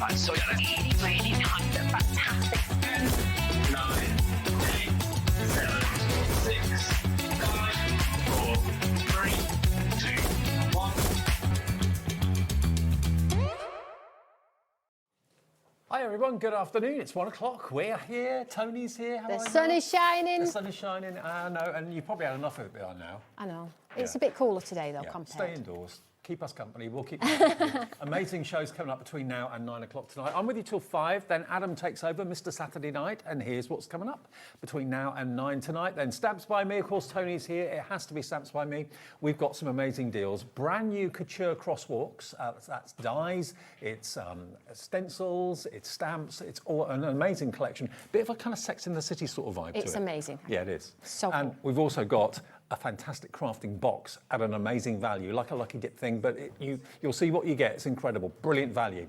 Right, so really, really nice and fantastic. 10, 9, 8, 7, 6, 5, 4, 3, 2, 1. Hi everyone, good afternoon. It's 1 o'clock. We're here. Tony's here. The sun is shining. The sun is shining. I know, and you probably had enough of it by now. I know. It's a bit cooler today though, compared. Stay indoors. Keep us company. We'll keep you company. Amazing shows coming up between now and 9 o'clock tonight. I'm with you till 5. Then Adam takes over, Mr. Saturday Night, and here's what's coming up between now and 9 tonight. Then Stamps by Me. Of course, Tony's here. It has to be Stamps by Me. We've got some amazing deals. Brand new couture crosswalks. That's dies. It's stencils. It's stamps. It's all an amazing collection. Bit of a kind of Sex in the City sort of vibe to it. It's amazing. Yeah, it is. So and cool. we've also got a fantastic crafting box at an amazing value, like a lucky dip thing, but you'll see what you get. It's incredible, brilliant value.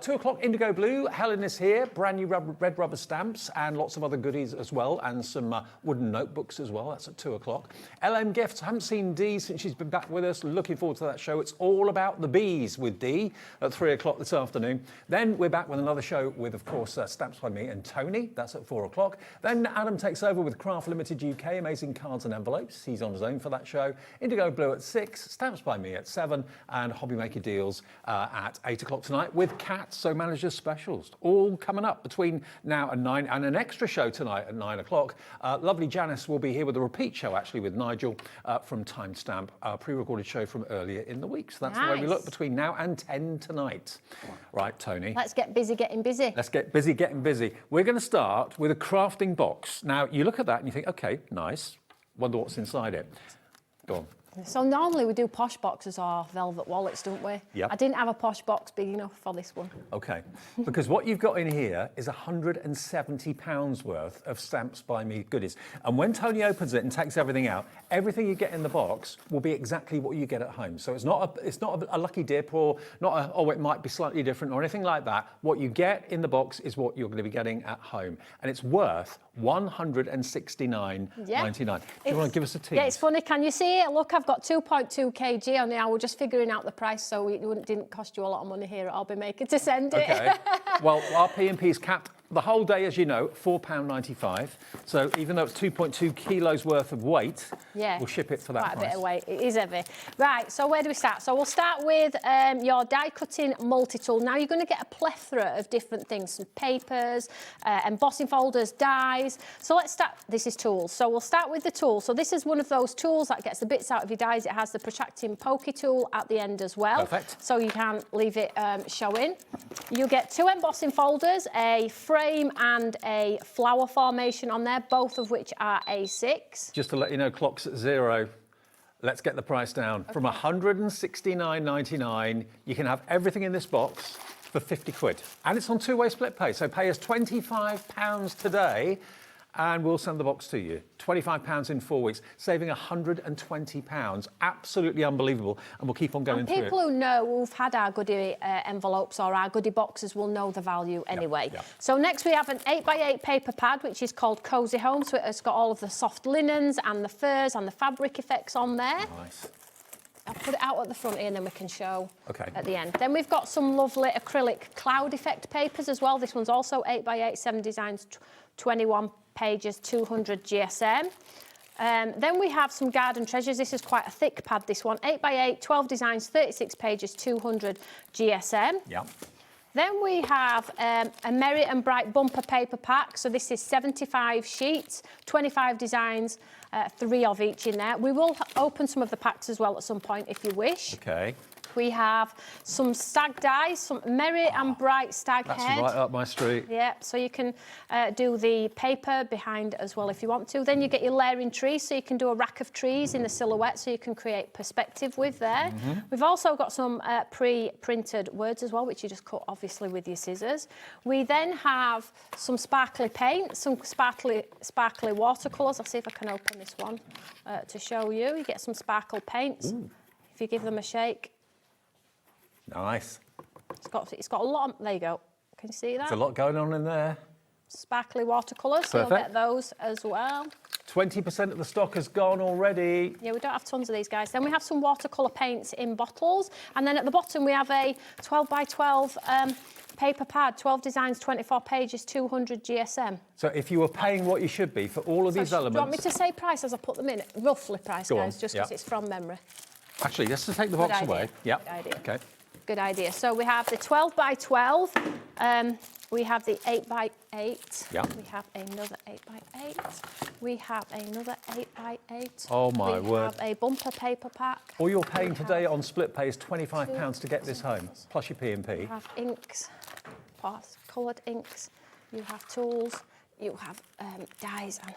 2 o'clock, IndigoBlu. Helen is here, brand new red rubber stamps and lots of other goodies as well, and some wooden notebooks as well. That's at 2 o'clock. LMGifts. I haven't seen Dee since she's been back with us. Looking forward to that show. It's all about the bees with Dee at 3 o'clock this afternoon. Then we're back with another show with, of course, Stamps by Me and Tony. That's at 4 o'clock. Then Adam takes over with Craft Limited UK, amazing cards and envelopes. He's on his own for that show. IndigoBlu at 6, Stamps by Me at 7, and HobbyMaker Deals at 8 o'clock tonight with Cat So Managers specials. All coming up between now and 9, and an extra show tonight at 9 o'clock. Lovely Janice will be here with a repeat show actually with Nigel from Timestamp, a pre-recorded show from earlier in the week. So that's the way we look between now and 10 tonight. Right, Tony. Let's get busy getting busy. Let's get busy getting busy. We're going to start with a crafting box. Now, you look at that and you think, okay, nice. Wonder what's inside it. Go on. So normally we do posh boxes or velvet wallets, don't we? Yep. I didn't have a posh box big enough for this one. Okay, because what you've got in here is £170 worth of Stamps by Me goodies. And when Tony opens it and takes everything out, everything you get in the box will be exactly what you get at home. So it's not a lucky dip or not a, oh, it might be slightly different or anything like that. What you get in the box is what you're going to be getting at home. And it's worth $169.99. Do you want to give us a tease? Yeah, it's funny. Can you see it? Look, I've got 2.2 kg on there. We're just figuring out the price, so it didn't cost you a lot of money here at HobbyMaker to send it. Okay. Well, our P&P's capped the whole day, as you know, £4.95. So even though it's 2.2 kilos worth of weight, we'll ship it for that price. Quite a bit of weight. It is heavy. Right, so where do we start? So we'll start with your die-cutting multi-tool. Now you're going to get a plethora of different things, some papers, embossing folders, dies. So let's start. This is tools. So we'll start with the tool. So this is one of those tools that gets the bits out of your dies. It has the protracting pokey tool at the end as well. Perfect. So you can't leave it showing. You get 2 embossing folders, a frame and a flower formation on there, both of which are A6. Just to let you know, clock's at 0. Let's get the price down. From £169.99, you can have everything in this box for 50 quid. And it's on 2-way split pay. So pay us £25 today and we'll send the box to you. £25 in 4 weeks, saving £120. Absolutely unbelievable. And we'll keep on going through it. People who know, who've had our goodie envelopes or our goodie boxes will know the value anyway. Yep. So next we have an 8x8 paper pad, which is called Cozy Home. So it's got all of the soft linens and the furs and the fabric effects on there. Nice. I'll put it out at the front here and then we can show at the end. Okay. Then we've got some lovely acrylic cloud effect papers as well. This one's also 8x8, 7 designs, 21 pages, 200 GSM. Then we have some garden treasures. This is quite a thick pad, this one. 8x8, 12 designs, 36 pages, 200 GSM. Yeah. Then we have a Merry and Bright bumper paper pack. So this is 75 sheets, 25 designs, 3 of each in there. We will open some of the packs as well at some point if you wish. Okay. We have some stag dies, some Merry and Bright stag That's head. right up my street. Yeah, so you can do the paper behind as well if you want to. Then you get your layering trees, so you can do a rack of trees in the silhouette, so you can create perspective with there. We've also got some pre-printed words as well, which you just cut obviously with your scissors. We then have some sparkly paint, some sparkly watercolours. I'll see if I can open this one to show you. You get some sparkle paints. Ooh. If you give them a shake. Nice. It's got a lot of, there you go. Can you see that? There's a lot going on in there. Sparkly watercolours, so you'll get those as well. 20% of the stock has gone already. Yeah, we don't have tons of these guys. Then we have some watercolour paints in bottles. And then at the bottom we have a 12 by 12 paper pad, 12 designs, 24 pages, 200 GSM. So if you were paying what you should be for all of these elements... Do you want me to say price as I put them in? Roughly price, Go on, guys, just because it's from memory. Actually, let's just take the box away. Yeah. Good idea. Okay. Good idea. So we have the 12 by 12. We have the 8 by 8. Yeah. We have another 8 by 8. We have another 8 by 8. Oh my word. We have a bumper paper pack. All you're paying today on split pay is £25 to get this home, plus your P&P. You have inks, coloured inks. You have tools. You have dyes and...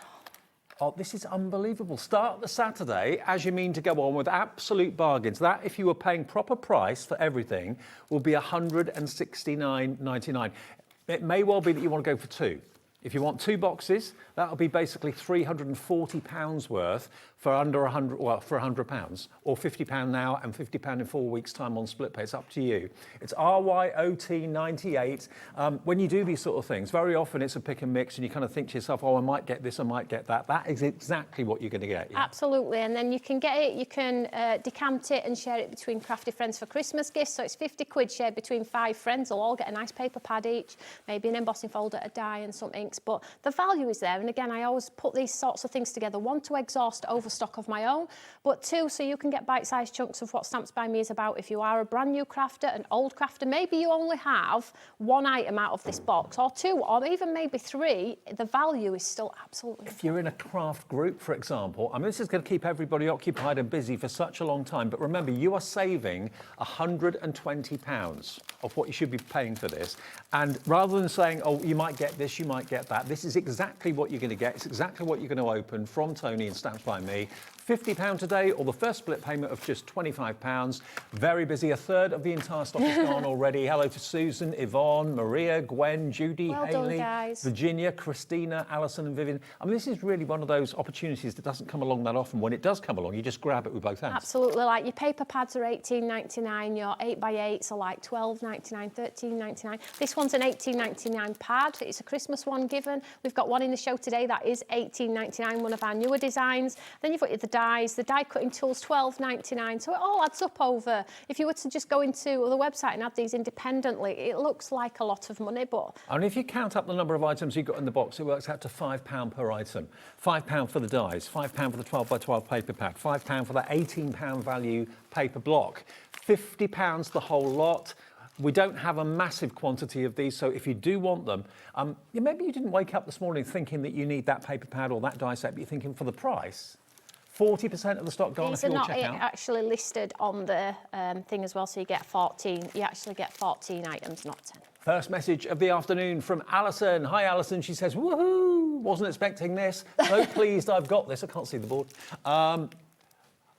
Oh, this is unbelievable. Start the Saturday as you mean to go on with absolute bargains. That, if you were paying proper price for everything, will be £169.99. It may well be that you want to go for two. If you want two boxes, that'll be basically £340 worth for under for £100, or £50 now and £50 in 4 weeks' time on split pay. It's up to you. It's RYOT98. When you do these sort of things, very often it's a pick and mix, and you kind of think to yourself, oh, I might get this, I might get that. That is exactly what you're going to get. Yeah? Absolutely, and then you can get it, you can decant it and share it between crafty friends for Christmas gifts. So it's 50 quid shared between 5 friends. They'll all get a nice paper pad each, maybe an embossing folder, a die and some inks. But the value is there, and again, I always put these sorts of things together, one, to exhaust overstock of my own, but two, so you can get bite-sized chunks of what Stamps by Me is about. If you are a brand new crafter, an old crafter, maybe you only have one item out of this box, or two, or even maybe 3, the value is still absolutely... If you're in a craft group, for example, I mean, this is going to keep everybody occupied and busy for such a long time, but remember, you are saving £120 of what you should be paying for this, and rather than saying, oh, you might get this, you might get that, this is exactly what you're going to get. It's exactly what you're going to open from Toni and Stamps by Me. £50 today, or the first split payment of just £25. Very busy. A third of the entire stock is gone already. Hello to Susan, Yvonne, Maria, Gwen, Judy, Well Hayley, done, guys. Virginia, Christina, Alison and Vivian. I mean, this is really one of those opportunities that doesn't come along that often. When it does come along, you just grab it with both hands. Absolutely. Like your paper pads are $18.99, your 8x8s are like $12.99, $13.99. This one's an $18.99 pad. It's a Christmas one given. We've got one in the show today that is $18.99, one of our newer designs. Then you've got the dies, the die cutting tools, $12.99. So it all adds up over. If you were to just go into the website and add these independently, it looks like a lot of money, but... And if you count up the number of items you've got in the box, it works out to £5 per item. £5 for the dies, £5 for the 12 by 12 paper pad, £5 for that £18 value paper block, £50 the whole lot. We don't have a massive quantity of these, so if you do want them, maybe you didn't wake up this morning thinking that you need that paper pad or that die set, but you're thinking for the price. 40% of the stock gone if you all check out. These are not actually listed on the thing as well, so you get 14. You actually get 14 items, not 10. First message of the afternoon from Alison. Hi, Alison. She says, woohoo, wasn't expecting this. So pleased I've got this. I can't see the board.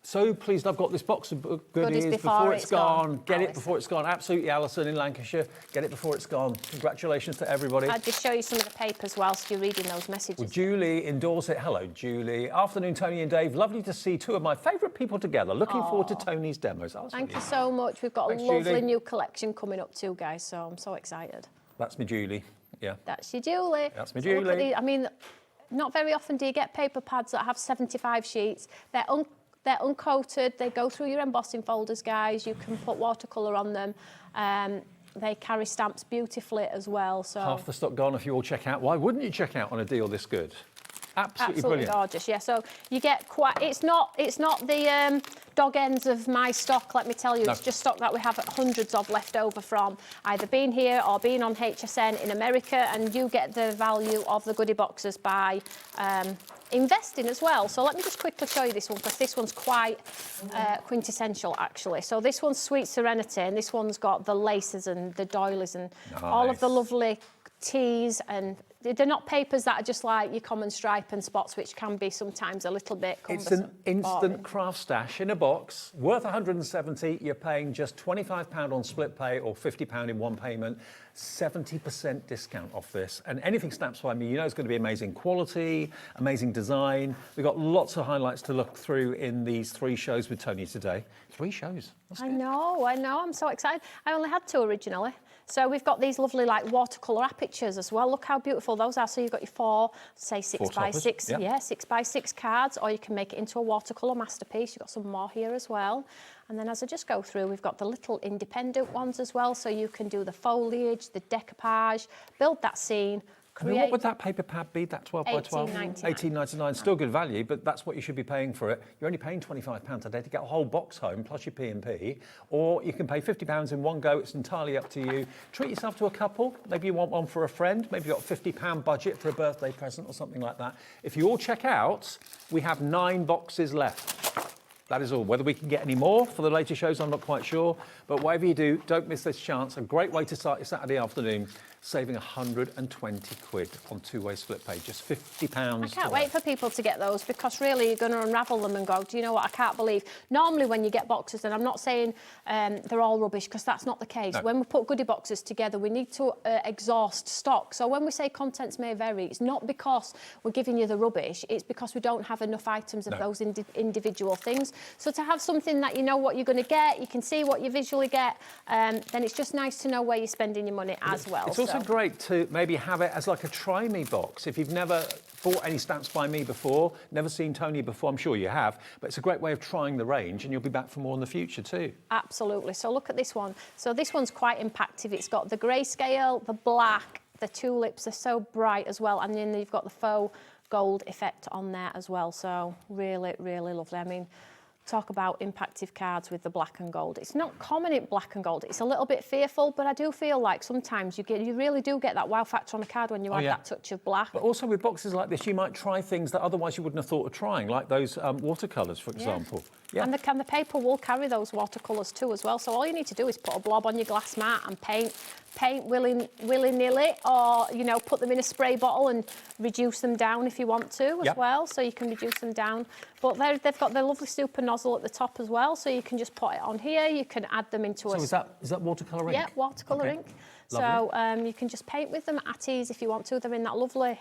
So pleased I've got this box of goodies before it's gone. Get it before it's gone. Absolutely, Alison in Lancashire. Get it before it's gone. Congratulations to everybody. I'll just show you some of the papers whilst you're reading those messages. Well, Julie in Dorset. Hello, Julie. Afternoon, Toni and Dave. Lovely to see two of my favourite people together. Looking forward to Toni's demos. Thank you so much. We've got a lovely new collection coming up too, guys, so I'm so excited. That's me, Julie. Yeah. That's your Julie. That's me, Julie. I mean, not very often do you get paper pads that have 75 sheets. They're uncoated, they go through your embossing folders, guys. You can put watercolour on them. They carry stamps beautifully as well. So half the stock gone if you all check out. Why wouldn't you check out on a deal this good? Absolutely brilliant. Gorgeous, yeah. So you get quite, it's not the dog ends of my stock, let me tell you. No. It's just stock that we have hundreds of left over from either being here or being on HSN in America, and you get the value of the goodie boxes by investing as well. So let me just quickly show you this one, because this one's quite quintessential actually. So this one's Sweet Serenity, and this one's got the laces and the doilies and all of the lovely teas, and they're not papers that are just like your common stripe and spots, which can be sometimes a little bit cumbersome. It's an instant craft stash in a box, worth £170. You're paying just £25 on split pay or £50 in one payment. 70% discount off this. And anything Stamps by Me, you know it's going to be amazing quality, amazing design. We've got lots of highlights to look through in these 3 shows with Toni today. 3 shows. That's good. I know. I'm so excited. I only had 2 originally. So we've got these lovely like watercolour apertures as well. Look how beautiful those are. So you've got your 4, say 6 by 6, yeah, 6 by 6 cards, or you can make it into a watercolour masterpiece. You've got some more here as well. And then as I just go through, we've got the little independent ones as well, so you can do the foliage, the decoupage, build that scene, I mean, what would that paper pad be, that 12 by 12? $18.99. $18.99, still good value, but that's what you should be paying for it. You're only paying £25 a day to get a whole box home, plus your P&P, or you can pay £50 in one go. It's entirely up to you. Treat yourself to a couple. Maybe you want one for a friend. Maybe you've got a £50 budget for a birthday present or something like that. If you all check out, we have 9 boxes left. That is all. Whether we can get any more for the later shows, I'm not quite sure. But whatever you do, don't miss this chance. A great way to start your Saturday afternoon, saving 120 quid on two-way split pay, just £50. I can't wait for people to get those, because really you're going to unravel them and go, do you know what, I can't believe. Normally when you get boxes, and I'm not saying they're all rubbish, because that's not the case. No. When we put goodie boxes together, we need to exhaust stock. So when we say contents may vary, it's not because we're giving you the rubbish, it's because we don't have enough items of those individual things. So to have something that you know what you're going to get, you can see what you visually get, then it's just nice to know where you're spending your money as well. It's also great to maybe have it as like a try me box. If you've never bought any stamps by me before, never seen Toni before, I'm sure you have, but it's a great way of trying the range, and you'll be back for more in the future too. Absolutely. So look at this one. So this one's quite impactful. It's got the grayscale, the black, the tulips are so bright as well, and then you've got the faux gold effect on there as well. So really, really lovely. I mean, talk about impactive cards with the black and gold. It's not common in black and gold. It's a little bit fearful, but I do feel like sometimes you really do get that wow factor on a card when you add that touch of black. But also with boxes like this, you might try things that otherwise you wouldn't have thought of trying, like those watercolours, for example. Yeah. And the paper will carry those watercolours too as well. So all you need to do is put a blob on your glass mat and paint willy-nilly, or, you know, put them in a spray bottle and reduce them down if you want to as well. So you can reduce them down. But they've got the lovely super nozzle at the top as well. So you can just put it on here. You can add them into is that watercolour ink? Yeah, watercolour ink. Lovely. So you can just paint with them at ease if you want to. They're in that lovely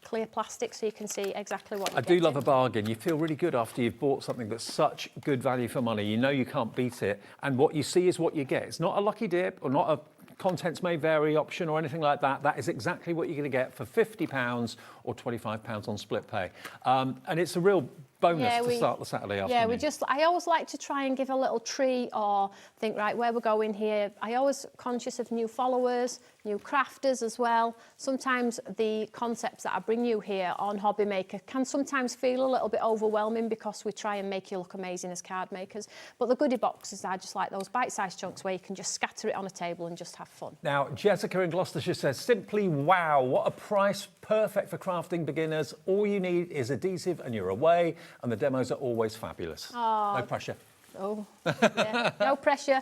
clear plastic, so you can see exactly what you're getting. I do love a bargain. You feel really good after you've bought something that's such good value for money. You know you can't beat it, and what you see is what you get. It's not a lucky dip or not a contents may vary option or anything like that. That is exactly what you're going to get for £50 or £25 on split pay. And it's a real bonus to start the Saturday afternoon. Yeah, I always like to try and give a little treat, or think, right, where we're going here. I always conscious of new followers, new crafters as well. Sometimes the concepts that I bring you here on HobbyMaker can sometimes feel a little bit overwhelming, because we try and make you look amazing as card makers. But the goodie boxes are just like those bite-sized chunks where you can just scatter it on a table and just have fun. Now, Jessica in Gloucestershire says, simply wow, what a price, perfect for crafting beginners. All you need is adhesive and you're away, and the demos are always fabulous. Oh. No pressure. Oh, yeah, no pressure.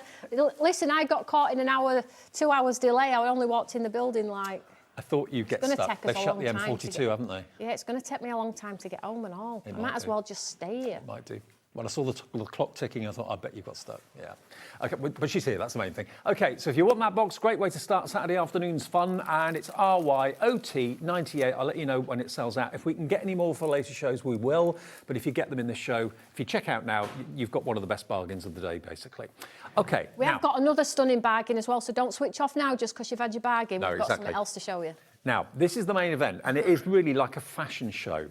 Listen, I got caught in 2 hours delay. I only walked in the building like... I thought you'd get stuck. They've shut the M42, haven't they? Yeah, it's going to take me a long time to get home and all. I might as well just stay here. It might do. When I saw the clock ticking, I thought, I bet you got stuck. Yeah. Okay, but she's here. That's the main thing. Okay, so if you want that box, great way to start Saturday afternoon's fun, and it's RYOT98. I'll let you know when it sells out. If we can get any more for later shows, we will. But if you get them in this show, if you check out now, you've got one of the best bargains of the day, basically. Okay. We have got another stunning bargain as well, so don't switch off now just because you've had your bargain. No, We've got something else to show you. Now, this is the main event, and it is really like a fashion show.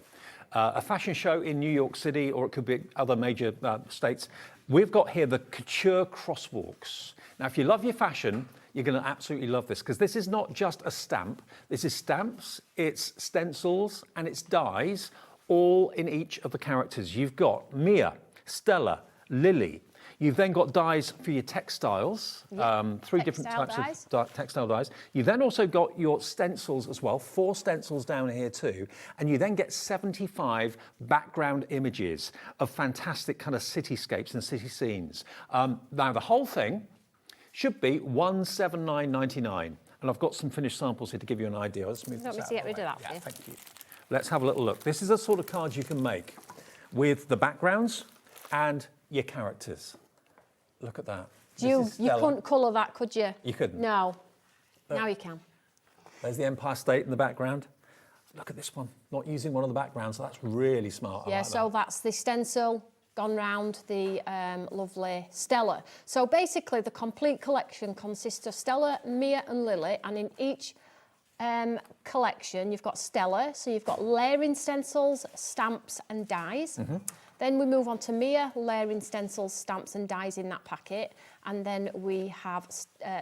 A fashion show in New York City, or it could be other major states. We've got here the couture crosswalks. Now, if you love your fashion, you're going to absolutely love this, because this is not just a stamp. This is stamps, it's stencils, and it's dies, all in each of the characters. You've got Mia, Stella, Lily. You've then got dies for your textiles, 3 different types of textile dies. You've then also got your stencils as well, 4 stencils down here too. And you then get 75 background images of fantastic kind of cityscapes and city scenes. Now, the whole thing should be $179.99. And I've got some finished samples here to give you an idea. Let's move this out. Want me to get rid of that for you? Thank you. Let's have a little look. This is a sort of card you can make with the backgrounds and your characters. Look at that. You couldn't colour that, could you? You couldn't? No. Now you can. There's the Empire State in the background. Look at this one. Not using one of the backgrounds, so that's really smart. Yeah, so that's the stencil gone round the lovely Stella. So basically, the complete collection consists of Stella, Mia and Lily, and in each collection, you've got Stella, so you've got layering stencils, stamps and dies. Then we move on to Mia, layering stencils, stamps and dies in that packet. And then we have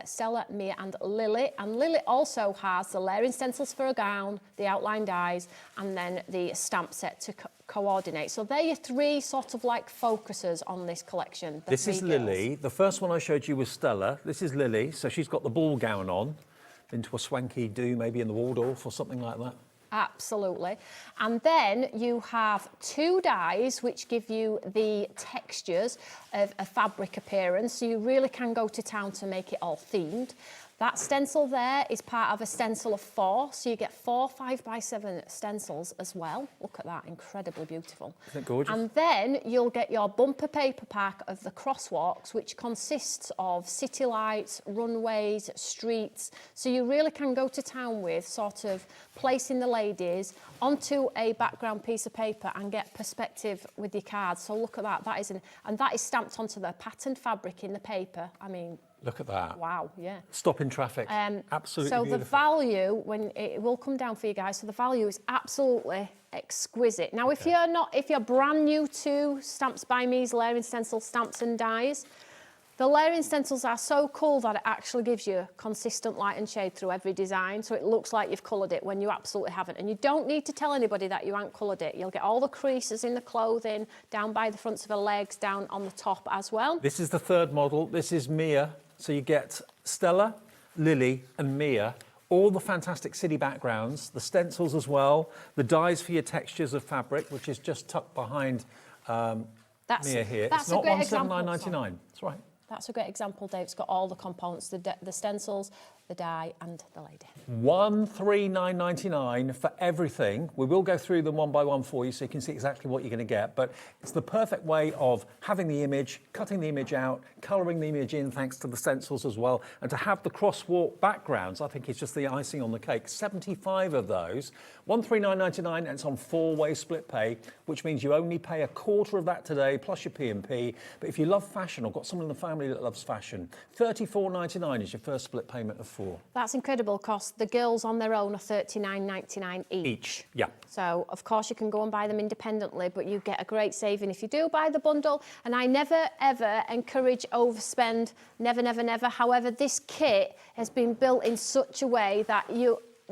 Stella, Mia and Lily. And Lily also has the layering stencils for a gown, the outline dies, and then the stamp set to coordinate. So they're your three sort of like focuses on this collection. This is Lily. The first one I showed you was Stella. This is Lily. So she's got the ball gown on, into a swanky do, maybe in the Waldorf or something like that. Absolutely. And then you have two dies which give you the textures of a fabric appearance. So you really can go to town to make it all themed. That stencil there is part of a stencil of 4, so you get 4 5x7 stencils as well. Look at that, incredibly beautiful. Isn't it gorgeous? And then you'll get your bumper paper pack of the crosswalks, which consists of city lights, runways, streets. So you really can go to town with sort of placing the ladies onto a background piece of paper and get perspective with your cards. So look at that, and that is stamped onto the patterned fabric in the paper. I mean, look at that. wow, yeah. Stop in traffic. Absolutely so beautiful. the value, when it will come down for you guys, so the value is absolutely exquisite. Now, if you're brand new to Stamps by Me's layering stencil stamps and dies, the layering stencils are so cool that it actually gives you consistent light and shade through every design, so it looks like you've coloured it when you absolutely haven't. And you don't need to tell anybody that you haven't coloured it. You'll get all the creases in the clothing, down by the fronts of the legs, down on the top as well. This is the third model. This is Mia. So you get Stella, Lily and Mia, all the fantastic city backgrounds, the stencils as well, the dies for your textures of fabric, which is just tucked behind Mia here. It's not $179.99. That's right. That's a great example, Dave. It's got all the components, the stencils, the die and the lady. $139.99 for everything. We will go through them one by one for you so you can see exactly what you're going to get, but it's the perfect way of having the image, cutting the image out, colouring the image in thanks to the stencils as well, and to have the crosswalk backgrounds, I think it's just the icing on the cake. 75 of those, $139.99, and it's on 4-way split pay, which means you only pay a quarter of that today plus your P&P. But if you love fashion or got someone in the family that loves fashion, $34.99 is your first split payment of 4. That's incredible, because the girls on their own are $39.99 each. Yeah. So, of course, you can go and buy them independently, but you get a great saving if you do buy the bundle. And I never, ever encourage overspend. Never, never, never. However, this kit has been built in such a way that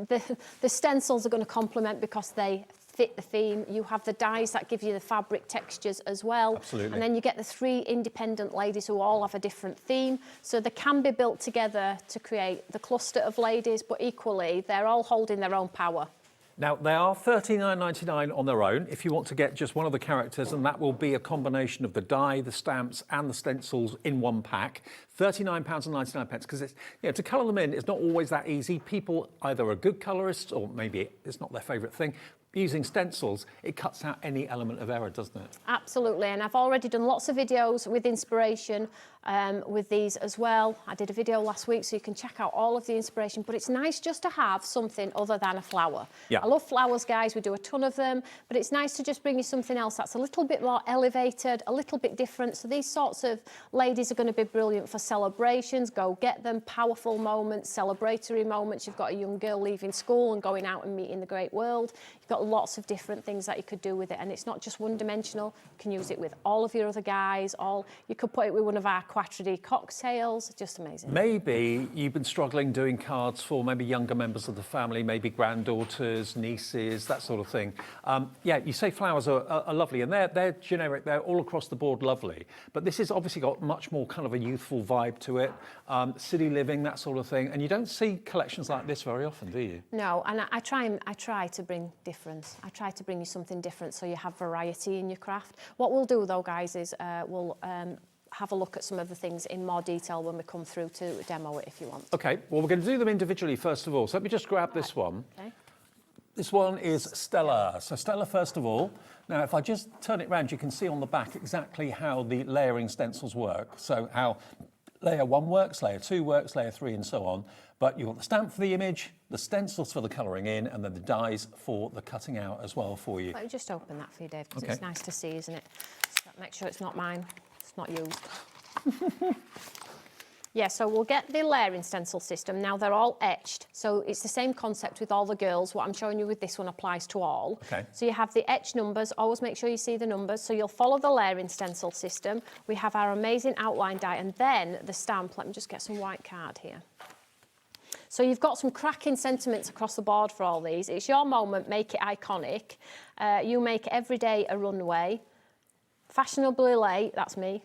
the stencils are going to complement because they fit the theme. You have the dies that give you the fabric textures as well. Absolutely. And then you get the 3 independent ladies who all have a different theme. So they can be built together to create the cluster of ladies, but equally, they're all holding their own power. Now, they are $39.99 on their own if you want to get just one of the characters, and that will be a combination of the die, the stamps and the stencils in one pack. £39.99, because to colour them in is not always that easy. People either are good colourists or maybe it's not their favourite thing. Using stencils, it cuts out any element of error, doesn't it? Absolutely, and I've already done lots of videos with inspiration with these as well. I did a video last week, so you can check out all of the inspiration, but it's nice just to have something other than a flower. Yeah. I love flowers, guys, we do a ton of them, but it's nice to just bring you something else that's a little bit more elevated, a little bit different. So these sorts of ladies are going to be brilliant for celebrations. Go get them, powerful moments, celebratory moments. You've got a young girl leaving school and going out and meeting the great world. You've got lots of different things that you could do with it, and it's not just one-dimensional. You can use it with all of your other guys. You could put it with one of our Quattredy cocktails. Just amazing. Maybe you've been struggling doing cards for maybe younger members of the family, maybe granddaughters, nieces, that sort of thing. Yeah, you say flowers are lovely, and they're generic. They're all across the board lovely. But this has obviously got much more kind of a youthful vibe to it. City living, that sort of thing. And you don't see collections like this very often, do you? No, and I try to bring difference. I try to bring you something different so you have variety in your craft. What we'll do though, guys, is we'll have a look at some of the things in more detail when we come through to demo it if you want. Okay, well, we're going to do them individually first of all. So let me just grab this one. Okay. This one is Stella. So Stella, first of all. Now, if I just turn it around, you can see on the back exactly how the layering stencils work. So how layer 1 works, layer 2 works, layer 3 and so on. But you've got the stamp for the image, the stencils for the colouring in, and then the dies for the cutting out as well for you. Let me just open that for you, Dave, because it's nice to see, isn't it? So make sure it's not mine. It's not used. Yeah, so we'll get the layering stencil system. Now they're all etched, so it's the same concept with all the girls. What I'm showing you with this one applies to all. Okay. So you have the etched numbers, always make sure you see the numbers. So you'll follow the layering stencil system. We have our amazing outline die, and then the stamp. Let me just get some white card here. So you've got some cracking sentiments across the board for all these. It's your moment, make it iconic. You make every day a runway. Fashionably late, that's me.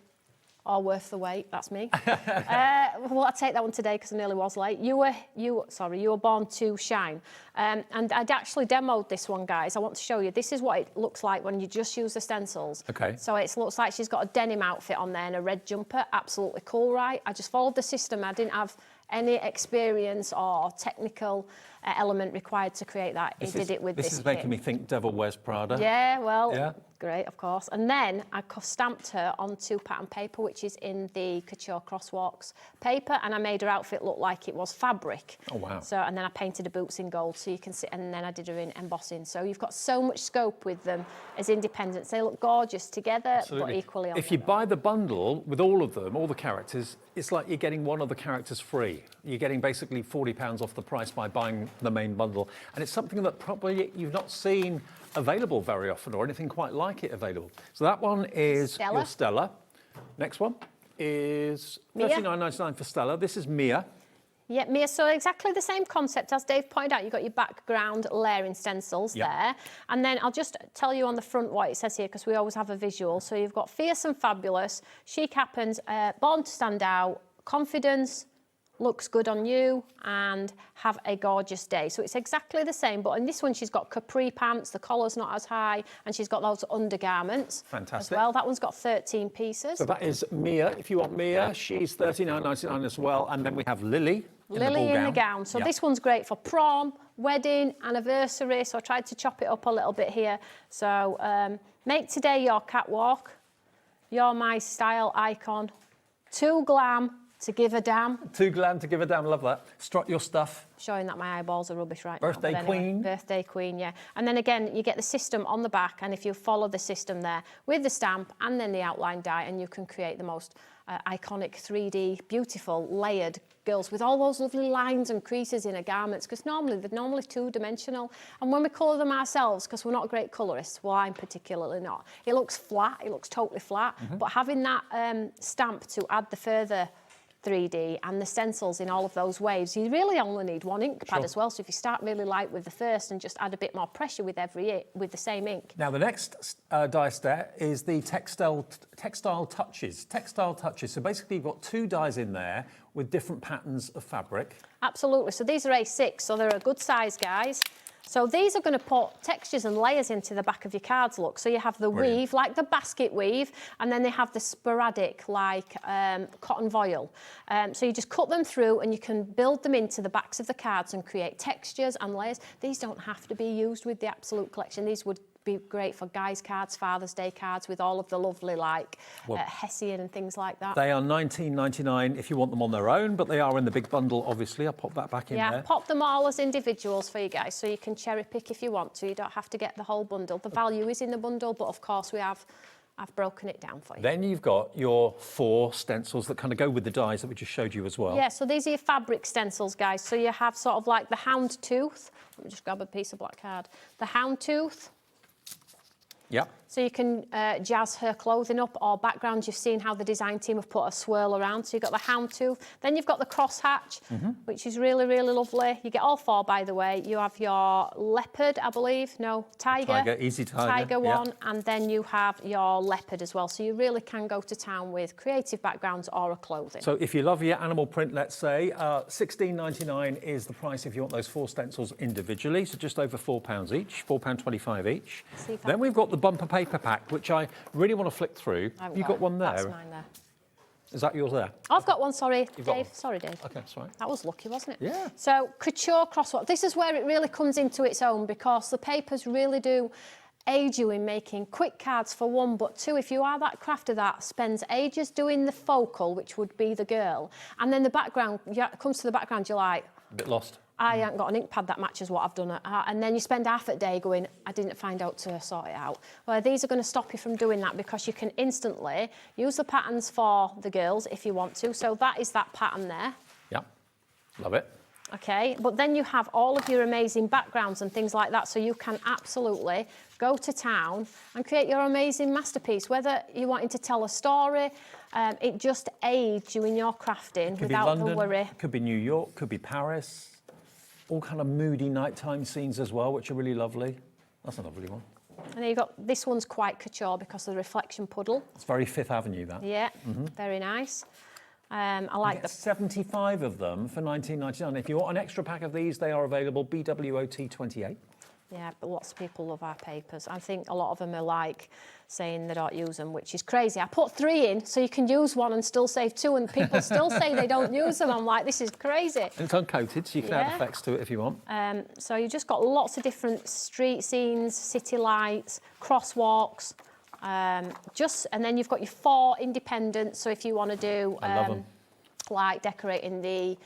Or worth the wait, that's me. Well, I'll take that one today because I nearly was late. You were born to shine. And I'd actually demoed this one, guys. I want to show you. This is what it looks like when you just use the stencils. Okay. So it looks like she's got a denim outfit on there and a red jumper. Absolutely cool, right? I just followed the system. I didn't have any experience or technical element required to create that. He did it with this This is making me think Devil Wears Prada. Yeah, well, Yeah. Great, of course. And then I stamped her onto pattern paper, which is in the Couture Crosswalks paper, and I made her outfit look like it was fabric. Oh, wow. So, and then I painted her boots in gold, so you can see, and then I did her in embossing. So you've got so much scope with them as independents. They look gorgeous together, Absolutely. but equally on If their you own. buy the bundle with all of them, all the characters, it's like you're getting one of the characters free. You're getting basically £40 off the price by buying the main bundle. And it's something that probably you've not seen available very often or anything quite like it available. So that one is Stella. your Stella. Next one is Mia. $39.99 for Stella. This is Mia. Yeah, Mia, so exactly the same concept as Dave pointed out. You've got your background layering stencils Yep. there. And then I'll just tell you on the front what it says here, because we always have a visual. So you've got fierce and fabulous, chic happens, born to stand out, confidence, looks good on you, and have a gorgeous day. So it's exactly the same, but in this one she's got capri pants, the collar's not as high, and she's got those undergarments. Fantastic. As well. That one's got 13 pieces. So that is Mia. If you want Mia, she's $39.99 as well. And then we have Lily. Lily in the gown. So Yeah. this one's great for prom, wedding, anniversary. So I tried to chop it up a little bit here. So make today your catwalk. You're my style icon. Too glam to give a damn. Too glam to give a damn. Love that. Strut your stuff. Showing that my eyeballs are rubbish right Birthday now. But anyway, queen. Birthday queen, yeah. And then again, you get the system on the back, and if you follow the system there with the stamp and then the outline die, and you can create the most iconic 3D, beautiful, layered girls with all those lovely lines and creases in her garments, because they're normally two-dimensional. And when we colour them ourselves, because we're not great colourists, well, I'm particularly not, it looks flat, it looks totally flat. But having that stamp to add the further 3D and the stencils in all of those waves, you really only need one ink pad as well. So if you start really light with the first and just add a bit more pressure with with the same ink. Now the next dice there is the textile touches. Textile touches. So basically you've got two dies in there with different patterns of fabric. Absolutely. So these are A6, so they're a good size, guys. So these are going to put textures and layers into the back of your cards, look. So you have the Brilliant. weave, like the basket weave, and then they have the sporadic, like cotton voile. So you just cut them through and you can build them into the backs of the cards and create textures and layers. These don't have to be used with the Absolute collection. These would be great for guys' cards, Father's Day cards, with all of the lovely, like, Hessian and things like that. They are $19.99 if you want them on their own, but they are in the big bundle, obviously. I'll pop that back in there. Yeah, pop them all as individuals for you guys, so you can cherry pick if you want to. You don't have to get the whole bundle. The value is in the bundle, but of course I've broken it down for you. Then you've got your 4 stencils that kind of go with the dies that we just showed you as well. Yeah, so these are your fabric stencils, guys. So you have sort of like the hound tooth. Let me just grab a piece of black card. The hound tooth. Yep. So you can jazz her clothing up, or background. You've seen how the design team have put a swirl around. So you've got the hound tooth. Then you've got the crosshatch, which is really, really lovely. You get all 4, by the way. You have your leopard, I believe. No, tiger. Tiger, easy tiger. Tiger yeah. one. And then you have your leopard as well. So you really can go to town with creative backgrounds or a clothing. So if you love your animal print, let's say, $16.99 is the price if you want those 4 stencils individually. So just over £4 each, £4.25 each. Then we've got the bumper paper pack, which I really want to flick through. You've got one there. That's mine there. Is that yours there? I've got one, sorry, You've got Dave. one. Sorry, Dave. Okay, that's right. That was lucky, wasn't it? Yeah. So, Couture Crosswalk. This is where it really comes into its own, because the papers really do aid you in making quick cards, for one, but 2, if you are that crafter that spends ages doing the focal, which would be the girl, and then the background, comes to the background, you're like, A bit lost. I haven't got an ink pad that matches what I've done. And then you spend half a day going, I didn't find out to sort it out. Well, these are going to stop you from doing that because you can instantly use the patterns for the girls if you want to. So that is that pattern there. Yeah, love it. Okay, but then you have all of your amazing backgrounds and things like that, so you can absolutely go to town and create your amazing masterpiece, whether you're wanting to tell a story, it just aids you in your crafting without the worry. Could be New York, could be Paris, all kind of moody nighttime scenes as well, which are really lovely. That's a lovely one. And then you've got, this one's quite couture because of the reflection puddle. It's very Fifth Avenue, that. Yeah, very nice. I like the 75 of them for $19.99. If you want an extra pack of these, they are available. BWOT28. Yeah, but lots of people love our papers. I think a lot of them are like saying they don't use them, which is crazy. I put 3 in so you can use 1 and still save 2, and people still say they don't use them. I'm like, this is crazy. And it's uncoated, so you can add effects to it if you want. So you just got lots of different street scenes, city lights, crosswalks. And then you've got your 4 independents. So if you want to do like decorating the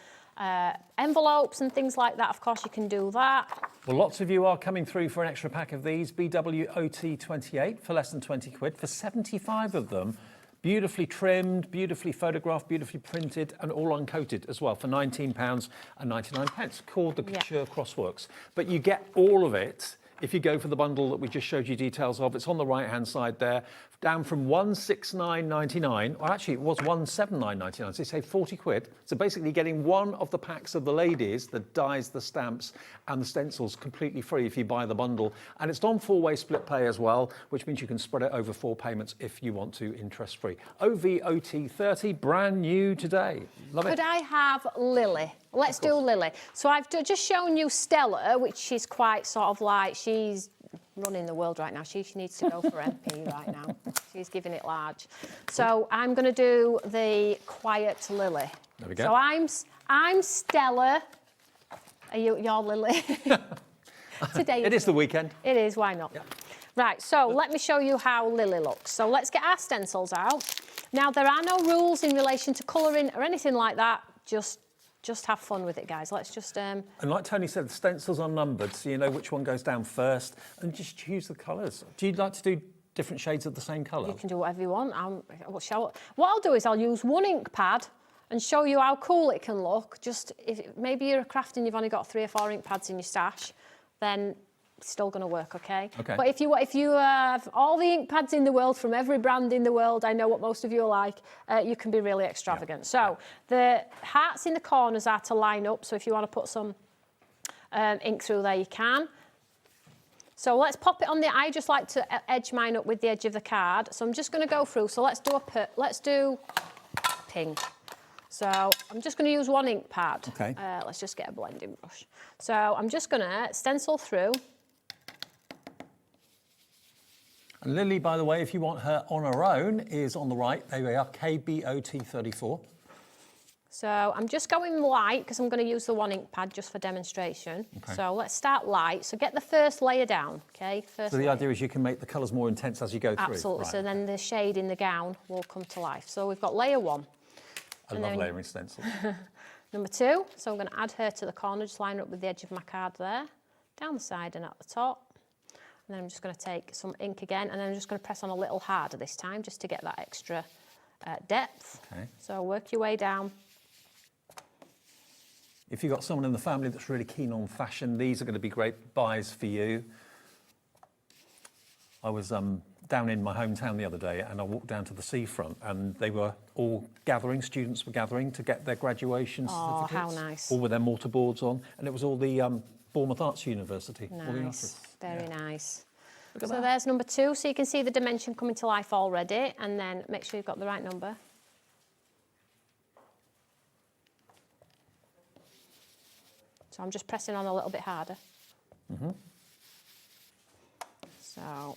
envelopes and things like that, of course you can do that. Well, lots of you are coming through for an extra pack of these, BWOT28 for less than 20 quid, for 75 of them, beautifully trimmed, beautifully photographed, beautifully printed, and all uncoated as well, for £19.99, called the Couture Crossworks. But you get all of it if you go for the bundle that we just showed you details of. It's on the right-hand side there, down from £169.99, or actually it was £179.99, so you save 40 quid. So basically getting one of the packs of the ladies, the dies, the stamps, and the stencils completely free if you buy the bundle. And it's on 4-way split pay as well, which means you can spread it over 4 payments if you want to, interest-free. OVOT30, brand new today. Love it. Could I have Lily? Let's do Lily. So I've just shown you Stella, which is quite sort of like, she's running the world right now. She needs to go for MP right now. She's giving it large. So I'm going to do the quiet Lily. There we go. So I'm Stella. You're Lily. Today it is the weekend. It is, why not? Yeah. Right, so let me show you how Lily looks. So let's get our stencils out. Now, there are no rules in relation to colouring or anything like that. Just have fun with it, guys. Let's just... And like Tony said, the stencils are numbered, so you know which one goes down first, and just choose the colours. Do you like to do different shades of the same colour? You can do whatever you want. What I'll do is I'll use 1 ink pad and show you how cool it can look. Just, if maybe you're crafting, you've only got 3 or 4 ink pads in your stash, then it's still going to work, okay? Okay. But if you have all the ink pads in the world from every brand in the world, I know what most of you are like, you can be really extravagant. So the hearts in the corners are to line up, so if you want to put some ink through there, you can. So let's pop it on the... I just like to edge mine up with the edge of the card, so I'm just going to go through. So let's do pink. So I'm just going to use 1 ink pad. Okay. Let's just get a blending brush. So I'm just going to stencil through. And Lily, by the way, if you want her on her own, is on the right. There we are, KBOT34. So I'm just going light because I'm going to use the 1 ink pad just for demonstration. Okay. So let's start light. So get the first layer down, okay? So the idea is you can make the colours more intense as you go through. Absolutely. Right. So then the shade in the gown will come to life. So we've got layer 1. I love layering stencils. Number 2. So I'm going to add her to the corner, just line her up with the edge of my card there, down the side and at the top. And then I'm just going to take some ink again, and then I'm just going to press on a little harder this time, just to get that extra depth. Okay. So work your way down. If you've got someone in the family that's really keen on fashion, these are going to be great buys for you. I was down in my hometown the other day, and I walked down to the seafront, and they were all gathering, students were gathering to get their graduation certificates. Oh, how nice. All with their mortarboards on, and it was all the Bournemouth Arts University. Nice, very nice. So there's number 2, so you can see the dimension coming to life already, and then make sure you've got the right number. So I'm just pressing on a little bit harder. So...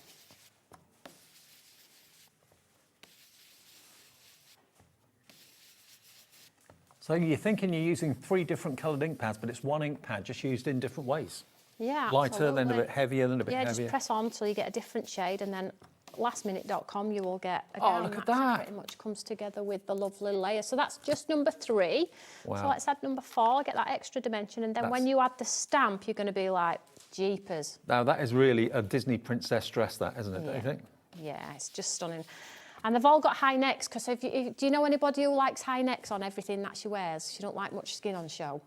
So you're thinking you're using 3 different coloured ink pads, but it's 1 ink pad just used in different ways. Yeah, lighter, then a bit heavier, then a bit heavier. Yeah, just press on till you get a different shade, and then lastminute.com, you will get a Oh, gown look at that that. pretty much comes together with the lovely layer. So that's just number 3. Wow. So let's add number 4, get that extra dimension, and then when you add the stamp, you're going to be like, jeepers. Now, that is really a Disney princess dress, that, isn't it, don't you think? Yeah, it's just stunning. And they've all got high necks, because do you know anybody who likes high necks on everything that she wears? She don't like much skin on show.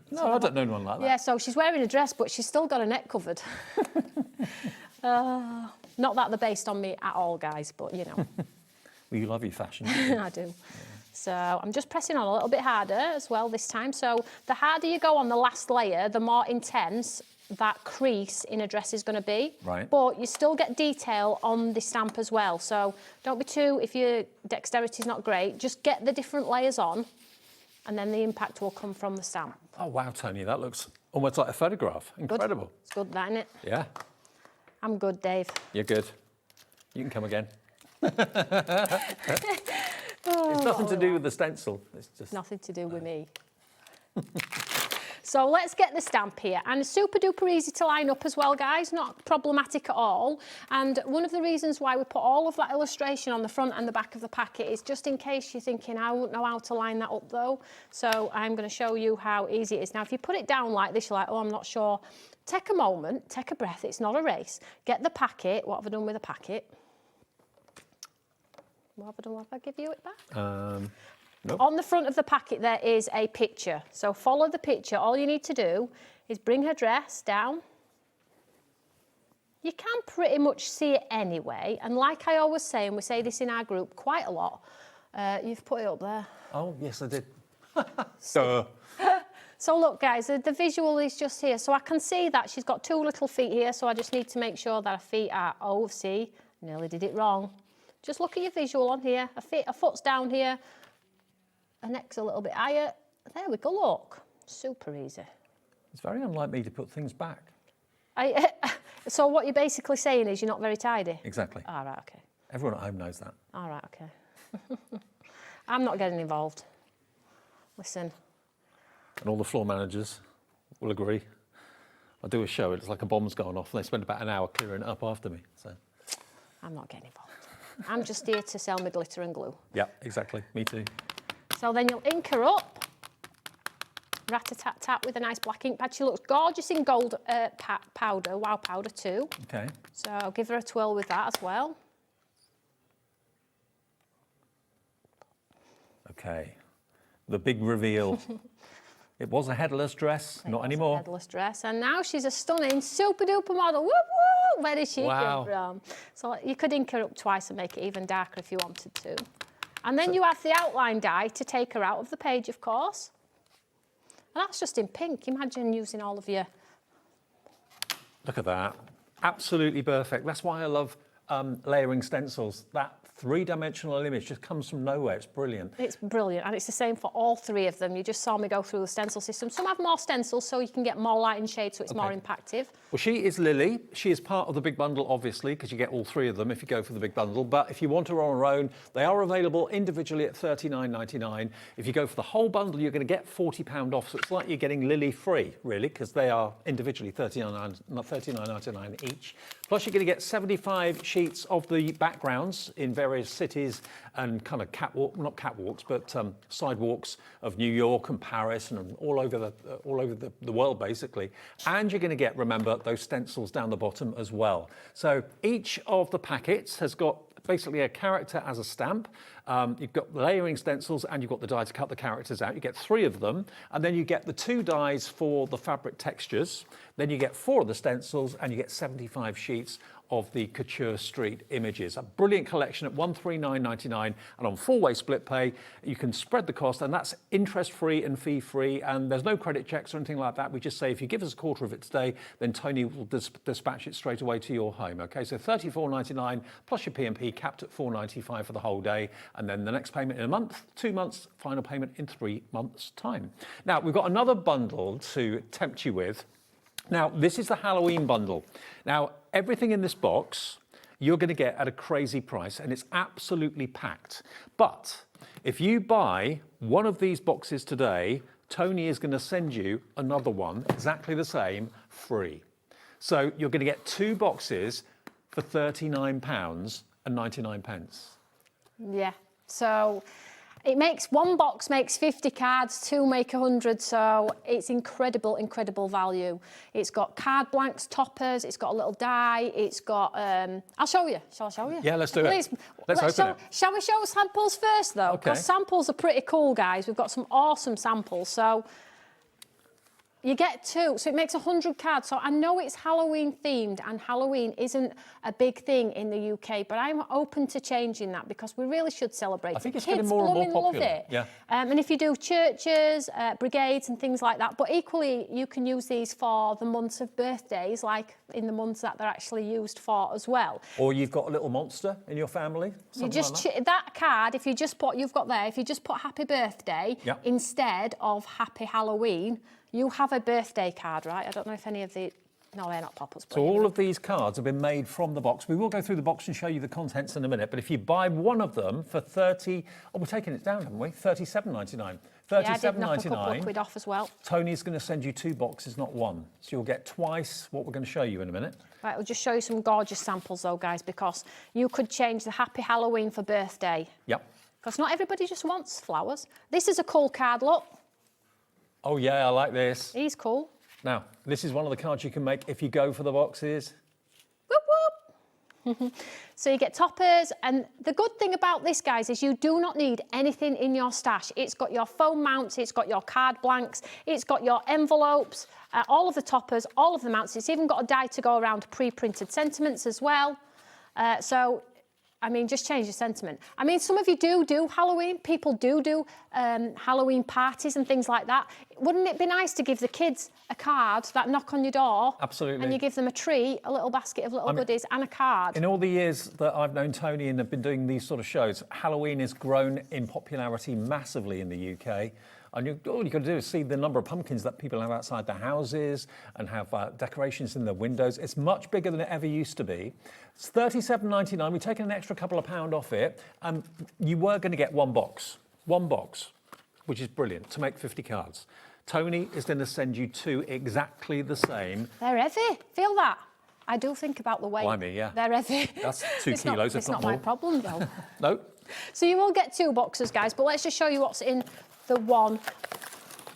No, I don't know anyone like that. Yeah, so she's wearing a dress, but she's still got her neck covered. Not that they're based on me at all, guys, but you know. Well, you love your fashion. I do. Yeah. So I'm just pressing on a little bit harder as well this time. So the harder you go on the last layer, the more intense that crease in a dress is going to be. Right. But you still get detail on the stamp as well. So don't be too, if your dexterity is not great, just get the different layers on, and then the impact will come from the stamp. Oh, wow, Tony, that looks almost like a photograph. Incredible. Good. It's good, that, isn't it? Yeah, I'm good, Dave. you're good. You can come again. It's nothing to do with the stencil. It's just Nothing to do with me. So let's get the stamp here, and it's super duper easy to line up as well, guys, not problematic at all. And one of the reasons why we put all of that illustration on the front and the back of the packet is just in case you're thinking, I won't know how to line that up though. So I'm going to show you how easy it is. Now, if you put it down like this, you're like, oh, I'm not sure. Take a moment, take a breath, it's not a race. Get the packet. What have I done with the packet? What have I done? Have I give you it back? Nope. On the front of the packet there is a picture. So follow the picture. All you need to do is bring her dress down. You can pretty much see it anyway. And like I always say, and we say this in our group quite a lot, you've put it up there. Oh, yes, I did. Duh. So look, guys, the visual is just here. So I can see that she's got 2 little feet here. So I just need to make sure that her feet are, oh, see, nearly did it wrong. Just look at your visual on here. Her foot's down here. Her neck's a little bit higher. There we go, look. Super easy. It's very unlike me to put things back. So what you're basically saying is you're not very tidy? Exactly. All right, okay. Everyone at home knows that. All right, okay. I'm not getting involved. Listen. And all the floor managers will agree. I do a show, it's like a bomb's gone off, and they spend about an hour clearing it up after me. So. I'm not getting involved. I'm just here to sell my glitter and glue. Yeah, exactly. Me too. So then you'll ink her up, rat-a-tat-tat with a nice black ink pad. She looks gorgeous in gold powder, wow powder too. Okay. So I'll give her a twirl with that as well. Okay. The big reveal. It was a headless dress, not anymore. Headless dress, and now she's a stunning super duper model. Woo woo! Where did she come from? So you could ink her up twice and make it even darker if you wanted to. And then you have the outline die to take her out of the page, of course. And that's just in pink. Imagine using all of your... Look at that. Absolutely perfect. That's why I love layering stencils. That 3-dimensional image just comes from nowhere. It's brilliant. It's brilliant, and it's the same for all 3 of them. You just saw me go through the stencil system. Some have more stencils, so you can get more light and shade, so it's more impactful. Well, she is Lily. She is part of the big bundle, obviously, because you get all 3 of them if you go for the big bundle. But if you want her on her own, they are available individually at $39.99. If you go for the whole bundle, you're going to get £40 off. So it's like you're getting Lily free, really, because they are individually $39.99 each. Plus, you're going to get 75 sheets of the backgrounds in various cities and kind of not catwalks, but sidewalks of New York and Paris and all over the world, basically. And you're going to get, remember, those stencils down the bottom as well. So each of the packets has got basically a character as a stamp. You've got the layering stencils and you've got the die to cut the characters out. You get 3 of them, and then you get the 2 dies for the fabric textures. Then you get 4 of the stencils, and you get 75 sheets of the Couture Street images. A brilliant collection at $139.99, and on 4-way split pay, you can spread the cost, and that's interest-free and fee-free, and there's no credit checks or anything like that. We just say if you give us a quarter of it today, then Tony will dispatch it straight away to your home. Okay, so $34.99 plus your P&P, capped at $4.95 for the whole day, and then the next payment in a month, 2 months, final payment in 3 months' time. Now, we've got another bundle to tempt you with. Now, this is the Halloween bundle. Now, everything in this box you're going to get at a crazy price, and it's absolutely packed. But if you buy one of these boxes today, Tony is going to send you another one, exactly the same, free. So you're going to get 2 boxes for £39.99. Yeah. So it makes, one box makes 50 cards, 2 make 100, so it's incredible, incredible value. It's got card blanks, toppers, it's got a little die, it's got, I'll show you. Shall I show you? Yeah, let's do it. Let's open it. Shall we show samples first, though? Okay. Because samples are pretty cool, guys. We've got some awesome samples, so you get 2, so it makes 100 cards. So I know it's Halloween themed, and Halloween isn't a big thing in the UK, but I'm open to changing that because we really should celebrate it. I think it's Kids getting more and more popular. love it. Yeah. And if you do churches, brigades and things like that, but equally you can use these for the months of birthdays, like in the months that they're actually used for as well. Or you've got a little monster in your family. You just like that card, if you just put, you've got there, if you just put happy birthday Yep. instead of happy Halloween, you have a birthday card, right? I don't know if any of the, no, they're not pop-ups. So all of these cards have been made from the box. We will go through the box and show you the contents in a minute, but if you buy one of them for 30, oh, we're taking it down, haven't we? £37.99. Yeah, I did knock a couple of £37.99. quid off as well. Tony's going to send you 2 boxes, not 1. So you'll get twice what we're going to show you in a minute. Right, I'll just show you some gorgeous samples though, guys, because you could change the happy Halloween for birthday. Yep. Because not everybody just wants flowers. This is a cool card, look. Oh yeah, I like this. He's cool. Now, this is one of the cards you can make if you go for the boxes. Whoop, whoop. So you get toppers, and the good thing about this, guys, is you do not need anything in your stash. It's got your foam mounts, it's got your card blanks, it's got your envelopes, all of the toppers, all of the mounts. It's even got a die to go around pre-printed sentiments as well. So, I mean, just change your sentiment. I mean, some of you do Halloween. People do Halloween parties and things like that. Wouldn't it be nice to give the kids a card that knock on your door? Absolutely. And you give them a treat, a little basket of little goodies and a card. In all the years that I've known Tony and have been doing these sort of shows, Halloween has grown in popularity massively in the UK. And all you've got to do is see the number of pumpkins that people have outside their houses and have decorations in their windows. It's much bigger than it ever used to be. It's £37.99. We've taken an extra couple of pound off it. You were going to get one box, which is brilliant, to make 50 cards. Tony is going to send you 2 exactly the same. They're heavy. Feel that? I do think about the weight. Blimey, yeah. They're heavy. That's 2 kilos, if it's not more. more. It's not my problem, though. No. So you will get 2 boxes, guys, but let's just show you what's in the one.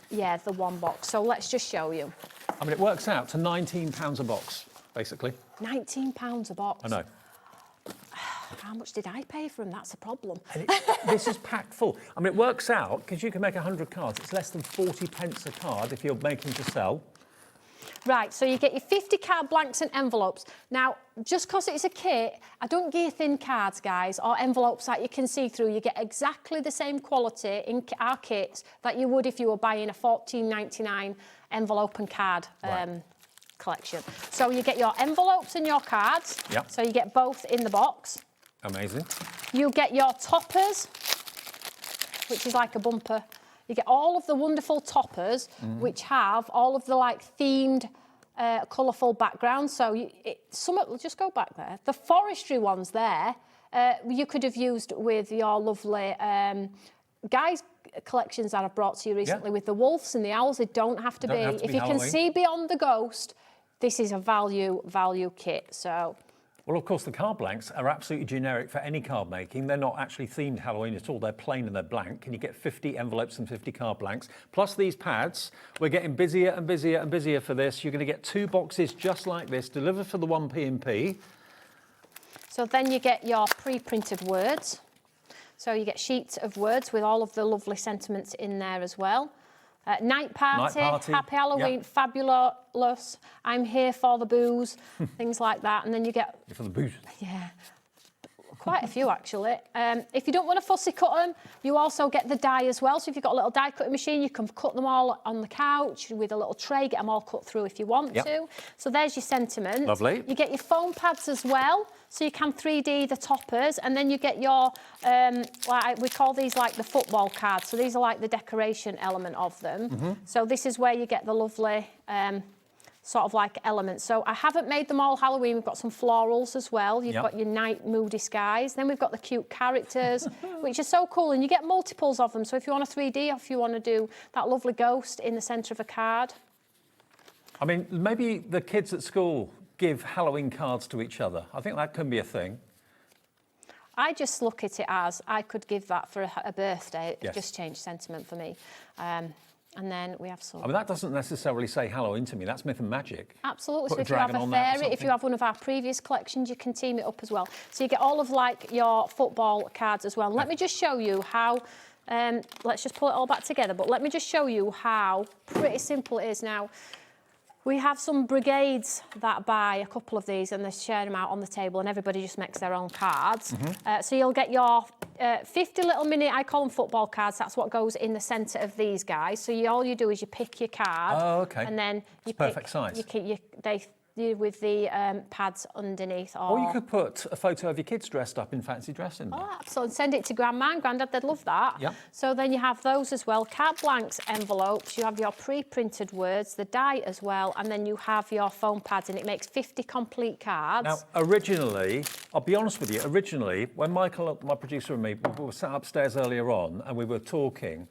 Yeah, the one box. So let's just show you. I mean, it works out to £19 a box, basically. £19 a box. I know. How much did I pay for them? That's a problem. And this is packed full. I mean, it works out, because you can make 100 cards, it's less than 40 pence a card if you're making to sell. Right, so you get your 50 card blanks and envelopes. Now, just because it's a kit, I don't give you thin cards, guys, or envelopes that you can see through. You get exactly the same quality in our kits that you would if you were buying a £14.99 envelope and card collection. So you get your envelopes and your cards. Yep. So you get both in the box. Amazing. You get your toppers, which is like a bumper. You get all of the wonderful toppers, which have all of the like themed, colourful backgrounds. So just go back there. The forestry ones there, you could have used with your lovely guys collections that I've brought to you recently with the wolves and the owls. They don't have to be. If you Halloween. can see beyond the ghost, this is a value kit. So. Well, of course, the card blanks are absolutely generic for any card making. They're not actually themed Halloween at all. They're plain and they're blank. And you get 50 envelopes and 50 card blanks. Plus these pads, we're getting busier and busier and busier for this. You're going to get 2 boxes just like this, delivered for the 1p&p. So then you get your pre-printed words. So you get sheets of words with all of the lovely sentiments in there as well. Night party, happy Halloween, fabulous, I'm here for the booze, things like that. And then you get... For the booze. Yeah, quite a few actually. If you don't want to fussy cut them, you also get the die as well. So if you've got a little die cutting machine, you can cut them all on the couch with a little tray, get them all cut through if you want to. So there's your sentiment. Lovely. You get your foam pads as well. So you can 3D the toppers, and then you get your, like we call these like the football cards. So these are like the decoration element of them. So this is where you get the lovely sort of like elements. So I haven't made them all Halloween. We've got some florals as well. You've got your night moody skies. Then we've got the cute characters, which are so cool. And you get multiples of them. So if you want a 3D, or if you want to do that lovely ghost in the centre of a card. I mean, maybe the kids at school give Halloween cards to each other? I think that can be a thing. I just look at it as I could give that for a birthday. Yes. It just changed sentiment for me. And then we have some. I mean, that doesn't necessarily say Halloween to me. That's myth and magic. Absolutely. Put So a if you have dragon a on that or fairy, if you something. have one of our previous collections, you can team it up as well. So you get all of like your football cards as well. And let me just show you how. Let's just pull it all back together. But let me just show you how pretty simple it is now. We have some brigades that buy a couple of these and they share them out on the table and everybody just makes their own cards. So you'll get your 50 little mini, I call them football cards, that's what goes in the centre of these guys. So all you do is you pick your card. Oh, okay. And then you It's perfect size. You keep you with the pads underneath. Or you could put a photo of your kids dressed up in fancy dress in there. Oh, absolutely. Send it to Grandma and Grandad, they'd love that. Yep. So then you have those as well, carte blanks, envelopes, you have your pre-printed words, the die as well, and then you have your foam pads, and it makes 50 complete cards. Now, originally, I'll be honest with you, originally, when Michael, my producer and me, we were sat upstairs earlier on and we were talking,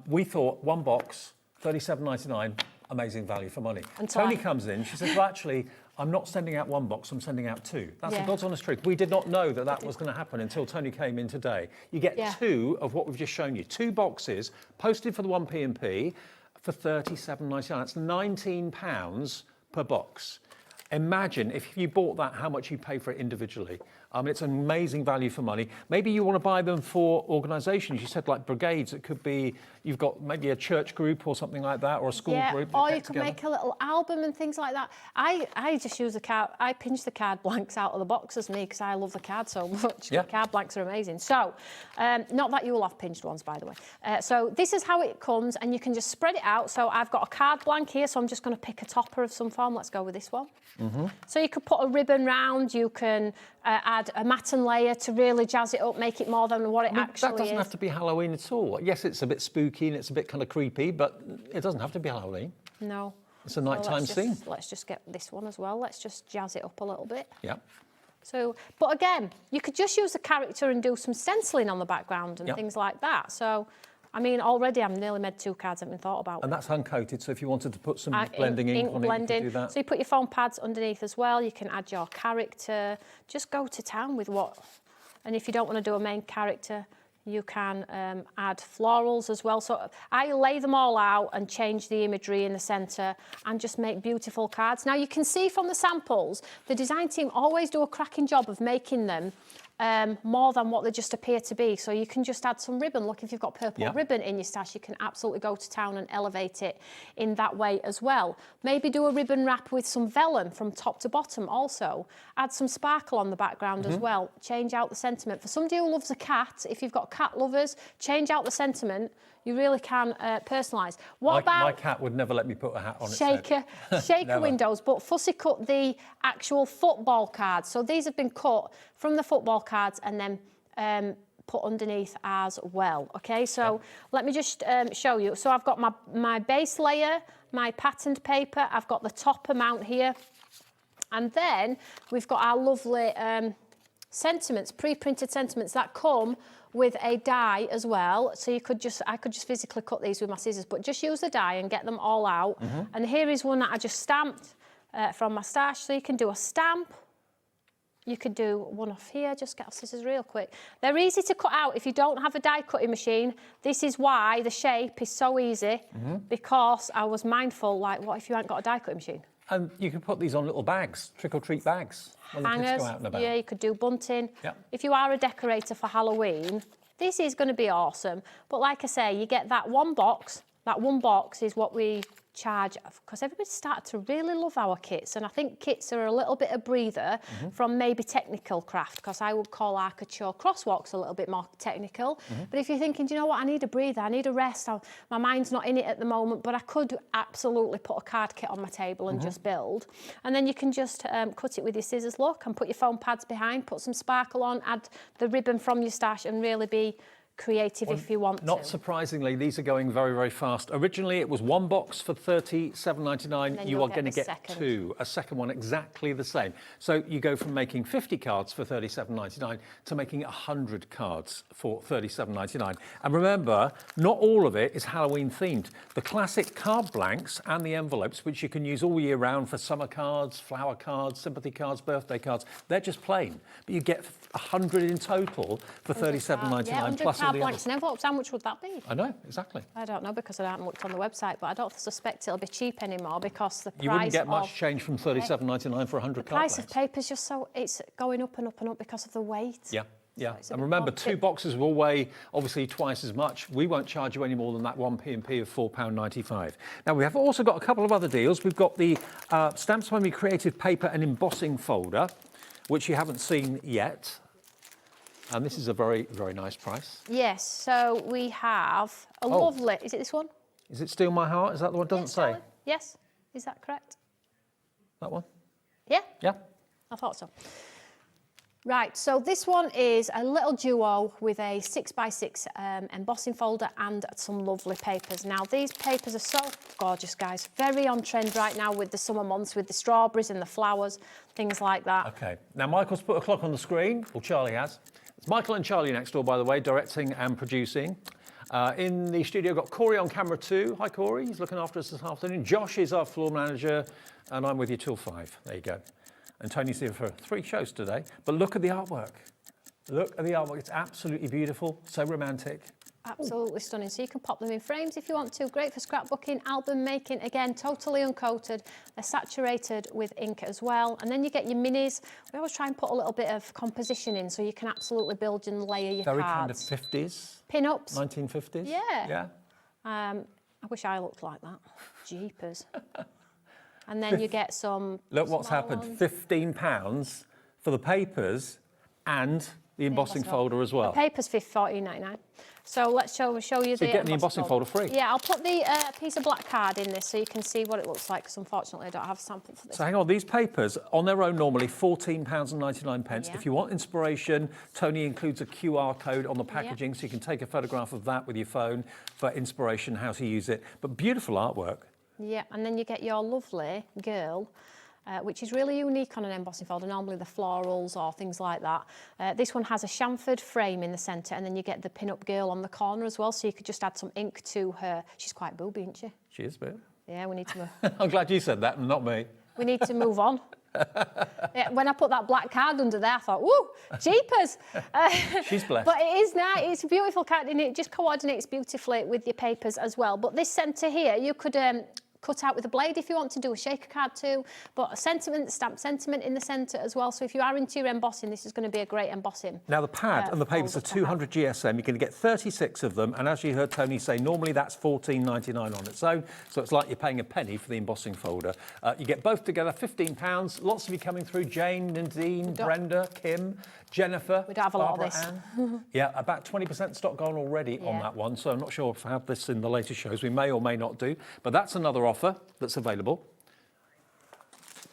we thought one box, $37.99, amazing value for money. Toni comes in, she says, well, actually, I'm not sending out one box, I'm sending out two. That's the God's honest truth. We did not know that that was going to happen until Toni came in today. You get two of what we've just shown you, 2 boxes, posted for the 1p&p for $37.99. That's £19 per box. Imagine if you bought that, how much you pay for it individually. It's an amazing value for money. Maybe you want to buy them for organisations. You said like brigades. It could be you've got maybe a church group or something like that, or a school group. Or you could make a little album and things like that. I just use the card. I pinch the card blanks out of the boxes, me, because I love the card so much. Yeah. The card blanks are amazing. So, not that you will have pinched ones, by the way. So this is how it comes, and you can just spread it out. So I've got a card blank here, so I'm just going to pick a topper of some form. Let's go with this one. So you could put a ribbon round. You can add a matten layer to really jazz it up, make it more than what it actually is. That doesn't have to be Halloween at all. Yes, it's a bit spooky and it's a bit kind of creepy, but it doesn't have to be Halloween. No. It's a nighttime scene. Let's just get this one as well. Let's just jazz it up a little bit. Yeah. So, but again, you could just use the character and do some stenciling on the background and things like that. So, I mean, already I've nearly made 2 cards that haven't been thought about. And that's uncoated, so if you wanted to put some blending ink on it, you could do that. So you put your foam pads underneath as well. You can add your character. Just go to town with what... And if you don't want to do a main character, you can add florals as well. So I lay them all out and change the imagery in the centre and just make beautiful cards. Now, you can see from the samples, the design team always do a cracking job of making them more than what they just appear to be. So you can just add some ribbon. Look, if you've got purple ribbon in your stash, you can absolutely go to town and elevate it in that way as well. Maybe do a ribbon wrap with some vellum from top to bottom also. Add some sparkle on the background as well. Change out the sentiment. For somebody who loves a cat, if you've got cat lovers, change out the sentiment. You really can personalise. My cat would never let me put a hat on its head. Shaker windows, but fussy cut the actual football cards. So these have been cut from the football cards and then put underneath as well. Okay, so let me just show you. So I've got my base layer, my patterned paper. I've got the top amount here. And then we've got our lovely sentiments, pre-printed sentiments that come with a die as well. So I could just physically cut these with my scissors, but just use the die and get them all out. And here is one that I just stamped from my stash. So you can do a stamp. You could do one off here, just get our scissors real quick. They're easy to cut out if you don't have a die cutting machine. This is why the shape is so easy, because I was mindful, like, what if you haven't got a die cutting machine? And you can put these on little bags, trick-or-treat bags. Hangers, yeah, you could do bunting. Yep. If you are a decorator for Halloween, this is going to be awesome. But like I say, you get that one box. That one box is what we charge, because everybody started to really love our kits, and I think kits are a little bit of breather from maybe technical craft, because I would call architecture crosswalks a little bit more technical. But if you're thinking, do you know what, I need a breather, I need a rest, my mind's not in it at the moment, but I could absolutely put a card kit on my table and just build. And then you can just cut it with your scissors, look, and put your foam pads behind, put some sparkle on, add the ribbon from your stash, and really be creative if you want Not to. surprisingly, these are going very, very fast. Originally, it was one box for $37.99. You are going to get two. A second one exactly the same. So you go from making 50 cards for $37.99 to making 100 cards for $37.99. And remember, not all of it is Halloween themed. The classic card blanks and the envelopes, which you can use all year round for summer cards, flower cards, sympathy cards, birthday cards, they're just plain. But you get 100 in total for $37.99. Yeah, plus card blanks and envelopes, how much would that be? I know, exactly. I don't know because I haven't looked on the website, but I don't suspect it'll be cheap anymore because the price You wouldn't get much change from $37.99 for 100 card The price blanks. of paper is just so, it's going up and up and up because of the weight. Yeah. Yeah, So and remember, two boxes will weigh obviously twice as much. We won't charge you any more than that one P&P of £4.95. Now, we have also got a couple of other deals. We've got the Stamps Home Creative Paper and Embossing Folder, which you haven't seen yet. And this is a very, very nice price. Yes, so we have a lovely, is it this one? Is it Steal My Heart? Is that the one? It doesn't say. Darling. Yes, is that correct? That one? Yeah? Yeah. I thought so. Right, so this one is a little duo with a 6x6 embossing folder and some lovely papers. Now, these papers are so gorgeous, guys. Very on trend right now with the summer months, with the strawberries and the flowers, things like that. Okay. Now, Michael's put a clock on the screen, or Charlie has. It's Michael and Charlie next door, by the way, directing and producing. In the studio, got Corey on camera too. Hi, Corey. He's looking after us this afternoon. Josh is our floor manager, and I'm with you till 5. There you go. And Tony's here for 3 shows today. But look at the artwork. Look at the artwork. It's absolutely beautiful. So romantic. Absolutely stunning. So you can pop them in frames if you want to. Great for scrapbooking, album making. Again, totally uncoated. They're saturated with ink as well. And then you get your minis. We always try and put a little bit of composition in so you can absolutely build and layer your Very cards. kind of 50s. Pin-ups. 1950s. Yeah. Yeah. I wish I looked like that. Jeepers. And then you get some. Look what's happened. ones. £15 for the papers and the embossing folder as well. The paper's $14.99. So let's show you So the you're getting the embossing folder free. Yeah, I'll put the piece of black card in this so you can see what it looks like, because unfortunately I don't have a sample for this. So hang on, these papers on their own normally £14.99. Yeah. If you want inspiration, Tony includes a QR code on the packaging so you can take a photograph of that with your phone for inspiration, how to use it. But beautiful artwork. Yeah, and then you get your lovely girl, which is really unique on an embossing folder, normally the florals or things like that. This one has a chamfered frame in the centre, and then you get the pin-up girl on the corner as well, so you could just add some ink to her. She's quite booby, isn't she? She is, but Yeah, we need to move. I'm glad you said that and not me. We need to move on. Yeah, when I put that black card under there, I thought, woo, jeepers. She's blessed. But it is nice. It's a beautiful card, and it just coordinates beautifully with your papers as well. But this centre here, you could cut out with a blade if you want to do a shaker card too, but a sentiment, stamp sentiment in the centre as well. So if you are into your embossing, this is going to be a great embossing. Now the pad and the papers are 200 GSM. You're going to get 36 of them, and as you heard Tony say, normally that's $14.99 on its own, so it's like you're paying a penny for the embossing folder. You get both together, £15. Lots of you coming through: Jane, Nadine, Brenda, Kim, Jennifer. We don't have a lot of Barbara, this. Ann. Yeah, about 20% stock gone already on that one, so I'm not sure if I have this in the later shows. We may or may not do, but that's another offer that's available.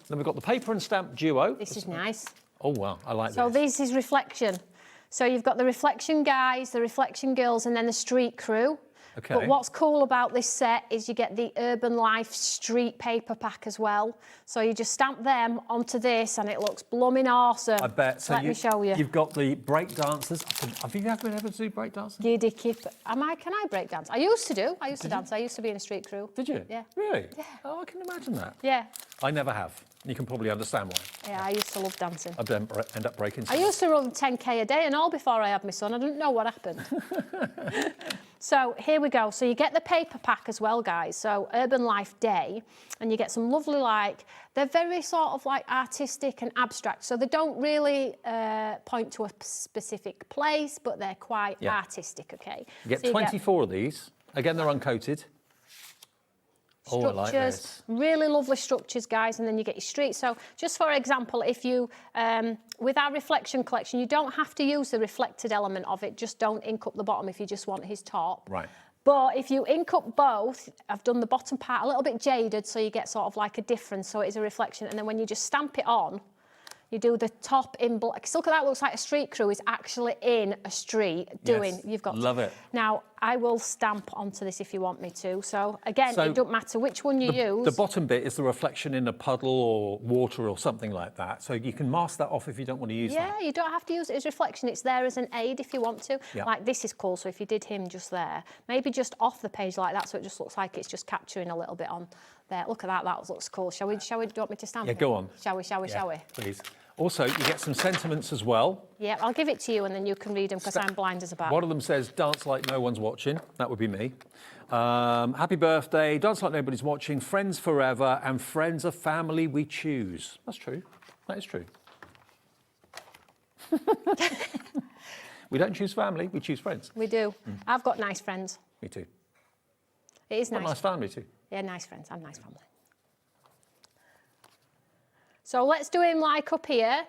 Then we've got the paper and stamp duo. This is nice. Oh wow, I like this. So this is reflection. So you've got the reflection guys, the reflection girls, and then the street crew. Okay. But what's cool about this set is you get the Urban Life street paper pack as well. So you just stamp them onto this and it looks blooming awesome. I bet. So Let me show you. You've got the break dancers. Have you ever been able to do break dancing? Giddy kip. Can I break dance? I used to do. I used to dance. I used to be in a street crew. Did you? Yeah. Really? Yeah. Oh, I can imagine that. Yeah. I never have. You can probably understand why. Yeah, I used to love dancing. I'd end up breaking. I used to run 10K a day and all before I had my son. I didn't know what happened. So here we go. So you get the paper pack as well, guys. So Urban Life Day, and you get some lovely, they're very sort of like artistic and abstract. So they don't really point to a specific place, but they're quite artistic, okay? You get so 24 of these. Again, they're uncoated. Oh, I like structures, this. really lovely structures, guys, and then you get your street. So just for example, if you, with our reflection collection, you don't have to use the reflected element of it, just don't ink up the bottom if you just want his top. Right. But if you ink up both, I've done the bottom part a little bit jaded, so you get sort of like a difference, so it is a reflection, and then when you just stamp it on, You do the top in black. Look at that, looks like a street crew is actually in a street doing. Yes, You've got love it. Now, I will stamp onto this if you want me to. So again, So it doesn't matter which one you use. The bottom bit is the reflection in a puddle or water or something like that. So you can mask that off if you don't want to use that. Yeah, you don't have to use it as reflection. It's there as an aid if you want to. Yeah. Like this is cool. So if you did him just there, maybe just off the page like that, so it just looks like it's just capturing a little bit on there. Look at that. That looks cool. Shall we? Do you want me to stamp it? Yeah, go on. Shall we? Shall we? Please. Also, you get some sentiments as well. Yeah, I'll give it to you and then you can read them because I'm blind as a bat. One of them says, dance like no one's watching. That would be me. Happy birthday, dance like nobody's watching, friends forever, and friends are family we choose. That's true. That is true. We don't choose family, we choose friends. We do. I've got nice friends. Me too. It is Got nice. nice family too. Yeah, nice friends. I'm nice family. So let's do him like up here,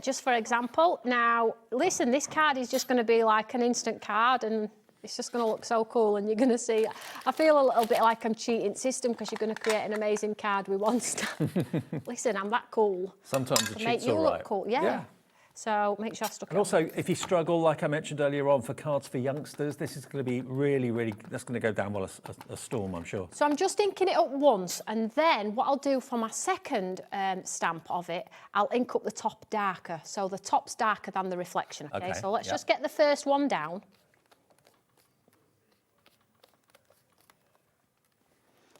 just for example. Now, listen, this card is just going to be like an instant card and it's just going to look so cool and you're going to see. I feel a little bit like I'm cheating system because you're going to create an amazing card with one stamp. Listen, I'm that cool. Sometimes the To make cheats you all look right. cool, yeah. So make sure I stuck it And on. also, if you struggle, like I mentioned earlier on, for cards for youngsters, this is going to be really, that's going to go down well a storm, I'm sure. So I'm just inking it up once, and then what I'll do for my second stamp of it, I'll ink up the top darker. So the top's darker than the reflection, okay? So let's just get the first one down.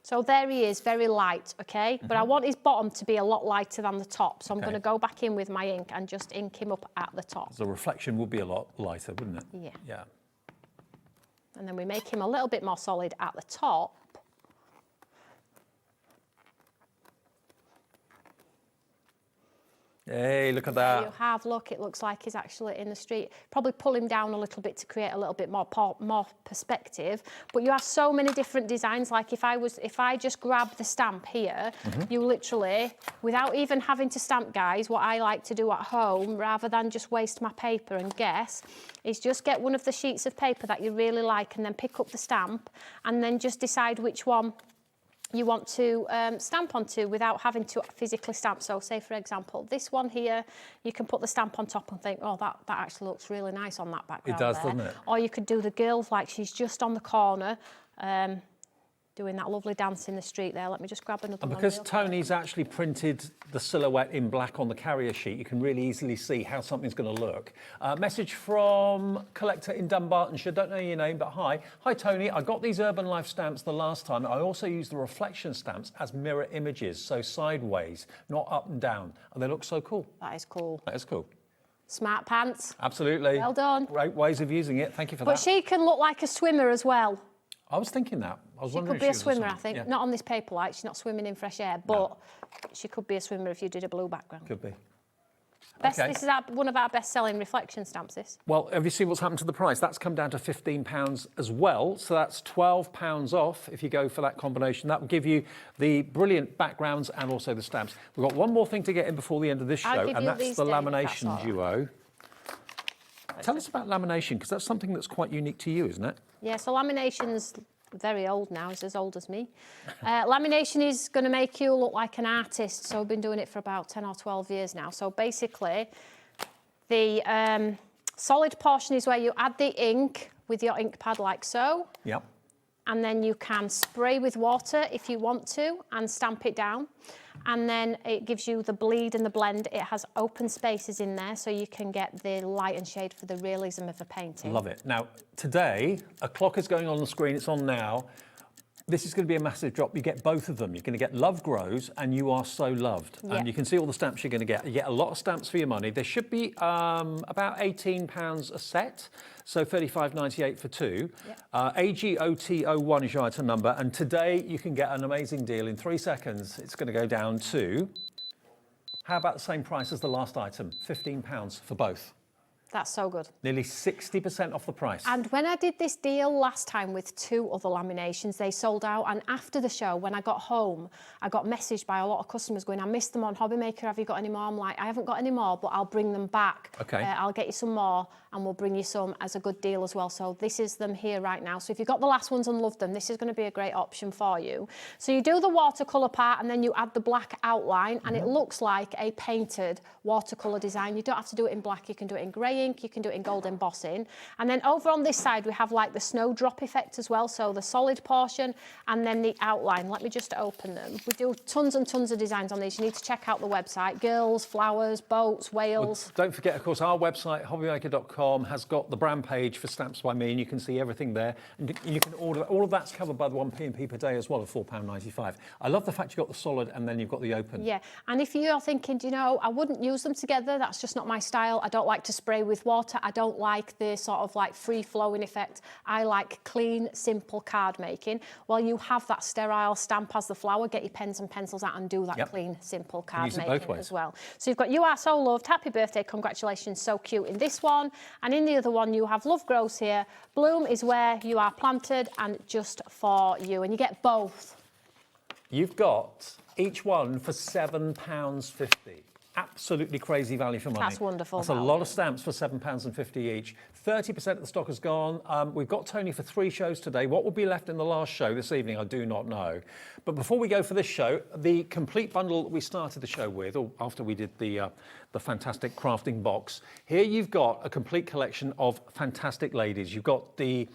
So there he is, very light, okay? But I want his bottom to be a lot lighter than the top. So I'm going to go back in with my ink and just ink him up at the top. The reflection would be a lot lighter, wouldn't it? Yeah. Yeah. And then we make him a little bit more solid at the top. Hey, look at There you that. have, look, it looks like he's actually in the street. Probably pull him down a little bit to create a little bit more perspective. But you have so many different designs. Like if I just grab the stamp here, you literally, without even having to stamp, guys, what I like to do at home, rather than just waste my paper and guess, is just get one of the sheets of paper that you really like and then pick up the stamp and then just decide which one you want to stamp onto without having to physically stamp. So say, for example, this one here, you can put the stamp on top and think, oh, that actually looks really nice on that background. It does, there. doesn't it? Or you could do the girls like she's just on the corner doing that lovely dance in the street there. Let me just grab another And one. because real quick. Tony's actually printed the silhouette in black on the carrier sheet, you can really easily see how something's going to look. Message from Collector in Dunbartonshire. Don't know your name, but hi. Hi, Tony. I got these Urban Life stamps the last time. I also used the reflection stamps as mirror images, so sideways, not up and down. And they look so cool. That is cool. That is cool. Smart pants. Absolutely. Well done. Great ways of using it. Thank you for But that. she can look like a swimmer as well. I was thinking that. I was She wondering could be a if she was swimmer, I swimmer. think. Yeah. Not on this paper light. She's not swimming in fresh air, but she could be a swimmer if you did a blue background. Could be. Best, Okay. This is one of our best-selling reflection stamps, this. Well, have you seen what's happened to the price? That's come down to £15 as well. So that's £12 off if you go for that combination. That will give you the brilliant backgrounds and also the stamps. We've got one more thing to get in before the end of this I'll show, give and you that's these, the Dave, if that's lamination all right. duo. Tell us about lamination, because that's something that's quite unique to you, isn't it? Yeah, so lamination's very old now. It's as old as me. Lamination is going to make you look like an artist. So I've been doing it for about 10 or 12 years now. So basically, the solid portion is where you add the ink with your ink pad like so. Yep. And then you can spray with water if you want to and stamp it down. And then it gives you the bleed and the blend. It has open spaces in there so you can get the light and shade for the realism of a painting. Love it. Now, today, a clock is going on the screen. It's on now. This is going to be a massive drop. You get both of them. You're going to get Love Grows and You Are So Loved. Yeah. And you can see all the stamps you're going to get. You get a lot of stamps for your money. There should be about £18 a set, so $35.98 for two. Yeah. AGOT01 is your item number. And today you can get an amazing deal. In 3 seconds, it's going to go down to, how about the same price as the last item? £15 for both. That's so good. Nearly 60% off the price. And when I did this deal last time with 2 other laminations, they sold out. And after the show, when I got home, I got messaged by a lot of customers going, I missed them on HobbyMaker. Have you got any more? I'm like, I haven't got any more, but I'll bring them back. Okay. I'll get you some more. and we'll bring you some as a good deal as well. So this is them here right now. So if you've got the last ones and loved them, this is going to be a great option for you. So you do the watercolour part and then you add the black outline, and it looks like a painted watercolour design. You don't have to do it in black, you can do it in grey ink, you can do it in gold embossing. And then over on this side we have like the snowdrop effect as well, so the solid portion and then the outline. Let me just open them. We do tons and tons of designs on these. You need to check out the website. Girls, flowers, boats, whales. Well, don't forget, of course, our website, hobbymaker.com, has got the brand page for Stamps by Me, and you can see everything there. And you can order, all of that's covered by the 1p&p per day as well, of £4.95. I love the fact you've got the solid and then you've got the open. Yeah, and if you're thinking, you know, I wouldn't use them together, that's just not my style. I don't like to spray with water. I don't like the sort of like free-flowing effect. I like clean, simple card making. Well, you have that sterile stamp as the flower. Get your pens and pencils out and do that clean, simple card making as well. So you've got You Are So Loved, happy birthday, congratulations, so cute in this one. And in the other one, you have Love Grows Here. Bloom is where you are planted and just for you. And you get both. You've got each one for £7.50. Absolutely crazy value for money. That's wonderful. That's a lot of stamps for £7.50 each. 30% of the stock has gone. We've got Toni for 3 shows today. What will be left in the last show this evening, I do not know. But before we go for this show, the complete bundle that we started the show with, or after we did the fantastic crafting box, here you've got a complete collection of fantastic ladies. You've got the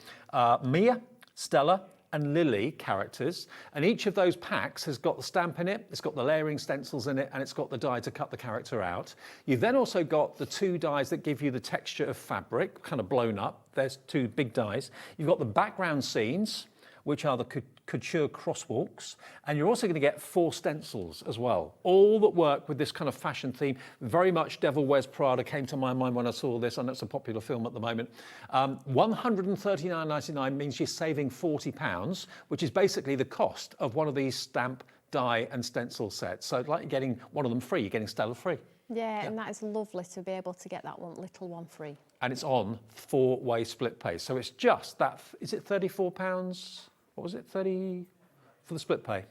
Mia, Stella, and Lily characters, and each of those packs has got the stamp in it, it's got the layering stencils in it, and it's got the die to cut the character out. You've then also got the 2 dies that give you the texture of fabric, kind of blown up. There's 2 big dies. You've got the background scenes, which are the couture crosswalks, and you're also going to get 4 stencils as well, all that work with this kind of fashion theme. Very much Devil Wears Prada came to my mind when I saw this, and it's a popular film at the moment. £139.99 means you're saving £40, which is basically the cost of one of these stamp, die and stencil sets. So it's like you're getting one of them free, you're getting Stella free. Yeah, and that is lovely to be able to get that little one free. And it's on 4-way split pay. So it's just that, is it £34? What was it, 30 for the split pay?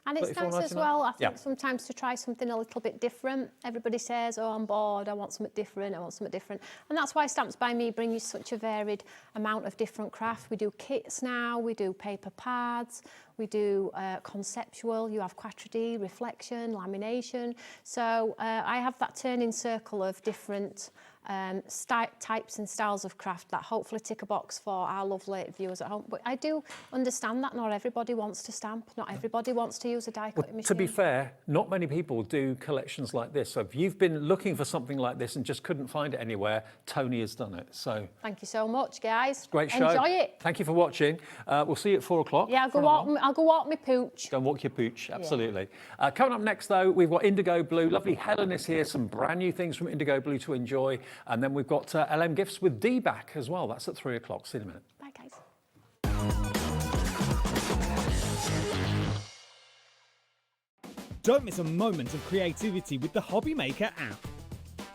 And it's nice as well, I think, sometimes to try something a little bit different. Everybody says, oh, I'm bored, I want something different, I want something different. And that's why Stamps by Me bring you such a varied amount of different craft. We do kits now, we do paper pads, we do conceptual, you have quattro-D, reflection, lamination. So I have that turning circle of different types and styles of craft that hopefully tick a box for our lovely viewers at home. But I do understand that not everybody wants to stamp, not everybody wants to use a die cutting machine. To be fair, not many people do collections like this. So if you've been looking for something like this and just couldn't find it anywhere, Toni has done it. So thank you so much, guys. Great show. Enjoy it. Thank you for watching. We'll see you at 4 o'clock. Yeah, I'll go walk my pooch. Don't walk your pooch, absolutely. Yeah. Coming up next, though, we've got IndigoBlu. Lovely Helen is here. Some brand new things from IndigoBlu to enjoy. And then we've got LMGifts with D back as well. That's at 3 o'clock. See you in a minute. Bye, guys. Don't miss a moment of creativity with the HobbyMaker app.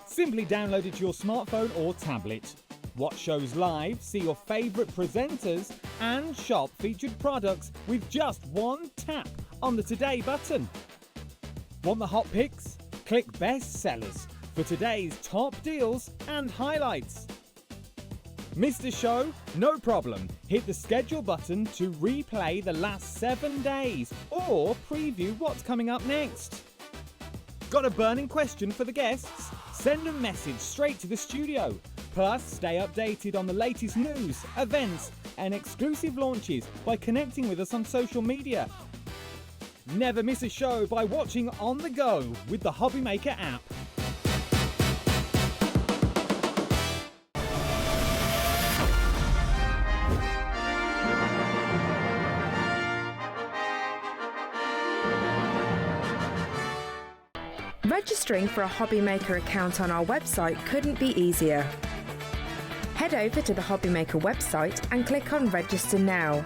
Simply download it to your smartphone or tablet. Watch shows live, see your favourite presenters, and shop featured products with just one tap on the Today button. Want the hot picks? Click Best Sellers for today's top deals and highlights. Missed a show? No problem. Hit the schedule button to replay the last 7 days or preview what's coming up next. Got a burning question for the guests? Send a message straight to the studio. Plus, stay updated on the latest news, events, and exclusive launches by connecting with us on social media. Never miss a show by watching on the go with the HobbyMaker app. Registering for a HobbyMaker account on our website couldn't be easier. Head over to the HobbyMaker website and click on Register Now.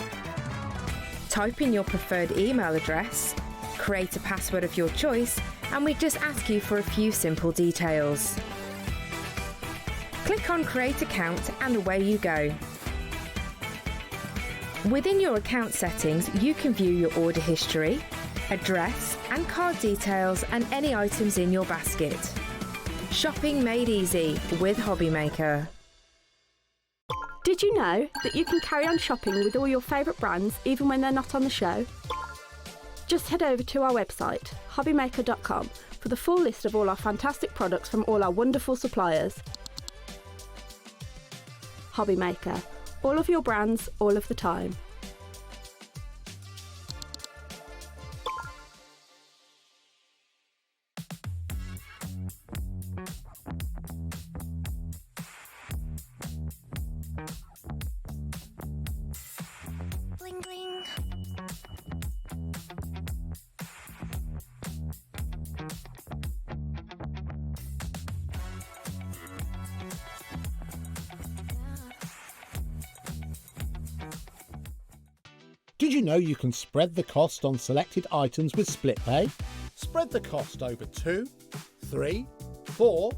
Type in your preferred email address, create a password of your choice, and we just ask you for a few simple details. Click on Create Account and away you go. Within your account settings, you can view your order history, address and card details and any items in your basket. Shopping made easy with HobbyMaker. Did you know that you can carry on shopping with all your favourite brands even when they're not on the show? Just head over to our website, hobbymaker.com, for the full list of all our fantastic products from all our wonderful suppliers. HobbyMaker. All of your brands, all of the time. Bling bling. Did you know you can spread the cost on selected items with split pay? Spread the cost over 2, 3, 4,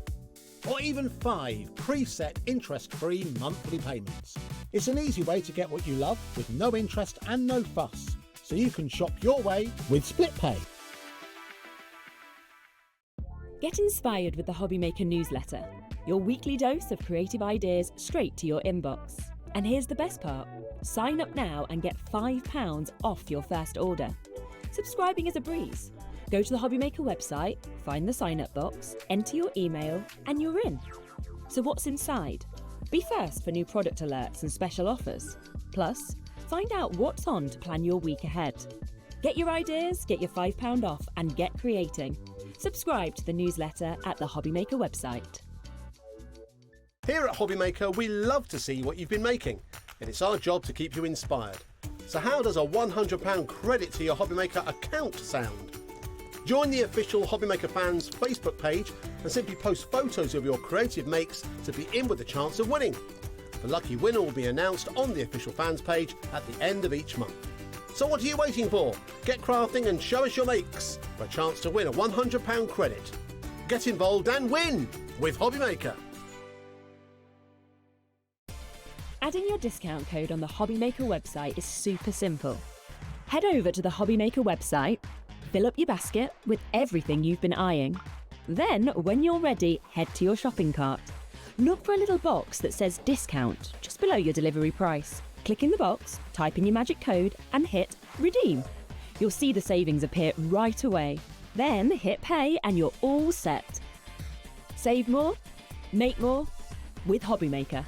or even 5 preset interest-free monthly payments. It's an easy way to get what you love with no interest and no fuss, so you can shop your way with split pay. Get inspired with the HobbyMaker newsletter, your weekly dose of creative ideas straight to your inbox. And here's the best part. Sign up now and get £5 off your first order. Subscribing is a breeze. Go to the HobbyMaker website, find the sign-up box, enter your email, and you're in. So what's inside? Be first for new product alerts and special offers. Plus, find out what's on to plan your week ahead. Get your ideas, get your £5 off, and get creating. Subscribe to the newsletter at the HobbyMaker website. Here at HobbyMaker, we love to see what you've been making, and it's our job to keep you inspired. So how does a £100 credit to your HobbyMaker account sound? Join the official HobbyMaker fans Facebook page and simply post photos of your creative makes to be in with a chance of winning. The lucky winner will be announced on the official fans page at the end of each month. So what are you waiting for? Get crafting and show us your makes for a chance to win a £100 credit. Get involved and win with HobbyMaker. Adding your discount code on the HobbyMaker website is super simple. Head over to the HobbyMaker website, fill up your basket with everything you've been eyeing. Then, when you're ready, head to your shopping cart. Look for a little box that says discount just below your delivery price. Click in the box, type in your magic code and hit redeem. You'll see the savings appear right away. Then hit pay and you're all set. Save more, make more with HobbyMaker.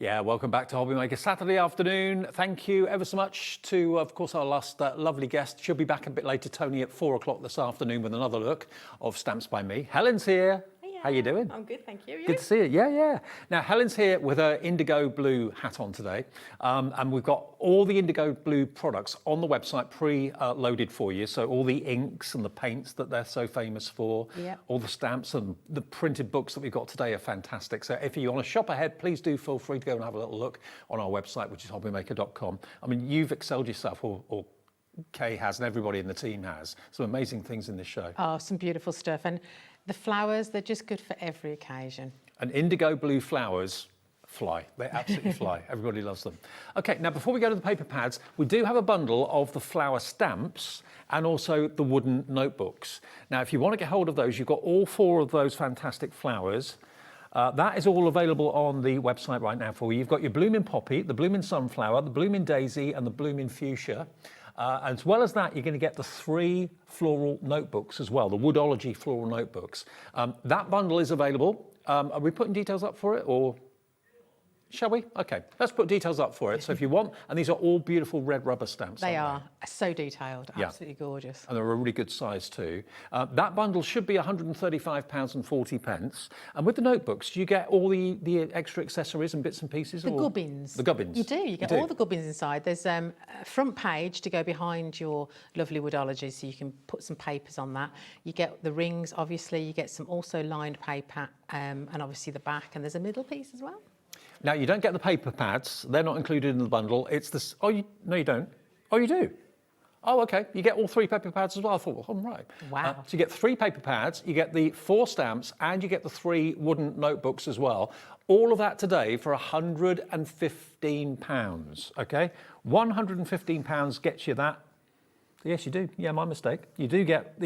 Yeah, welcome back to HobbyMaker Saturday afternoon. Thank you ever so much to, of course, our last lovely guest. She'll be back a bit later, Toni, at 4 o'clock this afternoon with another look of Stamps by Me. Helen's here. Hiya. How you doing? I'm good, thank you. You? Good to see you. Yeah. Now, Helen's here with her IndigoBlu hat on today. And we've got all the IndigoBlu products on the website pre-loaded for you. So all the inks and the paints that they're so famous for, all the stamps and the printed books that we've got today are fantastic. So if you want to shop ahead, please do feel free to go and have a little look on our website, which is hobbymaker.com. I mean, you've excelled yourself, or Kay has, and everybody in the team has. Some amazing things in this show. Oh, some beautiful stuff. And the flowers, they're just good for every occasion. And IndigoBlu flowers fly. They absolutely fly. Everybody loves them. Okay, now before we go to the paper pads, we do have a bundle of the flower stamps and also the wooden notebooks. Now, if you want to get hold of those, you've got all 4 of those fantastic flowers. That is all available on the website right now for you. You've got your blooming poppy, the blooming sunflower, the blooming daisy, and the blooming fuchsia. As well as that, you're going to get the 3 floral notebooks as well, the Woodology floral notebooks. That bundle is available. Are we putting details up for it, or shall we? Okay, let's put details up for it. So if you want, and these are all beautiful red rubber stamps. They are so detailed, absolutely gorgeous. And they're a really good size too. That bundle should be £135.40. And with the notebooks, do you get all the extra accessories and bits and pieces? The gubbins. The gubbins. You do. You get all the gubbins inside. There's a front page to go behind your lovely Woodology, so you can put some papers on that. You get the rings, obviously. You get some also lined paper, and obviously the back. And there's a middle piece as well. Now, you don't get the paper pads. They're not included in the bundle. It's this. Oh, no, you don't. Oh, you do. Oh, okay. You get all 3 paper pads as well. I thought, well, all right. Wow. So you get 3 paper pads, you get the 4 stamps, and you get the 3 wooden notebooks as well. All of that today for £115. Okay, £115 gets you that. Yes, you do. Yeah, my mistake. You do get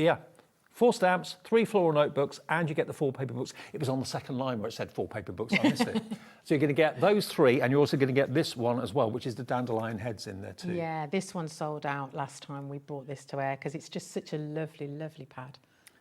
4 stamps, 3 floral notebooks, and you get the 4 paper books. It was on the second line where it said 4 paper books. I missed it. So you're going to get those 3, and you're also going to get this one as well, which is the dandelion heads in there too. Yeah, this one sold out last time we brought this to air because it's just such a lovely, lovely pad.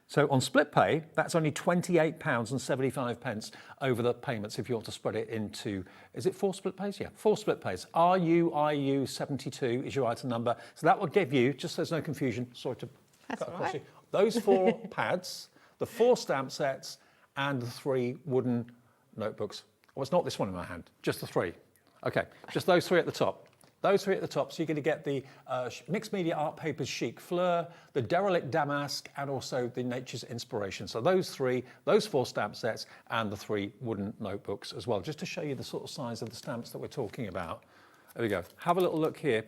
So on split pay, that's only £28.75 over the payments if you want to spread it into, is it 4 split pays? Yeah, 4 split pays. RUIU72 is your item number. So that will give you, just so there's no confusion, sorry to cut across you, those 4 pads, the 4 stamp sets, and the 3 wooden notebooks. Well, it's not this one in my hand, just the 3. Okay, just those 3 at the top. Those 3 at the top, so you're going to get the Mixed Media Art Papers Chic Fleur, the Derelict Damask, and also the Nature's Inspiration. So those 3, those 4 stamp sets, and the 3 wooden notebooks as well, just to show you the sort of size of the stamps that we're talking about. There we go. Have a little look here.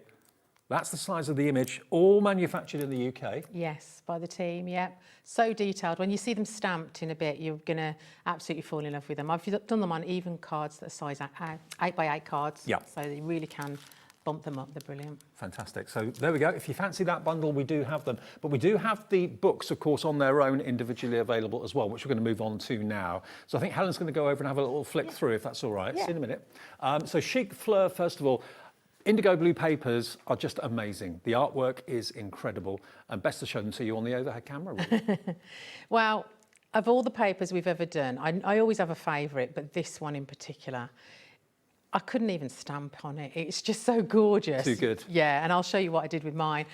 That's the size of the image, all manufactured in the UK. Yes, by the team, yeah. So detailed. When you see them stamped in a bit, you're going to absolutely fall in love with them. I've done them on even cards that are size 8x8 cards. Yeah. So you really can bump them up. They're brilliant. Fantastic. So there we go. If you fancy that bundle, we do have them. But we do have the books, of course, on their own, individually available as well, which we're going to move on to now. So I think Helen's going to go over and have a little flick through, if that's all right. Yeah. See you in a minute. So Chic Fleur, first of all. IndigoBlu papers are just amazing. The artwork is incredible, and best to show them to you on the overhead camera. Really. Well, of all the papers we've ever done, I always have a favourite, but this one in particular, I couldn't even stamp on it. It's just so gorgeous. Too good. Yeah, and I'll show you what I did with mine.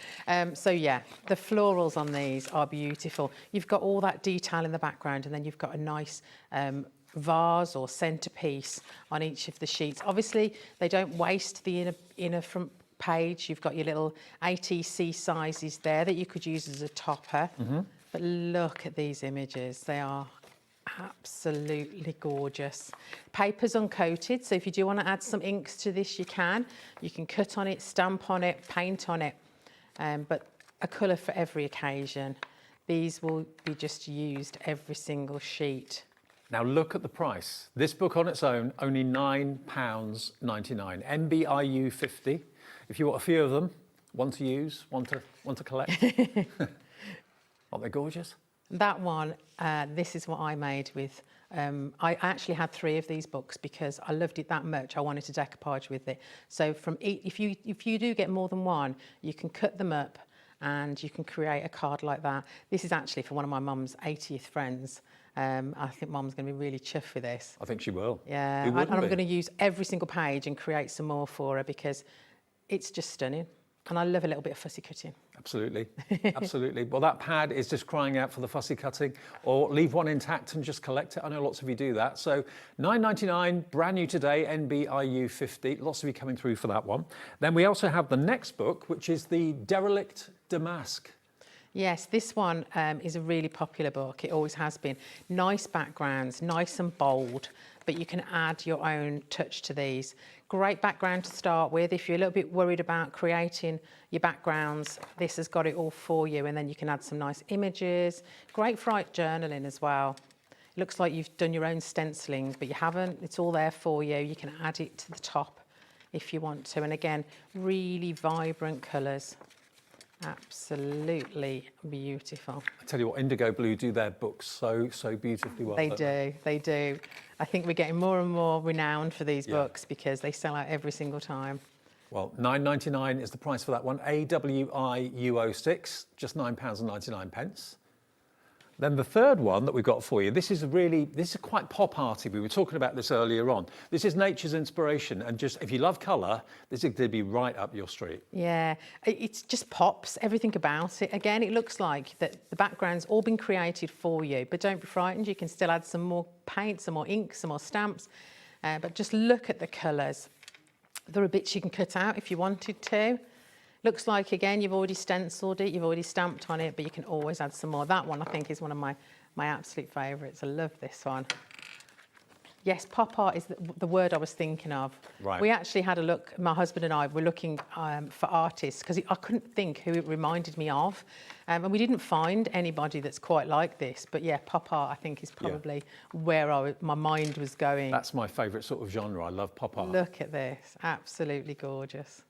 So yeah, the florals on these are beautiful. You've got all that detail in the background, and then you've got a nice vase or centerpiece on each of the sheets. Obviously, they don't waste the inner front page. You've got your little ATC sizes there that you could use as a topper. But look at these images. They are absolutely gorgeous. Paper's uncoated, so if you do want to add some inks to this, you can. You can cut on it, stamp on it, paint on it, but a colour for every occasion. These will be just used every single sheet. Now look at the price. This book on its own, only £9.99. NBIU 50. If you want a few of them, one to use, one to collect. Aren't they gorgeous? That one, this is what I made with. I actually had 3 of these books because I loved it that much. I wanted to decoupage with it. So from if you do get more than one, you can cut them up and you can create a card like that. This is actually for one of my mum's 80th friends. I think Mum's going to be really chuffed with this. I think she will. Yeah, and I'm going to use every single page and create some more for her because it's just stunning. And I love a little bit of fussy cutting. Absolutely, absolutely. Well, that pad is just crying out for the fussy cutting, or leave one intact and just collect it. I know lots of you do that. So £9.99, brand new today, NBIU 50. Lots of you coming through for that one. Then we also have the next book, which is the Derelict Damask. Yes, this one is a really popular book. It always has been. Nice backgrounds, nice and bold, but you can add your own touch to these. Great background to start with. If you're a little bit worried about creating your backgrounds, this has got it all for you, and then you can add some nice images. Great for journaling as well. It looks like you've done your own stenciling, but you haven't. It's all there for you. You can add it to the top if you want to. And again, really vibrant colours. Absolutely beautiful. I tell you what, IndigoBlu do their books so beautifully well. They do. I think we're getting more and more renowned for these books because they sell out every single time. Well, £9.99 is the price for that one. AWIU06, just £9.99. Then the third one that we've got for you, this is quite pop arty. We were talking about this earlier on. This is Nature's Inspiration, and just if you love colour, this is going to be right up your street. Yeah, it just pops, everything about it. Again, it looks like that the background's all been created for you, but don't be frightened, you can still add some more paint, some more ink, some more stamps, but just look at the colours. There are bits you can cut out if you wanted to. Looks like, again, you've already stenciled it, you've already stamped on it, but you can always add some more. That one, I think, is one of my absolute favourites. I love this one. Yes, pop art is the word I was thinking of. Right. We actually had a look, my husband and I were looking for artists because I couldn't think who it reminded me of. And we didn't find anybody that's quite like this. But yeah, pop art, I think, is probably where my mind was going. That's my favourite sort of genre. I love pop art. Look at this, absolutely gorgeous.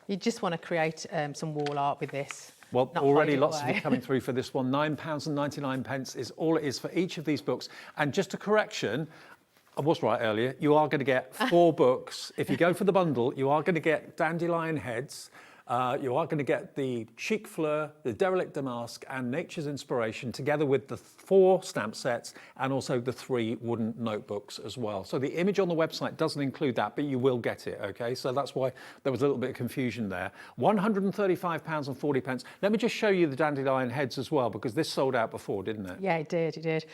You just want to create some wall art with this. Well, not already hide it lots of away. you coming through for this one. £9.99 is all it is for each of these books. And just a correction, I was right earlier, you are going to get 4 books. If you go for the bundle, you are going to get Dandelion Heads, you are going to get the Chic Fleur, the Derelict Damask and Nature's Inspiration, together with the 4 stamp sets and also the 3 wooden notebooks as well. So the image on the website doesn't include that, but you will get it, okay? So that's why there was a little bit of confusion there. £135.40. Let me just show you the Dandelion Heads as well, because this sold out before, didn't it? Yeah, it did.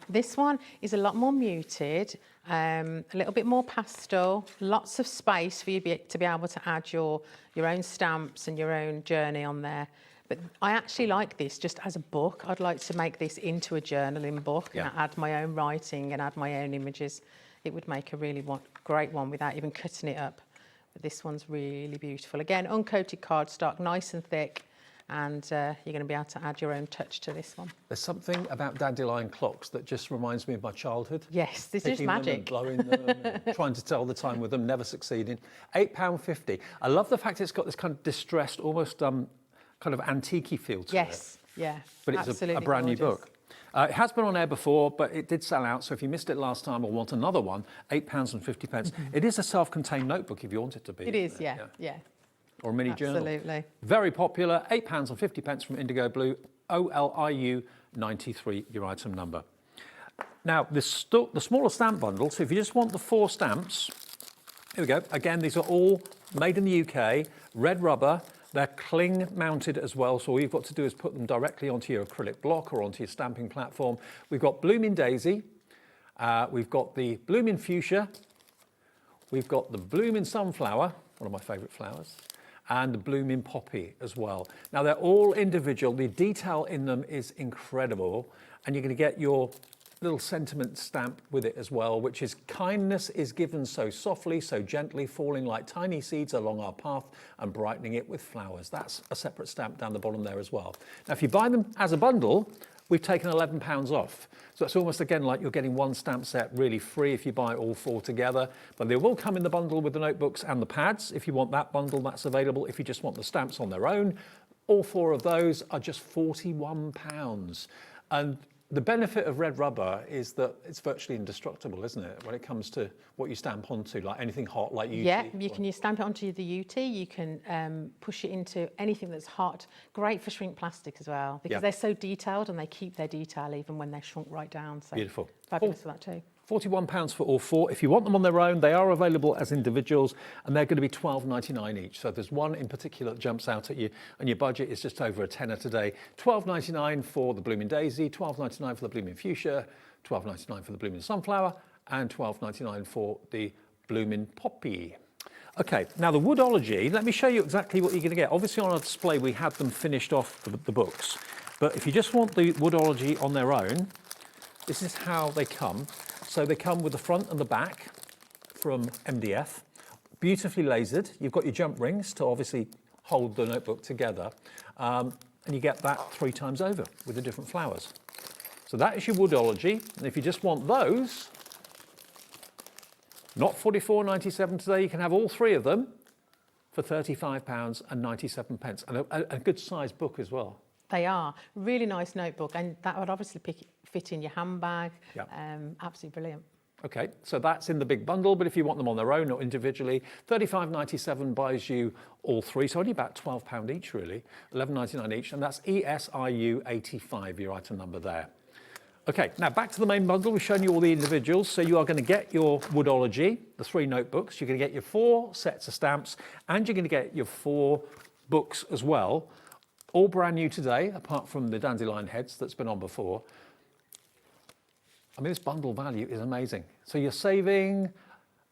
This one is a lot more muted, a little bit more pastel, lots of space for you to be able to add your own stamps and your own journey on there. But I actually like this just as a book. I'd like to make this into a journaling book and add my own writing and add my own images. It would make a really great one without even cutting it up. But this one's really beautiful. Again, uncoated cardstock, nice and thick. And you're going to be able to add your own touch to this one. There's something about dandelion clocks that just reminds me of my childhood. Yes, this is Picking them magic. and blowing them, and trying to tell the time with them, never succeeding. £8.50. I love the fact it's got this kind of distressed, almost kind of antique-y feel to it. Yes, yeah, but it's a absolutely brand new gorgeous. book. It has been on air before, but it did sell out. So if you missed it last time or want another one, £8.50. It is a self-contained notebook if you want it to be. It is, yeah. Or a mini journal. Absolutely. Very popular, £8.50 from IndigoBlu, OLIU 93, your item number. Now, the smaller stamp bundle, so if you just want the 4 stamps, here we go. Again, these are all made in the UK, red rubber. They're cling mounted as well, so all you've got to do is put them directly onto your acrylic block or onto your stamping platform. We've got Blooming Daisy, we've got the Blooming Fuchsia, we've got the Blooming Sunflower, one of my favourite flowers, and the Blooming Poppy as well. Now, they're all individual. The detail in them is incredible, and you're going to get your little sentiment stamp with it as well, which is kindness is given so softly, so gently, falling like tiny seeds along our path and brightening it with flowers. That's a separate stamp down the bottom there as well. Now, if you buy them as a bundle, we've taken £11 off. So it's almost, again, like you're getting one stamp set really free if you buy all 4 together. But they will come in the bundle with the notebooks and the pads. If you want that bundle, that's available. If you just want the stamps on their own, all 4 of those are just £41. And the benefit of red rubber is that it's virtually indestructible, isn't it? When it comes to what you stamp onto, like anything hot, like UT. Yeah, you stamp it onto the UT. You can push it into anything that's hot. Great for shrink plastic as well, because they're so detailed and they keep their detail even when they're shrunk right down. So beautiful. Fabulous for that too. £41 for all 4. If you want them on their own, they are available as individuals, and they're going to be $12.99 each. So there's one in particular that jumps out at you, and your budget is just over a tenner today. $12.99 for the Blooming Daisy, $12.99 for the Blooming Fuchsia, $12.99 for the Blooming Sunflower, and $12.99 for the Blooming Poppy. Okay, now the Woodology, let me show you exactly what you're going to get. Obviously on our display we had them finished off the books, but if you just want the Woodology on their own, this is how they come. So they come with the front and the back from MDF, beautifully lasered. You've got your jump rings to obviously hold the notebook together, and you get that 3 times over with the different flowers. So that is your Woodology, and if you just want those, not $44.97 today, you can have all 3 of them for £35.97, and a good sized book as well. They are. Really nice notebook, and that would obviously fit in your handbag. Absolutely brilliant. Okay, so that's in the big bundle, but if you want them on their own or individually, $35.97 buys you all 3, so only about £12 each really, $11.99 each, and that's ESIU 85, your item number there. Okay, now back to the main bundle. We've shown you all the individuals, so you are going to get your Woodology, the 3 notebooks, you're going to get your 4 sets of stamps, and you're going to get your 4 books as well. All brand new today, apart from the Dandelion Heads that's been on before. I mean, this bundle value is amazing. So you're saving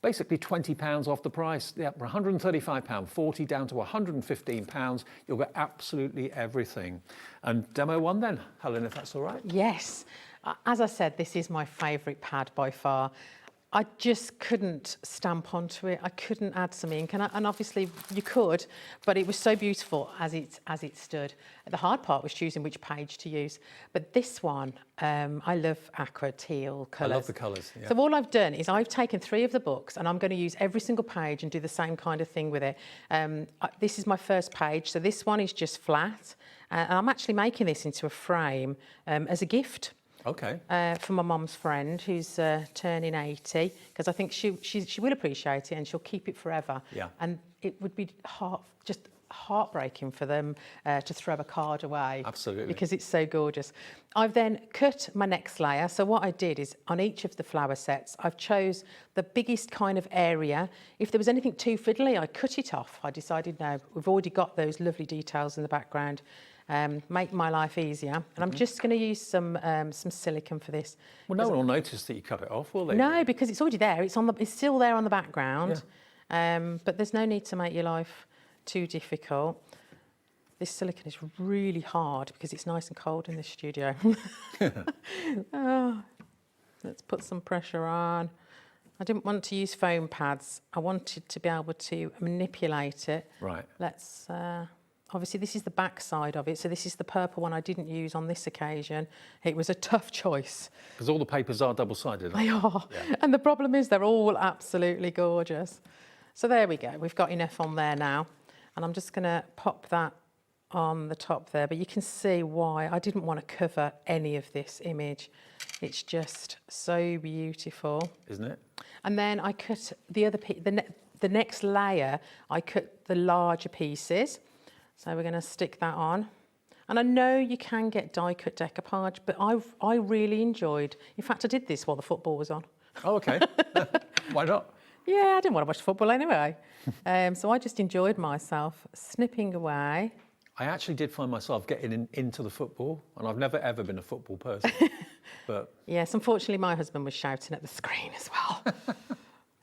basically £20 off the price. Yeah, £135.40 down to £115. You'll get absolutely everything. And demo 1 then, Helen, if that's all right. Yes. As I said, this is my favourite pad by far. I just couldn't stamp onto it. I couldn't add some ink, and obviously you could, but it was so beautiful as it stood. The hard part was choosing which page to use. But this one, I love aqua teal colours. I love the colours. Yeah. So all I've done is I've taken 3 of the books, and I'm going to use every single page and do the same kind of thing with it. This is my first page, so this one is just flat, and I'm actually making this into a frame as a gift. Okay. For my mum's friend who's turning 80, because I think she will appreciate it and she'll keep it forever. Yeah. And it would be just heartbreaking for them to throw a card away. Absolutely. Because it's so gorgeous. I've then cut my next layer. So what I did is on each of the flower sets, I've chose the biggest kind of area. If there was anything too fiddly, I cut it off. I decided, no, we've already got those lovely details in the background. Make my life easier. And I'm just going to use some silicone for this. Well, no one will notice that you cut it off, will they? No, because it's already there. It's still there on the background. Yeah. But there's no need to make your life too difficult. This silicone is really hard because it's nice and cold in the studio. Oh, let's put some pressure on. I didn't want to use foam pads. I wanted to be able to manipulate it. Right. Let's... Obviously, this is the back side of it, so this is the purple one I didn't use on this occasion. It was a tough choice. Because all the papers are double-sided, They are. Yeah. And the problem is they're all absolutely gorgeous. So there we go. We've got enough on there now. And I'm just going to pop that on the top there. But you can see why I didn't want to cover any of this image. It's just so beautiful. Isn't it? And then I cut the next layer, I cut the larger pieces. So we're going to stick that on. And I know you can get die-cut decoupage, but I really enjoyed... In fact, I did this while the football was on. Oh, OK. Why not? Yeah, I didn't want to watch football anyway. So I just enjoyed myself snipping away. I actually did find myself getting into the football, and I've never, ever been a football person. But yes, unfortunately, my husband was shouting at the screen as well. I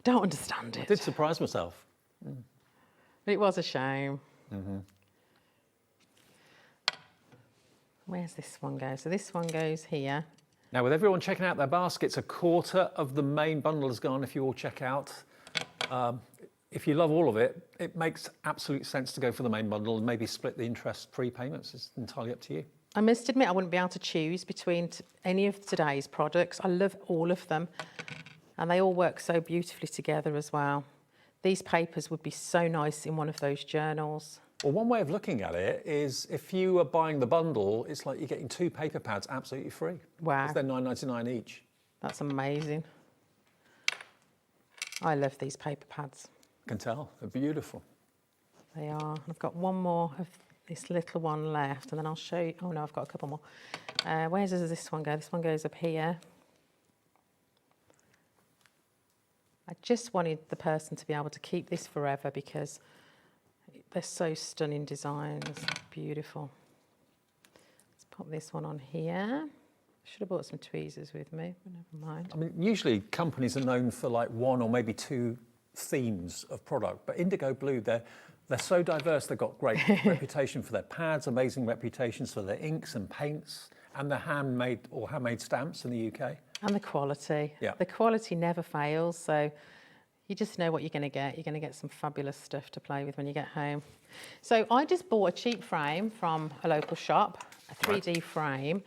don't understand it. I did surprise myself. But it was a shame. Mm-hmm. Where's this one go? So this one goes here. Now, with everyone checking out their baskets, 1/4 of the main bundle is gone if you all check out. If you love all of it, it makes absolute sense to go for the main bundle and maybe split the interest-free payments. It's entirely up to you. I must admit, I wouldn't be able to choose between any of today's products. I love all of them, and they all work so beautifully together as well. These papers would be so nice in one of those journals. Well, one way of looking at it is if you are buying the bundle, it's like you're getting 2 paper pads absolutely free. Wow. Because they're $9.99 each. That's amazing. I love these paper pads. I can tell, they're beautiful. They are. I've got one more of this little one left, and then I'll show you. Oh no, I've got a couple more. Where does this one go? This one goes up here. I just wanted the person to be able to keep this forever because they're so stunning designs. Beautiful. Let's pop this one on here. Should have brought some tweezers with me, but never mind. I mean, usually companies are known for like 1 or maybe 2 themes of product, but IndigoBlu, they're so diverse. They've got great reputation for their pads, amazing reputations for their inks and paints, and their handmade stamps in the UK. And the quality. Yeah. The quality never fails, so you just know what you're going to get. You're going to get some fabulous stuff to play with when you get home. So I just bought a cheap frame from a local shop, a 3D frame,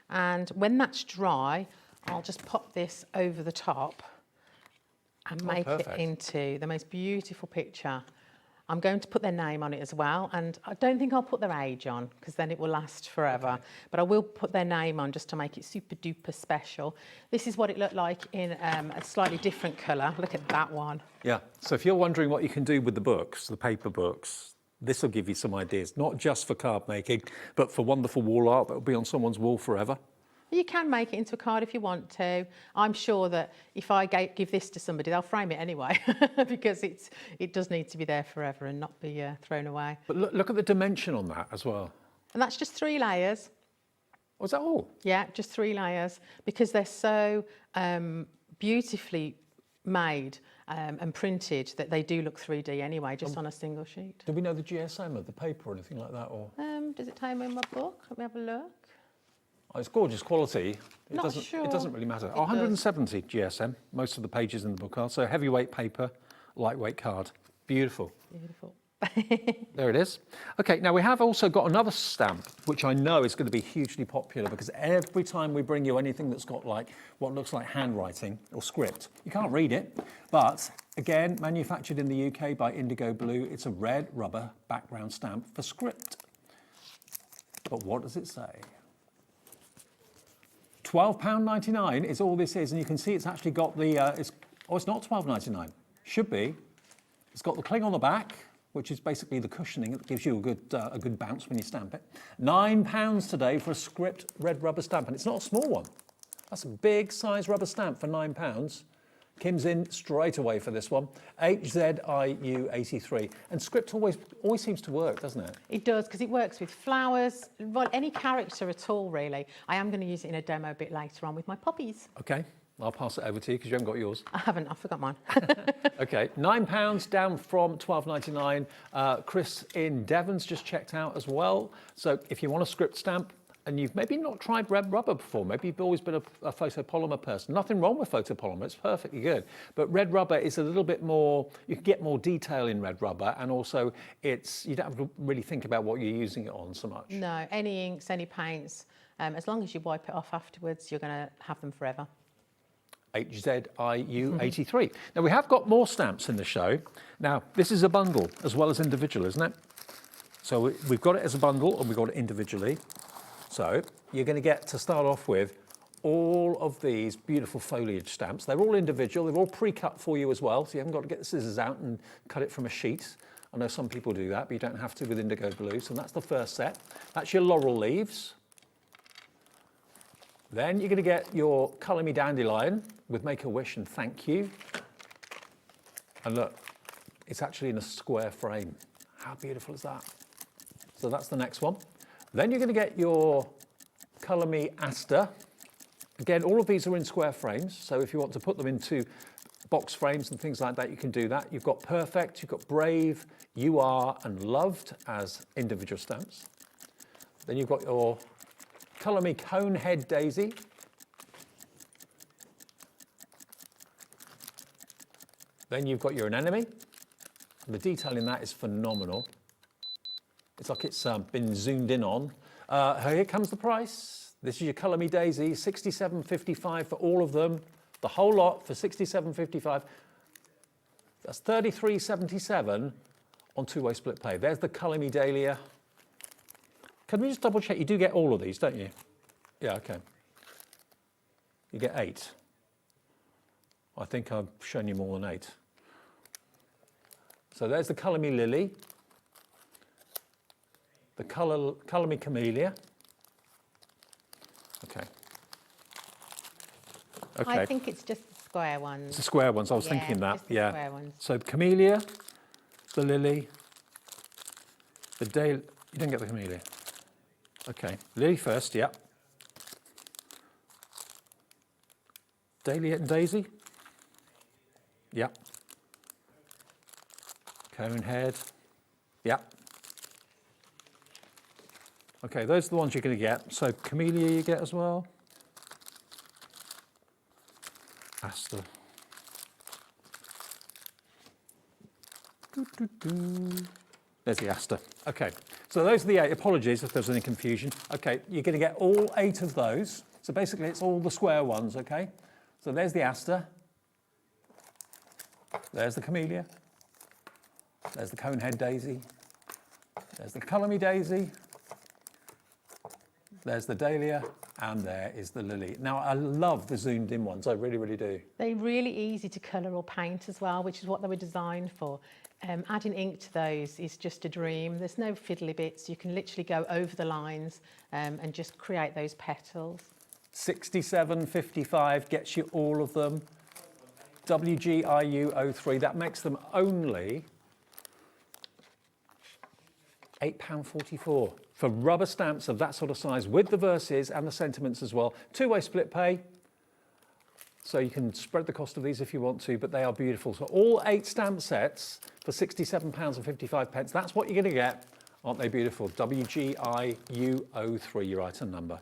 and when that's dry, I'll just pop this over the top and make it into the most beautiful picture. I'm going to put their name on it as well, and I don't think I'll put their age on because then it will last forever, but I will put their name on just to make it super duper special. This is what it looked like in a slightly different colour. Look at that one. Yeah, so if you're wondering what you can do with the books, the paper books, this will give you some ideas, not just for card making, but for wonderful wall art that will be on someone's wall forever. You can make it into a card if you want to. I'm sure that if I give this to somebody, they'll frame it anyway because it does need to be there forever and not be thrown away. But look at the dimension on that as well. And that's just 3 layers. Was that all? Yeah, just 3 layers because they're so beautifully made and printed that they do look 3D anyway, just on a single sheet. Do we know the GSM of the paper or anything like that? Or Does it tell me in my book? Let me have a look. Oh, it's gorgeous quality. It Not doesn't, sure. It doesn't really matter. It Oh, 170 GSM. Most of the pages in the book are. So heavyweight paper, lightweight card. Beautiful. Beautiful. There it is. Okay, now we have also got another stamp, which I know is going to be hugely popular because every time we bring you anything that's got like what looks like handwriting or script, you can't read it. But again, manufactured in the UK by IndigoBlu, it's a red rubber background stamp for script. But what does it say? £12.99 is all this is, and you can see it's actually got the, it's not £12.99, should be. It's got the cling on the back, which is basically the cushioning that gives you a good bounce when you stamp it. £9 today for a script red rubber stamp, and it's not a small one. That's a big size rubber stamp for £9. Kim's in straight away for this one. HZIU83. And script always seems to work, doesn't it? It does, because it works with flowers, well, any character at all, really. I am going to use it in a demo a bit later on with my poppies. Okay, I'll pass it over to you because you haven't got yours. I haven't, I forgot mine. Okay, £9 down from £12.99. Chris in Devon's just checked out as well. So if you want a script stamp, and you've maybe not tried red rubber before, maybe you've always been a photopolymer person. Nothing wrong with photopolymer, it's perfectly good. But red rubber is a little bit more, you can get more detail in red rubber, and also you don't have to really think about what you're using it on so much. No, any inks, any paints, as long as you wipe it off afterwards, you're going to have them forever. HZIU83. Now we have got more stamps in the show. Now this is a bundle as well as individual, isn't it? So we've got it as a bundle and we've got it individually. So you're going to get to start off with all of these beautiful foliage stamps. They're all individual, they're all pre-cut for you as well, so you haven't got to get the scissors out and cut it from a sheet. I know some people do that, but you don't have to with IndigoBlu. So that's the first set. That's your laurel leaves. Then you're going to get your Colour Me Dandelion with Make a Wish and Thank You. And look, it's actually in a square frame. How beautiful is that? So that's the next one. Then you're going to get your Colour Me Aster. Again, all of these are in square frames, so if you want to put them into box frames and things like that, you can do that. You've got Perfect, you've got Brave, You Are and Loved as individual stamps. Then you've got your Colour Me Conehead Daisy. Then you've got your Anemone. The detail in that is phenomenal. It's like it's been zoomed in on. Here comes the price. This is your Colour Me Daisy, $67.55 for all of them. The whole lot for $67.55. That's $33.77 on two-way split pay. There's the Colour Me Dahlia. Can we just double check? You do get all of these, don't you? Yeah, okay. You get 8. I think I've shown you more than 8. So there's the Colour Me Lily. The Colour Me Camellia. Okay. I think it's just the square ones. It's the square ones, I was thinking that. Just the square ones. So Camellia, the Lily, the Dahlia. You didn't get the Camellia. Okay, Lily first, yeah. Dahlia and Daisy. Yeah. Conehead. Yeah. Okay, those are the ones you're going to get. So Camellia you get as well. Aster. There's the Aster. Okay, so those are the 8. Apologies if there's any confusion. Okay, you're going to get all 8 of those. So basically it's all the square ones, okay? So there's the Aster. There's the Camellia. There's the Conehead Daisy. There's the Colour Me Daisy. There's the Dahlia, and there is the Lily. Now, I love the zoomed in ones, I really, really do. They're really easy to colour or paint as well, which is what they were designed for. Adding ink to those is just a dream. There's no fiddly bits. You can literally go over the lines and just create those petals. $67.55 gets you all of them. WGIU03, that makes them only £8.44 for rubber stamps of that sort of size with the verses and the sentiments as well. Two-way split pay, so you can spread the cost of these if you want to, but they are beautiful. So all 8 stamp sets for £67.55. That's what you're going to get. Aren't they beautiful? WGIU03, your item number.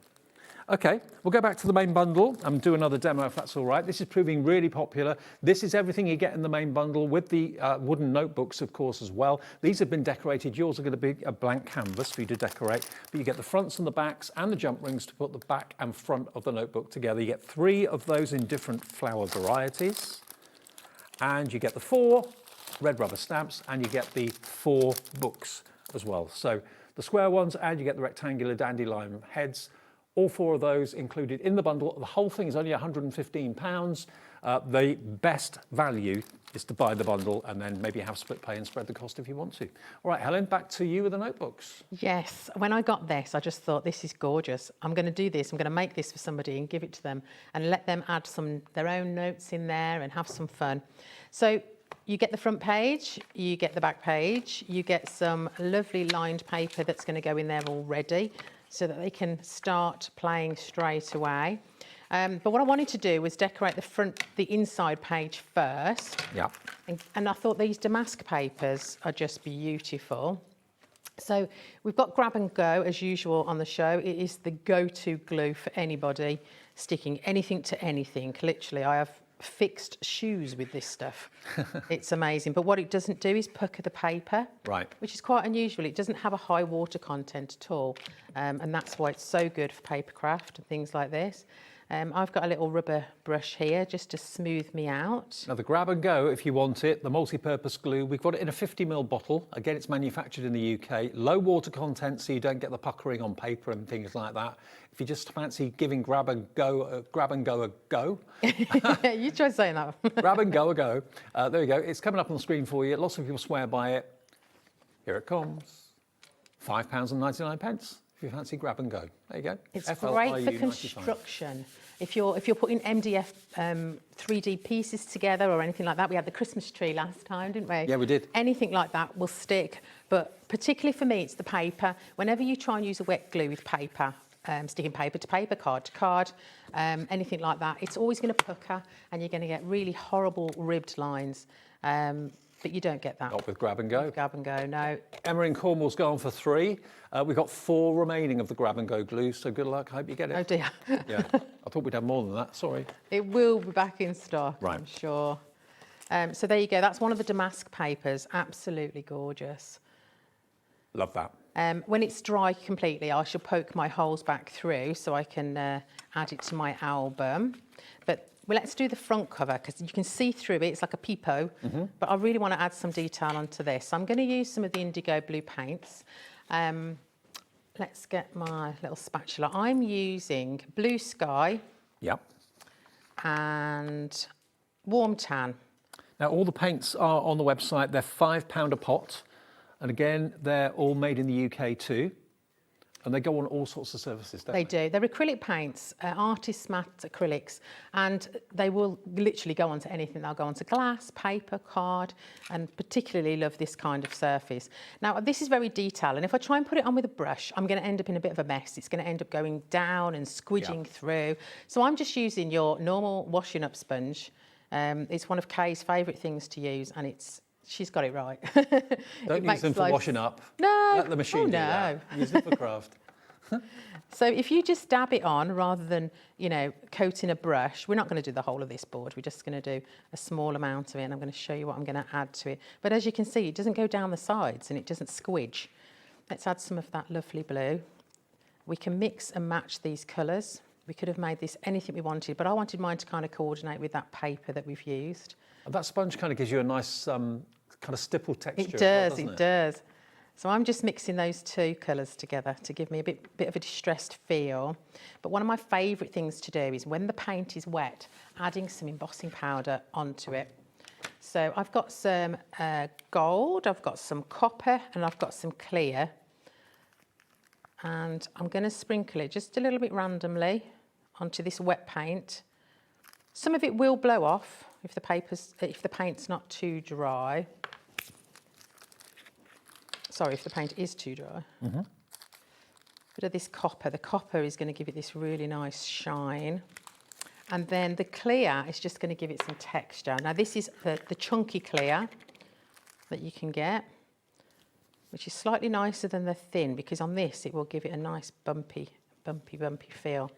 Okay, we'll go back to the main bundle and do another demo if that's all right. This is proving really popular. This is everything you get in the main bundle with the wooden notebooks, of course, as well. These have been decorated. Yours are going to be a blank canvas for you to decorate, but you get the fronts and the backs and the jump rings to put the back and front of the notebook together. You get 3 of those in different flower varieties, and you get the 4 red rubber stamps, and you get the 4 books as well. So the square ones, and you get the rectangular dandelion heads. All 4 of those included in the bundle. The whole thing is only £115. The best value is to buy the bundle and then maybe have split pay and spread the cost if you want to. All right, Helen, back to you with the notebooks. Yes, when I got this, I just thought, this is gorgeous. I'm going to do this. I'm going to make this for somebody and give it to them and let them add their own notes in there and have some fun. So you get the front page, you get the back page, you get some lovely lined paper that's going to go in there already, so that they can start playing straight away. But what I wanted to do was decorate the inside page first. Yeah. And I thought these damask papers are just beautiful. So we've got Grab and Go as usual on the show. It is the go-to glue for anybody sticking anything to anything. Literally, I have fixed shoes with this stuff. It's amazing. But what it doesn't do is pucker the paper, right, which is quite unusual. It doesn't have a high water content at all, and that's why it's so good for papercraft and things like this. I've got a little rubber brush here just to smooth me out. Now the Grab and Go, if you want it, the multi-purpose glue, we've got it in a 50ml bottle. Again, it's manufactured in the UK. Low water content, so you don't get the puckering on paper and things like that. If you just fancy giving Grab and Go a go. You try saying that. Grab and Go a go. There you go. It's coming up on the screen for you. Lots of people swear by it. Here it comes. £5.99. If you fancy Grab and Go, there you go. It's great for construction. If you're putting MDF 3D pieces together or anything like that. We had the Christmas tree last time, didn't we? Yeah, we did. Anything like that will stick. But particularly for me, it's the paper. Whenever you try and use a wet glue with paper, sticking paper to paper, card to card, anything like that, it's always going to pucker and you're going to get really horrible ribbed lines. But you don't get that. Not with Grab and Go. Grab and Go, no. Emma in Cornwall's gone for 3. We've got 4 remaining of the Grab and Go glue, so good luck. I hope you get it. Oh dear. Yeah, I thought we'd have more than that. Sorry. It will be back in stock, right, I'm sure. So there you go. That's one of the damask papers. Absolutely gorgeous. Love that. When it's dry completely, I shall poke my holes back through so I can add it to my album. But let's do the front cover because you can see through it. It's like a peepo, but I really want to add some detail onto this. So I'm going to use some of the IndigoBlu paints. Let's get my little spatula. I'm using Blue Sky. Yep. And Warm Tan. Now all the paints are on the website. They're £5 a pot. And again, they're all made in the UK too. And they go on all sorts of surfaces, don't they? They do. They're acrylic paints, artist matte acrylics, and they will literally go onto anything. They'll go onto glass, paper, card, and particularly love this kind of surface. Now, this is very detailed, and if I try and put it on with a brush, I'm going to end up in a bit of a mess. It's going to end up going down and squidging through. So I'm just using your normal washing up sponge. It's one of Kay's favourite things to use, and she's got it right. Don't use them for washing up. No. Let the machine do that. Use them for craft. So if you just dab it on rather than, coating a brush, we're not going to do the whole of this board. We're just going to do a small amount of it, and I'm going to show you what I'm going to add to it. But as you can see, it doesn't go down the sides and it doesn't squidge. Let's add some of that lovely blue. We can mix and match these colours. We could have made this anything we wanted, but I wanted mine to kind of coordinate with that paper that we've used. That sponge kind of gives you a nice kind of stipple texture. It does, it does. So I'm just mixing those 2 colours together to give me a bit of a distressed feel. But one of my favourite things to do is when the paint is wet, adding some embossing powder onto it. So I've got some gold, I've got some copper, and I've got some clear. And I'm going to sprinkle it just a little bit randomly onto this wet paint. Some of it will blow off if the paint's not too dry. Sorry, if the paint is too dry. Bit of this copper. The copper is going to give it this really nice shine. And then the clear is just going to give it some texture. Now this is the chunky clear that you can get, which is slightly nicer than the thin, because on this it will give it a nice bumpy bumpy feel.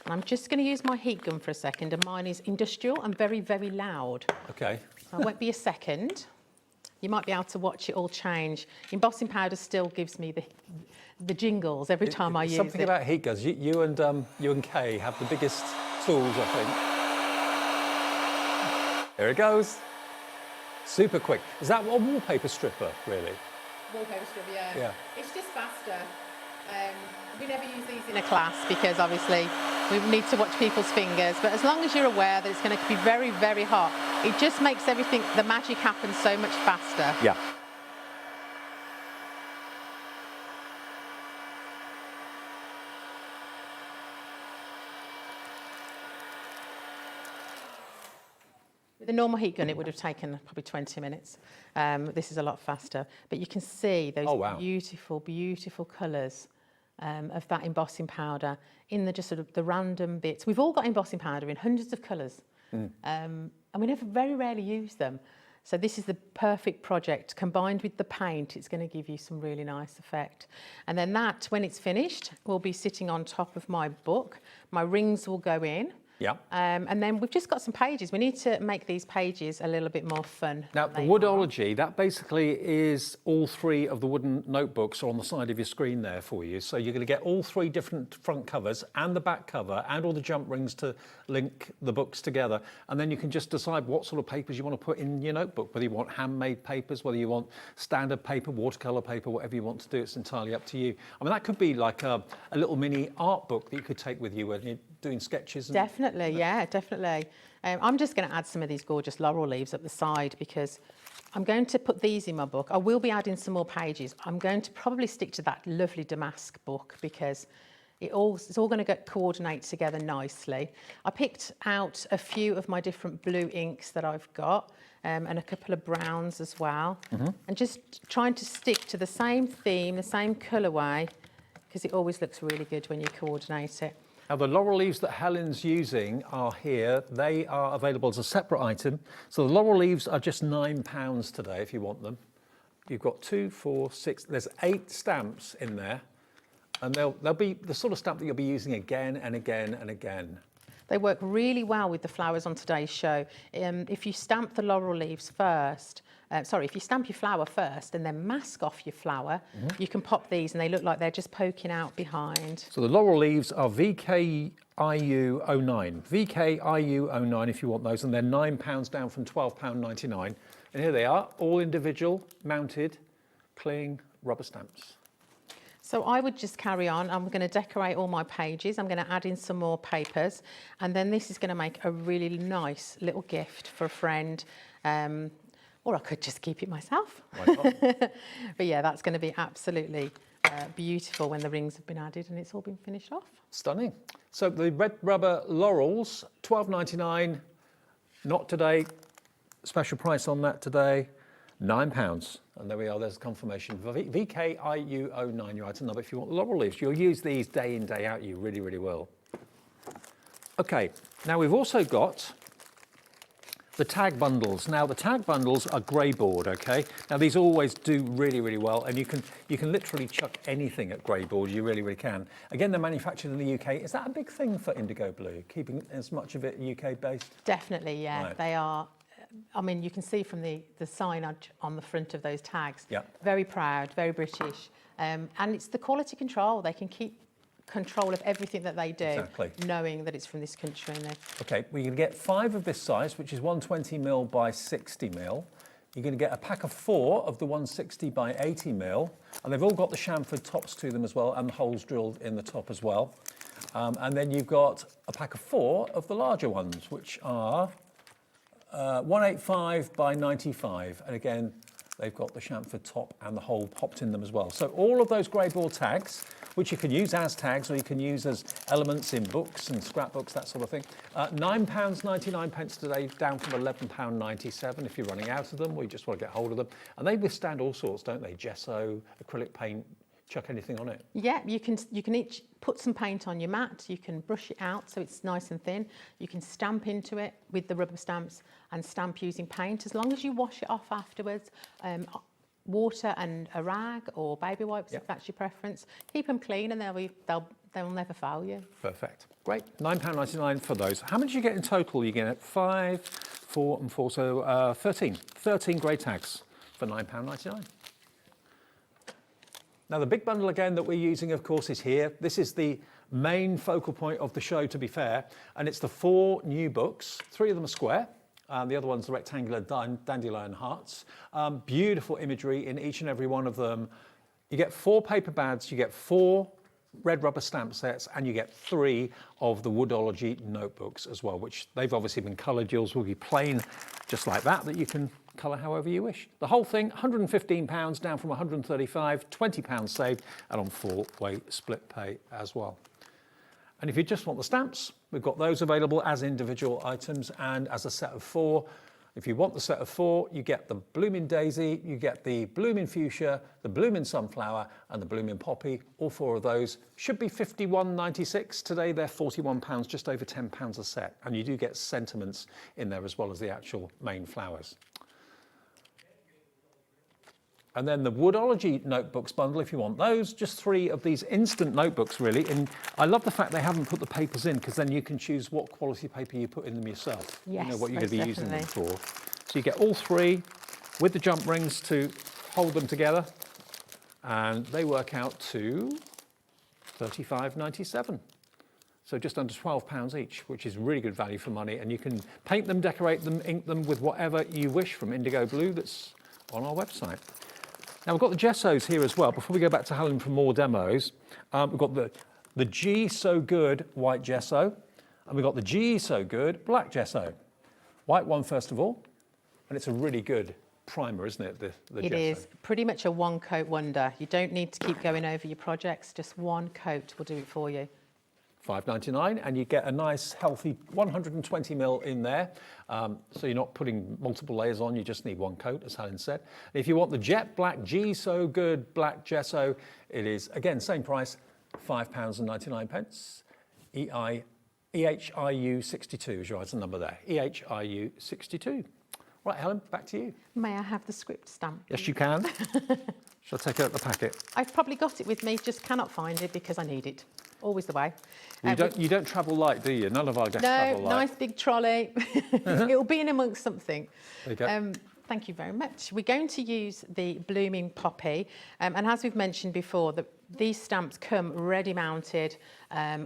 And I'm just going to use my heat gun for a second, and mine is industrial and very, very loud. Okay. So it won't be a second. You might be able to watch it all change. Embossing powder still gives me the jingles every time I use it. Something about heat guns. You and Kay have the biggest tools, I think. There it goes. Super quick. Is that a wallpaper stripper, really? Wallpaper stripper, yeah. Yeah. It's just faster. We never use these in a class because obviously we need to watch people's fingers, but as long as you're aware that it's going to be very, very hot, it just makes everything, the magic happen so much faster. Yeah. With a normal heat gun, it would have taken probably 20 minutes. This is a lot faster, but you can see those beautiful, beautiful colours of that embossing powder in the just sort of the random bits. We've all got embossing powder in hundreds of colours, and we very rarely use them. So this is the perfect project. Combined with the paint, it's going to give you some really nice effect. And then that, when it's finished, will be sitting on top of my book. My rings will go in. Yeah. And then we've just got some pages. We need to make these pages a little bit more fun. Now, the Woodology, that basically is all three of the wooden notebooks on the side of your screen there for you. So you're going to get all three different front covers and the back cover and all the jump rings to link the books together. And then you can just decide what sort of papers you want to put in your notebook, whether you want handmade papers, whether you want standard paper, watercolour paper, whatever you want to do. It's entirely up to you. I mean, that could be like a little mini art book that you could take with you when you're doing sketches. Definitely, yeah, definitely. I'm just going to add some of these gorgeous laurel leaves up the side because I'm going to put these in my book. I will be adding some more pages. I'm going to probably stick to that lovely damask book because it's all going to coordinate together nicely. I picked out a few of my different blue inks that I've got and a couple of browns as well. And just trying to stick to the same theme, the same colourway, because it always looks really good when you coordinate it. Now, the laurel leaves that Helen's using are here. They are available as a separate item. So the laurel leaves are just £9 today if you want them. You've got 2, 4, 6, there's 8 stamps in there. And they'll be the sort of stamp that you'll be using again and again and again. They work really well with the flowers on today's show. If you stamp the laurel leaves first, if you stamp your flower first and then mask off your flower, you can pop these and they look like they're just poking out behind. So the laurel leaves are VKIU09. VKIU09 if you want those, and they're £9 down from £12.99. And here they are, all individual, mounted, cling rubber stamps. So I would just carry on. I'm going to decorate all my pages. I'm going to add in some more papers. And then this is going to make a really nice little gift for a friend. Or I could just keep it myself. Why not? But yeah, that's going to be absolutely beautiful when the rings have been added and it's all been finished off. Stunning. So the red rubber laurels, £12.99. Not today. Special price on that today, £9. And there we are, there's confirmation. VKIU09, your item number. If you want laurel leaves, you'll use these day in, day out. You really, really will. Okay, now we've also got the tag bundles. Now the tag bundles are grey board, okay? Now these always do really, really well, and you can literally chuck anything at grey board, you really, really can. Again, they're manufactured in the UK. Is that a big thing for IndigoBlu, keeping as much of it UK based? Definitely, yeah. Right. They are. I mean, you can see from the signage on the front of those tags. Yeah. Very proud, very British. And it's the quality control. They can keep control of everything that they do, Exactly. knowing that it's from this country. And Okay, well, you can get 5 of this size, which is 120mm by 60mm. You're going to get a pack of 4 of the 160 by 80mm, and they've all got the chamfered tops to them as well, and the holes drilled in the top as well. And then you've got a pack of 4 of the larger ones, which are 185 by 95, and again they've got the chamfered top and the hole popped in them as well. So all of those grey board tags, which you can use as tags or you can use as elements in books and scrapbooks, that sort of thing. £9.99 today, down from £11.97 if you're running out of them or you just want to get hold of them. And they withstand all sorts, don't they? Gesso, acrylic paint, chuck anything on it. yeah, you can each put some paint on your mat. You can brush it out so it's nice and thin. You can stamp into it with the rubber stamps and stamp using paint, as long as you wash it off afterwards. Water and a rag or baby wipes, if that's your preference. Keep them clean and they'll never fail you. Perfect. Great. £9.99 for those. How much do you get in total? You get 5, 4 and 4, so 13. 13 grey tags for £9.99. Now the big bundle again that we're using, of course, is here. This is the main focal point of the show, to be fair, and it's the 4 new books. 3 of them are square. The other one's the rectangular dandelion hearts. Beautiful imagery in each and every one of them. You get 4 paper bags, you get 4 red rubber stamp sets, and you get 3 of the Woodology notebooks as well, which they've obviously been coloured. Yours will be plain, just like that you can colour however you wish. The whole thing, £115 down from £135, £20 saved, and on 4-way split pay as well. And if you just want the stamps, we've got those available as individual items and as a set of 4. If you want the set of 4, you get the Blooming Daisy, you get the Blooming Fuchsia, the Blooming Sunflower, and the Blooming Poppy. All 4 of those should be £51.96. Today they're £41, just over £10 a set. And you do get sentiments in there as well as the actual main flowers. And then the Woodology notebooks bundle, if you want those, just 3 of these instant notebooks really. And I love the fact they haven't put the papers in, because then you can choose what quality paper you put in them yourself. Yes, you know what you're going to be using them definitely. for. So you get all 3 with the jump rings to hold them together, and they work out to £35.97. So just under £12 each, which is really good value for money. And you can paint them, decorate them, ink them with whatever you wish from IndigoBlu that's on our website. Now we've got the gessos here as well. Before we go back to Helen for more demos, we've got the G So Good white gesso, and we've got the G So Good black gesso. White one first of all, and it's a really good primer, isn't it? The It gesso. is pretty much a one-coat wonder. You don't need to keep going over your projects. Just one coat will do it for you. £5.99, and you get a nice healthy 120ml in there, so you're not putting multiple layers on, you just need one coat, as Helen said. And if you want the jet black G So Good black gesso, it is again same price, £5.99. EHIU 62 is your item number there. EHIU 62. Right, Helen, back to you. May I have the script stamp? Yes, you can. Shall I take out the packet? I've probably got it with me, just cannot find it because I need it. Always the way. You don't travel light, do you? None of our guests travel No, light. nice big trolley. It'll be in amongst something. There you go. Thank you very much. We're going to use the Blooming Poppy, and as we've mentioned before, these stamps come ready mounted.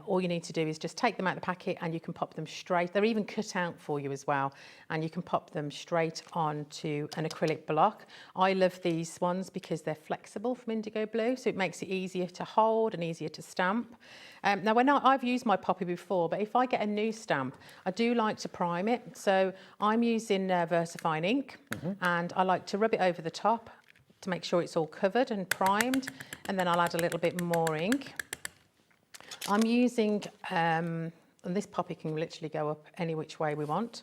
All you need to do is just take them out of the packet and you can pop them straight. They're even cut out for you as well, and you can pop them straight onto an acrylic block. I love these ones because they're flexible from IndigoBlu, so it makes it easier to hold and easier to stamp. Now, I've used my Poppy before, but if I get a new stamp, I do like to prime it. So I'm using VersaFine ink, and I like to rub it over the top to make sure it's all covered and primed, and then I'll add a little bit more ink. I'm using, and this Poppy can literally go up any which way we want.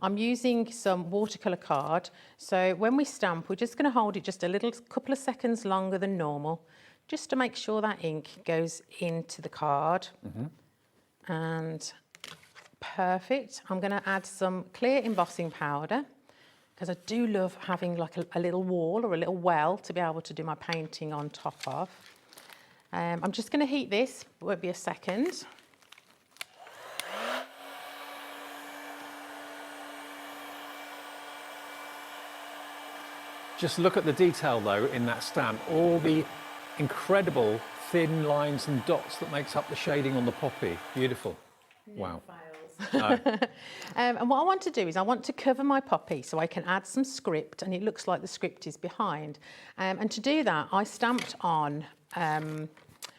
I'm using some watercolour card. So when we stamp, we're just going to hold it just a couple of seconds longer than normal, just to make sure that ink goes into the card. And perfect. I'm going to add some clear embossing powder, because I do love having like a little wall or a little well to be able to do my painting on top of. I'm just going to heat this, it won't be a second. Just look at the detail though in that stamp, all the incredible thin lines and dots that makes up the shading on the poppy. Beautiful. Wow. And what I want to do is I want to cover my poppy so I can add some script, and it looks like the script is behind. And to do that, I stamped on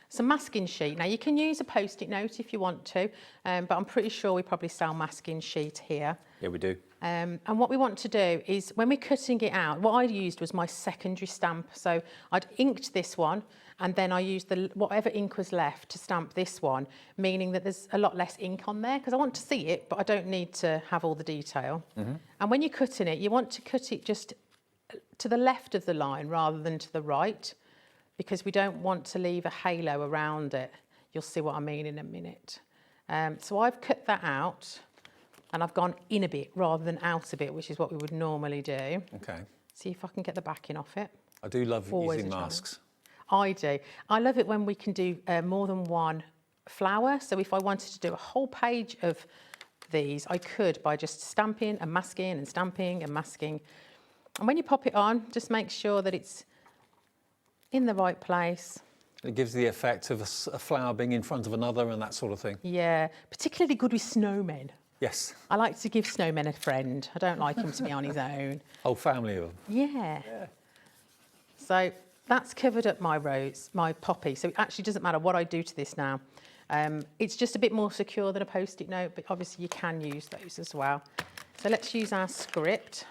some masking sheet. Now you can use a post-it note if you want to, but I'm pretty sure we probably sell masking sheet here. Yeah, we do. And what we want to do is when we're cutting it out, what I used was my secondary stamp. So I'd inked this one, and then I used whatever ink was left to stamp this one, meaning that there's a lot less ink on there because I want to see it, but I don't need to have all the detail. And when you're cutting it, you want to cut it just to the left of the line rather than to the right, because we don't want to leave a halo around it. You'll see what I mean in a minute. So I've cut that out, and I've gone in a bit rather than out a bit, which is what we would normally do. Okay. See if I can get the backing off it. I do love Always using a challenge. masks. I do. I love it when we can do more than one flower. So if I wanted to do a whole page of these, I could by just stamping and masking and stamping and masking. And when you pop it on, just make sure that it's in the right place. It gives the effect of a flower being in front of another and that sort of thing. Yeah, particularly good with snowmen. Yes. I like to give snowmen a friend. I don't like him to be on his own. Whole family of them. Yeah. So that's covered up my rose, my poppy. So it actually doesn't matter what I do to this now. It's just a bit more secure than a post-it note, but obviously you can use those as well. So let's use our script.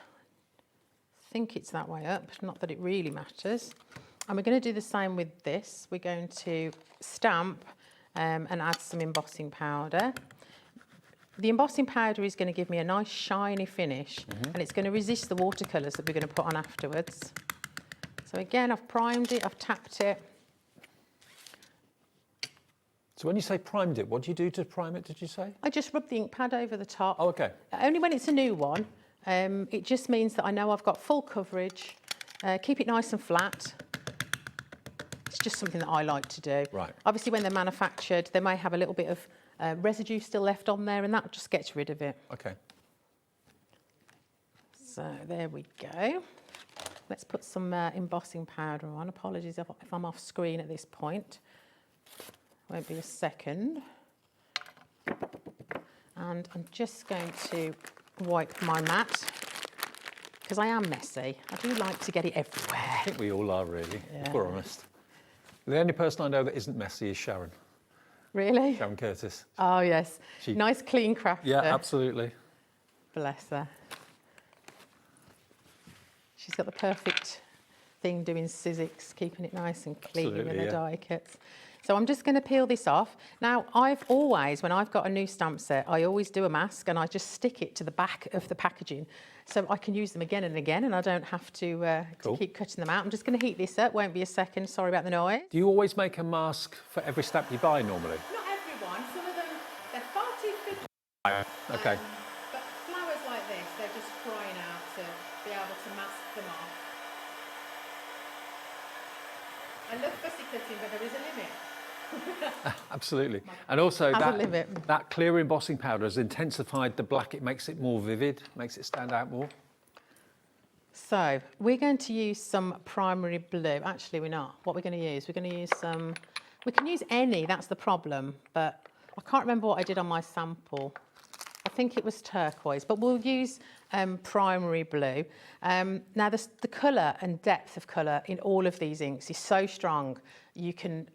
I think it's that way up, not that it really matters. And we're going to do the same with this. We're going to stamp and add some embossing powder. The embossing powder is going to give me a nice shiny finish, and it's going to resist the watercolours that we're going to put on afterwards. So again, I've primed it, I've tapped it. So when you say primed it, what do you do to prime it, did you say? I just rub the ink pad over the top. Oh, okay. Only when it's a new one. It just means that I know I've got full coverage. Keep it nice and flat. It's just something that I like to do. Right. Obviously, when they're manufactured, they may have a little bit of residue still left on there, and that just gets rid of it. Okay. So there we go. Let's put some embossing powder on. Apologies if I'm off screen at this point. Won't be a second. And I'm just going to wipe my mat, because I am messy. I do like to get it everywhere. I think we all are, really, if we're honest. The only person I know that isn't messy is Sharon. Really? Sharon Curtis. Oh, yes. Nice, clean crafter. Yeah, absolutely. Bless her. She's got the perfect thing doing Sizzix, keeping it nice and clean in the die cuts. So I'm just going to peel this off. Now, I've always, when I've got a new stamp set, I always do a mask and I just stick it to the back of the packaging so I can use them again and again, and I don't have to keep cutting them out. I'm just going to heat this up. Won't be a second. Sorry about the noise. Do you always make a mask for every stamp you buy normally? Not everyone. Some of them, they're far too thick. Okay. But flowers like this, they're just crying out to be able to mask them off. I love fussy cutting, but there is a limit. Absolutely. And also limit. that clear embossing powder has intensified the black. It makes it more vivid, makes it stand out more. So we're going to use some primary blue. Actually, we're not. What we're going to use, we're going to use some, we can use any, that's the problem, but I can't remember what I did on my sample. I think it was turquoise, but we'll use primary blue. Now, the colour and depth of colour in all of these inks is so strong. You can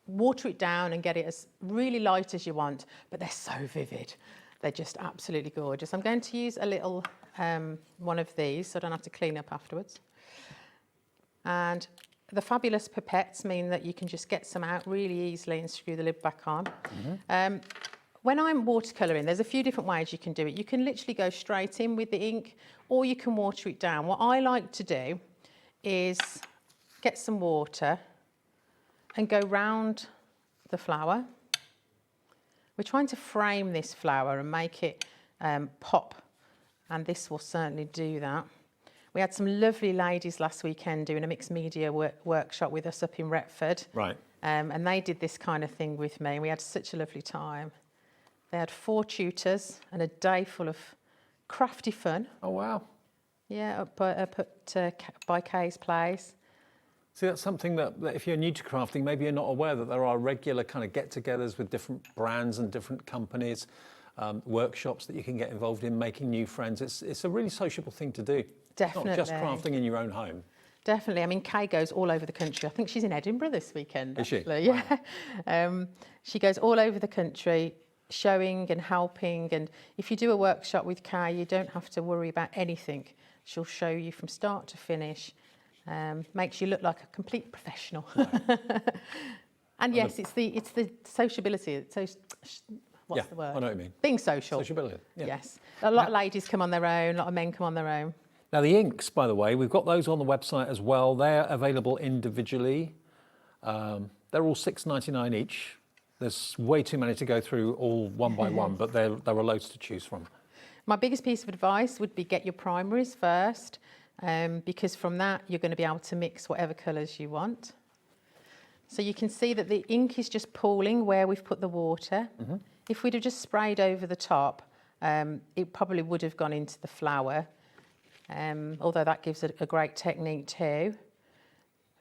water it down and get it as really light as you want, but they're so vivid. They're just absolutely gorgeous. I'm going to use a little one of these so I don't have to clean up afterwards. And the fabulous pipettes mean that you can just get some out really easily and screw the lid back on. When I'm watercolouring, there's a few different ways you can do it. You can literally go straight in with the ink, or you can water it down. What I like to do is get some water and go round the flower. We're trying to frame this flower and make it pop, and this will certainly do that. We had some lovely ladies last weekend doing a mixed media workshop with us up in Retford. Right. And they did this kind of thing with me. We had such a lovely time. They had 4 tutors and a day full of crafty fun. Oh, wow. Yeah, up by Kay's place. See, that's something that if you're new to crafting, maybe you're not aware that there are regular kind of get-togethers with different brands and different companies, workshops that you can get involved in, making new friends. It's a really sociable thing to do. Definitely. Not just crafting in your own home. Definitely. I mean, Kay goes all over the country. I think she's in Edinburgh this weekend. Is she? Actually. Yeah. Wow. She goes all over the country, showing and helping. And if you do a workshop with Kay, you don't have to worry about anything. She'll show you from start to finish. Makes you look like a complete professional. Right. And yes, it's the sociability. What's the word? I know what you mean. Being social. Sociability. Yeah. Yes. A lot of ladies come on their own. A lot of men come on their own. Now the inks, by the way, we've got those on the website as well. They're available individually. They're all $6.99 each. There's way too many to go through all one by one, but there are loads to choose from. My biggest piece of advice would be get your primaries first, because from that you're going to be able to mix whatever colours you want. So you can see that the ink is just pooling where we've put the water. If we'd have just sprayed over the top, it probably would have gone into the flower, although that gives it a great technique too.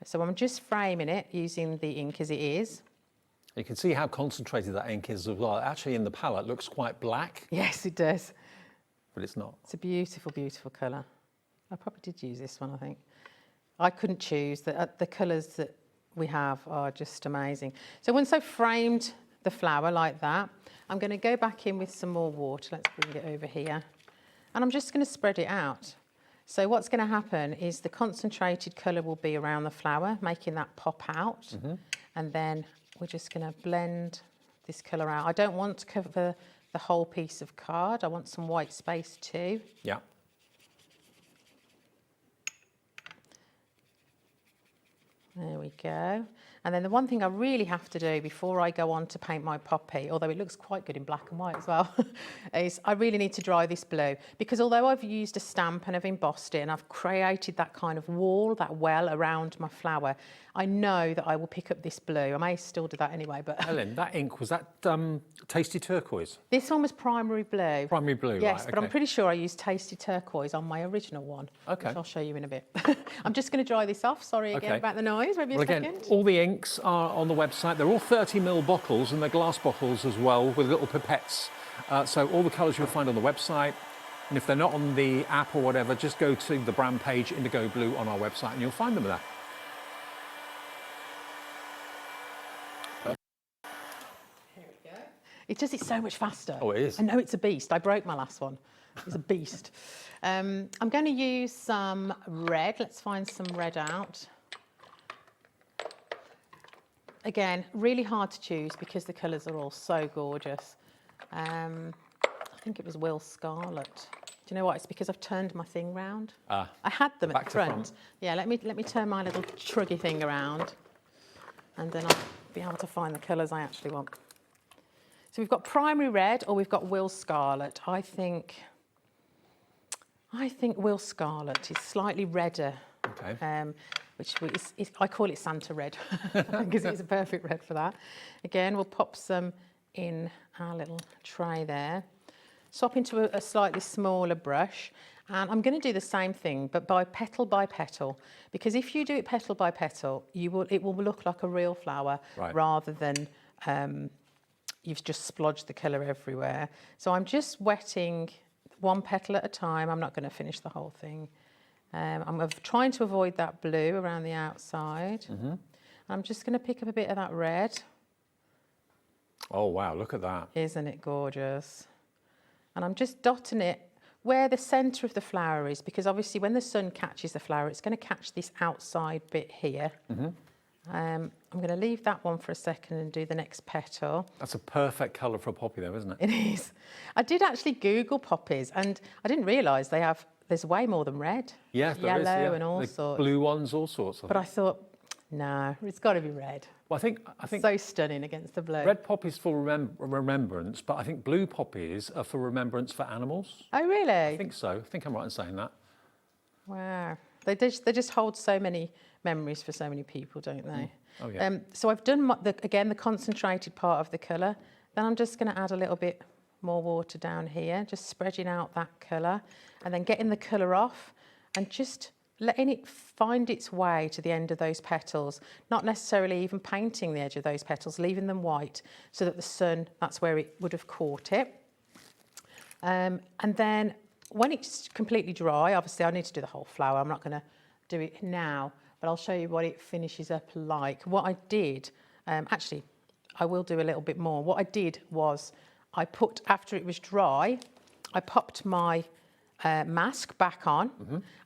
So I'm just framing it using the ink as it is. You can see how concentrated that ink is as well. Actually, in the palette, it looks quite black. Yes, it does. But it's not. It's a beautiful, beautiful colour. I probably did use this one, I think. I couldn't choose. The colours that we have are just amazing. So once I've framed the flower like that, I'm going to go back in with some more water. Let's bring it over here. And I'm just going to spread it out. So what's going to happen is the concentrated colour will be around the flower, making that pop out. And then we're just going to blend this colour out. I don't want to cover the whole piece of card. I want some white space too. Yeah. There we go. And then the one thing I really have to do before I go on to paint my poppy, although it looks quite good in black and white as well, is I really need to dry this blue, because although I've used a stamp and I've embossed it and I've created that kind of wall, that well around my flower, I know that I will pick up this blue. I may still do that anyway, but... Helen, that ink, was that Tasty Turquoise? This one was primary blue. Primary blue, yes, right, but okay. I'm pretty sure I used Tasty Turquoise on my original one, Okay. which I'll show you in a bit. I'm just going to dry this off. Sorry again Okay. about the noise. Maybe Well, a second. again, all the inks are on the website. They're all 30ml bottles, and they're glass bottles as well with little pipettes. So all the colours you'll find on the website. And if they're not on the app or whatever, just go to the brand page, IndigoBlu, on our website, and you'll find them there. It does it so much faster. Oh, it is. I know it's a beast. I broke my last one. It's a beast. I'm going to use some red. Let's find some red out. Again, really hard to choose because the colours are all so gorgeous. I think it was Will Scarlet. Do you know what? It's because I've turned my thing round. I had them at the front. Yeah, let me turn my little truggy thing around, and then I'll be able to find the colours I actually want. So we've got primary red, or we've got Will Scarlet. I think Will Scarlet is slightly redder. Okay. Which is, I call it Santa red, because it's a perfect red for that. Again, we'll pop some in our little tray there. Swap into a slightly smaller brush, and I'm going to do the same thing, but by petal, because if you do it petal by petal, it will look like a real flower, right, rather than you've just splodged the colour everywhere. So I'm just wetting one petal at a time. I'm not going to finish the whole thing. I'm trying to avoid that blue around the outside. I'm just going to pick up a bit of that red. Oh, wow, look at that. Isn't it gorgeous? And I'm just dotting it where the centre of the flower is, because obviously when the sun catches the flower, it's going to catch this outside bit here. I'm going to leave that one for a second and do the next petal. That's a perfect colour for a poppy though, isn't it? It is. I did actually Google poppies, and I didn't realise there's way more than red. Yeah, there is, yellow yeah. and all the sorts. Blue ones, all sorts. But I thought, no, it's got to be red. Well, I think So stunning against the blue. red poppies for remembrance, but I think blue poppies are for remembrance for animals. Oh, really? I think so. I think I'm right in saying that. Wow. They just hold so many memories for so many people, don't they? Oh, yeah. So I've done, the concentrated part of the colour. Then I'm just going to add a little bit more water down here, just spreading out that colour, and then getting the colour off and just letting it find its way to the end of those petals, not necessarily even painting the edge of those petals, leaving them white so that the sun, that's where it would have caught it. And then when it's completely dry, obviously I need to do the whole flower. I'm not going to do it now, but I'll show you what it finishes up like. What I did, actually, I will do a little bit more. What I did was after it was dry, I popped my mask back on,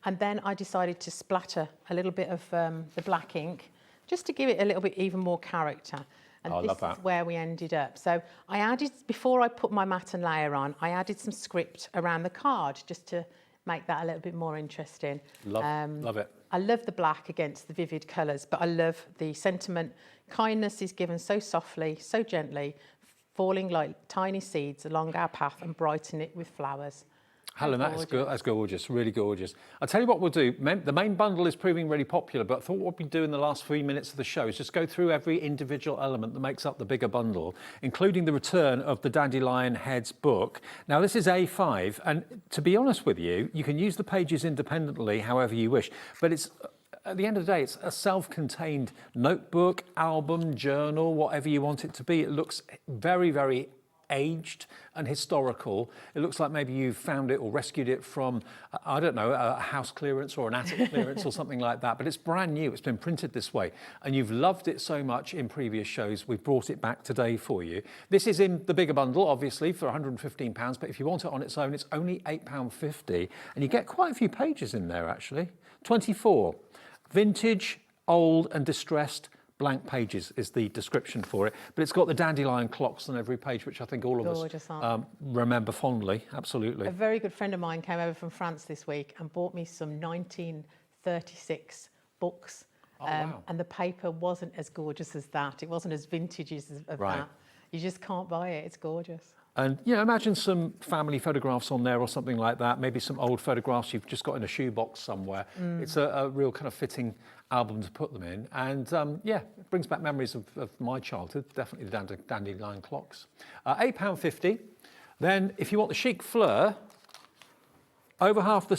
and then I decided to splatter a little bit of the black ink just to give it a little bit even more character. And this is where we ended up. So I added, before I put my matte and layer on, I added some script around the card just to make that a little bit more interesting. Love it. I love the black against the vivid colours, but I love the sentiment. Kindness is given so softly, so gently, falling like tiny seeds along our path and brighten it with flowers. Helen, that's good. That's gorgeous, really gorgeous. I'll tell you what we'll do. The main bundle is proving really popular, but I thought what we'd do in the last 3 minutes of the show is just go through every individual element that makes up the bigger bundle, including the return of the Dandelion Heads book. Now, this is A5, and to be honest with you, you can use the pages independently however you wish, but it's at the end of the day, it's a self-contained notebook, album, journal, whatever you want it to be. It looks very, very aged and historical. It looks like maybe you found it or rescued it from, I don't know, a house clearance or an attic clearance or something like that, but it's brand new. It's been printed this way and you've loved it so much in previous shows. We've brought it back today for you. This is in the bigger bundle, obviously, for £115, but if you want it on its own, it's only £8.50 and you get quite a few pages in there, actually. 24. Vintage, old and distressed blank pages is the description for it, but it's got the dandelion clocks on every page, which I think all of us remember fondly. Absolutely. A very good friend of mine came over from France this week and bought me some 1936 books. Wow. And the paper wasn't as gorgeous as that. It wasn't as vintage as that. You just can't buy it. It's gorgeous. And you know, imagine some family photographs on there or something like that. Maybe some old photographs you've just got in a shoebox somewhere. It's a real kind of fitting album to put them in. And yeah, it brings back memories of my childhood. Definitely the dandelion clocks. £8.50. Then if you want the chic fleur, over half the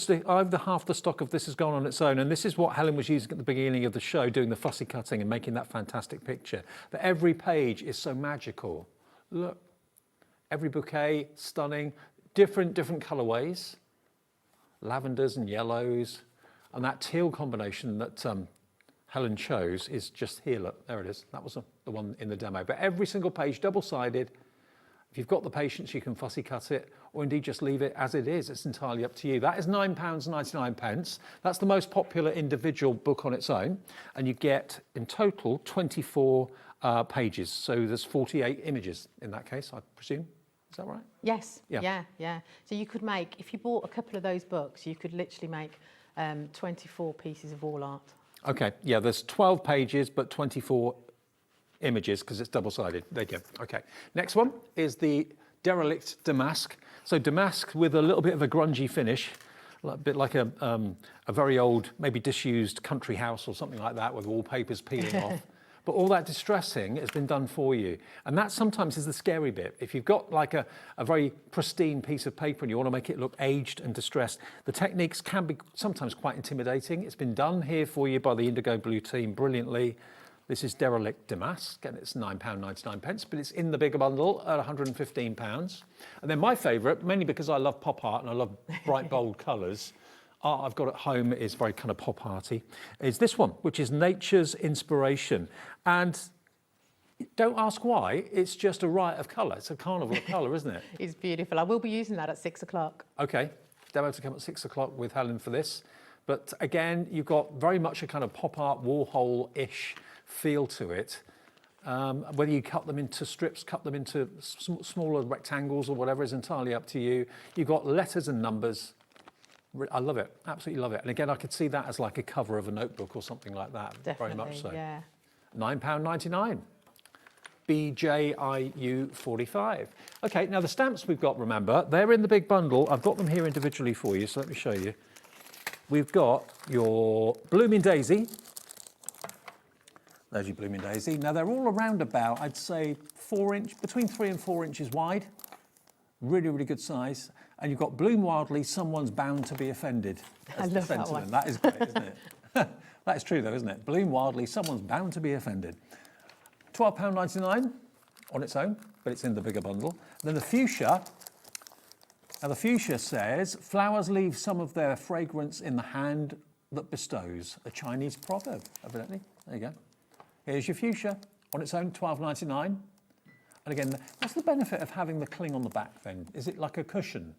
stock of this has gone on its own, and this is what Helen was using at the beginning of the show, doing the fussy cutting and making that fantastic picture. That every page is so magical. Look. Every bouquet, stunning, different colourways, lavenders and yellows, and that teal combination that Helen chose is just here. Look, there it is. That was the one in the demo. But every single page, double-sided. If you've got the patience, you can fussy cut it, or indeed just leave it as it is. It's entirely up to you. That is £9.99. That's the most popular individual book on its own, and you get in total 24 pages. So there's 48 images in that case, I presume. Is that right? Yes. Yeah. So you could make, if you bought a couple of those books, you could literally make 24 pieces of wall art. Okay. Yeah, there's 12 pages, but 24 images because it's double-sided. There you go. Okay. Next one is the Derelict Damask. So damask with a little bit of a grungy finish, a bit like a very old, maybe disused country house or something like that with wallpapers peeling off. But all that distressing has been done for you. And that sometimes is the scary bit. If you've got like a very pristine piece of paper and you want to make it look aged and distressed, the techniques can be sometimes quite intimidating. It's been done here for you by the IndigoBlu team brilliantly. This is Derelict Damask, and it's £9.99, but it's in the bigger bundle at £115. And then my favourite, mainly because I love pop art and I love bright, bold colours, art I've got at home is very kind of pop arty, is this one, which is Nature's Inspiration. And don't ask why, it's just a riot of colour. It's a carnival of colour, isn't it? It's beautiful. I will be using that at 6 o'clock. Okay, demo to come at 6 o'clock with Helen for this. But again, you've got very much a kind of pop art, Warhol-ish feel to it. Whether you cut them into strips, cut them into smaller rectangles or whatever is entirely up to you. You've got letters and numbers. I love it, absolutely love it. And again, I could see that as like a cover of a notebook or something like that. Definitely, very much so. Yeah. £9.99. BJIU 45. Okay, now the stamps we've got, remember, they're in the big bundle. I've got them here individually for you, so let me show you. We've got your Blooming Daisy. There's your Blooming Daisy. Now they're all around about, I'd say, between 3 and 4 inches wide. Really, really good size. And you've got Bloom Wildly, Someone's Bound to be Offended. I love that one. That is great, isn't it? That is true though, isn't it? Bloom Wildly, Someone's Bound to be Offended. £12.99 on its own, but it's in the bigger bundle. And then the Fuchsia. Now the Fuchsia says, flowers leave some of their fragrance in the hand that bestows. A Chinese proverb, evidently. There you go. Here's your Fuchsia on its own, £12.99. And again, what's the benefit of having the cling on the back then? Is it like a cushion?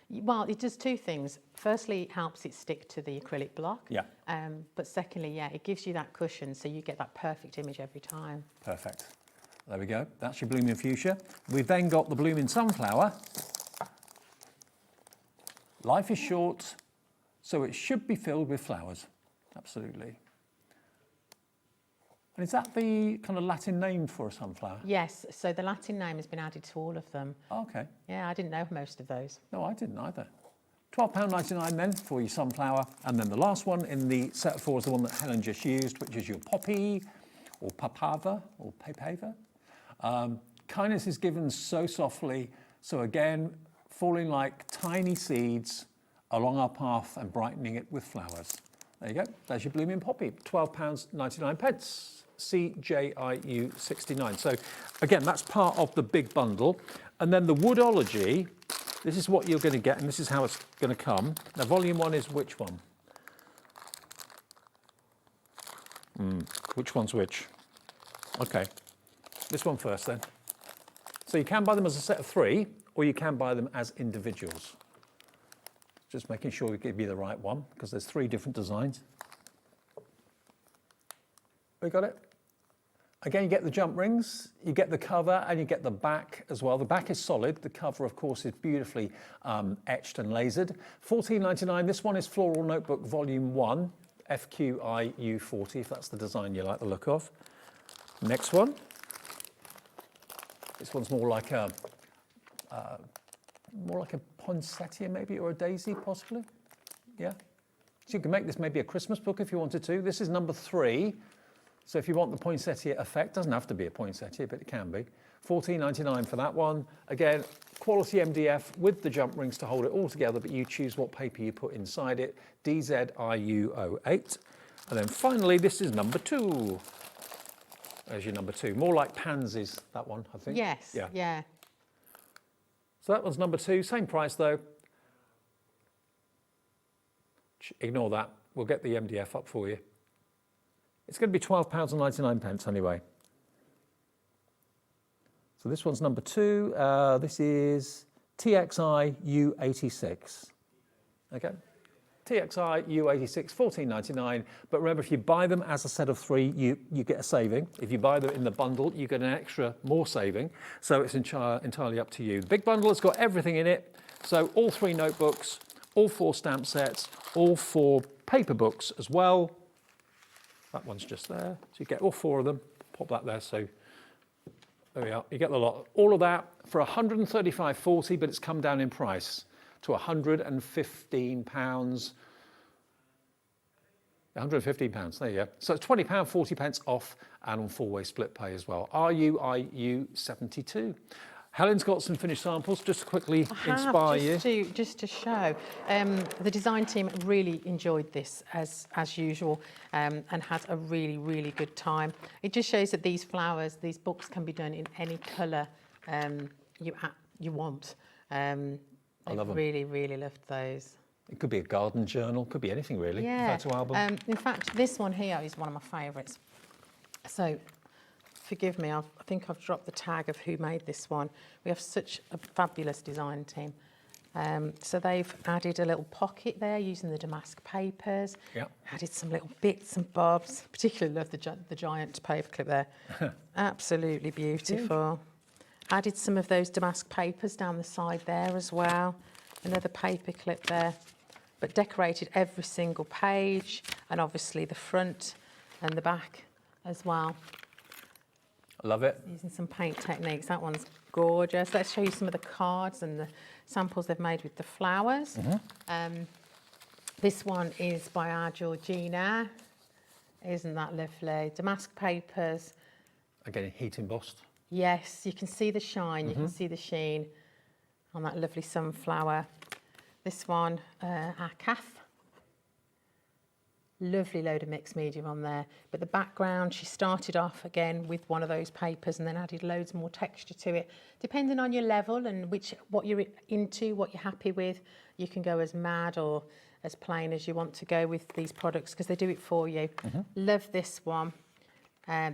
Well, it does two things. Firstly, it helps it stick to the acrylic block. Yeah. But secondly, yeah, it gives you that cushion so you get that perfect image every time. Perfect. There we go. That's your Blooming Fuchsia. We've then got the Blooming Sunflower. Life is short, so it should be filled with flowers. Absolutely. And is that the kind of Latin name for a sunflower? Yes, so the Latin name has been added to all of them. Oh, okay. Yeah, I didn't know most of those. No, I didn't either. £12.99 then for your sunflower. And then the last one in the set of 4 is the one that Helen just used, which is your poppy or papava or papava. Kindness is given so softly. So again, falling like tiny seeds along our path and brightening it with flowers. There you go. There's your blooming poppy. £12.99. CJIU 69. So again, that's part of the big bundle. And then the Woodology, this is what you're going to get, and this is how it's going to come. Now, volume 1 is which one? Which one's which? Okay, this one first then. So you can buy them as a set of 3, or you can buy them as individuals. Just making sure we give you the right one, because there's 3 different designs. We got it? Again, you get the jump rings, you get the cover, and you get the back as well. The back is solid. The cover, of course, is beautifully etched and lasered. £14.99. This one is Floral Notebook Volume 1, FQIU40, if that's the design you like the look of. Next one. This one's more like a poinsettia, maybe, or a daisy, possibly. Yeah. So you can make this maybe a Christmas book if you wanted to. This is number 3. So if you want the poinsettia effect, doesn't have to be a poinsettia, but it can be. £14.99 for that one. Again, quality MDF with the jump rings to hold it all together, but you choose what paper you put inside it. DZIU08. And then finally, this is number 2. There's your number 2. More like pansies, that one, I think. Yes, yeah. So that one's number 2. Same price, though. Ignore that. We'll get the MDF up for you. It's going to be £12.99 anyway. So this one's number 2. This is TXI U86. Okay. TXI U86, £14.99. But remember, if you buy them as a set of 3, you get a saving. If you buy them in the bundle, you get an extra more saving. So it's entirely up to you. The big bundle has got everything in it. So all 3 notebooks, all 4 stamp sets, all 4 paper books as well. That one's just there. So you get all 4 of them. Pop that there. So there we are. You get the lot. All of that for £135.40, but it's come down in price to £115. £115, there you go. So it's £20.40 off and on 4-way split pay as well. RUIU 72. Helen's got some finished samples just to quickly inspire you. Just to show. The design team really enjoyed this as usual and had a really, really good time. It just shows that these flowers, these books can be done in any colour you want. I love them. Really, really loved those. It could be a garden journal, could be anything really. Yeah. Photo album. In fact, this one here is one of my favourites. So, forgive me, I think I've dropped the tag of who made this one. We have such a fabulous design team. So they've added a little pocket there using the damask papers. Yep. Added some little bits and bobs. Particularly love the giant paperclip there. Absolutely beautiful. Added some of those damask papers down the side there as well. Another paperclip there. But decorated every single page and obviously the front and the back as well. Love it. Using some paint techniques. That one's gorgeous. Let's show you some of the cards and the samples they've made with the flowers. This one is by our Georgina. Isn't that lovely? Damask papers. Again, heat embossed. Yes, you can see the shine, you can see the sheen on that lovely sunflower. This one, our Kath. Lovely load of mixed medium on there. But the background, she started off again with one of those papers and then added loads more texture to it. Depending on your level and what you're into, what you're happy with, you can go as mad or as plain as you want to go with these products because they do it for you. Love this one.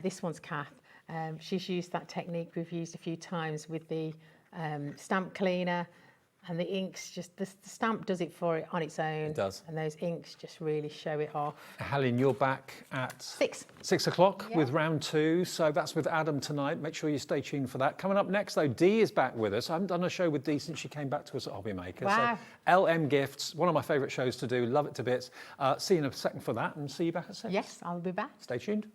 This one's Kath. She's used that technique we've used a few times with the stamp cleaner and the inks, just the stamp does it for it on its own. It does. And those inks just really show it off. Helen, you're back at 6 o'clock with round 2. So that's with Adam tonight. Make sure you stay tuned for that. Coming up next, though, Dee is back with us. I haven't done a show with Dee since she came back to us at HobbyMaker. Wow. So LMGifts, one of my favourite shows to do. Love it to bits. See you in a second for that and see you back at 6. Yes, I'll be back. Stay tuned.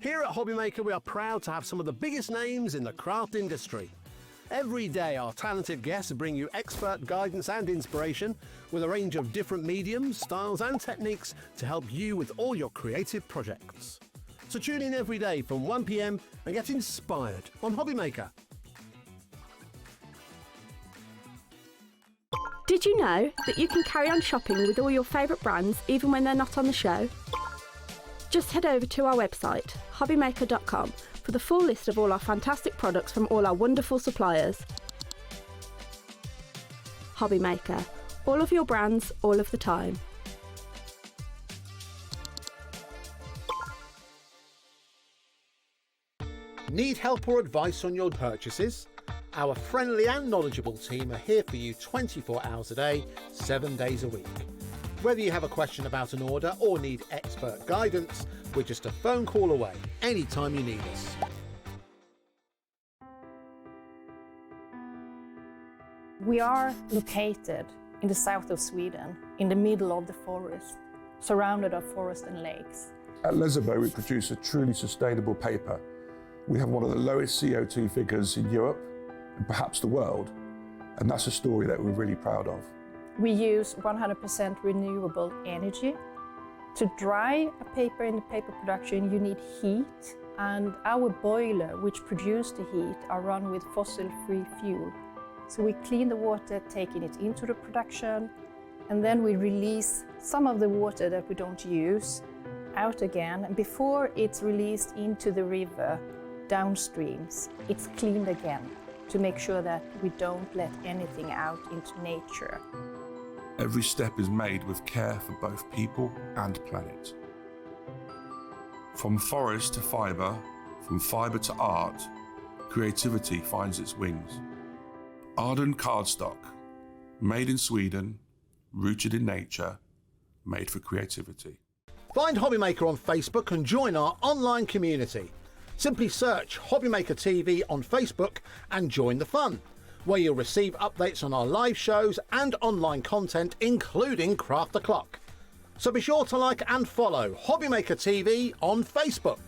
Here at HobbyMaker, we are proud to have some of the biggest names in the craft industry. Every day, our talented guests bring you expert guidance and inspiration with a range of different mediums, styles and techniques to help you with all your creative projects. So tune in every day from 1 p.m. and get inspired on HobbyMaker. Did you know that you can carry on shopping with all your favourite brands even when they're not on the show? Just head over to our website, HobbyMaker.com, for the full list of all our fantastic products from all our wonderful suppliers. HobbyMaker, all of your brands, all of the time. Need help or advice on your purchases? Our friendly and knowledgeable team are here for you 24 hours a day, 7 days a week. Whether you have a question about an order or need expert guidance, we're just a phone call away anytime you need us. We are located in the south of Sweden, in the middle of the forest, surrounded by forest and lakes. At LMGifts, we produce a truly sustainable paper. We have one of the lowest CO2 figures in Europe, and perhaps the world, and that's a story that we're really proud of. We use 100% renewable energy. To dry a paper in the paper production, you need heat, and our boiler, which produces the heat, are run with fossil-free fuel. So we clean the water, taking it into the production, and then we release some of the water that we don't use out again. And before it's released into the river, downstreams, it's cleaned again to make sure that we don't let anything out into nature. Every step is made with care for both people and planet. From forest to fibre, from fibre to art, creativity finds its wings. Arden cardstock, made in Sweden, rooted in nature, made for creativity. Find HobbyMaker on Facebook and join our online community. Simply search HobbyMaker TV on Facebook and join the fun, where you'll receive updates on our live shows and online content, including Craft the Clock. So be sure to like and follow HobbyMaker TV on Facebook.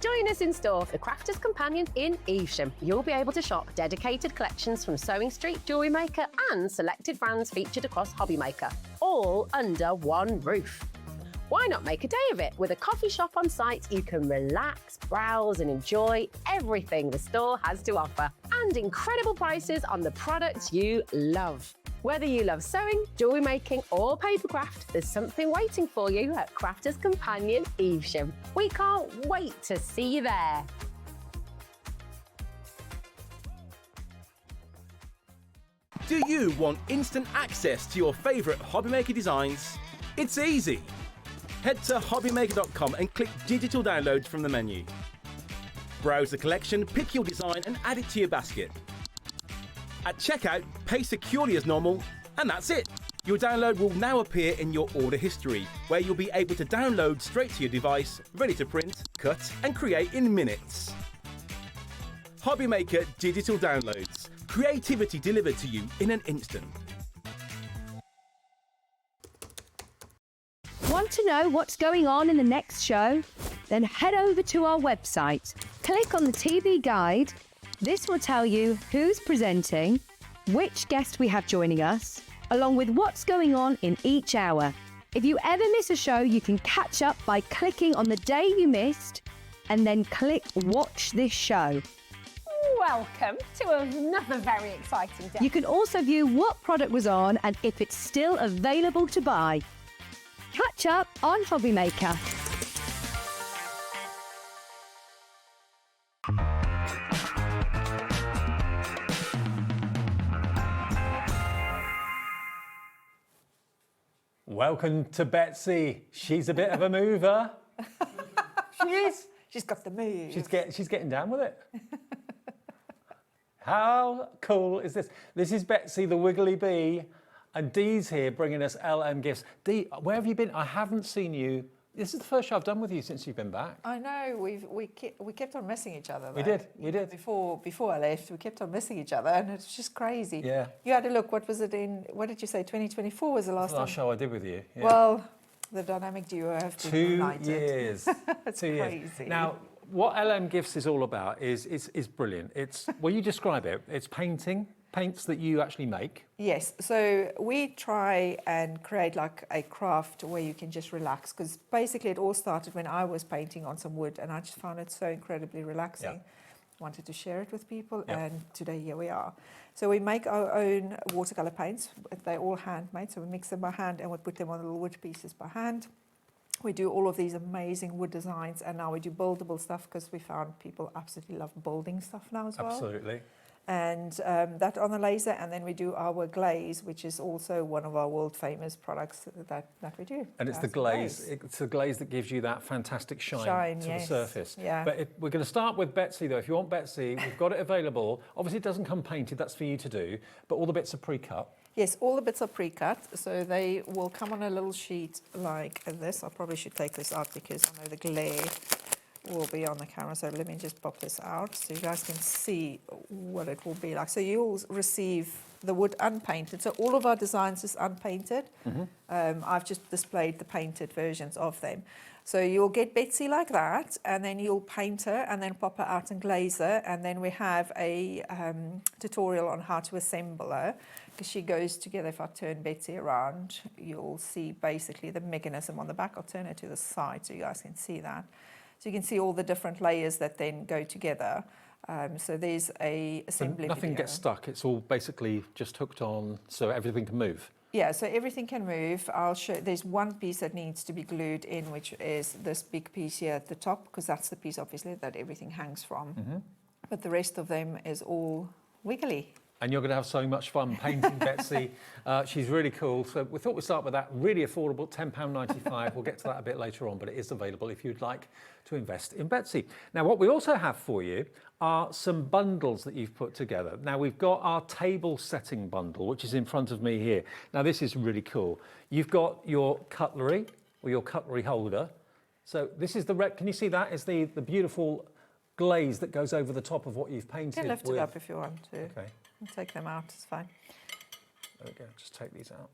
Join us in store for Crafters Companion in Evesham. You'll be able to shop dedicated collections from Sewing Street, Jewellery Maker and selected brands featured across HobbyMaker, all under one roof. Why not make a day of it? With a coffee shop on site, you can relax, browse and enjoy everything the store has to offer, and incredible prices on the products you love. Whether you love sewing, jewellery making or papercraft, there's something waiting for you at Crafters Companion Evesham. We can't wait to see you there. Do you want instant access to your favourite HobbyMaker designs? It's easy. Head to HobbyMaker.com and click Digital Downloads from the menu. Browse the collection, pick your design and add it to your basket. At checkout, pay securely as normal, and that's it. Your download will now appear in your order history, where you'll be able to download straight to your device, ready to print, cut and create in minutes. HobbyMaker Digital Downloads. Creativity delivered to you in an instant. Want to know what's going on in the next show? Then head over to our website. Click on the TV guide. This will tell you who's presenting, which guest we have joining us, along with what's going on in each hour. If you ever miss a show, you can catch up by clicking on the day you missed and then click Watch This Show. Welcome to another very exciting day. You can also view what product was on and if it's still available to buy. Catch up on HobbyMaker. Welcome to Betsy. She's a bit of a mover. She is. She's got the move. She's getting down with it. How cool is this? This is Betsy the Wiggly Bee, and Dee's here bringing us LMGifts. Dee, where have you been? I haven't seen you. This is the first show I've done with you since you've been back. I know. We kept on missing each other. Though. We did. Before I left, we kept on missing each other, and it's just crazy. Yeah. You had a look. What was it in? What did you say? 2024 was the last time. Last show I did with you. Yeah. Well, the dynamic duo have been 2 united. years. It's 2 years. crazy. Now, what LMGifts is all about is brilliant. It's, well, you describe it, it's paints that you actually make. Yes, so we try and create like a craft where you can just relax, because basically it all started when I was painting on some wood and I just found it so incredibly relaxing. Wanted to share it with people, and today here we are. So we make our own watercolour paints. They're all handmade, so we mix them by hand and we put them on little wood pieces by hand. We do all of these amazing wood designs, and now we do buildable stuff because we found people absolutely love building stuff now as well. Absolutely. And that on the laser, and then we do our glaze, which is also one of our world famous products that we do. And it's the glaze. It's the glaze that gives you that fantastic shine to the surface. Yeah. But we're going to start with Betsy though. If you want Betsy, we've got it available. Obviously it doesn't come painted, that's for you to do, but all the bits are pre-cut. Yes, all the bits are pre-cut, so they will come on a little sheet like this. I probably should take this out because I know the glare will be on the camera, so let me just pop this out so you guys can see what it will be like. So you'll receive the wood unpainted, so all of our designs is unpainted. I've just displayed the painted versions of them. So you'll get Betsy like that, and then you'll paint her and then pop her out and glaze her, and then we have a tutorial on how to assemble her, because she goes together. If I turn Betsy around, you'll see basically the mechanism on the back. I'll turn her to the side so you guys can see that. So you can see all the different layers that then go together. So there's a assembly Nothing video. gets stuck, it's all basically just hooked on so everything can move. Yeah, so everything can move. I'll show. There's one piece that needs to be glued in, which is this big piece here at the top, because that's the piece obviously that everything hangs from. But the rest of them is all wiggly. And you're going to have so much fun painting Betsy. She's really cool. So we thought we'd start with that. Really affordable, £10.95. We'll get to that a bit later on, but it is available if you'd like to invest in Betsy. Now, what we also have for you are some bundles that you've put together. Now, we've got our table setting bundle, which is in front of me here. Now, this is really cool. You've got your cutlery, or your cutlery holder. So this is the, can you see that? Is the beautiful glaze that goes over the top of what you've painted. You can lift it up if you want to. Okay. And take them out, it's fine. There we go, just take these out.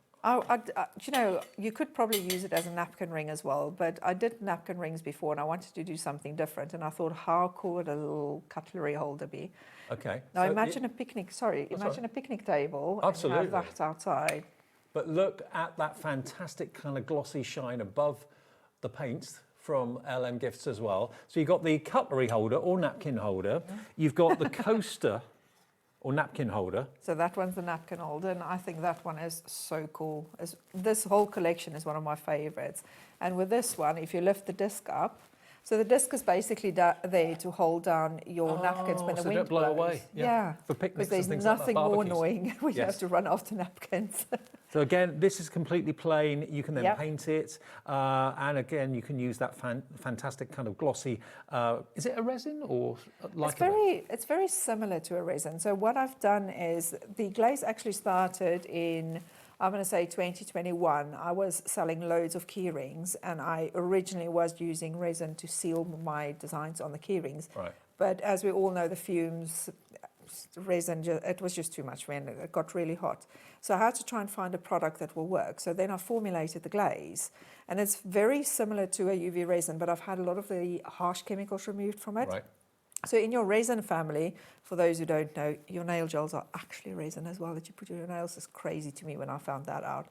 You know, you could probably use it as a napkin ring as well, but I did napkin rings before and I wanted to do something different, and I thought, how cool would a little cutlery holder be? Okay. Now imagine a picnic, imagine a picnic table. Absolutely. And you have that outside. But look at that fantastic kind of glossy shine above the paints from LMGifts as well. So you've got the cutlery holder or napkin holder. You've got the coaster or napkin holder. So that one's the napkin holder, and I think that one is so cool. This whole collection is one of my favorites. And with this one, if you lift the disc up, so the disc is basically there to hold down your napkins when the wind don't blow blows. away. Yeah, for picnics because and there's things like that, nothing more barbecues. annoying when you have to run after napkins. So again, this is completely plain. You can then Yep. paint it, and again, you can use that fantastic kind of glossy. Is it a resin or like It's very similar to a resin. So what I've done is the glaze actually started in, I'm going to say 2021. I was selling loads of key rings, and I originally was using resin to seal my designs on the key rings. Right. But as we all know, the fumes, resin, it was just too much when it got really hot. So I had to try and find a product that will work. So then I formulated the glaze, and it's very similar to a UV resin, but I've had a lot of the harsh chemicals removed from it. Right. So in your resin family, for those who don't know, your nail gels are actually resin as well that you put in your nails. It's crazy to me when I found that out.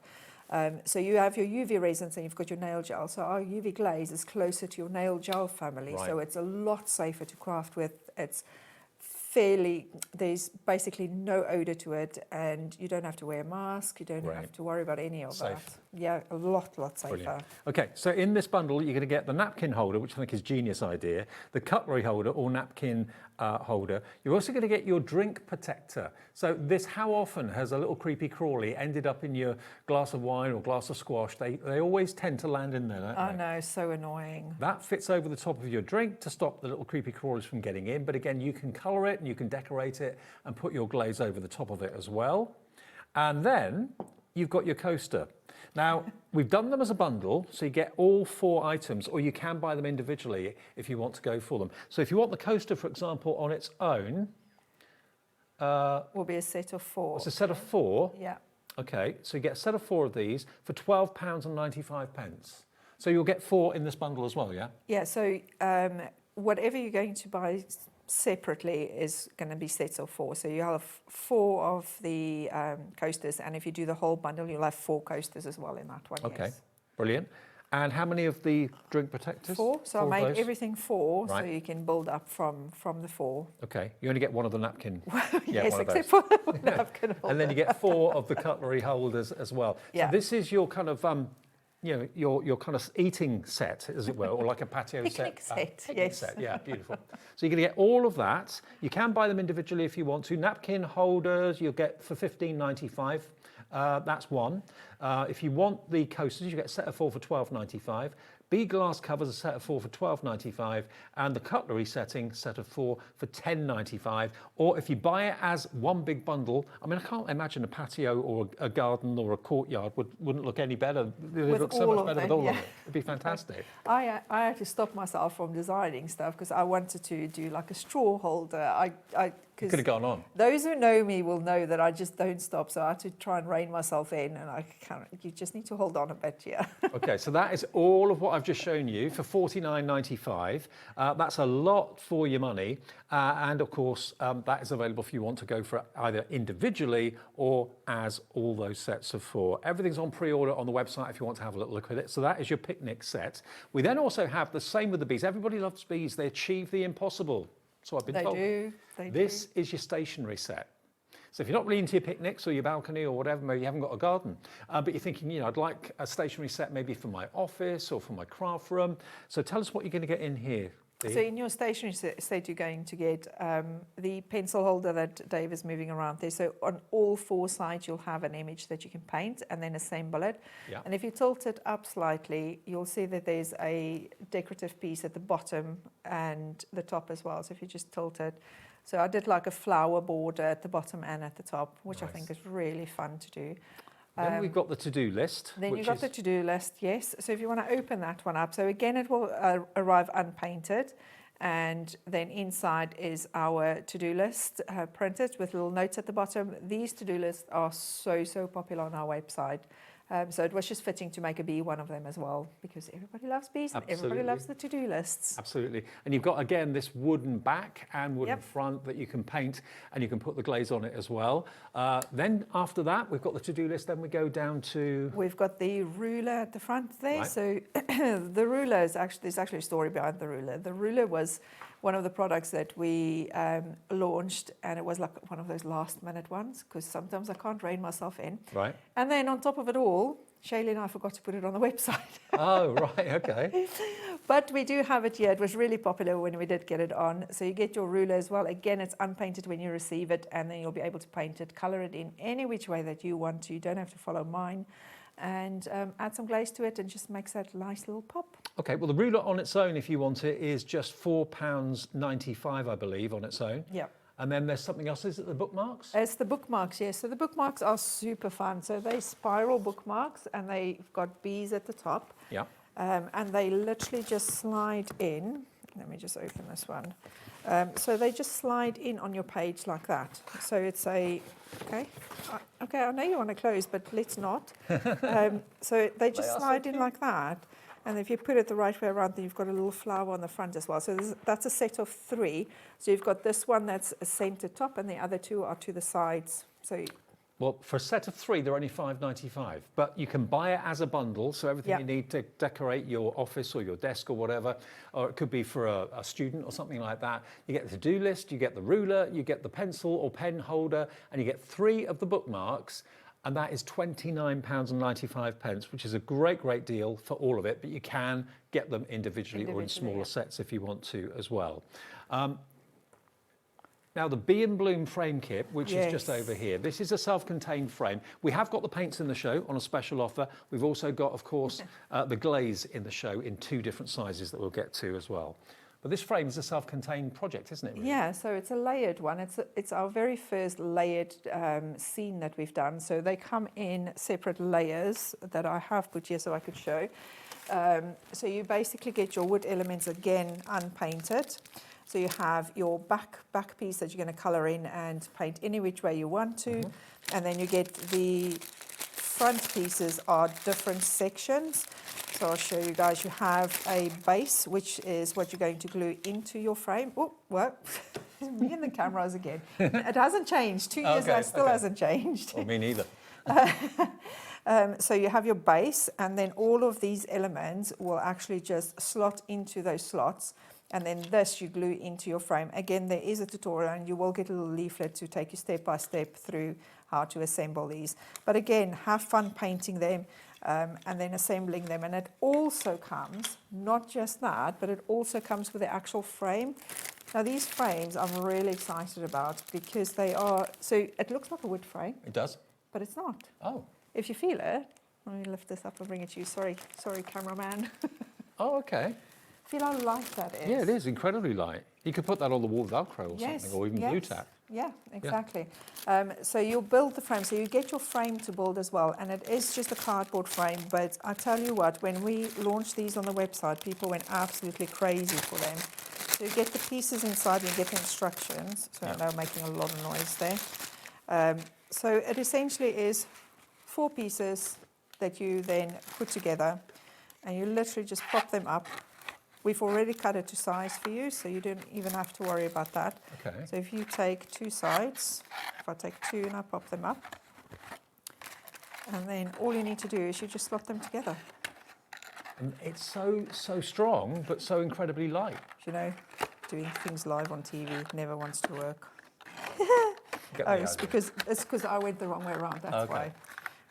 So you have your UV resins and you've got your nail gel. So our UV glaze is closer to your nail gel family. Right. So it's a lot safer to craft with. It's there's basically no odor to it, and you don't have to wear a mask. You don't have to worry about any of that. Yeah, a lot safer. Brilliant. Okay, so in this bundle, you're going to get the napkin holder, which I think is a genius idea, the cutlery holder or napkin holder. You're also going to get your drink protector. So this, how often has a little creepy crawly ended up in your glass of wine or glass of squash? They always tend to land in there, don't they? I know, so annoying. That fits over the top of your drink to stop the little creepy crawlies from getting in. But again, you can colour it and you can decorate it and put your glaze over the top of it as well. And then you've got your coaster. Now, we've done them as a bundle, so you get all 4 items, or you can buy them individually if you want to go for them. So if you want the coaster, for example, on its own... will be a set of 4. It's a set of 4? Yeah. Okay, so you get a set of 4 of these for £12.95. So you'll get 4 in this bundle as well, yeah? Yeah, so whatever you're going to buy separately is going to be sets of 4. So you have 4 of the coasters, and if you do the whole bundle, you'll have 4 coasters as well in that one. Okay, yes. brilliant. And how many of the drink protectors? 4. So 4 I of made those? everything 4, Right. so you can build up from the 4. Okay, you only get 1 of the napkin. Yes, one of except those. for the napkin holder. And then you get 4 of the cutlery holders as well. Yeah. So this is your kind of, you know, your kind of eating set, as it were, or like a patio Picnic set. set, Picnic yes. set, yeah, beautiful. So you're going to get all of that. You can buy them individually if you want to. Napkin holders you'll get for $15.95. That's one. If you want the coasters, you get a set of 4 for $12.95. B glass covers a set of 4 for $12.95, and the cutlery setting set of 4 for $10.95. Or if you buy it as one big bundle, I mean, I can't imagine a patio or a garden or a courtyard wouldn't look any better. It would look so much better with all of it. It'd be fantastic. I had to stop myself from designing stuff because I wanted to do like a straw holder. You could have gone on. Those who know me will know that I just don't stop, so I had to try and rein myself in, and I can't. You just need to hold on a bit, yeah. Okay, so that is all of what I've just shown you for $49.95. That's a lot for your money, and of course that is available if you want to go for it either individually or as all those sets of 4. Everything's on pre-order on the website if you want to have a little look at it. So that is your picnic set. We then also have the same with the bees. Everybody loves bees. They achieve the impossible. So I've been told. This is your stationery set. So if you're not really into your picnics or your balcony or whatever, maybe you haven't got a garden, but you're thinking, you know, I'd like a stationery set maybe for my office or for my craft room. So tell us what you're going to get in here. So in your stationery set, you're going to get the pencil holder that Dave is moving around there. So on all 4 sides, you'll have an image that you can paint and then assemble it. Yeah. And if you tilt it up slightly, you'll see that there's a decorative piece at the bottom and the top as well. So if you just tilt it. So I did like a flower border at the bottom and at the top, which Nice. I think is really fun to do. Then we've got the to-do list. Then which you've got is- the to-do list, yes. So if you want to open that one up, so again, it will arrive unpainted. And then inside is our to-do list printed with little notes at the bottom. These to-do lists are so popular on our website. So it was just fitting to make a bee one of them as well, because everybody loves bees and everybody loves the to-do lists. Absolutely. And you've got, again, this wooden back and wooden Yep. front that you can paint, and you can put the glaze on it as well. Then after that, we've got the to-do list. Then we go down to... We've got the ruler at the front there. Right. So the ruler is actually, there's actually a story behind the ruler. The ruler was one of the products that we launched, and it was like one of those last minute ones, because sometimes I can't rein myself in. Right. And then on top of it all, Shaylee and I forgot to put it on the website. Oh, right, okay. But we do have it here. It was really popular when we did get it on. So you get your ruler as well. Again, it's unpainted when you receive it, and then you'll be able to paint it, color it in any which way that you want to. You don't have to follow mine. And add some glaze to it, and just makes that nice little pop. Okay, well, the ruler on its own, if you want it, is just £4.95, I believe, on its own. Yeah. And then there's something else. Is it the bookmarks? It's the bookmarks, yes. So the bookmarks are super fun. So they spiral bookmarks, and they've got bees at the top. Yeah. And they literally just slide in. Let me just open this one. So they just slide in on your page like that. So it's a, okay, I know you want to close, but let's not. So they just slide in like that. And if you put it the right way around, then you've got a little flower on the front as well. So that's a set of 3. So you've got this one that's a center top, and the other 2 are to the sides. So Well, for a set of 3, they're only $5.95, but you can buy it as a bundle, so everything you need to decorate your office or your desk or whatever, or it could be for a student or something like that. You get the to-do list, you get the ruler, you get the pencil or pen holder, and you get 3 of the bookmarks, and that is £29.95, which is a great deal for all of it, but you can get them individually or in smaller sets if you want to as well. Now, the Bee and Bloom frame kit, which is just over here, this is a self-contained frame. We have got the paints in the show on a special offer. We've also got, of course, the glaze in the show in 2 different sizes that we'll get to as well. But this frame is a self-contained project, isn't it? Really? Yeah, so it's a layered one. It's our very first layered scene that we've done. So they come in separate layers that I have put here so I could show. So you basically get your wood elements again unpainted. So you have your back piece that you're going to colour in and paint any which way you want to. And then you get the front pieces are different sections. So I'll show you guys. You have a base, which is what you're going to glue into your frame. Oh, what? Me and the cameras again. It hasn't changed. 2 years, that still hasn't changed. Well, me neither. So you have your base, and then all of these elements will actually just slot into those slots, and then this you glue into your frame. Again, there is a tutorial, and you will get a little leaflet to take you step by step through how to assemble these. But again, have fun painting them and then assembling them. And it also comes, not just that, but it also comes with the actual frame. Now these frames I'm really excited about because they are, so it looks like a wood frame. It does? But it's not. Oh. If you feel it, let me lift this up and bring it to you. Sorry, cameraman. Oh, okay. Feel how light that is. Yeah, it is incredibly light. You could put that on the wall with Velcro or something, or even blue tack. Yeah, exactly. So you'll build the frame. So you get your frame to build as well, and it is just a cardboard frame. But I tell you what, when we launched these on the website, people went absolutely crazy for them. So you get the pieces inside, you get the instructions. So I know I'm making a lot of noise there. So it essentially is 4 pieces that you then put together, and you literally just pop them up. We've already cut it to size for you, so you don't even have to worry about that. Okay. So if you take 2 sides, if I take 2 and I pop them up, and then all you need to do is you just slot them together. And it's so strong, but so incredibly light. You know, doing things live on TV never wants to work. It's because I went the wrong way around, that's why.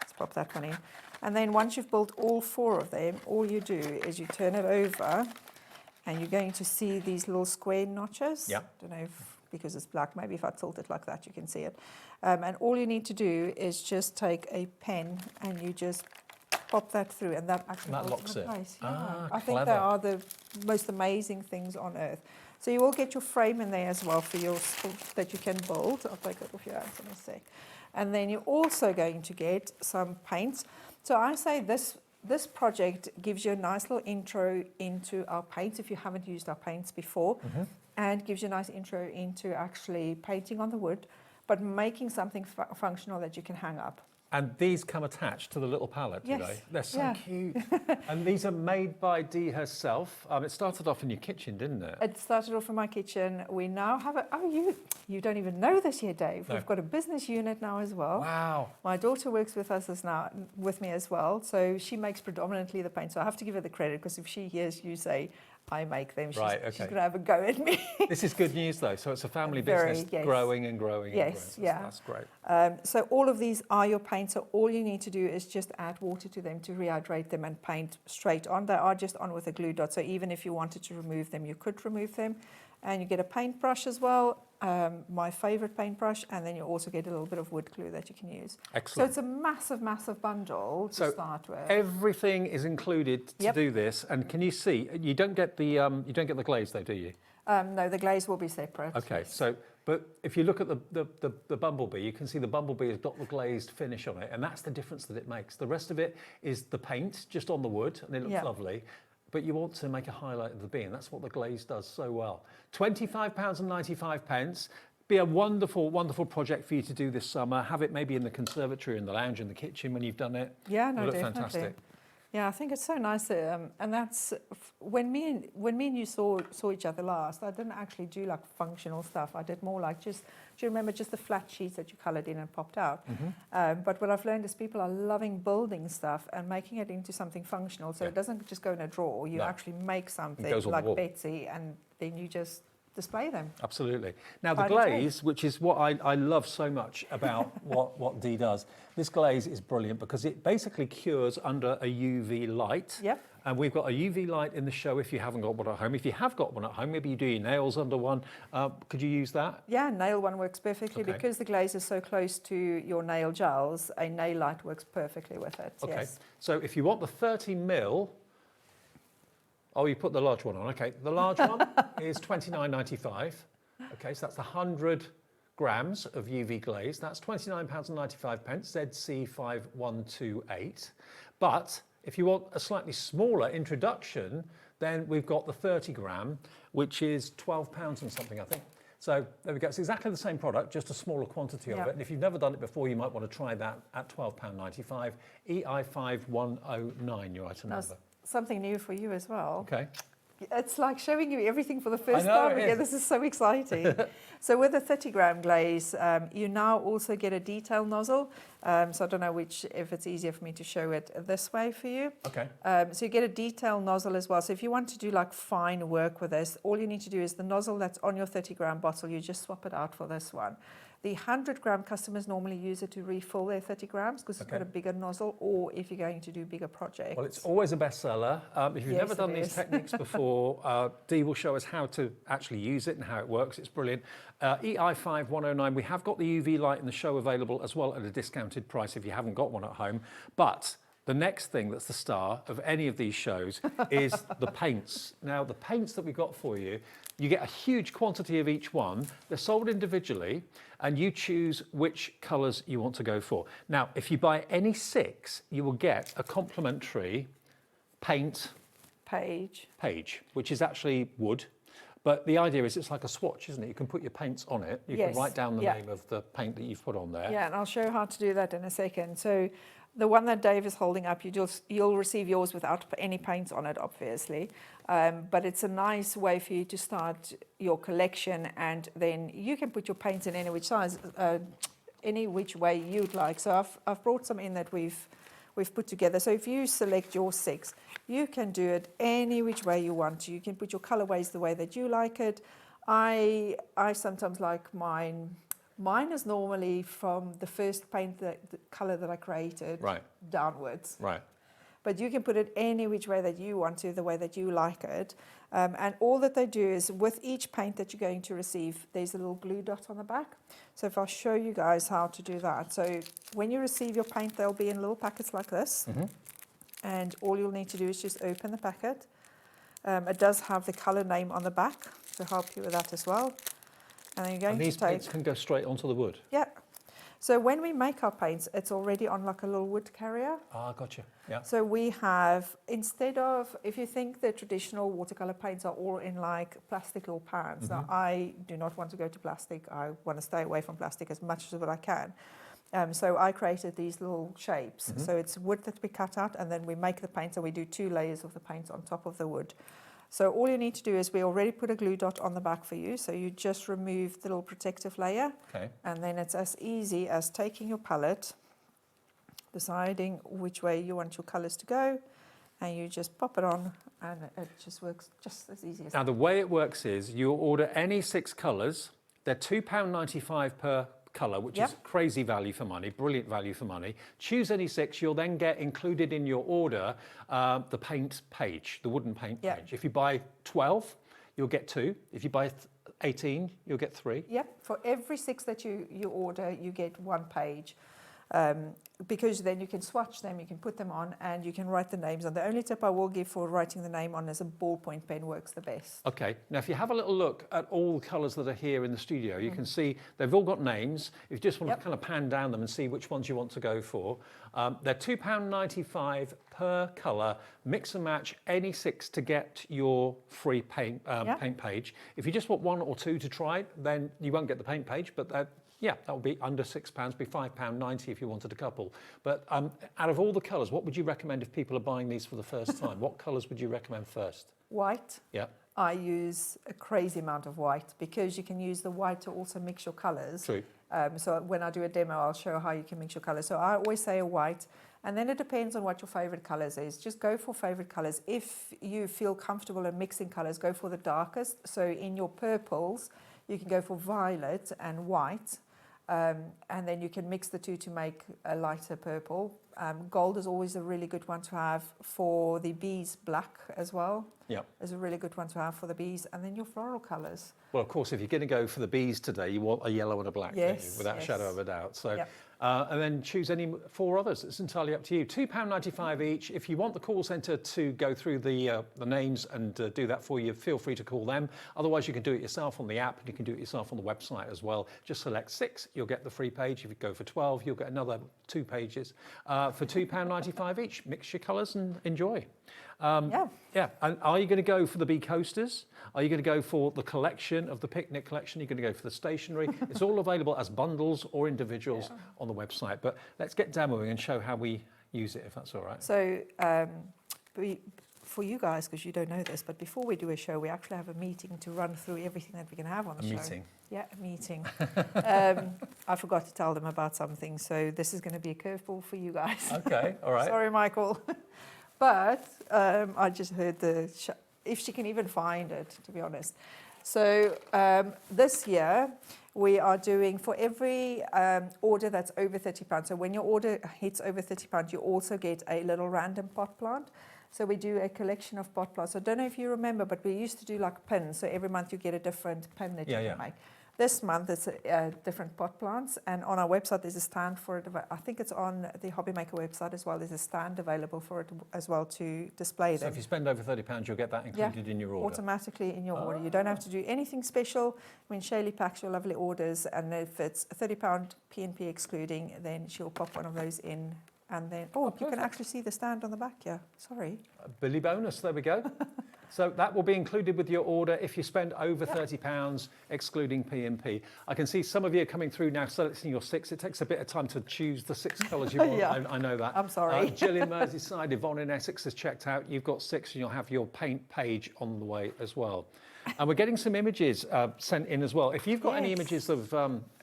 Let's pop that one in. And then once you've built all 4 of them, all you do is you turn it over, and you're going to see these little square notches. Yeah. Don't know if, because it's black, maybe if I tilt it like that, you can see it. And all you need to do is just take a pen and you just pop that through, and that actually locks it. Place. Yeah. Ah, I think they are the most amazing things on earth. So you will get your frame in there as well for your that you can build. I'll take it off your hands in a sec. And then you're also going to get some paints. So I say this project gives you a nice little intro into our paints if you haven't used our paints before, and gives you a nice intro into actually painting on the wood, but making something functional that you can hang up. And these come attached to the little palette, do they? They're so cute. And these are made by Dee herself. It started off in your kitchen, didn't it? It started off in my kitchen. We now have a, you don't even know this yet, Dave. No. We've got a business unit now as well. Wow. My daughter works with us with me as well. So she makes predominantly the paint. So I have to give her the credit, because if she hears you say, I make them, she's going to have a go at me. This is good news, though. So it's a family business growing and growing and growing. That's great. So all of these are your paints. So all you need to do is just add water to them to rehydrate them and paint straight on. They are just on with a glue dot. So even if you wanted to remove them, you could remove them. And you get a paintbrush as well, my favourite paintbrush, and then you also get a little bit of wood glue that you can use. Excellent. So it's a massive, massive bundle to start with. Everything is included to do this, and can you see? You don't get the glaze though, do you? No, the glaze will be separate. Okay, so but if you look at the bumblebee, you can see the bumblebee has got the glazed finish on it, and that's the difference that it makes. The rest of it is the paint just on the wood, and it looks lovely. But you want to make a highlight of the bee, and that's what the glaze does so well. £25.95. Be a wonderful, wonderful project for you to do this summer. Have it maybe in the conservatory, in the lounge, in the kitchen when you've done it. Yeah, no, It'll look definitely. fantastic. Yeah, I think it's so nice, and that's when me and you saw each other last. I didn't actually do like functional stuff. I did more like just. Do you remember just the flat sheets that you coloured in and popped out? But what I've learned is people are loving building stuff and making it into something functional. So it doesn't just go in a drawer. You actually make something like Betsy, and then you just display them. Absolutely. Now the glaze, which is what I love so much about what Dee does, this glaze is brilliant because it basically cures under a UV light. Yep. And we've got a UV light in the show if you haven't got one at home. If you have got one at home, maybe you do your nails under one. Could you use that? Yeah, nail one works perfectly because the glaze is so close to your nail gels. A nail light works perfectly with it. Okay. Yes. So if you want the 30mm, oh, you put the large one on. Okay, the large one is £29.95. Okay, so that's 100 grams of UV glaze. That's £29.95, ZC5128. But if you want a slightly smaller introduction, then we've got the 30 gram, which is £12 and something, I think. So there we go. It's exactly the same product, just a smaller quantity of it. And if you've never done it before, you might want to try that at £12.95. EI5109, your item number. something new for you as well. Okay. It's like showing you everything for the first I know, time it again. is. This is so exciting. So with the 30-gram glaze, you now also get a detail nozzle. So I don't know if it's easier for me to show it this way for you. Okay. So you get a detail nozzle as well. So if you want to do like fine work with this, all you need to do is the nozzle that's on your 30-gram bottle, you just swap it out for this one. The 100-gram customers normally use it to refill their 30 grams because it's got a bigger nozzle, or if you're going to do bigger projects. Well, it's always a bestseller. If you've never done these techniques before, Dee will show us how to actually use it and how it works. It's brilliant. EI5 109, we have got the UV light in the show available as well at a discounted price if you haven't got one at home. But the next thing that's the star of any of these shows is the paints. Now, the paints that we've got for you, you get a huge quantity of each one. They're sold individually, and you choose which colours you want to go for. Now, if you buy any 6, you will get a complimentary paint page, which is actually wood. But the idea is it's like a swatch, isn't it? You can put your paints on it. You can write down the name of the paint that you've put on there. Yeah, and I'll show you how to do that in a second. So the one that Dave is holding up, you'll receive yours without any paint on it, obviously. But it's a nice way for you to start your collection, and then you can put your paints in any which size, any which way you'd like. So I've brought some in that we've put together. So if you select your 6, you can do it any which way you want to. You can put your colorways the way that you like it. I sometimes like mine. Mine is normally from the first paint, the color that I created, downwards. Right. But you can put it any which way that you want to, the way that you like it. And all that they do is with each paint that you're going to receive, there's a little glue dot on the back. So if I'll show you guys how to do that. So when you receive your paint, they'll be in little packets like this. And all you'll need to do is just open the packet. It does have the color name on the back to help you with that as well. And then you're going these to take... paints can go straight onto the wood? Yeah. So when we make our paints, it's already on like a little wood carrier. Ah, gotcha. Yeah. So we have, instead of, if you think the traditional watercolor paints are all in like plastic little pans, now I do not want to go to plastic. I want to stay away from plastic as much as what I can. So I created these little shapes. So it's wood that we cut out, and then we make the paint, and we do 2 layers of the paint on top of the wood. So all you need to do is we already put a glue dot on the back for you. So you just remove the little protective layer. Okay. And then it's as easy as taking your palette, deciding which way you want your colours to go, and you just pop it on, and it just works just as easy as that. Now, the way it works is you'll order any 6 colours. They're £2.95 per colour, which is crazy value for money, brilliant value for money. Choose any 6, you'll then get included in your order the paint page, the wooden paint page. If you buy 12, you'll get 2. If you buy 18, you'll get 3. Yep, for every 6 that you order, you get 1 page. Because then you can swatch them, you can put them on, and you can write the names on. The only tip I will give for writing the name on is a ballpoint pen works the best. Okay, now if you have a little look at all the colours that are here in the studio, you can see they've all got names. If you just want to kind of pan down them and see which ones you want to go for, they're £2.95 per colour. Mix and match any 6 to get your free paint page. If you just want 1 or 2 to try, then you won't get the paint page, but that will be under £6, be £5.90 if you wanted a couple. But out of all the colours, what would you recommend if people are buying these for the first time? What colours would you recommend first? White. Yeah. I use a crazy amount of white because you can use the white to also mix your colours. True. So when I do a demo, I'll show how you can mix your colours. So I always say a white, and then it depends on what your favourite colours is. Just go for favourite colours. If you feel comfortable in mixing colours, go for the darkest. So in your purples, you can go for violet and white. And then you can mix the 2 to make a lighter purple. Gold is always a really good one to have for the bees. Black as well is a really good one to have for the bees. And then your floral colours. Well, of course, if you're going to go for the bees today, you want a yellow and a black, don't you? Without a shadow of a doubt. So, and then choose any 4 others. It's entirely up to you. £2.95 each. If you want the call centre to go through the names and do that for you, feel free to call them. Otherwise, you can do it yourself on the app, and you can do it yourself on the website as well. Just select 6, you'll get the free page. If you go for 12, you'll get another 2 pages for £2.95 each. Mix your colours and enjoy. And are you going to go for the bee coasters? Are you going to go for the collection of the picnic collection? Are you going to go for the stationery? It's all available as bundles or individuals on the website. But let's get demoing and show how we use it, if that's all right. So for you guys, because you don't know this, but before we do a show, we actually have a meeting to run through everything that we're going to have on the show. Meeting? Yeah, a meeting. I forgot to tell them about something, so this is going to be a curveball for you guys. Okay, all right. Sorry, Michael. But I just heard if she can even find it, to be honest. So this year, we are doing, for every order that's over £30, so when your order hits over £30, you also get a little random pot plant. So we do a collection of pot plants. I don't know if you remember, but we used to do like pins. So every month you get a different pin that you can make. This month it's different pot plants, and on our website there's a stand for it. I think it's on the HobbyMaker website as well. There's a stand available for it as well to display them. So if you spend over £30, you'll get that included in your order? Automatically in your order. You don't have to do anything special. When Shaylee packs your lovely orders, and if it's £30 P&P excluding, then she'll pop one of those in. And then, you can actually see the stand on the back, sorry. Billy bonus, there we go. So that will be included with your order if you spend over £30, excluding P&P. I can see some of you are coming through now selecting your 6. It takes a bit of time to choose the 6 colours you want. I know that. I'm sorry. Jill in Merseyside, Yvonne in Essex has checked out. You've got 6 and you'll have your paint page on the way as well. And we're getting some images sent in as well. If you've got any images of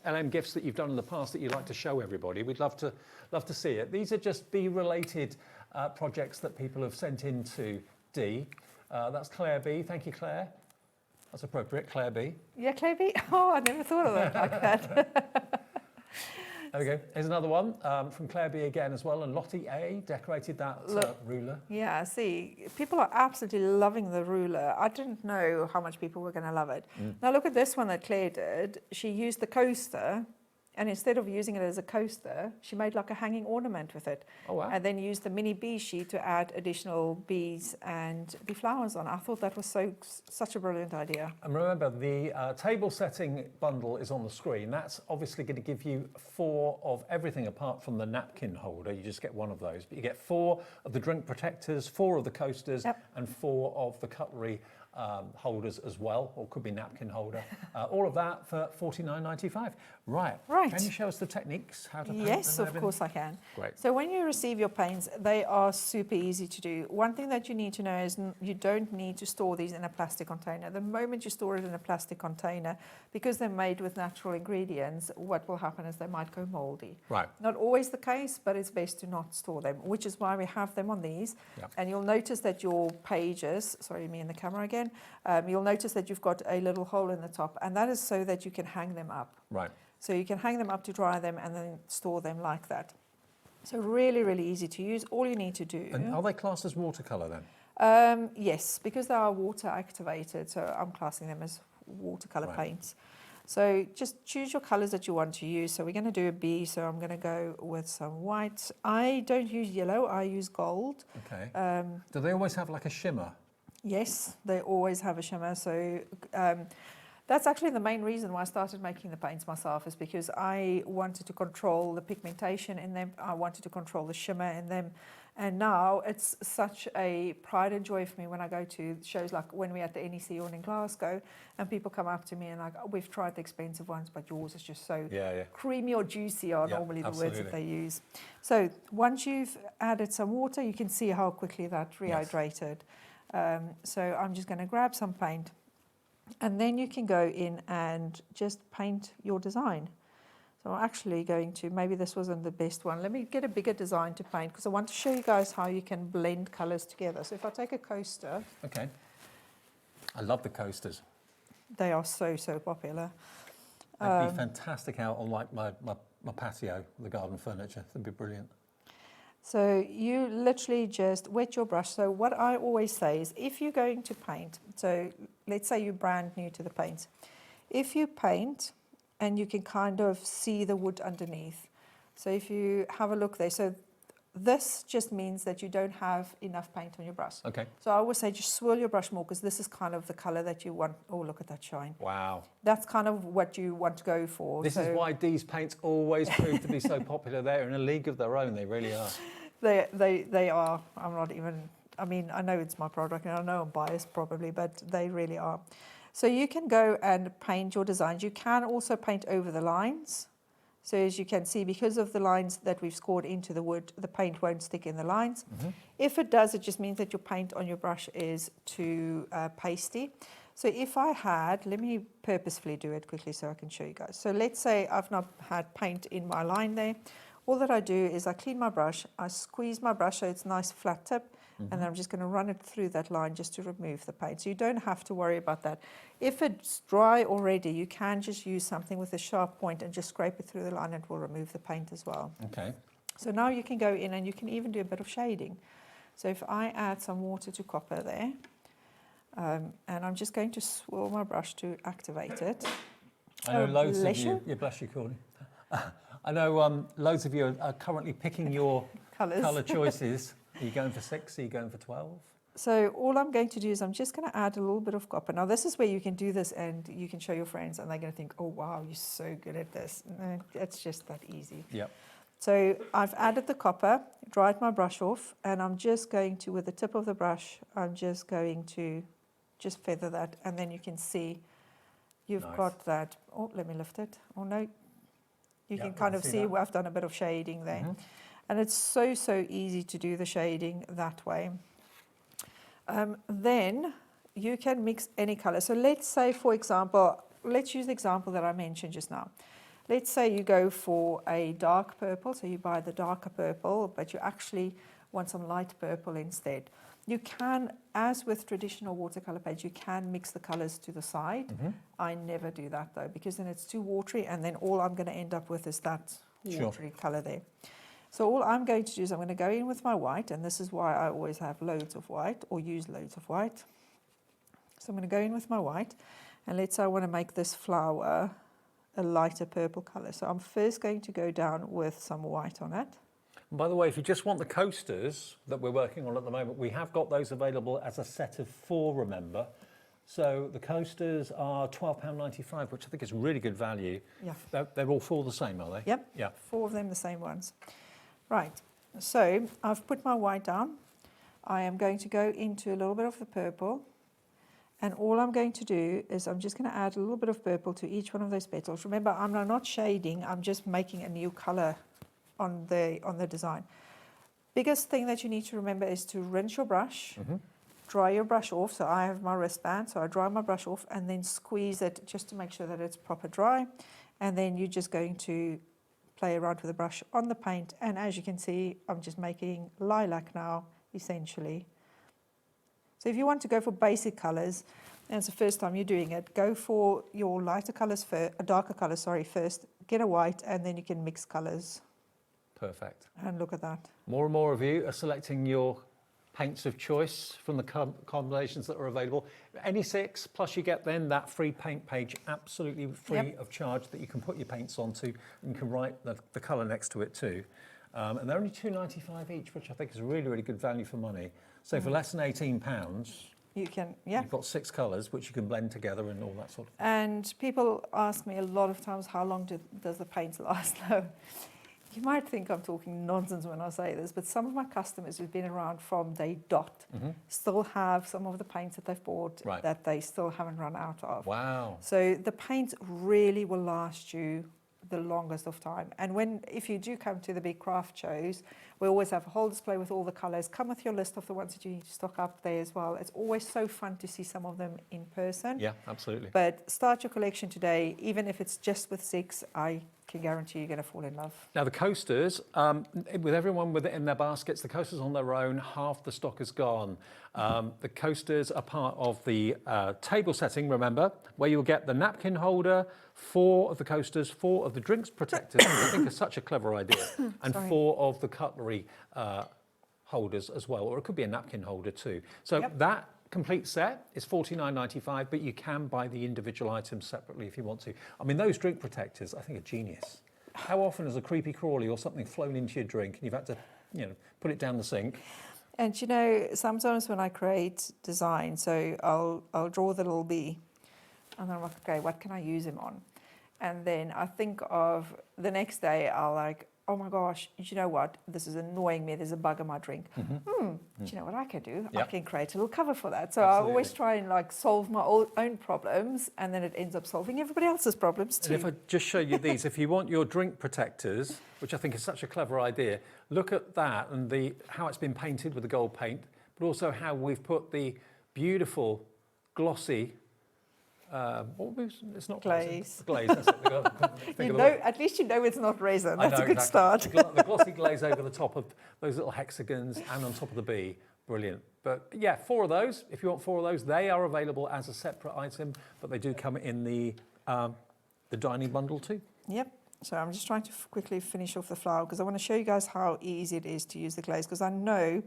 LMGifts that you've done in the past that you'd like to show everybody, we'd love to see it. These are just bee-related projects that people have sent in to Dee. That's Claire B. Thank you, Claire. That's appropriate, Claire B. Yeah, Claire B. Oh, I never thought of that like that. There we go. Here's another one from Claire B again as well. And Lottie A decorated that ruler. Yeah, see, people are absolutely loving the ruler. I didn't know how much people were going to love it. Now look at this one that Claire did. She used the coaster, and instead of using it as a coaster, she made like a hanging ornament with it. Oh, wow. And then used the mini bee sheet to add additional bees and the flowers on. I thought that was such a brilliant idea. And remember, the table setting bundle is on the screen. That's obviously going to give you 4 of everything apart from the napkin holder. You just get 1 of those. But you get 4 of the drink protectors, 4 of the coasters, and 4 of the cutlery holders as well, or could be napkin holder. All of that for $49.95. Right. Can you show us the techniques, how to paint them? Yes, of course I can. Great. So when you receive your paints, they are super easy to do. One thing that you need to know is you don't need to store these in a plastic container. The moment you store it in a plastic container, because they're made with natural ingredients, what will happen is they might go moldy. Right. Not always the case, but it's best to not store them, which is why we have them on these. And you'll notice that your pages, sorry, me and the camera again, you'll notice that you've got a little hole in the top, and that is so that you can hang them up. Right. So you can hang them up to dry them and then store them like that. So really, really easy to use. All you need to do... And are they classed as watercolour then? Yes, because they are water activated, so I'm classing them as watercolour paints. So just choose your colours that you want to use. So we're going to do a bee, so I'm going to go with some white. I don't use yellow, I use gold. Okay. Do they always have like a shimmer? Yes, they always have a shimmer. So that's actually the main reason why I started making the paints myself, is because I wanted to control the pigmentation in them. I wanted to control the shimmer in them. And now it's such a pride and joy for me when I go to shows like when we're at the NEC or in Glasgow, and people come up to me and like, oh, we've tried the expensive ones, but yours is just so creamy or juicy are normally the words that they use. So once you've added some water, you can see how quickly that rehydrated. So I'm just going to grab some paint, and then you can go in and just paint your design. So I'm actually going to, maybe this wasn't the best one. Let me get a bigger design to paint, because I want to show you guys how you can blend colours together. So if I take a coaster. Okay. I love the coasters. They are so popular. They'd be fantastic out on like my patio, the garden furniture. They'd be brilliant. So you literally just wet your brush. So what I always say is, if you're going to paint, so let's say you're brand new to the paint, if you paint and you can kind of see the wood underneath. So if you have a look there, so this just means that you don't have enough paint on your brush. Okay. So I always say just swirl your brush more, because this is kind of the colour that you want. Oh, look at that shine. Wow. That's kind of what you want to go for. This is why Dee's paints always prove to be so popular. They're in a league of their own, they really are. They are. I'm not even, I mean, I know it's my product and I know I'm biased probably, but they really are. So you can go and paint your designs. You can also paint over the lines. So as you can see, because of the lines that we've scored into the wood, the paint won't stick in the lines. If it does, it just means that your paint on your brush is too pasty. So if I had, let me purposefully do it quickly so I can show you guys. So let's say I've not had paint in my line there. All that I do is I clean my brush, I squeeze my brush so it's nice flat tip, and then I'm just going to run it through that line just to remove the paint. So you don't have to worry about that. If it's dry already, you can just use something with a sharp point and just scrape it through the line and it will remove the paint as well. Okay. So now you can go in and you can even do a bit of shading. So if I add some water to copper there, and I'm just going to swirl my brush to activate it. I know loads of you, bless you, Courtney. I know loads of you are currently picking your colour choices. Are you going for 6? Are you going for 12? So all I'm going to do is I'm just going to add a little bit of copper. Now this is where you can do this and you can show your friends and they're going to think, oh wow, you're so good at this. No, it's just that easy. Yep. So I've added the copper, dried my brush off, and I'm just going to, with the tip of the brush, I'm just going to just feather that, and then you can see you've got that. Oh, let me lift it. Oh no, you can kind of see where I've done a bit of shading there. And it's so easy to do the shading that way. Then you can mix any color. So let's say, for example, let's use the example that I mentioned just now. Let's say you go for a dark purple, so you buy the darker purple, but you actually want some light purple instead. You can, as with traditional watercolor paints, you can mix the colors to the side. I never do that though, because then it's too watery, and then all I'm going to end up with is that watery color there. So all I'm going to do is I'm going to go in with my white, and this is why I always have loads of white or use loads of white. So I'm going to go in with my white, and let's say I want to make this flower a lighter purple color. So I'm first going to go down with some white on it. And by the way, if you just want the coasters that we're working on at the moment, we have got those available as a set of 4, remember. So the coasters are £12.95, which I think is really good value. Yeah. They're all 4 the same, are they? Yep. Yeah. 4 of them the same ones. Right. So I've put my white down. I am going to go into a little bit of the purple. And all I'm going to do is I'm just going to add a little bit of purple to each one of those petals. Remember, I'm not shading, I'm just making a new color on the design. Biggest thing that you need to remember is to rinse your brush, dry your brush off. So I have my wristband, so I dry my brush off and then squeeze it just to make sure that it's proper dry. And then you're just going to play around with the brush on the paint. And as you can see, I'm just making lilac now, essentially. So if you want to go for basic colors, and it's the first time you're doing it, go for your lighter colors first, darker colors, first, get a white, and then you can mix colors. Perfect. And look at that. More and more of you are selecting your paints of choice from the combinations that are available. Any 6, plus you get then that free paint page, absolutely free of charge, that you can put your paints onto, and you can write the colour next to it too. And they're only £2.95 each, which I think is really, really good value for money. So for less than £18, you can, you've got 6 colours which you can blend together and all that sort of thing. And people ask me a lot of times, how long does the paint last? You might think I'm talking nonsense when I say this, but some of my customers who've been around from day dot still have some of the paints that they've bought that they still haven't run out of. Wow. So the paint really will last you the longest of time. And if you do come to the big craft shows, we always have a whole display with all the colours. Come with your list of the ones that you need to stock up there as well. It's always so fun to see some of them in person. Yeah, absolutely. But start your collection today, even if it's just with 6, I can guarantee you're going to fall in love. Now the coasters, with everyone with it in their baskets, the coasters on their own, half the stock is gone. The coasters are part of the table setting, remember, where you'll get the napkin holder, 4 of the coasters, 4 of the drinks protectors, which I think is such a clever idea, and 4 of the cutlery holders as well, or it could be a napkin holder too. So that complete set is $49.95, but you can buy the individual items separately if you want to. I mean, those drink protectors, I think, are genius. How often has a creepy crawly or something flown into your drink and you've had to, put it down the sink? And sometimes when I create design, so I'll draw the little bee, and then I'm like, okay, what can I use him on? And then I think of the next day, I'll oh my gosh, you know what, this is annoying me, there's a bug in my drink. Do you know what I can do? I can create a little cover for that. So I always try and like solve my own problems, and then it ends up solving everybody else's problems too. And if I just show you these, if you want your drink protectors, which I think is such a clever idea, look at that and how it's been painted with the gold paint, but also how we've put the beautiful glossy it's not glaze. Glaze, that's it. At least you know it's not resin. That's a good start. The glossy glaze over the top of those little hexagons and on top of the bee, brilliant. But yeah, 4 of those. If you want 4 of those, they are available as a separate item, but they do come in the dining bundle too. Yep. So I'm just trying to quickly finish off the flower because I want to show you guys how easy it is to use the glaze, because I know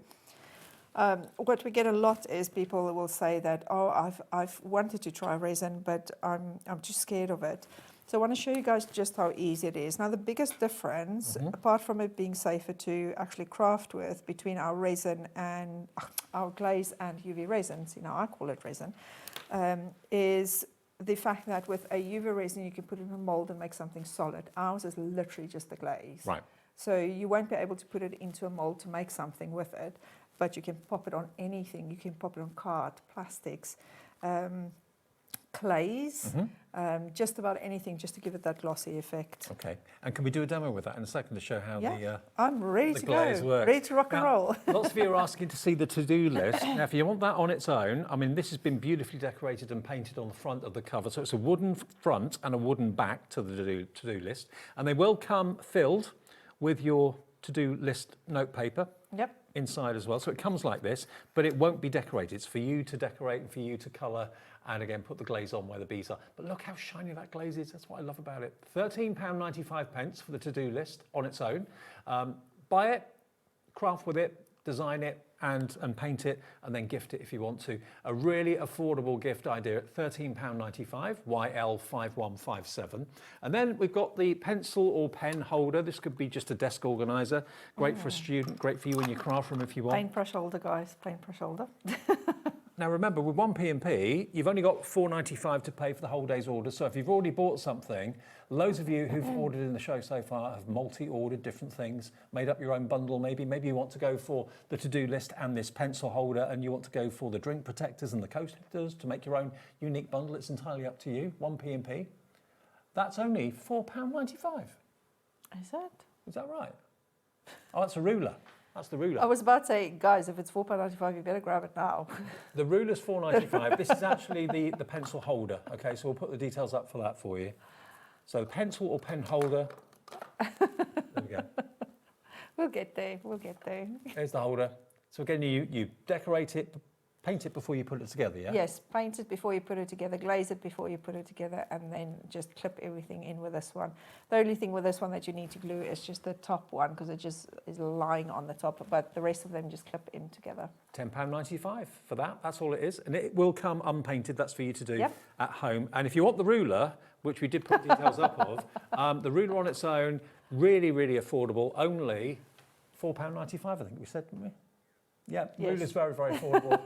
what we get a lot is people will say that, oh, I've wanted to try resin, but I'm too scared of it. So I want to show you guys just how easy it is. Now, the biggest difference, apart from it being safer to actually craft with, between our resin and our glaze and UV resins, I call it resin, is the fact that with a UV resin, you can put it in a mold and make something solid. Ours is literally just the glaze. Right. So you won't be able to put it into a mold to make something with it, but you can pop it on anything. You can pop it on card, plastics, clays, just about anything, just to give it that glossy effect. Okay, and can we do a demo with that in a second to show how I'm ready the to glaze go, works? ready to rock and roll. Lots of you are asking to see the to-do list. Now, if you want that on its own, I mean, this has been beautifully decorated and painted on the front of the cover, so it's a wooden front and a wooden back to the to-do list, and they will come filled with your to-do list note paper. Yep. Inside as well, so it comes like this, but it won't be decorated. It's for you to decorate and for you to colour, and again put the glaze on where the bees are. But look how shiny that glaze is. That's what I love about it. £13.95 for the to-do list on its own. Buy it, craft with it, design it, and paint it, and then gift it if you want to. A really affordable gift idea at £13.95, YL5157. And then we've got the pencil or pen holder. This could be just a desk organiser. Great for a student, great for you in your craft room if you want. Paintbrush holder, guys, paintbrush holder. Now remember, with one P&P, you've only got £4.95 to pay for the whole day's order. So if you've already bought something, loads of you who've ordered in the show so far have multi-ordered different things, made up your own bundle maybe. Maybe you want to go for the to-do list and this pencil holder, and you want to go for the drink protectors and the coasters to make your own unique bundle. It's entirely up to you. One P&P. That's only £4.95. Is it? Is that right? Oh, that's a ruler. That's the ruler. I was about to say, guys, if it's £4.95, you better grab it now. The ruler's £4.95. This is actually the pencil holder. Okay, so we'll put the details up for that for you. So the pencil or pen holder. There we go. We'll get there. We'll get there. There's the holder. So again, you decorate it, paint it before you put it together, yeah? Yes, paint it before you put it together, glaze it before you put it together, and then just clip everything in with this one. The only thing with this one that you need to glue is just the top one, because it just is lying on the top, but the rest of them just clip in together. £10.95 for that. That's all it is. And it will come unpainted. That's for you to do at home. And if you want the ruler, which we did put details up of, the ruler on its own, really, really affordable, only £4.95, I think we said, didn't we? Yeah, yes. Ruler's very, very affordable.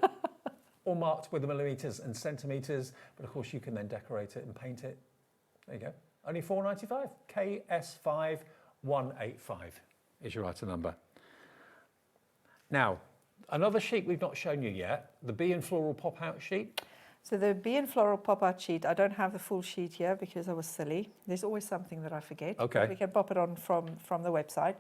All marked with the millimetres and centimetres, but of course you can then decorate it and paint it. There you go. Only £4.95. KS5185 is your item number. Now, another sheet we've not shown you yet, the bee and floral pop-out sheet. So the bee and floral pop-out sheet, I don't have the full sheet here because I was silly. There's always something that I forget. Okay. We can pop it on from the website.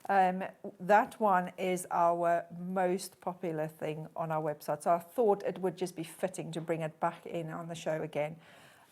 That one is our most popular thing on our website. So I thought it would just be fitting to bring it back in on the show again.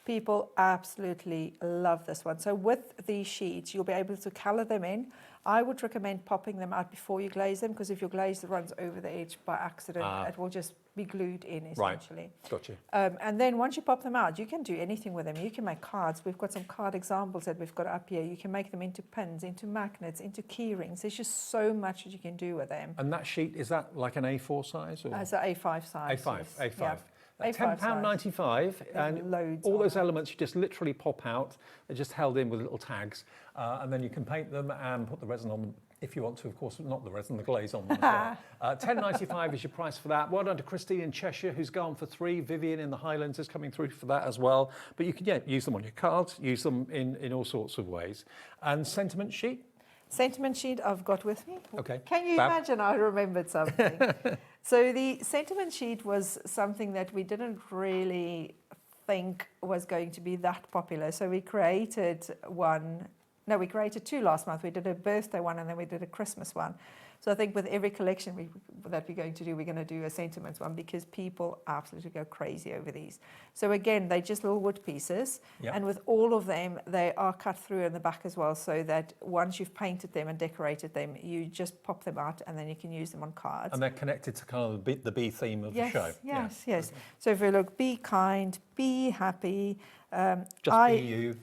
People absolutely love this one. So with these sheets, you'll be able to colour them in. I would recommend popping them out before you glaze them, because if your glaze runs over the edge by accident, it will just be glued in essentially. Right, got you. And then once you pop them out, you can do anything with them. You can make cards. We've got some card examples that we've got up here. You can make them into pins, into magnets, into key rings. There's just so much that you can do with them. And that sheet, is that like an A4 size? Or? It's an A5 size. A5, yes. A5. Yeah. £10.95, and loads all those elements you just literally pop out. They're just held in with little tags, and then you can paint them and put the resin on them if you want to. Of course, not the resin, the glaze on them. £10.95 is your price for that. Well done to Christine in Cheshire, who's gone for 3. Vivian in the Highlands is coming through for that as well. But you can use them on your cards, use them in all sorts of ways. And sentiment sheet. Sentiment sheet I've got with me. Okay. Can you Fab. imagine I remembered something? So the sentiment sheet was something that we didn't really think was going to be that popular. So we created we created two last month. We did a birthday one and then we did a Christmas one. So I think with every collection that we're going to do, we're going to do a sentiments one because people absolutely go crazy over these. So again, they're just little wood pieces. Yep. And with all of them, they are cut through in the back as well, so that once you've painted them and decorated them, you just pop them out and then you can use them on cards. And they're connected to kind of the bee theme of the show. Yes. So if you look, be kind, be happy. Just be you.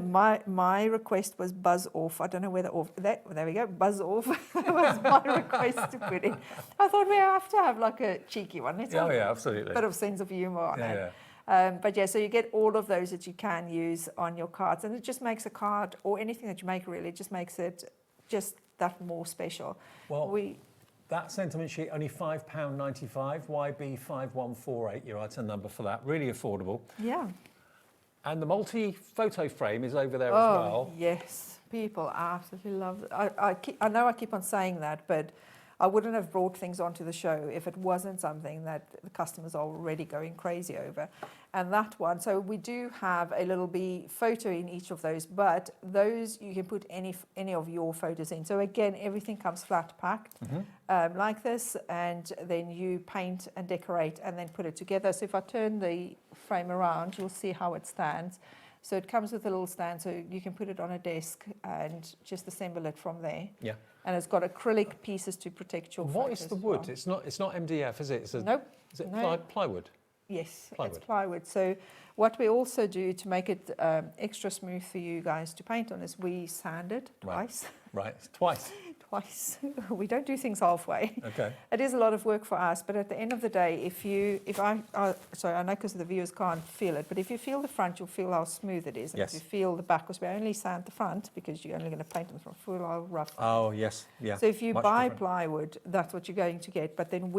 My request was buzz off. I don't know whether off. There we go. Buzz off. That was my request to put in. I thought we have to have like a cheeky one. It's absolutely. A bit of sense of humour on it. Yeah. But yeah, so you get all of those that you can use on your cards, and it just makes a card or anything that you make really, it just makes it just that more special. Well, that sentiment sheet, only £5.95, YB5148, your item number for that. Really affordable. Yeah. And the multi-photo frame is over there as well. Yes, people absolutely love it. I know I keep on saying that, but I wouldn't have brought things onto the show if it wasn't something that the customers are already going crazy over. And that one, so we do have a little bee photo in each of those, but those you can put any of your photos in. So again, everything comes flat packed like this, and then you paint and decorate and then put it together. So if I turn the frame around, you'll see how it stands. So it comes with a little stand, so you can put it on a desk and just assemble it from there. Yeah. And it's got acrylic pieces to protect your What is photos the as wood? well. It's not MDF, is it? Nope. Is it No. plywood? Yes, Plywood. it's plywood. So what we also do to make it extra smooth for you guys to paint on is we sand it twice. Right, twice. Twice. We don't do things halfway. Okay. It is a lot of work for us, but at the end of the day, sorry, I know because the viewers can't feel it, but if you feel the front, you'll feel how smooth it is. And Yes. if you feel the back, because we only sand the front, because you're only going to paint them from full how rough. Oh, yes, yeah. So if you Much buy different. plywood, that's what you're going to get. But then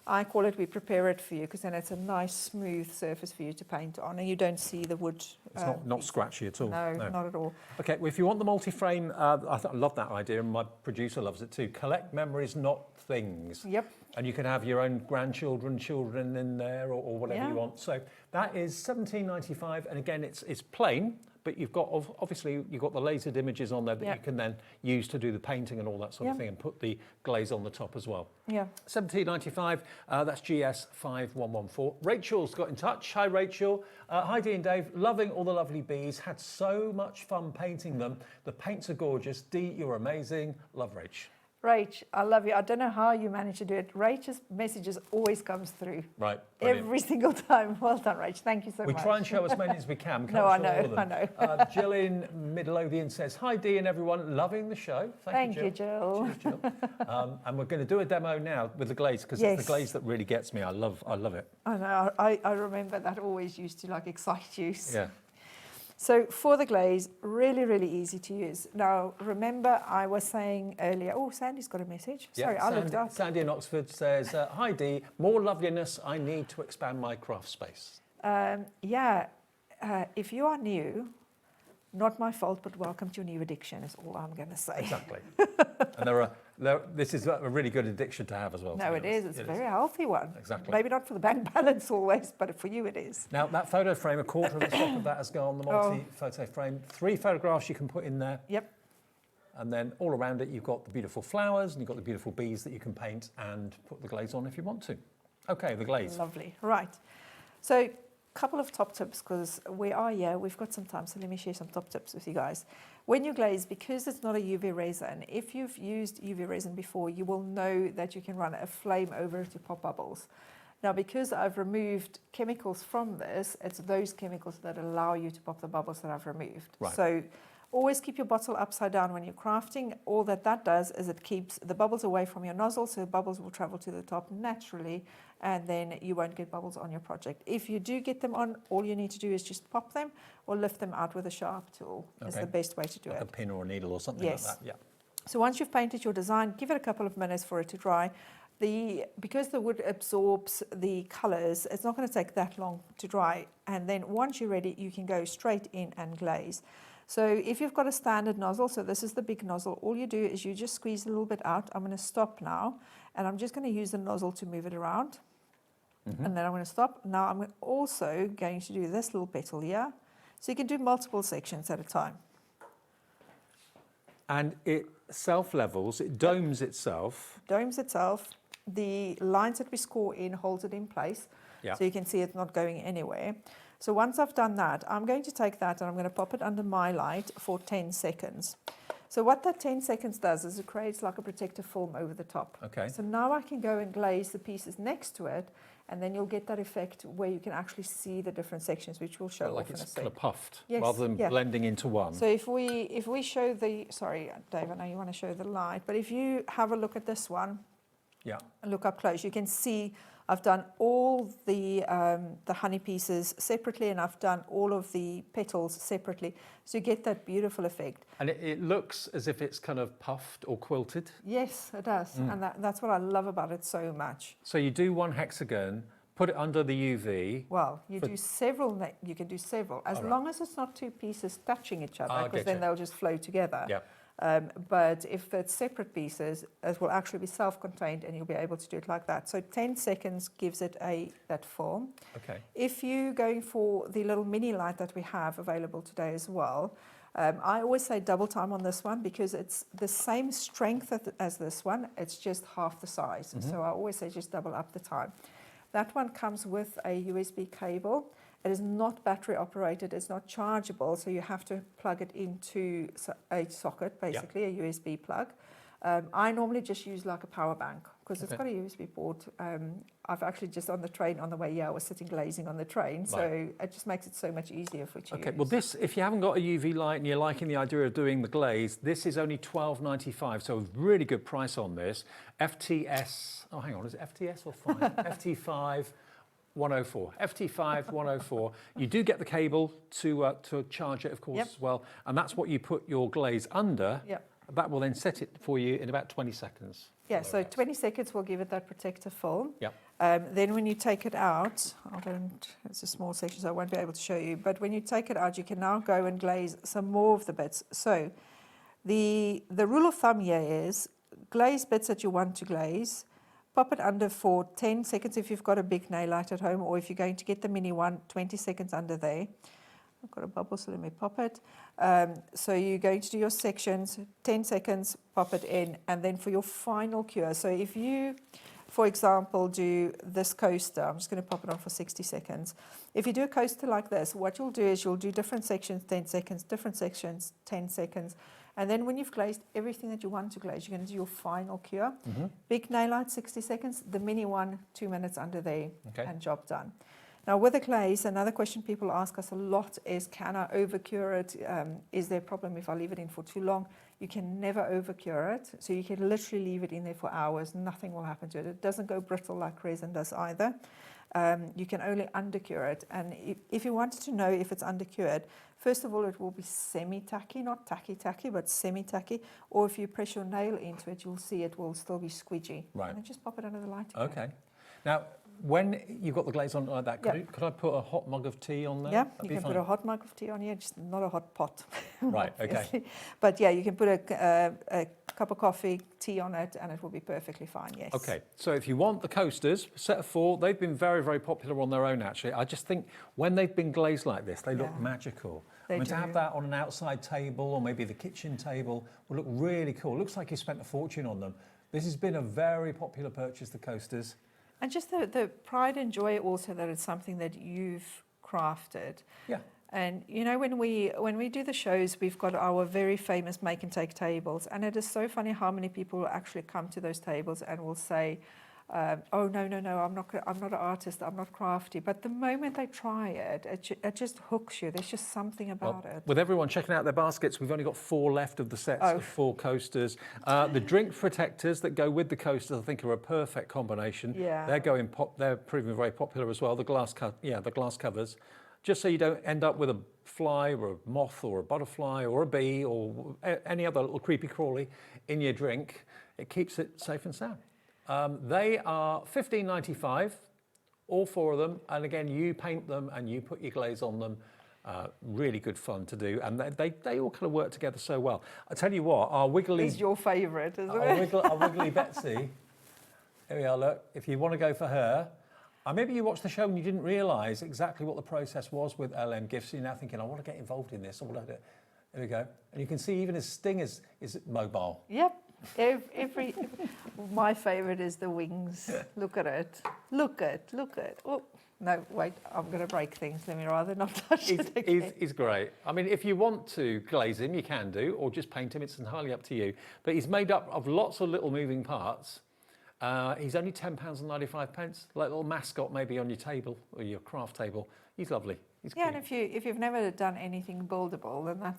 I call it, we prepare it for you, because then it's a nice smooth surface for you to paint on, and you don't see the wood. It's not scratchy at all. No, not at all. Okay, well, if you want the multi-frame, I love that idea, and my producer loves it too. Collect memories, not things. Yep. And you can have your own grandchildren, children in there, or whatever you want. So that is £17.95, and again, it's plain, but you've got obviously you've got the lasered images on there that you can then use to do the painting and all that sort of thing, and put the glaze on the top as well. Yeah. £17.95. That's GS5114. Rachel's got in touch. Hi, Rachel. Hi, Dee and Dave. Loving all the lovely bees. Had so much fun painting them. The paints are gorgeous. Dee, you're amazing. Love, Rach. Rach, I love you. I don't know how you manage to do it. Rach's messages always comes through. Right. Every single time. Well done, Rach. Thank you so much. We try and show as many as we can. No, I know. Gillian Midlothian says, hi, Dee and everyone. Loving the show. Thank you, Jill. Cheers, Jill. And we're going to do a demo now with the glaze, because it's the glaze that really gets me. I love it. I know. I remember that always used to excite you. Yeah. So for the glaze, really, really easy to use. Now, remember I was saying earlier, Sandy's got a message. Sorry, I looked up. Sandy in Oxford says, hi Dee, more loveliness, I need to expand my craft space. If you are new, not my fault, but welcome to your new addiction is all I'm going to say. Exactly. And this is a really good addiction to have as well. No, it is. It's a very healthy one. Exactly. Maybe not for the bank balance always, but for you it is. Now, that photo frame, a quarter of the top of that has gone on the multi-photo frame. 3 photographs you can put in there. Yep. And then all around it, you've got the beautiful flowers and you've got the beautiful bees that you can paint and put the glaze on if you want to. Okay, the glaze. Lovely. Right. So, couple of top tips, because we are here, we've got some time, so let me share some top tips with you guys. When you glaze, because it's not a UV resin, if you've used UV resin before, you will know that you can run a flame over it to pop bubbles. Now, because I've removed chemicals from this, it's those chemicals that allow you to pop the bubbles that I've removed. Right. So always keep your bottle upside down when you're crafting. All that does is it keeps the bubbles away from your nozzle, so the bubbles will travel to the top naturally, and then you won't get bubbles on your project. If you do get them on, all you need to do is just pop them or lift them out with a sharp tool. Is the best way to do it. Like a pin or a needle or something like that, yeah. So once you've painted your design, give it a couple of minutes for it to dry. Because the wood absorbs the colours, it's not going to take that long to dry. And then once you're ready, you can go straight in and glaze. So if you've got a standard nozzle, so this is the big nozzle, all you do is you just squeeze a little bit out. I'm going to stop now, and I'm just going to use the nozzle to move it around. And then I'm going to stop. Now I'm also going to do this little petal here. So you can do multiple sections at a time. And it self-levels, it domes itself. Domes itself. The lines that we score in holds it in place. Yeah. So you can see it's not going anywhere. So once I've done that, I'm going to take that and I'm going to pop it under my light for 10 seconds. So what that 10 seconds does is it creates like a protective film over the top. Okay. So now I can go and glaze the pieces next to it, and then you'll get that effect where you can actually see the different sections, which we'll show Like off in a it's sec. kind of puffed, Yes, rather than yeah. blending into one. So if we show the, sorry Dave, I know you want to show the light, but if you have a look at this one, Yeah. and look up close, you can see I've done all the honey pieces separately, and I've done all of the petals separately. So you get that beautiful effect. And it looks as if it's kind of puffed or quilted. Yes, it does. And that's what I love about it so much. So you do one hexagon, put it under the UV. Well, you do several, you can do several, as long as it's not two pieces touching each other, because then they'll just flow together. Yeah. But if it's separate pieces, it will actually be self-contained, and you'll be able to do it like that. So 10 seconds gives it that form. Okay. If you're going for the little mini light that we have available today as well, I always say double time on this one, because it's the same strength as this one, it's just half the size. So I always say just double up the time. That one comes with a USB cable. It is not battery operated, it's not chargeable, so you have to plug it into a socket, basically, a USB plug. I normally just use like a power bank, because it's got a USB port. I've actually just on the train on the way here, I was sitting glazing on the train, so it just makes it so much easier for you to use. Well this, if you haven't got a UV light and you're liking the idea of doing the glaze, this is only $12.95, so a really good price on this. FTS, oh hang on, is it FTS or 5? FT5. 104, FT5 104. You do get the cable to charge it, of course, as well, and that's what you put your glaze under. That will then set it for you in about 20 seconds. Yeah, so 20 seconds will give it that protective film. Yeah. Then when you take it out, it's a small section, so I won't be able to show you, but when you take it out, you can now go and glaze some more of the bits. So the rule of thumb here is glaze bits that you want to glaze, pop it under for 10 seconds if you've got a big nail light at home, or if you're going to get the mini one, 20 seconds under there. I've got a bubble, so let me pop it. So you're going to do your sections, 10 seconds, pop it in, and then for your final cure. So if you, for example, do this coaster, I'm just going to pop it on for 60 seconds. If you do a coaster like this, what you'll do is you'll do different sections, 10 seconds, different sections, 10 seconds. And then when you've glazed everything that you want to glaze, you're going to do your final cure. Big nail light, 60 seconds. The mini one, 2 minutes under there, and job done. Now with the glaze, another question people ask us a lot is, can I over-cure it? Is there a problem if I leave it in for too long? You can never over-cure it. So you can literally leave it in there for hours. Nothing will happen to it. It doesn't go brittle like resin does either. You can only under-cure it. And if you wanted to know if it's under-cured, first of all, it will be semi-tacky, not tacky-tacky, but semi-tacky. Or if you press your nail into it, you'll see it will still be squidgy. Right. And then just pop it under the light again. Okay. Now, when you've got the glaze on like that, could I put a hot mug of tea on there? Yeah, That'd you can put a hot mug of tea on here, just not a hot pot. Right, okay. But yeah, you can put a cup of coffee, tea on it, and it will be perfectly fine, yes. Okay, so if you want the coasters, set of 4, they've been very, very popular on their own, actually. I just think when they've been glazed like this, they look magical. They to have that on an outside table or maybe the kitchen table will look really cool. It looks like you spent a fortune on them. This has been a very popular purchase, the coasters. And just the pride and joy also that it's something that you've crafted. Yeah. And you know, when we do the shows, we've got our very famous make and take tables, and it is so funny how many people actually come to those tables and will say, "Oh no, I'm not an artist, I'm not crafty." But the moment they try it, it just hooks you. There's just something about it. With everyone checking out their baskets, we've only got 4 left of the sets of 4 coasters. The drink protectors that go with the coasters, I think, are a perfect combination. Yeah. They're proving very popular as well. The glass covers, just so you don't end up with a fly or a moth or a butterfly or a bee or any other little creepy crawly in your drink. It keeps it safe and sound. They are $15.95, all 4 of them, and again, you paint them and you put your glaze on them. Really good fun to do, and they all kind of work together so well. I tell you what, our wiggly... It's your favourite, isn't it? Our wiggly Betsy, here we are, look, if you want to go for her, maybe you watched the show and you didn't realise exactly what the process was with LMGifts, so you're now thinking, I want to get involved in this. There we go. And you can see even his sting is mobile. Yep. My favourite is the wings. Look at it. Look at. Oh, no, wait, I'm going to break things. Let me rather not touch it again. He's great. I mean, if you want to glaze him, you can do, or just paint him. It's entirely up to you. But he's made up of lots of little moving parts. He's only £10.95, like a little mascot maybe on your table or your craft table. He's lovely. He's yeah, cute. and if you've never done anything buildable, then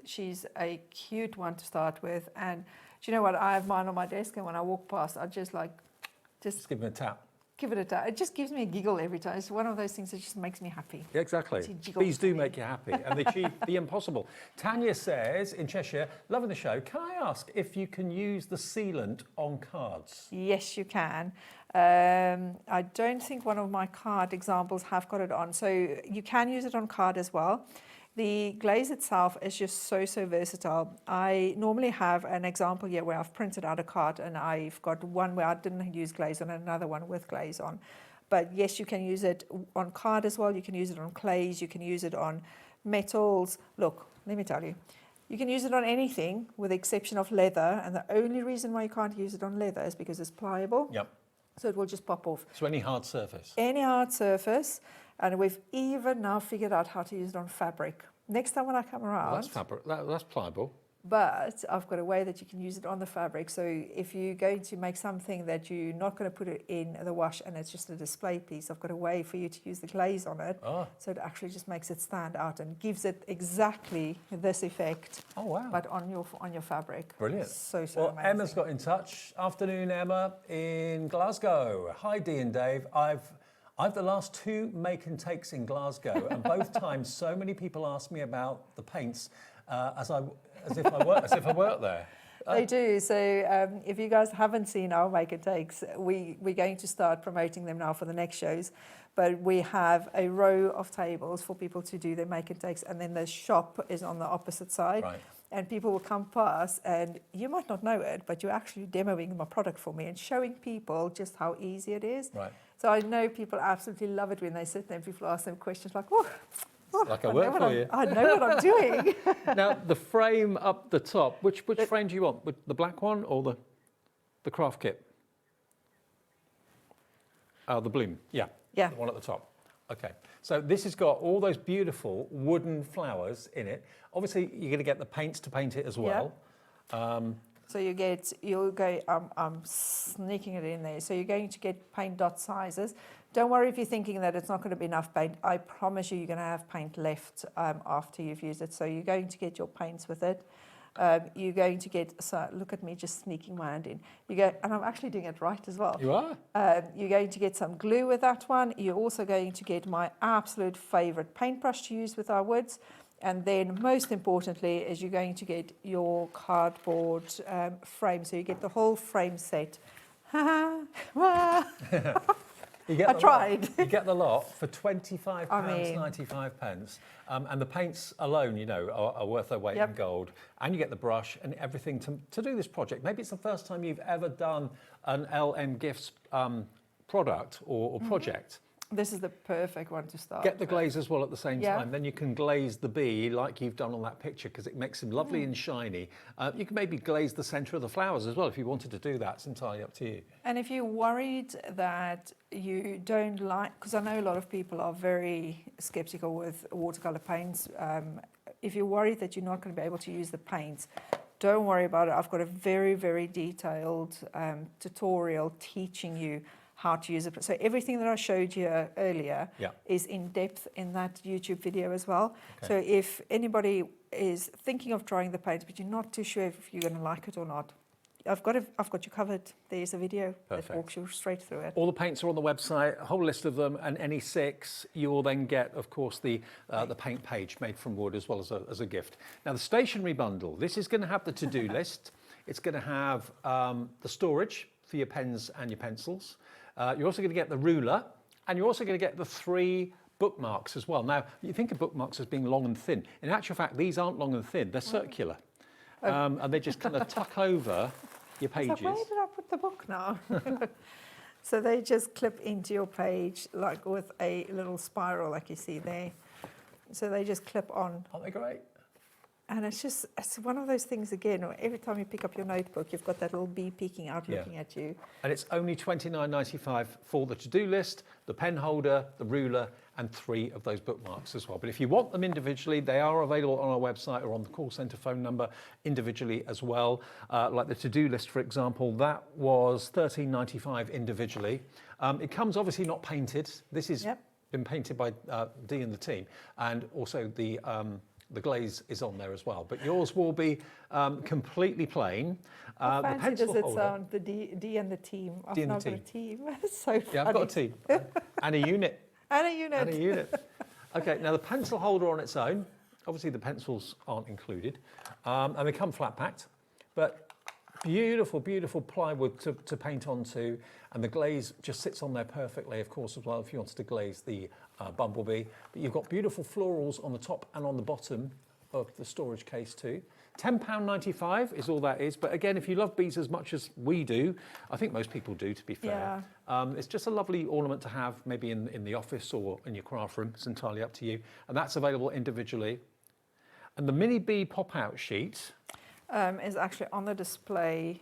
she's a cute one to start with. And do you know what? I have mine on my desk, and when I walk past, I just give him a tap. Give it a tap. It just gives me a giggle every time. It's one of those things that just makes me happy. Yeah, exactly. These do make you happy, and they achieve the impossible. Tanya says, in Cheshire, loving the show, can I ask if you can use the sealant on cards? Yes, you can. I don't think one of my card examples have got it on. So you can use it on card as well. The glaze itself is just so versatile. I normally have an example here where I've printed out a card, and I've got one where I didn't use glaze on and another one with glaze on. But yes, you can use it on card as well. You can use it on clays. You can use it on metals. Look, let me tell you. You can use it on anything with the exception of leather. And the only reason why you can't use it on leather is because it's pliable. Yep. So it will just pop off. So any hard surface? Any hard surface. And we've even now figured out how to use it on fabric. Next time when I come around... Well, that's fabric. That's pliable. But I've got a way that you can use it on the fabric. So if you're going to make something that you're not going to put it in the wash and it's just a display piece, I've got a way for you to use the glaze on it. Oh. So it actually just makes it stand out and gives it exactly this effect. Oh, wow. But on your fabric. Brilliant. So well, amazing. Emma's got in touch. Afternoon, Emma, in Glasgow. Hi, Dee and Dave. I've the last 2 make and takes in Glasgow, and both times so many people ask me about the paints as if I work there. They do. So if you guys haven't seen our make and takes, we're going to start promoting them now for the next shows. But we have a row of tables for people to do their make and takes, and then the shop is on the opposite side. Right. And people will come past, and you might not know it, but you're actually demoing my product for me and showing people just how easy it is. Right. So I know people absolutely love it when they sit there and people ask them questions like, oh, like I work for you. I know what I'm doing. Now, the frame up the top, which frame do you want? The black one or the craft kit? The bloom, yeah. Yeah. The one at the top. Okay. So this has got all those beautiful wooden flowers in it. Obviously, you're going to get the paints to paint it as well. Yeah. So you'll go, I'm sneaking it in there. So you're going to get paint dot sizes. Don't worry if you're thinking that it's not going to be enough paint. I promise you're going to have paint left after you've used it. So you're going to get your paints with it. You're going to get, so look at me just sneaking my hand in. And I'm actually doing it right as well. You are? You're going to get some glue with that one. You're also going to get my absolute favourite paintbrush to use with our woods. And then most importantly is you're going to get your cardboard frame. So you get the whole frame set. I tried. You get the lot for £25.95. And the paints alone, you know, are worth their weight in gold. And you get the brush and everything to do this project. Maybe it's the first time you've ever done an LMGifts product or project. This is the perfect one to start. Get the glaze as well at the same time. Then you can glaze the bee like you've done on that picture because it makes them lovely and shiny. You can maybe glaze the centre of the flowers as well if you wanted to do that. It's entirely up to you. And if you're worried that you don't like, because I know a lot of people are very sceptical with watercolour paints. If you're worried that you're not going to be able to use the paints, don't worry about it. I've got a very, very detailed tutorial teaching you how to use it. So everything that I showed you earlier is in depth in that YouTube video as well. Okay. So if anybody is thinking of trying the paints, but you're not too sure if you're going to like it or not, I've got you covered. There's a video that walks you straight through it. All the paints are on the website, a whole list of them, and any 6, you will then get, of course, the paint page made from wood as well as a gift. Now, the stationery bundle, this is going to have the to-do list. It's going to have the storage for your pens and your pencils. You're also going to get the ruler, and you're also going to get the 3 bookmarks as well. Now, you think of bookmarks as being long and thin. In actual fact, these aren't long and thin, they're circular. And they just kind of tuck over your pages. So where did I put the book now? So they just clip into your page like with a little spiral like you see there. So they just clip on. Aren't they great? And it's one of those things again, every time you pick up your notebook, you've got that little bee peeking out looking at you. And it's only $29.95 for the to-do list, the pen holder, the ruler, and 3 of those bookmarks as well. But if you want them individually, they are available on our website or on the call centre phone number individually as well. Like the to-do list, for example, that was $13.95 individually. It comes obviously not painted. This has been painted by Dee and the team, and also the glaze is on there as well, but yours will be completely plain. How the fancy pencil does it holder, sound, the D and the team? I've D and the now got a team. team. It's so funny. Yeah, I've got a team and a unit. And a unit. And a unit. Okay, now the pencil holder on its own, obviously the pencils aren't included, and they come flat packed, but beautiful, beautiful plywood to paint onto, and the glaze just sits on there perfectly, of course, as well, if you wanted to glaze the bumblebee. But you've got beautiful florals on the top and on the bottom of the storage case too. £10.95 is all that is. But again, if you love bees as much as we do, I think most people do, to be fair. It's just a lovely ornament to have maybe in the office or in your craft room. It's entirely up to you. And that's available individually. And the mini bee pop-out sheet is actually on the display.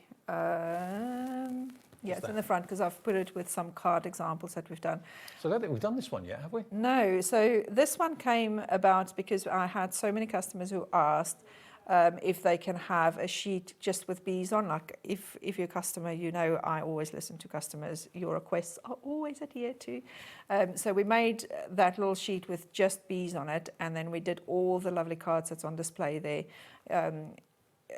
Yeah, it's in the front because I've put it with some card examples that we've done. So I don't think we've done this one yet, have we? No, so this one came about because I had so many customers who asked if they can have a sheet just with bees on. Like if you're a customer, you know I always listen to customers. Your requests are always adhered to. So we made that little sheet with just bees on it, and then we did all the lovely cards that's on display there.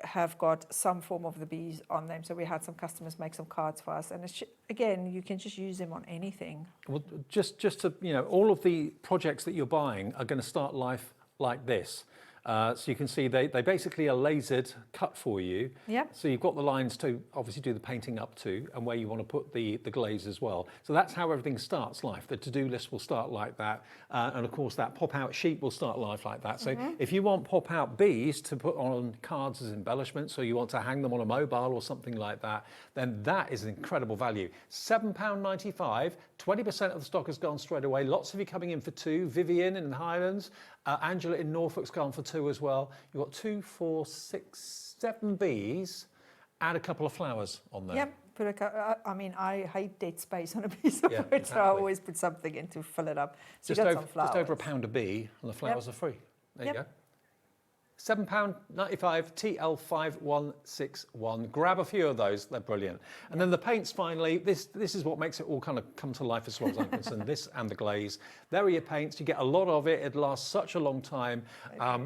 Have got some form of the bees on them. So we had some customers make some cards for us, and it's again, you can just use them on anything. Well, just to, you know, all of the projects that you're buying are going to start life like this. So you can see they basically are lasered cut for you. Yeah. So you've got the lines to obviously do the painting up to, and where you want to put the glaze as well. So that's how everything starts life. The to-do list will start like that. And of course that pop-out sheet will start life like that. So if you want pop-out bees to put on cards as embellishments, or you want to hang them on a mobile or something like that, then that is an incredible value. £7.95, 20% of the stock has gone straight away. Lots of you coming in for 2. Vivian in the Highlands, Angela in Norfolk's gone for 2 as well. You've got 2, 4, 6, 7 bees and a couple of flowers on there. Yep. I mean, I hate dead space on a piece of wood, so I always put something in to fill it up. So just over £1 a bee, and the flowers are free. There you go. £7.95 TL5161. Grab a few of those, they're brilliant. And then the paints finally, this is what makes it all kind of come to life as far as I'm concerned, this and the glaze. There are your paints, you get a lot of it, it lasts such a long time.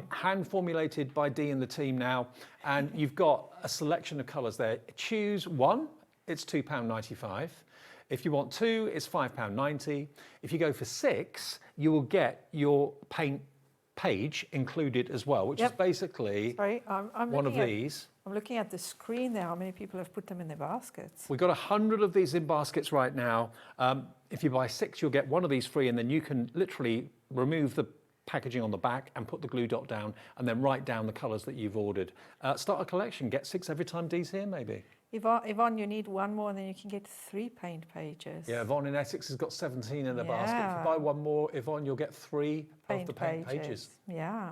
Hand formulated by Dee and the team now, and you've got a selection of colours there. Choose one, it's £2.95. If you want 2, it's £5.90. If you go for 6, you will get your paint page included as well, which is basically one of these. I'm looking at the screen there, how many people have put them in their baskets. We've got 100 of these in baskets right now. If you buy 6, you'll get one of these free, and then you can literally remove the packaging on the back and put the glue dot down and then write down the colours that you've ordered. Start a collection, get 6 every time Dee's here maybe. Yvonne, you need one more and then you can get 3 paint pages. Yeah, Yvonne in Essex has got 17 in the basket. If you buy one more, Yvonne, you'll get 3 of the paint pages. Yeah.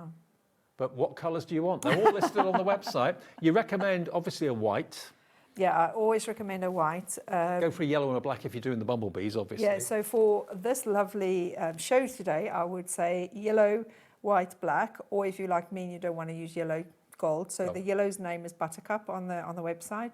But what colours do you want? They're all listed on the website. You recommend, obviously, a white. Yeah, I always recommend a white. Go for a yellow and a black if you're doing the bumblebees, obviously. Yeah, so for this lovely show today, I would say yellow, white, black, or if you like me and you don't want to use yellow, gold. So the yellow's name is Buttercup on the website.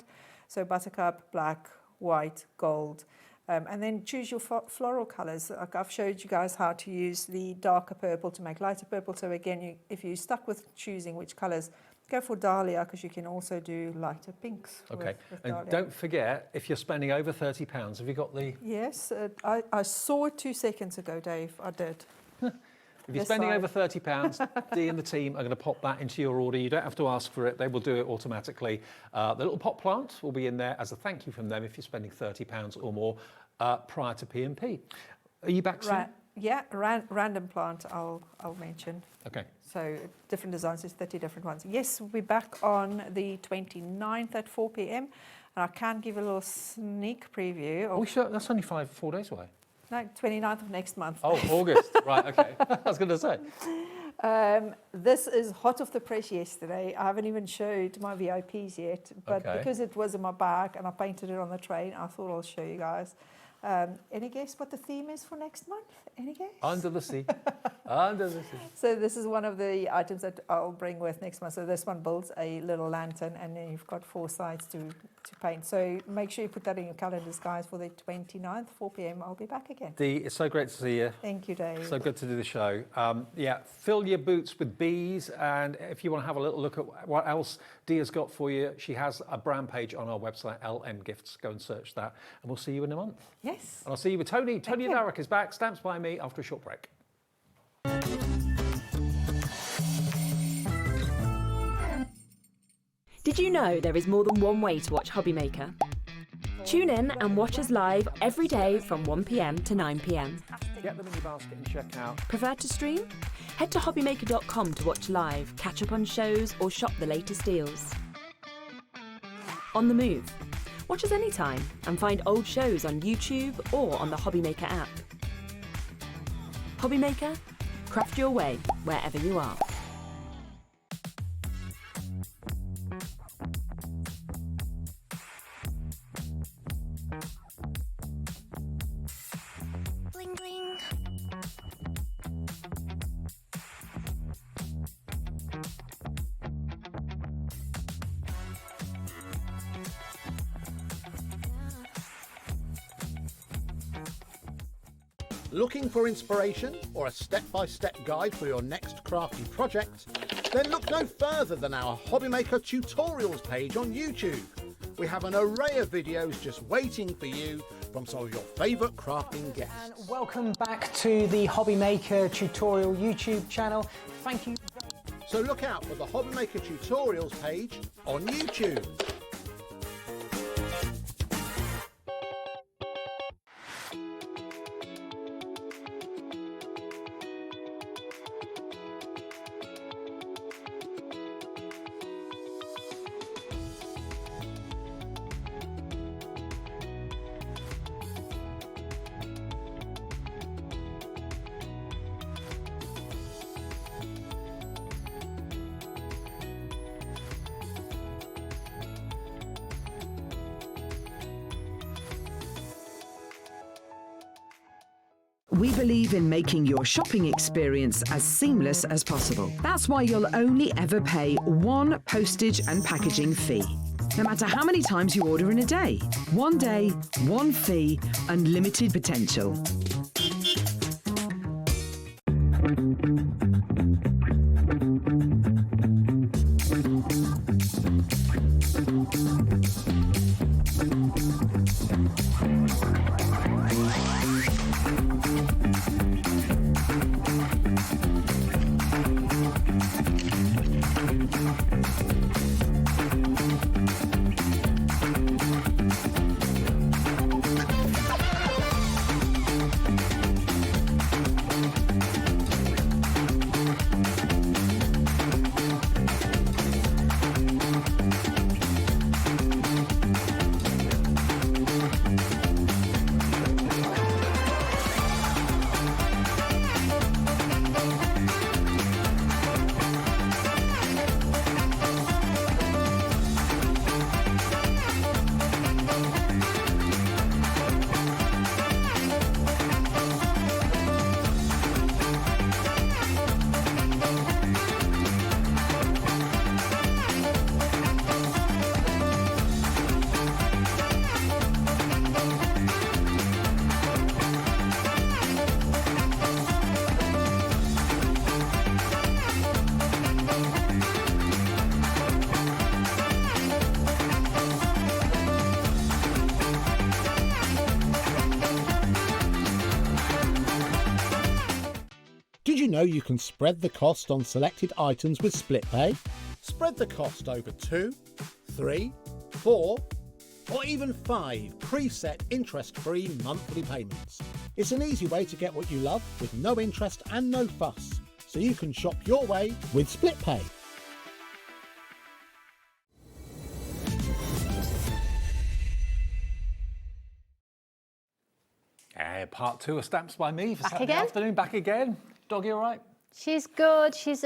So Buttercup, black, white, gold. And then choose your floral colours. Like I've showed you guys how to use the darker purple to make lighter purple. So again, if you're stuck with choosing which colours, go for dahlia, because you can also do lighter pinks. Okay, with and dahlia. don't forget, if you're spending over £30, have you got the... Yes, I saw it 2 seconds ago, Dave, I did. If you're spending over £30, Dee and the team are going to pop that into your order. You don't have to ask for it. They will do it automatically. The little pot plant will be in there as a thank you from them if you're spending £30 or more prior to P&P. Are you back soon? Right. Yeah, random plant I'll mention. Okay. So different designs, there's 30 different ones. Yes, we'll be back on the 29th at 4 p.m. And I can give a little sneak preview. Oh, sure. That's only 4 days away. No, 29th of next month. Oh, August. Right, okay. I was going to say. This is hot off the press yesterday. I haven't even showed my VIPs yet, but Okay. because it was in my bag and I painted it on the train, I thought I'll show you guys. Any guess what the theme is for next month? Any guess? Under the sea. Under the sea. So this is one of the items that I'll bring with next month. So this one builds a little lantern, and then you've got 4 sides to paint. So make sure you put that in your calendars, guys, for the 29th, 4 p.m. I'll be back again. Dee, it's so great to see you. Thank you, Dave. So good to do the show. Yeah, fill your boots with bees, and if you want to have a little look at what else Dee has got for you, she has a brand page on our website, LMGifts. Go and search that, and we'll see you in a month. Yes. And I'll see you with Toni. Toni and Derek is back. Stamps by me after a short break. Did you know there is more than one way to watch HobbyMaker? Tune in and watch us live every day from 1 p.m. to 9 p.m. Get them in your basket and check out. Prefer to stream? Head to hobbymaker.com to watch live, catch up on shows, or shop the latest deals. On the move? Watch us anytime and find old shows on YouTube or on the HobbyMaker app. HobbyMaker, craft your way wherever you are. Bling bling. Looking for inspiration or a step-by-step guide for your next crafty project? Then look no further than our HobbyMaker tutorials page on YouTube. We have an array of videos just waiting for you from some of your favourite crafting guests. And welcome back to the HobbyMaker tutorial YouTube channel. Thank you. So look out for the HobbyMaker tutorials page on YouTube. We believe in making your shopping experience as seamless as possible. That's why you'll only ever pay one postage and packaging fee. No matter how many times you order in a day. One day, one fee, unlimited potential. Did you know you can spread the cost on selected items with split pay? Spread the cost over 2, 3, 4, or even 5 preset interest-free monthly payments. It's an easy way to get what you love with no interest and no fuss, so you can shop your way with Split Pay. Part 2 of Stamps by Me for Back Saturday again? afternoon. Back again. Doggy all right? She's good. She's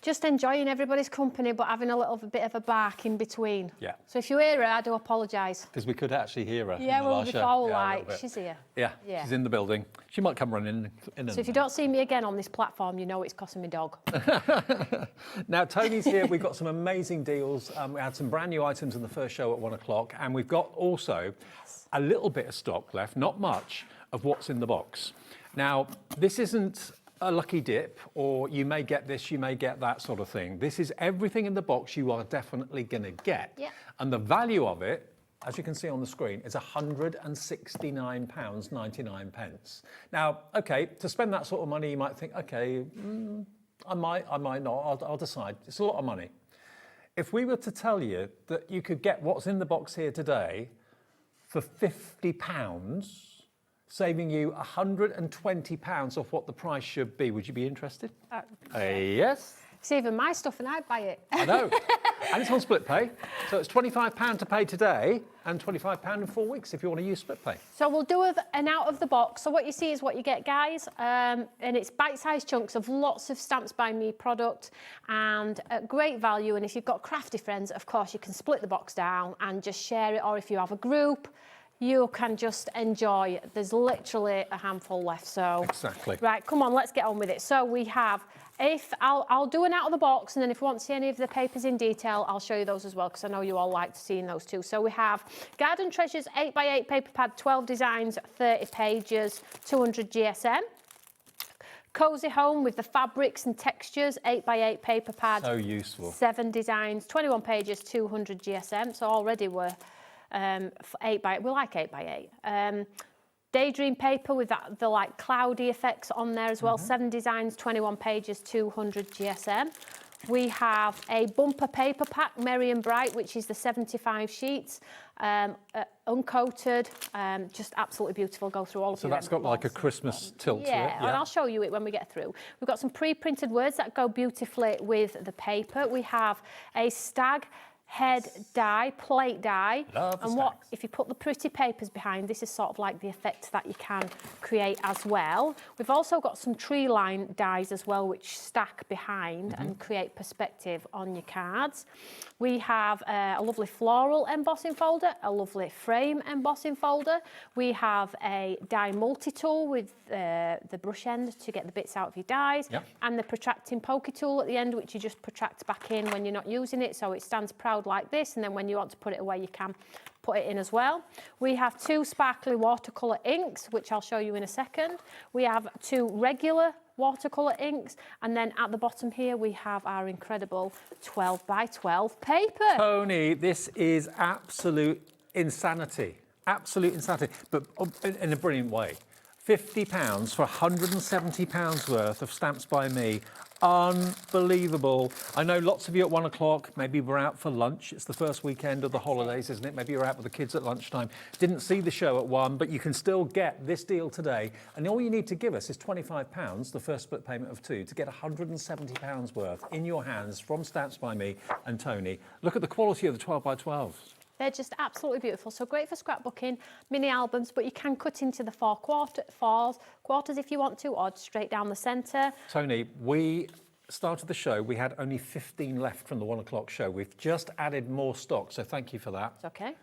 just enjoying everybody's company, but having a little bit of a bark in between. Yeah. So if you hear her, I do apologise. Because we could actually hear her. Yeah, in the well, last show. before, Yeah, a like, little bit. she's here. Yeah, Yeah. she's in the building. She might come running in. So if you don't see me again on this platform, you know it's costing me dog. Now, Tony's here. We've got some amazing deals. We had some brand new items in the first show at 1 o'clock, and we've got also a little bit of stock left, not much, of what's in the box. Now, this isn't a lucky dip, or you may get this, you may get that sort of thing. This is everything in the box you are definitely going to get. Yeah. And the value of it, as you can see on the screen, is £169.99. Now, okay, to spend that sort of money, you might think, okay, I might not, I'll decide. It's a lot of money. If we were to tell you that you could get what's in the box here today for £50, saving you £120 off what the price should be, would you be interested? Yes. It's even my stuff and I'd buy it. I know. And it's on split pay. So it's £25 to pay today and £25 in 4 weeks if you want to use split pay. So we'll do an out of the box. So what you see is what you get, guys. And it's bite-sized chunks of lots of Stamps by Me product and at great value. And if you've got crafty friends, of course, you can split the box down and just share it. Or if you have a group, you can just enjoy. There's literally a handful left. So exactly. Right, come on, let's get on with it. So we have, I'll do an out of the box, and then if you want to see any of the papers in detail, I'll show you those as well, because I know you all like seeing those too. So we have Garden Treasures 8x8 paper pad, 12 designs, 30 pages, 200 GSM. Cozy Home with the fabrics and textures, 8x8 paper pad. So useful. 7 designs, 21 pages, 200 GSM. So already we're 8x8. We like 8x8. Daydream paper with the like cloudy effects on there as well. 7 designs, 21 pages, 200 GSM. We have a bumper paper pack, Merry and Bright, which is the 75 sheets, uncoated, just absolutely beautiful. Go through all of So your that's got like a Christmas tilt to it. Yeah, and I'll show you it when we get through. We've got some pre-printed words that go beautifully with the paper. We have a stag head die, plate die. Love the and what if you put the pretty papers behind, this is sort of like the effect that you can create as well. We've also got some tree line dies as well, which stack behind and create perspective on your cards. We have a lovely floral embossing folder, a lovely frame embossing folder. We have a die multi-tool with the brush end to get the bits out of your dies, and the protracting pokey tool at the end, which you just protract back in when you're not using it, so it stands proud like this, and then when you want to put it away, you can put it in as well. We have 2 sparkly watercolour inks, which I'll show you in a second. We have 2 regular watercolour inks, and then at the bottom here we have our incredible 12x12 paper. Tony, this is absolute insanity. Absolute insanity, but in a brilliant way. £50 for £170 worth of Stamps by Me. Unbelievable. I know lots of you at 1 o'clock, maybe we're out for lunch. It's the first weekend of the holidays, isn't it? Maybe you're out with the kids at lunchtime. Didn't see the show at 1, but you can still get this deal today. And all you need to give us is £25, the first split payment of 2, to get £170 worth in your hands from Stamps by Me and Tony. Look at the quality of the 12x12s. They're just absolutely beautiful. So great for scrapbooking, mini albums, but you can cut into the 4 quarters if you want to, or straight down the centre. Tony, we started the show, we had only 15 left from the 1 o'clock show. We've just added more stock, so thank you for that. It's okay.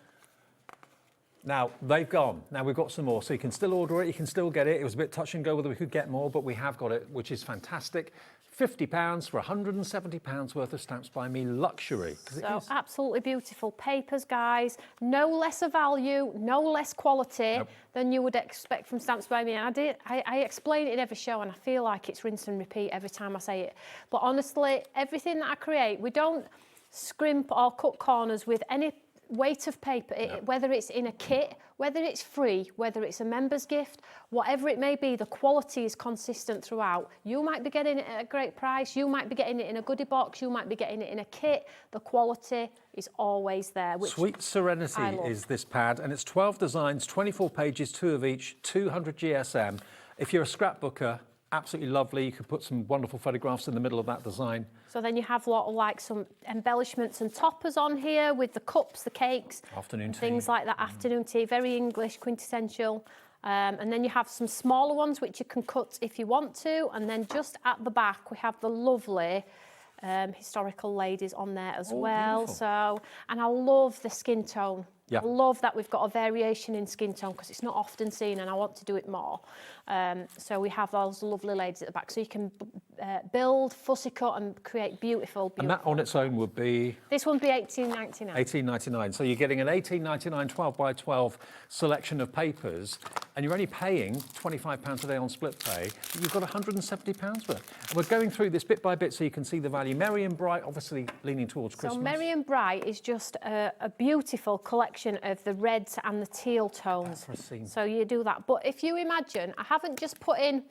Now, they've gone. Now we've got some more, so you can still order it, you can still get it. It was a bit touch and go whether we could get more, but we have got it, which is fantastic. £50 for £170 worth of Stamps by Me luxury. So absolutely beautiful papers, guys. No lesser value, no less quality than you would expect from Stamps by Me. And I explain it in every show, and I feel like it's rinse and repeat every time I say it. But honestly, everything that I create, we don't scrimp or cut corners with any weight of paper, whether it's in a kit, whether it's free, whether it's a member's gift, whatever it may be, the quality is consistent throughout. You might be getting it at a great price, you might be getting it in a goodie box, you might be getting it in a kit. The quality is always there. Which Sweet Serenity is this pad, and it's 12 designs, 24 pages, 2 of each, 200 GSM. If you're a scrapbooker, absolutely lovely. You could put some wonderful photographs in the middle of that design. So then you have a lot of like some embellishments and toppers on here with the cups, the cakes, afternoon tea, things like that. Afternoon tea, very English, quintessential. And then you have some smaller ones which you can cut if you want to. And then just at the back we have the lovely historical ladies on there as well. Beautiful. So, and I love the skin tone. Yeah. I love that we've got a variation in skin tone because it's not often seen and I want to do it more. So we have those lovely ladies at the back. So you can build, fussy cut and create beautiful. And that on its own would be? This one would be $18.99. $18.99. So you're getting an $18.99 12 by 12 selection of papers and you're only paying £25 a day on split pay. But you've got £170 worth. And we're going through this bit by bit so you can see the value. Merry and Bright, obviously leaning towards Christmas. So Merry and Bright is just a beautiful collection of the reds and the teal tones. So you do that. But if you imagine, I haven't just put in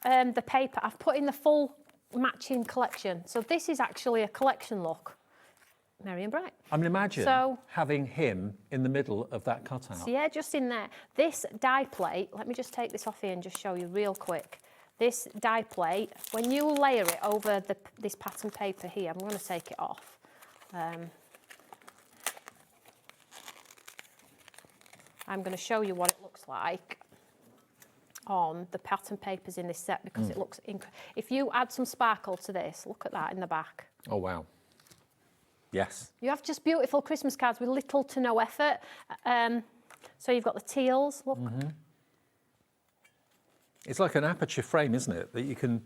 the paper, I've put in the full matching collection. So this is actually a collection look. Merry and Bright. I mean, imagine having him in the middle of that cutout. So yeah, just in there. This die plate, let me just take this off here and just show you real quick. This die plate, when you layer it over this pattern paper here, I'm going to take it off. I'm going to show you what it looks like on the pattern papers in this set because it looks if you add some sparkle to this, look at that in the back. Oh, wow. Yes. You have just beautiful Christmas cards with little to no effort. So you've got the teals, look. It's like an aperture frame, isn't it, that you can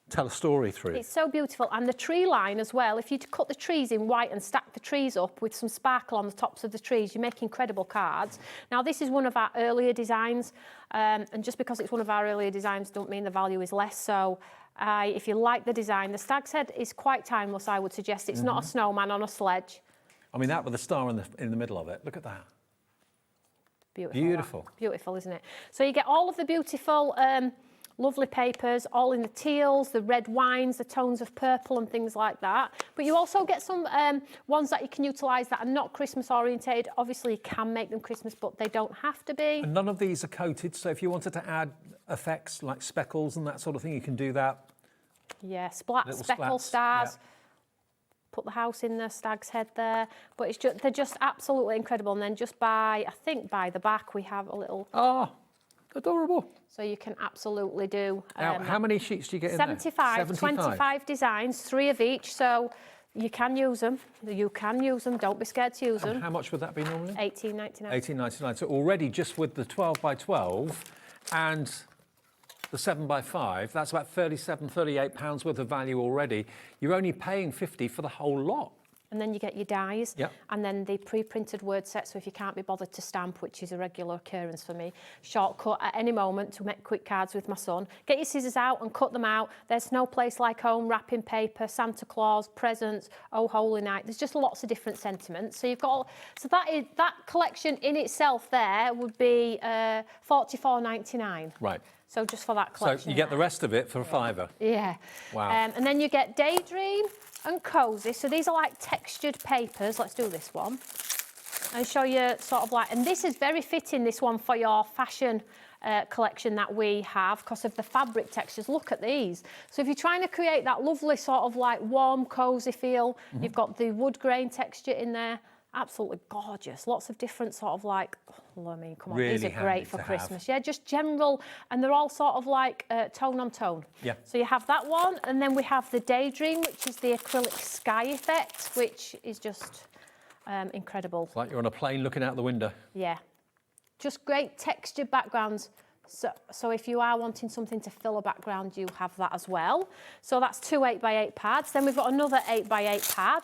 tell a story through. It's so beautiful. And the tree line as well, if you cut the trees in white and stack the trees up with some sparkle on the tops of the trees, you make incredible cards. Now, this is one of our earlier designs, and just because it's one of our earlier designs don't mean the value is less. So if you like the design, the stag's head is quite timeless, I would suggest. It's not a snowman on a sledge. I mean, that with the star in the middle of it, look at that. Beautiful. Beautiful. Beautiful, isn't it? So you get all of the beautiful lovely papers, all in the teals, the red wines, the tones of purple and things like that. But you also get some ones that you can utilise that are not Christmas orientated. Obviously you can make them Christmas, but they don't have to be. And none of these are coated, so if you wanted to add effects like speckles and that sort of thing, you can do that. Yeah, speckle splats, stars. yeah. Put the house in the stag's head there. But it's just, they're just absolutely incredible. And then just I think by the back we have a little... Oh, adorable. So you can absolutely do... Now, how many sheets do you get in there? 75, 25 designs, 3 of each, so you can use them. You can use them, don't be scared to use them. How much would that be normally? $18.99. $18.99. So already just with the 12 by 12 and the 7 by 5, that's about £37, £38 worth of value already. You're only paying $50 for the whole lot. And then you get your dies, yep. And then the pre-printed word set, so if you can't be bothered to stamp, which is a regular occurrence for me, shortcut at any moment to make quick cards with my son. Get your scissors out and cut them out. There's no place like home, wrapping paper, Santa Claus, presents, oh holy night. There's just lots of different sentiments. So you've got, so that collection in itself there would be $44.99. Right. So just for that collection. So you get the rest of it for a £5. Yeah. Wow. And then you get Daydream and Cozy. So these are like textured papers. Let's do this one. And show you sort of like, and this is very fitting, this one, for your fashion collection that we have because of the fabric textures. Look at these. So if you're trying to create that lovely sort of like warm, cozy feel, you've got the wood grain texture in there. Absolutely gorgeous. Lots of different sort of like, oh, I mean, come on, really these are great for have. Christmas. Yeah, just general, and they're all sort of like tone on tone. Yeah. So you have that one, and then we have the Daydream, which is the acrylic sky effect, which is just incredible. It's like you're on a plane looking out the window. Yeah. Just great textured backgrounds. So if you are wanting something to fill a background, you have that as well. So that's 2 8x8 pads. Then we've got another 8x8 pad.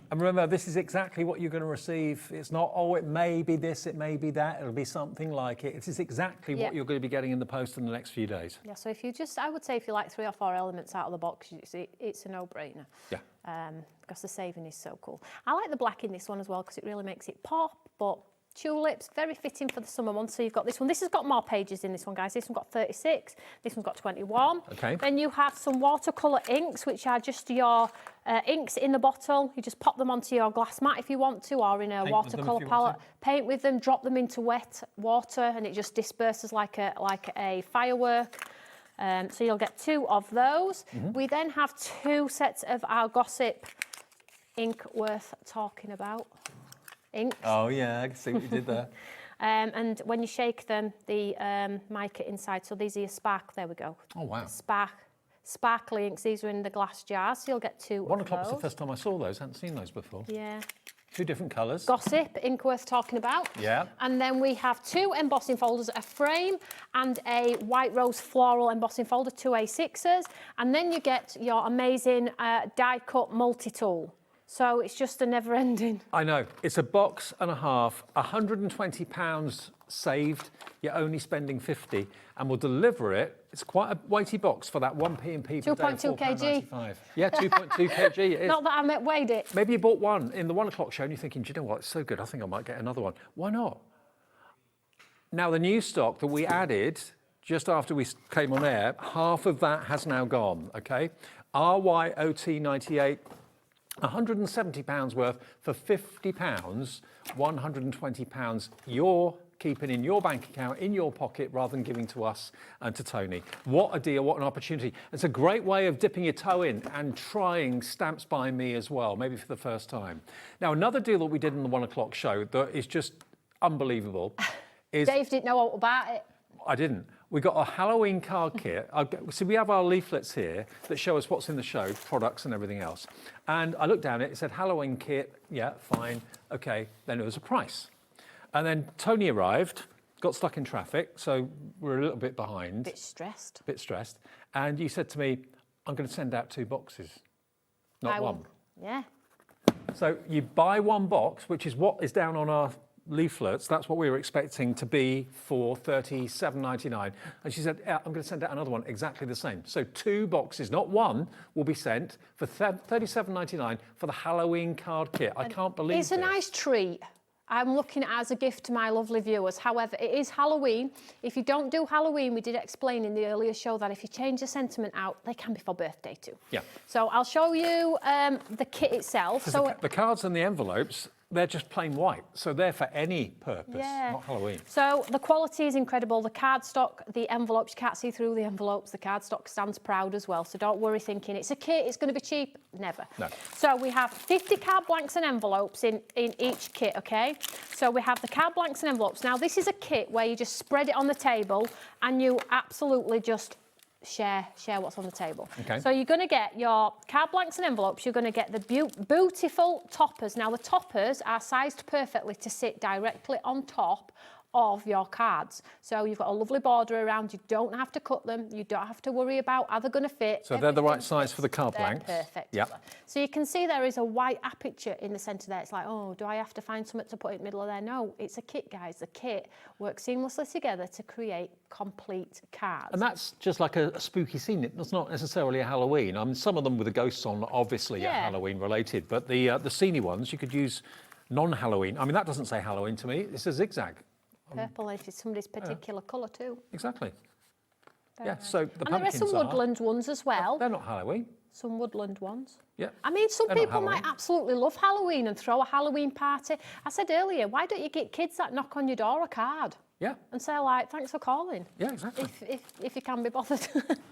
I And remember, this is exactly what you're going to receive. It's not, oh, it may be this, it may be that. It'll be something like it. It is exactly what you're going to be getting in the post in the next few days. Yeah, so if you just, I would say if you like 3 or 4 elements out of the box, it's a no-brainer. Yeah. Because the saving is so cool. I like the black in this one as well because it really makes it pop, but tulips, very fitting for the summer months. So you've got this one. This has got more pages in this one, guys. This one's got 36. This one's got 21. Okay. Then you have some watercolour inks, which are just your inks in the bottle. You just pop them onto your glass mat if you want to, or in a watercolour palette. Paint with them, drop them into wet water, and it just disperses like a firework. So you'll get 2 of those. We then have 2 sets of our Gossip ink worth talking about. Inks. Oh yeah, I can see what you did there. And when you shake them, the mica inside, so these are your spark, there we go. Oh wow. Sparkly inks, these are in the glass jars, so you'll get 2 1 of o'clock those. was the first time I saw those, I hadn't seen those before. Yeah. 2 different colours. Gossip, ink worth talking about. Yeah. And then we have 2 embossing folders, a frame and a white rose floral embossing folder, 2 A6s. And then you get your amazing die cut multi-tool. So it's just a never ending. I know, it's a box and a half, £120 saved, you're only spending 50, and we'll deliver it. It's quite a weighty box for that 1p per day. 2.2 kg. Yeah, 2.2 kg it is. Not that I weighed it. Maybe you bought one in the 1 o'clock show and you're thinking, do you know what, it's so good, I think I might get another one. Why not? Now, the new stock that we added just after we came on air, half of that has now gone, okay? RYOT98, £170 worth for £50, £120 you're keeping in your bank account, in your pocket, rather than giving to us and to Tony. What a deal, what an opportunity. It's a great way of dipping your toe in and trying Stamps by Me as well, maybe for the first time. Now, another deal that we did in the 1 o'clock show that is just unbelievable is... Dave didn't know all about it. I didn't. We got a Halloween card kit. So we have our leaflets here that show us what's in the show, products and everything else. And I looked down it said Halloween kit, yeah, fine, okay. Then it was a price. And then Tony arrived, got stuck in traffic, so we're a little bit behind. Bit stressed. Bit stressed. And you said to me, I'm going to send out 2 boxes, not one. Yeah. So you buy 1 box, which is what is down on our leaflets. That's what we were expecting to be for £37.99. And she said, yeah, I'm going to send out another one exactly the same. So 2 boxes, not 1, will be sent for £37.99 for the Halloween card kit. I can't believe it's a nice treat. I'm looking at it as a gift to my lovely viewers. However, it is Halloween. If you don't do Halloween, we did explain in the earlier show that if you change the sentiment out, they can be for birthday too. Yeah. So I'll show you the kit itself. So the cards and the envelopes, they're just plain white, so they're for any purpose, not Halloween. So the quality is incredible. The cardstock, the envelopes, you can't see through the envelopes. The cardstock stands proud as well, so don't worry thinking it's a kit, it's going to be cheap. Never. No. So we have 50 card blanks and envelopes in each kit, okay? So we have the card blanks and envelopes. Now this is a kit where you just spread it on the table and you absolutely just share what's on the table. Okay. So you're going to get your card blanks and envelopes, you're going to get the beautiful toppers. Now the toppers are sized perfectly to sit directly on top of your cards. So you've got a lovely border around, you don't have to cut them, you don't have to worry about are they going to fit. So they're the right size for the card blanks? Perfect. Yep. So you can see there is a white aperture in the centre there. It's like, oh, do I have to find something to put in the middle of there? No, it's a kit, guys. The kit works seamlessly together to create complete cards. And that's just like a spooky scene. It's not necessarily a Halloween. I mean, some of them with the ghosts on obviously are Halloween related, but the sceney ones you could use non-Halloween. I mean, that doesn't say Halloween to me. It's a zigzag. Purple if it's somebody's particular colour too. Exactly. Very nice. So the and there are pumpkins some woodland ones as well. They're not Halloween. Some woodland ones. Yeah. I mean, some They're not people might absolutely love Halloween and throw a Halloween party. I said earlier, why don't you get kids that knock on your door a card? Yeah. And say like, thanks for calling. Yeah, exactly. If you can be bothered.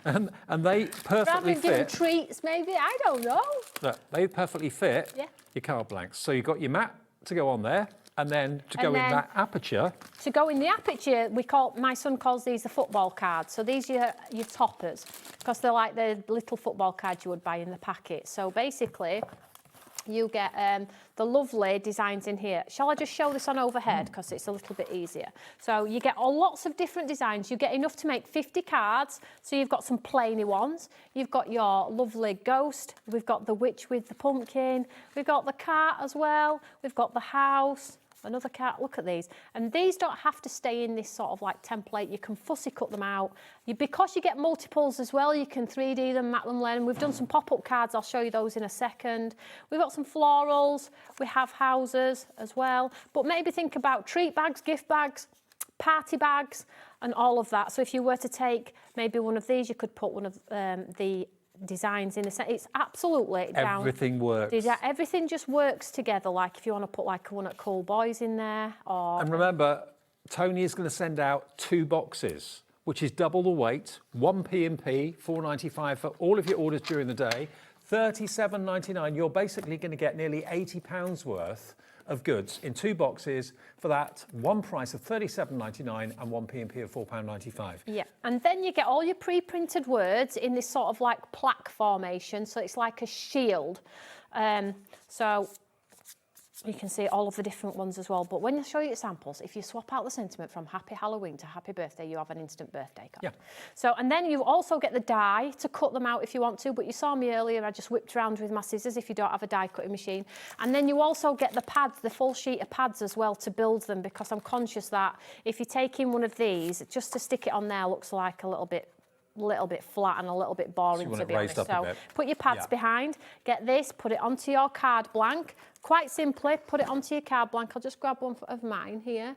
and they perfectly Rather than giving fit. treats, maybe, I don't know. Look, they perfectly fit your card blanks. So you've got your mat to go on there, and then to go in that aperture. To go in the aperture, my son calls these the football cards. So these are your toppers, because they're like the little football cards you would buy in the packet. So basically, you get the lovely designs in here. Shall I just show this on overhead because it's a little bit easier? So you get lots of different designs. You get enough to make 50 cards. So you've got some plainy ones. You've got your lovely ghost. We've got the witch with the pumpkin. We've got the cart as well. We've got the house. Another card, look at these. And these don't have to stay in this sort of like template. You can fussy cut them out. Because you get multiples as well, you can 3D them, mat them, learn. We've done some pop-up cards. I'll show you those in a second. We've got some florals. We have houses as well. But maybe think about treat bags, gift bags, party bags, and all of that. So if you were to take maybe one of these, you could put one of the designs in a set. It's absolutely down. Everything works. Everything just works together. Like if you want to put like one at Cool Boys in there, or and remember, Toni is going to send out 2 boxes, which is double the weight. 1 P&P, $4.95 for all of your orders during the day. $37.99. You're basically going to get nearly £80 worth of goods in 2 boxes for that one price of $37.99 and 1 P&P of £4.95. Yeah, and then you get all your pre-printed words in this sort of like plaque formation, so it's like a shield. So you can see all of the different ones as well. But when I show you samples, if you swap out the sentiment from Happy Halloween to Happy Birthday, you have an instant birthday card. Yeah. So, and then you also get the die to cut them out if you want to, but you saw me earlier, I just whipped around with my scissors if you don't have a die cutting machine. And then you also get the pads, the full sheet of pads as well to build them, because I'm conscious that if you take in one of these, just to stick it on there looks like a little bit flat and a little bit boring, to be honest. So put your pads behind, get this, put it onto your card blank. Quite simply, put it onto your card blank. I'll just grab one of mine here.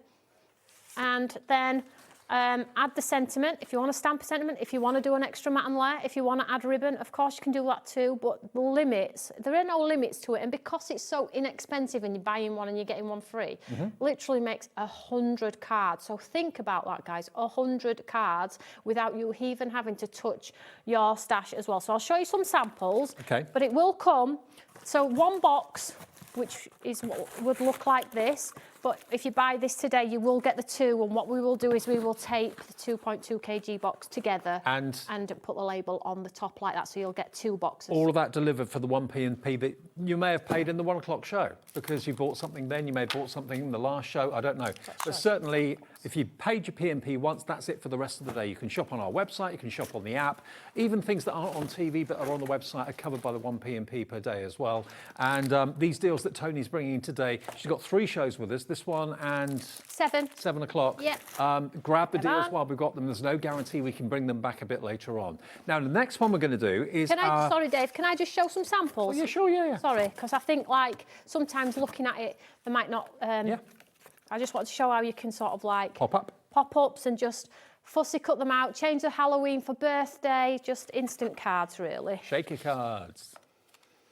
And then add the sentiment. If you want to stamp a sentiment, if you want to do an extra mat and layer, if you want to add ribbon, of course you can do that too, but the limits, there are no limits to it. And because it's so inexpensive and you're buying one and you're getting one free, literally makes 100 cards. So think about that, guys, 100 cards without you even having to touch your stash as well. So I'll show you some samples, but it will come. So one box, which is what would look like this. But if you buy this today, you will get the 2. And what we will do is we will tape the 2.2 kg box together and put the label on the top like that. So you'll get 2 boxes. All of that delivered for the 1 P&P that you may have paid in the 1 o'clock show, because you bought something then, you may have bought something in the last show, I don't know. But certainly, if you paid your P&P once, that's it for the rest of the day. You can shop on our website, you can shop on the app. Even things that aren't on TV but are on the website are covered by the 1 P&P per day as well. And these deals that Toni's bringing in today, she's got 3 shows with us, this one and 7 o'clock. Yep. Grab the deals while we've got them. There's no guarantee we can bring them back a bit later on. Now, the next one we're going to do is... Sorry, Dave, can I just show some samples? Oh, yeah, sure, yeah. Sorry, because I think, like, sometimes looking at it, they might not... I just want to show how you can sort of, like... Pop-ups and just fussy cut them out, change the Halloween for birthday, just instant cards, really. Shaker cards.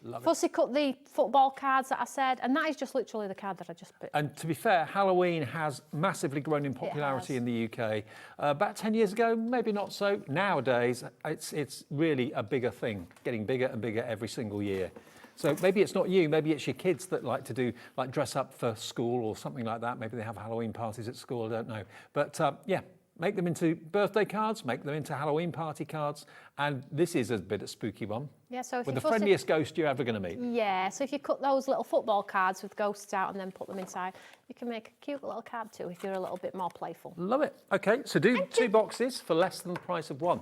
Love Fussy cut the football cards that I said, and that is just literally the card that I just put. And to be fair, Halloween has massively grown in popularity in the UK. About 10 years ago, maybe not so. Nowadays, it's really a bigger thing, getting bigger and bigger every single year. So maybe it's not you, maybe it's your kids that like to do, like dress up for school or something like that. Maybe they have Halloween parties at school, I don't know. But yeah, make them into birthday cards, make them into Halloween party cards. And this is a bit of a spooky one. Yeah, so if with the friendliest ghost you're ever going to meet. Yeah, so if you cut those little football cards with ghosts out and then put them inside, you can make a cute little card too if you're a little bit more playful. Love it. Okay, so do 2 boxes for less than the price of 1.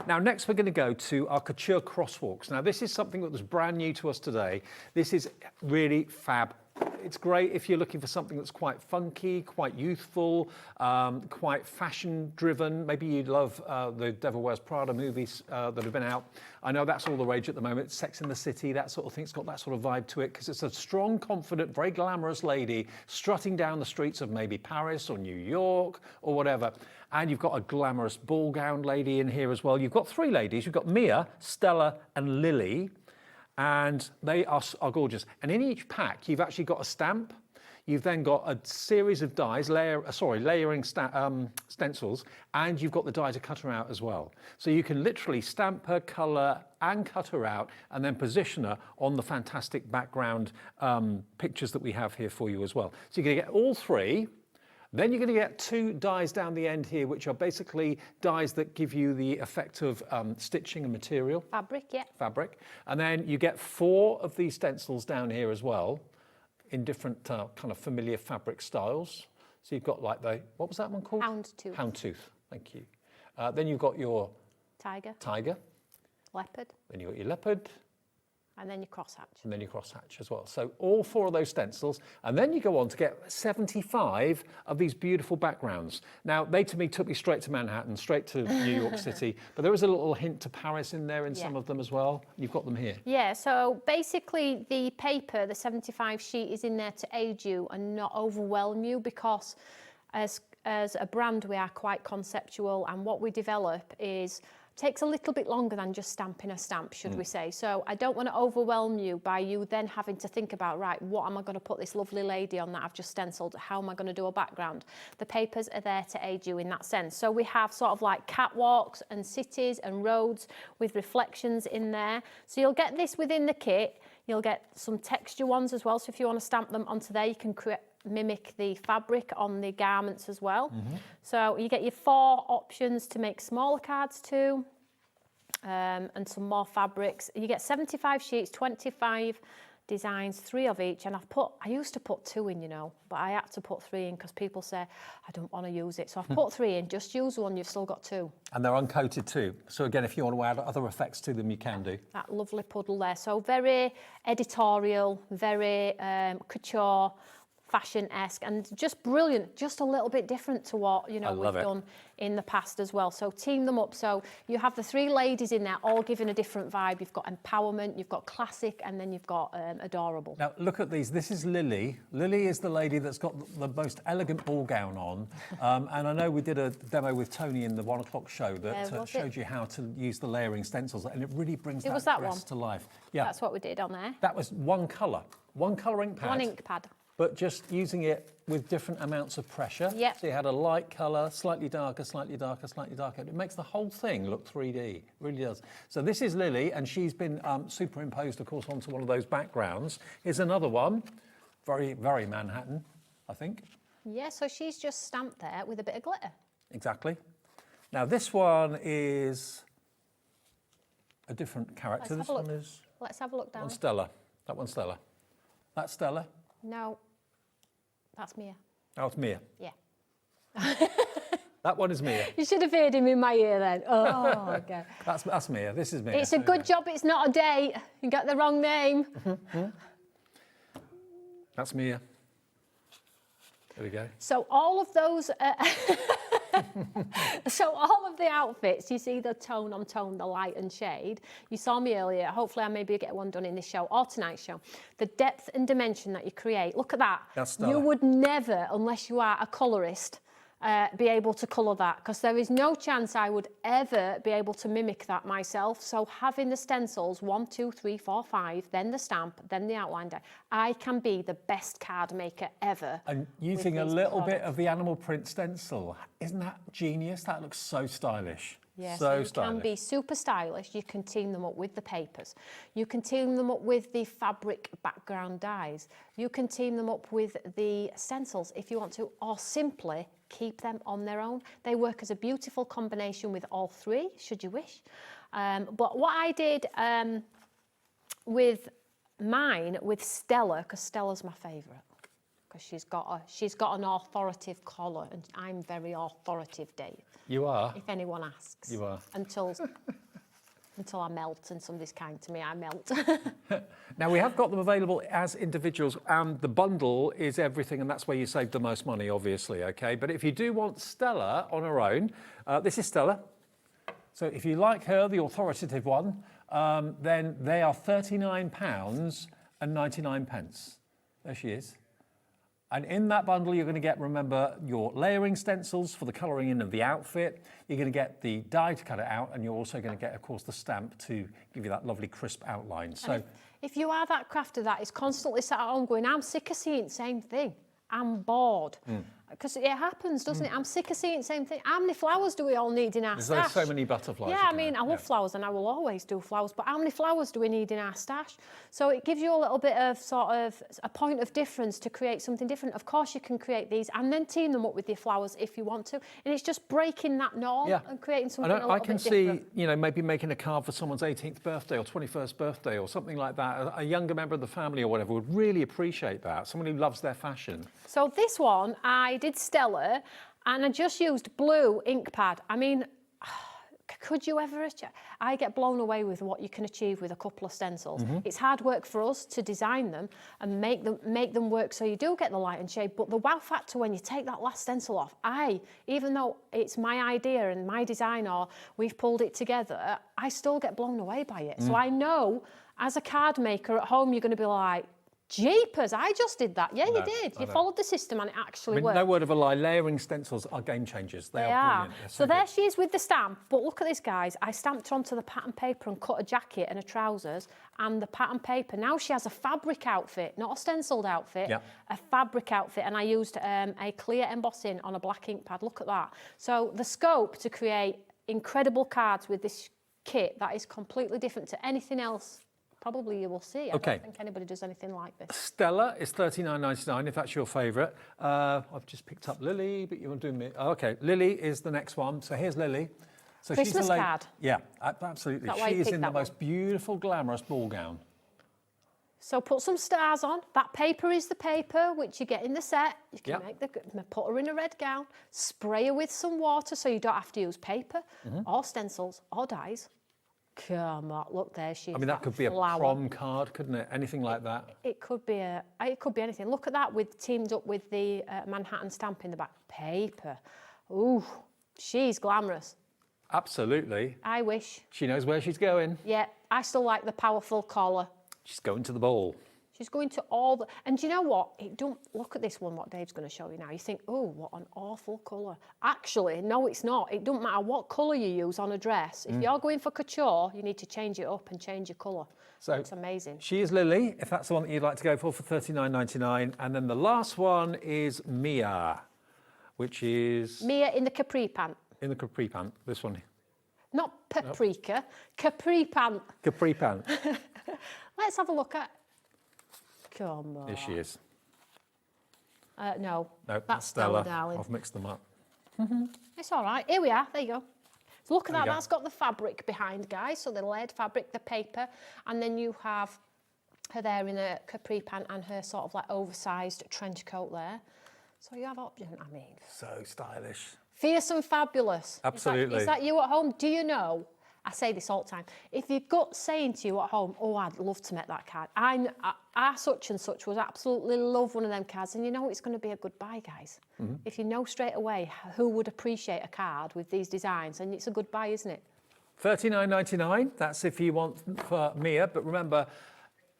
Now, next we're going to go to our couture crosswalks. Now, this is something that was brand new to us today. This is really fab. It's great if you're looking for something that's quite funky, quite youthful, quite fashion-driven. Maybe you love the Devil Wears Prada movies that have been out. I know that's all the rage at the moment. Sex and the City, that sort of thing. It's got that sort of vibe to it because it's a strong, confident, very glamorous lady strutting down the streets of maybe Paris or New York or whatever. And you've got a glamorous ball gown lady in here as well. You've got 3 ladies. You've got Mia, Stella, and Lily. And they are gorgeous. And in each pack, you've actually got a stamp. You've then got a series of dies, layering stencils, and you've got the die to cut her out as well. So you can literally stamp her, colour, and cut her out, and then position her on the fantastic background pictures that we have here for you as well. So you're going to get all 3. Then you're going to get 2 dies down the end here, which are basically dies that give you the effect of stitching and material. Fabric, yeah. Fabric. And then you get 4 of these stencils down here as well, in different kind of familiar fabric styles. So you've got like the, what was that one called? Houndstooth. Houndstooth, thank you. Then you've got your tiger, leopard, then you've got your leopard, and then your crosshatch. and then your crosshatch as well. So all 4 of those stencils, and then you go on to get 75 of these beautiful backgrounds. Now, they to me took me straight to Manhattan, straight to New York City, but there is a little hint to Paris in there in some of them as well. You've got them here. Yeah, so basically the paper, the 75 sheet, is in there to aid you and not overwhelm you, because as a brand we are quite conceptual, and what we develop takes a little bit longer than just stamping a stamp, should we say. So I don't want to overwhelm you by you then having to think about, right, what am I going to put this lovely lady on that I've just stenciled? How am I going to do a background? The papers are there to aid you in that sense. So we have sort of like catwalks and cities and roads with reflections in there. So you'll get this within the kit. You'll get some texture ones as well. So if you want to stamp them onto there, you can mimic the fabric on the garments as well. So you get your 4 options to make smaller cards too, and some more fabrics. You get 75 sheets, 25 designs, 3 of each, and I used to put 2 in, you know, but I had to put 3 in because people say I don't want to use it, so I've put 3 in. Just use 1, you've still got 2. And they're uncoated too. So again, if you want to add other effects to them, you can do. That lovely puddle there. So very editorial, very couture, fashion-esque, and just brilliant, just a little bit different to what, you know, we've done in the past as well. So team them up. So you have the 3 ladies in there, all giving a different vibe. You've got empowerment, you've got classic, and then you've got adorable. Now look at these. This is Lily. Lily is the lady that's got the most elegant ball gown on. And I know we did a demo with Toni in the 1 o'clock show that showed you how to use the layering stencils, and it really brings that dress to life. Yeah, that's what we did on there. That was one colour ink pad. 1 ink pad. But just using it with different amounts of pressure. Yep. So you had a light colour, slightly darker, slightly darker, slightly darker. It makes the whole thing look 3D, it really does. So this is Lily, and she's been superimposed, of course, onto one of those backgrounds. Here's another one, very, very Manhattan, I think. Yeah, so she's just stamped there with a bit of glitter. Exactly. Now this one is a different character. This one is... Let's have a look down. One Stella. That one's Stella. That's Stella. No. That's Mia. Oh, it's Mia. Yeah. That one is Mia. You should have heard him in my ear then. Oh, okay. That's Mia. This is Mia. It's a good job it's not a date. You got the wrong name. That's Mia. There we go. So all of those... So all of the outfits, you see the tone on tone, the light and shade. You saw me earlier. Hopefully I maybe get one done in this show or tonight's show. The depth and dimension that you create. Look at that. That's you would never, unless you are a colourist, be able to colour that, because there is no chance I would ever be able to mimic that myself. So having the stencils, 1, 2, 3, 4, 5, then the stamp, then the outline die, I can be the best card maker ever. And using a little bit of the animal print stencil, isn't that genius? That looks so stylish. Yes, so you stylish. can be super stylish. You can team them up with the papers. You can team them up with the fabric background dies. You can team them up with the stencils if you want to, or simply keep them on their own. They work as a beautiful combination with all 3, should you wish. But what I did with mine, with Stella, because Stella's my favourite, because she's got an authoritative collar, and I'm very authoritative, Dave. You are. If anyone asks. You are. Until I melt and somebody's kind to me, I melt. Now, we have got them available as individuals, and the bundle is everything, and that's where you save the most money, obviously, okay? But if you do want Stella on her own, this is Stella. So if you like her, the authoritative one, then they are £39.99. There she is. And in that bundle, you're going to get, remember, your layering stencils for the colouring in of the outfit. You're going to get the die to cut it out, and you're also going to get, of course, the stamp to give you that lovely crisp outline. So, if you are that crafter that is constantly sat at home going, I'm sick of seeing the same thing, I'm bored. Because it happens, doesn't it? I'm sick of seeing the same thing. How many flowers do we all need in our stash? There's so many butterflies. Yeah, I mean, I love flowers and I will always do flowers, but how many flowers do we need in our stash? So it gives you a little bit of sort of a point of difference to create something different. Of course, you can create these and then team them up with your flowers if you want to. And it's just breaking that norm and creating something a little bit different. I can see, you know, maybe making a card for someone's 18th birthday or 21st birthday or something like that. A younger member of the family or whatever would really appreciate that. Someone who loves their fashion. So this one, I did Stella, and I just used blue ink pad. I mean, could you ever? I get blown away with what you can achieve with a couple of stencils. It's hard work for us to design them and make them work so you do get the light and shade. But the wow factor when you take that last stencil off, even though it's my idea and my design or we've pulled it together, I still get blown away by it. So I know as a card maker at home, you're going to be like, jeepers, I just did that. Yeah, you did. You followed the system and it actually worked. No word of a lie, layering stencils are game changers. They are brilliant. So there she is with the stamp. But look at this, guys. I stamped her onto the pattern paper and cut a jacket and her trousers and the pattern paper. Now she has a fabric outfit, not a stenciled outfit, a fabric outfit. And I used a clear embossing on a black ink pad. Look at that. So the scope to create incredible cards with this kit that is completely different to anything else probably you will see. I don't think anybody does anything like this. Stella is $39.99 if that's your favourite. I've just picked up Lily, but you want to do me. Okay, Lily is the next one. So here's Lily. So Christmas card. Yeah, absolutely. She is in the most beautiful, glamorous ball gown. So put some stars on. That paper is the paper which you get in the set. You can put her in a red gown, spray her with some water so you don't have to use paper or stencils or dyes. Come on, look there she is. I mean, that could be a prom card, couldn't it? Anything like that. It could be anything. Look at that teamed up with the Manhattan stamp in the back. Paper. Ooh, she's glamorous. Absolutely. I wish. She knows where she's going. Yeah, I still like the powerful collar. She's going to the ball. She's going to all the... And do you know what? Don't look at this one, what Dave's going to show you now. You think, oh, what an awful colour. Actually, no, it's not. It doesn't matter what colour you use on a dress. If you're going for couture, you need to change it up and change your colour. So it's amazing. She is Lily, if that's the one that you'd like to go for $39.99. And then the last one is Mia, which is... Mia in the capri pant. In the capri pant, this one. Not paprika, capri pant. Capri pant. Let's have a look at... Come on. Here she is. No, that's Stella, darling. I've mixed them up. It's all right. Here we are. There you go. So look at that. That's got the fabric behind, guys. So the layered fabric, the paper, and then you have her there in a capri pant and her sort of like oversized trench coat there. So you have options. I mean, so stylish. Fierce and fabulous. Absolutely. Is that you at home? Do you know? I say this all the time. If your gut's saying to you at home, oh, I'd love to make that card. Our such and such would absolutely love one of them cards, and you know it's going to be a good buy, guys. If you know straight away who would appreciate a card with these designs, and it's a good buy, isn't it? $39.99. That's if you want for Mia. But remember,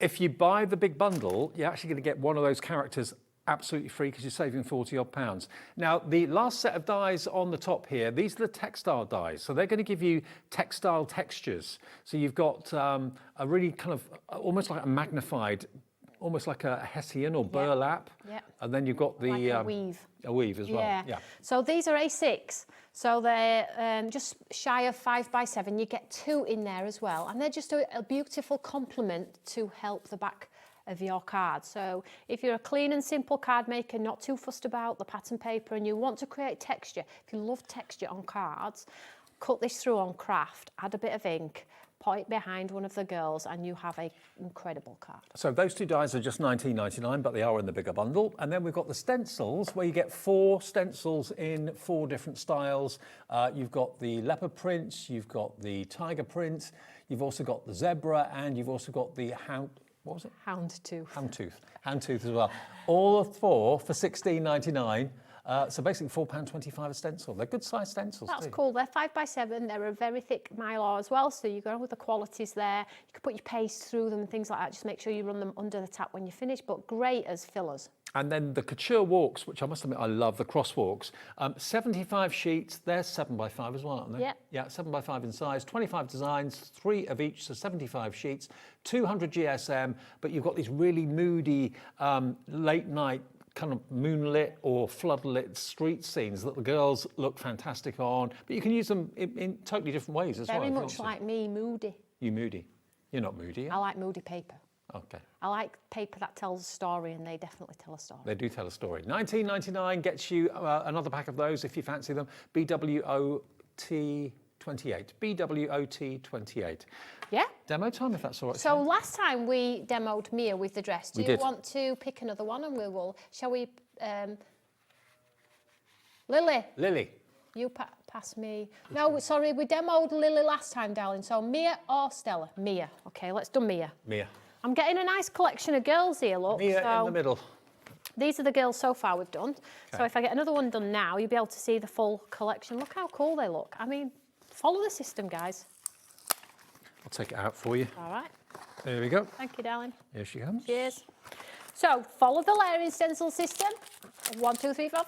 if you buy the big bundle, you're actually going to get one of those characters absolutely free because you're saving £40 odd. Now, the last set of dies on the top here, these are the textile dies. So they're going to give you textile textures. So you've got a really kind of almost like a magnified, almost like a hessian or burlap. Yeah. And then you've got the... like a weave. A weave as well. Yeah. So these are A6. So they're just shy of 5x7. You get 2 in there as well. And they're just a beautiful complement to help the back of your card. So if you're a clean and simple card maker, not too fussed about the pattern paper, and you want to create texture, if you love texture on cards, cut this through on craft, add a bit of ink, put it behind one of the girls, and you have an incredible card. So those 2 dies are just $19.99, but they are in the bigger bundle. And then we've got the stencils, where you get 4 stencils in 4 different styles. You've got the leopard print, you've got the tiger print, you've also got the zebra, and you've also got the what was it? Houndtooth. Houndtooth as well. All 4 for $16.99. So basically £4.25 a stencil. They're good sized stencils. That's too. cool. They're 5x7. They're a very thick mylar as well. So you go with the qualities there. You can put your paste through them and things like that. Just make sure you run them under the tap when you finish. But great as fillers. And then the couture walks, which I must admit I love, the crosswalks. 75 sheets, they're 7x5 as well, aren't they? Yeah. Yeah, 7x5 in size, 25 designs, 3 of each, so 75 sheets, 200 GSM, but you've got these really moody late night kind of moonlit or floodlit street scenes that the girls look fantastic on, but you can use them in totally different ways as well. Very much like me, moody. You moody? You're not moody. I like moody paper. Okay. I like paper that tells a story, and they definitely tell a story. They do tell a story. $19.99 gets you another pack of those if you fancy them. BWOT28. BWOT28. Yeah. Demo time, if that's all right. So last time we demoed Mia with the dress. Do you want to pick another one, and we will? Shall we? Lily. Lily. You pass me. No, sorry, we demoed Lily last time, darling. So Mia or Stella? Mia. Okay, let's do Mia. Mia. I'm getting a nice collection of girls here, look. Mia in the middle. These are the girls so far we've done. Okay. So if I get another one done now, you'll be able to see the full collection. Look how cool they look. I mean, follow the system, guys. I'll take it out for you. All right. There we go. Thank you, darling. Here she comes. Cheers. So follow the layering stencil system. 1, 2, 3, 4, 5.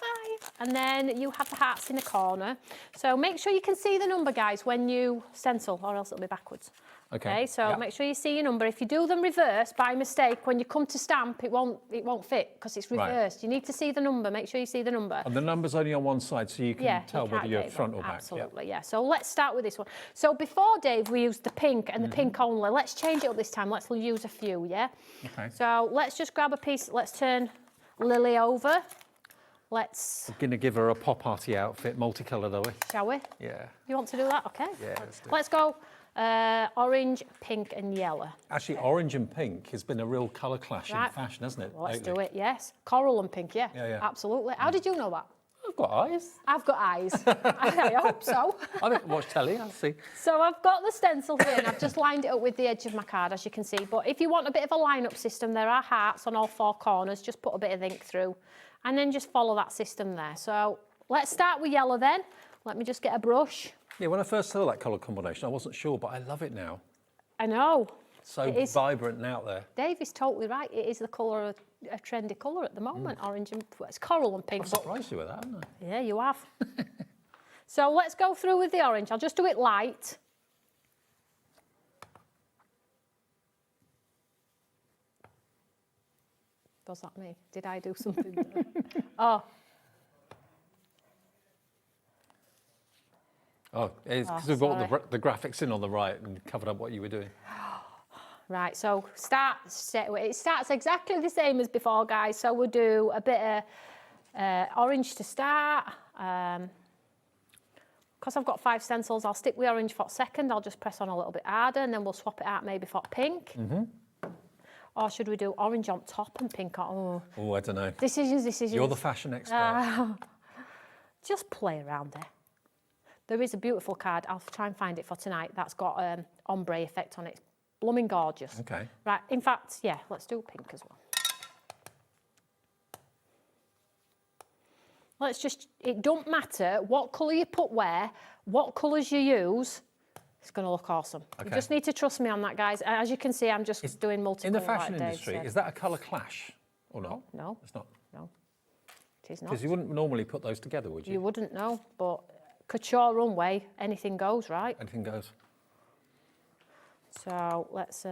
And then you have the hearts in the corner. So make sure you can see the number, guys, when you stencil, or else it'll be backwards. Okay, so make sure you see your number. If you do them reverse by mistake, when you come to stamp, it won't fit because it's reversed. Right. You need to see the number. Make sure you see the number. And the number's only on one side, so you can tell whether you're front or back. Absolutely, yeah. So let's start with this one. So before, Dave, we used the pink and the pink only. Let's change it up this time. Let's use a few, yeah? Okay. So let's just grab a piece. Let's turn Lily over. We're going to give her a pop party outfit, multicoloured, are we? Shall we? Yeah. You want to do that? Okay. Yeah, let's do it. Let's go orange, pink and yellow. Actually, orange and pink has been a real colour clash in fashion, hasn't it? Well, let's do it, yes. Coral and pink, yeah. Absolutely. How did you know that? I've got eyes. I've got eyes. I hope so. I don't watch telly, I'll see. So I've got the stencil here and I've just lined it up with the edge of my card, as you can see. But if you want a bit of a line-up system, there are hearts on all 4 corners. Just put a bit of ink through and then just follow that system there. So let's start with yellow then. Let me just get a brush. Yeah, when I first saw that colour combination, I wasn't sure, but I love it now. I know. So vibrant and out there. Dave is totally right. It is the colour, a trendy colour at the moment, orange and it's coral and pink. I've surprised you with that, haven't I? Yeah, you have. So let's go through with the orange. I'll just do it light. Does that me? Did I do something there? Oh. Oh, it's because we've got the graphics in on the right and covered up what you were doing. Right, so it starts exactly the same as before, guys. So we'll do a bit of orange to start. Because I've got 5 stencils, I'll stick with orange for a second. I'll just press on a little bit harder and then we'll swap it out maybe for pink. Or should we do orange on top and pink on? Oh, I don't know. Decisions. You're the fashion expert. Just play around there. There is a beautiful card. I'll try and find it for tonight. That's got ombre effect on it. Blooming gorgeous. Okay. Right, in fact, yeah, let's do pink as well. Let's just, it don't matter what colour you put where, what colours you use, it's going to look awesome. Okay. You just need to trust me on that, guys. As you can see, I'm just doing multi-colour. In the fashion industry, is that a colour clash or not? No. It's not? No, it is not. Because you wouldn't normally put those together, would you? You wouldn't, no, but couture runway, anything goes, right? Anything goes. So let's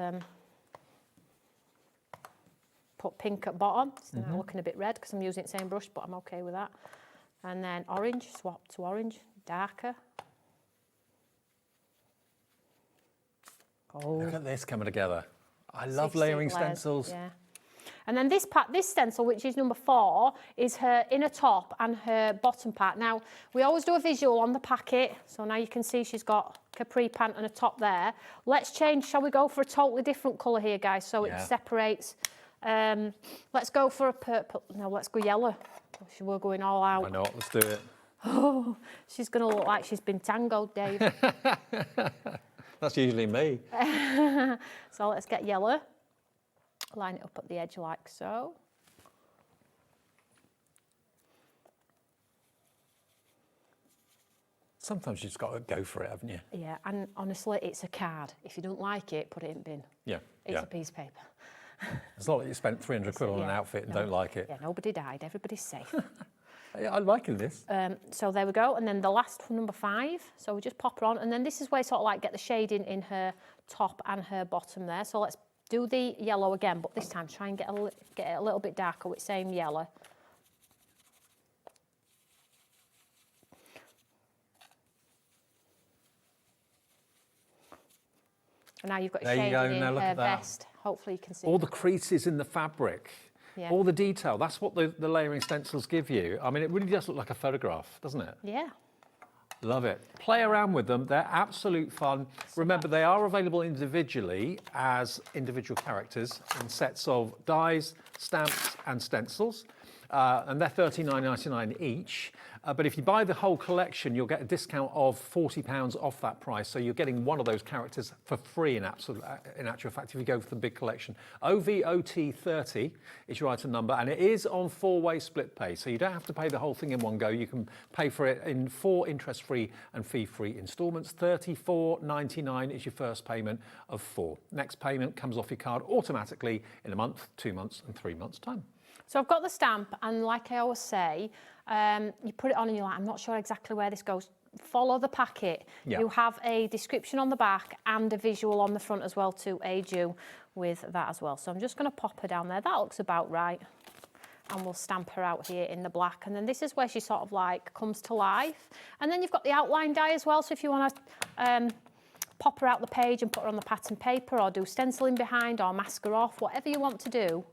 put pink at bottom. It's now looking a bit red because I'm using the same brush, but I'm okay with that. And then orange, swap to orange, darker. Oh. Look at this coming together. I love layering stencils. Yeah. And then this stencil, which is number 4, is her inner top and her bottom part. Now, we always do a visual on the packet. So now you can see she's got capri pant and a top there. Let's change. Shall we go for a totally different colour here, guys? So it separates. Let's go for a purple. No, let's go yellow. We're going all out. Why not? Let's do it. Oh, she's going to look like she's been tangoed, Dave. That's usually me. So let's get yellow. Line it up at the edge like so. Sometimes you've just got to go for it, haven't you? Yeah, and honestly, it's a card. If you don't like it, put it in bin. Yeah. It's a piece of paper. It's not like you spent 300 quid on an outfit and don't like it. Yeah, nobody died. Everybody's safe. Yeah, I'm liking this. So there we go. And then the last one, number 5. So we just pop her on. And then this is where you sort of like get the shading in her top and her bottom there. So let's do the yellow again, but this time try and get it a little bit darker with same yellow. And now you've got There you shaded go, in now look her at that. vest. Hopefully you can see All that. the creases in the fabric, Yeah. all the detail. That's what the layering stencils give you. I mean, it really does look like a photograph, doesn't it? Yeah. Love it. Play around with them. They're absolute fun. Remember, they are available individually as individual characters in sets of dies, stamps and stencils. And they're $39.99 each. But if you buy the whole collection, you'll get a discount of £40 off that price. So you're getting one of those characters for free in actual fact, if you go for the big collection. OVOT30 is your item number, and it is on 4-way split pay. So you don't have to pay the whole thing in one go. You can pay for it in 4 interest-free and fee-free instalments. $34.99 is your first payment of 4. Next payment comes off your card automatically in a month, 2 months, and 3 months' time. So I've got the stamp, and like I always say, you put it on and you're like, I'm not sure exactly where this goes. Follow the packet. Yeah. You have a description on the back and a visual on the front as well to aid you with that as well. So I'm just going to pop her down there. That looks about right. And we'll stamp her out here in the black. And then this is where she sort of like comes to life. And then you've got the outline die as well. So if you want to pop her out the page and put her on the pattern paper, or do stenciling behind, or mask her off, whatever you want to do.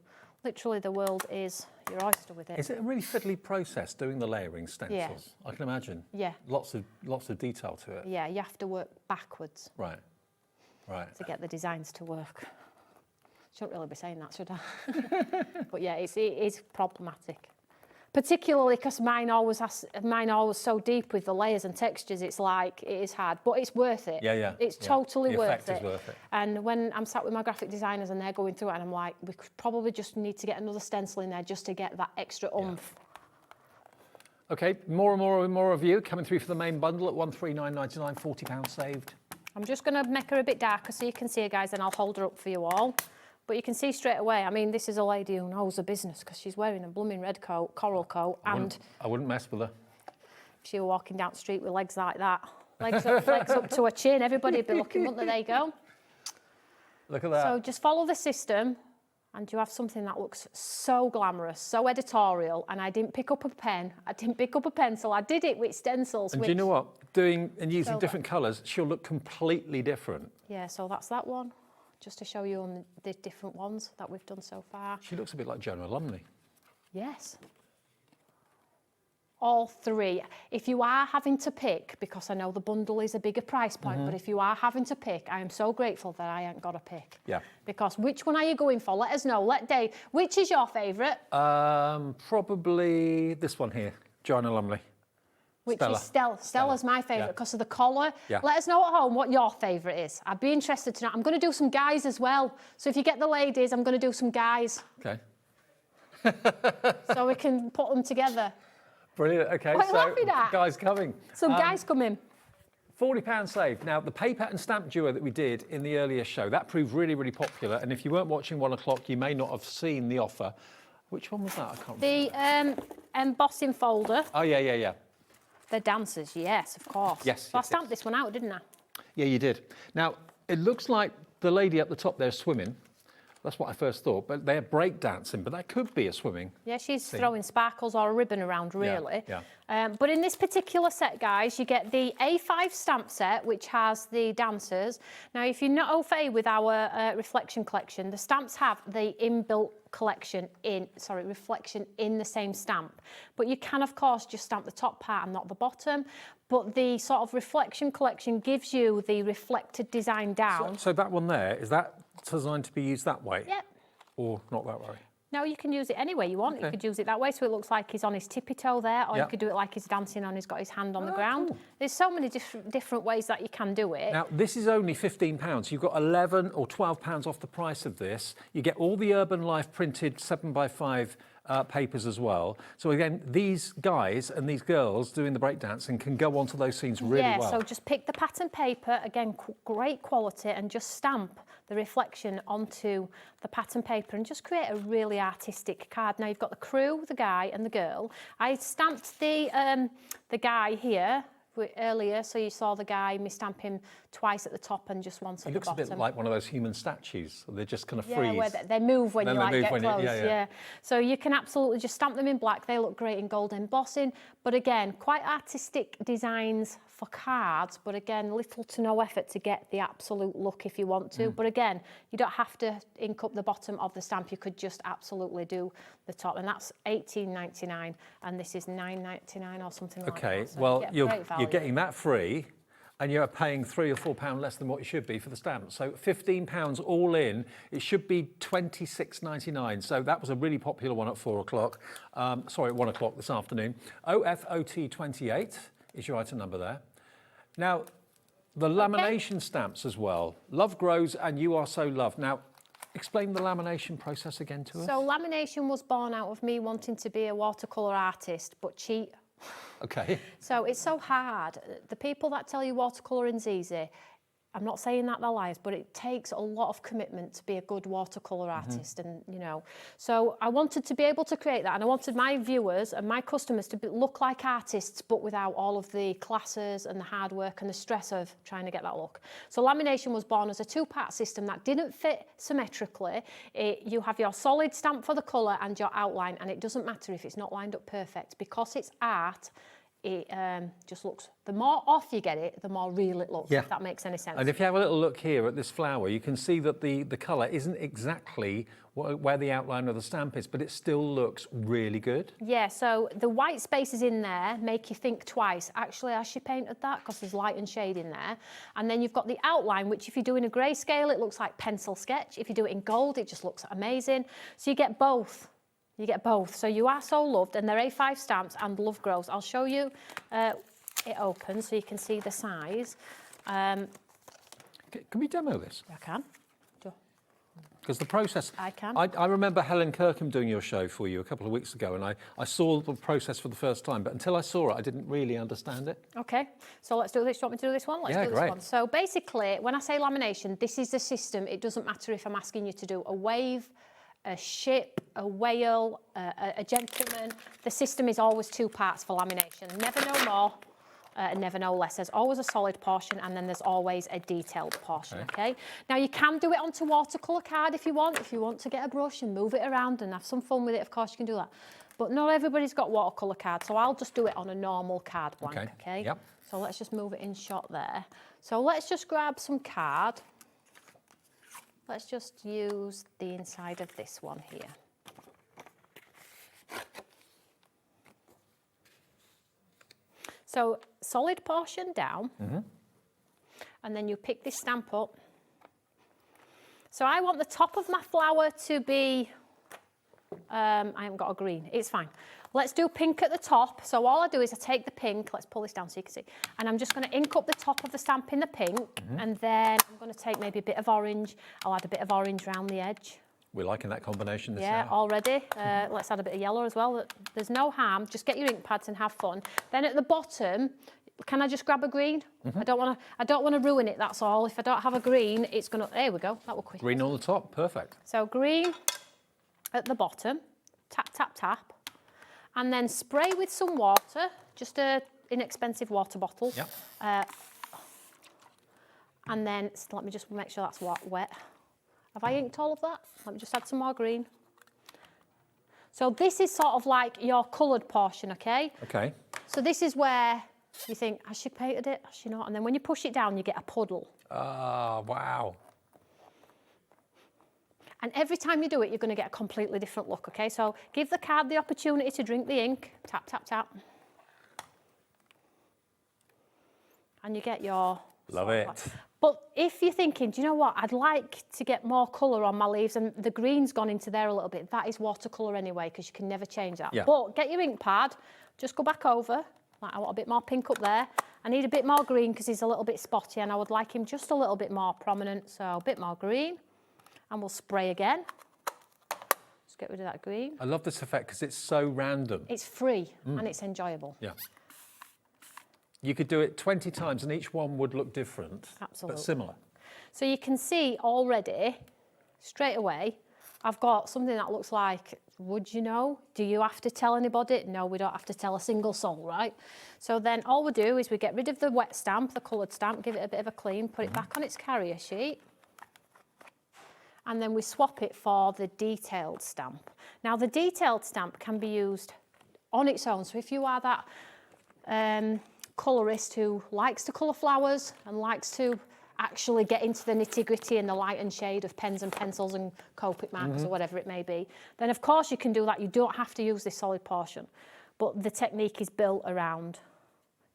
Literally, the world is your oyster with it. Is it a really fiddly process doing the layering stencils? Yeah. I can imagine. Yeah. Lots of detail to it. Yeah, you have to work backwards. Right. Right. To get the designs to work. Shouldn't really be saying that, should I? But yeah, it is problematic. Particularly because mine always so deep with the layers and textures, it's like, it is hard, but it's worth it. Yeah, yeah. It's yeah. totally the worth effect it. is worth it. And when I'm sat with my graphic designers and they're going through it, and I'm like, we could probably just need to get another stencil in there just to get that extra oomph. Okay, more of you coming through for the main bundle at $139.99, £40 saved. I'm just going to make her a bit darker so you can see her, guys, and I'll hold her up for you all. But you can see straight away, I mean, this is a lady who knows her business because she's wearing a blooming red coat, coral coat, and I wouldn't mess with her. if she were walking down the street with legs like that, legs up to her chin, everybody would be looking, wouldn't they? There you go. Look at that. So just follow the system, and you have something that looks so glamorous, so editorial. And I didn't pick up a pen, I didn't pick up a pencil, I did it with stencils. And do you know what? Doing and using So different colours, she'll look completely different. Yeah, so that's that one, just to show you on the different ones that we've done so far. She looks a bit like Joan Lumley. Yes. All 3. If you are having to pick, because I know the bundle is a bigger price point, but if you are having to pick, I am so grateful that I ain't got to pick. Yeah. Because which one are you going for? Let us know. Let Dave. Which is your favourite? Probably this one here, Joanna Lumley. Which Stella. is Stella. Stella's my favourite because of the collar. Yeah. Let us know at home what your favourite is. I'd be interested to know. I'm going to do some guys as well. So if you get the ladies, I'm going to do some guys. Okay. So we can put them together. Brilliant. Okay, What are you laughing at? guys coming. Some guys come in. £40 saved. Now, the paper and stamp duo that we did in the earlier show, that proved really, really popular. And if you weren't watching 1 o'clock, you may not have seen the offer. Which one was that? I can't remember. The embossing folder. Oh, yeah. The dancers, yes, of course. Yes, So I yes, stamped this one out, didn't I? Yeah, you did. Now, it looks like the lady up the top there is swimming. That's what I first thought. But they're breakdancing, but that could be a swimming. Yeah, she's scene. throwing sparkles or a ribbon around, really. Yeah. But in this particular set, guys, you get the A5 stamp set, which has the dancers. Now, if you're not au fait with our reflection collection, the stamps have the inbuilt reflection in the same stamp. But you can, of course, just stamp the top part and not the bottom. But the sort of reflection collection gives you the reflected design down. So that one there, is that designed to be used that way? Yep. Or not that way? No, you can use it any way you want. Okay. You could use it that way so it looks like he's on his tippy toe there, or Yep. you could do it like he's dancing and he's got his hand on the ground. Cool. There's so many different ways that you can do it. Now, this is only £15. You've got £11 or £12 off the price of this. You get all the Urban Life printed 7x5 papers as well. So again, these guys and these girls doing the breakdancing can go onto those scenes really well. Yeah, so just pick the pattern paper, again, great quality, and just stamp the reflection onto the pattern paper and just create a really artistic card. Now you've got the crew, the guy and the girl. I stamped the guy here earlier, so you saw the guy stamp him twice at the top and just once at the bottom. It looks a bit like one of those human statues. They're just kind of freeze. Yeah, where they move when you get close. Yeah. So you can absolutely just stamp them in black. They look great in gold embossing. But again, quite artistic designs for cards, but again, little to no effort to get the absolute look if you want to. But again, you don't have to ink up the bottom of the stamp. You could just absolutely do the top, and that's $18.99, and this is $9.99 or something like that. Okay, So well, you're getting that free, and you're paying £3 or £4 less than what you should be for the stamp. So £15 all in. It should be $26.99. So that was a really popular one at 4 o'clock. Sorry, at 1 o'clock this afternoon. OFOT28 is your item number there. Now, the lamination stamps as well. Love grows and you are so loved. Now, explain the lamination process again to us. So lamination was born out of me wanting to be a watercolour artist, but cheat. Okay. So it's so hard. The people that tell you watercolouring's easy, I'm not saying that they're liars, but it takes a lot of commitment to be a good watercolour artist, and you know. So I wanted to be able to create that, and I wanted my viewers and my customers to look like artists, but without all of the classes and the hard work and the stress of trying to get that look. So lamination was born as a two-part system that didn't fit symmetrically. You have your solid stamp for the colour and your outline, and it doesn't matter if it's not lined up perfect, because it's art. It just looks, the more off you get it, the more real it looks, if that makes any sense. And if you have a little look here at this flower, you can see that the colour isn't exactly where the outline of the stamp is, but it still looks really good. Yeah, so the white spaces in there make you think twice. Actually, has she painted that? Because there's light and shade in there. And then you've got the outline, which if you do in a grayscale, it looks like pencil sketch. If you do it in gold, it just looks amazing. So you get both. You get both. So you are so loved, and they're A5 stamps and love grows. I'll show you it opens so you can see the size. Can we demo this? I can. Because the process... I can. I remember Helen Kirkham doing your show for you a couple of weeks ago, and I saw the process for the first time, but until I saw it, I didn't really understand it. Okay, so let's do this. Do you want me to do this one? Let's do this great. one. So basically, when I say lamination, this is the system. It doesn't matter if I'm asking you to do a wave, a ship, a whale, a gentleman. The system is always two parts for lamination. Never no more, never no less. There's always a solid portion, and then there's always a detailed portion, okay? Now, you can do it onto watercolour card if you want. If you want to get a brush and move it around and have some fun with it, of course you can do that. But not everybody's got watercolour card, so I'll just do it on a normal card blank, okay? Yep. So let's just move it in shot there. So let's just grab some card. Let's just use the inside of this one here. So solid portion down, and then you pick this stamp up. So I want the top of my flower to be, I haven't got a green, it's fine. Let's do pink at the top. So all I do is I take the pink, let's pull this down so you can see, and I'm just going to ink up the top of the stamp in the pink, and then I'm going to take maybe a bit of orange. I'll add a bit of orange around the edge. We're liking that combination. Yeah, already. Let's add a bit of yellow as well. There's no harm. Just get your ink pads and have fun. Then at the bottom, can I just grab a green? I don't want to ruin it. That's all. If I don't have a green, it's gonna. There we go. That will quick. Green on the top, perfect. So green at the bottom. Tap tap tap, and then spray with some water. Just a inexpensive water bottle. Yep. And then let me just make sure that's wet. Have I inked all of that? Let me just add some more green. So this is sort of like your coloured portion, okay? Okay. So this is where you think, has she painted it? Has she not? And then when you push it down, you get a puddle. Ah, wow. And every time you do it, you're going to get a completely different look, okay? So give the card the opportunity to drink the ink. Tap, tap, tap. And you get your... Love it. But if you're thinking, do you know what, I'd like to get more colour on my leaves, and the green's gone into there a little bit, that is watercolour anyway, because you can never change that. Yeah. But get your ink pad, just go back over, like I want a bit more pink up there. I need a bit more green because he's a little bit spotty, and I would like him just a little bit more prominent, so a bit more green. And we'll spray again. Just get rid of that green. I love this effect because it's so random. It's free and it's enjoyable. Yeah. You could do it 20 times and each one would look different, Absolutely. but similar. So you can see already, straight away, I've got something that looks like, would you know? Do you have to tell anybody? No, we don't have to tell a single soul, right? So then all we do is we get rid of the wet stamp, the coloured stamp, give it a bit of a clean, put it back on its carrier sheet, and then we swap it for the detailed stamp. Now the detailed stamp can be used on its own. So if you are that colourist who likes to colour flowers and likes to actually get into the nitty-gritty and the light and shade of pens and pencils and Copic markers or whatever it may be, then of course you can do that. You don't have to use this solid portion, but the technique is built around.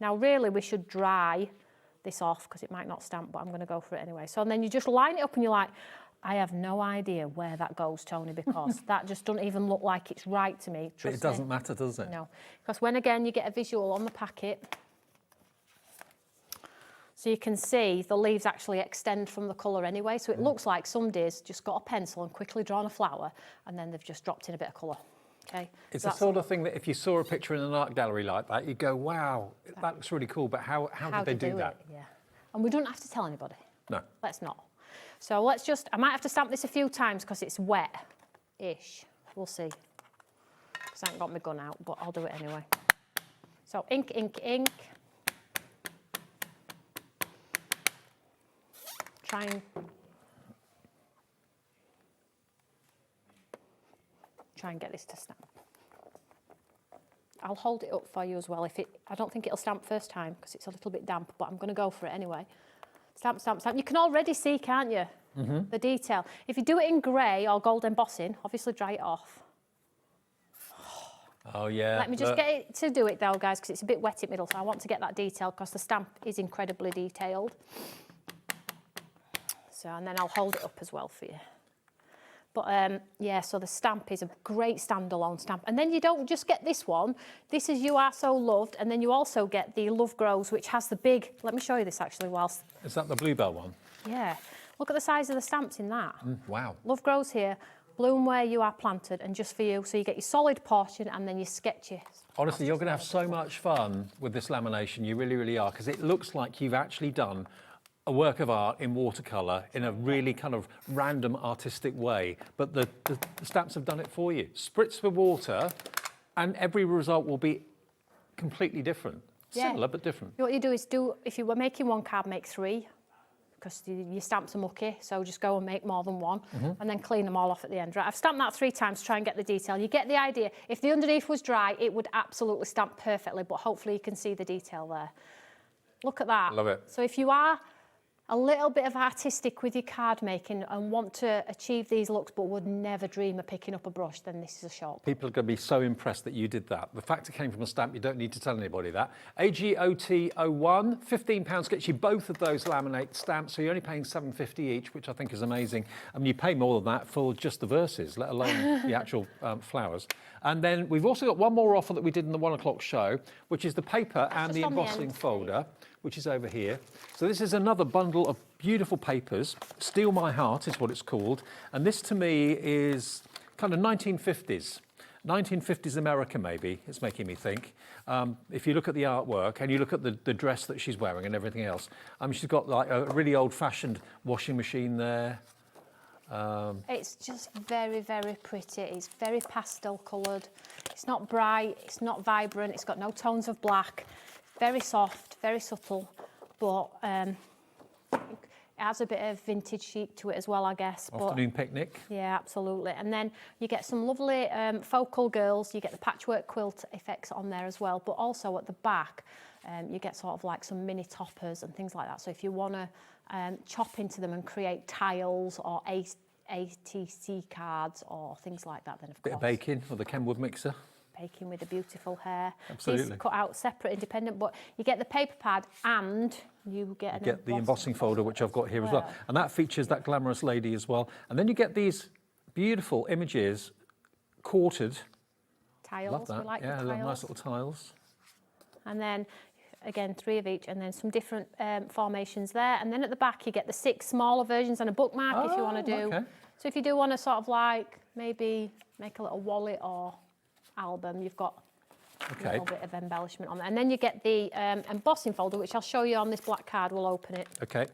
Now really we should dry this off because it might not stamp, but I'm going to go for it anyway. So and then you just line it up and you're like, I have no idea where that goes, Tony, because that just doesn't even look like it's right to me. But it doesn't matter, does it? No, because when again you get a visual on the packet, so you can see the leaves actually extend from the colour anyway. So it looks like somebody's just got a pencil and quickly drawn a flower and then they've just dropped in a bit of colour. Okay. It's the sort of thing that if you saw a picture in an art gallery like that, you'd go, wow, that looks really cool, but how did they do that? Yeah. And we don't have to tell anybody. No. Let's not. So let's just, I might have to stamp this a few times because it's wet-ish. We'll see. Because I haven't got my gun out, but I'll do it anyway. So ink, ink, ink. Try and get this to stamp. I'll hold it up for you as well. I don't think it'll stamp first time because it's a little bit damp, but I'm going to go for it anyway. Stamp, stamp, stamp. You can already see, can't you, the detail. If you do it in grey or gold embossing, obviously dry it off. Oh yeah. Let me just get it to do it though, guys, because it's a bit wet in the middle, so I want to get that detail because the stamp is incredibly detailed. So, and then I'll hold it up as well for you. But yeah, so the stamp is a great standalone stamp. And then you don't just get this one. This is You Are So Loved. And then you also get the Love Grows, which has the big, let me show you this actually whilst. Is that the Bluebell one? Yeah. Look at the size of the stamps in that. Wow. Love Grows here, bloom where you are planted and just for you. So you get your solid portion and then you sketch it. Honestly, you're going to have so much fun with this lamination. You really, really are, because it looks like you've actually done a work of art in watercolour in a really kind of random artistic way, but the stamps have done it for you. Spritz with water and every result will be completely different. Yeah. Similar but different. What you do is if you were making one card, make 3 because your stamps are mucky, so just go and make more than one and then clean them all off at the end. Right, I've stamped that 3 times to try and get the detail. You get the idea. If the underneath was dry, it would absolutely stamp perfectly, but hopefully you can see the detail there. Look at that. Love it. So if you are a little bit of artistic with your card making and want to achieve these looks but would never dream of picking up a brush, then this is a shop. People are going to be so impressed that you did that. The fact it came from a stamp, you don't need to tell anybody that. AGOT01, £15 gets you both of those laminate stamps, so you're only paying £7.50 each, which I think is amazing. I mean, you pay more than that for just the verses, let alone the actual flowers. And then we've also got one more offer that we did in the 1 o'clock show, which is the paper and the embossing folder, which is over here. So this is another bundle of beautiful papers. Steal My Heart is what it's called. And this to me is kind of 1950s. 1950s America, maybe, it's making me think. If you look at the artwork and you look at the dress that she's wearing and everything else, she's got like a really old-fashioned washing machine there. It's just very, very pretty. It's very pastel coloured. It's not bright, it's not vibrant, it's got no tones of black. Very soft, very subtle, but it has a bit of vintage chic to it as well, I guess. Afternoon picnic. Yeah, absolutely. And then you get some lovely focal girls. You get the patchwork quilt effects on there as well, but also at the back, you get sort of like some mini toppers and things like that. So if you want to chop into them and create tiles or ATC cards or things like that, then of course. Bit of baking with the Kenwood mixer. Baking with the beautiful hair. Absolutely. These cut out separate, independent, but you get the paper pad and you get the embossing folder, which I've got here as well. And that features that glamorous lady as well. And then you get these beautiful images, quartered. Tiles. Love that. We like yeah, the tiles. nice little tiles. And then again 3 of each, and then some different formations there. And then at the back you get the 6 smaller versions and a bookmark if you want to do. Okay. So if you do want to sort of like maybe make a little wallet or album, you've got a little bit of embellishment on there. And then you get the embossing folder, which I'll show you on this black card. We'll open it. Okay.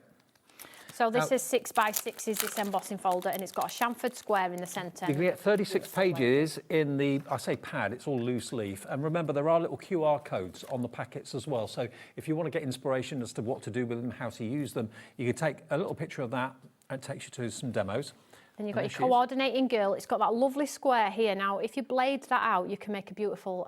So this is 6x6 is this embossing folder, and it's got a chamfered square in the centre. You can get 36 pages in the, I say pad, it's all loose leaf. And remember, there are little QR codes on the packets as well. So if you want to get inspiration as to what to do with them, how to use them, you can take a little picture of that, and it takes you to some demos. Then you've got your coordinating girl. It's got that lovely square here. Now, if you blade that out, you can make a beautiful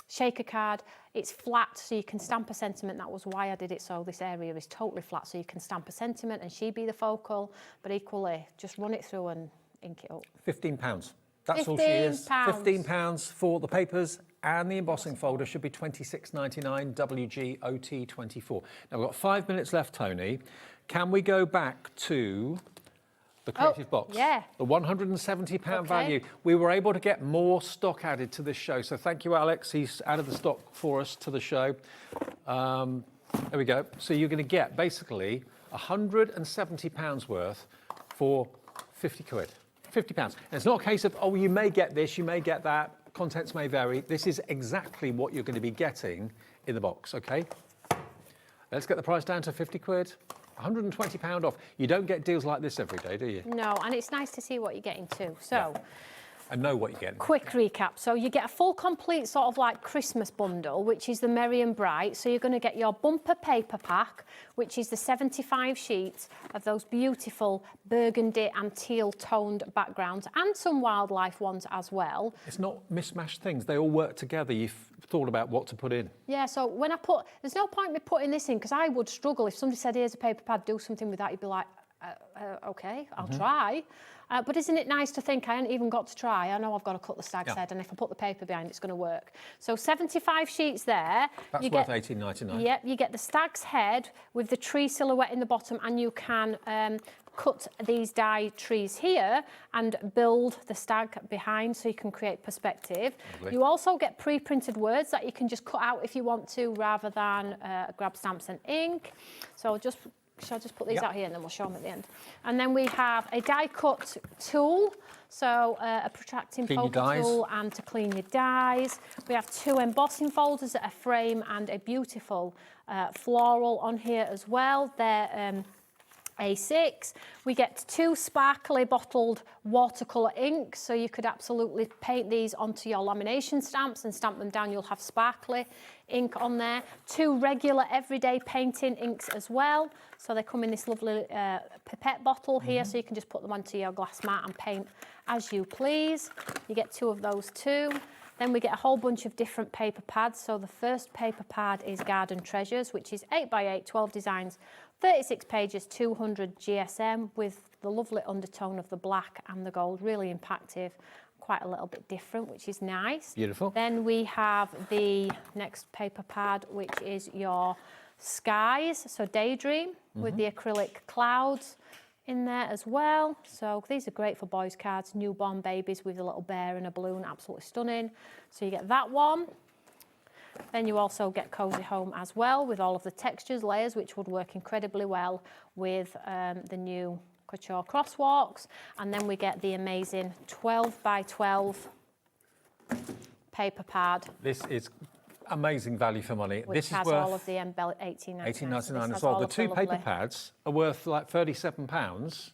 shaker card. It's flat, so you can stamp a sentiment. That was why I did it, so this area is totally flat, so you can stamp a sentiment and she be the focal, but equally, just run it through and ink it up. £15. That's all she is. £15 for the papers, and the embossing folder should be $26.99, WGOT24. Now, we've got 5 minutes left, Toni. Can we go back to the creative box? Yeah. The £170 value. We were able to get more stock added to this show, so thank you, Alex. He's added the stock for us to the show. There we go. So you're going to get basically £170 worth for 50 quid. £50. And it's not a case of, oh, you may get this, you may get that, contents may vary. This is exactly what you're going to be getting in the box, okay? Let's get the price down to 50 quid. £120 off. You don't get deals like this every day, do you? No, and it's nice to see what you're getting too. So, and know what you're getting. Quick recap. So you get a full complete sort of like Christmas bundle, which is the Merry and Bright. So you're going to get your bumper paper pack, which is the 75 sheets of those beautiful burgundy and teal toned backgrounds, and some wildlife ones as well. It's not mismatched things. They all work together. You've thought about what to put in. Yeah, so when I put, there's no point in me putting this in, because I would struggle if somebody said, here's a paper pad, do something with that. You'd be like, okay, I'll try. But isn't it nice to think I haven't even got to try? I know I've got to cut the stag's head, and if I put the paper behind, it's going to work. So 75 sheets there. That's worth $18.99. Yep, you get the stag's head with the tree silhouette in the bottom, and you can cut these die trees here and build the stag behind, so you can create perspective. Lovely. You also get pre-printed words that you can just cut out if you want to, rather than grab stamps and ink. So shall I just put these out here and then we'll show them at the end. And then we have a die cut tool, so a protracting poker tool and to clean your dies. We have 2 embossing folders, a frame and a beautiful floral on here as well. They're A6. We get 2 sparkly bottled watercolour inks, so you could absolutely paint these onto your lamination stamps and stamp them down. You'll have sparkly ink on there. 2 regular everyday painting inks as well, so they come in this lovely pipette bottle here, so you can just put them onto your glass mat and paint as you please. You get 2 of those too. Then we get a whole bunch of different paper pads. So the first paper pad is Garden Treasures, which is 8x8, 12 designs, 36 pages, 200 GSM, with the lovely undertone of the black and the gold, really impactful, quite a little bit different, which is nice. Beautiful. Then we have the next paper pad, which is your skies, so Daydream, with the acrylic clouds in there as well. So these are great for boys' cards, newborn babies with a little bear and a balloon, absolutely stunning. So you get that one. Then you also get Cozy Home as well, with all of the textures, layers, which would work incredibly well with the new Couture crosswalks. And then we get the amazing 12x12 paper pad. This is amazing value for money. Which this has is worth all of the $18.99 as well. The 2 paper pads are worth like £37.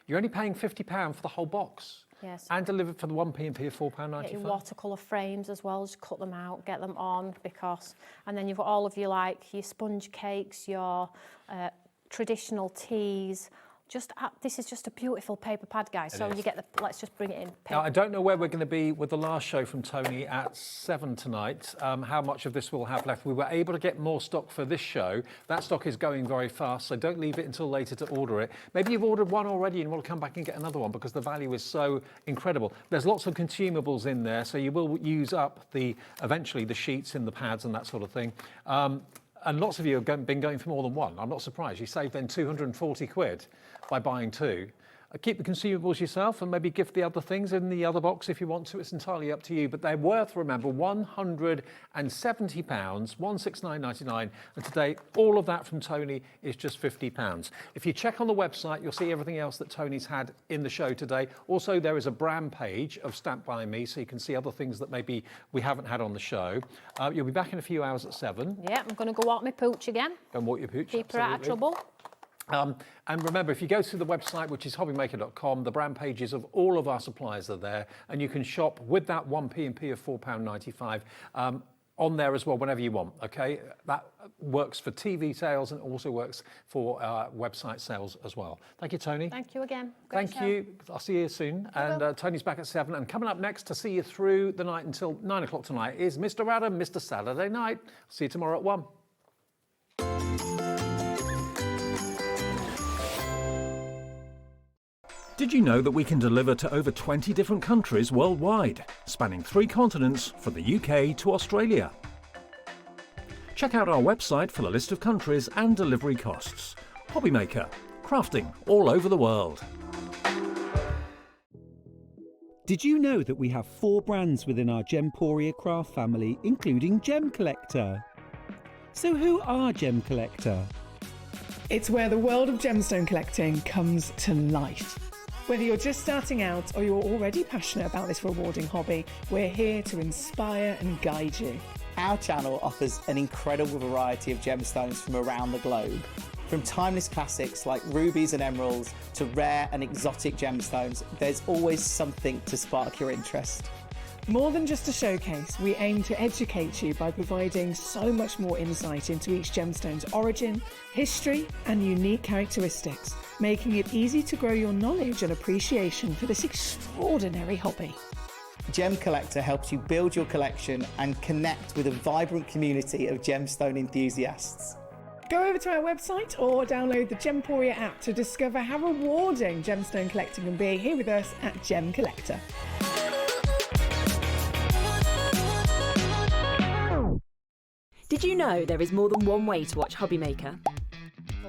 You're only paying £50 for the whole box. Yes. And delivered for the 1p&p of £4.95. Get your watercolour frames as well, just cut them out, get them on, and then you've got all of your your sponge cakes, your traditional teas. This is just a beautiful paper pad, guys. So you get let's just bring it in. Now, I don't know where we're going to be with the last show from Toni at 7 tonight, how much of this we'll have left. We were able to get more stock for this show. That stock is going very fast, so don't leave it until later to order it. Maybe you've ordered one already and want to come back and get another one, because the value is so incredible. There's lots of consumables in there, so you will use up eventually the sheets in the pads and that sort of thing. And lots of you have been going for more than one. I'm not surprised. You saved then 240 quid by buying 2. Keep the consumables yourself and maybe gift the other things in the other box if you want to. It's entirely up to you. But they're worth, remember, £170, £169.99. And today, all of that from Toni is just £50. If you check on the website, you'll see everything else that Toni's had in the show today. Also, there is a brand page of Stamped by Me, so you can see other things that maybe we haven't had on the show. You'll be back in a few hours at 7. Yeah, I'm going to go walk my pooch again. Go and walk your pooch. Keep her out of trouble. And remember, if you go to the website, which is hobbymaker.com, the brand pages of all of our suppliers are there, and you can shop with that 1p&P of £4.95 on there as well whenever you want, okay? That works for TV sales and also works for website sales as well. Thank you, Toni. Thank you again. Great Thank show. you. I'll see you soon. And Tony's back at 7. And coming up next to see you through the night until 9 o'clock tonight is Mr. Adam, Mr. Saturday Night. See you tomorrow at 1. Did you know that we can deliver to over 20 different countries worldwide, spanning 3 continents from the UK to Australia? Check out our website for the list of countries and delivery costs. HobbyMaker, crafting all over the world. Did you know that we have 4 brands within our Gemporia craft family, including Gem Collector? So who are Gem Collector? It's where the world of gemstone collecting comes to life. Whether you're just starting out or you're already passionate about this rewarding hobby, we're here to inspire and guide you. Our channel offers an incredible variety of gemstones from around the globe. From timeless classics like rubies and emeralds to rare and exotic gemstones, there's always something to spark your interest. More than just a showcase, we aim to educate you by providing so much more insight into each gemstone's origin, history, and unique characteristics, making it easy to grow your knowledge and appreciation for this extraordinary hobby. Gem Collector helps you build your collection and connect with a vibrant community of gemstone enthusiasts. Go over to our website or download the Gemporia app to discover how rewarding gemstone collecting can be here with us at Gem Collector. Did you know there is more than one way to watch HobbyMaker?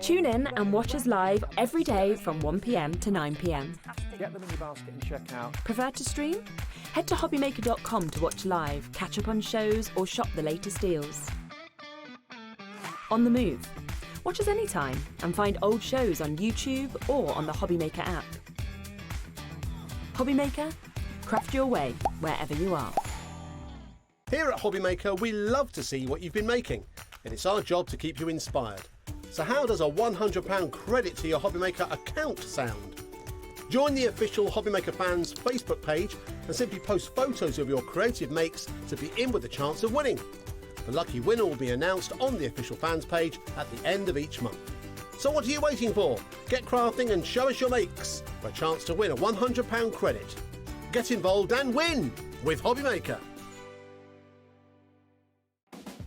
Tune in and watch us live every day from 1 p.m. to 9 p.m. Get them in your basket and check out. Prefer to stream? Head to hobbymaker.com to watch live, catch up on shows, or shop the latest deals. On the move? Watch us anytime and find old shows on YouTube or on the HobbyMaker app. HobbyMaker, craft your way wherever you are. Here at HobbyMaker, we love to see what you've been making, and it's our job to keep you inspired. So how does a £100 credit to your HobbyMaker account sound? Join the official HobbyMaker fans Facebook page and simply post photos of your creative makes to be in with a chance of winning. The lucky winner will be announced on the official fans page at the end of each month. So what are you waiting for? Get crafting and show us your makes for a chance to win a £100 credit. Get involved and win with HobbyMaker.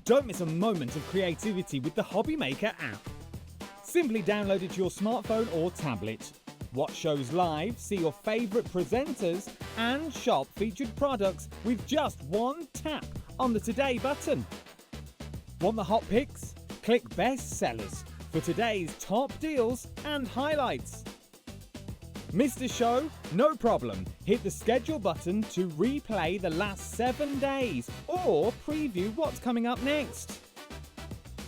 Don't miss a moment of creativity with the HobbyMaker app. Simply download it to your smartphone or tablet. Watch shows live, see your favourite presenters, and shop featured products with just one tap on the Today button. Want the hot picks? Click Best Sellers for today's top deals and highlights. Missed a show? No problem. Hit the schedule button to replay the last 7 days or preview what's coming up next.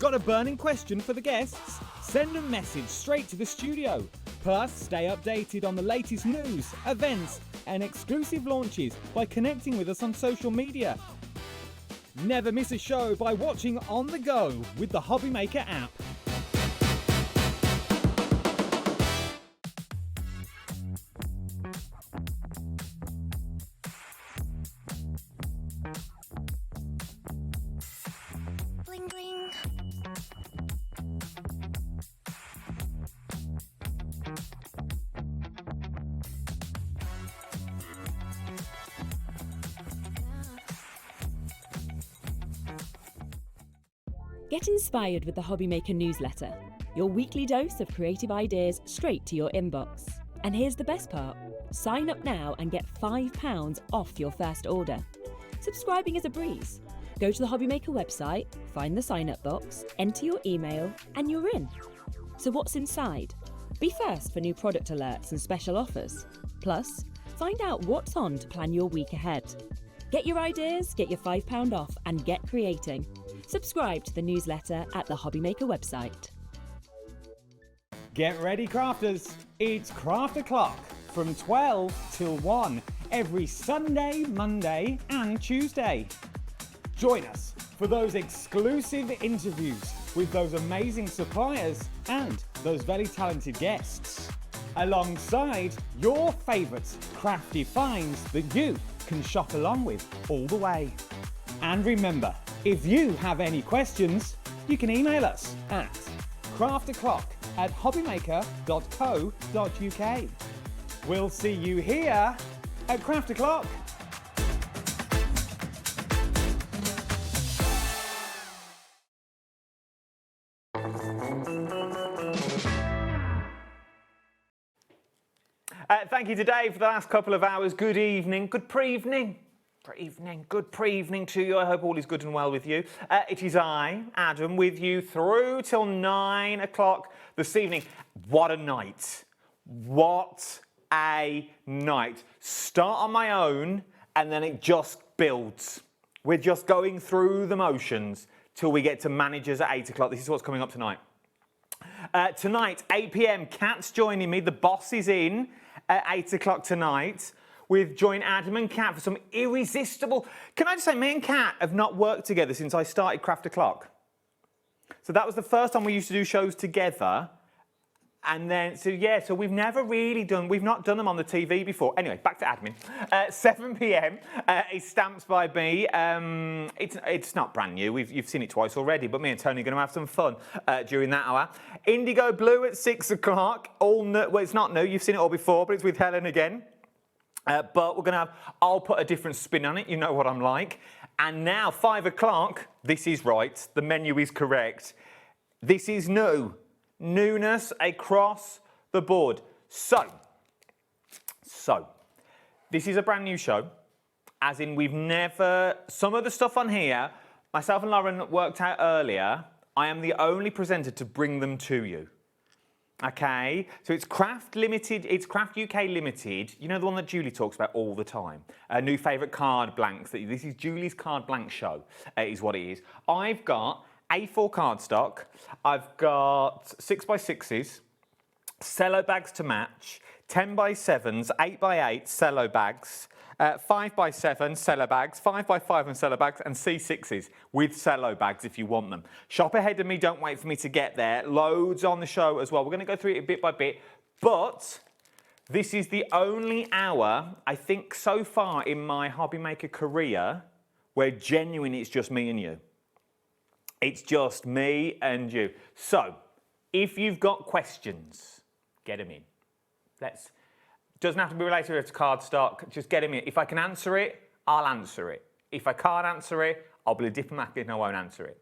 Got a burning question for the guests? Send a message straight to the studio. Plus, stay updated on the latest news, events, and exclusive launches by connecting with us on social media. Never miss a show by watching on the go with the HobbyMaker app. Bling bling. Get inspired with the HobbyMaker newsletter, your weekly dose of creative ideas straight to your inbox. And here's the best part. Sign up now and get £5 off your first order. Subscribing is a breeze. Go to the HobbyMaker website, find the sign-up box, enter your email, and you're in. So what's inside? Be first for new product alerts and special offers. Plus, find out what's on to plan your week ahead. Get your ideas, get your £5 off, and get creating. Subscribe to the newsletter at the HobbyMaker website. Get ready, crafters. It's Craft O'Clock from 12 till 1 every Sunday, Monday, and Tuesday. Join us for those exclusive interviews with those amazing suppliers and those very talented guests, alongside your favourite crafty finds that you can shop along with all the way. And remember, if you have any questions, you can email us at crafterclock@hobbymaker.co.uk. We'll see you here at Craft O'Clock. Thank you to Dave for the last couple of hours. Good evening, good pre-evening. Good pre-evening to you. I hope all is good and well with you. It is I, Adam, with you through till 9 o'clock this evening. What a night. What a night. Start on my own and then it just builds. We're just going through the motions till we get to managers at 8 o'clock. This is what's coming up tonight. Tonight, 8 p.m, Kat's joining me. The boss is in at 8 o'clock tonight. We've joined Adam and Kat for some irresistible... Can I just say, me and Kat have not worked together since I started Craft O'Clock. So that was the first time we used to do shows together. And then, so we've never really done... We've not done them on the TV before. Anyway, back to admin. 7 p.m. Is Stamps by me. It's not brand new. You've seen it twice already, but me and Toni are going to have some fun during that hour. IndigoBlu at 6 o'clock. Well, it's not new. You've seen it all before, but it's with Helen again. But we're going to have... I'll put a different spin on it. You know what I'm like. And now, 5 o'clock. This is right. The menu is correct. This is new. Newness across the board. So, this is a brand new show, as in we've never... Some of the stuff on here, myself and Lauren worked out earlier, I am the only presenter to bring them to you. Okay, so it's Craft Limited, it's Craft UK Limited, you know the one that Julie talks about all the time. New favourite card blanks. This is Julie's card blank show, is what it is. I've got A4 cardstock, I've got 6x6s, cello bags to match, 10x7s, 8x8 cello bags, 5x7 cello bags, 5x5 and cello bags, and C6s with cello bags if you want them. Shop ahead of me, don't wait for me to get there. Loads on the show as well. We're going to go through it bit by bit, but this is the only hour, I think, so far in my HobbyMaker career where genuinely it's just me and you. It's just me and you. So, if you've got questions, get them in. Doesn't have to be related to cardstock, just get them in. If I can answer it, I'll answer it. If I can't answer it, I'll be diplomatic and I won't answer it.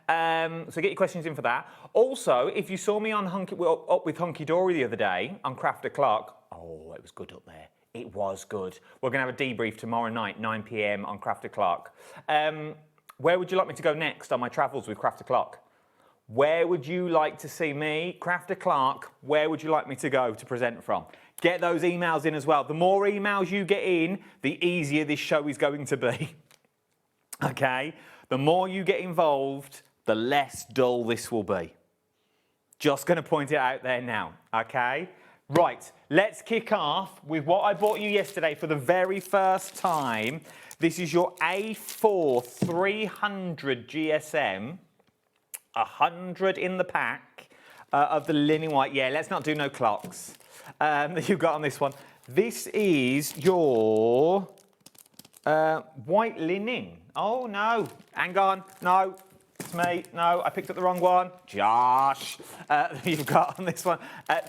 So get your questions in for that. Also, if you saw me on up with Hunky Dory the other day on Craft O'Clock, oh, it was good up there. It was good. We're going to have a debrief tomorrow night, 9 p.m. on Craft O'Clock. Where would you like me to go next on my travels with Craft O'Clock? Where would you like to see me, Craft O'Clock, where would you like me to go to present from? Get those emails in as well. The more emails you get in, the easier this show is going to be. Okay? The more you get involved, the less dull this will be. Just going to point it out there now. Okay? Right, let's kick off with what I bought you yesterday for the very first time. This is your A4 300 GSM, 100 in the pack of the linen white. Yeah, let's not do no clocks that you've got on this one. This is your white linen. Oh, no, hang on, no, it's me. No, I picked up the wrong one. Josh, you've got on this one.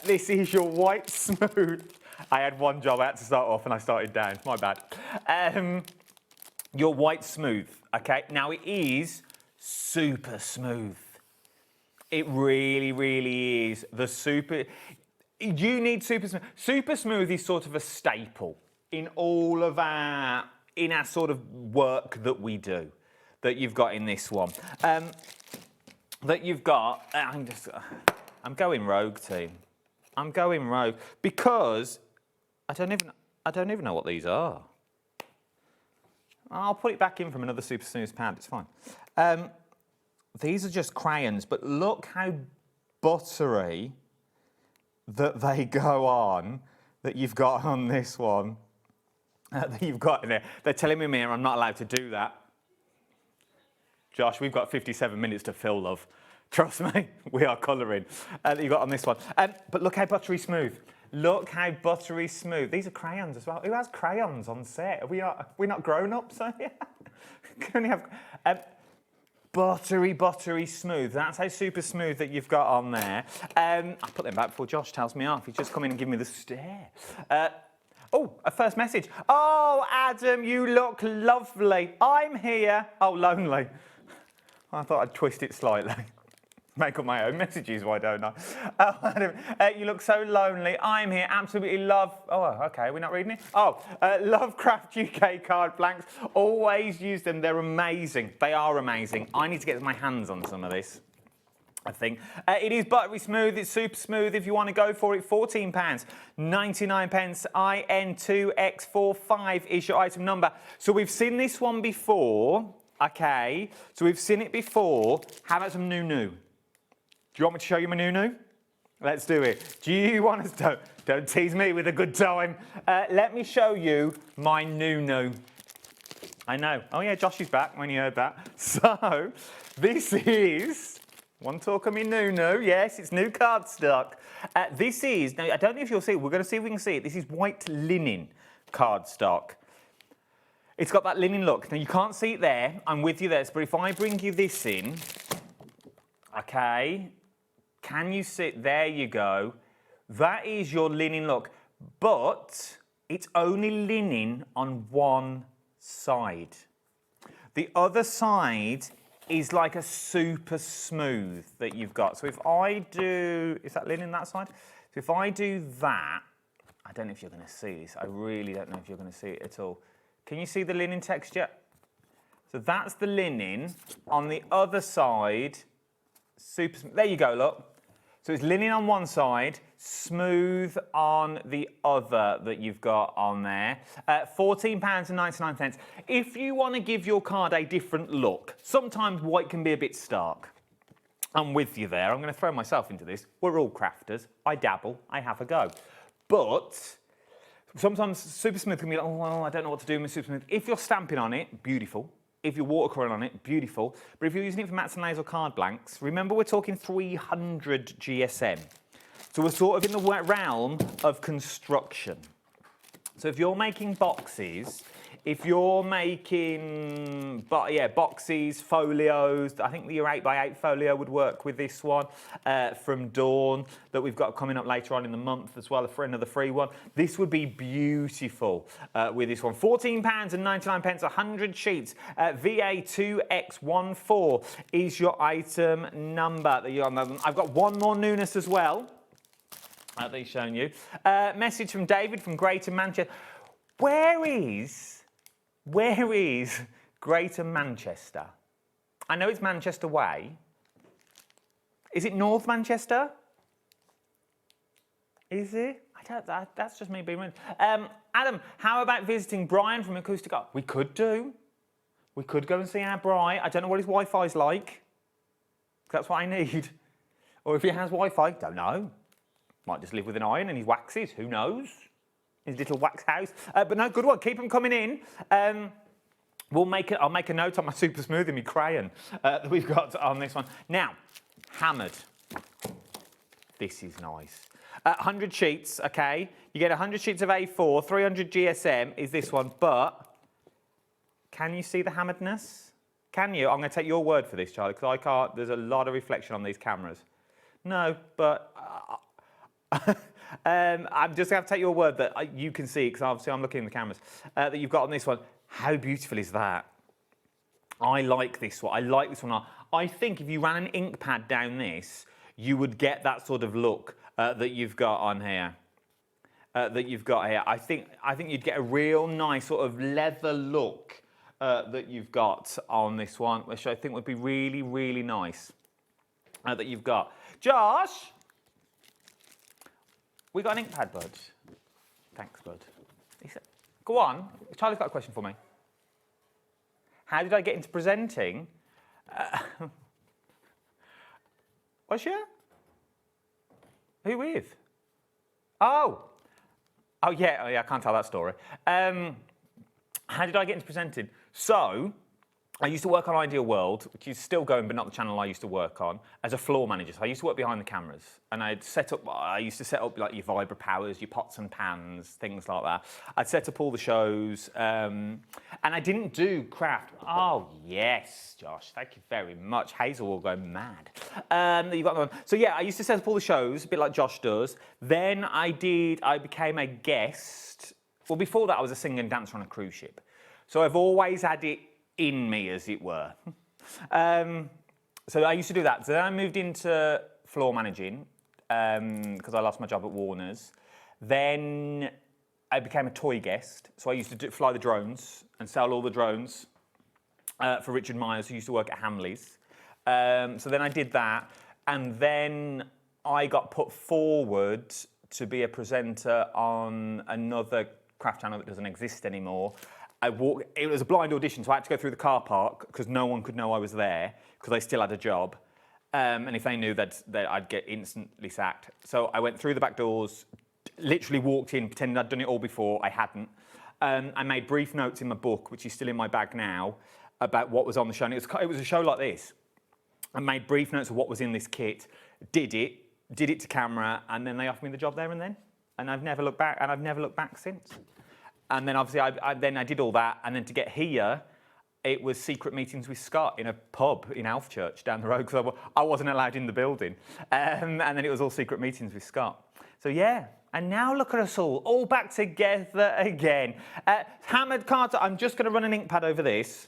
This is your white smooth. I had one job, I had to start off and I started down, my bad. Your white smooth, okay? Now it is super smooth. It really, really is. You need super smooth. Super smooth is sort of a staple in all of our sort of work that we do, that you've got in this one. That you've got, I'm going rogue, team. I'm going rogue because I don't even know what these are. I'll put it back in from another super smooth pad, it's fine. These are just crayons, but look how buttery that they go on, that you've got on this one, that you've got in there. They're telling me, I'm not allowed to do that. Josh, we've got 57 minutes to fill, love. Trust me, we are colouring that you got on this one. But look how buttery smooth. Look how buttery smooth. These are crayons as well. Who has crayons on set? We're not grown-ups, are we? Can only have buttery smooth. That's how super smooth that you've got on there. I'll put them back before Josh tells me off. He's just come in and given me the stare. Oh, a first message. Oh, Adam, you look lovely. I'm here. Oh, lonely. I thought I'd twist it slightly. Make up my own messages, why don't I? Oh, Adam, you look so lonely. I'm here. Absolutely love. Oh, okay, we're not reading it. Oh, Lovecraft UK card blanks. Always use them. They're amazing. They are amazing. I need to get my hands on some of this, I think. It is buttery smooth. It's super smooth. If you want to go for it, £14.99. IN2X45 is your item number. So we've seen this one before. Okay, so we've seen it before. How about some new? Do you want me to show you my new? Let's do it. Do you want us to? Don't tease me with a good time. Let me show you my new. I know. Oh yeah, Josh is back when you heard that. So, this is one talk of me new. Yes, it's new cardstock. This is, now I don't know if you'll see it. We're going to see if we can see it. This is white linen cardstock. It's got that linen look. Now, you can't see it there. I'm with you there. But if I bring you this in, okay, can you see it? There you go. That is your linen look. But it's only linen on one side. The other side is like a super smooth that you've got. So if I do, is that linen that side? So if I do that, I don't know if you're going to see this. I really don't know if you're going to see it at all. Can you see the linen texture? So that's the linen. On the other side, super smooth. There you go, look. So it's linen on one side, smooth on the other that you've got on there. £14.99. If you want to give your card a different look, sometimes white can be a bit stark. I'm with you there. I'm going to throw myself into this. We're all crafters. I dabble. I have a go. But sometimes super smooth can be like, oh, well, I don't know what to do with super smooth. If you're stamping on it, beautiful. If you're watercolouring on it, beautiful. But if you're using it for mats and laser card blanks, remember we're talking 300 GSM. So we're sort of in the realm of construction. So if you're making boxes, if you're making boxes, folios, I think your 8x8 folio would work with this one from Dawn that we've got coming up later on in the month as well, for another free one. This would be beautiful with this one. £14.99, 100 sheets. VA2X14 is your item number that you're on. I've got one more newness as well that he's shown you. Message from David from Greater Manchester. Where is Greater Manchester? I know it's Manchester Way. Is it North Manchester? Is it? That's just me being rude. Adam, how about visiting Brian from Acoustic Art? We could do. We could go and see our Brian. I don't know what his Wi-Fi's like. That's what I need. Or if he has Wi-Fi, don't know. Might just live with an iron and he waxes. Who knows? His little wax house. But no, good one. Keep them coming in. I'll make a note on my super smooth and my crayon that we've got on this one. Now, hammered. This is nice. 100 sheets, okay. You get 100 sheets of A4, 300 GSM is this one, but can you see the hammeredness? Can you? I'm going to take your word for this, Charlie, because I can't. There's a lot of reflection on these cameras. No, but I'm just going to have to take your word that you can see, because obviously I'm looking in the cameras, that you've got on this one. How beautiful is that? I like this one. I like this one. I think if you ran an ink pad down this, you would get that sort of look that you've got on here. I think you'd get a real nice sort of leather look that you've got on this one, which I think would be really, really nice that you've got. Josh, we got an ink pad, bud. Thanks, bud. Go on. Charlie's got a question for me. How did I get into presenting? Was you? Who with? Oh, yeah, I can't tell that story. How did I get into presenting? So, I used to work on Ideal World, which is still going, but not the channel I used to work on, as a floor manager. So I used to work behind the cameras, and I used to set up like your Vibra Powers, your pots and pans, things like that. I'd set up all the shows, and I didn't do craft. Oh yes, Josh, thank you very much. Hazel will go mad. You got that one. So yeah, I used to set up all the shows, a bit like Josh does. Then I became a guest. Well, before that, I was a singer and dancer on a cruise ship. So I've always had it in me, as it were. So I used to do that. So then I moved into floor managing because I lost my job at Warner's. Then I became a toy guest. So I used to fly the drones and sell all the drones for Richard Myers, who used to work at Hamleys. So then I did that. And then I got put forward to be a presenter on another craft channel that doesn't exist anymore. It was a blind audition, so I had to go through the car park because no one could know I was there because I still had a job. And if they knew, I'd get instantly sacked. So I went through the back doors, literally walked in, pretending I'd done it all before. I hadn't. I made brief notes in my book, which is still in my bag now, about what was on the show. And it was a show like this. I made brief notes of what was in this kit, did it to camera, and then they offered me the job there and then. And I've never looked back, since. And then obviously I did all that, and then to get here, it was secret meetings with Scott in a pub in Alfchurch down the road because I wasn't allowed in the building. And then it was all secret meetings with Scott. So yeah, and now look at us all back together again. Hammered cards, I'm just going to run an ink pad over this.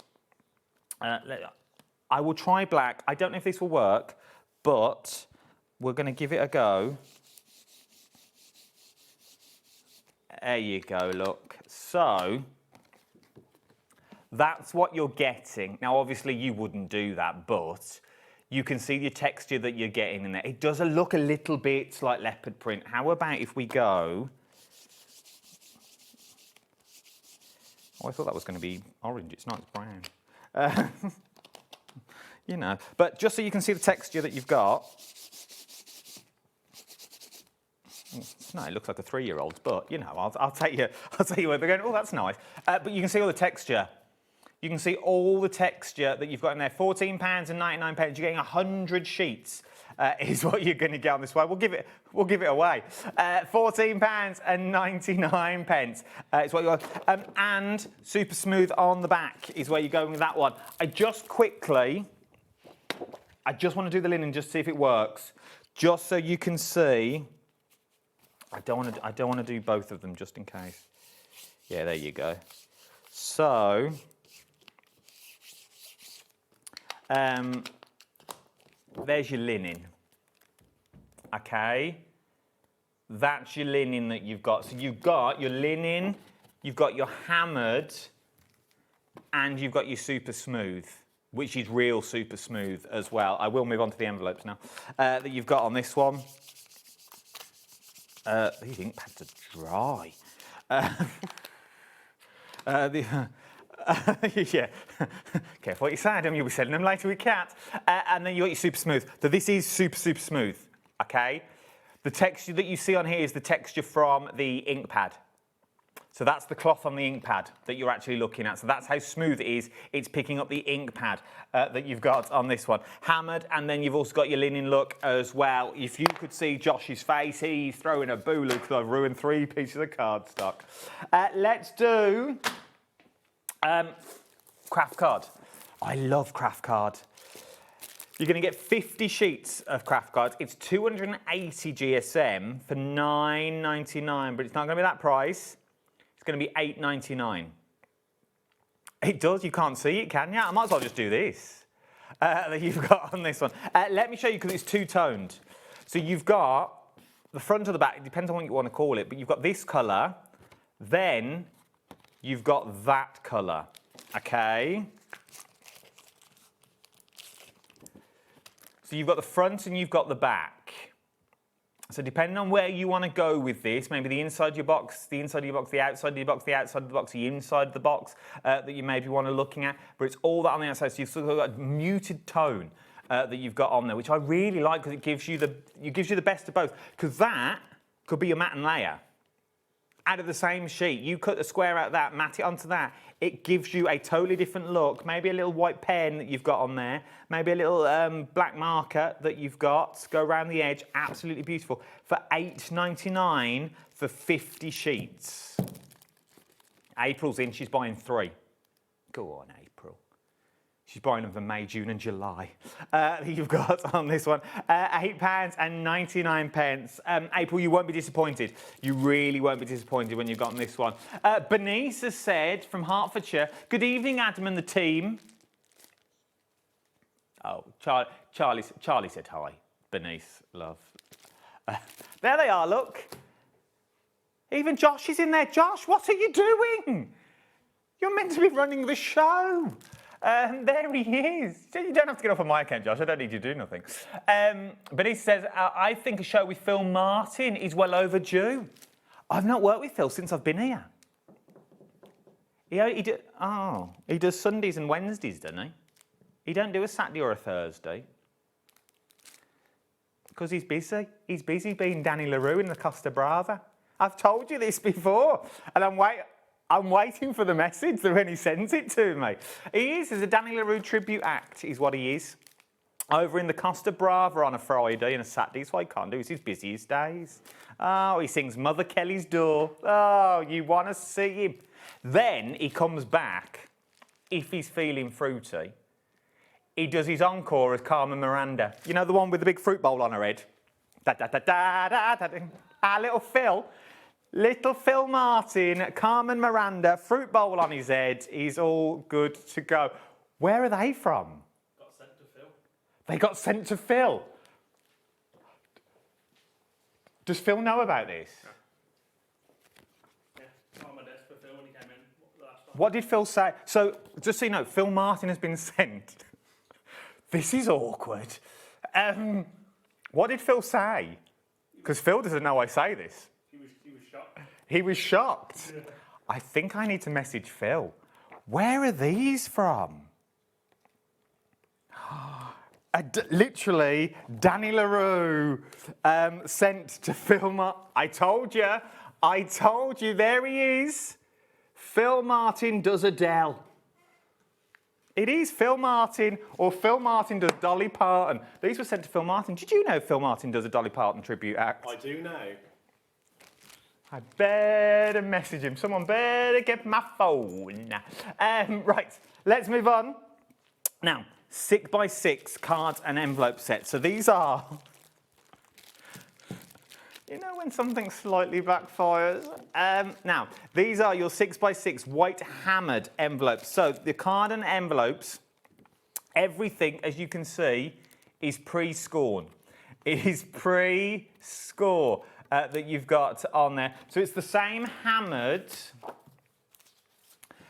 I will try black. I don't know if this will work, but we're going to give it a go. There you go, look. So, that's what you're getting. Now, obviously, you wouldn't do that, but you can see the texture that you're getting in there. It does look a little bit like leopard print. How about if we go... Oh, I thought that was going to be orange. It's not, it's brown. You know, but just so you can see the texture that you've got... No, it looks like a 3-year-old, but you know, I'll tell you where they're going. Oh, that's nice. But you can see all the texture. You can see all the texture that you've got in there. £14.99. You're getting 100 sheets. Is what you're going to get on this one. We'll give it away. £14.99. It's what you're and super smooth on the back is where you're going with that one. I just want to do the linen just to see if it works, just so you can see. I don't want to do both of them just in case. Yeah, there you go. So, there's your linen. Okay, that's your linen that you've got. So you've got your linen, you've got your hammered, and you've got your super smooth, which is real super smooth as well. I will move on to the envelopes now that you've got on this one. These ink pads are dry. Yeah, careful what you say, you'll be selling them later with Cat. And then you got your super smooth. So this is super smooth, okay? The texture that you see on here is the texture from the ink pad. So that's the cloth on the ink pad that you're actually looking at. So that's how smooth it is. It's picking up the ink pad that you've got on this one. Hammered, and then you've also got your linen look as well. If you could see Josh's face, he's throwing a boo because I've ruined 3 pieces of cardstock. Let's do craft card. I love craft card. You're going to get 50 sheets of craft cards. It's 280 GSM for $9.99, but it's not going to be that price. It's going to be $8.99. It does, you can't see it, can you? I might as well just do this that you've got on this one. Let me show you because it's two-toned. So you've got the front or the back, it depends on what you want to call it, but you've got this colour, then you've got that colour, okay? So you've got the front and you've got the back. So depending on where you want to go with this, maybe the inside of your box, the inside of your box, the outside of your box, the outside of the box, the inside of the box that you maybe want to looking at, but it's all that on the outside. So you've sort of got a muted tone that you've got on there, which I really like because it gives you the best of both. Because that could be your matte and layer. out of the same sheet. You cut the square out of that, mat it onto that. It gives you a totally different look. Maybe a little white pen that you've got on there. Maybe a little black marker that you've got. Go around the edge. Absolutely beautiful. For $8.99 for 50 sheets. April's in. She's buying 3. Go on, April. She's buying them for May, June and July. You've got on this one, £8.99. April, you won't be disappointed. You really won't be disappointed when you've gotten this one. Bernice has said from Hertfordshire, good evening, Adam and the team. Oh, Charlie said hi. Bernice, love. There they are, look. Even Josh is in there. Josh, what are you doing? You're meant to be running the show. There he is. You don't have to get off on my account, Josh. I don't need you to do nothing. Bernice says, I think a show with Phil Martin is well overdue. I've not worked with Phil since I've been here. He does Sundays and Wednesdays, doesn't he? He don't do a Saturday or a Thursday. Because he's busy. He's busy being Danny LaRue in the Costa Brava. I've told you this before, and I'm waiting for the message when he sends it to me. He is a Danny LaRue tribute act, is what he is. Over in the Costa Brava on a Friday and a Saturday. That's what he can't do. It's his busiest days. Oh, he sings Mother Kelly's Door. Oh, you want to see him. Then he comes back, if he's feeling fruity. He does his encore as Carmen Miranda. You know the one with the big fruit bowl on her head? Our little Phil. Little Phil Martin, Carmen Miranda, fruit bowl on his head. He's all good to go. Where are they from? Got sent to Phil. They got sent to Phil. Does Phil know about this? Yeah, on my desk for Phil when he came in last time. What did Phil say? So, just so you know, Phil Martin has been sent. This is awkward. What did Phil say? Because Phil doesn't know I say this. He was shocked. He was shocked. Yeah. I think I need to message Phil. Where are these from? Literally, Danny LaRue sent to Phil I told you, there he is. Phil Martin does Adele. It is Phil Martin, or Phil Martin does Dolly Parton. These were sent to Phil Martin. Did you know Phil Martin does a Dolly Parton tribute act? I do know. I better message him. Someone better get my phone. Right, let's move on. Now, 6x6 cards and envelope set. So these are, you know when something slightly backfires? Now, these are your 6x6 white hammered envelopes. So the card and envelopes, everything, as you can see, is pre-scored. It is pre-score that you've got on there. So it's the same hammered,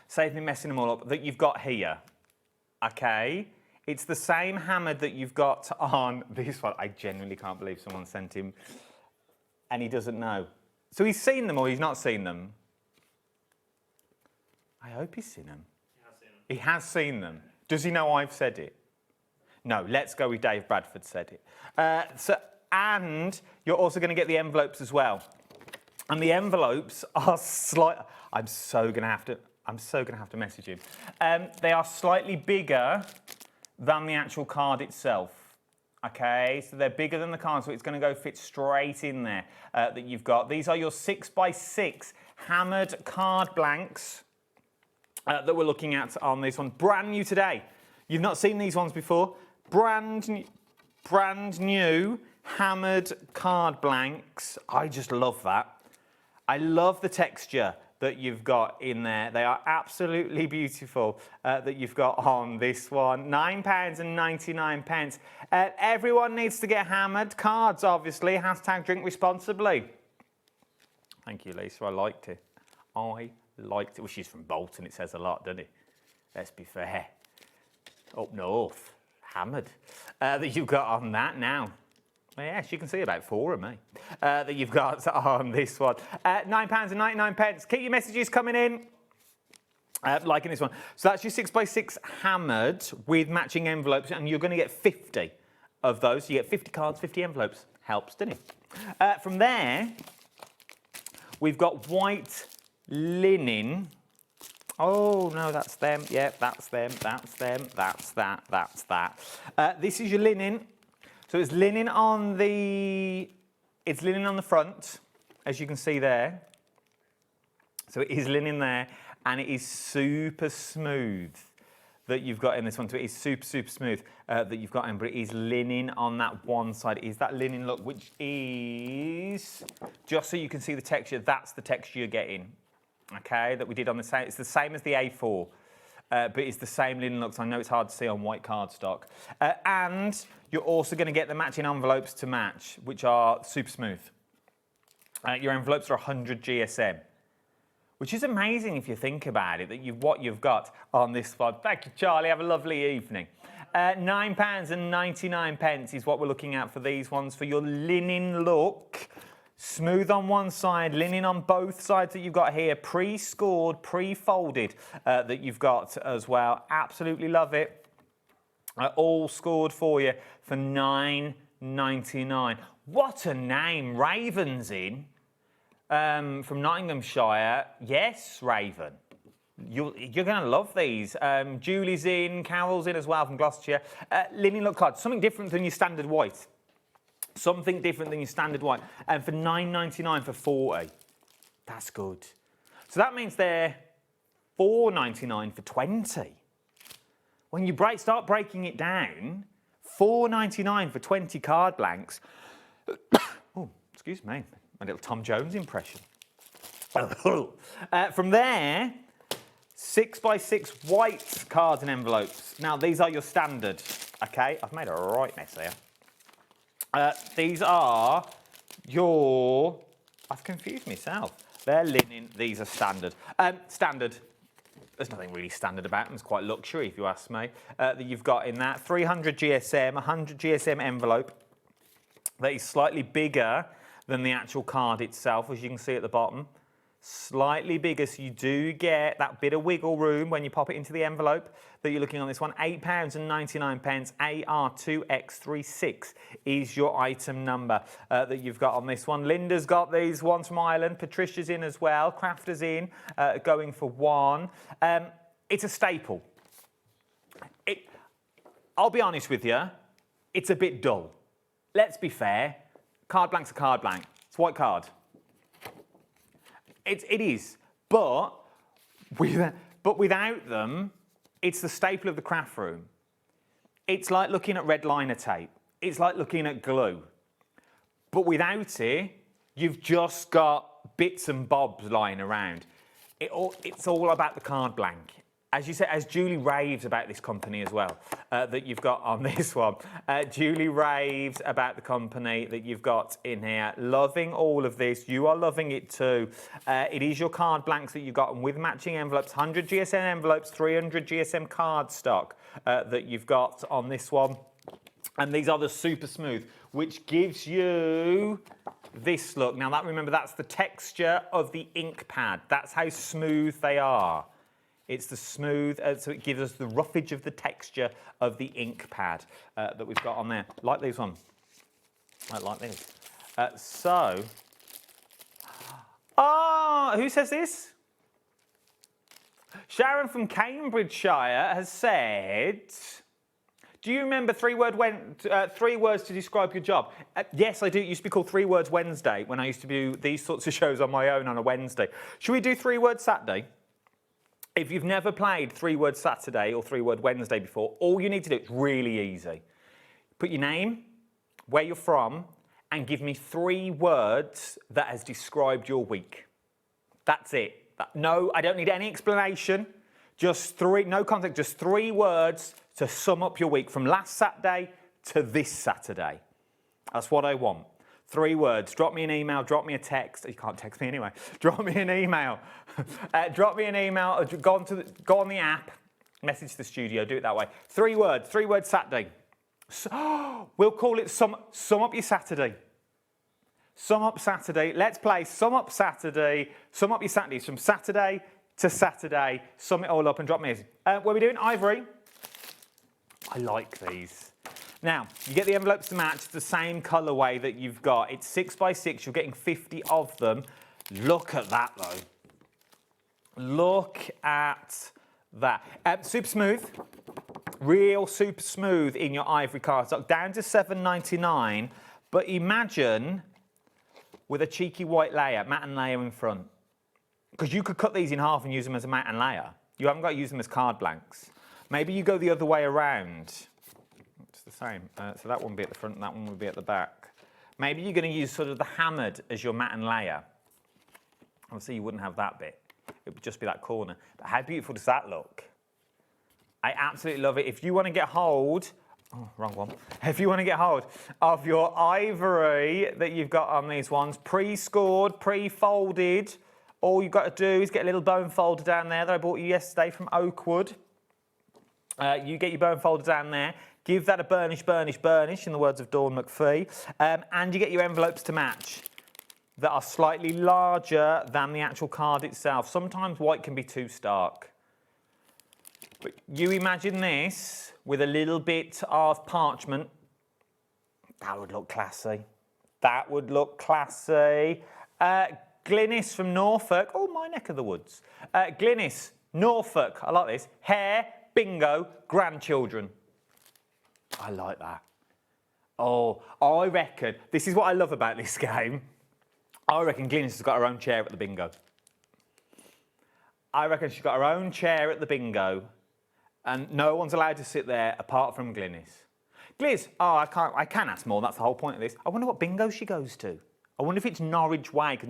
save me messing them all up, that you've got here, okay? It's the same hammered that you've got on this one. I genuinely can't believe someone sent him, and he doesn't know. So he's seen them or he's not seen them? I hope he's seen them. He has seen them. Does he know I've said it? No, let's go with Dave Bradford said it. And you're also going to get the envelopes as well. And the envelopes are I'm so going to have to message him. They are slightly bigger than the actual card itself. Okay, so they're bigger than the card, so it's going to fit straight in there that you've got. These are your 6x6 hammered card blanks that we're looking at on this one. Brand new today. You've not seen these ones before. Brand new hammered card blanks. I just love that. I love the texture that you've got in there. They are absolutely beautiful that you've got on this one. £9.99. Everyone needs to get hammered cards, obviously. Hashtag drink responsibly. Thank you, Lisa. I liked it. I liked it. Well, she's from Bolton. It says a lot, doesn't it? Let's be fair. Up north. Hammered. That you've got on that now. Yes, you can see about 4 of me that you've got on this one. £9.99. Keep your messages coming in. Liking this one. So that's your 6x6 hammered with matching envelopes, and you're going to get 50 of those. You get 50 cards, 50 envelopes. Helps, doesn't it? From there, We've got white linen. Oh, no, that's them. Yeah, that's them. That's them. That's that. That's that. This is your linen. So it's linen on the... It's linen on the front, as you can see there. So it is linen there, and it is super smooth that you've got in this one. So it is super, super smooth that you've got in, but it is linen on that one side. It is that linen look, which is, just so you can see the texture, that's the texture you're getting, okay, that we did on the same. It's the same as the A4, but it's the same linen look. So I know it's hard to see on white cardstock. And you're also going to get the matching envelopes to match, which are super smooth. Your envelopes are 100 GSM. Which is amazing if you think about it, that what you've got on this one. Thank you, Charlie. Have a lovely evening. £9.99 is what we're looking at for these ones for your linen look. Smooth on one side, linen on both sides that you've got here, pre-scored, pre-folded that you've got as well. Absolutely love it. All scored for you for £9.99. What a name, Raven's in. From Nottinghamshire. Yes, Raven. You're going to love these. Julie's in, Carol's in as well from Gloucestershire. Linen look card, something different than your standard white. Something different than your standard white. And for £9.99 for 40. That's good. So that means they're £4.99 for 20. When you start breaking it down, £4.99 for 20 card blanks. Oh, excuse me. My little Tom Jones impression. From there, 6x6 white cards and envelopes. Now, these are your standard, okay? I've made a right mess here. These are your... I've confused myself. They're linen, these are standard. Standard. There's nothing really standard about them. It's quite luxury, if you ask me, that you've got in that. 300 GSM, 100 GSM envelope. That is slightly bigger than the actual card itself, as you can see at the bottom. Slightly bigger, so you do get that bit of wiggle room when you pop it into the envelope that you're looking on this one. £8.99, AR2X36 is your item number that you've got on this one. Linda's got these ones from Ireland. Patricia's in as well. Crafter's in, going for one. It's a staple. I'll be honest with you, it's a bit dull. Let's be fair. Card blank's a card blank. It's white card. It is. But without them, it's the staple of the craft room. It's like looking at red liner tape. It's like looking at glue. But without it, you've just got bits and bobs lying around. It's all about the card blank. As you said, as Julie raves about this company as well, that you've got on this one. Julie raves about the company that you've got in here. Loving all of this. You are loving it too. It is your card blanks that you've got, and with matching envelopes, 100 GSM envelopes, 300 GSM card stock that you've got on this one. And these are the super smooth, which gives you this look. Now, remember, that's the texture of the ink pad. That's how smooth they are. It's the smooth, so it gives us the roughage of the texture of the ink pad that we've got on there. Like these ones. Like these. Who says this? Sharon from Cambridgeshire has said, do you remember 3 words to describe your job? Yes, I do. It used to be called 3 Words Wednesday when I used to do these sorts of shows on my own on a Wednesday. Should we do 3 Words Saturday? If you've never played 3 Word Saturday or 3 Word Wednesday before, all you need to do, it's really easy. Put your name, where you're from, and give me 3 words that has described your week. That's it. No, I don't need any explanation. Just 3, no context, just 3 words to sum up your week from last Saturday to this Saturday. That's what I want. 3 words. Drop me an email, drop me a text. You can't text me anyway. Drop me an email. Drop me an email. Go on the app. Message the studio. Do it that way. 3 words. 3 words Saturday. We'll call it sum up your Saturday. Sum up Saturday. Let's play sum up Saturday. Sum up your Saturdays from Saturday to Saturday. Sum it all up and drop me. What are we doing? Ivory. I like these. Now, you get the envelopes to match the same colourway that you've got. It's 6x6. You're getting 50 of them. Look at that, though. Look at that. Super smooth. Real super smooth in your ivory cardstock. Down to $7.99. But imagine with a cheeky white layer, matte and layer in front. Because you could cut these in half and use them as a matte and layer. You haven't got to use them as card blanks. Maybe you go the other way around. It's the same. So that one would be at the front and that one would be at the back. Maybe you're going to use sort of the hammered as your matte and layer. Obviously, you wouldn't have that bit. It would just be that corner. But how beautiful does that look? I absolutely love it. If you want to get hold, oh, wrong one. If you want to get hold of your ivory that you've got on these ones, pre-scored, pre-folded, all you've got to do is get a little bone folder down there that I bought you yesterday from Oakwood. You get your bone folder down there, give that a burnish, burnish, burnish, in the words of Dawn McPhee, and you get your envelopes to match that are slightly larger than the actual card itself. Sometimes white can be too stark. But you imagine this with a little bit of parchment. That would look classy. That would look classy. Glynis from Norfolk. Oh, my neck of the woods. Glynis, Norfolk. I like this. Hair, bingo, grandchildren. I like that. Oh, I reckon, this is what I love about this game. I reckon Glynis has got her own chair at the bingo. I reckon she's got her own chair at the bingo and no one's allowed to sit there apart from Glynis. Glynis, oh, I can ask more, that's the whole point of this. I wonder what bingo she goes to. I wonder if it's Norwich way, because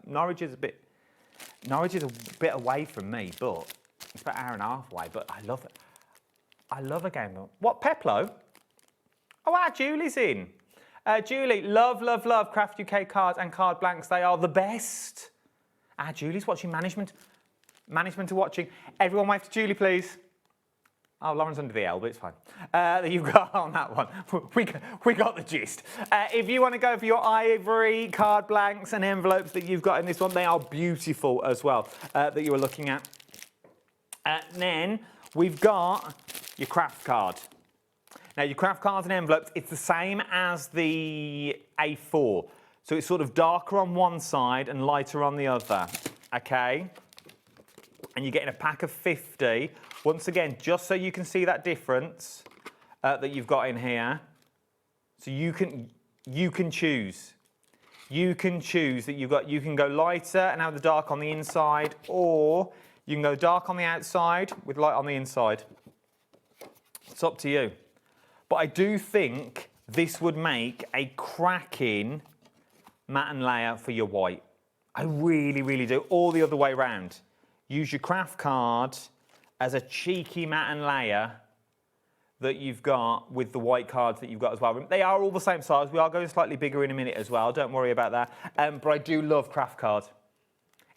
Norwich is a bit away from me, but it's about an hour and a half away, but I love it. I love a game. What, Peplo? Oh, wow, Julie's in. Julie, love, love, love Craft UK cards and card blanks. They are the best. Julie's watching management. Management are watching. Everyone wave to Julie, please. Oh, Lauren's under the L, but it's fine. You've got on that one. We got the gist. If you want to go for your ivory card blanks and envelopes that you've got in this one, they are beautiful as well, that you were looking at. Then we've got your craft card. Now, your craft cards and envelopes, it's the same as the A4. So it's sort of darker on one side and lighter on the other, okay? And you're getting a pack of 50. Once again, just so you can see that difference that you've got in here. So you can choose. You can choose that you can go lighter and have the dark on the inside, or you can go dark on the outside with light on the inside. It's up to you. But I do think this would make a cracking matte and layer for your white. I really, really do. All the other way around. Use your craft card as a cheeky matte and layer that you've got with the white cards that you've got as well. They are all the same size. We are going slightly bigger in a minute as well. Don't worry about that. But I do love craft card.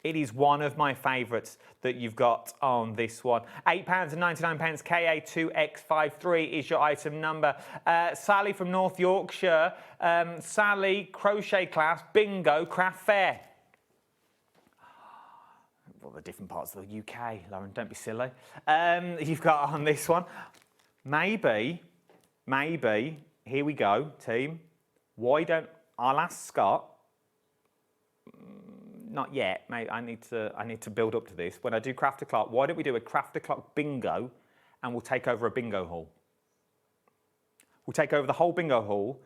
It is one of my favourites that you've got on this one. £8.99, KA2X53 is your item number. Sally from North Yorkshire. Sally, crochet class, bingo, craft fair. Well, the different parts of the UK, Lauren, don't be silly. You've got on this one. Maybe, here we go, team. I'll ask Scott. Not yet, mate. I need to build up to this. When I do Craft O'Clock, why don't we do a Craft O'Clock bingo and we'll take over a bingo hall. We'll take over the whole bingo hall.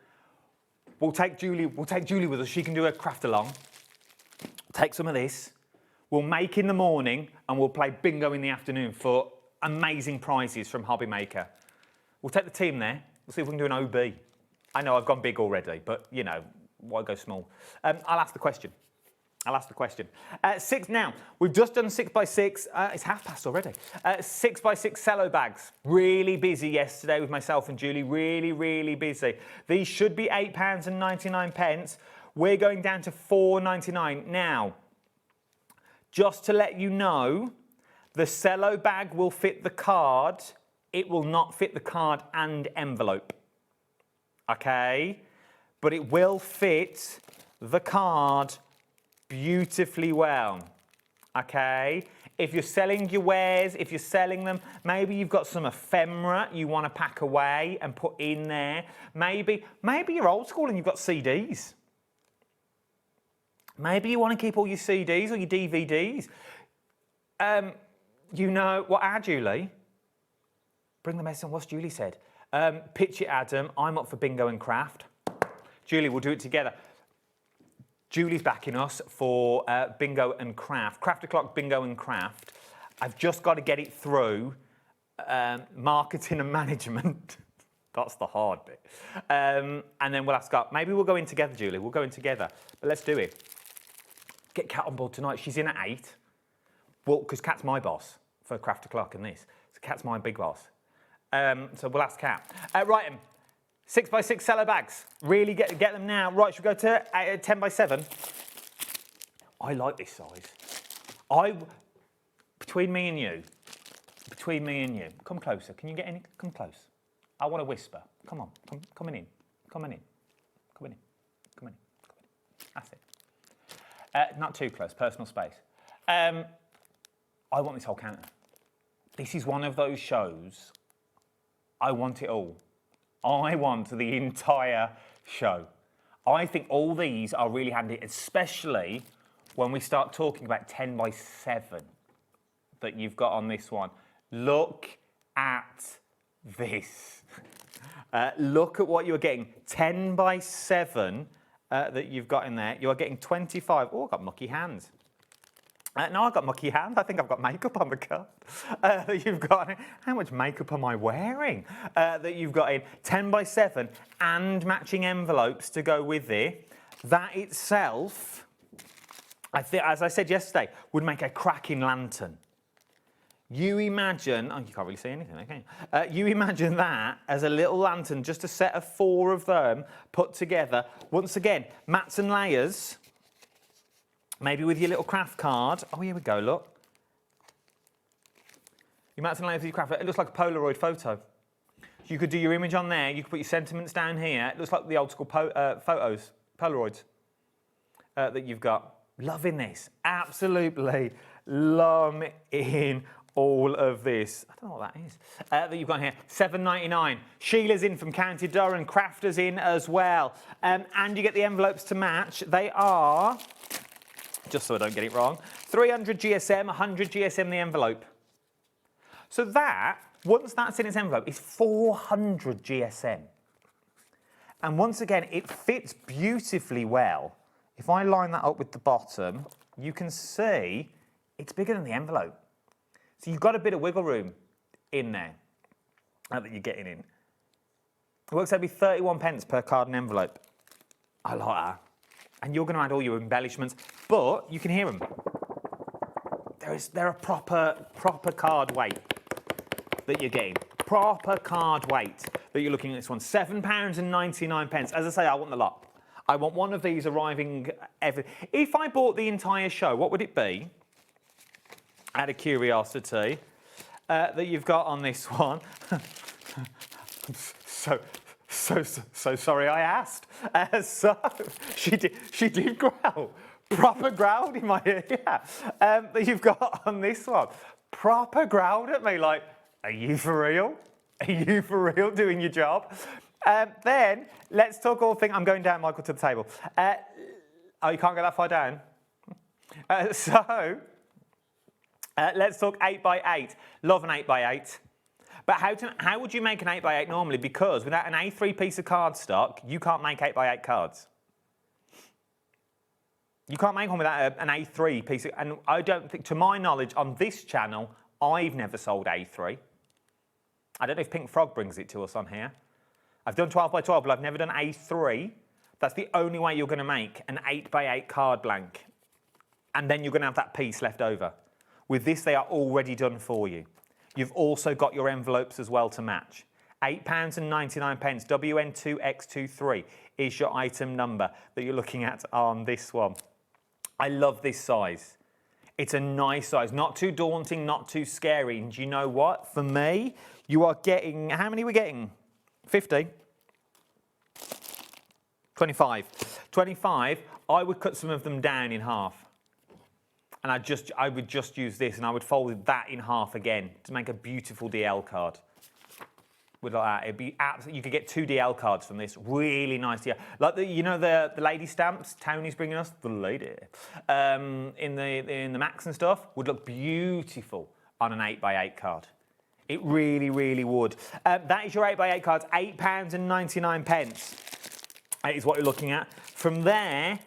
We'll take Julie with us. She can do a craft along. Take some of this. We'll make in the morning and we'll play bingo in the afternoon for amazing prizes from HobbyMaker. We'll take the team there. We'll see if we can do an OB. I know I've gone big already, but you know, why go small? I'll ask the question. Now, we've just done 6x6. It's 6:30 already. 6x6 cello bags. Really busy yesterday with myself and Julie. Really, really busy. These should be £8.99. We're going down to £4.99. Now, just to let you know, the cello bag will fit the card. It will not fit the card and envelope. Okay? But it will fit the card beautifully well, okay? If you're selling your wares, if you're selling them, maybe you've got some ephemera you want to pack away and put in there. Maybe you're old school and you've got CDs. Maybe you want to keep all your CDs or your DVDs. You know what, Julie? Bring the message on. What's Julie said? Pitch it, Adam. I'm up for bingo and craft. Julie, we'll do it together. Julie's backing us for bingo and craft. Craft o'clock, bingo and craft. I've just got to get it through marketing and management. That's the hard bit. And then we'll ask up. Maybe we'll go in together, Julie. We'll go in together. But let's do it. Get Kat on board tonight. She's in at 8. Well, because Kat's my boss for Craft o'clock and this. So Kat's my big boss. So we'll ask Kat. Right, 6x6 cello bags. Really get them now. Right, should we go to 10x7? I like this size. Between me and you. Come closer. Can you get in? Come close. I want to whisper. Come on. Come in. That's it. Not too close. Personal space. I want this whole counter. This is one of those shows. I want it all. I want the entire show. I think all these are really handy, especially when we start talking about 10x7 that you've got on this one. Look at this. Look at what you're getting. 10x7 that you've got in there. You're getting 25. Oh, I've got mucky hands. No, I've got mucky hands. I think I've got makeup on the card that you've got. How much makeup am I wearing? That you've got in 10x7 and matching envelopes to go with it. That itself, I think, as I said yesterday, would make a cracking lantern. You imagine, oh, you can't really see anything, okay? You imagine that as a little lantern, just a set of 4 of them put together. Once again, mats and layers. Maybe with your little craft card. Oh, here we go, look. Your mats and layers with your craft. It looks like a Polaroid photo. You could do your image on there. You could put your sentiments down here. It looks like the old school photos, Polaroids that you've got. Loving this. Absolutely loving all of this. I don't know what that is. That you've got here. $7.99. Sheila's in from County Durham. Crafter's in as well. And you get the envelopes to match. They are, just so I don't get it wrong, 300 GSM, 100 GSM the envelope. So that, once that's in its envelope, is 400 GSM. And once again, it fits beautifully well. If I line that up with the bottom, you can see it's bigger than the envelope. So you've got a bit of wiggle room in there that you're getting in. It works out to be 31 pence per card and envelope. I like that. And you're going to add all your embellishments, but you can hear them. They're a proper card weight that you're getting. Proper card weight that you're looking at this one. £7.99. As I say, I want the lot. I want one of these arriving every... If I bought the entire show, what would it be? Out of curiosity, that you've got on this one. So sorry I asked. So she did growl. Proper growled in my ear. That you've got on this one. Proper growled at me like, are you for real? Are you for real doing your job? Then let's talk all things. I'm going down, Michael, to the table. Oh, you can't go that far down? Let's talk 8x8. Love an 8x8. But how would you make an 8x8 normally? Because without an A3 piece of cardstock, you can't make 8x8 cards. You can't make one without an A3 piece of... And I don't think, to my knowledge, on this channel, I've never sold A3. I don't know if Pink Frog brings it to us on here. I've done 12x12, but I've never done A3. That's the only way you're going to make an 8x8 card blank. And then you're going to have that piece left over. With this, they are already done for you. You've also got your envelopes as well to match. £8.99, WN2X23 is your item number that you're looking at on this one. I love this size. It's a nice size, not too daunting, not too scary. And do you know what? For me, you are getting, how many are we getting? 50? 25. 25, I would cut some of them down in half. And I would just use this and I would fold that in half again to make a beautiful DL card. with like that. It'd be absolutely. You could get 2 DL cards from this. Really nice. Yeah, like the lady stamps. Tony's bringing us the lady in the Max and stuff. Would look beautiful on an 8x8 card. It really, really would. That is your 8x8 cards. £8.99 is what you're looking at. From there,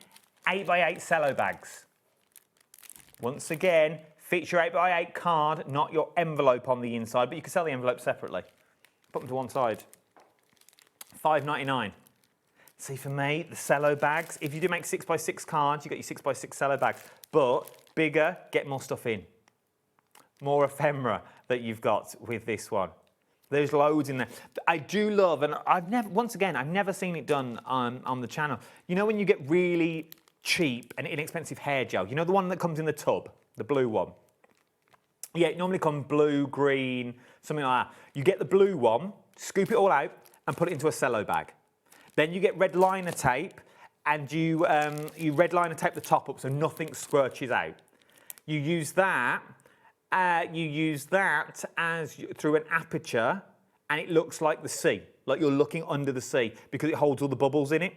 8x8 cello bags. Once again, fits your 8x8 card, not your envelope on the inside, but you can sell the envelope separately. Put them to one side. £5.99. See, for me, the cello bags, if you do make 6x6 cards, you get your 6x6 cello bags. But bigger, get more stuff in. More ephemera that you've got with this one. There's loads in there. I do love, and I've never seen it done on the channel. You know when you get really cheap and inexpensive hair gel? You know the one that comes in the tub, the blue one? Yeah, it normally comes blue, green, something like that. You get the blue one, scoop it all out, and put it into a cello bag. Then you get red liner tape, and you red liner tape the top up so nothing squirches out. You use that as through an aperture, and it looks like the sea, like you're looking under the sea because it holds all the bubbles in it.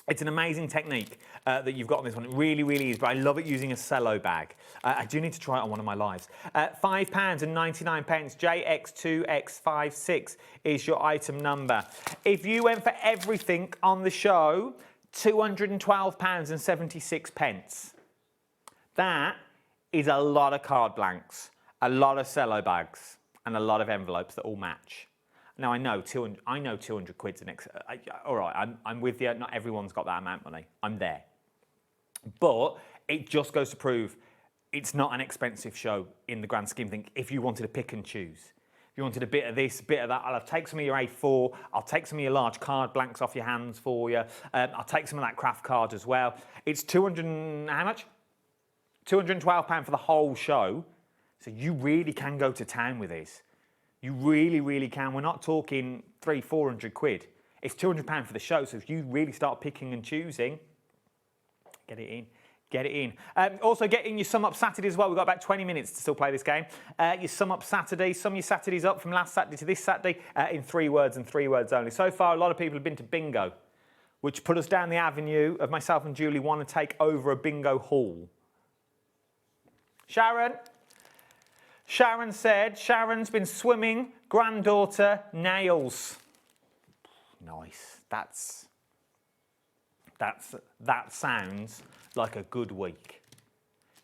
It's an amazing technique that you've got on this one. It really, really is, but I love it using a cello bag. I do need to try it on one of my lives. £5.99, JX2X56 is your item number. If you went for everything on the show, £212.76. That is a lot of card blanks, a lot of cello bags, and a lot of envelopes that all match. Now I know 200 quid's an all right, I'm with you. Not everyone's got that amount of money. I'm there, but it just goes to prove it's not an expensive show in the grand scheme of things. If you wanted to pick and choose, if you wanted a bit of this, a bit of that, I'll take some of your A4. I'll take some of your large card blanks off your hands for you. I'll take some of that craft card as well. It's how much? £212 for the whole show. So you really can go to town with this. You really, really can. We're not talking 300-400 quid. It's £200 for the show. So if you really start picking and choosing, get it in. Get it in. Also, get in your Sum Up Saturday as well. We've got about 20 minutes to still play this game. Your Sum Up Saturday. Sum your Saturdays up from last Saturday to this Saturday in 3 words and 3 words only. So far, a lot of people have been to bingo, which put us down the avenue of myself and Julie want to take over a bingo hall. Sharon said Sharon's been swimming, granddaughter, nails. Nice. That sounds like a good week.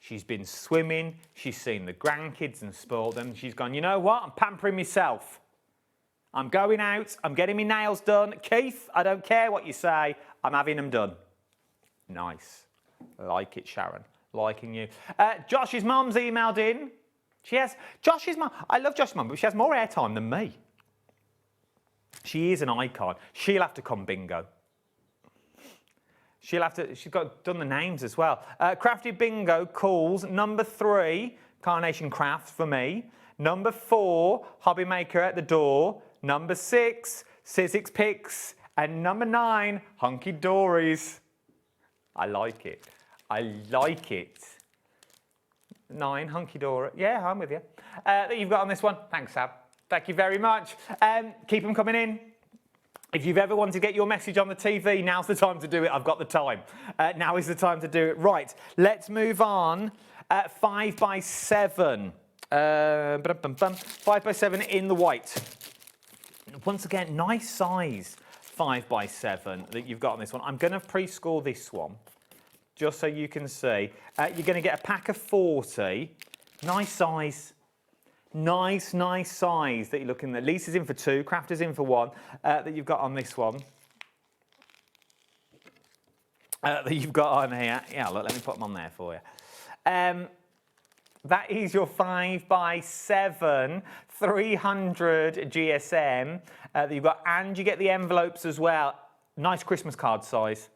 She's been swimming, she's seen the grandkids and spoiled them. She's gone, you know what? I'm pampering myself. I'm going out, I'm getting my nails done. Keith, I don't care what you say, I'm having them done. Nice. Like it, Sharon. Liking you. Josh's mum's emailed in. Josh's mum. I love Josh's mum, but she has more airtime than me. She is an icon. She'll have to come bingo. She's done the names as well. Crafty Bingo calls number 3, Carnation Crafts for me. Number 4, HobbyMaker at the door. Number 6, Sizzix Picks. And number 9, Hunky Dories. I like it. I like it. 9, Hunky Dory. Yeah, I'm with you. That you've got on this one. Thanks, Sab. Thank you very much. Keep them coming in. If you've ever wanted to get your message on the TV, now's the time to do it. I've got the time. Now is the time to do it. Right, let's move on. 5x7. 5x7 in the white. Once again, nice size 5x7 that you've got on this one. I'm going to pre-score this one, just so you can see. You're going to get a pack of 40. Nice size. Nice size that you're looking at. Lisa's in for 2, Crafter's in for 1 that you've got on this one. That you've got on here. Yeah, look, let me put them on there for you. That is your 5x7 300 GSM that you've got, and you get the envelopes as well. Nice Christmas card size.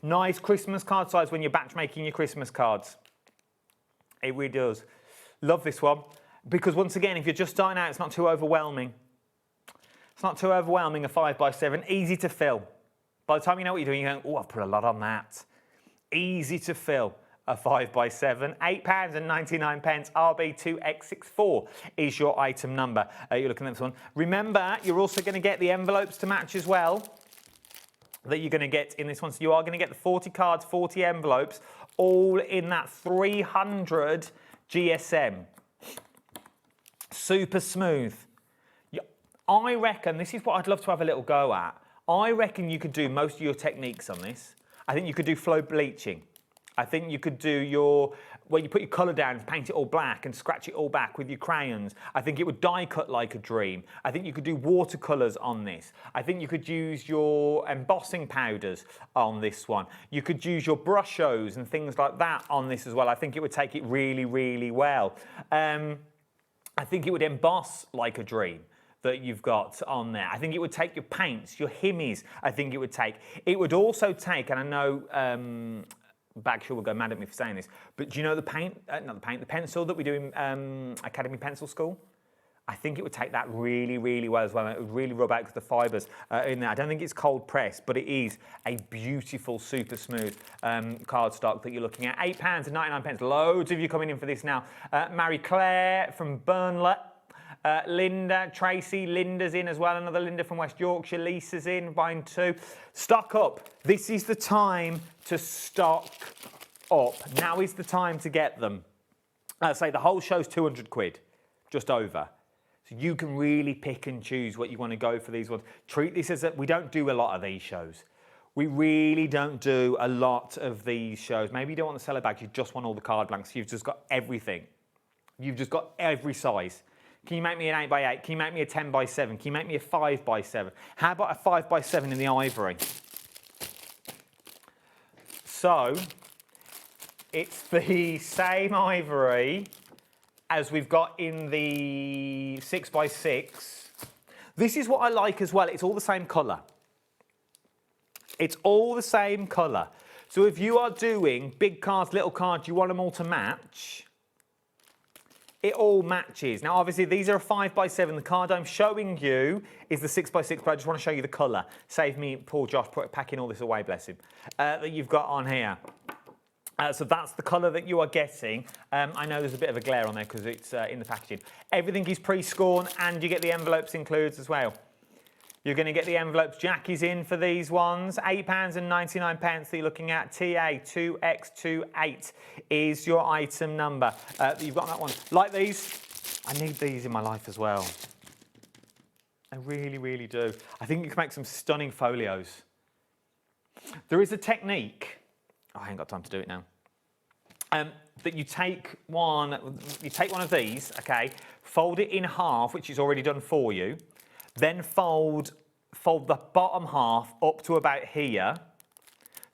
Nice Christmas card size when you're batch making your Christmas cards. It really does. Love this one. Because once again, if you're just starting out, it's not too overwhelming. It's not too overwhelming, a 5x7. Easy to fill. By the time you know what you're doing, you're going, oh, I've put a lot on that. Easy to fill. a 5x7, £8.99, RB2X64 is your item number. You're looking at this one. Remember, you're also going to get the envelopes to match as well that you're going to get in this one. So you are going to get the 40 cards, 40 envelopes, all in that 300 GSM. Super smooth. I reckon, this is what I'd love to have a little go at. I reckon you could do most of your techniques on this. I think you could do flow bleaching. I think you could do your, well, you put your colour down and paint it all black and scratch it all back with your crayons. I think it would die cut like a dream. I think you could do watercolours on this. I think you could use your embossing powders on this one. You could use your brushos and things like that on this as well. I think it would take it really, really well. I think it would emboss like a dream that you've got on there. I think it would take your paints, your himmies, I think it would take. It would also take, and I know Bagshaw will go mad at me for saying this, but do you know the paint, not the paint, the pencil that we do in Academy Pencil School? I think it would take that really, really well as well. It would really rub out because the fibres in there. I don't think it's cold pressed, but it is a beautiful, super smooth cardstock that you're looking at. £8.99. Loads of you coming in for this now. Marie Claire from Burnley. Linda, Tracy, Linda's in as well. Another Linda from West Yorkshire. Lisa's in, buying 2. Stock up. This is the time to stock up. Now is the time to get them. Say the whole show's 200 quid, just over. So you can really pick and choose what you want to go for these ones. Treat this as we don't do a lot of these shows. We really don't do a lot of these shows. Maybe you don't want the cello bags, you just want all the card blanks. You've just got everything. You've just got every size. Can you make me an 8x8? Can you make me a 10x7? Can you make me a 5x7? How about a 5x7 in the ivory? So, it's the same ivory as we've got in the 6x6. This is what I like as well. It's all the same colour. It's all the same colour. So if you are doing big cards, little cards, you want them all to match, it all matches. Now, obviously, these are a 5x7. The card I'm showing you is the 6x6, but I just want to show you the colour. Save me, poor Josh, packing all this away, bless him, that you've got on here. So that's the colour that you are getting. I know there's a bit of a glare on there because it's in the packaging. Everything is pre-scorn, and you get the envelopes included as well. You're going to get the envelopes. Jackie's in for these ones. £8.99 that you're looking at. TA2X28 is your item number that you've got on that one. Like these. I need these in my life as well. I really, really do. I think you can make some stunning folios. There is a technique. Oh, I ain't got time to do it now. That you take one of these, okay, fold it in half, which is already done for you. Then fold the bottom half up to about here.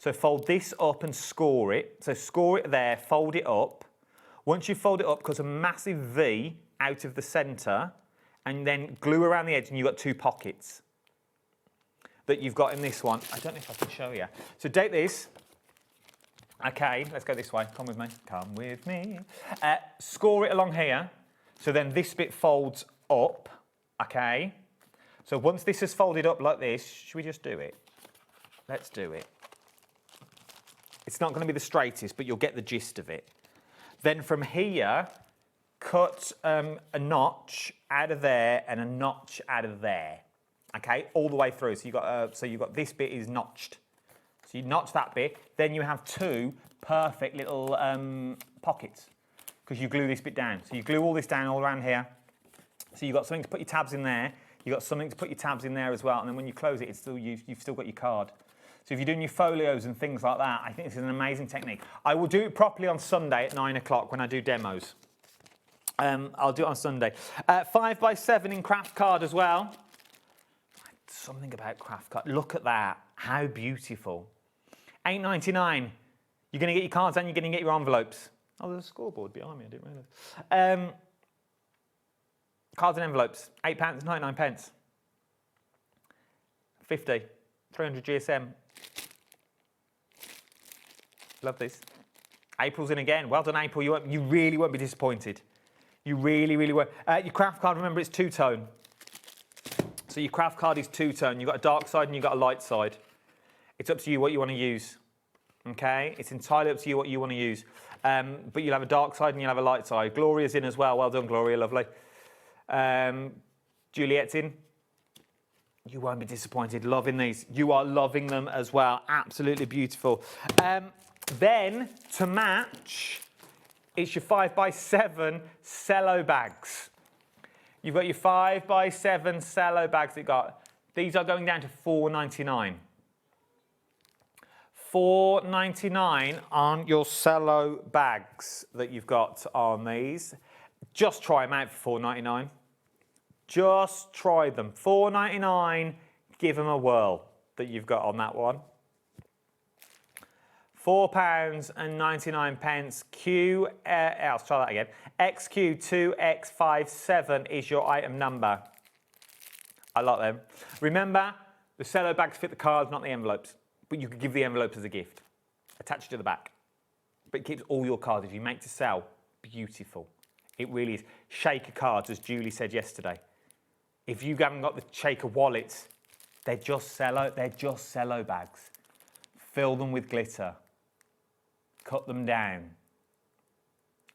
So fold this up and score it. So score it there, fold it up. Once you fold it up, cut a massive V out of the centre and then glue around the edge, and you've got 2 pockets that you've got in this one. I don't know if I can show you. So take this. Okay, let's go this way. Come with me. Come with me. Score it along here. So then this bit folds up. Okay. So once this is folded up like this, should we just do it? Let's do it. It's not going to be the straightest, but you'll get the gist of it. Then from here, cut a notch out of there and a notch out of there. Okay, all the way through. So you've got this bit is notched. So you notch that bit. Then you have 2 perfect little pockets because you glue this bit down. So you glue all this down all around here. So you've got something to put your tabs in there. You've got something to put your tabs in there as well, and then when you close it, you've still got your card. So if you're doing your folios and things like that, I think this is an amazing technique. I will do it properly on Sunday at 9 o'clock when I do demos. I'll do it on Sunday. 5x7 in craft card as well. Something about craft card. Look at that. How beautiful. £8.99. You're going to get your cards and you're going to get your envelopes. Oh, there's a scoreboard behind me. I didn't realise. Cards and envelopes, £8.99. 50, 300 GSM. Love this. April's in again. Well done, April. You really won't be disappointed. You really, really won't. Your craft card, remember, it's 2-tone. So your craft card is 2-tone. You've got a dark side and you've got a light side. It's up to you what you want to use. Okay, it's entirely up to you what you want to use. But you'll have a dark side and you'll have a light side. Gloria's in as well. Well done, Gloria, lovely. Juliet's in. You won't be disappointed. Loving these. You are loving them as well. Absolutely beautiful. Then, to match, it's your 5x7 cello bags. You've got your 5x7 cello bags that you got. These are going down to $4.99. $4.99 on your cello bags that you've got on these. Just try them out for $4.99. Just try them. $4.99, give them a whirl that you've got on that one. £4.99. Let's try that again. XQ2X57 is your item number. I like them. Remember, the cello bags fit the cards, not the envelopes. But you could give the envelopes as a gift. Attach it to the back. But it keeps all your cards. If you make to sell, beautiful. It really is. Shaker cards, as Julie said yesterday. If you haven't got the shaker wallets, they're just cello bags. Fill them with glitter. Cut them down.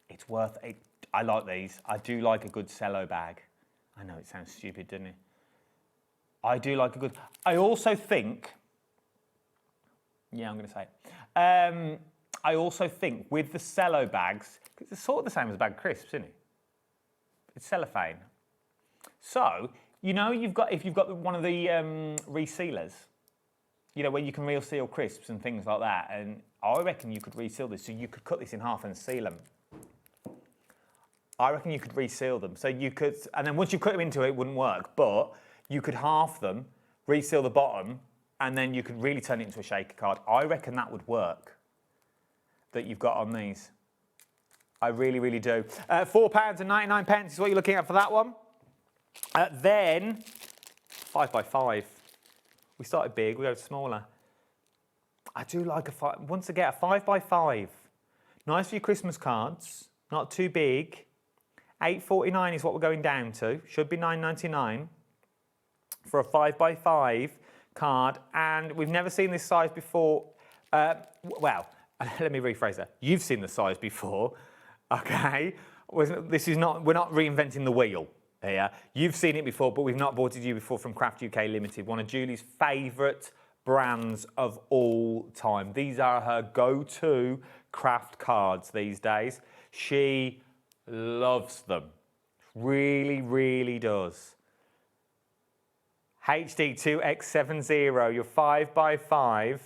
It's worth it. I like these. I do like a good cello bag. I know it sounds stupid, doesn't it? I do like a good... I also think... Yeah, I'm going to say it. I also think with the cello bags, because it's sort of the same as a bag of crisps, isn't it? It's cellophane. So, you know, if you've got one of the resealers, you know, where you can reseal crisps and things like that, and I reckon you could reseal this, so you could cut this in half and seal them. I reckon you could reseal them. So you could, and then once you cut them into it, it wouldn't work, but you could half them, reseal the bottom, and then you could really turn it into a shaker card. I reckon that would work, that you've got on these. I really, really do. £4.99 is what you're looking at for that one. Then, 5x5. We started big, we go smaller. I do like once again, a 5x5. Nice for your Christmas cards, not too big. $8.49 is what we're going down to. Should be $9.99 for a 5x5 card. And we've never seen this size before. Well, let me rephrase that. You've seen the size before, okay? This is not, we're not reinventing the wheel here. You've seen it before, but we've not bought it to you before from Craft UK Limited, one of Julie's favourite brands of all time. These are her go-to craft cards these days. She loves them. Really, really does. HD2X70, your 5x5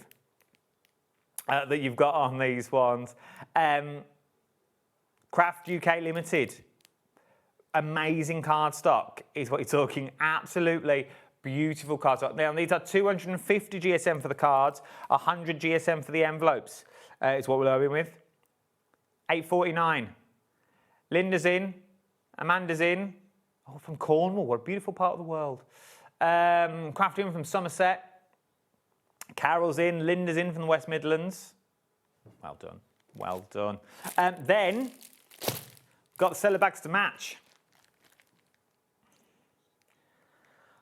that you've got on these ones. Craft UK Limited. Amazing card stock is what you're talking. Absolutely beautiful card stock. Now, these are 250 GSM for the cards, 100 GSM for the envelopes. Is what we're going with. $8.49. Linda's in. Amanda's in. Oh, from Cornwall. What a beautiful part of the world. Crafting from Somerset. Carol's in. Linda's in from the West Midlands. Well done. Well done. Then, got the cellar bags to match.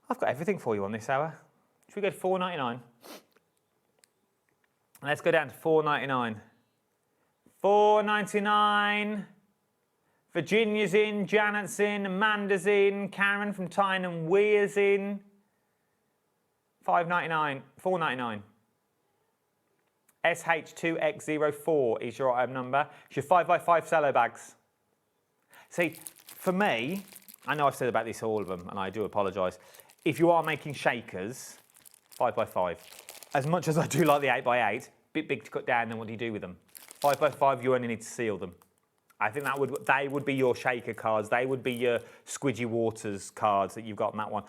I've got everything for you on this hour. Should we go to $4.99? Let's go down to $4.99. $4.99. Virginia's in, Janet's in, Amanda's in, Karen from Tyne Weir's in. $5.99. $4.99. SH2X04 is your item number. It's your 5x5 cello bags. See, for me, I know I've said about this all of them, and I do apologise. If you are making shakers, 5x5. As much as I do like the 8x8, bit big to cut down, then what do you do with them? 5x5, you only need to seal them. I think they would be your shaker cards. They would be your Squidgy Waters cards that you've got on that one.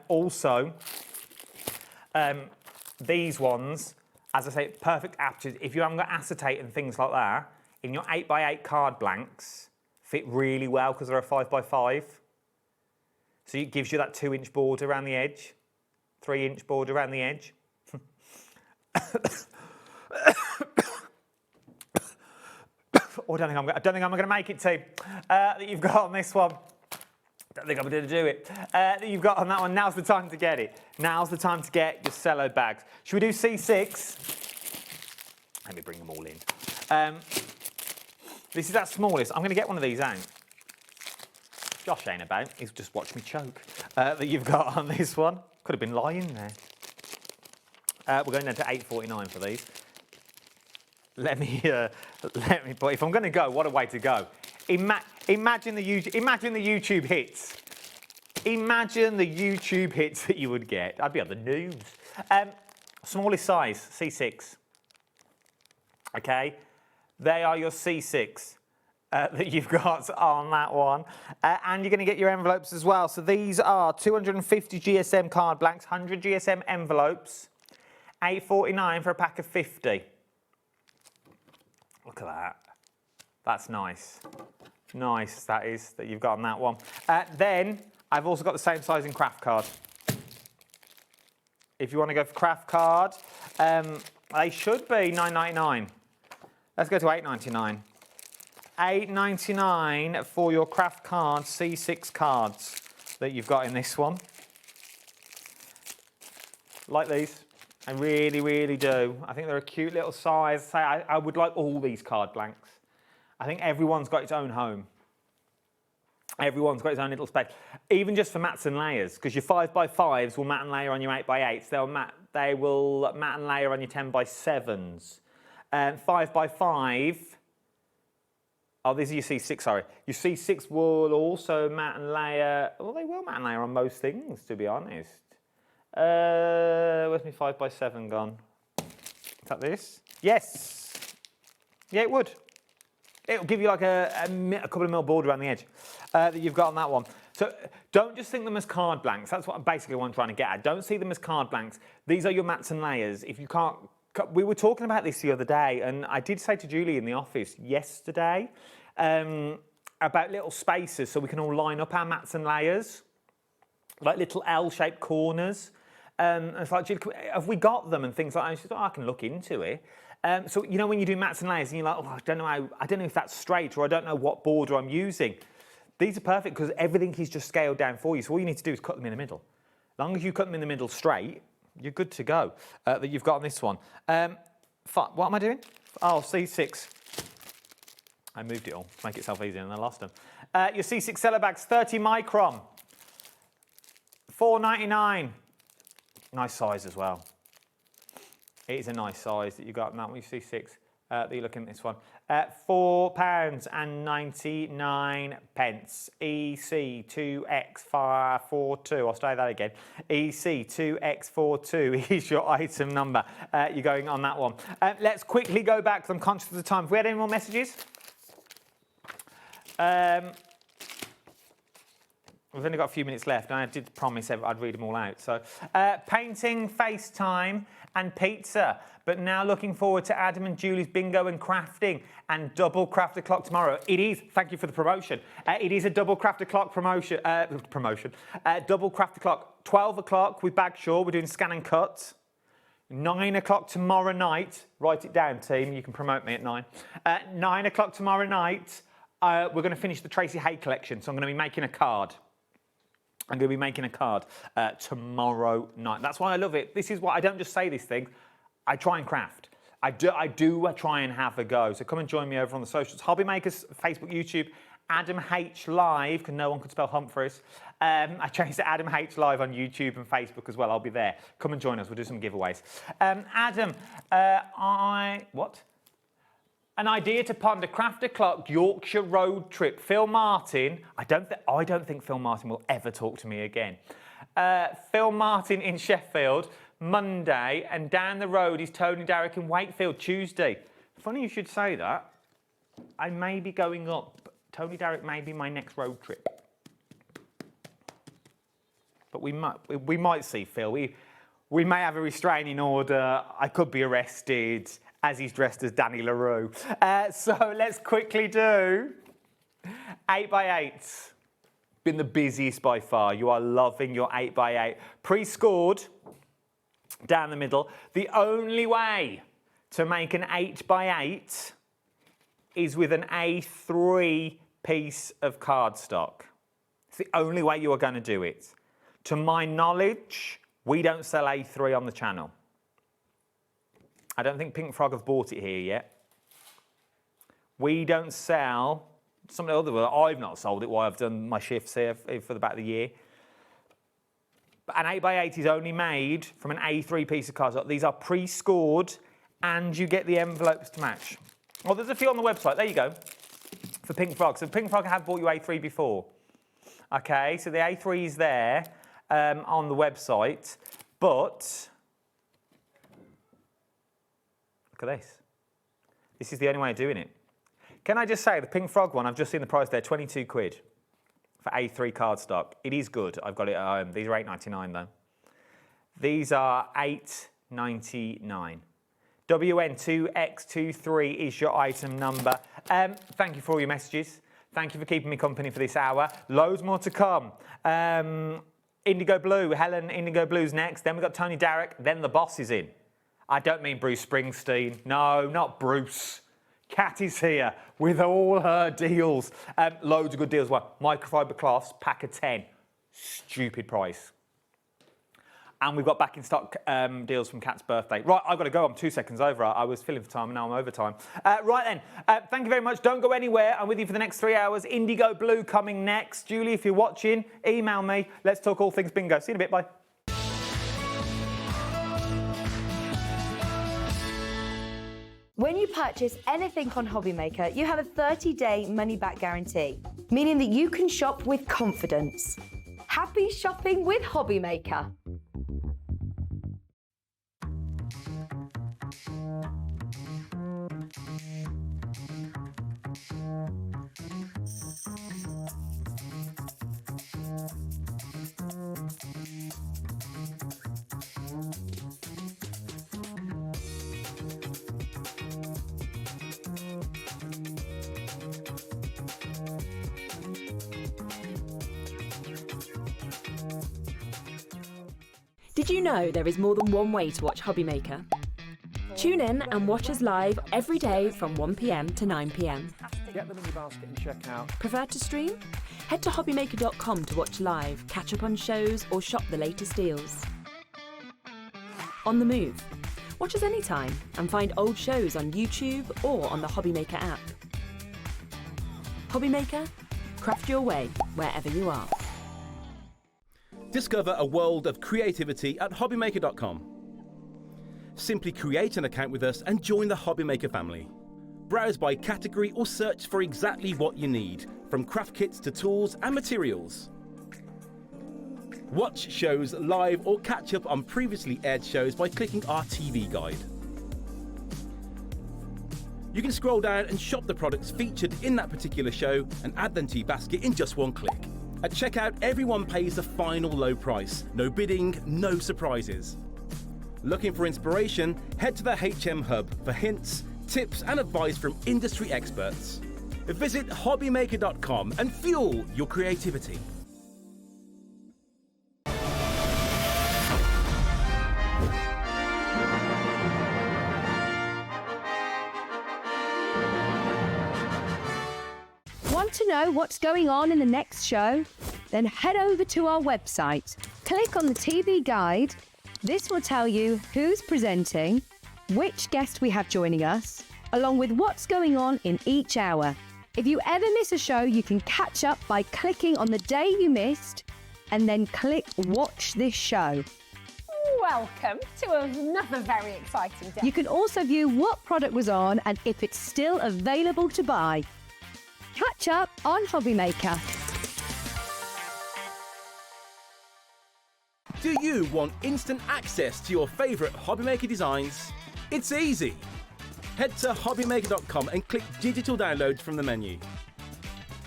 Also, these ones, as I say, perfect aptitude. If you haven't got acetate and things like that, in your 8x8 card blanks, fit really well because they're a 5x5. So it gives you that 2-inch border around the edge, 3-inch border around the edge. Oh, I don't think I'm going to make it, team. That you've got on this one. Don't think I'm going to do it. That you've got on that one. Now's the time to get it. Now's the time to get your cello bags. Should we do C6? Let me bring them all in. This is that smallest. I'm going to get one of these out. Josh ain't about. He's just watched me choke. That you've got on this one. Could have been lying there. We're going down to $8.49 for these. Let me. But if I'm going to go, what a way to go! Imagine the YouTube hits. Imagine the YouTube hits that you would get. I'd be on the news. Smallest size, C6. Okay, they are your C6 that you've got on that one. And you're going to get your envelopes as well. So these are 250 GSM card blanks, 100 GSM envelopes, $8.49 for a pack of 50. Look at that. That's nice. Nice, that is, that you've got on that one. Then, I've also got the same size in craft card. If you want to go for craft card, they should be $9.99. Let's go to $8.99. $8.99 for your craft card, C6 cards that you've got in this one. Like these. I really, really do. I think they're a cute little size. I would like all these card blanks. I think everyone's got its own home. Everyone's got its own little space. Even just for mats and layers, because your 5x5s will mat and layer on your 8x8s. They will mat and layer on your 10x7s. 5x5, oh, these are your C6, sorry. Your C6 will also mat and layer, well, they will mat and layer on most things, to be honest. Where's my 5x7 gone? Is that this? Yes. Yeah, it would. It'll give you like a couple of mil border around the edge that you've got on that one. So don't just think them as card blanks. That's what basically what I'm trying to get at. Don't see them as card blanks. These are your mats and layers. If you can't, we were talking about this the other day, and I did say to Julie in the office yesterday about little spaces so we can all line up our mats and layers, like little L-shaped corners. It's like, have we got them and things like that? And she said, oh, I can look into it. So, you know, when you do mats and layers and you're like, oh, I don't know if that's straight or I don't know what border I'm using. These are perfect because everything is just scaled down for you. So all you need to do is cut them in the middle. As long as you cut them in the middle straight, you're good to go that you've got on this one. What am I doing? Oh, C6. I moved it all to make itself easier and I lost them. Your C6 cellar bags, 30 micron. $4.99. Nice size as well. It is a nice size that you got in that one. You see C6 that you're looking at this one. £4.99. EC2X42. I'll say that again. EC2X42 is your item number. You're going on that one. Let's quickly go back because I'm conscious of the time. Have we had any more messages? We've only got a few minutes left, and I did promise I'd read them all out. So, painting, FaceTime, and pizza. But now looking forward to Adam and Julie's bingo and crafting and double craft o'clock tomorrow. It is, thank you for the promotion. It is a double craft o'clock promotion. Double craft o'clock, 12 o'clock with Bagshaw. We're doing scan and cut. 9 o'clock tomorrow night. Write it down, team. You can promote me at 9. 9 o'clock tomorrow night, we're going to finish the Tracy Hay collection. So I'm going to be making a card. I'm going to be making a card tomorrow night. That's why I love it. This is why I don't just say these things. I try and craft. I try and have a go. So come and join me over on the socials. HobbyMakers, Facebook, YouTube, Adam H Live, because no one could spell Humphreys. I changed to Adam H Live on YouTube and Facebook as well. I'll be there. Come and join us. We'll do some giveaways. Adam, what? An idea to ponder craft o'clock Yorkshire road trip. Phil Martin. I don't think Phil Martin will ever talk to me again. Phil Martin in Sheffield Monday, and down the road is Tony Darrick in Wakefield Tuesday. Funny you should say that. I may be going up. Tony Darrick may be my next road trip. But we might see Phil. We may have a restraining order. I could be arrested as he's dressed as Danny LaRue. So let's quickly do 8x8s. Been the busiest by far. You are loving your 8x8. Pre-scored down the middle. The only way to make an 8x8 is with an A3 piece of cardstock. It's the only way you are going to do it. To my knowledge, we don't sell A3 on the channel. I don't think Pink Frog have bought it here yet. We don't sell some of the other. Well, I've not sold it while I've done my shifts here for about the year. But an 8x8 is only made from an A3 piece of cardstock. These are pre-scored, and you get the envelopes to match. Well, there's a few on the website. There you go. For Pink Frog. So Pink Frog have bought you A3 before. Okay, so the A3 is there on the website, but look at this. This is the only way of doing it. Can I just say, the Pink Frog one, I've just seen the price there, 22 quid for A3 cardstock. It is good. I've got it at home. These are £8.99 though. These are £8.99. WN2X23 is your item number. Thank you for all your messages. Thank you for keeping me company for this hour. Loads more to come. IndigoBlu, Helen IndigoBlu's next. Then we've got Toni Darrick. Then the boss is in. I don't mean Bruce Springsteen. No, not Bruce. Kat is here with all her deals. Loads of good deals. Well, microfiber cloths, pack of 10. Stupid price. And we've got back in stock deals from Kat's birthday. Right, I've got to go. I'm 2 seconds over. I was filling for time and now I'm over time. Right then, thank you very much. Don't go anywhere. I'm with you for the next 3 hours. IndigoBlu coming next. Julie, if you're watching, email me. Let's talk all things bingo. See you in a bit. Bye. When you purchase anything on HobbyMaker, you have a 30-day money-back guarantee, meaning that you can shop with confidence. Happy shopping with HobbyMaker. Did you know there is more than one way to watch HobbyMaker? Tune in and watch us live every day from 1 p.m. to 9 p.m. Get them in your basket and check out. Prefer to stream? Head to hobbymaker.com to watch live, catch up on shows, or shop the latest deals. On the move? Watch us anytime and find old shows on YouTube or on the HobbyMaker app. HobbyMaker? Craft your way wherever you are. Discover a world of creativity at hobbymaker.com. Simply create an account with us and join the HobbyMaker family. Browse by category or search for exactly what you need, from craft kits to tools and materials. Watch shows live or catch up on previously aired shows by clicking our TV guide. You can scroll down and shop the products featured in that particular show and add them to your basket in just one click. At checkout, everyone pays the final low price. No bidding, no surprises. Looking for inspiration? Head to the HM Hub for hints, tips and advice from industry experts. Visit hobbymaker.com and fuel your creativity. Want to know what's going on in the next show? Then head over to our website. Click on the TV guide. This will tell you who's presenting, which guest we have joining us, along with what's going on in each hour. If you ever miss a show, you can catch up by clicking on the day you missed and then click Watch This Show. Welcome to another very exciting day. You can also view what product was on and if it's still available to buy. Catch up on HobbyMaker. Do you want instant access to your favourite HobbyMaker designs? It's easy. Head to hobbymaker.com and click digital downloads from the menu.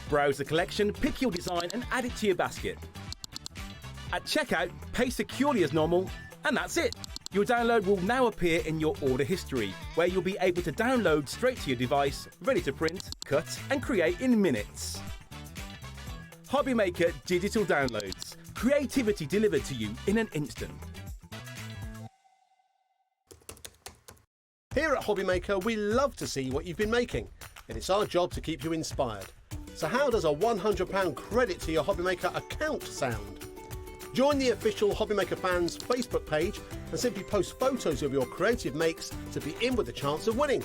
Browse the collection, pick your design and add it to your basket. At checkout, pay securely as normal, and that's it. Your download will now appear in your order history, where you'll be able to download straight to your device, ready to print, cut and create in minutes. HobbyMaker Digital Downloads. Creativity delivered to you in an instant. Here at HobbyMaker, we love to see what you've been making, and it's our job to keep you inspired. So how does a £100 credit to your HobbyMaker account sound? Join the official HobbyMaker fans Facebook page and simply post photos of your creative makes to be in with a chance of winning.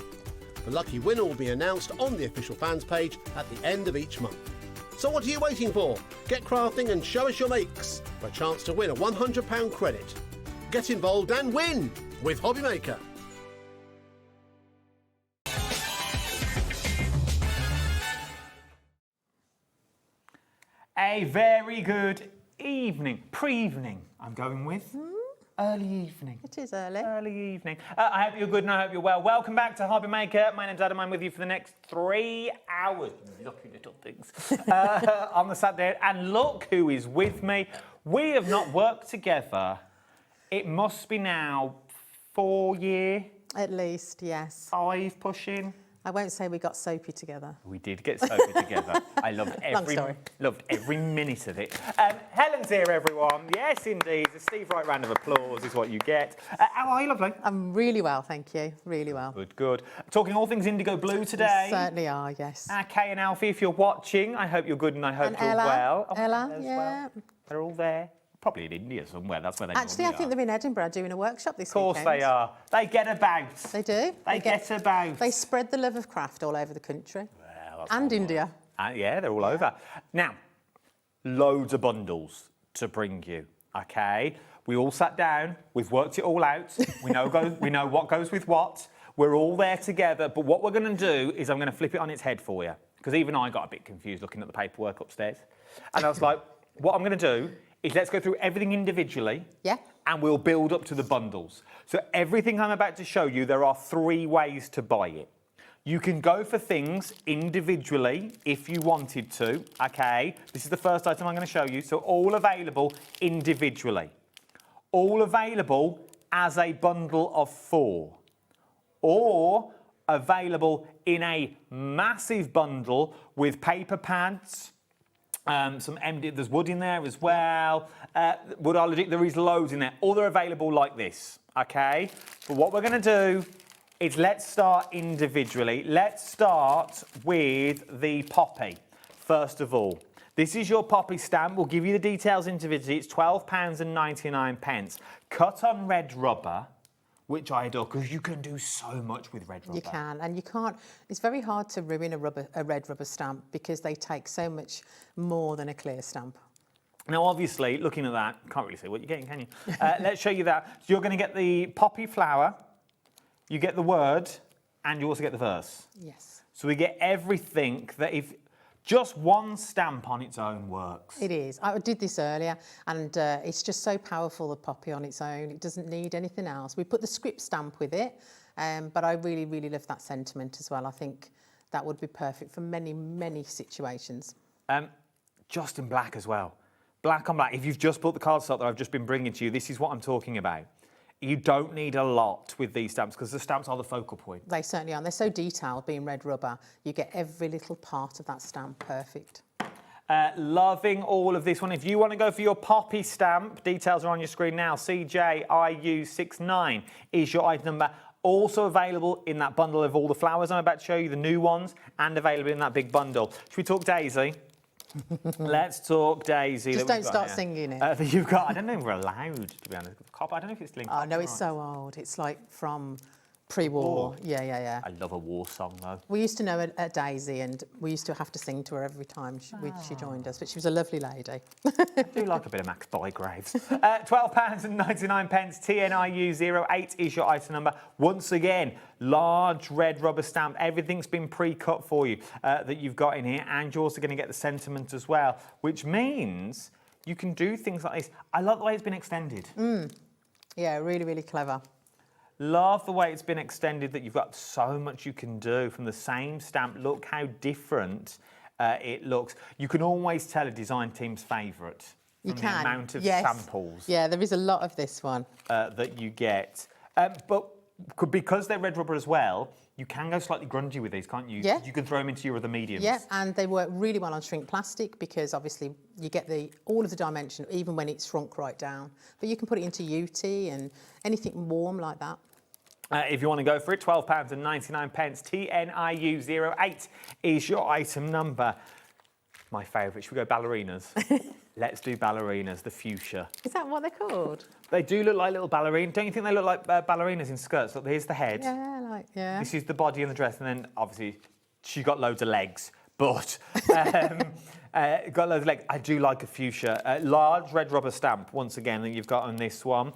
The lucky winner will be announced on the official fans page at the end of each month. So what are you waiting for? Get crafting and show us your makes for a chance to win a £100 credit. Get involved and win with HobbyMaker. A very good evening, pre-evening, I'm going with. Early evening. It is early. Early evening. I hope you're good and I hope you're well. Welcome back to HobbyMaker. My name's Adam. I'm with you for the next 3 hours. Lucky little things. On the Saturday. And look who is with me. We have not worked together. It must be now 4 years. At least, yes. 5 pushing. I won't say we got soapy together. We did get soapy together. I loved every minute of it. Helen's here, everyone. Yes, indeed. A Steve Wright round of applause is what you get. How are you, lovely? I'm really well, thank you. Really well. Good, good. Talking all things IndigoBlu today. We certainly are, yes. Kay and Alfie, if you're watching, I hope you're good and I hope you're Ella, well. Ella, yeah. Well. They're all there. Probably in India somewhere. That's where they Actually, I normally think are. they're in Edinburgh doing a workshop this Of weekend. course they are. They get about. They do. They get about. They spread the love of craft all over the country. Well, and India. Yeah, they're all over. Now, loads of bundles to bring you, okay? We all sat down, we've worked it all out, we know what goes with what, we're all there together, but what we're going to do is I'm going to flip it on its head for you, because even I got a bit confused looking at the paperwork upstairs. And I was like, what I'm going to do is let's go through everything individually, and we'll build up to the bundles. So everything I'm about to show you, there are 3 ways to buy it. You can go for things individually if you wanted to, okay? This is the first item I'm going to show you. So all available individually. All available as a bundle of 4. Or available in a massive bundle with paper pads, some empty, there's wood in there as well. Woodology, there is loads in there. All they're available like this, okay? But what we're going to do is let's start individually. Let's start with the poppy, first of all. This is your poppy stamp. We'll give you the details individually. It's £12.99. Cut on red rubber, which I adore, because you can do so much with red rubber. You can, and you can't. It's very hard to ruin a red rubber stamp because they take so much more than a clear stamp. Now, obviously, looking at that, can't really see what you're getting, can you? Let's show you that. So you're going to get the poppy flower, you get the word, and you also get the verse. Yes. So we get everything that if just one stamp on its own works. It is. I did this earlier, and it's just so powerful, the poppy on its own. It doesn't need anything else. We put the script stamp with it, but I really, really love that sentiment as well. I think that would be perfect for many, many situations. Just in black as well. Black on black. If you've just bought the cardstock that I've just been bringing to you, this is what I'm talking about. You don't need a lot with these stamps because the stamps are the focal point. They certainly are. And they're so detailed, being red rubber. You get every little part of that stamp perfect. Loving all of this one. If you want to go for your poppy stamp, details are on your screen now. CJIU69 is your item number. Also available in that bundle of all the flowers I'm about to show you, the new ones, and available in that big bundle. Should we talk Daisy? Let's talk Daisy. Just don't start singing it. You've got, I don't know if we're allowed, to be honest. Copper, I don't know if it's linked. Oh, no, it's so old. It's like from pre-war. Yeah. I love a war song, though. We used to know a Daisy, and we used to have to sing to her every time she joined us, but she was a lovely lady. I do like a bit of Max Bygraves. £12.99. TNIU08 is your item number. Once again, large red rubber stamp. Everything's been pre-cut for you that you've got in here, and you're also going to get the sentiment as well, which means you can do things like this. I love the way it's been extended. Yeah, really, really clever. Love the way it's been extended, that you've got so much you can do from the same stamp. Look how different it looks. You can always tell a design team's favourite from the amount of samples. Yeah, there is a lot of this one. That you get. But because they're red rubber as well, you can go slightly grungy with these, can't you? Yeah. You can throw them into your other mediums. Yeah, and they work really well on shrink plastic because obviously you get all of the dimension even when it's shrunk right down. But you can put it into UT and anything warm like that. If you want to go for it, £12.99. TNIU08 is your item number. My favourite. Should we go ballerinas? Let's do ballerinas, the fuchsia. Is that what they're called? They do look like little ballerinas. Don't you think they look like ballerinas in skirts? Look, here's the head. Yeah. This is the body and the dress, and then obviously she's got loads of legs. But got loads of legs. I do like a fuchsia. Large red rubber stamp, once again, that you've got on this one.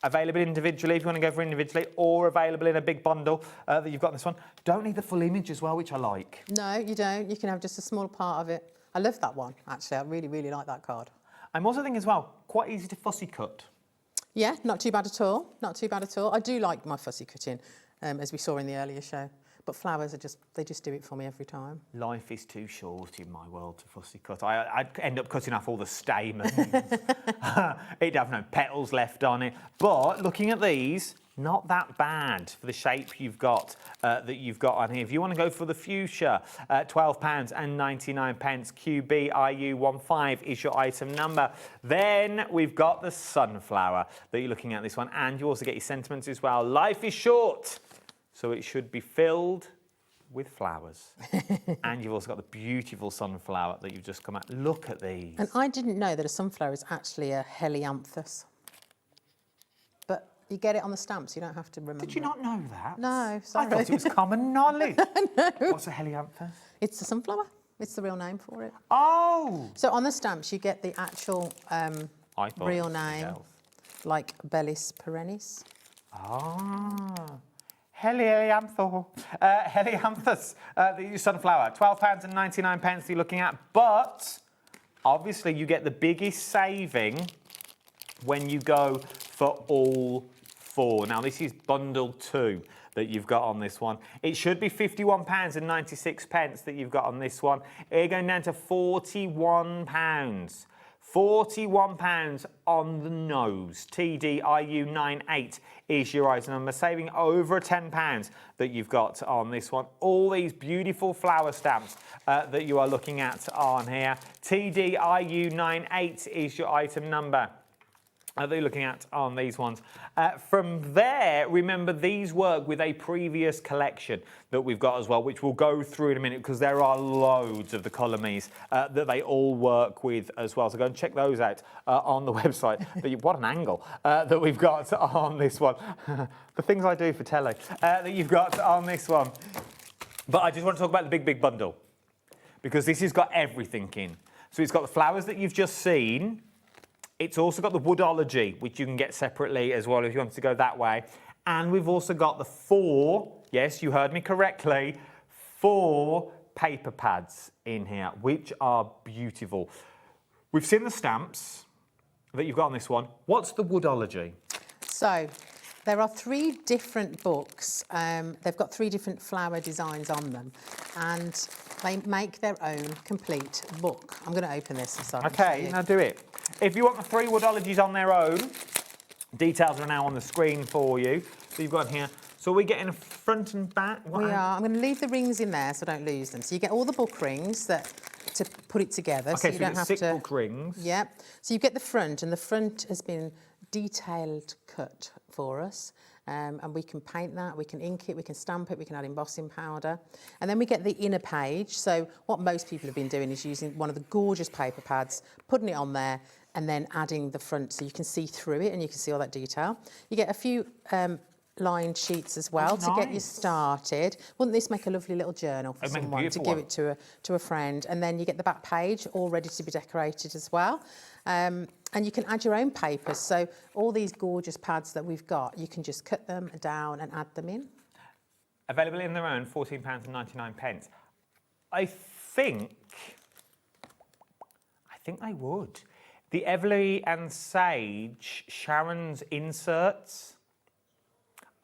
Available individually if you want to go for individually, or available in a big bundle that you've got on this one. Don't need the full image as well, which I like. No, you don't. You can have just a small part of it. I love that one, actually. I really, really like that card. I'm also thinking as well, quite easy to fussy cut. Yeah, not too bad at all. Not too bad at all. I do like my fussy cutting, as we saw in the earlier show. But flowers they just do it for me every time. Life is too short in my world to fussy cut. I'd end up cutting off all the stamens. It'd have no petals left on it. But looking at these, not that bad for the shape you've got that you've got on here. If you want to go for the fuchsia, £12.99, QBIU15 is your item number. Then we've got the sunflower that you're looking at this one, and you also get your sentiments as well. Life is short, so it should be filled with flowers. And you've also got the beautiful sunflower that you've just come at. Look at these. And I didn't know that a sunflower is actually a helianthus. But you get it on the stamps, you don't have to remember. Did you not know that? No, sorry. I thought it was common knowledge. No. What's a helianthus? It's a sunflower. It's the real name for it. Oh! So on the stamps, you get the actual real name, like Bellis perennis. Ah. Helianthus, the sunflower, £12.99 you're looking at, but obviously you get the biggest saving when you go for all four. Now this is bundle 2 that you've got on this one. It should be £51.96 that you've got on this one. You're going down to £41. £41 on the nose. TDIU98 is your item number, saving over £10 that you've got on this one. All these beautiful flower stamps that you are looking at on here. TDIU98 is your item number that you're looking at on these ones. From there, remember these work with a previous collection that we've got as well, which we'll go through in a minute because there are loads of the colomies that they all work with as well. So go and check those out on the website. But what an angle that we've got on this one. The things I do for telly that you've got on this one. But I just want to talk about the big bundle because this has got everything in. So it's got the flowers that you've just seen. It's also got the Woodology, which you can get separately as well if you want to go that way. And we've also got the 4, yes, you heard me correctly, 4 paper pads in here, which are beautiful. We've seen the stamps that you've got on this one. What's the Woodology? So, there are 3 different books. They've got 3 different flower designs on them. And they make their own complete book. I'm going to open this. So okay, now do it. If you want the 3 Woodologies on their own, details are now on the screen for you. So you've got here. So we're getting a front and back. We are. I'm going to leave the rings in there so I don't lose them. So you get all the book rings to put it together. Okay, so you don't have 6 book rings. Yep. So you get the front, and the front has been detailed cut for us. And we can paint that, we can ink it, we can stamp it, we can add embossing powder. And then we get the inner page. So what most people have been doing is using one of the gorgeous paper pads, putting it on there, and then adding the front so you can see through it and you can see all that detail. You get a few lined sheets as well to get you started. Wouldn't this make a lovely little journal for someone to give it to a friend? And then you get the back page all ready to be decorated as well. And you can add your own papers. So all these gorgeous pads that we've got, you can just cut them down and add them in. Available in their own, £14.99. I think they would. The Everly and Sage Sharon's inserts,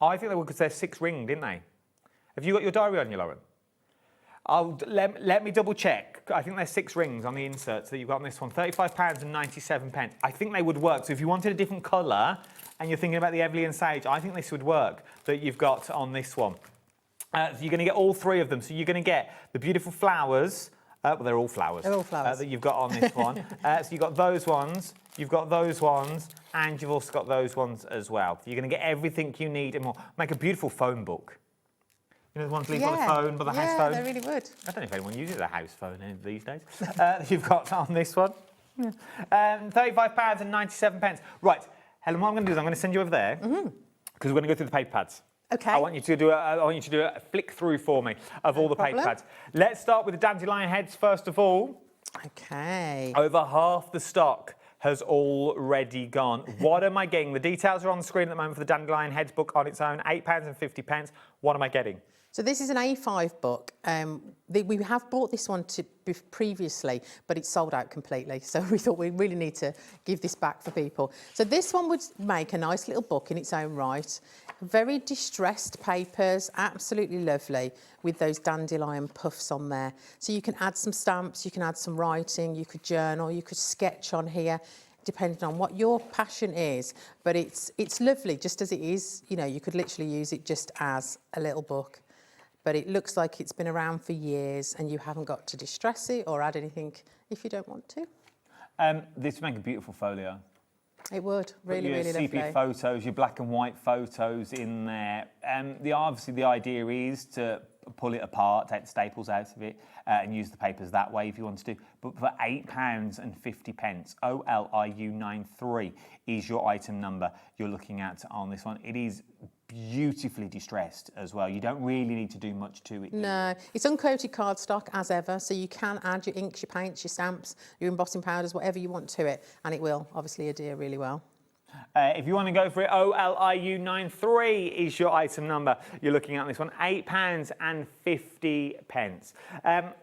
I think they would because they're 6 ring, didn't they? Have you got your diary on you, Lauren? Let me double check. I think there's 6 rings on the inserts that you've got on this one. £35.97. I think they would work. So if you wanted a different colour and you're thinking about the Everly and Sage, I think this would work that you've got on this one. So you're going to get all 3 of them. So you're going to get the beautiful flowers. Well, they're all flowers. They're all flowers. That you've got on this one. So you've got those ones, you've got those ones, and you've also got those ones as well. You're going to get everything you need and more. Make a beautiful phone book. You know the ones leave on the phone, by the house phone? Yeah, they really would. I don't know if anyone uses a house phone these days. You've got on this one. Yeah. £35.97. Right, Helen, what I'm going to do is I'm going to send you over there because we're going to go through the paper pads. Okay. I want you to do a flick through for me of all the paper pads. Let's start with the dandelion heads first of all. Okay. Over half the stock has already gone. What am I getting? The details are on the screen at the moment for the dandelion heads book on its own, £8.50. What am I getting? So this is an A5 book. We have bought this one previously, but it's sold out completely. So we thought we really need to give this back for people. So this one would make a nice little book in its own right. Very distressed papers, absolutely lovely, with those dandelion puffs on there. So you can add some stamps, you can add some writing, you could journal, you could sketch on here, depending on what your passion is. But it's lovely just as it is. You know, you could literally use it just as a little book. But it looks like it's been around for years and you haven't got to distress it or add anything if you don't want to. This would make a beautiful folio. It would, really, really lovely. Your sepia photos, your black and white photos in there. Obviously the idea is to pull it apart, take the staples out of it and use the papers that way if you want to do. But for £8.50, OLIU93 is your item number you're looking at on this one. It is beautifully distressed as well. You don't really need to do much to it. No, it's uncoated cardstock as ever, so you can add your inks, your paints, your stamps, your embossing powders, whatever you want to it, and it will obviously adhere really well. If you want to go for it, OLIU93 is your item number you're looking at on this one, £8.50.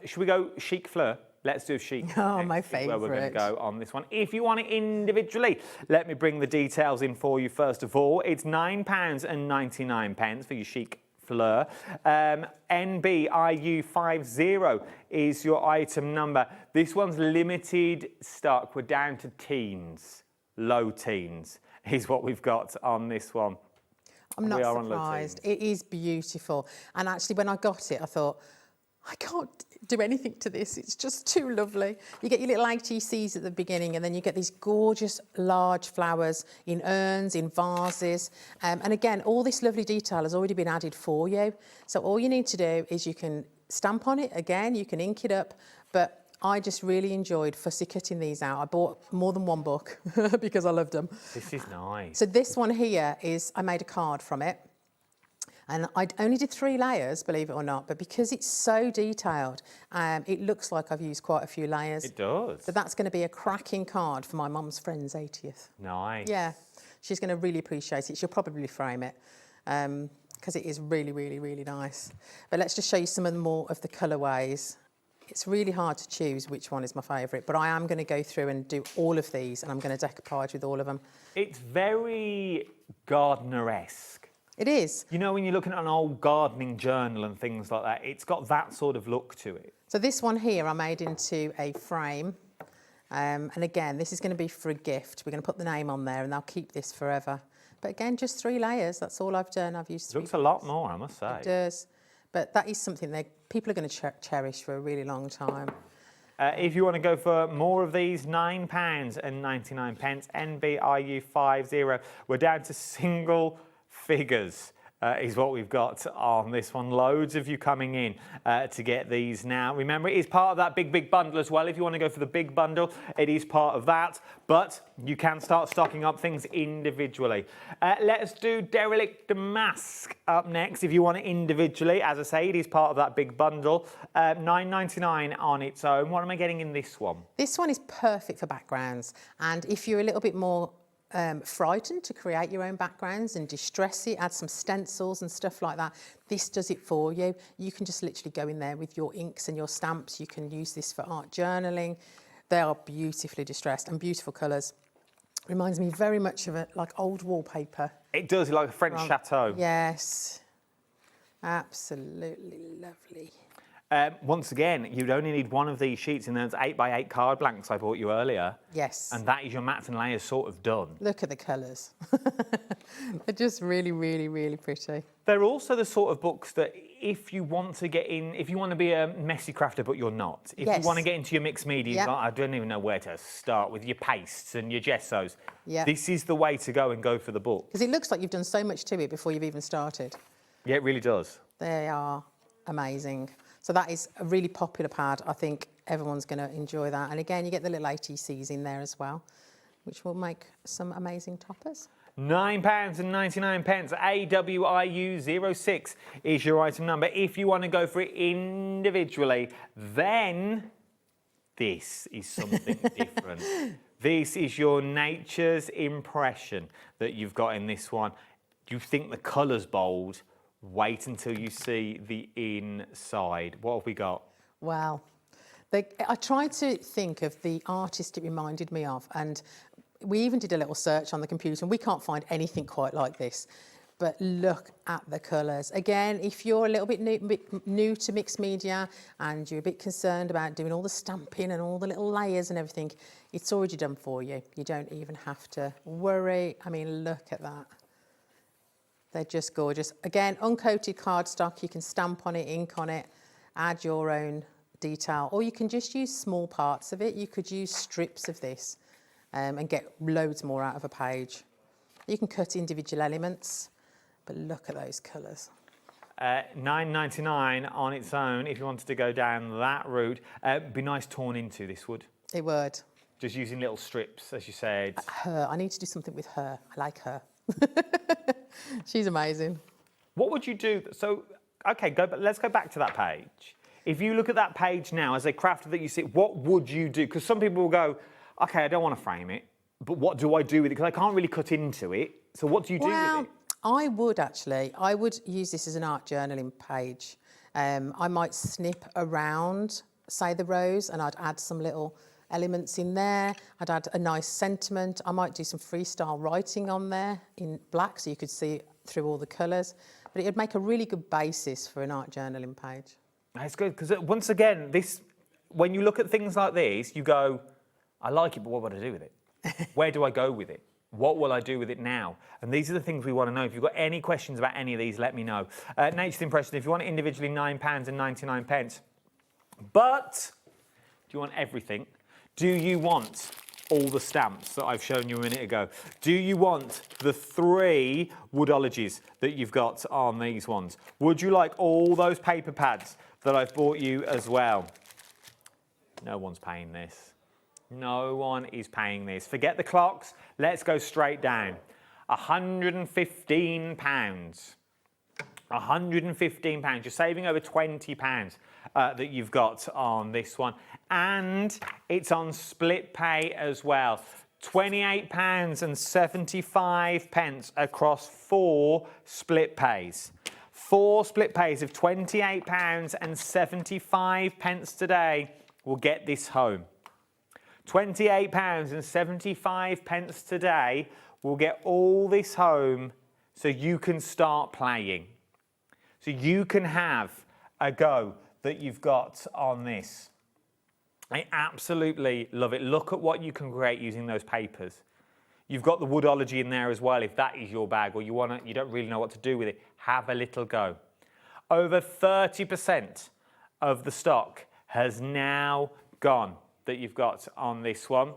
Should we go chic fleur? Let's do chic. Oh, my favourite. Where we're going to go on this one. If you want it individually, let me bring the details in for you first of all. It's £9.99 for your chic fleur. NBIU50 is your item number. This one's limited stock. We're down to teens, low teens is what we've got on this one. I'm not surprised. It is beautiful. And actually, when I got it, I thought, I can't do anything to this. It's just too lovely. You get your little ATCs at the beginning and then you get these gorgeous large flowers in urns, in vases. And again, all this lovely detail has already been added for you. So all you need to do is you can stamp on it again, you can ink it up, but I just really enjoyed fussy cutting these out. I bought more than one book because I loved them. This is nice. So this one here is, I made a card from it. And I only did 3 layers, believe it or not, but because it's so detailed, it looks like I've used quite a few layers. It does. So that's going to be a cracking card for my mum's friend's 80th. Nice. Yeah, she's going to really appreciate it. She'll probably frame it because it is really, really, really nice. But let's just show you some of the more of the colourways. It's really hard to choose which one is my favourite, but I am going to go through and do all of these, and I'm going to decoupage with all of them. It's very gardener-esque. It is. You know, when you're looking at an old gardening journal and things like that, it's got that sort of look to it. So this one here I made into a frame. And again, this is going to be for a gift. We're going to put the name on there and they'll keep this forever. But again, just 3 layers. That's all I've done. I've used 3 It looks a lot more, I must say. It does. But that is something that people are going to cherish for a really long time. If you want to go for more of these, £9.99, NBIU50. We're down to single figures is what we've got on this one. Loads of you coming in to get these now. Remember, it is part of that big bundle as well. If you want to go for the big bundle, it is part of that, but you can start stocking up things individually. Let's do Derelict Damask up next. If you want it individually, as I say, it is part of that big bundle. £9.99 on its own. What am I getting in this one? This one is perfect for backgrounds, and if you're a little bit more frightened to create your own backgrounds and distress it, add some stencils and stuff like that, this does it for you. You can just literally go in there with your inks and your stamps. You can use this for art journaling. They are beautifully distressed and beautiful colours. Reminds me very much of it, like old wallpaper. It does, like a French chateau. Yes, absolutely lovely. Once again, you'd only need one of these sheets in those 8x8 card blanks I bought you earlier. Yes. And that is your mats and layers sort of done. Look at the colours. They're just really, really, really pretty. They're also the sort of books that if you want to get in, if you want to be a messy crafter but you're not, if you want to get into your mixed media, Yep. like, I don't even know where to start with your pastes and your gessos, Yep. this is the way to go and go for the book. Because it looks like you've done so much to it before you've even started. Yeah, it really does. They are amazing. So that is a really popular pad. I think everyone's going to enjoy that. And again, you get the little ATCs in there as well, which will make some amazing toppers. £9.99. AWIU06 is your item number. If you want to go for it individually, then this is something different. This is your nature's impression that you've got in this one. You think the colour's bold? Wait until you see the inside. What have we got? Wow. I tried to think of the artist it reminded me of, and we even did a little search on the computer, and we can't find anything quite like this. But look at the colours. Again, if you're a little bit new to mixed media and you're a bit concerned about doing all the stamping and all the little layers and everything, it's already done for you. You don't even have to worry. I mean, look at that. They're just gorgeous. Again, uncoated cardstock. You can stamp on it, ink on it, add your own detail, or you can just use small parts of it. You could use strips of this and get loads more out of a page. You can cut individual elements. But look at those colours. $9.99 on its own if you wanted to go down that route. Be nice torn into, this would. It would. Just using little strips, as you said. Her. I need to do something with her. I like her. She's amazing. What would you do? So, okay, let's go back to that page. If you look at that page now, as a crafter that you see, what would you do? Because some people will go, okay, I don't want to frame it, but what do I do with it? Because I can't really cut into it. So what do you do with it? I would use this as an art journaling page. I might snip around, say, the rows, and I'd add some little elements in there. I'd add a nice sentiment. I might do some freestyle writing on there in black so you could see it through all the colours. But it would make a really good basis for an art journaling page. That's good, because once again, when you look at things like this, you go, I like it, but what would I do with it? Where do I go with it? What will I do with it now? And these are the things we want to know. If you've got any questions about any of these, let me know. Nature's Impression, if you want it individually, £9.99. But do you want everything? Do you want all the stamps that I've shown you a minute ago? Do you want the 3 woodologies that you've got on these ones? Would you like all those paper pads that I've bought you as well? No one's paying this. No one is paying this. Forget the clocks. Let's go straight down. £115. £115. You're saving over £20 that you've got on this one. And it's on split pay as well. £28.75 across 4 split pays. 4 split pays of £28.75 today will get this home. £28.75 today will get all this home so you can start playing. So you can have a go that you've got on this. I absolutely love it. Look at what you can create using those papers. You've got the woodology in there as well, if that is your bag, or you don't really know what to do with it. Have a little go. Over 30% of the stock has now gone that you've got on this one.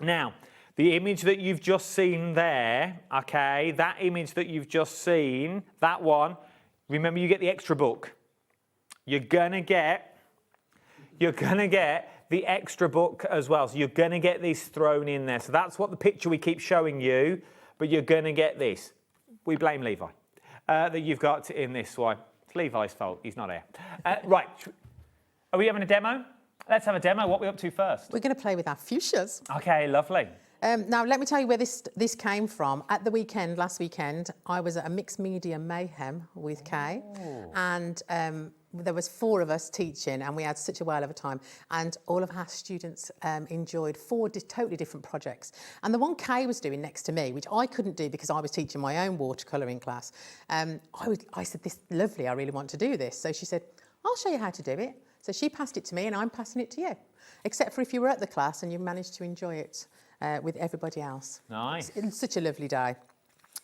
Now, the image that you've just seen there, okay, that image that you've just seen, that one, remember you get the extra book. You're gonna get the extra book as well. So you're gonna get this thrown in there. So that's what the picture we keep showing you, but you're gonna get this. We blame Levi, that you've got in this one. It's Levi's fault, he's not here. Right, are we having a demo? Let's have a demo. What are we up to first? We're going to play with our fuchsias. Okay, lovely. Now, let me tell you where this came from. At the weekend, last weekend, I was at a mixed media mayhem with Kay, and there was 4 of us teaching, and we had such a whale of a time. And all of our students enjoyed 4 totally different projects. And the one Kay was doing next to me, which I couldn't do because I was teaching my own watercolouring class, I said, "This is lovely. I really want to do this." So she said, "I'll show you how to do it." So she passed it to me and I'm passing it to you, except for if you were at the class and you managed to enjoy it with everybody else. Nice. It's such a lovely day.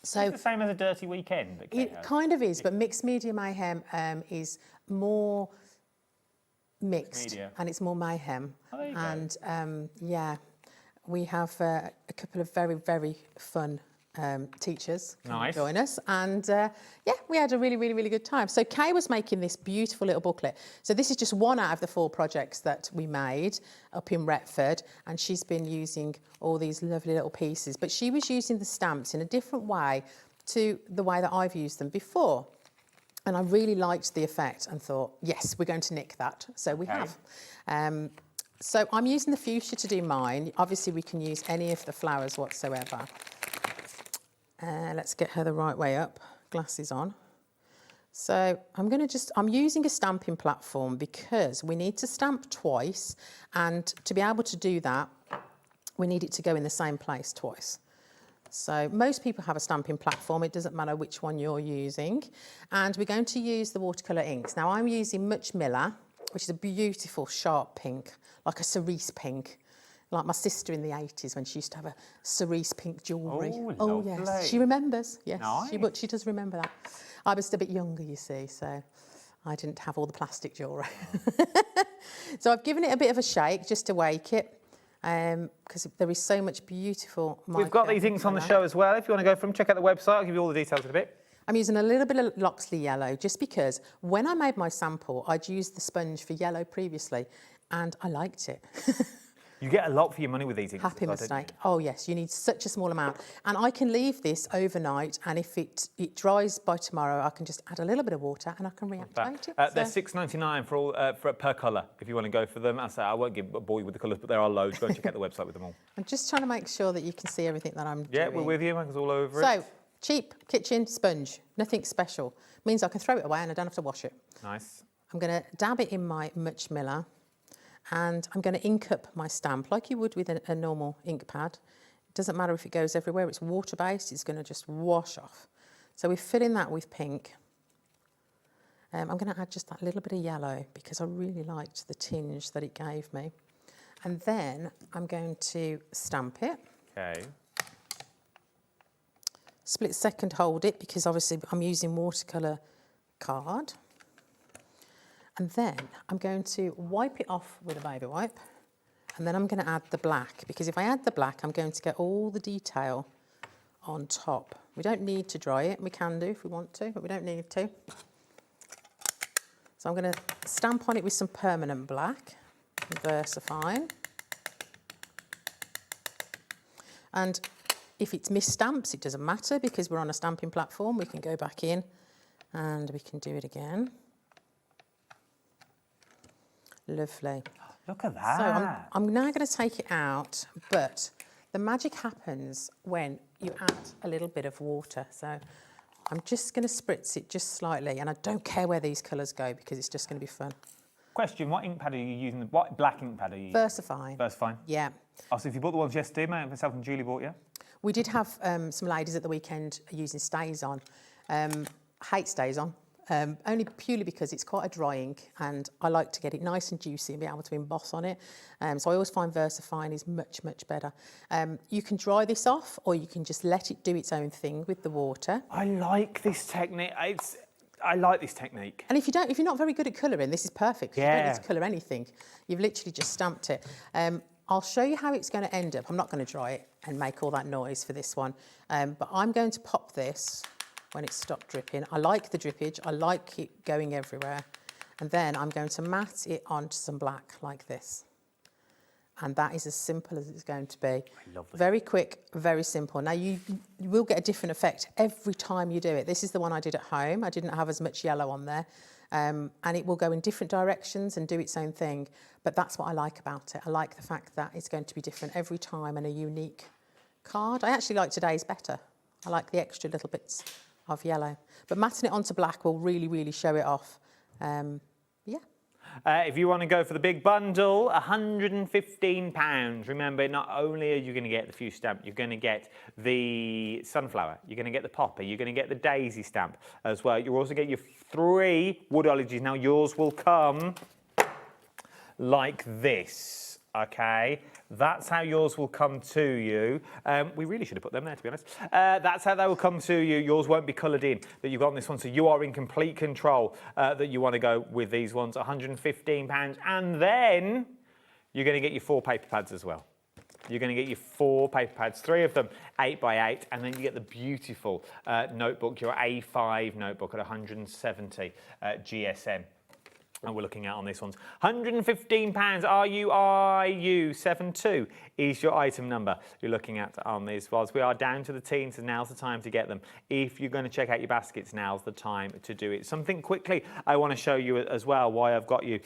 So it's the same as a dirty weekend. It kind of is, but Mixed Media Mayhem is more mixed and it's more mayhem. Oh, there you and yeah, we have a couple of very, very fun teachers come and Nice. join us, and yeah, we had a really good time. So Kay was making this beautiful little booklet. So this is just one out of the 4 projects that we made up in Retford, and she's been using all these lovely little pieces, but she was using the stamps in a different way to the way that I've used them before. And I really liked the effect and thought, yes, we're going to nick that. So we have. So I'm using the fuchsia to do mine. Obviously, we can use any of the flowers whatsoever. Let's get her the right way up. Glasses on. So I'm using a stamping platform because we need to stamp twice. And to be able to do that, we need it to go in the same place twice. So most people have a stamping platform. It doesn't matter which one you're using. And we're going to use the watercolour inks. Now I'm using Much Miller, which is a beautiful sharp pink, like a cerise pink. Like my sister in the 80s when she used to have a cerise pink jewellery. Oh, yes, she remembers. Yes, Nice. she does remember that. I was a bit younger, you see, so I didn't have all the plastic jewellery. So I've given it a bit of a shake just to wake it. Because there is so much beautiful... We've got these inks on the show as well. If you want to go from, check out the website. I'll give you all the details in a bit. I'm using a little bit of Loxley yellow just because when I made my sample, I'd used the sponge for yellow previously and I liked it. You get a lot for your money with these inks. Happy mistake. Oh yes, you need such a small amount. And I can leave this overnight, and if it dries by tomorrow, I can just add a little bit of water and I can reactivate it. They're $6.99 for all per colour if you want to go for them. I won't bore you with the colours, but there are loads. Go and check out the website with them all. I'm just trying to make sure that you can see everything that I'm doing. Yeah, we're with you. It's all over it. So, cheap kitchen sponge, nothing special. Means I can throw it away and I don't have to wash it. Nice. I'm going to dab it in my Much Miller. And I'm going to ink up my stamp like you would with a normal ink pad. It doesn't matter if it goes everywhere, it's water-based, it's going to just wash off. So we're filling that with pink. I'm going to add just that little bit of yellow because I really liked the tinge that it gave me. And then I'm going to stamp it. Okay. Split second hold it because obviously I'm using watercolour card. And then I'm going to wipe it off with a baby wipe. And then I'm going to add the black, because if I add the black, I'm going to get all the detail on top. We don't need to dry it. We can do if we want to, but we don't need to. So I'm going to stamp on it with some permanent black, VersaFine. And if it's misstamps, it doesn't matter because we're on a stamping platform. We can go back in and we can do it again. Lovely. Look at that. So I'm now going to take it out, but the magic happens when you add a little bit of water. So I'm just going to spritz it just slightly, and I don't care where these colours go because it's just going to be fun. Question, what ink pad are you using? What black ink pad are you using? VersaFine. VersaFine? Yeah. Oh, so if you bought the ones yesterday, myself and Julie bought, yeah? We did have some ladies at the weekend using Stays On. Hate Stays On. Only purely because it's quite a dry ink and I like to get it nice and juicy and be able to emboss on it. So I always find VersaFine is much better. You can dry this off or you can just let it do its own thing with the water. I like this technique. I like this technique. And if you're not very good at colouring, this is perfect. Yeah. You don't need to colour anything. You've literally just stamped it. I'll show you how it's going to end up. I'm not going to dry it and make all that noise for this one. But I'm going to pop this when it's stopped dripping. I like the drippage. I like it going everywhere. And then I'm going to mat it onto some black like this. And that is as simple as it's going to be. I love this. Very quick, very simple. Now you will get a different effect every time you do it. This is the one I did at home. I didn't have as much yellow on there. And it will go in different directions and do its own thing. But that's what I like about it. I like the fact that it's going to be different every time and a unique card. I actually like today's better. I like the extra little bits of yellow. But matting it onto black will really show it off. Yeah. If you want to go for the big bundle, £115. Remember, not only are you going to get the Fuchsia stamp, you're going to get the sunflower, you're going to get the poppy, you're going to get the daisy stamp as well. You'll also get your 3 woodologies. Now, yours will come like this, okay? That's how yours will come to you. We really should have put them there, to be honest. That's how they will come to you. Yours won't be coloured in that you've got on this one, so you are in complete control that you want to go with these ones. £115, and then you're going to get your 4 paper pads as well. you're going to get your 4 paper pads, 3 of them 8x8, and then you get the beautiful notebook, your A5 notebook at 170 GSM. And we're looking at on this one's £115. RUIU72 is your item number you're looking at on these ones. We are down to the teens, and now's the time to get them. If you're going to check out your baskets, now's the time to do it. Something quickly I want to show you as well, why I've got you,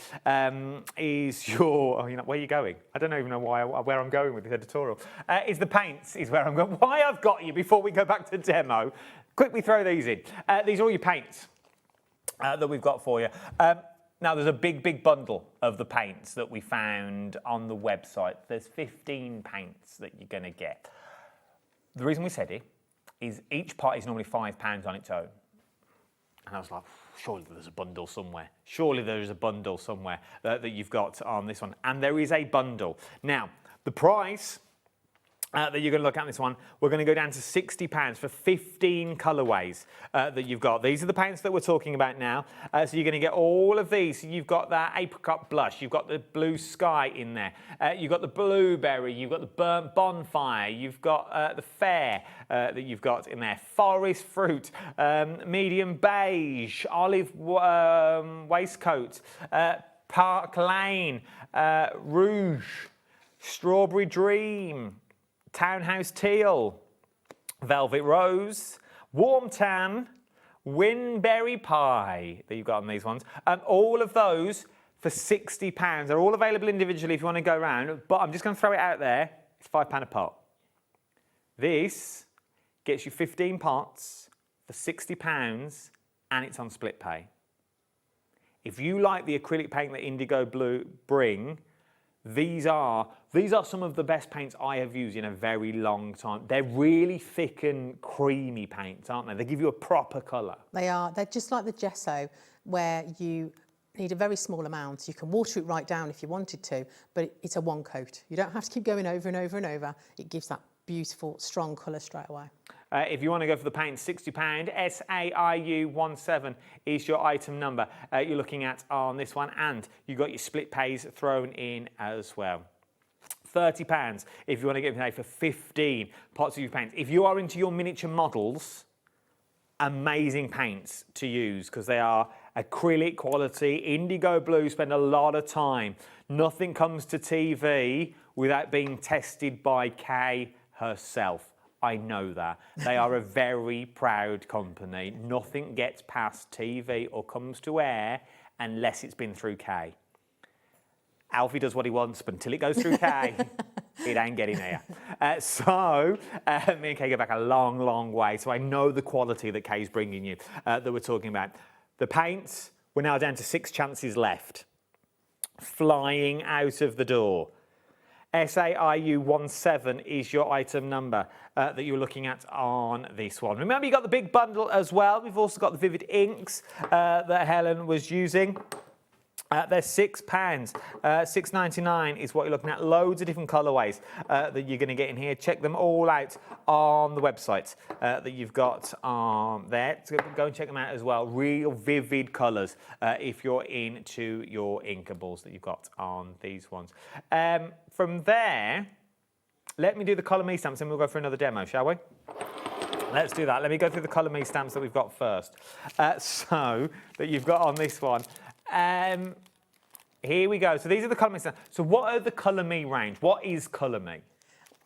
is your, where are you going? I don't even know where I'm going with this editorial. Is the paints is where I'm going. Why I've got you before we go back to the demo. Quickly throw these in. These are all your paints that we've got for you. Now, there's a big bundle of the paints that we found on the website. There's 15 paints that you're going to get. The reason we said it is each pot is normally £5 on its own. And I was like, surely there's a bundle somewhere. Surely there is a bundle somewhere that you've got on this one. And there is a bundle. Now, the price that you're going to look at this one, we're going to go down to £60 for 15 colourways that you've got. These are the paints that we're talking about now. So you're going to get all of these. So you've got that apricot blush, you've got the blue sky in there, you've got the blueberry, you've got the burnt bonfire, you've got the fair that you've got in there, forest fruit, medium beige, olive waistcoat, park lane, rouge, strawberry dream, townhouse teal, velvet rose, warm tan, winberry pie that you've got on these ones. All of those for £60. They're all available individually if you want to go around, but I'm just going to throw it out there. It's £5 a pot. This gets you 15 pots for £60 and it's on split pay. If you like the acrylic paint that IndigoBlu bring, these are some of the best paints I have used in a very long time. They're really thick and creamy paints, aren't they? They give you a proper colour. They are. They're just like the gesso, where you need a very small amount. You can water it right down if you wanted to, but it's a one coat. You don't have to keep going over and over and over. It gives that beautiful, strong colour straight away. If you want to go for the paint, £60, SAIU17 is your item number you're looking at on this one, and you've got your split pays thrown in as well. £30 if you want to get it today for 15 pots of your paints. If you are into your miniature models, amazing paints to use because they are acrylic quality. IndigoBlu spend a lot of time. Nothing comes to TV without being tested by Kay herself. I know that. They are a very proud company. Nothing gets past TV or comes to air unless it's been through Kay. Alfie does what he wants, but until it goes through Kay, it ain't getting there. So me and Kay go back a long way, so I know the quality that Kay's bringing you that we're talking about. The paints, we're now down to 6 chances left. Flying out of the door. SAIU17 is your item number that you're looking at on this one. Remember, you got the big bundle as well. We've also got the vivid inks that Helen was using. They're £6. £6.99 is what you're looking at. Loads of different colourways that you're going to get in here. Check them all out on the website that you've got there. So go and check them out as well. Real vivid colours if you're into your inkables that you've got on these ones. From there, let me do the Colour Me stamps and we'll go for another demo, shall we? Let's do that. Let me go through the Colour Me stamps that we've got first. So, that you've got on this one. Here we go. So these are the Colour Me stamps. So what are the Colour Me range? What is Colour Me?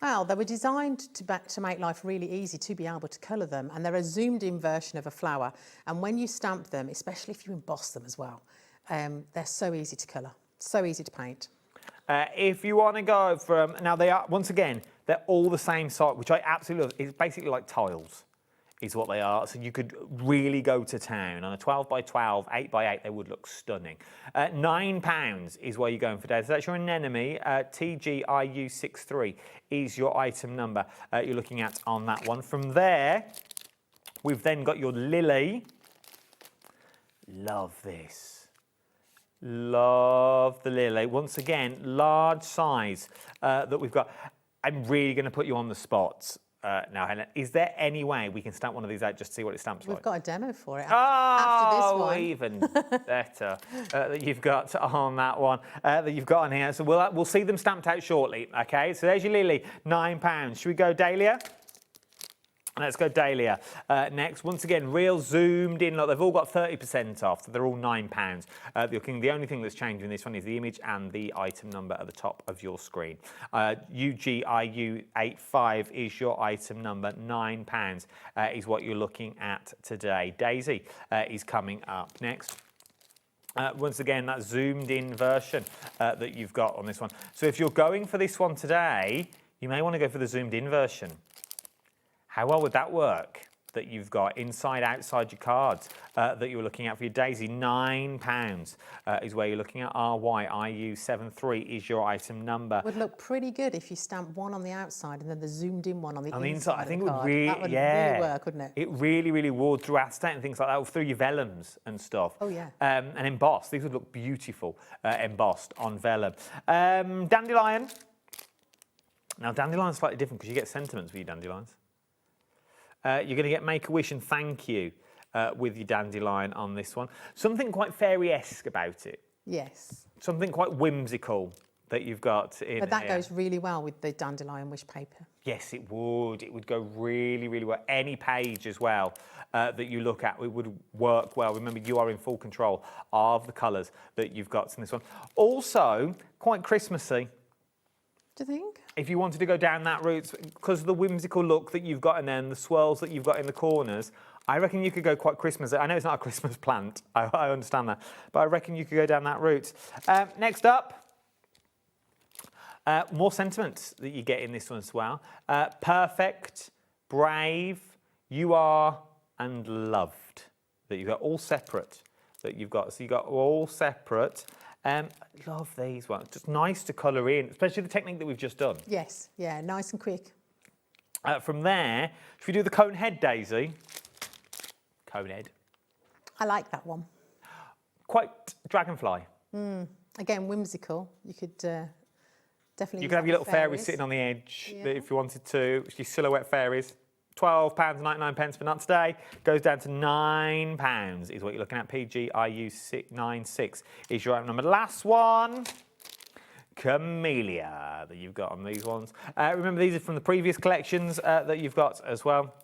Well, they were designed to make life really easy to be able to colour them, and they're a zoomed-in version of a flower. And when you stamp them, especially if you emboss them as well, they're so easy to colour, so easy to paint. If you want to go from, now they are, once again, they're all the same size, which I absolutely love. It's basically like tiles, is what they are. So you could really go to town. On a 12x12, 8x8, they would look stunning. £9 is where you're going for today. So that's your anemone. TGIU63 is your item number you're looking at on that one. From there, we've then got your lily. Love this. Love the lily. Once again, large size that we've got. I'm really going to put you on the spot now, Helen. Is there any way we can stamp one of these out just to see what it stamps We've like? got a demo for it after this one. Even better that you've got on that one, that you've got on here. So we'll see them stamped out shortly, okay? So there's your lily, £9. Should we go Dahlia? Let's go Dahlia. Next, once again, real zoomed in. Look, they've all got 30% off, so they're all £9. The only thing that's changing in this one is the image and the item number at the top of your screen. UGIU85 is your item number. £9 is what you're looking at today. Daisy is coming up next. Once again, that zoomed in version that you've got on this one. So if you're going for this one today, you may want to go for the zoomed in version. How well would that work? That you've got inside, outside your cards that you're looking at for your Daisy. £9 is where you're looking at. RYIU73 is your item number. Would look pretty good if you stamp one on the outside and then the zoomed in one on the inside. I think it would that would really work, wouldn't it? It really, really would through acetate and things like that, or through your vellums and stuff. Oh, yeah. And embossed. These would look beautiful embossed on vellum. Dandelion. Now, dandelion's slightly different because you get sentiments with your dandelions. You're going to get Make-A-Wish and Thank You with your dandelion on this one. Something quite fairy-esque about it. Yes. Something quite whimsical that you've got in But that here. goes really well with the dandelion wish paper. Yes, it would. It would go really, really well. Any page as well that you look at, it would work well. Remember, you are in full control of the colours that you've got in this one. Also, quite Christmassy. Do you think? If you wanted to go down that route, because of the whimsical look that you've got in there and the swirls that you've got in the corners, I reckon you could go quite Christmassy. I know it's not a Christmas plant, I understand that, but I reckon you could go down that route. Next up, more sentiments that you get in this one as well. Perfect, brave, you are, and loved. That you've got all separate. That you've got. So you've got all separate. Love these ones. Just nice to colour in, especially the technique that we've just done. Yes, yeah, nice and quick. From there, should we do the cone head, Daisy? Cone head. I like that one. Quite dragonfly. Again, whimsical. You could definitely. You could have your little fairies sitting on the edge if you wanted to. Your silhouette fairies. £12.99, but not today. Goes down to £9 is what you're looking at. PGIU96 is your item number. Last one. Camellia that you've got on these ones. Remember, these are from the previous collections that you've got as well.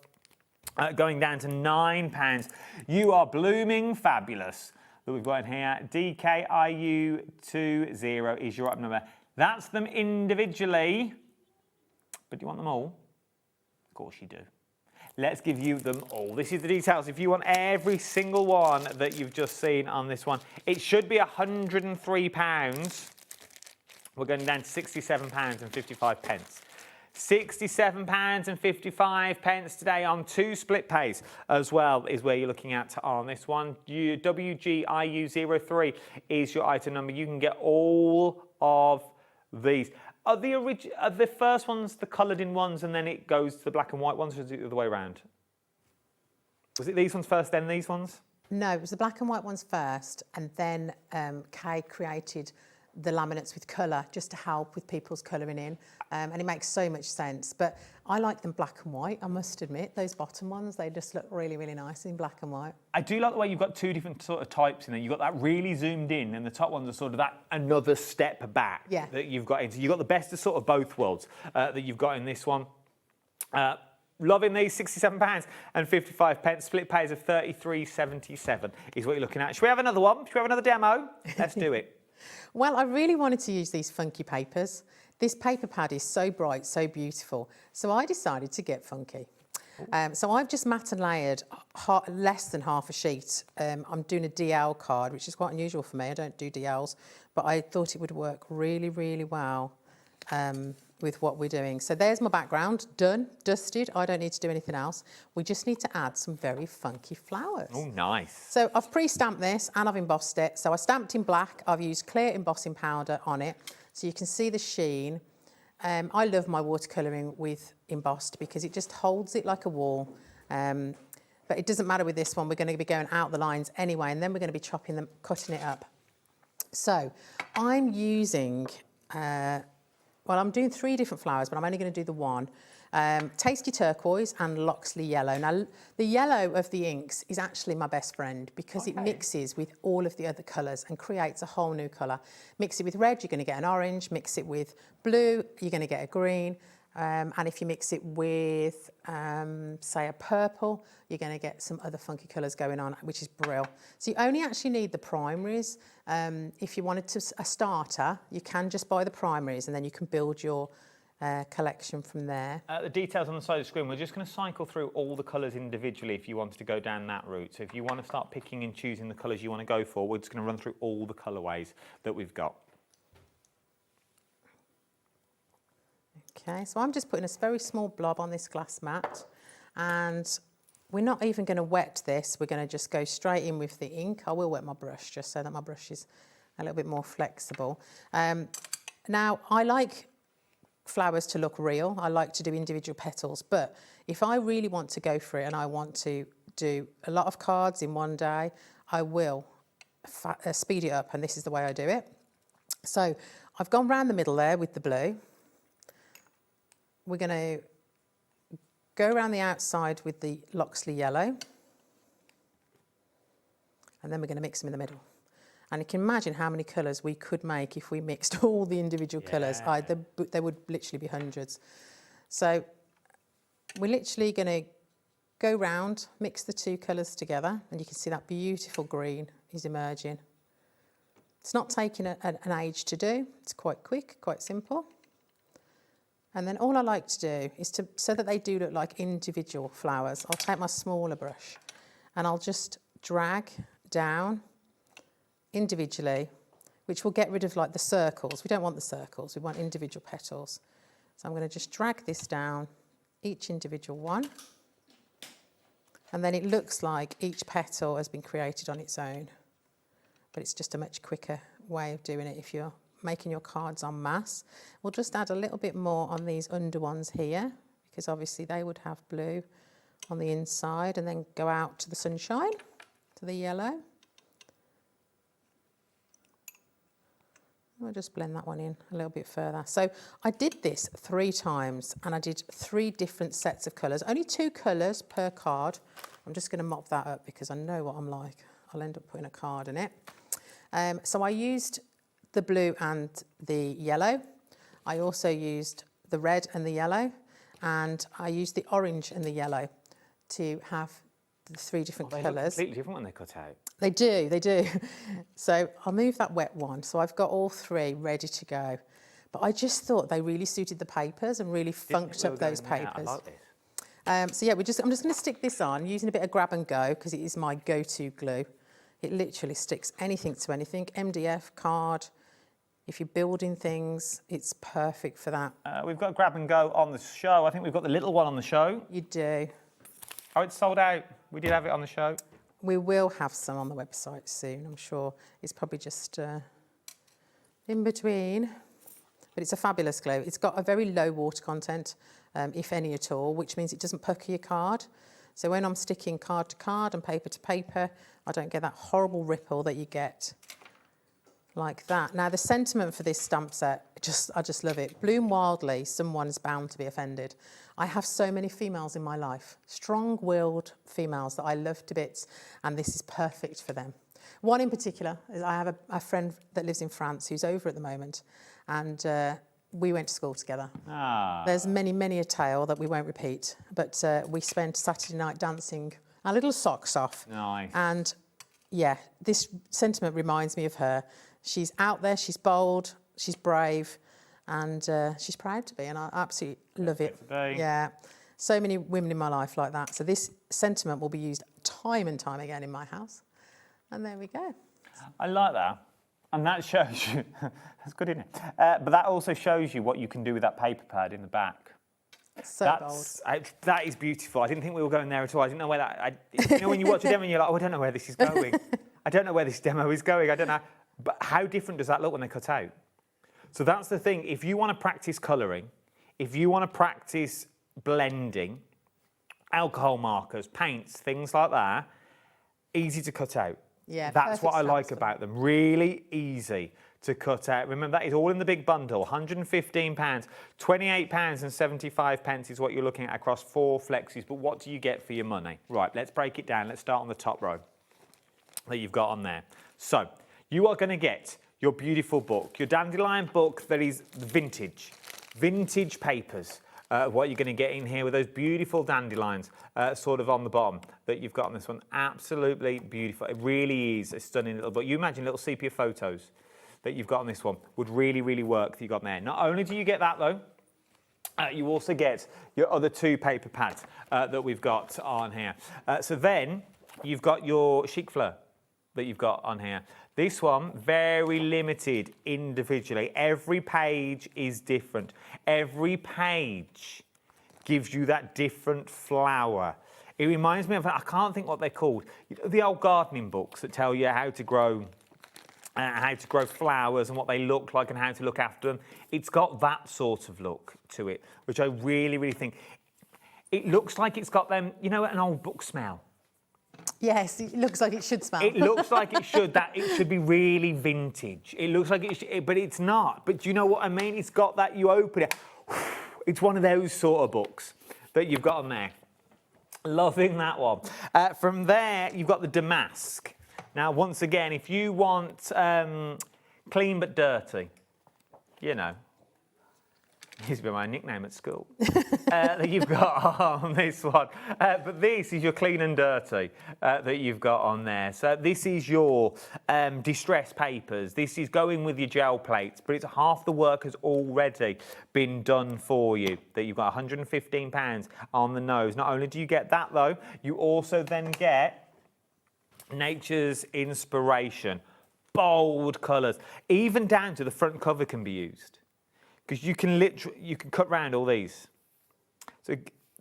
Going down to £9. You are blooming fabulous that we've got in here. DKIU20 is your item number. That's them individually. But do you want them all? Of course you do. Let's give you them all. This is the details. If you want every single one that you've just seen on this one, it should be £103. We're going down to £67.55. £67.55 today on 2 split pays as well is where you're looking at on this one. WGIU03 is your item number. You can get all of these. Are the first ones the coloured in ones and then it goes to the black and white ones, or is it the other way around? Was it these ones first, then these ones? No, it was the black and white ones first, and then Kay created the laminates with colour just to help with people's colouring in, and it makes so much sense. But I like them black and white, I must admit. Those bottom ones, they just look really, really nice in black and white. I do like the way you've got 2 different sort of types in there. You've got that really zoomed in, and the top ones are sort of that another step back that you've got into. You've got the best of sort of both worlds that you've got in this one. Loving these, £67.55. Split pays of £33.77 is what you're looking at. Should we have another one? Should we have another demo? Let's do it. Well, I really wanted to use these funky papers. This paper pad is so bright, so beautiful. So I decided to get funky. So I've just matte and layered less than half a sheet. I'm doing a DL card, which is quite unusual for me. I don't do DLs, but I thought it would work really, really well with what we're doing. So there's my background, done, dusted. I don't need to do anything else. We just need to add some very funky flowers. Oh, nice. So I've pre-stamped this and I've embossed it. So I stamped in black. I've used clear embossing powder on it, so you can see the sheen. I love my watercolouring with embossed because it just holds it like a wall. But it doesn't matter with this one. We're going to be going out the lines anyway, and then we're going to be chopping them, cutting it up. So I'm using, well, I'm doing 3 different flowers, but I'm only going to do the one. Tasty Turquoise and Loxley Yellow. Now, the yellow of the inks is actually my best friend because it mixes with all of the other colours and creates a whole new colour. Mix it with red, you're going to get an orange. Mix it with blue, you're going to get a green. And if you mix it with, say, a purple, you're going to get some other funky colours going on, which is brilliant. So you only actually need the primaries. If you wanted a starter, you can just buy the primaries and then you can build your collection from there. The details on the side of the screen, we're just going to cycle through all the colours individually if you wanted to go down that route. So if you want to start picking and choosing the colours you want to go for, we're just going to run through all the colourways that we've got. Okay, so I'm just putting a very small blob on this glass mat, and we're not even going to wet this. We're going to just go straight in with the ink. I will wet my brush just so that my brush is a little bit more flexible. Now, I like flowers to look real. I like to do individual petals, but if I really want to go for it and I want to do a lot of cards in one day, I will speed it up, and this is the way I do it. So I've gone round the middle there with the blue. We're going to go around the outside with the Loxley Yellow, and then we're going to mix them in the middle. And you can imagine how many colours we could make if we mixed all the individual colours. There would literally be hundreds. So we're literally going to go round, mix the two colours together, and you can see that beautiful green is emerging. It's not taking an age to do. It's quite quick, quite simple. And then all I like to do is so that they do look like individual flowers, I'll take my smaller brush and I'll just drag down individually, which will get rid of like the circles. We don't want the circles, we want individual petals. So I'm going to just drag this down, each individual one. And then it looks like each petal has been created on its own. But it's just a much quicker way of doing it if you're making your cards en masse. We'll just add a little bit more on these under ones here, because obviously they would have blue on the inside, and then go out to the sunshine, to the yellow. We'll just blend that one in a little bit further. So I did this 3 times, and I did 3 different sets of colours, only 2 colours per card. I'm just going to mop that up because I know what I'm like. I'll end up putting a card in it. So I used the blue and the yellow. I also used the red and the yellow, and I used the orange and the yellow to have the 3 different colours. Look completely different when they cut out. They do, they do. So I'll move that wet one. So I've got all 3 ready to go. But I just thought they really suited the papers and really funked up those papers. I like this. So yeah, I'm just going to stick this on using a bit of grab and go because it is my go-to glue. It literally sticks anything to anything. MDF, card. If you're building things, it's perfect for that. We've got grab and go on the show. I think we've got the little one on the show. You do. Oh, it's sold out. We did have it on the show. We will have some on the website soon, I'm sure. It's probably just in between. But it's a fabulous glue. It's got a very low water content, if any at all, which means it doesn't pucker your card. So when I'm sticking card to card and paper to paper, I don't get that horrible ripple that you get like that. Now, the sentiment for this stamp set, I just love it. Bloom wildly, someone's bound to be offended. I have so many females in my life, strong-willed females that I love to bits, and this is perfect for them. One in particular, I have a friend that lives in France who's over at the moment, and we went to school together. There's many a tale that we won't repeat, but we spent Saturday night dancing our little socks off. Nice. And yeah, this sentiment reminds me of her. She's out there, she's bold, she's brave, and she's proud to be, and I absolutely love it. Yeah, so many women in my life like that. So this sentiment will be used time and time again in my house. And there we go. I like that. And that shows you, that's good, isn't it? But that also shows you what you can do with that paper pad in the back. So bold. That is beautiful. I didn't think we were going there at all. I didn't know where that, you know, when you watch a demo and you're like, oh, I don't know where this is going. I don't know where this demo is going. I don't know. But how different does that look when they cut out? So that's the thing. If you want to practice colouring, if you want to practice blending, alcohol markers, paints, things like that, easy to cut out. Yeah, that's what I like about them. Really easy to cut out. Remember, that is all in the big bundle, £115, £28.75 is what you're looking at across 4 flexis. But what do you get for your money? Right, let's break it down. Let's start on the top row that you've got on there. So you are going to get your beautiful book, your dandelion book that is vintage papers. What you're going to get in here with those beautiful dandelions sort of on the bottom that you've got on this one. Absolutely beautiful. It really is a stunning little book. You imagine little sepia photos that you've got on this one would really, really work that you've got there. Not only do you get that though, you also get your other 2 paper pads that we've got on here. So then you've got your chic fleur that you've got on here. This one, very limited individually. Every page is different. Every page gives you that different flower. It reminds me of, I can't think what they're called, the old gardening books that tell you how to grow flowers and what they look like and how to look after them. It's got that sort of look to it, which I really, really think. It looks like it's got them, you know, an old book smell. Yes, it looks like it should smell. It looks like it should. That it should be really vintage. It looks like it should, but it's not. But do you know what I mean? It's got that, you open it, it's one of those sort of books that you've got on there. Loving that one. From there, you've got the damask. Now, once again, if you want clean but dirty, you know, used to be my nickname at school, that you've got on this one. But this is your clean and dirty that you've got on there. So this is your distress papers. This is going with your gel plates, but it's half the work has already been done for you, that you've got £115 on the nose. Not only do you get that though, you also then get Nature's Inspiration, bold colours, even down to the front cover can be used. Because you can cut round all these. So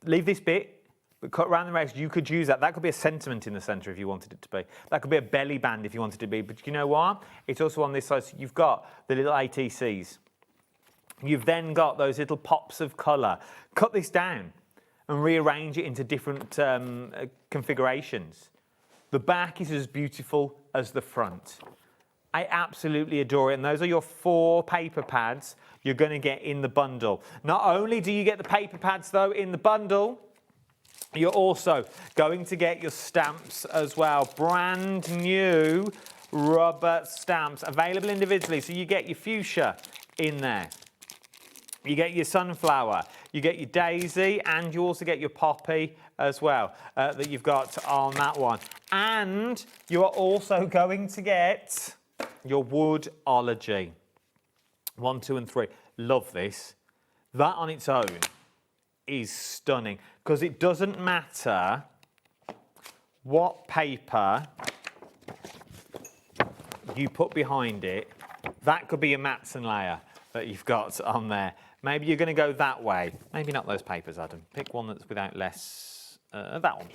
leave this bit, but cut round the rest. You could use that. That could be a sentiment in the centre if you wanted it to be. That could be a belly band if you wanted it to be. But you know what? It's also on this side. So you've got the little ATCs. You've then got those little pops of colour. Cut this down and rearrange it into different configurations. The back is as beautiful as the front. I absolutely adore it. And those are your 4 paper pads you're going to get in the bundle. Not only do you get the paper pads, though, in the bundle, you're also going to get your stamps as well. Brand new rubber stamps available individually. So you get your fuchsia in there. You get your sunflower. You get your daisy, and you also get your poppy as well that you've got on that one. And you are also going to get your woodology. 1, 2, and 3. Love this. That on its own is stunning because it doesn't matter what paper you put behind it. That could be a Matson layer that you've got on there. Maybe you're going to go that way. Maybe not those papers, Adam. Pick one that's without less. That one.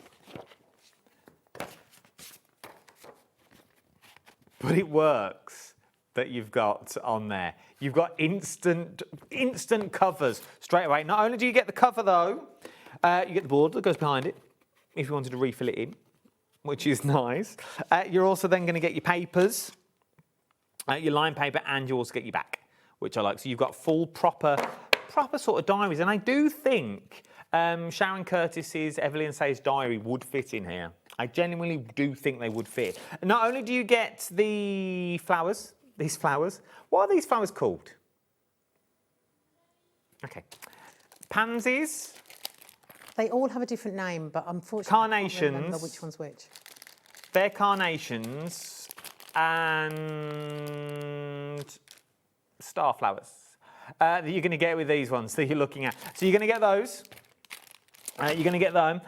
But it works that you've got on there. You've got instant covers straight away. Not only do you get the cover though, you get the board that goes behind it if you wanted to refill it in, which is nice. You're also then going to get your papers, your line paper, and you also get your back, which I like. So you've got full proper sort of diaries. And I do think Sharon Curtis's Evelyn Say's diary would fit in here. I genuinely do think they would fit. Not only do you get the flowers, these flowers. What are these flowers called? Okay. Pansies. They all have a different name, but unfortunately Carnations. I can't remember which one's which. They're carnations and starflowers that you're going to get with these ones that you're looking at. So you're going to get those. You're going to get them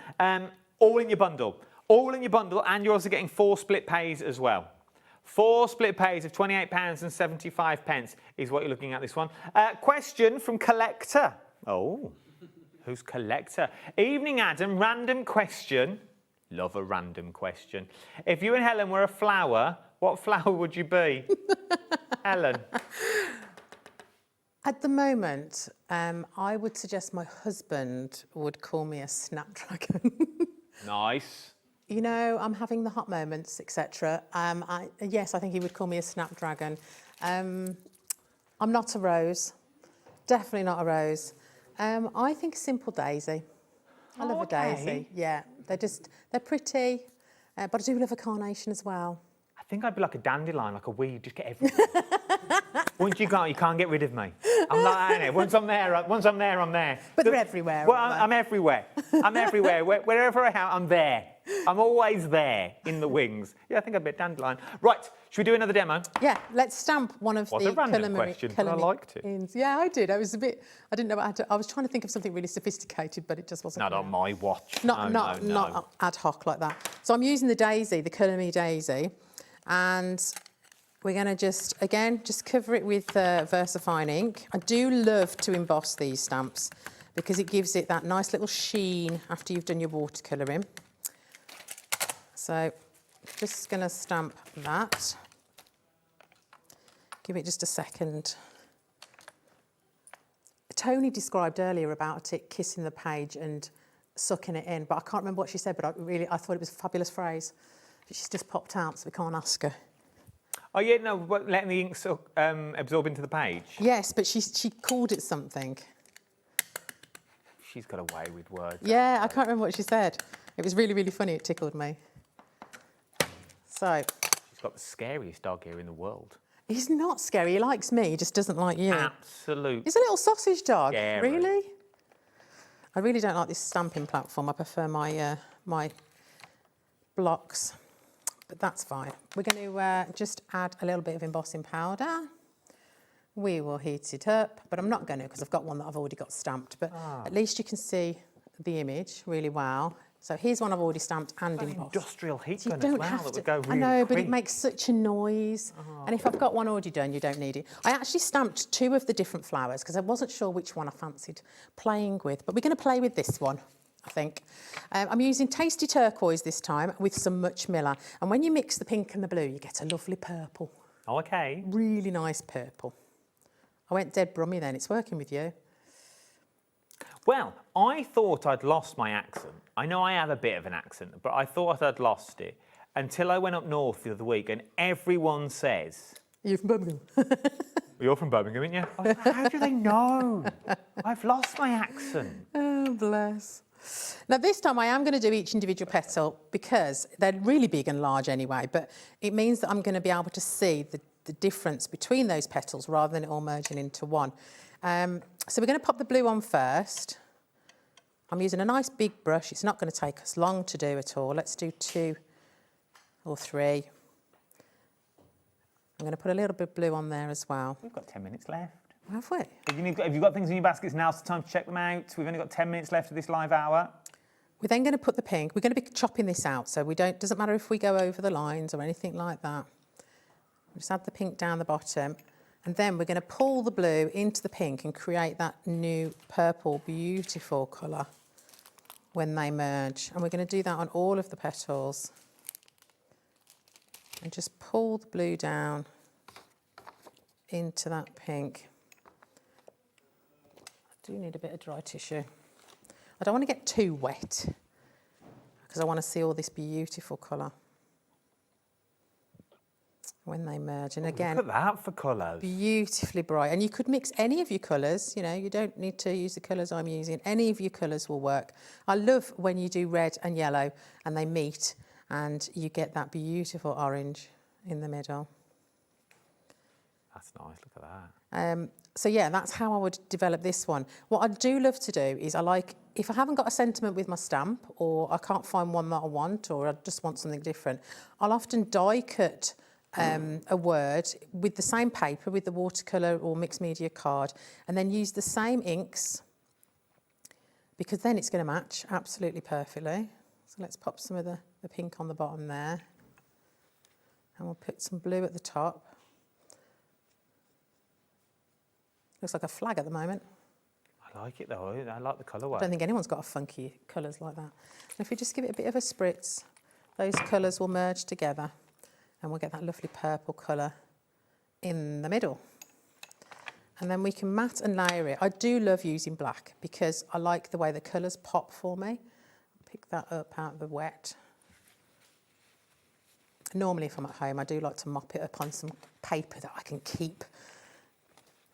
all in your bundle. All in your bundle, and you're also getting 4 split pays as well. 4 split pays of £28.75 is what you're looking at this one. Question from Collector. Oh, who's Collector? Evening, Adam. Random question. Love a random question. If you and Helen were a flower, what flower would you be? Helen. At the moment, I would suggest my husband would call me a snapdragon. Nice. You know, I'm having the hot moments, etc. Yes, I think he would call me a snapdragon. I'm not a rose. Definitely not a rose. I think a simple daisy. I love a daisy. Yeah, they're pretty, but I do love a carnation as well. I think I'd be like a dandelion, like a weed, just get everything. Once you can't get rid of me. I'm like, I know, once I'm there, I'm there. But they're everywhere. Well, I'm everywhere. I'm everywhere. Wherever I am, I'm there. I'm always there in the wings. Yeah, I think I'd be a dandelion. Right, should we do another demo? Yeah, let's stamp one of Was the a random question, but I liked it. ins. Yeah, I did. I didn't know how to. I was trying to think of something really sophisticated, but it just wasn't. Not on my watch. Not ad hoc like that. So I'm using the daisy, the Colour Me daisy, and we're going to just cover it with VersaFine ink. I do love to emboss these stamps because it gives it that nice little sheen after you've done your watercolouring. So just going to stamp that. Give it just a second. Toni described earlier about it kissing the page and sucking it in, but I can't remember what she said, but I thought it was a fabulous phrase. She's just popped out, so we can't ask her. Oh yeah, no, letting the ink absorb into the page. Yes, but she called it something. She's got a way with words. Yeah, I can't remember what she said. It was really, really funny. It tickled me. So. She's got the scariest dog here in the world. He's not scary. He likes me. He just doesn't like you. Absolutely. He's a little sausage dog. Scary. Really? I really don't like this stamping platform. I prefer my my blocks, but that's fine. We're going to just add a little bit of embossing powder. We will heat it up, but I'm not going to because I've got one that I've already got stamped. But at least you can see the image really well. So here's one I've already stamped and embossed. Industrial heat So gun as well, that would go really I know, but quick. it makes such a noise. And if I've got one already done, you don't need it. I actually stamped 2 of the different flowers because I wasn't sure which one I fancied playing with. But we're going to play with this one, I think. I'm using Tasty Turquoise this time with some Much Miller. And when you mix the pink and the blue, you get a lovely purple. Oh, okay. Really nice purple. I went dead brummy then. It's working with you. Well, I thought I'd lost my accent. I know I have a bit of an accent, but I thought I'd lost it until I went up north the other week and everyone says... You're from Birmingham. You're from Birmingham, aren't you? I was like, how do they know? I've lost my accent. Oh, bless. Now, this time I am going to do each individual petal because they're really big and large anyway, but it means that I'm going to be able to see the difference between those petals rather than it all merging into one. So we're going to pop the blue on first. I'm using a nice big brush. It's not going to take us long to do at all. Let's do 2 or 3. I'm going to put a little bit of blue on there as well. We've got 10 minutes left. Have we? If you've got things in your baskets, now's the time to check them out. We've only got 10 minutes left of this live hour. We're then going to put the pink. We're going to be chopping this out, so doesn't matter if we go over the lines or anything like that. Just add the pink down the bottom. And then we're going to pull the blue into the pink and create that new purple, beautiful colour when they merge. And we're going to do that on all of the petals. And just pull the blue down into that pink. I do need a bit of dry tissue. I don't want to get too wet because I want to see all this beautiful colour when they merge. And again, look at that for colours. Beautifully bright. And you could mix any of your colours, you know, you don't need to use the colours I'm using. Any of your colours will work. I love when you do red and yellow and they meet and you get that beautiful orange in the middle. That's nice, look at that. So yeah, that's how I would develop this one. What I do love to do is if I haven't got a sentiment with my stamp or I can't find one that I want or I just want something different, I'll often die cut a word with the same paper, with the watercolour or mixed media card, and then use the same inks because then it's going to match absolutely perfectly. So let's pop some of the pink on the bottom there. And we'll put some blue at the top. Looks like a flag at the moment. I like it though, I like the colourway. I don't think anyone's got a funky colours like that. And if we just give it a bit of a spritz, those colours will merge together and we'll get that lovely purple colour in the middle. And then we can matte and layer it. I do love using black because I like the way the colours pop for me. Pick that up out of the wet. Normally, if I'm at home, I do like to mop it up on some paper that I can keep.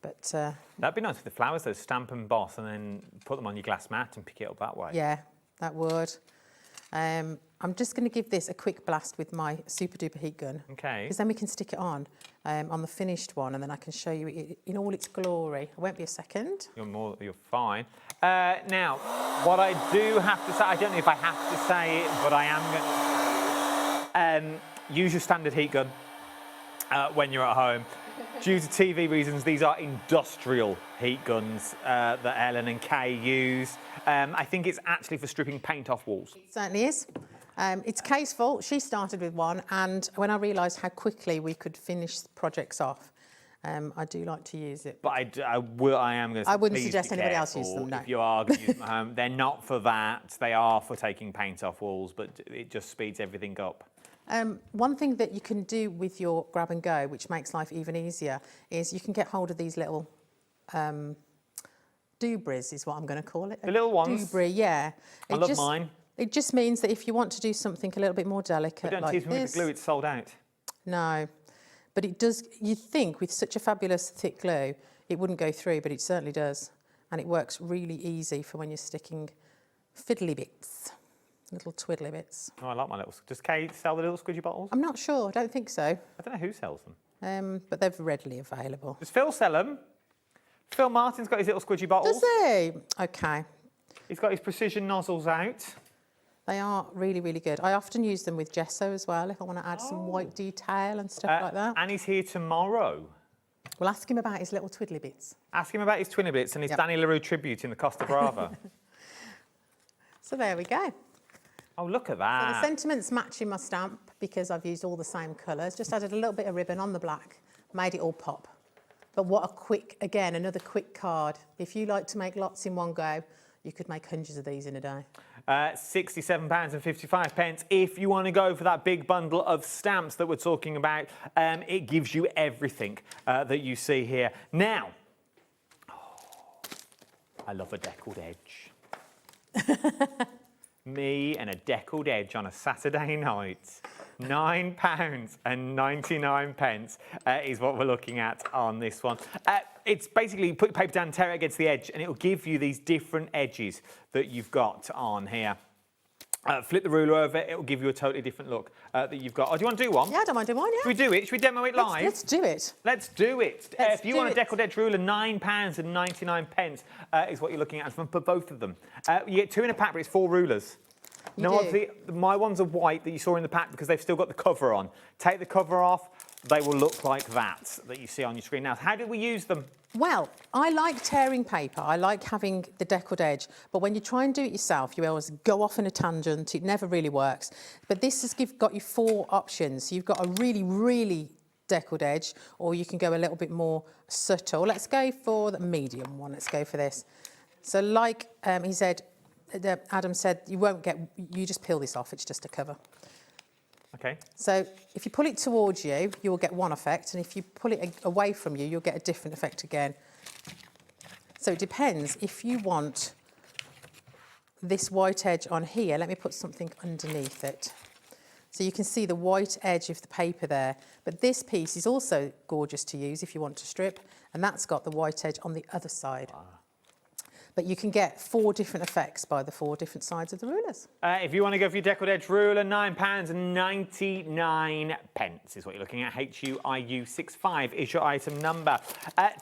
But that'd be nice with the flowers, though. Stamp and emboss, and then put them on your glass mat and pick it up that way. yeah, that would. I'm just going to give this a quick blast with my super duper heat gun. Okay. Because then we can stick it on the finished one, and then I can show you it in all its glory. It won't be a second. You're fine. Now, what I do have to say, I don't know if I have to say it, but I am going to use your standard heat gun when you're at home. Due to TV reasons, these are industrial heat guns that Ellen and Kay use. I think it's actually for stripping paint off walls. It certainly is. It's Kay's fault. She started with one, and when I realised how quickly we could finish projects off, I do like to use it. But I am going to say, I wouldn't please suggest be anybody else careful use them, no. If you are going to use them at home, they're not for that. They are for taking paint off walls, but it just speeds everything up. One thing that you can do with your grab and go, which makes life even easier, is you can get hold of these little doobries, is what I'm going to call it. The little ones? Doobry, yeah. I love mine. It just means that if you want to do something a little bit more delicate, But don't like tease me with this, the glue, it's sold out. No, but it does. You'd think with such a fabulous thick glue, it wouldn't go through, but it certainly does, and it works really easy for when you're sticking fiddly bits. Little twiddly bits. Oh, I like my little... Does Kay sell the little squidgy bottles? I'm not sure. I don't think so. I don't know who sells them. But they're readily available. Does Phil sell them? Phil Martin's got his little squidgy bottles. Does he? Okay. He's got his precision nozzles out. They are really, really good. I often use them with gesso as well if I want to add some white detail and stuff like that. And he's here tomorrow. We'll ask him about his little twiddly bits. Ask him about his twiddly bits and his Danny LaRue tribute in the Costa Brava. So there we go. Oh, look at So that. the sentiment's matching my stamp because I've used all the same colours. Just added a little bit of ribbon on the black, made it all pop. But what a quick, again, another quick card. If you like to make lots in one go, you could make hundreds of these in a day. £67.55. If you want to go for that big bundle of stamps that we're talking about, it gives you everything that you see here. Now, I love a deckled edge. Me and a deckled edge on a Saturday night. £9.99 is what we're looking at on this one. It's basically put your paper down, tear it against the edge, and it'll give you these different edges that you've got on here. Flip the ruler over, it'll give you a totally different look that you've got. Oh, do you want to do one? Yeah, I don't mind doing one, yeah. Should we do it? Should we demo it live? Let's do it. Let's do it. If you do want a it. deckled edge ruler, £9.99 is what you're looking at for both of them. You get 2 in a pack, but it's 4 rulers. You Now, do. obviously, my ones are white that you saw in the pack because they've still got the cover on. Take the cover off, they will look like that you see on your screen. Now, how do we use them? Well, I like tearing paper. I like having the deckled edge. But when you try and do it yourself, you always go off in a tangent. It never really works. But this has got you 4 options. You've got a really, really deckled edge, or you can go a little bit more subtle. Let's go for the medium one. Let's go for this. So like he said, Adam said, you just peel this off. It's just a cover. Okay. So if you pull it towards you, you'll get one effect, and if you pull it away from you, you'll get a different effect again. So it depends. If you want this white edge on here, let me put something underneath it. So you can see the white edge of the paper there. But this piece is also gorgeous to use if you want to strip, and that's got the white edge on the other side. But you can get 4 different effects by the 4 different sides of the rulers. If you want to go for your deckled edge ruler, £9.99 is what you're looking at. HUIU65 is your item number.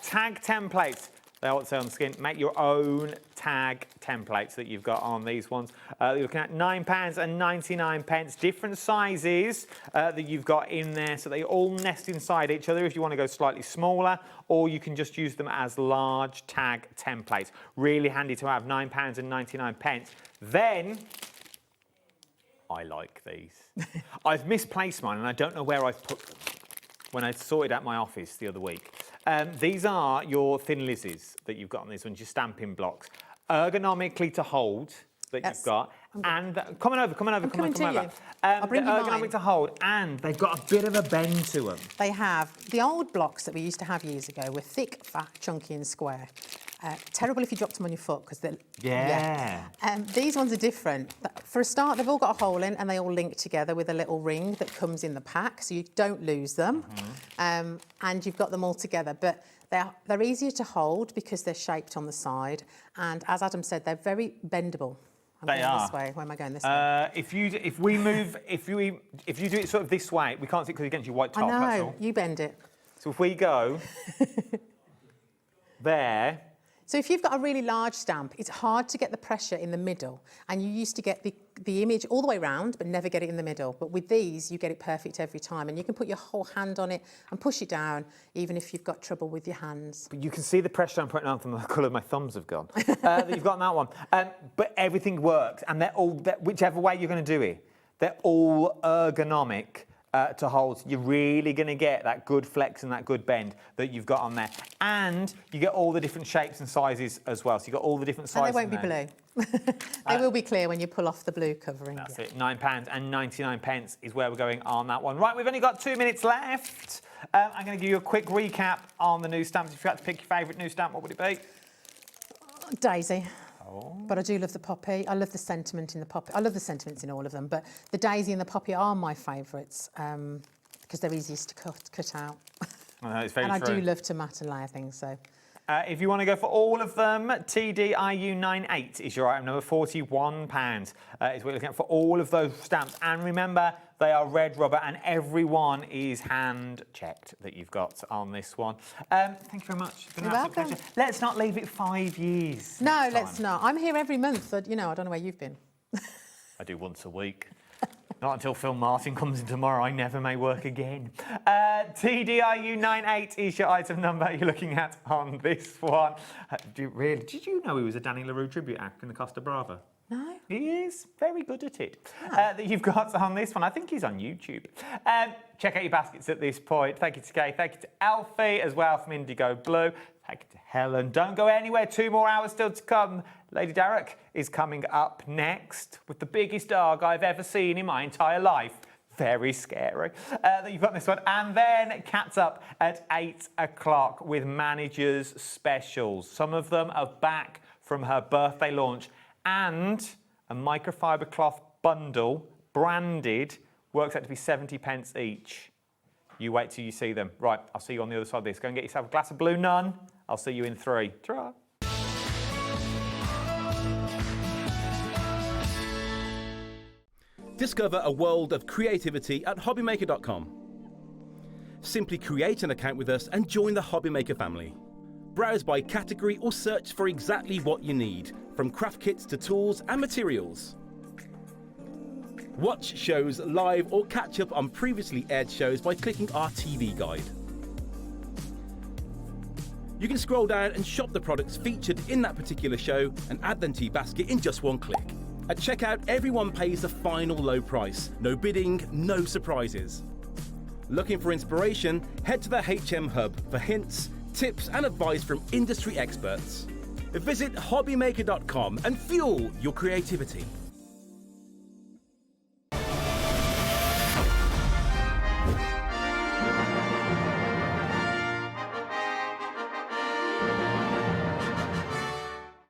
Tag templates. They all say on the skin, make your own tag templates that you've got on these ones. You're looking at £9.99, different sizes that you've got in there, so they all nest inside each other if you want to go slightly smaller, or you can just use them as large tag templates. Really handy to have, £9.99. Then, I like these. I've misplaced mine and I don't know where I've put them when I sorted out my office the other week. These are your thin Lizzies that you've got on these ones, your stamping blocks. Ergonomically to hold that you've got. And come on over. I'll bring you ergonomic mine. to hold, and they've got a bit of a bend to them. They have. The old blocks that we used to have years ago were thick, fat, chunky and square. Terrible if you dropped them on your foot because they're... Yeah. These ones are different. For a start, they've all got a hole in and they all link together with a little ring that comes in the pack, so you don't lose them. And you've got them all together. But they're easier to hold because they're shaped on the side. And as Adam said, they're very bendable. They are. This way. Where am I going this way? If you do it sort of this way, we can't see because against your white top. I know. That's all. You bend it. So if we go there. So if you've got a really large stamp, it's hard to get the pressure in the middle, and you used to get the image all the way round, but never get it in the middle. But with these, you get it perfect every time, and you can put your whole hand on it and push it down, even if you've got trouble with your hands. But you can see the pressure I'm putting on from the colour of my thumbs have gone. That you've got on that one. But everything works, and they're all, whichever way you're going to do it, they're all ergonomic. To hold. So you're really going to get that good flex and that good bend that you've got on there. And you get all the different shapes and sizes as well. So you've got all the different sizes. And they won't be blue. They will be clear when you pull off the blue covering. That's it. £9.99 is where we're going on that one. Right, we've only got 2 minutes left. I'm going to give you a quick recap on the new stamps. If you had to pick your favourite new stamp, what would it be? Daisy. But I do love the poppy. I love the sentiment in the poppy. I love the sentiments in all of them, but the daisy and the poppy are my favourites because they're easiest to cut out. I know, it's very and true. I do love to mat and layer things, so. If you want to go for all of them, TDIU98 is your item number, £41 is what you're looking at for all of those stamps. And remember, they are red rubber and every one is hand-checked that you've got on this one. Thank you very much. It's been an absolute pleasure. Let's not leave it 5 years. No, let's not. I'm here every month, but, you know, I don't know where you've been. I do once a week. Not until Phil Martin comes in tomorrow, I never may work again. TDIU98 is your item number you're looking at on this one. Did you know he was a Danny LaRue tribute act in the Costa Brava? No. He is very good at it. That you've got on this one. I think he's on YouTube. Check out your baskets at this point. Thank you to Kay. Thank you to Alfie as well from IndigoBlu. Thank you to Helen. Don't go anywhere. 2 more hours still to come. Lady Derek is coming up next with the biggest dog I've ever seen in my entire life. Very scary. That you've got this one. And then Cat's Up at 8 o'clock with managers' specials. Some of them are back from her birthday launch. And a microfiber cloth bundle, branded, works out to be 70p each. You wait till you see them. Right, I'll see you on the other side of this. Go and get yourself a glass of Blue Nun. I'll see you in 3. Ta-ra. Discover a world of creativity at HobbyMaker.com. Simply create an account with us and join the HobbyMaker family. Browse by category or search for exactly what you need, from craft kits to tools and materials. Watch shows live or catch up on previously aired shows by clicking our TV guide. You can scroll down and shop the products featured in that particular show and add them to your basket in just one click. At checkout, everyone pays the final low price. No bidding, no surprises. Looking for inspiration? Head to the HM Hub for hints, tips and advice from industry experts. Visit HobbyMaker.com and fuel your creativity.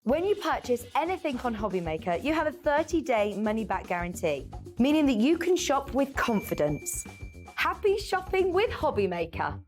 When you purchase anything on HobbyMaker, you have a 30-day money-back guarantee, meaning that you can shop with confidence. Happy shopping with HobbyMaker.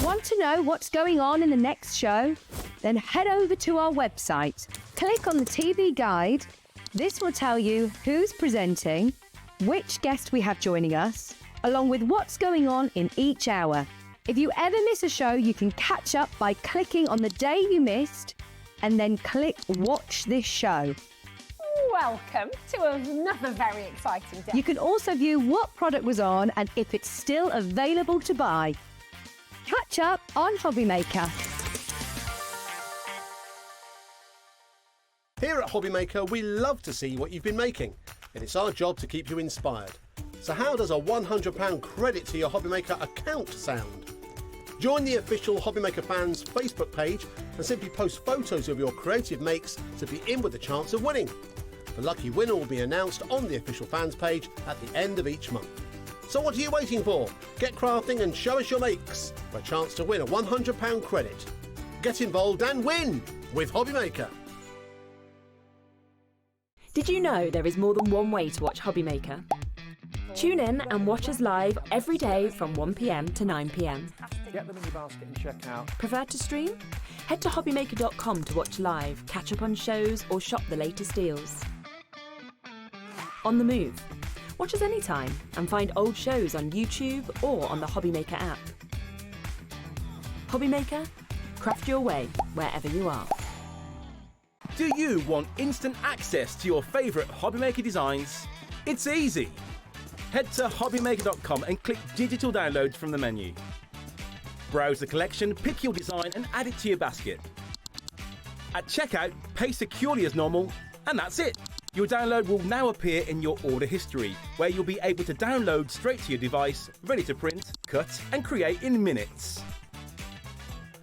Want to know what's going on in the next show? Then head over to our website. Click on the TV guide. This will tell you who's presenting, which guest we have joining us, along with what's going on in each hour. If you ever miss a show, you can catch up by clicking on the day you missed and then click Watch This Show. Welcome to another very exciting day. You can also view what product was on and if it's still available to buy. Catch up on HobbyMaker. Here at HobbyMaker, we love to see what you've been making, and it's our job to keep you inspired. So how does a £100 credit to your HobbyMaker account sound? Join the official HobbyMaker fans Facebook page and simply post photos of your creative makes to be in with a chance of winning. The lucky winner will be announced on the official fans page at the end of each month. So what are you waiting for? Get crafting and show us your makes for a chance to win a £100 credit. Get involved and win with HobbyMaker. Did you know there is more than one way to watch HobbyMaker? Tune in and watch us live every day from 1 p.m. to 9 p.m. Get them in your basket and check out. Prefer to stream? Head to hobbymaker.com to watch live, catch up on shows, or shop the latest deals. On the move. Watch us anytime and find old shows on YouTube or on the HobbyMaker app. HobbyMaker, craft your way wherever you are. Do you want instant access to your favourite HobbyMaker designs? It's easy. Head to hobbymaker.com and click digital downloads from the menu. Browse the collection, pick your design and add it to your basket. At checkout, pay securely as normal, and that's it. Your download will now appear in your order history, where you'll be able to download straight to your device, ready to print, cut and create in minutes.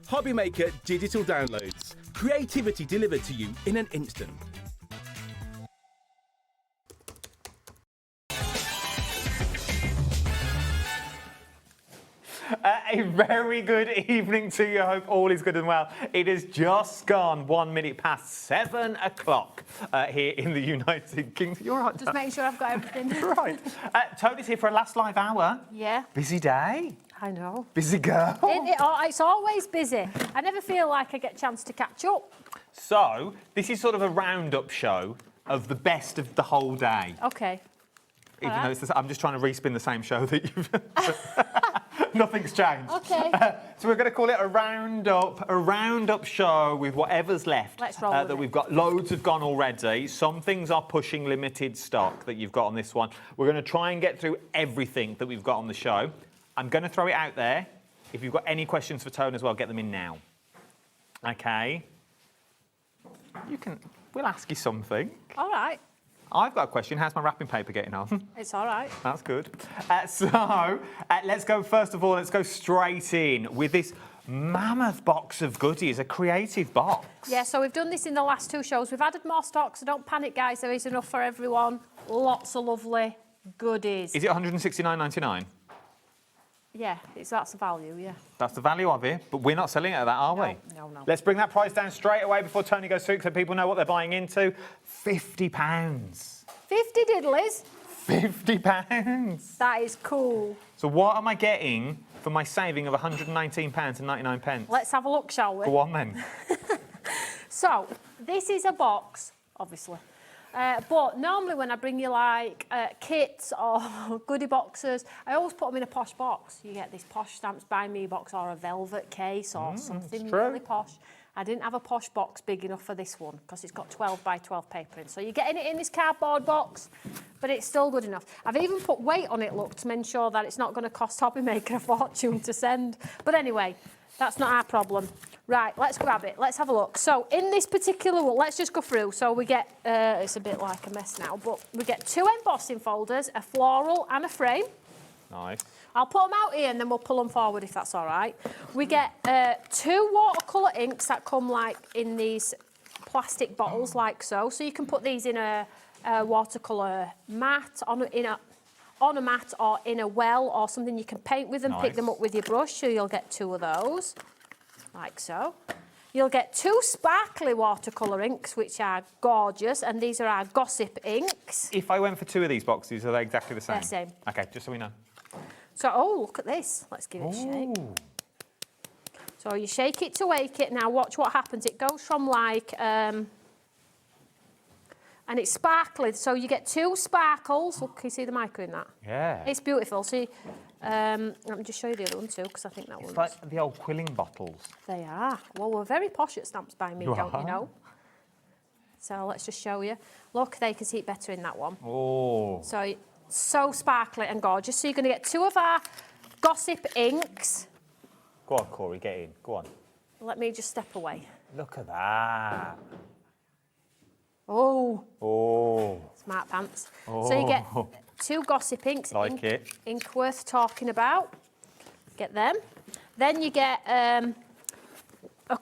HobbyMaker Digital Downloads. Creativity delivered to you in an instant. A very good evening to you. I hope all is good and well. It has just gone 1 minute past 7 o'clock here in the United Kingdom. You're right. Just making sure I've got everything. Right. Tony's here for a last live hour. Yeah. Busy day. I know. Busy girl. It's always busy. I never feel like I get a chance to catch up. So, this is sort of a roundup show of the best of the whole day. Okay. Even though it's I'm just trying to respin the same show that you've... Nothing's changed. Okay. So we're going to call it a roundup show with whatever's left. Let's roll with that it. we've got. Loads have gone already. Some things are pushing limited stock that you've got on this one. We're going to try and get through everything that we've got on the show. I'm going to throw it out there. If you've got any questions for Toni as well, get them in now. Okay. We'll ask you something. All right. I've got a question. How's my wrapping paper getting on? It's all right. That's good. Let's go, first of all, let's go straight in with this mammoth box of goodies, a creative box. Yeah, so we've done this in the last 2 shows. We've added more stock, so don't panic, guys. There is enough for everyone. Lots of lovely goodies. Is it $169.99? Yeah, that's the value, yeah. That's the value of it, but we're not selling it at that, are we? No. Let's bring that price down straight away before Toni goes through it so people know what they're buying into. £50. 50 diddlies. £50. That is cool. So what am I getting for my saving of £119.99? Let's have a look, shall we? Go on then. So, this is a box, obviously. But normally when I bring you like kits or goodie boxes, I always put them in a posh box. You get this posh Stamps by Me box or a velvet case or something really posh. I didn't have a posh box big enough for this one because it's got 12 by 12 paper in. So you're getting it in this cardboard box, but it's still good enough. I've even put weight on it, look, to ensure that it's not going to cost HobbyMaker a fortune to send. But anyway, that's not our problem. Right, let's grab it. Let's have a look. So in this particular one, let's just go through. So we get, it's a bit like a mess now, but we get 2 embossing folders, a floral and a frame. Nice. I'll put them out here and then we'll pull them forward if that's all right. We get 2 watercolour inks that come like in these plastic bottles like so. So you can put these in a watercolour mat, on a mat or in a well or something you can paint with and pick them up with your brush. So you'll get 2 of those. Like so. You'll get 2 sparkly watercolour inks, which are gorgeous, and these are our Gossip inks. If I went for 2 of these boxes, are they exactly the same? They're the same. Okay, just so we know. So, oh, look at this. Let's give it a shake. So you shake it to wake it. Now watch what happens. It goes from like, and it's sparkly. So you get 2 sparkles. Look, can you see the micro in that? Yeah. It's beautiful. See, let me just show you the other one too, because I think that one's... It's like the old quilling bottles. They are. Well, we're very posh at Stamps by Me, don't you are. know? So let's just show you. Look, they can see it better in that one. Oh. So sparkly and gorgeous. So you're going to get 2 of our Gossip inks. Go on, Corey, get in. Go on. Let me just step away. Look at that. Oh, smart pants. So you get 2 Gossip inks, Like it. ink worth talking about. Get them. Then you get a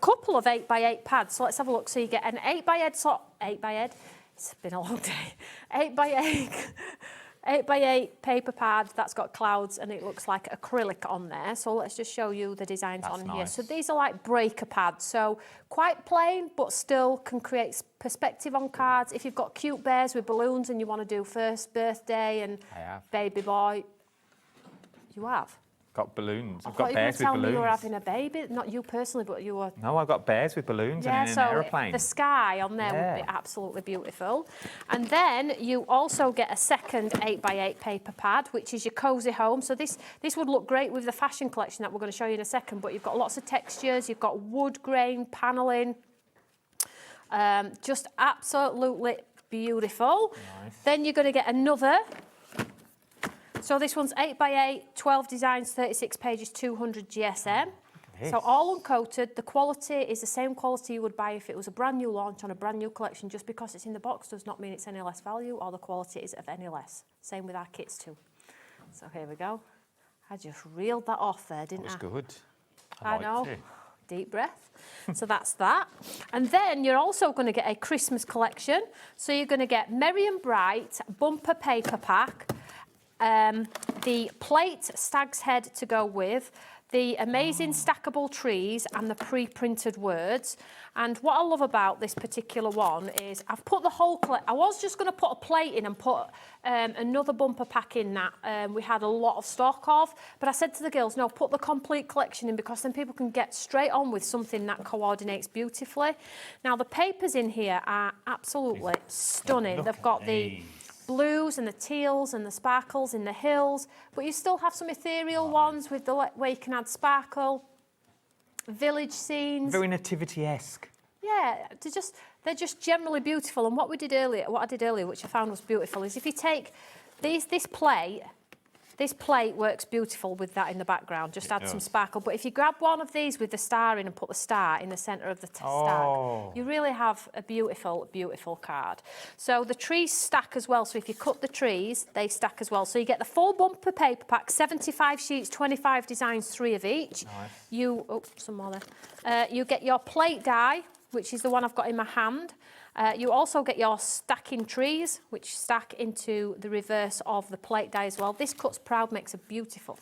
couple of 8x8 pads. So let's have a look. So you get an 8x8, it's been a long day. 8x8 paper pad that's got clouds and it looks like acrylic on there. So let's just show you the designs on here. So these are like breaker pads. So quite plain, but still can create perspective on cards. If you've got cute bears with balloons and you want to do first birthday and baby boy, you have. Got balloons. I've I got thought you were bears with telling me balloons. you were having a baby. Not you personally, but you were. No, I've got bears with balloons and in an aeroplane. The sky on there would be absolutely beautiful. And then you also get a second 8x8 paper pad, which is your cozy home. So this would look great with the fashion collection that we're going to show you in a second, but you've got lots of textures, you've got wood grain paneling, just absolutely beautiful. Nice. Then you're going to get another. So this one's 8x8, 12 designs, 36 pages, 200 GSM. So all uncoated. The quality is the same quality you would buy if it was a brand new launch on a brand new collection. Just because it's in the box does not mean it's any less value or the quality is of any less. Same with our kits too. So here we go. I just reeled that off there, didn't I? That was good. I know. Deep breath. So that's that. And then you're also going to get a Christmas collection. So you're going to get Merry and Bright bumper paper pack. The plate stag's head to go with, the amazing stackable trees and the pre-printed words. And what I love about this particular one is I've put the whole I was just going to put a plate in and put another bumper pack in that we had a lot of stock of, but I said to the girls, no, put the complete collection in because then people can get straight on with something that coordinates beautifully. Now the papers in here are absolutely stunning. They've got the blues and the teals and the sparkles in the hills, but you still have some ethereal ones with the where you can add sparkle, village scenes. Very nativity-esque. Yeah, they're just generally beautiful. And what I did earlier, which I found was beautiful, is if you take this plate works beautiful with that in the background. Just add some sparkle. But if you grab one of these with the star in and put the star in the centre of the stack, you really have a beautiful, beautiful card. So the trees stack as well. So if you cut the trees, they stack as well. So you get the full bumper paper pack, 75 sheets, 25 designs, 3 of each. Nice. Some more there. You get your plate die, which is the one I've got in my hand. You also get your stacking trees, which stack into the reverse of the plate die as well. This Cuts Proud makes a beautiful,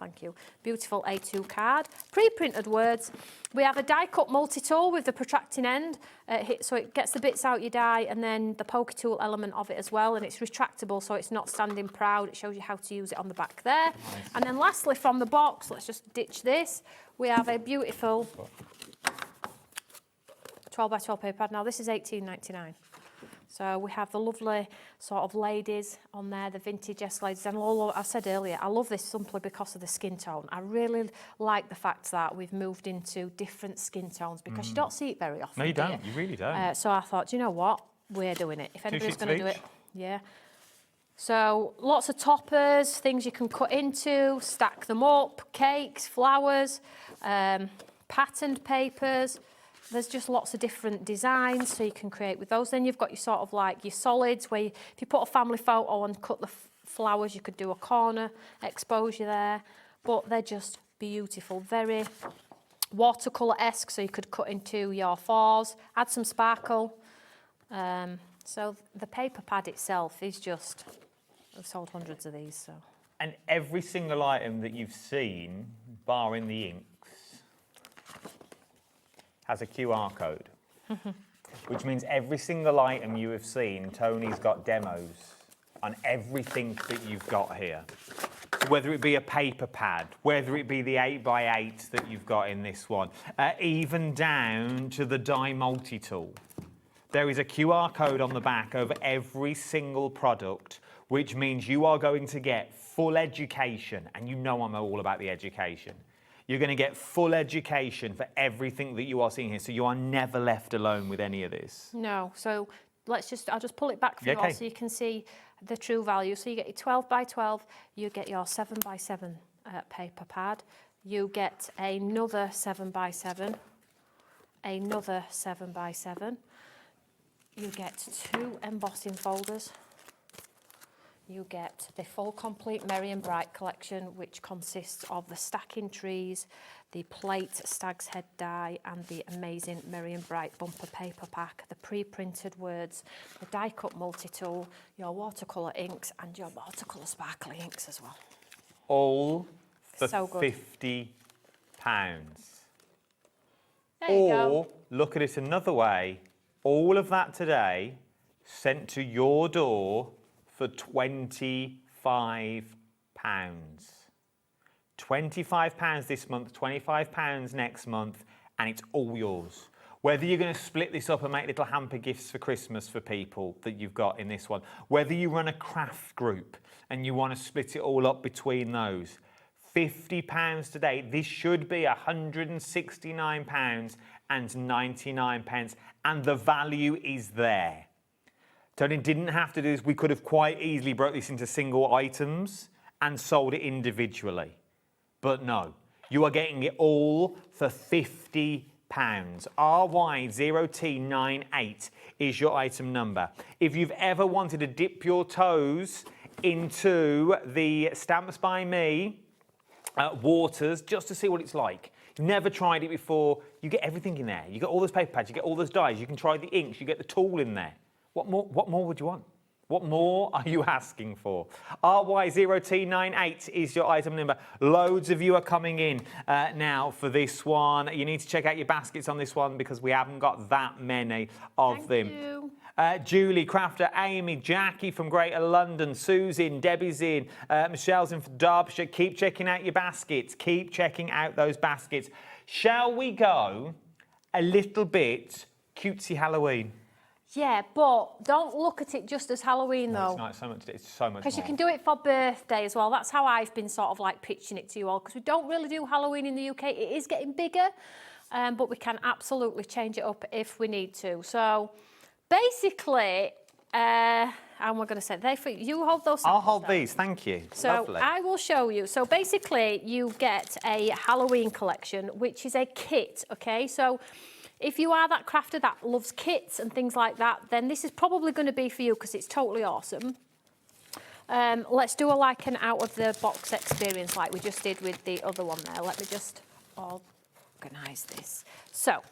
beautiful A2 card. Pre-printed words. We have a die cut multi-tool with the protracting end, so it gets the bits out your die, and then the poker tool element of it as well, and it's retractable, so it's not standing proud. It shows you how to use it on the back there. Nice. And then lastly, from the box, let's just ditch this. We have a beautiful 12x12 paper pad. Now this is $18.99. So we have the lovely sort of ladies on there, the vintage ladies. And I said earlier, I love this simply because of the skin tone. I really like the fact that we've moved into different skin tones because you don't see it very often. No, you don't. You really don't. So I thought, do you know what? We're doing it. If anybody's going to do it, yeah. So lots of toppers, things you can cut into, stack them up, cakes, flowers, patterned papers. There's just lots of different designs so you can create with those. Then you've got your sort of like your solids where if you put a family photo and cut the flowers, you could do a corner exposure there. But they're just beautiful, very watercolour-esque, so you could cut into your fours, add some sparkle. So the paper pad itself is just, I've sold hundreds of these. So. And every single item that you've seen, barring the inks, has a QR code, which means every single item you have seen, Toni's got demos on everything that you've got here. Whether it be a paper pad, whether it be the 8x8 that you've got in this one, even down to the die multi-tool. There is a QR code on the back of every single product, which means you are going to get full education, and you know I'm all about the education. You're going to get full education for everything that you are seeing here, so you are never left alone with any of this. No, so I'll just pull it back for you all so you can see the true value. So you get your 12x12, you get your 7x7 paper pad, you get another 7x7, another 7x7. you get 2 embossing folders. You get the full complete Merry and Bright collection, which consists of the stacking trees, the plate stag's head die, and the amazing Merry and Bright bumper paper pack, the pre-printed words, the die cut multi-tool, your watercolour inks, and your watercolour sparkly inks as well. All for So good. £50. There you go. Look at it another way, all of that today sent to your door for £25. £25 this month, £25 next month, and it's all yours. Whether you're going to split this up and make little hamper gifts for Christmas for people that you've got in this one, whether you run a craft group and you want to split it all up between those, £50 today. This should be £169.99, and the value is there. Toni didn't have to do this. We could have quite easily broke this into single items and sold it individually. But no, you are getting it all for £50. RY0T98 is your item number. If you've ever wanted to dip your toes into the Stamps by Me waters just to see what it's like, you've never tried it before, you get everything in there. You get all those paper pads, you get all those dyes, you can try the inks, you get the tool in there. What more would you want? What more are you asking for? RY0T98 is your item number. Loads of you are coming in now for this one. You need to check out your baskets on this one because we haven't got that many of them. Thank you. Julie, Crafter, Amy, Jackie from Greater London, Susan, Debbie's in, Michelle's in from Derbyshire. Keep checking out your baskets. Keep checking out those baskets. Shall we go a little bit cutesy Halloween? Yeah, but don't look at it just as Halloween, though. It's not so much. It's so much. Because you can do it for birthday as well. That's how I've been sort of like pitching it to you all. Because we don't really do Halloween in the UK. It is getting bigger, but we can absolutely change it up if we need to. So basically, I'm going to say, you hold those. I'll hold these. Thank you. So Lovely. I will show you. So basically, you get a Halloween collection, which is a kit. Okay, so if you are that crafter that loves kits and things like that, then this is probably going to be for you because it's totally awesome. Let's do an out-of-the-box experience like we just did with the other one there. Let me just organise this. So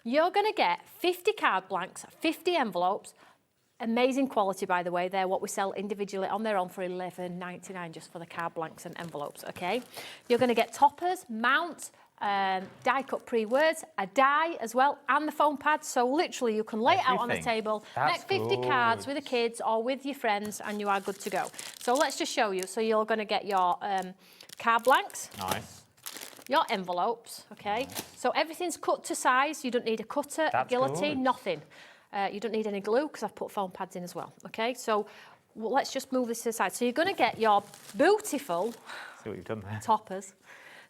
you're going to get 50 card blanks, 50 envelopes. Amazing quality, by the way. They're what we sell individually on their own for $11.99 just for the card blanks and envelopes, okay? You're going to get toppers, mounts, die cut pre-words, a die as well, and the foam pads. So literally you can lay it out on the table, make 50 cards with the kids or with your friends, and you are good to go. So let's just show you. So you're going to get your card blanks. Nice. Your envelopes, okay? So everything's cut to size. You don't need a cutter, a guillotine, nothing. You don't need any glue because I've put foam pads in as well, okay? So let's just move this to the side. So you're going to get your beautiful See what you've done there. toppers.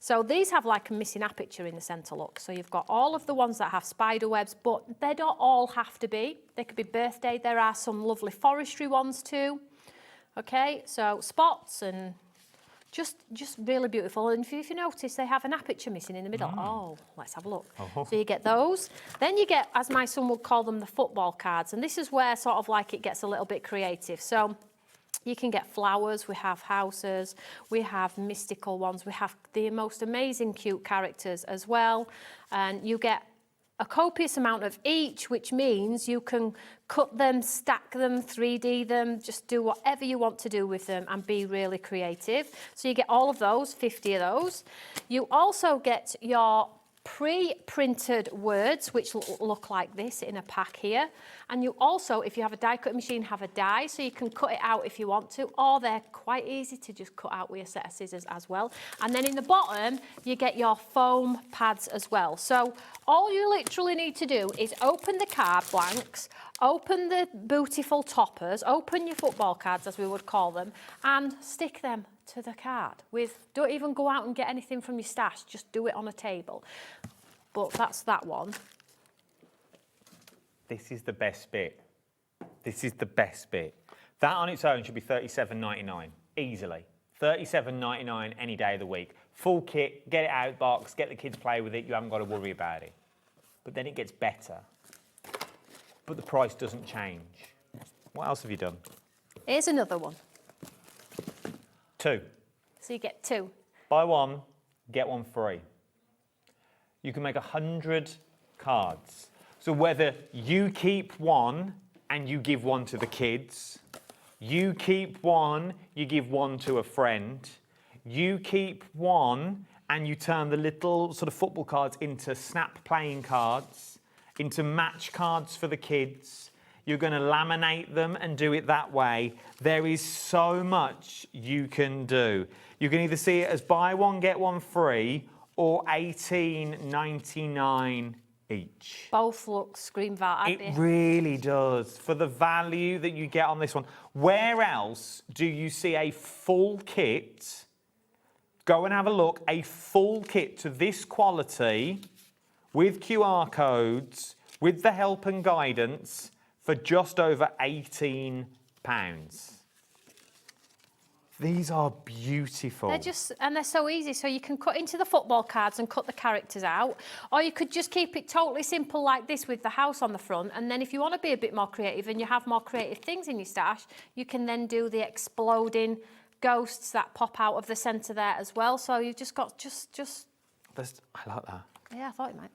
So these have like a missing aperture in the centre, look. So you've got all of the ones that have spider webs, but they don't all have to be. They could be birthday. There are some lovely forestry ones too. Okay, so spots and just really beautiful. And if you notice, they have an aperture missing in the middle. Oh, let's have a look. Oh. So you get those. Then you get, as my son would call them, the football cards. And this is where sort of like it gets a little bit creative. So you can get flowers, we have houses, we have mystical ones, we have the most amazing cute characters as well. And you get a copious amount of each, which means you can cut them, stack them, 3D them, just do whatever you want to do with them and be really creative. So you get all of those, 50 of those. You also get your pre-printed words, which look like this in a pack here. And you also, if you have a die cutting machine, have a die, so you can cut it out if you want to, or they're quite easy to just cut out with a set of scissors as well. And then in the bottom, you get your foam pads as well. So all you literally need to do is open the card blanks, open the beautiful toppers, open your football cards, as we would call them, and stick them to the card don't even go out and get anything from your stash, just do it on a table. But that's that one. This is the best bit. This is the best bit. That on its own should be $37.99, easily. $37.99 any day of the week. Full kit, get it out box, get the kids play with it, you haven't got to worry about it. But then it gets better. but the price doesn't change. What else have you done? Here's another one. 2. So you get 2. Buy 1, get 1 free. You can make 100 cards. So whether you keep 1 and you give 1 to the kids, you keep 1, you give 1 to a friend, you keep 1 and you turn the little sort of football cards into snap playing cards, into match cards for the kids. You're going to laminate them and do it that way. There is so much you can do. You can either see it as buy 1, get 1 free or $18.99 each. Both look scream value. It really does. For the value that you get on this one. Where else do you see a full kit? Go and have a look. A full kit to this quality with QR codes, with the help and guidance for just over £18. These are beautiful. They're so easy. So you can cut into the football cards and cut the characters out, or you could just keep it totally simple like this with the house on the front. And then if you want to be a bit more creative and you have more creative things in your stash, you can then do the exploding ghosts that pop out of the centre there as well. So you've just got I like that. Yeah, I thought you might.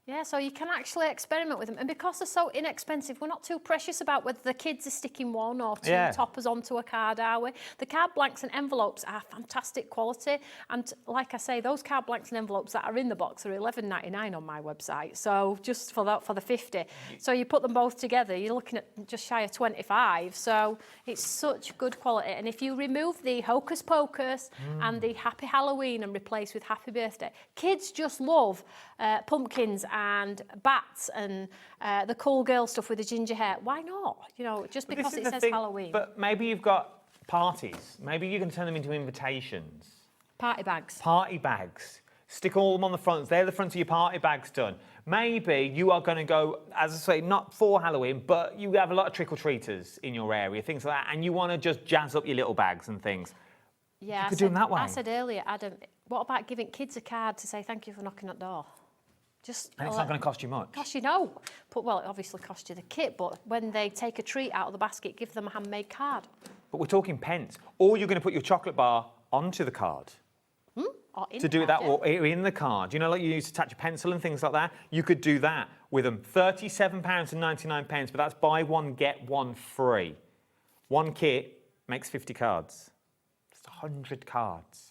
Yeah, so you can actually experiment with them. And because they're so inexpensive, we're not too precious about whether the kids are sticking 1 or 2 toppers onto a card, are we? The card blanks and envelopes are fantastic quality. And like I say, those card blanks and envelopes that are in the box are $11.99 on my website. So just for the 50. So you put them both together, you're looking at just shy of 25. So it's such good quality. And if you remove the Hocus Pocus and the Happy Halloween and replace with Happy Birthday, kids just love pumpkins and bats and the cool girl stuff with the ginger hair. Why not? You know, just because it says Halloween. But maybe you've got parties. Maybe you can turn them into invitations. Party bags. Party bags. Stick all them on the fronts. They're the front of your party bags done. Maybe you are going to go, as I say, not for Halloween, but you have a lot of trick-or-treaters in your area, things like that, and you want to just jazz up your little bags and things. Yeah, you could do them that way. I said earlier, Adam, what about giving kids a card to say thank you for knocking at the door? And it's not going to cost you much. Well, it obviously costs you the kit, but when they take a treat out of the basket, give them a handmade card. But we're talking pence. Or you're going to put your chocolate bar onto the card. Or in to do that, or in the card. You know, like you use to attach a pencil and things like that? You could do that with them. £37.99, but that's buy 1, get 1 free. 1 kit makes 50 cards. It's 100 cards.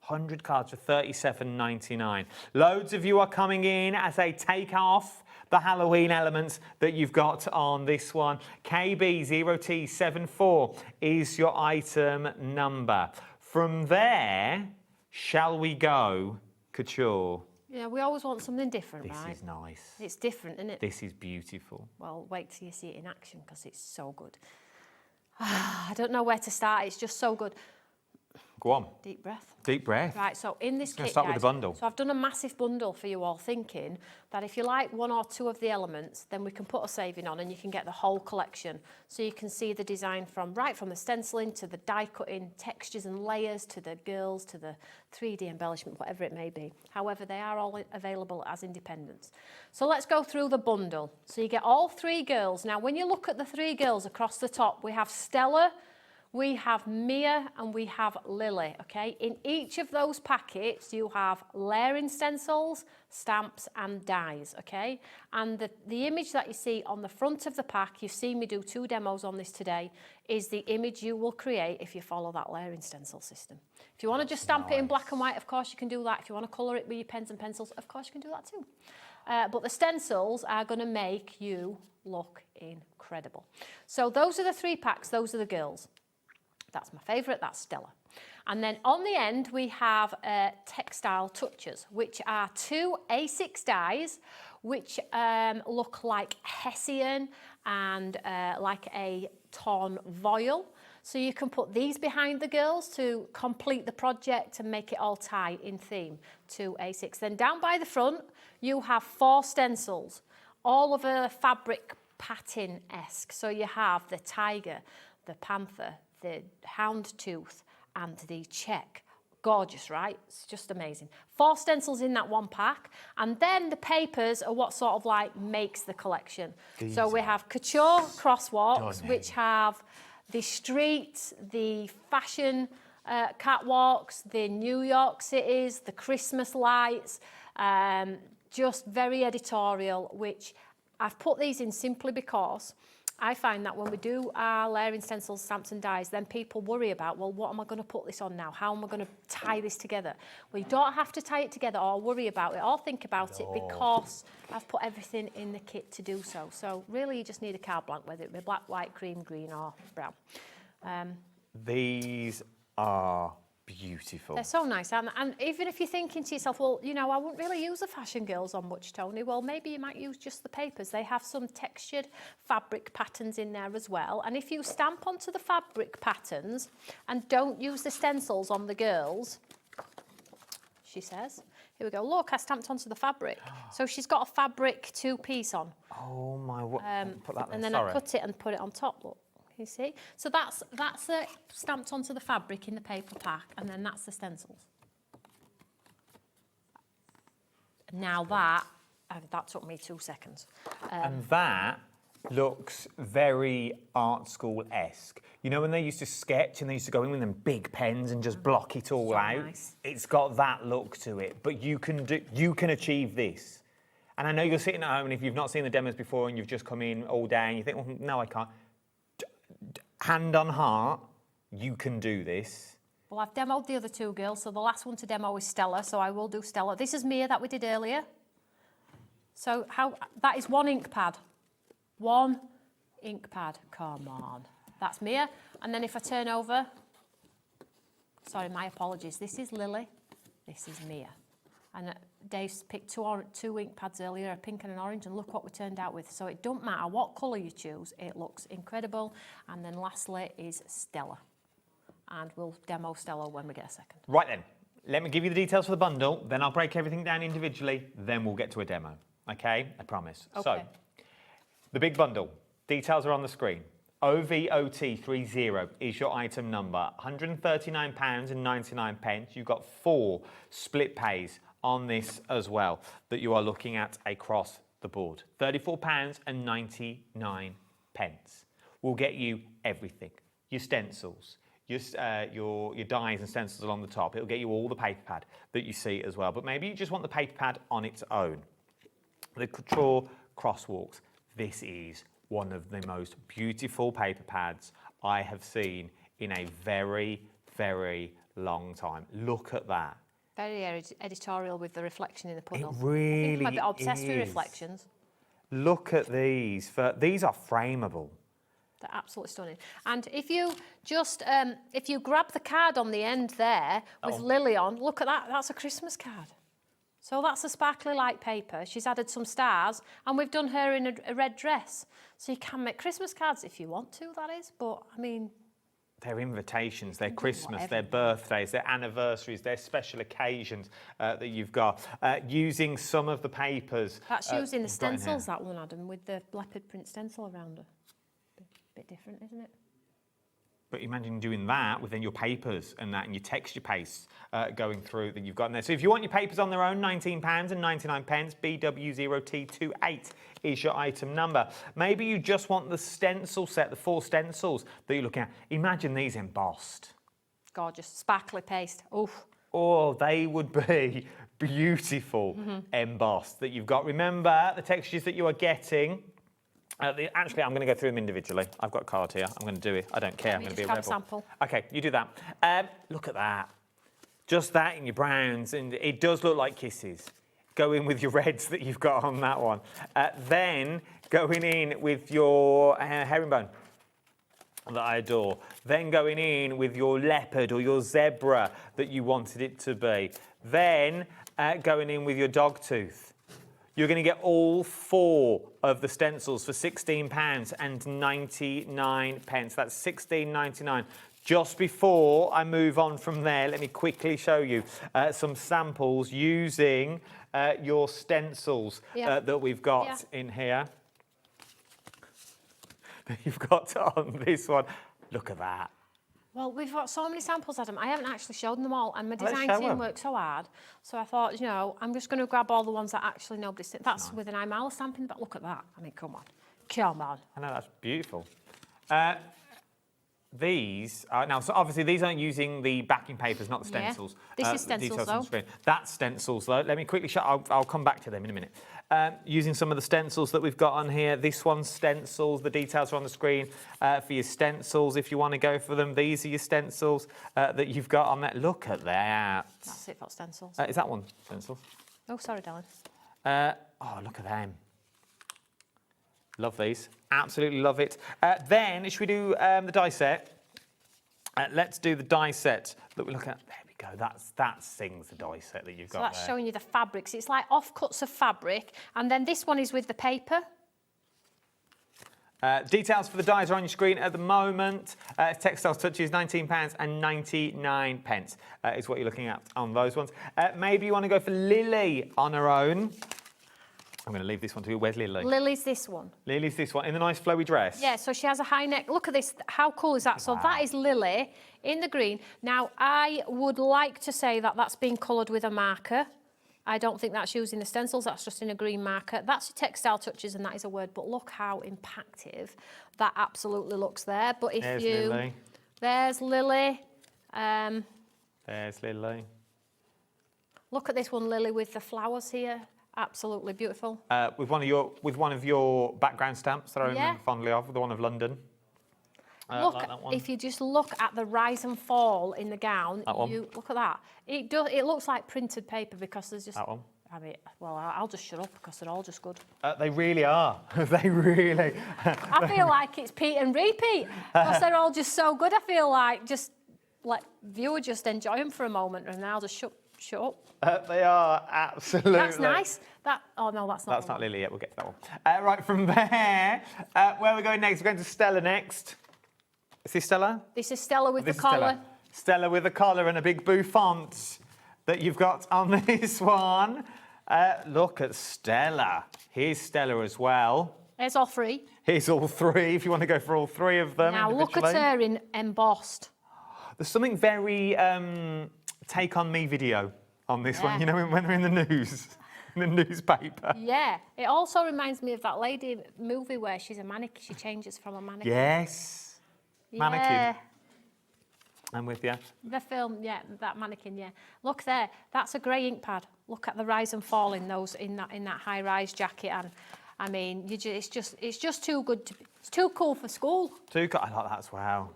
100 cards for $37.99. Loads of you are coming in as they take off the Halloween elements that you've got on this one. KB0T74 is your item number. From there, shall we go couture? Yeah, we always want something different, right? This is nice. It's different, isn't it? This is beautiful. Well, wait till you see it in action because it's so good. I don't know where to start. It's just so good. Go on. Deep breath. Deep breath. Right, so in this kit, start guys, with the bundle. So I've done a massive bundle for you all, thinking that if you like 1 or 2 of the elements, then we can put a saving on and you can get the whole collection. So you can see the design from the stenciling to the die cutting, textures and layers, to the girls, to the 3D embellishment, whatever it may be. However, they are all available as independents. So let's go through the bundle. So you get all 3 girls. Now, when you look at the 3 girls across the top, we have Stella, we have Mia, and we have Lily, okay? In each of those packets, you have layering stencils, stamps, and dies, okay? And the image that you see on the front of the pack, you've seen me do 2 demos on this today, is the image you will create if you follow that layering stencil system. If you want to just stamp it in black and white, of course you can do that. If you want to colour it with your pens and pencils, of course you can do that too. But the stencils are going to make you look incredible. So those are the 3 packs, those are the girls. That's my favourite, that's Stella. And then on the end, we have textile touches, which are 2 A6 dies, which look like Hessian and like a torn voile. So you can put these behind the girls to complete the project and make it all tie in theme to A6. Then down by the front, you have 4 stencils, all of a fabric pattern-esque. So you have the tiger, the panther, the houndtooth, and the check. gorgeous, right? It's just amazing. 4 stencils in that one pack. And then the papers are what sort of like makes the collection. So we have couture crosswalks, which have the streets, the fashion catwalks, the New York cities, the Christmas lights, just very editorial, which I've put these in simply because I find that when we do our layering stencils, stamps and dies, then people worry about, well, what am I going to put this on now? How am I going to tie this together? Well, you don't have to tie it together or worry about it or think about it because I've put everything in the kit to do so. So really you just need a card blank, whether it be black, white, cream, green or brown. These are beautiful. They're so nice, and even if you're thinking to yourself, well, you know, I wouldn't really use the fashion girls on much, Tony. Well, maybe you might use just the papers. They have some textured fabric patterns in there as well. And if you stamp onto the fabric patterns and don't use the stencils on the girls, she says, here we go, look, I stamped onto the fabric. So she's got a fabric 2-piece on. Oh my, put that there, and then I cut it and put it on top, look. You see? So that's stamped onto the fabric in the paper pack, and then that's the stencils. Now that took me 2 seconds. And that looks very art school-esque. You know when they used to sketch and they used to go in with them big pens and just block it all out? Nice. It's got that look to it, but you can achieve this. And I know you're sitting at home, and if you've not seen the demos before and you've just come in all day and you think, well, no, I can't. Hand on heart, you can do this. Well, I've demoed the other 2 girls, so the last one to demo is Stella, so I will do Stella. This is Mia that we did earlier. So that is 1 ink pad. 1 ink pad, come on. That's Mia. And then if I turn over, sorry, my apologies. This is Lily, this is Mia. And Dave's picked 2 ink pads earlier, a pink and an orange, and look what we turned out with. So it don't matter what colour you choose, it looks incredible. And then lastly is Stella. And we'll demo Stella when we get a second. Right then, let me give you the details for the bundle, then I'll break everything down individually, then we'll get to a demo. Okay, I promise. Okay. So, the big bundle, details are on the screen. OVOT30 is your item number, £139.99. You've got 4 split pays on this as well that you are looking at across the board. £34.99 will get you everything. Your stencils, your dies and stencils along the top. It'll get you all the paper pad that you see as well. But maybe you just want the paper pad on its own. The couture crosswalks. This is one of the most beautiful paper pads I have seen in a very, very long time. Look at that. Very editorial with the reflection in the puddle. It really I think I'm a bit obsessed with is. reflections. Look at these. These are frameable. They're absolutely stunning. And if you just, if you grab the card on the end there with Lily on, look at that, that's a Christmas card. So that's a sparkly light paper. She's added some stars, and we've done her in a red dress. So you can make Christmas cards if you want to, that is. But, I mean... They're invitations, they're Christmas, they're birthdays, they're anniversaries, they're special occasions that you've got. Using some of the papers... That's using the stencils, that one, Adam, with the leopard print stencil around her. Bit different, isn't it? But imagine doing that with then your papers and that and your texture pastes going through that you've got in there. So if you want your papers on their own, £19.99, BW0T28 is your item number. Maybe you just want the stencil set, the 4 stencils that you're looking at. Imagine these embossed. Gorgeous, sparkly paste, oof. Oh, they would be beautiful embossed that you've got. Remember the textures that you are getting. Actually, I'm going to go through them individually. I've got a card here. I'm going to do it. I don't care. I'm going to be a rebel. Sample. Okay, you do that. Look at that. Just that in your browns, and it does look like kisses. Go in with your reds that you've got on that one. Then going in with your herringbone that I adore. Then going in with your leopard or your zebra that you wanted it to be. Then going in with your dog tooth. You're going to get all 4 of the stencils for £16.99. That's £16.99. Just before I move on from there, let me quickly show you some samples using your stencils that we've got in here. That you've got on this one. Look at that. Well, we've got so many samples, Adam. I haven't actually showed them all, and my Let's design show team them. worked so hard. So I thought, you know, I'm just going to grab all the ones that actually nobody's seen. That's with an Imala stamping, but look at that. I mean, come on. Come on. I know, that's beautiful. These are, now, so obviously these aren't using the backing papers, not the stencils. This is the stencils, details on though. the screen. That's stencils, though. Let me quickly show. I'll come back to them in a minute. Using some of the stencils that we've got on here. This one's stencils. The details are on the screen for your stencils if you want to go for them. These are your stencils that you've got on there. Look at that. That's it for stencils. Is that one stencils? Oh, sorry, darling. Oh, look at them. Love these. Absolutely love it. Then, should we do the die set? Let's do the die set that we look at. There we go. That sings the die set that you've got So that's there. showing you the fabrics. It's like offcuts of fabric, and then this one is with the paper. Details for the dies are on your screen at the moment. Textiles Touches, £19.99 is what you're looking at on those ones. Maybe you want to go for Lily on her own. I'm going to leave this one to you. Where's Lily? Lily's this one. Lily's this one in the nice flowy dress. Yeah, so she has a high neck. Look at this. How cool is that? So that is Lily in the green. Now, I would like to say that that's been coloured with a marker. I don't think that's using the stencils. That's just in a green marker. That's your Textile Touches, and that is a word. But look how impactful that absolutely looks there. But if There's you... Lily. There's Lily. There's Lily. Look at this one, Lily, with the flowers here. Absolutely beautiful. With one of your background stamps that I remember fondly of, the one of London. Look, like that one. if you just look at the rise and fall in the gown, That one. look at that. It looks like printed paper because there's just... That one. I mean, well, I'll just shut up because they're all just good. They really are. They really. I feel like it's Pete and repeat because they're all just so good. I feel like just let viewer just enjoy them for a moment, and I'll just shut up. They are absolutely. That's nice. Oh no, that's not. That's not Lily yet. We'll get to that one. Right from there, where are we going next? We're going to Stella next. Is this Stella? This is Stella with This the is Stella. collar. Stella with the collar and a big bouffant that you've got on this one. Look at Stella. Here's Stella as well. There's all three. Here's all three, if you want to go for all three of them. Now look at her in embossed. There's something very Take On Me video on this one, you know, when they're in the news, in the newspaper. Yeah. It also reminds me of that lady movie where she's a mannequin. She changes from a mannequin. Yes. Mannequin. Yeah. I'm with you. The film, yeah, that mannequin, yeah. Look there, that's a grey ink pad. Look at the rise and fall in those in that high rise jacket, and I mean, it's just too good to. It's too cool for school. I like that as well.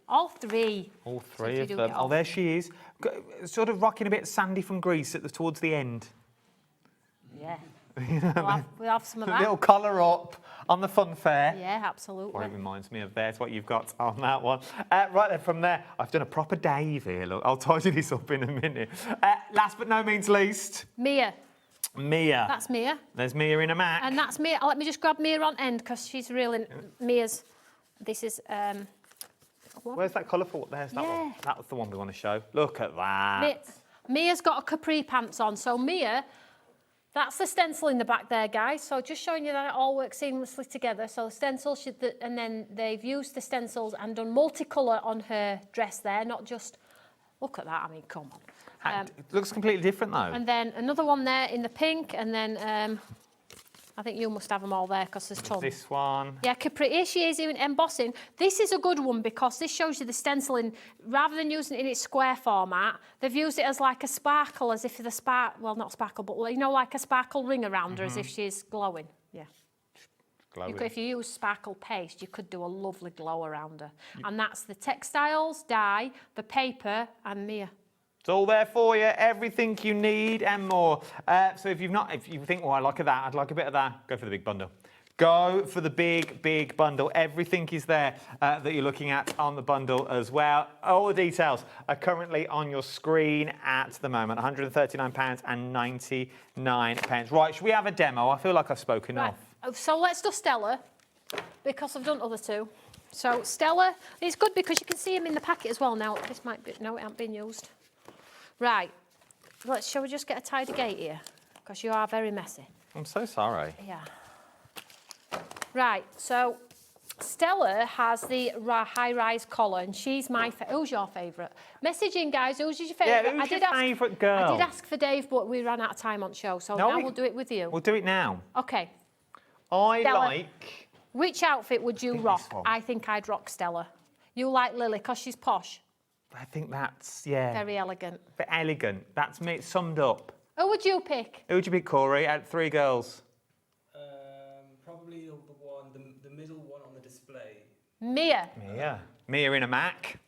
All three. All So three if of you do them. get Oh, off. there she is. Sort of rocking a bit Sandy from Greece towards the end. Yeah. You know, We'll have some of a that. little collar up on the fun fair. Yeah, absolutely. Well, it reminds me of there's what you've got on that one. Right then, from there, I've done a proper Dave here. Look, I'll tidy this up in a minute. Last but no means least, Mia. Mia. That's Mia. There's Mia in a Mac. And that's Mia. Let me just grab Mia on end because she's really Mia's. This is. Where's that colourful? There's that one. That was the one we want to show. Look at that. Mia's got a capri pants on. So Mia, that's the stencil in the back there, guys. So just showing you that it all works seamlessly together. So the stencil and then they've used the stencils and done multicolour on her dress there, not just. Look at that. I mean, come on. It looks completely different though. And then another one there in the pink, and then I think you must have them all there because there's tons. This one. Yeah, capri. Here she is in embossing. This is a good one because this shows you the stenciling. Rather than using it in its square format, they've used it as like a sparkle, as if the well, not sparkle, but you know, like a sparkle ring around her, as if she's glowing. Yeah. Glowing. If you use sparkle paste, you could do a lovely glow around her. And that's the textiles, dye, the paper, and Mia. It's all there for you, everything you need and more. So if you think, oh, I like that, I'd like a bit of that, go for the big bundle. Go for the big bundle. Everything is there that you're looking at on the bundle as well. All the details are currently on your screen at the moment. £139.99. Right, should we have a demo? I feel like I've spoken enough. Right. So let's do Stella, because I've done other two. So Stella, it's good because you can see them in the packet as well. Now, this might be, no, it hasn't been used. Right, shall we just get a tidy gate here? Because you are very messy. I'm so sorry. Yeah. Right, so Stella has the high-rise collar, and she's my favourite. Who's your favourite? Message in, guys. Who's your favourite? Yeah, who's your favourite girl? I did ask for Dave, but we ran out of time on show, so now we'll do it with you. We'll do it now. Okay. I Stella, like... Which outfit would you rock? I think I'd rock Stella. You like Lily, because she's posh. I think that's, yeah. Very elegant. Very elegant. That's me, it's summed up. Who would you pick? Who would you pick, Corey, out of 3 girls? Probably the middle one on the display. Mia. Mia in a Mac.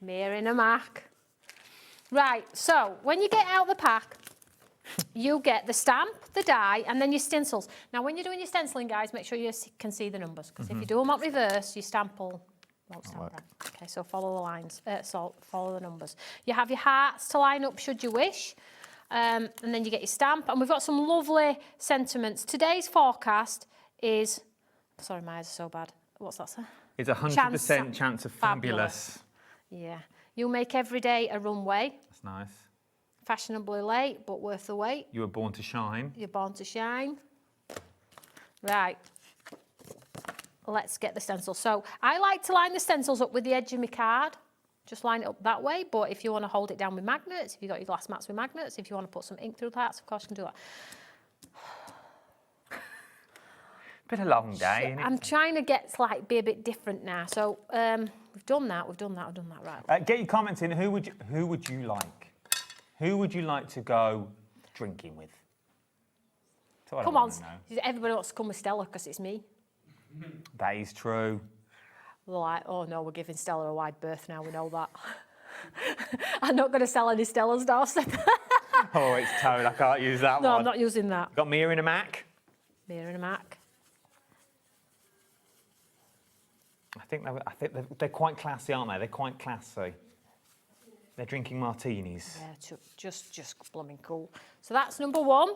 Mia in a Mac. Right, so when you get out the pack, you get the stamp, the die, and then your stencils. Now, when you're doing your stenciling, guys, make sure you can see the numbers, because if you do them up reverse, your stamp won't stand right. Okay, so follow the lines, follow the numbers. You have your hearts to line up should you wish, and then you get your stamp, and we've got some lovely sentiments. Today's forecast is, sorry, my eyes are so bad. What's that, sir? It's 100% chance of fabulous. Yeah. You make every day a runway. That's nice. Fashionably late, but worth the wait. You were born to shine. You're born to shine. Right. Let's get the stencils. So I like to line the stencils up with the edge of my card. Just line it up that way. But if you want to hold it down with magnets, if you've got your glass mats with magnets, if you want to put some ink through the hearts, of course you can do that. Been a long day, isn't it? I'm trying to be a bit different now. So we've done that, right. Get your comments in. Who would you like? Who would you like to go drinking with? Come on, everybody wants to come with Stella because it's me. That is true. They're like, oh no, we're giving Stella a wide berth now, we know that. I'm not going to sell any Stellas now. Oh, it's Tone, I can't use that one. No, I'm not using that. Got Mia in a Mac? Mia in a Mac. I think they're quite classy, aren't they? They're quite classy. They're drinking martinis. Yeah, just blooming cool. So that's number 1.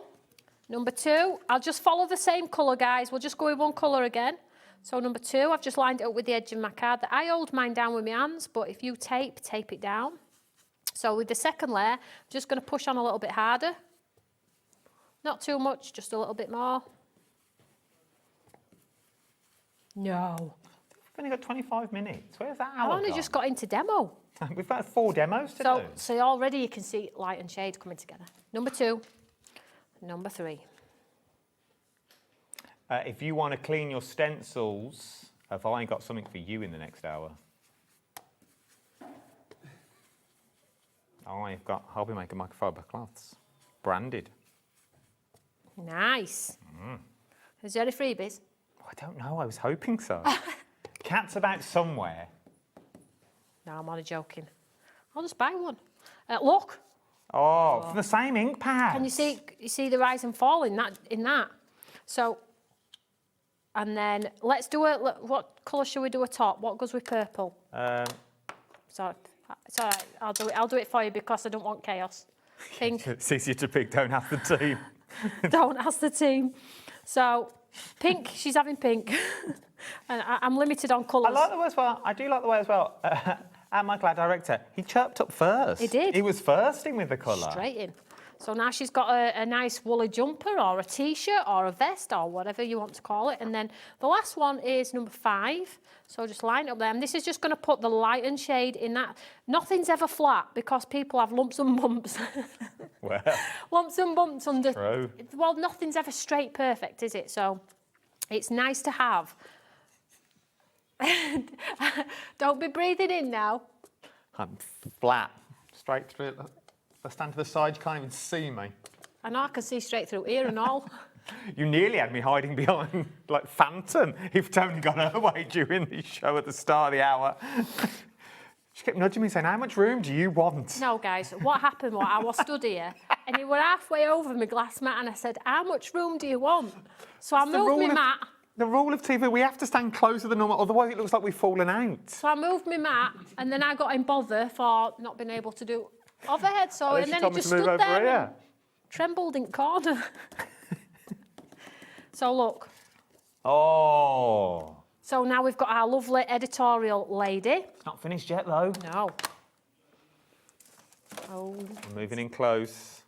Number 2, I'll just follow the same colour, guys. We'll just go with one colour again. So number 2, I've just lined it up with the edge of my card. I hold mine down with my hands, but if you tape it down. So with the second layer, I'm just going to push on a little bit harder. Not too much, just a little bit more. No. We've only got 25 minutes. Where's that I've hour only gone? just got into demo. We've got 4 demos to do. So already you can see light and shade coming together. Number 2, number 3. If you want to clean your stencils, have I got something for you in the next hour? I've got HobbyMaker microfiber cloths, branded. Nice. Is there any freebies? I don't know, I was hoping so. Cat's about somewhere. No, I'm only joking. I'll just buy one. Look. Oh, from the same ink pad. Can you see the rise and fall in that? So, and then let's do what colour should we do a top? What goes with purple? Sorry, it's all right. I'll do it for you because I don't want chaos. Pink. It's easier to pick, don't ask the team. Don't ask the team. So, pink, she's having pink. And I'm limited on colours. I like the way as well. I do like the way as well. Our Michael, our director, he chirped up first. He did. He was firsting with the colour. Straight in. So now she's got a nice woolly jumper or a T-shirt or a vest or whatever you want to call it. And then the last one is number 5. So just line it up there. And this is just going to put the light and shade in that. Nothing's ever flat because people have lumps and bumps. Well. Lumps and bumps under. True. Well, nothing's ever straight perfect, is it? So it's nice to have. Don't be breathing in now. I'm flat. Straight through it. If I stand to the side, you can't even see me. I know I can see straight through here and all. You nearly had me hiding behind, like, Phantom, if Toni got her way during the show at the start of the hour. She kept nudging me saying, how much room do you want? No, guys, what happened was I was stood here and he were halfway over my glass mat and I said, how much room do you want? So I moved my mat. The rule of TV, we have to stand closer than normal, otherwise it looks like we've fallen out. So I moved my mat and then I got in bother for not being able to do overhead. So and then it just stood there and trembled in corner. So look. Oh. So now we've got our lovely editorial lady. It's not finished yet though. No. Oh. We're moving in close.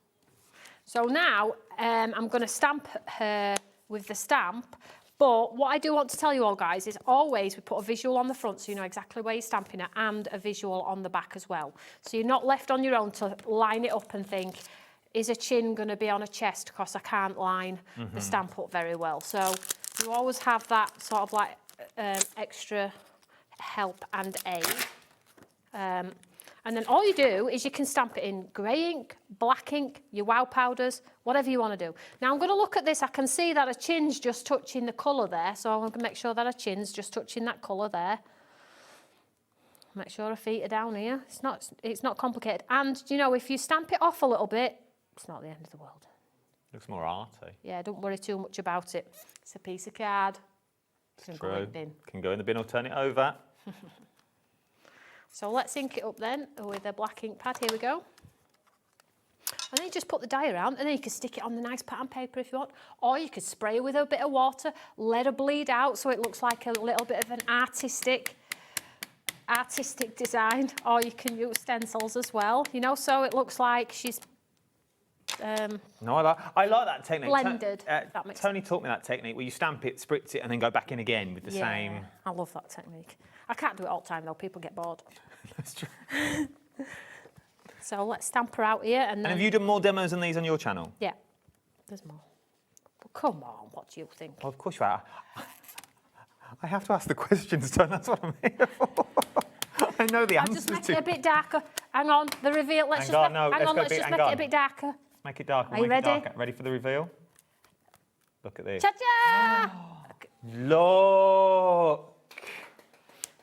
So now I'm going to stamp her with the stamp But what I do want to tell you all, guys, is always we put a visual on the front so you know exactly where you're stamping it, and a visual on the back as well. So you're not left on your own to line it up and think, is a chin going to be on a chest because I can't line the stamp up very well. So you always have that sort of like extra help and aid. And then all you do is you can stamp it in grey ink, black ink, your wow powders, whatever you want to do. Now I'm going to look at this. I can see that a chin's just touching the colour there, so I'm going to make sure that a chin's just touching that colour there. Make sure her feet are down here. It's not complicated. And you know, if you stamp it off a little bit, it's not the end of the world. Looks more arty. Yeah, don't worry too much about it. It's a piece of card. It's true. Can go in the bin or turn it over. So let's ink it up then with a black ink pad. Here we go. And then you just put the die around, and then you can stick it on the nice pattern paper if you want, or you could spray it with a bit of water, let it bleed out so it looks like a little bit of an artistic design, or you can use stencils as well, you know, so it looks like she's no, I like that technique. Blended. That makes Tony taught me that technique where you stamp it, spritz it, and then go back in again with the same. I love that technique. I can't do it all the time though, people get bored. That's true. So let's stamp her out here, and then... And have you done more demos than these on your channel? Yeah, there's more. But come on, what do you think? Well, of course you are. I have to ask the questions, Tony. That's what I'm here for. I know the answers I'll just make it a bit darker. Hang on, the reveal. Let's just make it a bit darker. Make it darker. Are you ready? Darker. Ready for the reveal? Look at this. Cha-cha! Look.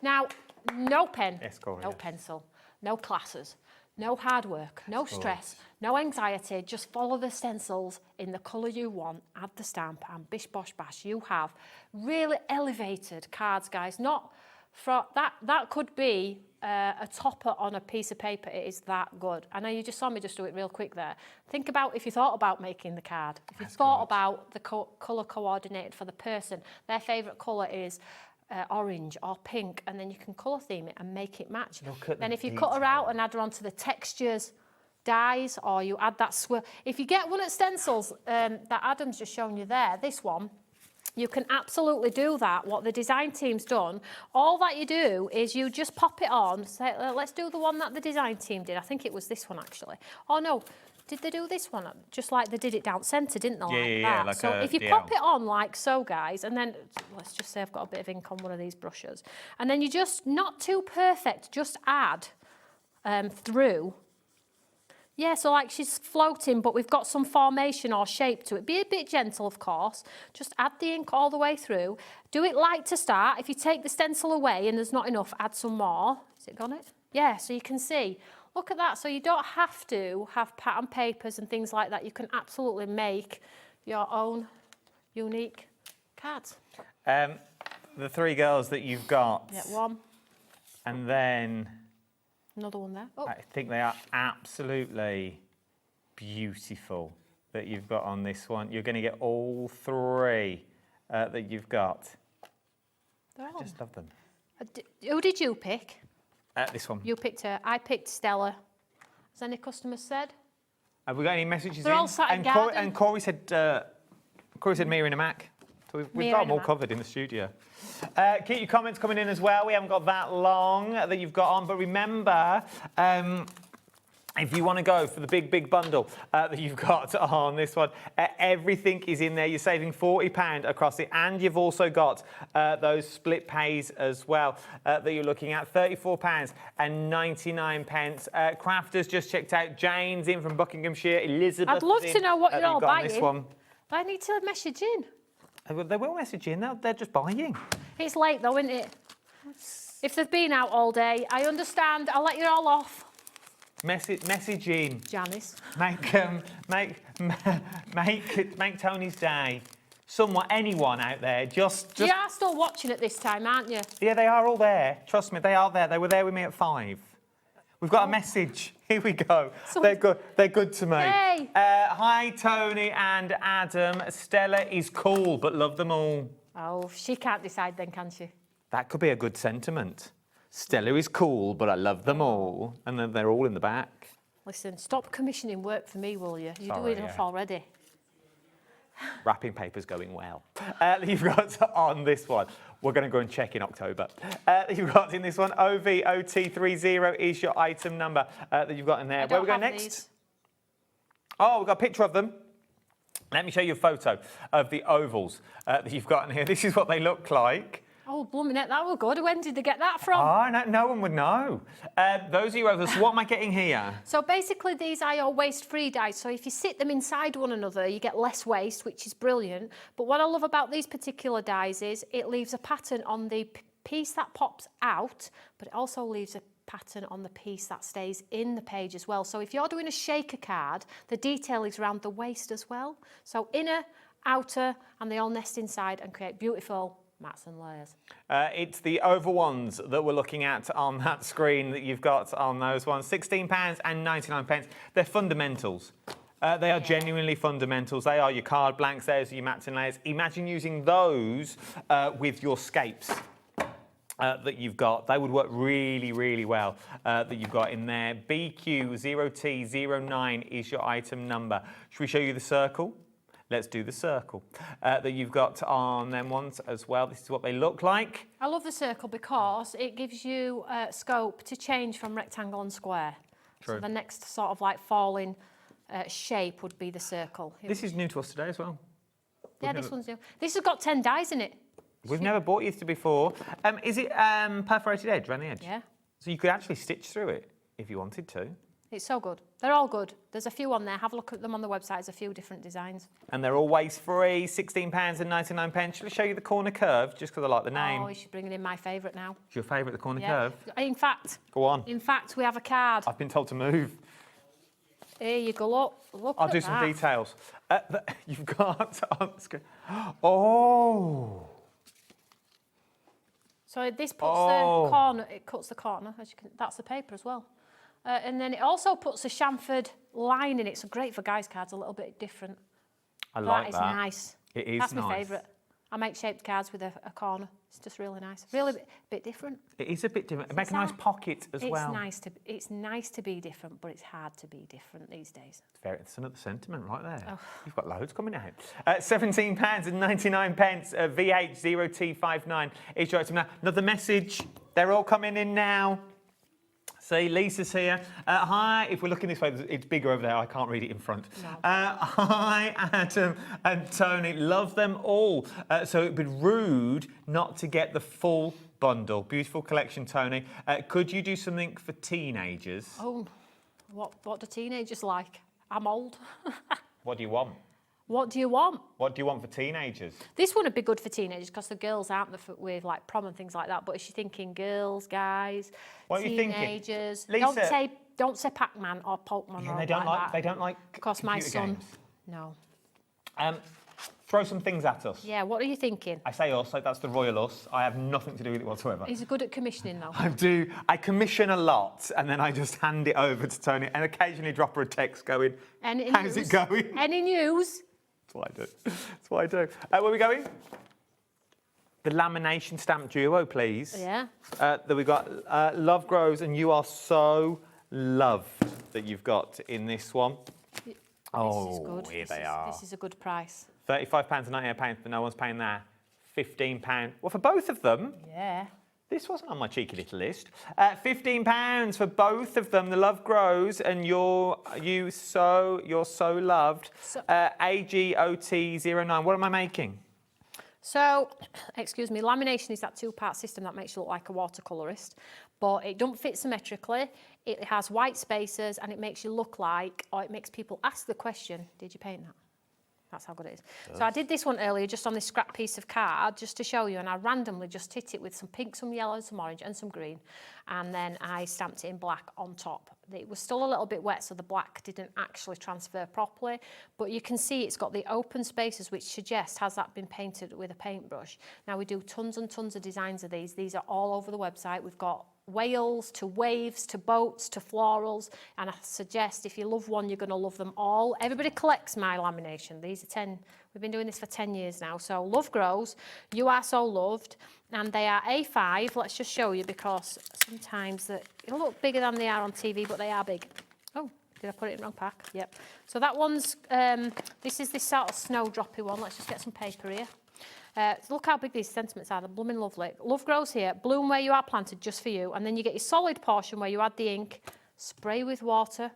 Now, no pen, no pencil, no classes, no hard work, no stress, no anxiety. Just follow the stencils in the colour you want, add the stamp, and bish, bosh, bash. You have really elevated cards, guys. Not for that could be a topper on a piece of paper. It is that good. I know you just saw me just do it real quick there. Think about if you thought about making the card. If you thought about the colour coordinated for the person, their favourite colour is orange or pink, and then you can colour theme it and make it match. Then if you cut her out and add her onto the textures, dyes, or you add that swirl. If you get one at Stencils, that Adam's just shown you there, this one, you can absolutely do that. What the design team's done, all that you do is you just pop it on. Say, let's do the one that the design team did. I think it was this one actually. Oh no, did they do this one? Just like they did it down centre, didn't they? Like that. Like so if you pop it on like so, guys, and then let's just say I've got a bit of ink on one of these brushes, and then you just, not too perfect, just add through. Yeah, so like she's floating, but we've got some formation or shape to it. Be a bit gentle, of course. Just add the ink all the way through. Do it light to start. If you take the stencil away and there's not enough, add some more. Has it gone it? Yeah, so you can see. Look at that. So you don't have to have pattern papers and things like that. You can absolutely make your own unique cards. The three girls that you've got. Yeah, one. And then... Another one there. Oh. I think they are absolutely beautiful that you've got on this one. You're going to get all three that you've got. I just love them. Who did you pick? This one. You picked her. I picked Stella. Has any customers said? Have we got any messages They're in? all sat in And Corey said Mia in a Mac. So we've got them all covered in the studio. Keep your comments coming in as well. We haven't got that long that you've got on. But remember, if you want to go for the big bundle that you've got on this one, everything is in there. You're saving £40 across it. And you've also got those split pays as well that you're looking at. £34.99. Crafters just checked out. Jane's in from Buckinghamshire. Elizabeth. I'd love to know what you're all buying. This one. I need to message in. They will message in. They're just buying. It's late though, isn't it? If they've been out all day, I understand. I'll let you all off. Message in. Janice. Make Tony's day. Anyone out there, just... You are still watching at this time, aren't you? Yeah, they are all there. Trust me, they are there. They were there with me at 5. We've got a message. Here we go. They're good. They're good to me. Hey. Hi, Tony and Adam. Stella is cool, but love them all. Oh, she can't decide then, can she? That could be a good sentiment. Stella is cool, but I love them all. And then they're all in the back. Listen, stop commissioning work for me, will you? You're doing enough already. Wrapping paper's going well. You've got on this one. We're going to go and check in October. You've got in this one, OVOT30 is your item number that you've got in there. Where we go next? These. Oh, we've got a picture of them. Let me show you a photo of the ovals that you've got in here. This is what they look like. Oh, blooming heck, that was good. When did they get that from? Oh, no one would know. Those are your ovals. So what am I getting here? So basically, these are your waste-free dies. So if you sit them inside one another, you get less waste, which is brilliant. But what I love about these particular dies is it leaves a pattern on the piece that pops out, but it also leaves a pattern on the piece that stays in the page as well. So if you're doing a shaker card, the detail is around the waist as well. So inner, outer, and they all nest inside and create beautiful mats and layers. It's the oval ones that we're looking at on that screen that you've got on those ones. £16.99. They're fundamentals. They are genuinely fundamentals. They are your card blanks, there's your mats and layers. Imagine using those with your scapes that you've got. They would work really, really well that you've got in there. BQ0T09 is your item number. Should we show you the circle? Let's do the circle that you've got on them ones as well. This is what they look like. I love the circle because it gives you scope to change from rectangle and square. True. So the next sort of like falling shape would be the circle. This is new to us today as well. Yeah, this one's new. This has got 10 dies in it. We've never bought these before. Is it perforated edge around the edge? Yeah. So you could actually stitch through it if you wanted to. It's so good. They're all good. There's a few on there. Have a look at them on the website. There's a few different designs. And they're all waste-free, £16.99. Shall I show you the corner curve, just because I like the name? Oh, you should bring it in my favourite now. It's your favourite, the corner Yeah. curve? In fact... Go on. In fact, we have a card. I've been told to move. Here you go. Look I'll at do some that. details. You've got on the screen. Oh! So this puts the corner, it cuts the corner, as you can, that's the paper as well. And then it also puts a chamfered line in it, so great for guys' cards, a little bit different. I like that. That is nice. It is That's nice. my favourite. I make shaped cards with a corner. It's just really nice. Really bit different. It is a bit different. Make a nice pocket as well. It's nice to be different, but it's hard to be different these days. It's another sentiment right there. Oh. You've got loads coming out. £17.99. VH0T59 is your item now. Another message. They're all coming in now. See, Lisa's here. Hi, if we're looking this way, it's bigger over there. I can't read it in front. No. Hi, Adam and Toni. Love them all. So it'd be rude not to get the full bundle. Beautiful collection, Toni. Could you do something for teenagers? Oh, what do teenagers like? I'm old. What do you want? What do you want? What do you want for teenagers? This one would be good for teenagers because the girls aren't with like prom and things like that. But if you're thinking girls, guys, what teenagers, are you thinking? Lisa, don't say Pac-Man or Pokemon. Yeah, or they don't like that. They don't like. Because my son, games. no. Throw some things at us. Yeah, what are you thinking? I say us, like that's the royal us. I have nothing to do with it whatsoever. He's good at commissioning though. I commission a lot and then I just hand it over to Toni and occasionally drop her a text going, how's it going? Any news? That's what I do. That's what I do. Where are we going? The lamination stamp duo, please. Yeah. That we've got Love Grows, and you are so loved that you've got in this one. This oh, is good. Here they are. This is a good price. £35.98, but no one's paying that. £15. Well, for both of them. Yeah. This wasn't on my cheeky little list. £15 for both of them. The Love Grows, and you're so loved. So, AGOT09. What am I making? So, excuse me, lamination is that two-part system that makes you look like a watercolourist, but it don't fit symmetrically. It has white spaces, and it makes you look like, or it makes people ask the question, did you paint that? That's how good it is. So I did this one earlier just on this scrap piece of card just to show you, and I randomly just hit it with some pink, some yellow, some orange and some green, and then I stamped it in black on top. It was still a little bit wet, so the black didn't actually transfer properly, but you can see it's got the open spaces, which suggests has that been painted with a paintbrush. Now we do tons and tons of designs of these. These are all over the website. We've got whales to waves to boats to florals, and I suggest if you love one you're going to love them all. Everybody collects my lamination. These are 10. We've been doing this for 10 years now. So Love Grows, you are so loved, and they are A5. Let's just show you because sometimes they look bigger than they are on TV, but they are big. Oh, Did I put it in the wrong pack? Yep. So that one's, this is this sort of snowdroppy one. Let's just get some paper here. Look how big these sentiments are. They're blooming lovely. Love grows here. Bloom where you are planted just for you. And then you get your solid portion where you add the ink, spray with water.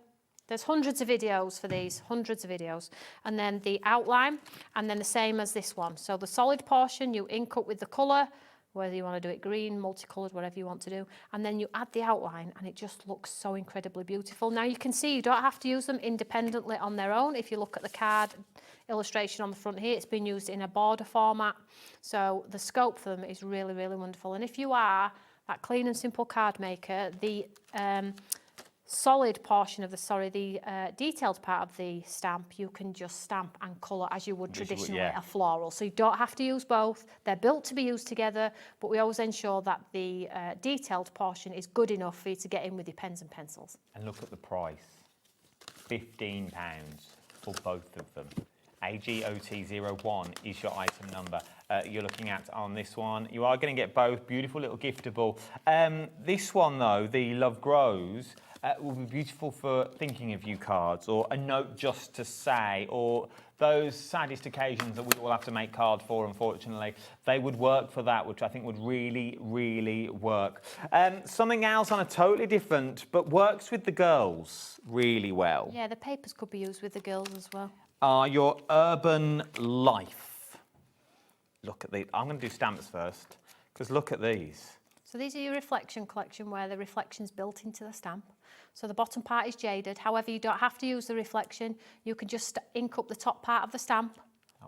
There's hundreds of videos for these, hundreds of videos. And then the outline, and then the same as this one. So the solid portion, you ink up with the colour, whether you want to do it green, multicoloured, whatever you want to do. And then you add the outline and it just looks so incredibly beautiful. Now you can see you don't have to use them independently on their own. If you look at the card illustration on the front here, it's been used in a border format. So the scope for them is really, really wonderful. And if you are that clean and simple card maker, the solid portion of the, detailed part of the stamp, you can just stamp and colour as you would traditionally a floral. So you don't have to use both. They're built to be used together, but we always ensure that the detailed portion is good enough for you to get in with your pens and pencils. And look at the price. £15 for both of them. AGOT01 is your item number you're looking at on this one. You are going to get both. Beautiful little giftable. This one, though, the Love Grows, will be beautiful for thinking of you cards, or a note just to say, or those saddest occasions that we all have to make cards for, unfortunately. They would work for that, which I think would really, really work. Something else on a totally different, but works with the girls really well. Yeah, the papers could be used with the girls as well. Are your urban life. Look at these. I'm going to do stamps first, because look at these. So these are your reflection collection where the reflection's built into the stamp. So the bottom part is jaded. However, you don't have to use the reflection. You can just ink up the top part of the stamp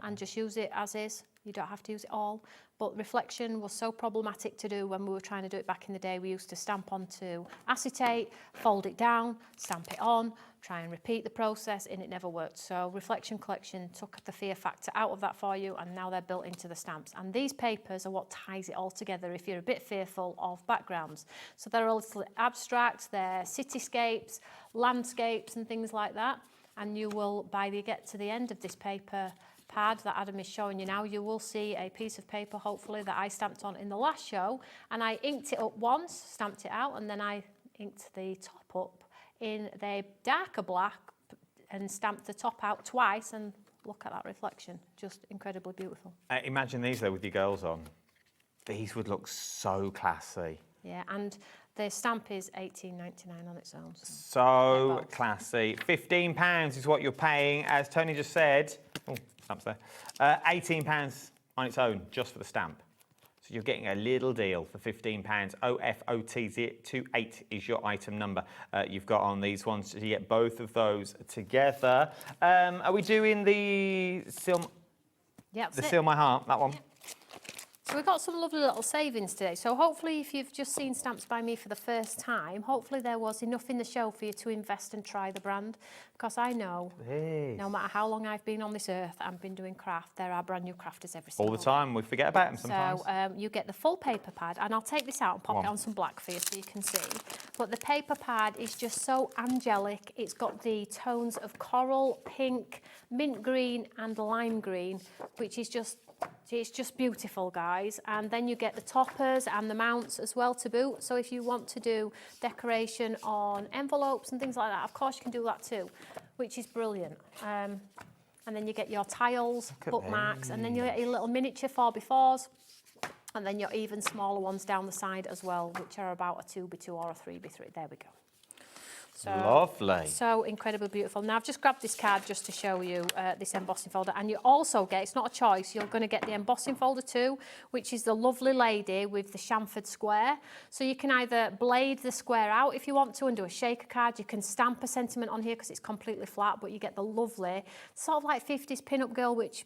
and just use it as is. You don't have to use it all. But reflection was so problematic to do when we were trying to do it back in the day. We used to stamp onto acetate, fold it down, stamp it on, try and repeat the process, and it never worked. So Reflection Collection took the fear factor out of that for you, and now they're built into the stamps. And these papers are what ties it all together if you're a bit fearful of backgrounds. So they're a little abstract, they're cityscapes, landscapes and things like that. And you will, by the get to the end of this paper pad that Adam is showing you now, you will see a piece of paper, hopefully, that I stamped on in the last show. And I inked it up once, stamped it out, and then I inked the top up in the darker black and stamped the top out twice, and look at that reflection, just incredibly beautiful. Imagine these though with your girls on. These would look so classy. Yeah, and the stamp is $18.99 on its own. So classy. £15 is what you're paying, as Tony just said. Oh, stamp's there. £18 on its own, just for the stamp. So you're getting a little deal for £15. OFOTZ28 is your item number you've got on these ones. So you get both of those together. Are we doing the Seal? Yeah, the Seal My Heart, that one? Yep. So we've got some lovely little savings today. So hopefully if you've just seen Stamps by Me for the first time, hopefully there was enough in the show for you to invest and try the brand. Because I know, no matter how long I've been on this earth and been doing craft, there are brand new crafters every single day. All the time, we forget about them sometimes. So you get the full paper pad, and I'll take this out and pop it on some black for you so you can see. But the paper pad is just so angelic. It's got the tones of coral, pink, mint green and lime green, which is just, it's just beautiful, guys. And then you get the toppers and the mounts as well to boot. So if you want to do decoration on envelopes and things like that, of course you can do that too, which is brilliant. And then you get your tiles, bookmarks, and then you get your little miniature 4x4s, and then your even smaller ones down the side as well, which are about a 2x2 or a 3x3. There we go. So, lovely. So incredibly beautiful. Now I've just grabbed this card just to show you this embossing folder, and you also get, it's not a choice, you're going to get the embossing folder too, which is the lovely lady with the chamfered square. So you can either blade the square out if you want to and do a shaker card. You can stamp a sentiment on here because it's completely flat, but you get the lovely sort of like 50s pin-up girl, which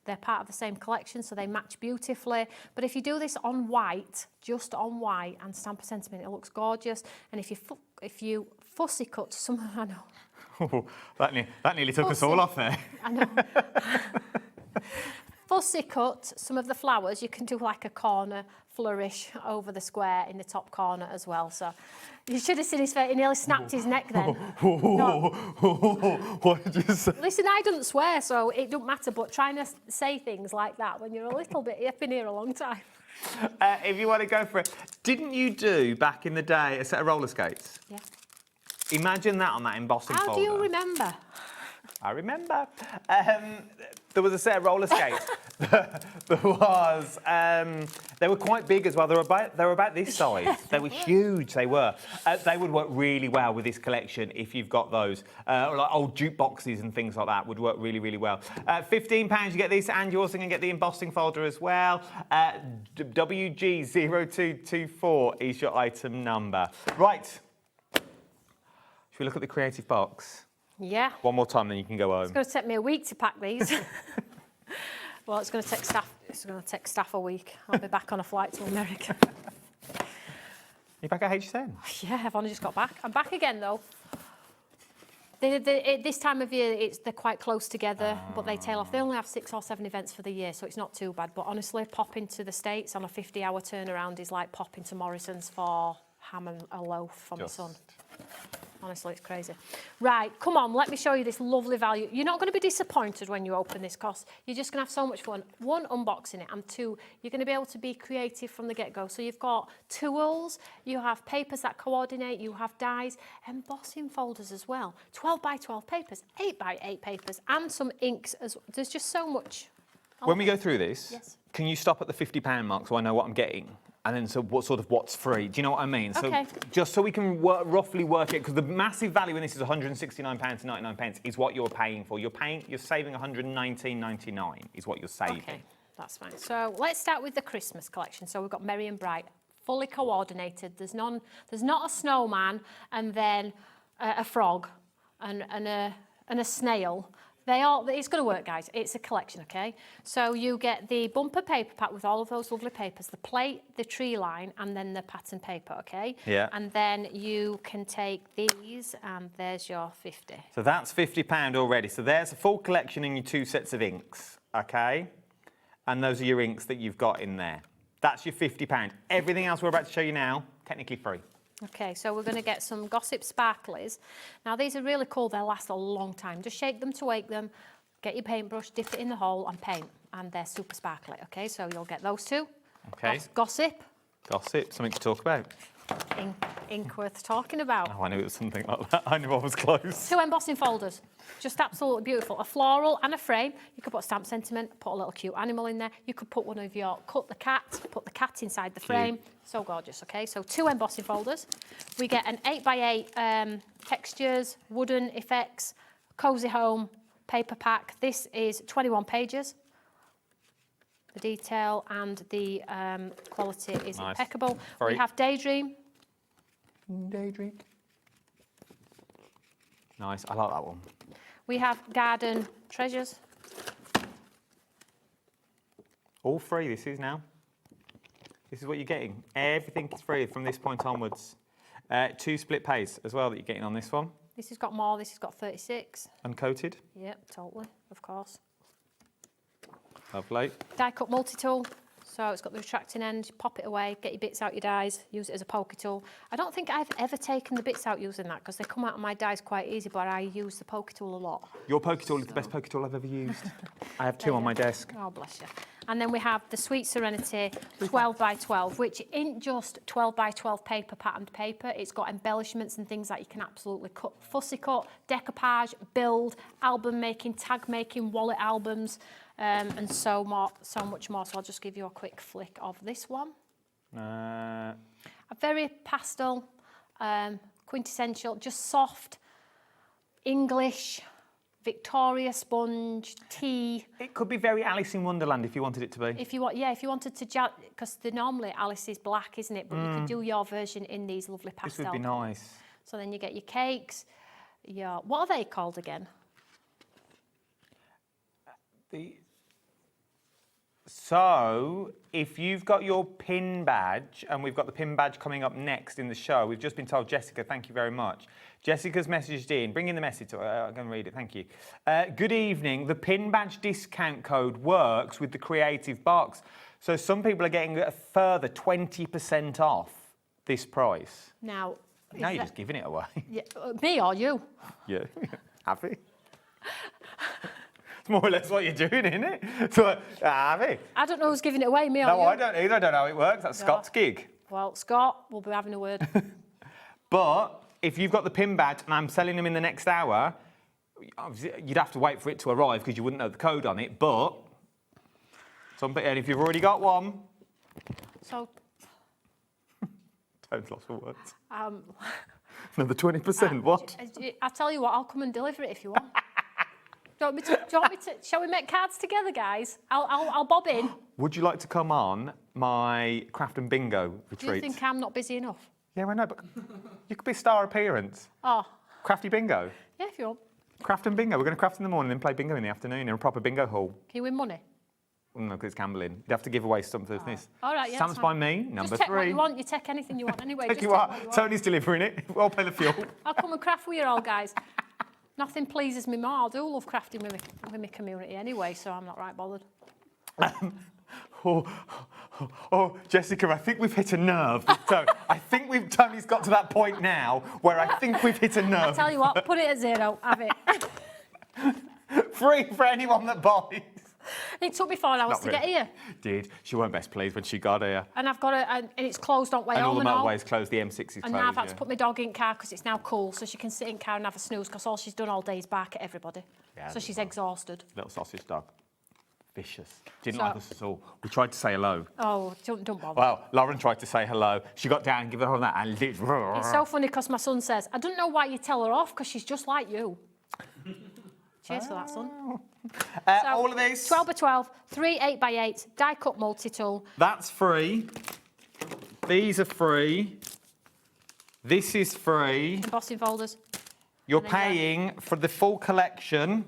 they're part of the same collection, so they match beautifully. But if you do this on white, just on white, and stamp a sentiment, it looks gorgeous. And if you fussy cut some, I know. that nearly took us all off there. I know. Fussy cut some of the flowers, you can do like a corner flourish over the square in the top corner as well. So you should have seen his face, he nearly snapped his neck then. What did you say? Listen, I don't swear, so it don't matter, but trying to say things like that when you're a little bit, you've been here a long time. If you want to go for it, didn't you do back in the day a set of roller skates? Yeah. Imagine that on that embossing How folder. do you remember? I remember. There was a set of roller skates. There was. They were quite big as well. They were about this size. Yeah, they were huge. They were. They would work really well with this collection if you've got those. Like old jukeboxes and things like that would work really, really well. £15 you get this, and you're also going to get the embossing folder as well. WG0224 is your item number. Right. Should we look at the creative box? Yeah. One more time, then you can go home. It's going to take me a week to pack these. Well, it's going to take staff. It's going to take staff a week. I'll be back on a flight to America. You back at H10? Yeah, I've only just got back. I'm back again though. This time of year, they're quite close together, but they tail off. They only have 6 or 7 events for the year, so it's not too bad. But honestly, popping to the States on a 50-hour turnaround is like popping to Morrison's for ham and a loaf for my son. Honestly, it's crazy. Right, come on, let me show you this lovely value. You're not going to be disappointed when you open this, because you're just going to have so much fun. 1, unboxing it, and 2, you're going to be able to be creative from the get-go. So you've got tools, you have papers that coordinate, you have dies, embossing folders as well. 12 by 12 papers, 8 by 8 papers, and some inks. There's just so much. When we go through this, Yes. can you stop at the £50 mark so I know what I'm getting? And then, so what's free? Do you know what I mean? Okay. So just so we can roughly work it, because the massive value in this is £169 to 99 pence is what you're paying for. You're saving £119.99 is what you're saving. Okay, that's fine. So let's start with the Christmas collection. So we've got Merry and Bright, fully coordinated. There's not a snowman and then a frog and a snail. It's going to work, guys. It's a collection, okay? So you get the bumper paper pack with all of those lovely papers, the plate, the tree line, and then the pattern paper, okay? Yeah. And then you can take these, and there's your 50. So that's £50 already. So there's a full collection in your 2 sets of inks, okay? And those are your inks that you've got in there. That's your £50. Everything else we're about to show you now, technically free. Okay, so we're going to get some Gossip Sparklies. Now, these are really cool. They'll last a long time. Just shake them to wake them, get your paintbrush, dip it in the hole and paint. And they're super sparkly, okay? So you'll get those 2. Okay. Gossip. Gossip, something to talk about. Ink worth talking about. Oh, I knew it was something like that. I knew I was close. 2 embossing folders. Just absolutely beautiful. A floral and a frame. You could put a stamp sentiment, put a little cute animal in there. You could put one of your, put the cat inside the frame. So gorgeous, okay? So 2 embossing folders. We get an 8 by 8 textures, wooden effects, cozy home, paper pack. This is 21 pages. The detail and the quality is impeccable. We have Daydream. Daydream. Nice, I like that one. We have Garden Treasures. All free, this is now. This is what you're getting. Everything is free from this point onwards. 2 split pays as well that you're getting on this one. This has got more, this has got 36. Uncoated. Yep, totally, of course. Lovely. Die cut multi-tool. So it's got the retracting end, you pop it away, get your bits out your dies, use it as a poker tool. I don't think I've ever taken the bits out using that, because they come out of my dies quite easy, but I use the poker tool a lot. Your poker tool is the best poker tool I've ever used. I have 2 on my desk. Oh, bless you. And then we have the Sweet Serenity 12 by 12, which isn't just 12 by 12 paper, patterned paper. It's got embellishments and things that you can absolutely cut, fussy cut, decoupage, build, album making, tag making, wallet albums, and so much more. So I'll just give you a quick flick of this one. A very pastel, quintessential, just soft, English, Victoria sponge, tea. It could be very Alice in Wonderland if you wanted it to be. If you wanted to, because normally Alice is black, isn't it? But you can do your version in these lovely pastels. This would be nice. So then you get your cakes, what are they called again? So, if you've got your pin badge, and we've got the pin badge coming up next in the show, we've just been told, Jessica, thank you very much. Jessica's messaged in. Bring in the message. I'm going to read it. Thank you. Good evening. The pin badge discount code works with the creative box. So some people are getting a further 20% off this price. Now you're just giving it away. Yeah, me or you? Yeah. Happy? It's more or less what you're doing, isn't it? So, happy? I don't know who's giving it away, me or you? No, I don't either. I don't know how it works. That's Scott's gig. Well, Scott, we'll be having a word. But if you've got the pin badge and I'm selling them in the next hour, obviously you'd have to wait for it to arrive because you wouldn't know the code on it, but... and if you've already got one... So... Tone's lost for words. Another 20%, what? I'll tell you what, I'll come and deliver it if you want. Do you want me to... Shall we make cards together, guys? I'll bob in. Would you like to come on my craft and bingo retreat? Do you think I'm not busy enough? Yeah, I know, but you could be star appearance. Oh. Crafty bingo. Yeah, if you want. Craft and bingo. We're going to craft in the morning and play bingo in the afternoon in a proper bingo hall. Can you win money? No, because it's gambling. You have to give away something. All right, yeah. Stamps by me, number Just take 3. what you want. You take anything you want anyway. Take you what? Tony's delivering it. I'll pay the fuel. I'll come and craft with you all, guys. Nothing pleases me more. I do love crafting with my community anyway, so I'm not right bothered. Oh, Jessica, I think we've hit a nerve. So I think Tony's got to that point now where I think we've hit a nerve. I tell you what, put it at 0. Have it. Free for anyone that buys. It took me 4 hours to get here. Did. She weren't best pleased when she got here. And I've got and it's closed on way and home all the motorways closed, the M6 is closed. And now I've had to put my dog in car because it's now cool, so she can sit in car and have a snooze because all she's done all day is bark at everybody. Yeah, so she's exhausted. Little sausage dog. Vicious. Didn't like us at all. We tried to say hello. Oh, don't bother. Well, Lauren tried to say hello. She got down and gave her that and lit. It's so funny because my son says, I don't know why you tell her off because she's just like you. Cheers for that, son. So, all of these? 12 by 12, 3 8x8, die-cut multi-tool. That's free. These are free. This is free. Embossing folders. You're paying for the full collection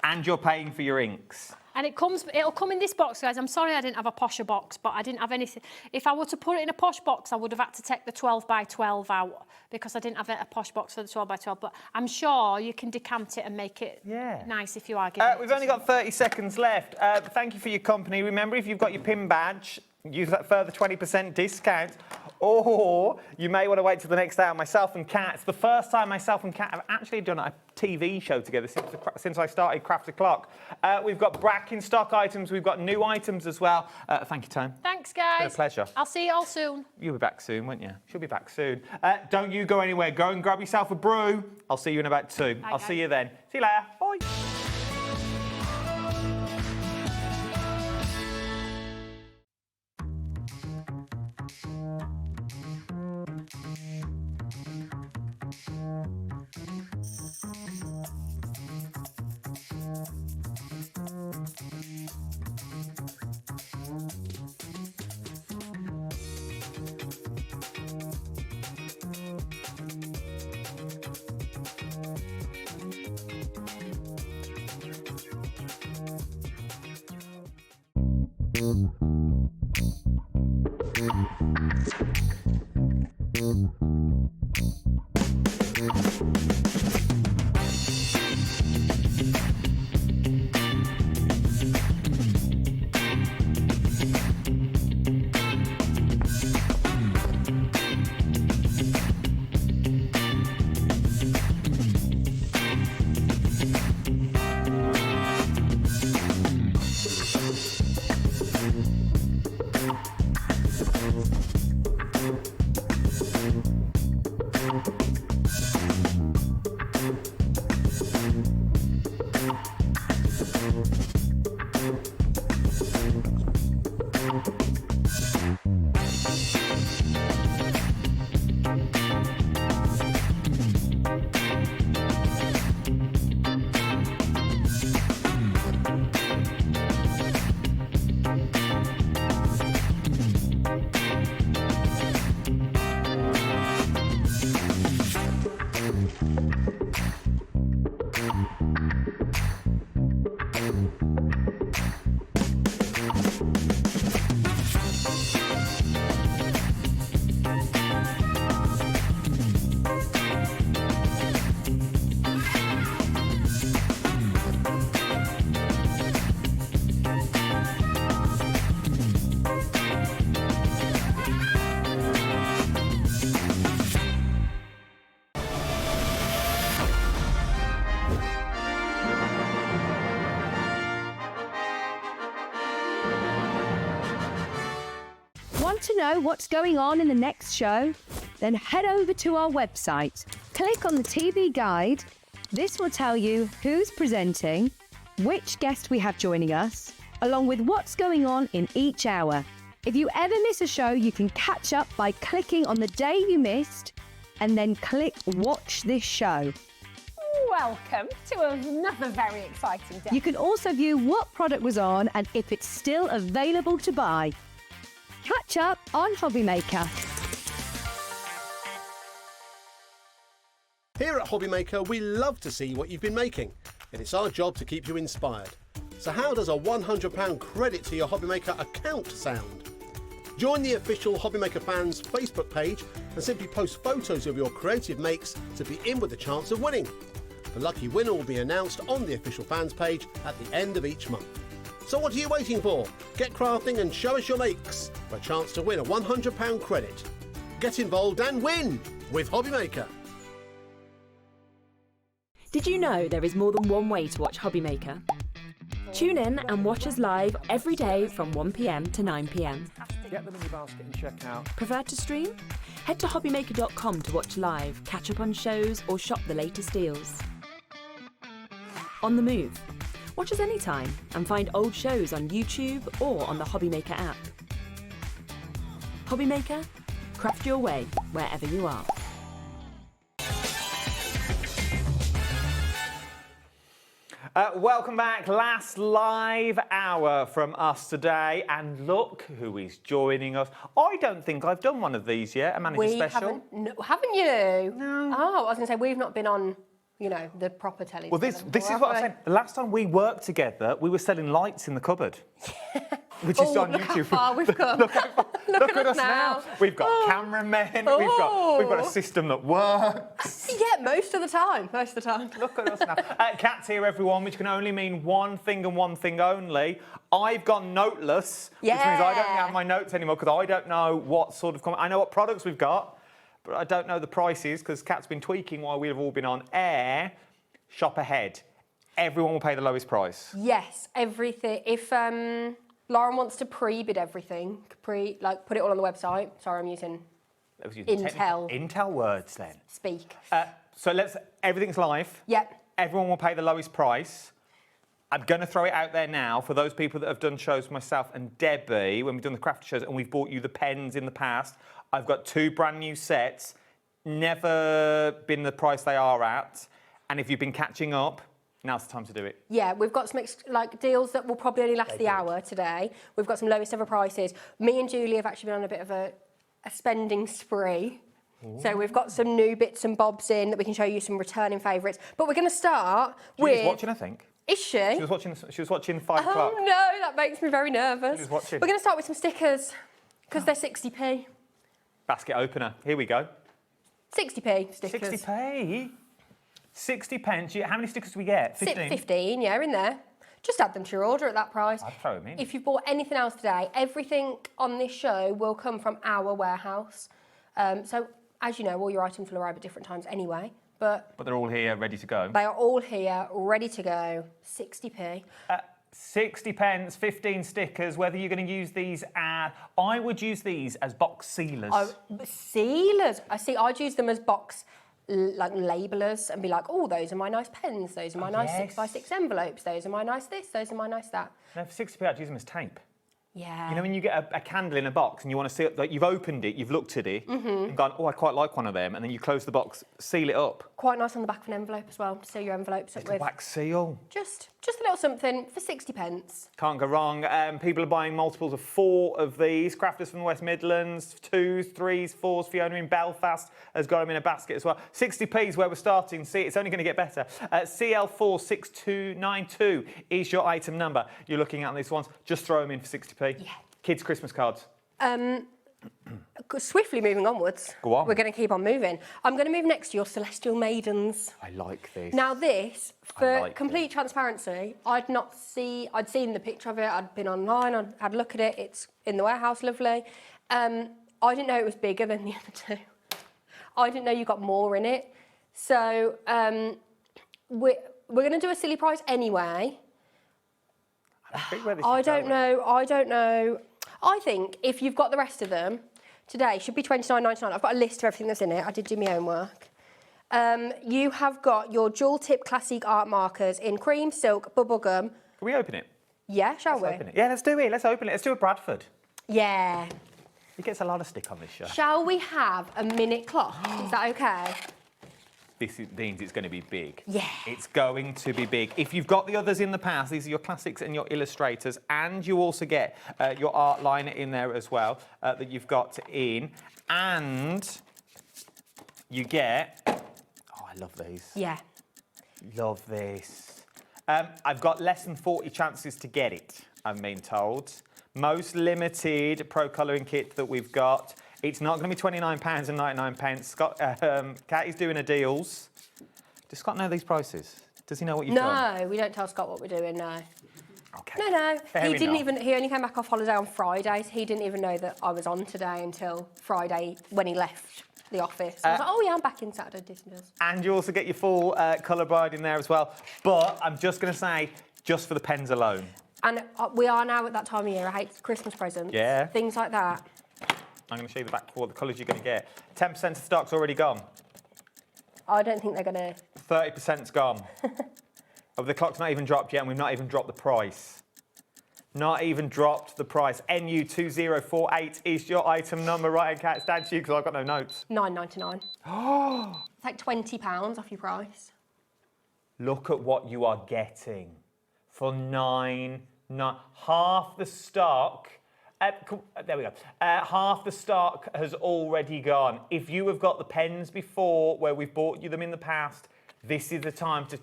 and you're paying for your inks. And it'll come in this box, guys. I'm sorry I didn't have a posher box, but I didn't have anything. If I were to put it in a posh box, I would have had to take the 12 by 12 out because I didn't have a posh box for the 12 by 12. But I'm sure you can decant it and make it nice if you are giving We've only got 30 seconds left. Thank you for your company. Remember, if you've got your pin badge, use that further 20% discount. Or you may want to wait till the next hour. Myself and Kat, it's the first time myself and Kat have actually done a TV show together since I started Craft O'Clock. We've got back in stock items. We've got new items as well. Thank you, Tone. Thanks, guys. It's been a pleasure. I'll see you all soon. You'll be back soon, won't you? She'll be back soon. Don't you go anywhere. Go and grab yourself a brew. I'll see you in about 2. I'll see you then. See you later. Bye. Want to know what's going on in the next show? then head over to our website. Click on the TV guide. This will tell you who's presenting, which guest we have joining us, along with what's going on in each hour. If you ever miss a show, you can catch up by clicking on the day you missed and then click Watch This Show. Welcome to another very exciting day. You can also view what product was on and if it's still available to buy. Catch up on HobbyMaker. Here at HobbyMaker, we love to see what you've been making, and it's our job to keep you inspired. So how does a £100 credit to your HobbyMaker account sound? Join the official HobbyMaker fans Facebook page and simply post photos of your creative makes to be in with a chance of winning. The lucky winner will be announced on the official fans page at the end of each month. So what are you waiting for? Get crafting and show us your makes for a chance to win a £100 credit. Get involved and win with HobbyMaker. Did you know there is more than one way to watch HobbyMaker? Tune in and watch us live every day from 1 p.m. to 9 p.m. Get them in your basket and check out. Prefer to stream? Head to hobbymaker.com to watch live, catch up on shows or shop the latest deals. On the move. Watch us anytime and find old shows on YouTube or on the HobbyMaker app. HobbyMaker, craft your way wherever you are. Welcome back. Last live hour from us today, and look who is joining us. I don't think I've done one of these yet, a manager special. Haven't you? No. Oh, I was going to say, we've not been on, you know, the proper telly. Well, this is what I'm saying. The last time we worked together, we were selling lights in the cupboard. Which is on look YouTube. How far we've come. look at us now. We've got cameramen. We've got a system that works. Yeah, most of the time. Look at us now. Kat's here, everyone, which can only mean one thing and one thing only. I've gone noteless, which means I don't have my notes anymore because I don't know what sort of... I know what products we've got, but I don't know the prices because Kat's been tweaking while we've all been on air. Shop ahead. Everyone will pay the lowest price. Yes, everything. If Lauren wants to pre-bid everything, put it all on the website. Sorry, I'm using Intel words then. Speak. So everything's live. Yep. Everyone will pay the lowest price. I'm going to throw it out there now for those people that have done shows, myself and Debbie, when we've done the craft shows and we've bought you the pens in the past. I've got 2 brand new sets, never been the price they are at. And if you've been catching up, now's the time to do it. Yeah, we've got some deals that will probably only last the hour today. We've got some lowest ever prices. Me and Julie have actually been on a bit of a spending spree. Ooh. So we've got some new bits and bobs in that we can show you, some returning favourites. But we're going to start with... Julie's watching, I think. Is she? She was watching 5 o'clock. Oh no, that makes me very nervous. She was watching. We're going to start with some stickers because they're 60p. Basket opener. Here we go. 60p stickers. 60p? 60 pence. How many stickers do we get? 15? 15, yeah, in there. Just add them to your order at that price. I'd throw them in. If you've bought anything else today, everything on this show will come from our warehouse. So, as you know, all your items will arrive at different times anyway. But they're all here, ready to go. They are all here, ready to go. 60p. 60 pence, 15 stickers, whether you're going to use these as... I would use these as box sealers. Oh, sealers? I'd use them as box... labellers and be like, oh, those are my nice pens, those are my nice 6x6 envelopes, those are my nice this, those are my nice that. No, for 60p, I'd use them as tape. Yeah. You know when you get a candle in a box and you want to see it, like you've opened it, you've looked at it, and gone, oh, I quite like one of them, and then you close the box, seal it up. Quite nice on the back of an envelope as well, to seal your envelopes up with. Wax seal. Just a little something for 60 pence. Can't go wrong. People are buying multiples of 4 of these. Crafters from the West Midlands, 2s, 3s, 4s. Fiona in Belfast has got them in a basket as well. 60p is where we're starting. See, it's only going to get better. CL46292 is your item number. You're looking at these ones. Just throw them in for 60p. Yeah. Kids' Christmas cards. Swiftly moving onwards. Go on. We're going to keep on moving. I'm going to move next to your Celestial Maidens. I like this. Now this, for complete transparency, I'd seen the picture of it, I'd been online, I'd had a look at it, it's in the warehouse, lovely. I didn't know it was bigger than the other 2. I didn't know you got more in it. So we're going to do a silly price anyway. I don't know. I think if you've got the rest of them, today should be $29.99. I've got a list of everything that's in it. I did do my own work. You have got your dual tip classic art markers in cream, silk, bubblegum. Can we open it? Yeah, shall we? Open it. Yeah, let's do it. Let's open it. Let's do a Bradford. Yeah. He gets a lot of stick on this show. Shall we have a minute clock? Is that okay? This means it's going to be big. Yeah. It's going to be big. If you've got the others in the past, these are your classics and your illustrators, and you also get your art liner in there as well that you've got in, and you get... Oh, I love these. Yeah. Love this. I've got less than 40 chances to get it, I'm being told. Most limited pro colouring kit that we've got. It's not going to be £29.99. Scott, Kat is doing a deals. Does Scott know these prices? Does he know what you've done? No, we don't tell Scott what we're doing, no. Okay. No. Fair He didn't enough. even. He only came back off holiday on Friday, so he didn't even know that I was on today until Friday when he left the office. I was like, oh yeah, I'm back in Saturday. Does. And you also get your full colour guide in there as well. But I'm just going to say, just for the pens alone. And we are now at that time of year. I hate Christmas presents. Yeah. Things like that. I'm going to show you the back for the colours you're going to get. 10% of stock's already gone. I don't think they're going to... 30%'s gone. Oh, the clock's not even dropped yet, and we've not even dropped the price. Not even dropped the price. NU2048 is your item number. Right, and Kat, it's down to you because I've got no notes. $9.99. Oh! It's like £20 off your price. Look at what you are getting for half the stock. There we go. Half the stock has already gone. If you have got the pens before, where we've bought you them in the past, this is the time to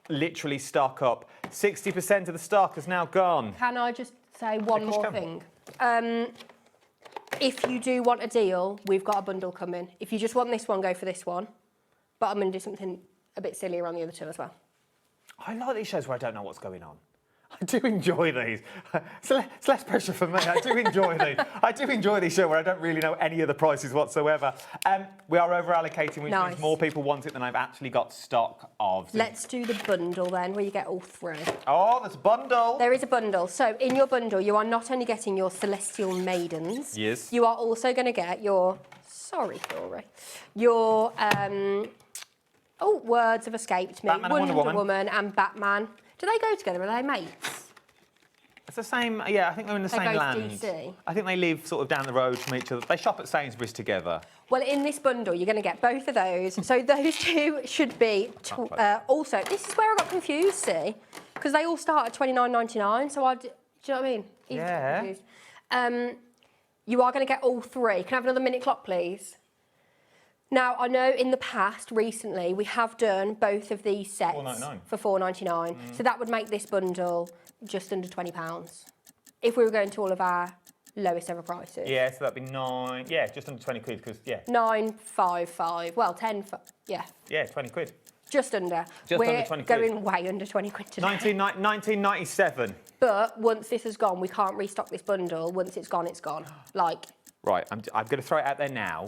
literally stock up. 60% of the stock has now gone. Can I just say one more thing? If you do want a deal, we've got a bundle coming. If you just want this one, go for this one. But I'm going to do something a bit sillier on the other two as well. I like these shows where I don't know what's going on. I do enjoy these. It's less pressure for me. I do enjoy these. I do enjoy these shows where I don't really know any of the prices whatsoever. We are over allocating, which means more people want it than I've actually got stock of. Let's do the bundle then, where you get all three. Oh, there's a bundle. There is a bundle. So in your bundle, you are not only getting your Celestial Maidens. Yes. You are also going to get your... Sorry, Corey. Your... words have escaped me. Batman and Wonder Woman and Batman. Do they go together? Are they mates? It's the same, yeah, I think they're in the They same both land. DC. I think they live sort of down the road from each other. They shop at Sainsbury's together. Well, in this bundle, you're going to get both of those. So those two should be... also, this is where I got confused, see? Because they all start at $29.99, so do you know what I mean? Easy to get confused. You are going to get all three. Can I have another minute clock, please? Now, I know in the past, recently, we have done both of these sets for $4.99. So that would make this bundle just under £20 if we were going to all of our lowest ever prices. Yeah, so that'd be just under 20 quid, because, yeah. 9.55, well, 10, yeah. Yeah, 20 quid. Just under. Just under 20 quid. We're going way under 20 quid today. 1997. But once this has gone, we can't restock this bundle. Once it's gone, it's gone. Like... Right, I'm going to throw it out there now.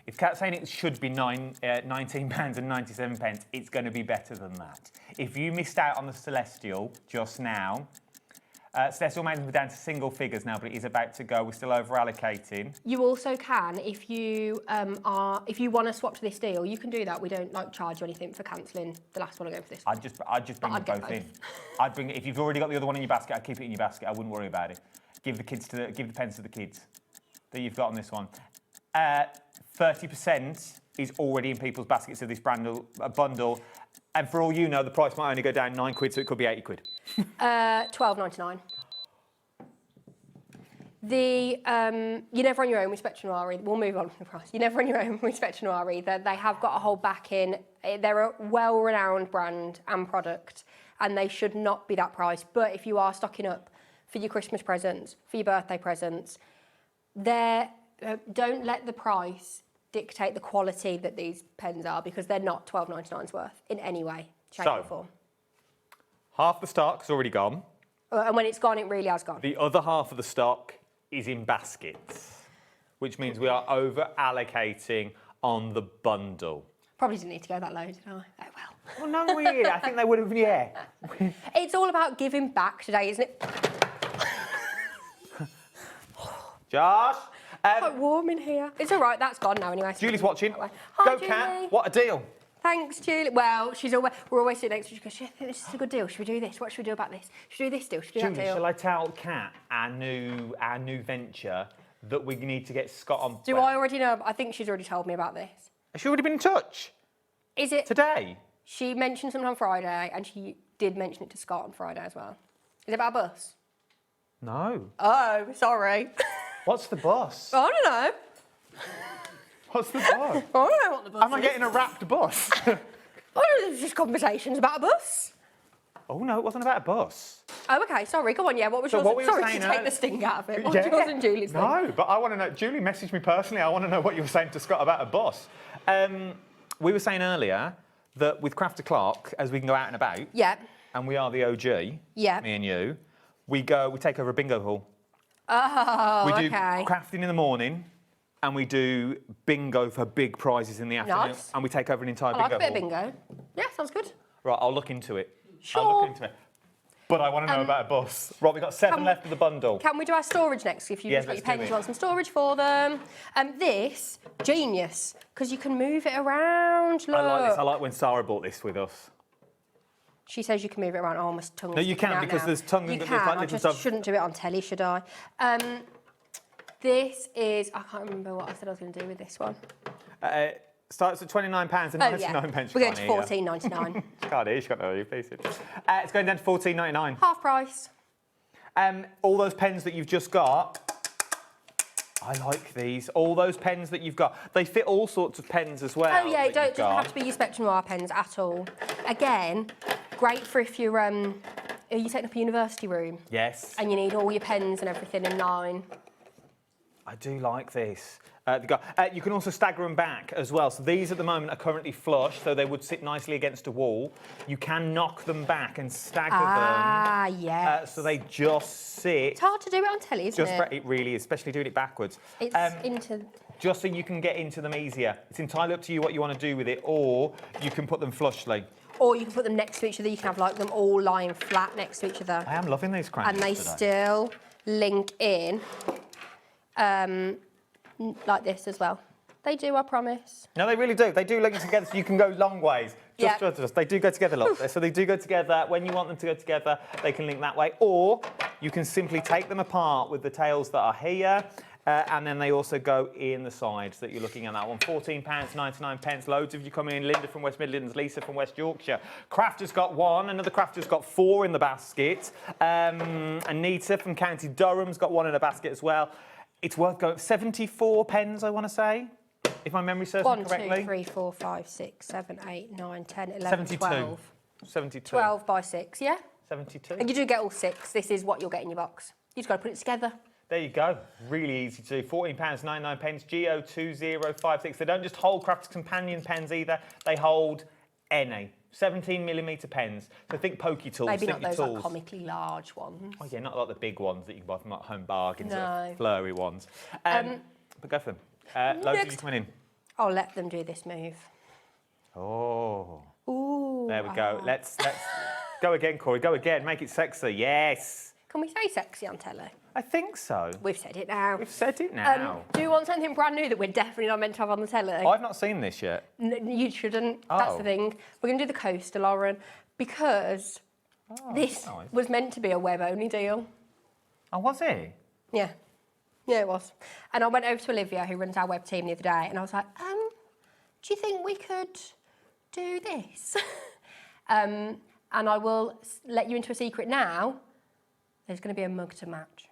If Kat's saying it should be £19.97, it's going to be better than that. If you missed out on the Celestial just now, Celestial Maidens were down to single figures now, but it is about to go. We're still over allocating. You also can, if you want to swap to this deal, you can do that. We don't charge you anything for cancelling the last one I go for this one. I'd just bring them both in. I'd bring it. If you've already got the other one in your basket, I'd keep it in your basket. I wouldn't worry about it. Give the pens to the kids that you've got on this one. 30% is already in people's baskets of this bundle, and for all you know, the price might only go down 9 quid, so it could be 80 quid. $12.99. You're never on your own with Spectre Noir either. We'll move on from the price. You're never on your own with Spectre Noir either. They have got a whole backing. They're a well-renowned brand and product, and they should not be that price. But if you are stocking up for your Christmas presents, for your birthday presents, don't let the price dictate the quality that these pens are, because they're not $12.99's worth in any way, shape or form. Half the stock's already gone. And when it's gone, it really has gone. The other half of the stock is in baskets, which means we are over allocating on the bundle. Probably didn't need to go that low, did I? Oh well. Well, no, really. I think they would have, yeah. It's all about giving back today, isn't it? Josh? Quite warm in here. It's all right, that's gone now anyway. So Julie's watching. Hi, Go, Julie. Kat. What a deal. Thanks, Julie. Well, we're always sitting next to her. She goes, I think this is a good deal. Should we do this? What should we do about this? Should we do this deal? Should we do Julie, that deal? shall I tell Kat our new venture that we need to get Scott on? Do I already know? I think she's already told me about this. Has she already been in touch? Is it today? She mentioned something on Friday, and she did mention it to Scott on Friday as well. Is it about a bus? No. Oh, sorry. What's the bus? I don't know. What's the bus? I don't know what the bus Am I is. getting a wrapped bus? I don't know, there's just conversations about a bus. Oh, no, it wasn't about a bus. Oh, okay, sorry, go on, yeah. What was yours? What we were Sorry to saying take earlier- the sting out of it. What was yours and Julie's thing? No, but I want to know. Julie messaged me personally. I want to know what you were saying to Scott about a bus. We were saying earlier that with Craft O'Clock, as we can go out and about, Yeah. and we are the OG, Yeah. me and you, we take over a bingo hall. Oh, We do okay. crafting in the morning, and we do bingo for big prizes in the afternoon, Nice. and we take over an entire I like bingo a bit of hall. bingo. Yeah, sounds good. Right, I'll look into it. Sure. I'll look into it. But I want to know about a bus. Right, we've got 7 left of the bundle. Can we do our storage next? If you've Yes, got your let's do pens, it. you want some storage for them. This, genius, because you can move it around. Look. I like this. I like when Sarah bought this with us. She says you can move it around. Oh, my tongue's No, you sticking can't, out because now. there's tongue You and- can. there's like I little just stuff. shouldn't do it on telly, should I? This is. I can't remember what I said I was going to do with this one. Starts at £29 and Oh 99 yeah, pence. we're going to $14.99. She can't hear. She's got no pieces. It's going down to £14.99. Half price. All those pens that you've just got. I like these. All those pens that you've got. They fit all sorts of pens as well. Oh yeah, it that you've doesn't have got. to be your Spectrum Noir pens at all. Again, great for if you're are you setting up a university room Yes. and you need all your pens and everything in line. I do like this. You can also stagger them back as well. So these at the moment are currently flush, so they would sit nicely against a wall. You can knock them back and stagger them. Yes. So they just sit. It's hard to do it on telly, isn't it? It really is, especially doing it backwards. It's into. Just so you can get into them easier. It's entirely up to you what you want to do with it, or you can put them flushly. Or you can put them next to each other. You can have like them all lying flat next to each other. I am loving these crayons And they today. still link in like this as well. They do, I promise. No, they really do. They do link together, so you can go long ways. Yeah. They do go together a lot. So they do go together. When you want them to go together, they can link that way. Or you can simply take them apart with the tails that are here, and then they also go in the sides that you're looking at that one. £14.99. Loads of you coming in. Linda from West Midlands, Lisa from West Yorkshire. Crafter's got 1. Another crafter's got 4 in the basket. Anita from County Durham's got 1 in a basket as well. It's worth going. 74 pens, I want to say, if my memory serves me 1, correctly. 2, 3, 4, 5, 6, 7, 8, 9, 10, 11, 72. 12. 72. 12 by 6, yeah? 72. And you do get all 6. This is what you'll get in your box. You just got to put it together. There you go. Really easy to do. £14.99. GO2056. They don't just hold Crafters Companion pens either. They hold any. 17mm pens. So think pokey tools. Maybe think not those your like tools. comically large ones. Oh yeah, not like the big ones that you can buy from like Home Bargains, No. or flurry ones. But go for them. Loads of you next- coming in. I'll let them do this move. Oh. Ooh. There we go. Let's go again, Corey. Go again. Make it sexy. Yes. Can we say sexy on telly? I think so. We've said it now. We've said it now. Do you want something brand new that we're definitely not meant to have on the telly? I've not seen this yet. You shouldn't. That's Oh. the thing. We're going to do the coaster, Lauren, because this nice. was meant to be a web-only deal. Oh, was it? Yeah. Yeah, it was. And I went over to Olivia, who runs our web team, the other day, and I was like, do you think we could do this? And I will let you into a secret now. There's going to be a mug to match.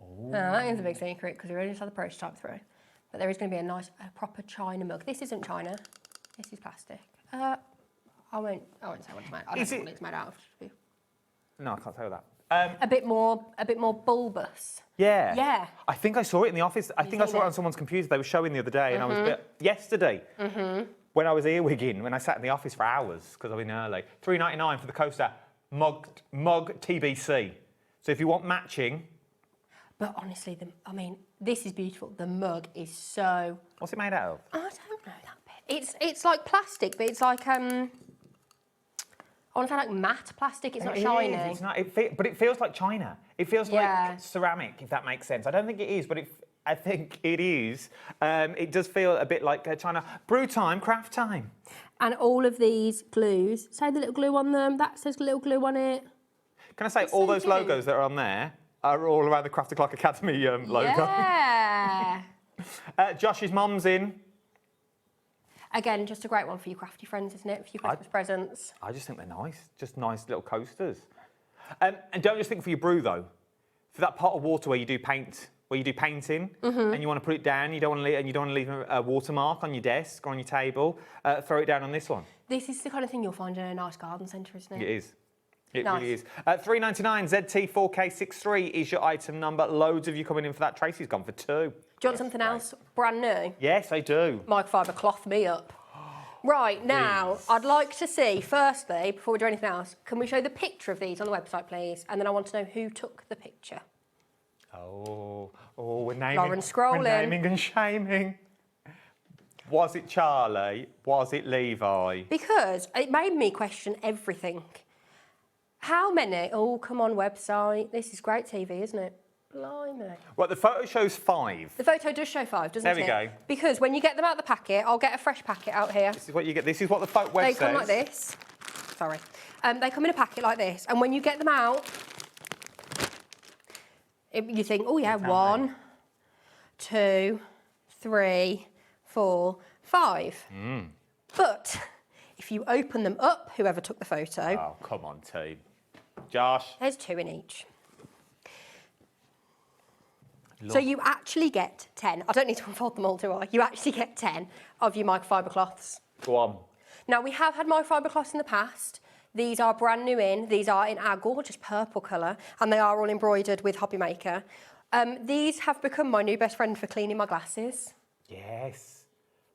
Oh. That is a big secret because we only just had the prototype through. But there is going to be a nice, proper china mug. This isn't china. This is plastic. I won't say what it's made. I don't know what it's made out of. No, I can't tell that. A bit more bulbous. Yeah. Yeah. I think I saw it in the office. I think I saw it on someone's computer. They were showing the other day, and I was a bit yesterday when I was earwigging, when I sat in the office for hours because I've been early. $3.99 for the coaster, mug TBC. So if you want matching. But honestly, this is beautiful. The mug is so. What's it made out of? I don't know that bit. It's like plastic, but it's like I want to say like matte plastic. It's not shiny. It's not. But it feels like china. It feels like ceramic, if that makes sense. I don't think it is, but I think it is. It does feel a bit like China. Brew time, craft time. And all of these glues, say the little glue on them, that says little glue on it. Can I say, all those logos that are on there are all around the Craft O'Clock Academy logo. Yeah. Josh's mum's in. Again, just a great one for your crafty friends, isn't it? For your Christmas presents. I just think they're nice. Just nice little coasters. And don't just think for your brew, though. For that pot of water where you do painting, and you want to put it down, you don't want to leave a watermark on your desk or on your table, throw it down on this one. This is the kind of thing you'll find in a nice garden centre, isn't it? It is. It Nice. really is. $3.99 ZT4K63 is your item number. Loads of you coming in for that. Tracy's gone for 2. Do you want something else brand new? Yes, I do. Microfiber cloth me up. Right, now, I'd like to see, firstly, before we do anything else, can we show the picture of these on the website, please? And then I want to know who took the picture. Oh, we're naming. Lauren scrolling. We're naming and shaming. Was it Charlie? Was it Levi? Because it made me question everything. How many? Oh, come on, website. This is great TV, isn't it? Blimey. Well, the photo shows 5. The photo does show 5, doesn't it? There we go. Because when you get them out of the packet, I'll get a fresh packet out here. This is what you get. This is what the web They says. come like this. Sorry. They come in a packet like this. And when you get them out, you think, oh yeah, 1, 2, 3, 4, 5. But if you open them up, whoever took the photo... Oh, come on, team. Josh. There's 2 in each. So you actually get 10. I don't need to unfold them all, do I? You actually get 10 of your microfiber cloths. Go on. Now, we have had microfiber cloths in the past. These are brand new in. These are in our gorgeous purple colour, and they are all embroidered with HobbyMaker. These have become my new best friend for cleaning my glasses. Yes,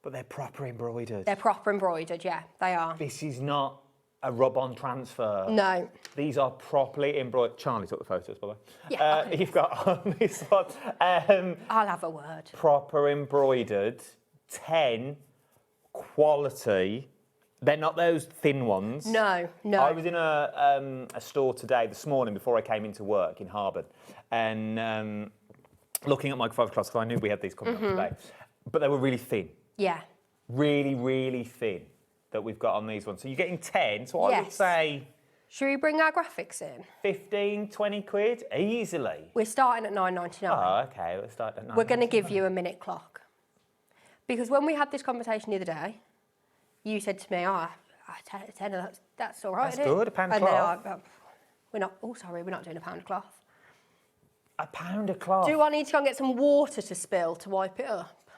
but they're proper embroidered. They're proper embroidered, yeah, they are. This is not a rub-on transfer. No. These are properly embroidered. Charlie took the photos, by the way. Yeah. You've got on this one. I'll have a word. Proper embroidered, 10 quality. They're not those thin ones. No, no. I was in a store today, this morning, before I came into work in Harbour, and looking at microfiber cloths, because I knew we had these coming up today, but they were really thin. Yeah. Really, really thin that we've got on these ones. So you're getting 10, so I would say... Should we bring our graphics in? 15, 20 quid, easily. We're starting at $9.99. Oh, okay, let's start at 9. We're going to give you a minute clock. Because when we had this conversation the other day, you said to me, oh, tenner, that's all right, That's isn't it? good, a pound of And then cloth. we're not, oh, sorry, we're not doing a pound of cloth. A pound of cloth? Do I need to go and get some water to spill to wipe it up?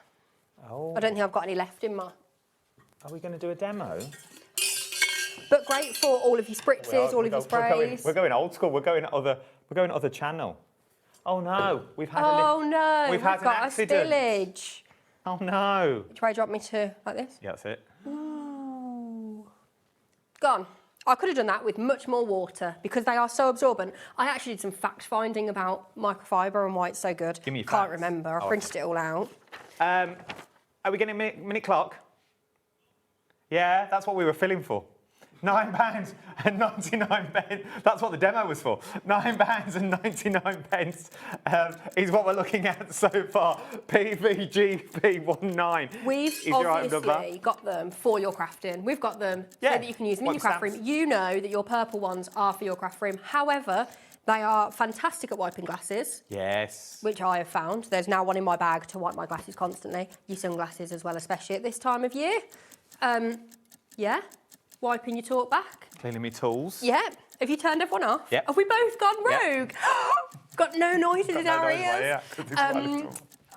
Oh. I don't think I've got any left in my... Are we going to do a demo? But great for all of your spritzes, all of your sprays. We're going old school. We're going other channel. Oh no, we've had we've had an got accident. a spillage. Oh no. Which way do you want me to, like this? Yeah, that's it. Ooh. Gone. I could have done that with much more water because they are so absorbent. I actually did some fact finding about microfiber and why it's so good. Give me your Can't facts. remember. I Oh, printed it all out. Are we getting a minute clock? Yeah, that's what we were filling for. £9.99. That's what the demo was for. £9.99 is what we're looking at so far. PVGP19. We've obviously got them for your crafting. We've got them so that you can use them in your craft room. You know that your purple ones are for your craft room. However, they are fantastic at wiping glasses. Yes. Which I have found. There's now one in my bag to wipe my glasses constantly. Your sunglasses as well, especially at this time of year. Yeah. Wiping your talk back. Cleaning me tools. Yeah. Have you turned everyone off? Yeah. Have we both gone rogue? Got no noises in our ears.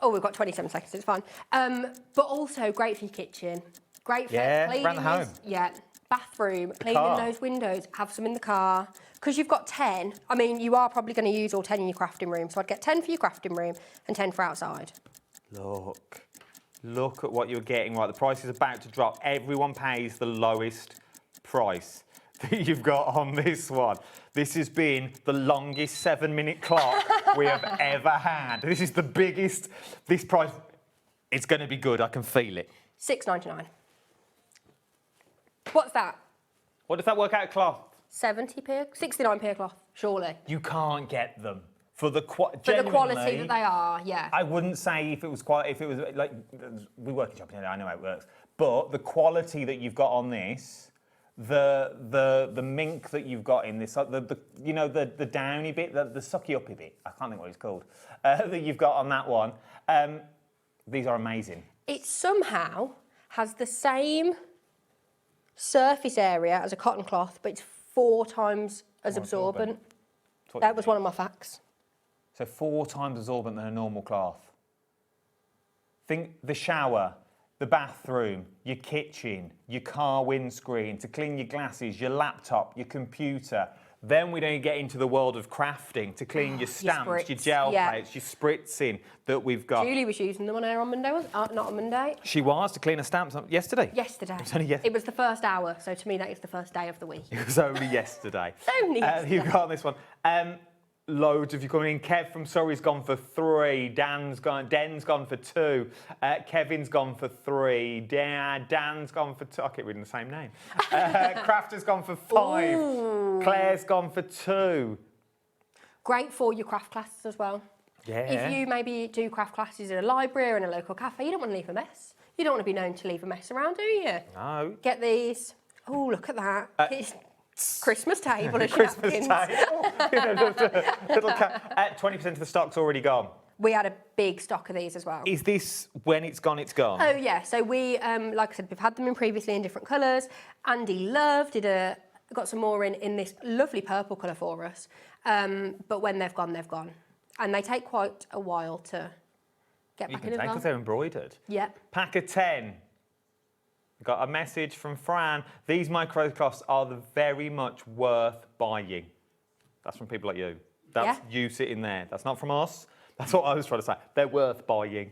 Oh, we've got 27 seconds, it's fine. But also great for your kitchen. Great for cleaning. around the home. Yeah. Bathroom, cleaning those windows, have some in the car. Because you've got 10, I mean, you are probably going to use all 10 in your crafting room. So I'd get 10 for your crafting room and 10 for outside. Look at what you're getting. Right, the price is about to drop. Everyone pays the lowest price that you've got on this one. This has been the longest 7-minute clock we have ever had. This is the biggest. This price, it's going to be good. I can feel it. $6.99. What's that? What does that work out, cloth? 70p, 69p a cloth, surely. You can't get them For the quality that they are, yeah. I wouldn't say if it was like, we work in shopping, I know how it works, but the quality that you've got on this, the mink that you've got in this, the downy bit, the sucky uppy bit, I can't think what it's called, that you've got on that one, these are amazing. It somehow has the same surface area as a cotton cloth, but it's 4 times as absorbent. That was one of my facts. So 4 times absorbent than a normal cloth. Think the shower, the bathroom, your kitchen, your car windscreen, to clean your glasses, your laptop, your computer. Then we don't get into the world of crafting, to clean your stamps, your gel plates, your spritzing that we've got. Julie was using them on air on Monday, not on Monday. She was, to clean her stamps yesterday. Yesterday. It was only yesterday. It was the first hour, so to me that is the first day of the week. It was only yesterday. Only yesterday. You've got this one. Loads of you coming in. Kev from Surrey's gone for 3. Den's gone for 2. Kevin's gone for 3. Dan's gone for 2. I keep reading the same name. Crafter's gone for 5. Ooh. Claire's gone for 2. Great for your craft classes as well. Yeah. If you maybe do craft classes in a library or in a local cafe, you don't want to leave a mess. You don't want to be known to leave a mess around, do you? No. Get these. Oh, look at that. It's Christmas table as Christmas napkins. table. Little 20% of the stock's already gone. We had a big stock of these as well. Is this when it's gone, it's gone? Oh yeah, so we, like I said, we've had them in previously in different colours. Andy Love got some more in this lovely purple colour for us. But when they've gone, they've gone. And they take quite a while to get back in as well. Because they're embroidered. Yep. Pack of 10. Got a message from Fran. These microcloths are very much worth buying. That's from people like you. That's you sitting there. That's not from us. That's what I was trying to say. They're worth buying.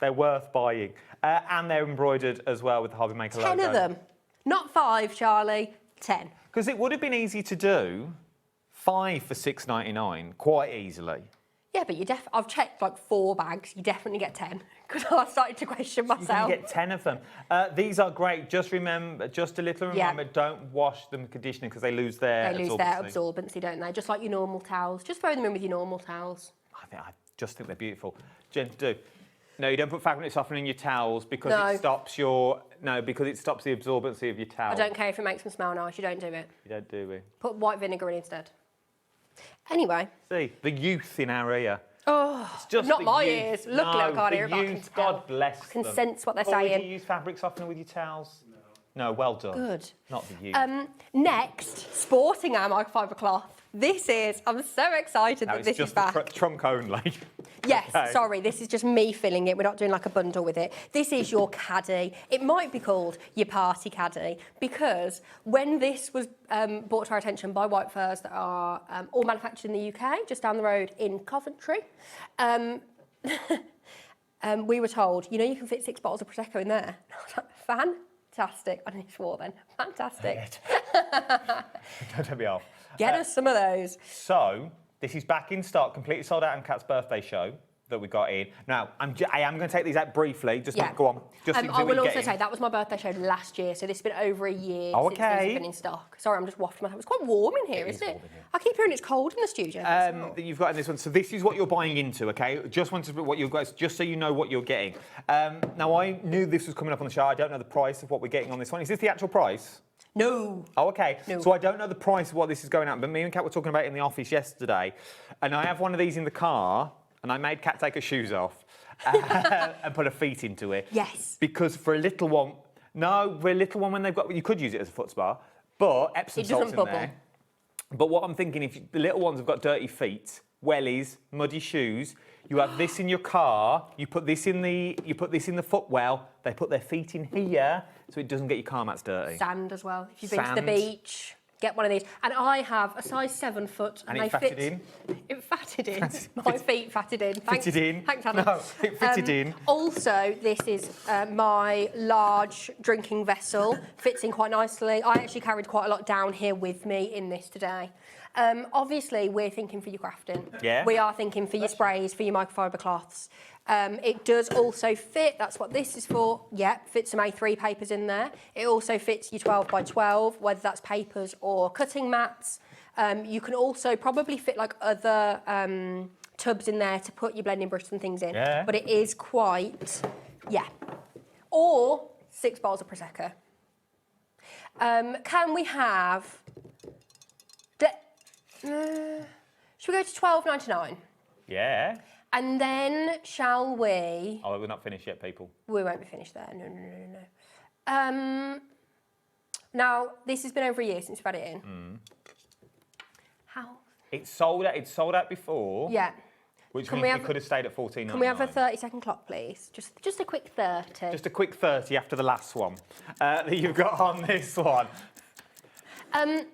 They're worth buying. And they're embroidered as well with the HobbyMaker logo. 10 of them. Not 5, Charlie. 10. Because it would have been easy to do 5 for $6.99 quite easily. Yeah, but I've checked like 4 bags. You definitely get 10 because I started to question myself. You can get 10 of them. These are great. Just remember, just a little reminder, don't wash them conditioning because they lose their absorbency, don't they? Just like your normal towels. Just throw them in with your normal towels. I just think they're beautiful. Jen, do. No, you don't put fabric softener in your towels because it stops because it stops the absorbency of your towel. I don't care if it makes them smell nice. You don't do it. You don't do it. Put white vinegar in instead. Anyway. See, the youth in our ear. Oh, it's just not my ears. Luckily, I can't hear it. The youth, God bless them. I can sense what they're saying. Do you use fabric softener with your towels? No, well done. Good. Not the youth. Next, sporting our microfiber cloth. I'm so excited that this is back. It's just trunk only. Yes, Okay. sorry, this is just me filling it. We're not doing like a bundle with it. This is your caddy. It might be called your party caddy because when this was brought to our attention by White Furs that are all manufactured in the UK, just down the road in Coventry, we were told, you can fit 6 bottles of Prosecco in there. I was like, fantastic. I didn't swore then. Fantastic. Don't take me off. Get us some of those. So, this is back in stock, completely sold out on Kat's birthday show that we got in. Now, I am going to take these out briefly. Just go on. I will also say that was my birthday show last year, so this has been over a year since these have been in stock. Sorry, I'm just wafting myself. It's quite warm in here, isn't it? I keep hearing it's cold in the studio. That you've got in this one. So this is what you're buying into, okay? Just wanted to put what you've got, just so you know what you're getting. Now, I knew this was coming up on the show. I don't know the price of what we're getting on this one. Is this the actual price? No. Oh, okay. No. So I don't know the price of what this is going at, but me and Kat were talking about it in the office yesterday, and I have one of these in the car, and I made Kat take her shoes off and put her feet into it. Yes. Because for a little one, when they've got, you could use it as a foot spa, but Epsom salt's in there. But what I'm thinking, if the little ones have got dirty feet, wellies, muddy shoes, you have this in your car, you put this in the footwell, they put their feet in here, so it doesn't get your car mats dirty. Sand as well. If you've been to the beach, get one of these. And I have a size 7 foot. And it fatted in? It fatted in. My feet fatted in. Fitted in. Thanks, Hannah. No, it fitted in. Also, this is my large drinking vessel. Fits in quite nicely. I actually carried quite a lot down here with me in this today. Obviously, we're thinking for your crafting. Yeah. We are thinking for your sprays, for your microfiber cloths. It does also fit, that's what this is for. Yep, fits some A3 papers in there. It also fits your 12 by 12, whether that's papers or cutting mats. You can also probably fit like other tubs in there to put your blending brushes and things in. Yeah. But it is quite, yeah. Or 6 bottles of Prosecco. Can we have... should we go to £12.99? Yeah. And then shall we... Oh, we're not finished yet, people. We won't be finished there. No. Now, this has been over a year since we've had it in. How? It's sold out. It's sold out before. Yeah. Which Can means we we have- could have stayed at $14.99. Can we have a 30-second clock, please? Just a quick 30. Just a quick 30 after the last one that you've got on this one. I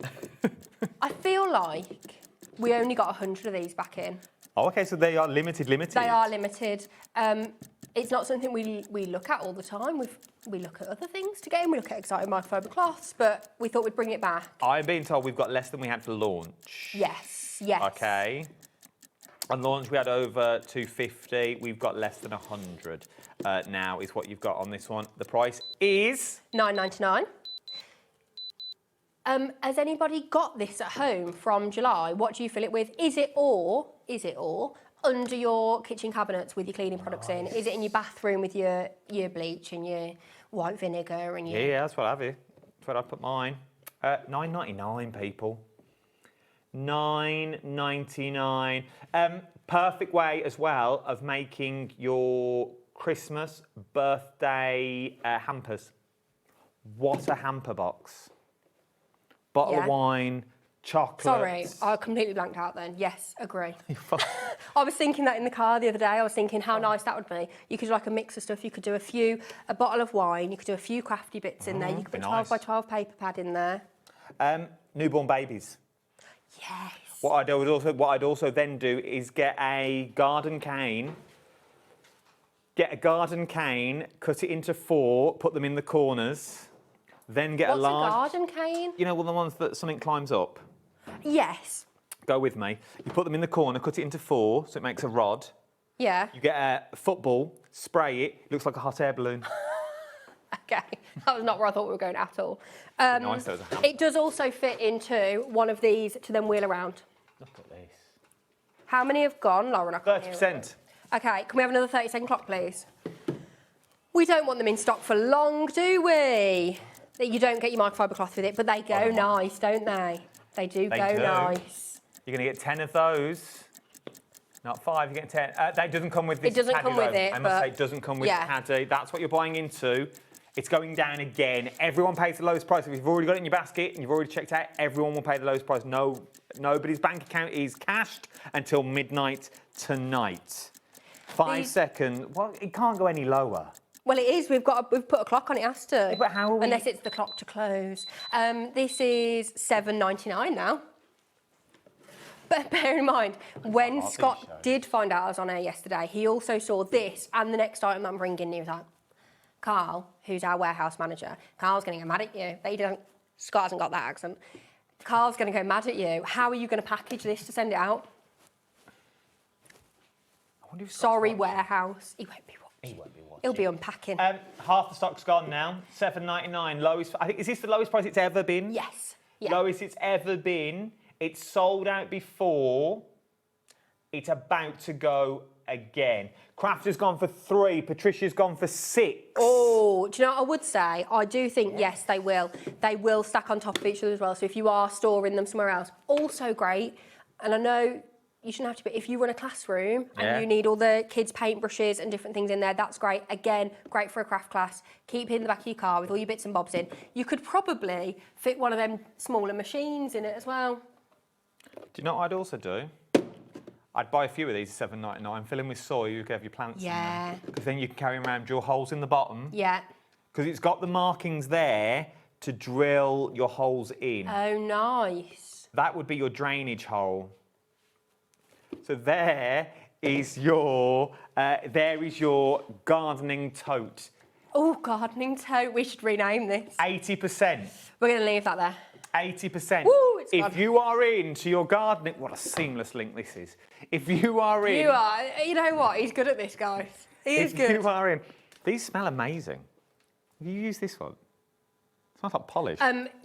feel like we only got 100 of these back in. Oh, okay, so they are limited. They are limited. It's not something we look at all the time. We look at other things to get in. We look at exciting microfiber cloths, but we thought we'd bring it back. I'm being told we've got less than we had for launch. Yes. Okay. On launch, we had over 250. We've got less than 100 now is what you've got on this one. The price is... $9.99. Has anybody got this at home from July? What do you fill it with? Is it all under your kitchen cabinets with your cleaning products in? Is it in your bathroom with your bleach and your white vinegar and your... Yeah, that's what I have here. That's where I put mine. $9.99, people. $9.99. Perfect way as well of making your Christmas, birthday hampers. What a hamper box. Bottle of wine, chocolate. Sorry, I completely blanked out then. Yes, agree. I was thinking that in the car the other day. I was thinking how nice that would be. You could do like a mix of stuff. You could do a bottle of wine. You could do a few crafty bits in there. You could put 12 by 12 paper pad in there. Newborn babies. Yes. What I'd also then do is get a garden cane. Get a garden cane, cut it into 4, put them in the corners. Then get What's a large... a garden cane? You know, well, the ones that something climbs up. Yes. Go with me. You put them in the corner, cut it into 4, so it makes a rod. Yeah. You get a football, spray it, looks like a hot air balloon. Okay, that was not where I thought we were going at all. Nice, though, as a hamper. It does also fit into one of these to then wheel around. Look at this. How many have gone, Lauren? I can't hear 30%. it. Okay, can we have another 30-second clock, please? We don't want them in stock for long, do we? You don't get your microfiber cloth with it, but they go nice, don't they? They do go nice. You're going to get 10 of those. Not 5, you get 10. That doesn't come with this It doesn't caddy, come with though. it, I must but say, it doesn't come with yeah. the caddy. That's what you're buying into. It's going down again. Everyone pays the lowest price. If you've already got it in your basket and you've already checked out, everyone will pay the lowest price. Nobody's bank account is cashed until midnight tonight. 5 seconds. Well, it can't go any lower. Well, it is. We've put a clock on it. Has to. Yeah, but how are we... Unless it's the clock to close. This is $7.99 now. But bear in mind, when Scott did find out I was on air yesterday, he also saw this and the next item I'm bringing. He was like, Carl, who's our warehouse manager, Carl's going to get mad at you. Scott hasn't got that accent. Carl's going to go mad at you. How are you going to package this to send it out? Sorry, warehouse. He won't be watching. He won't be watching. He'll be unpacking. Half the stock's gone now. $7.99. Lowest. I think, is this the lowest price it's ever been? Yes. Yeah. Lowest it's ever been. It's sold out before. It's about to go again. Crafter's gone for 3. Patricia's gone for 6. Oh, do you know what I would say? I do think, yes, they will. They will stack on top of each other as well. So if you are storing them somewhere else, also great. And I know you shouldn't have to, but if you run a classroom and you need all the kids' paintbrushes and different things in there, that's great. Again, great for a craft class. Keep it in the back of your car with all your bits and bobs in. You could probably fit one of them smaller machines in it as well. Do you know what I'd also do? I'd buy a few of these at $7.99, fill in with soil, you could have your plants in there. Because then you can carry them around, drill holes in the bottom. Yeah. Because it's got the markings there to drill your holes in. Oh, nice. That would be your drainage hole. So there is your gardening tote. Oh, gardening tote. We should rename this. 80%. We're going to leave that there. 80%. Woo, it's if gone. you are into your gardening, what a seamless link this is. If you are in... You know what? He's good at this, guys. He is good. If you are in... These smell amazing. Have you used this one? It smells like polish.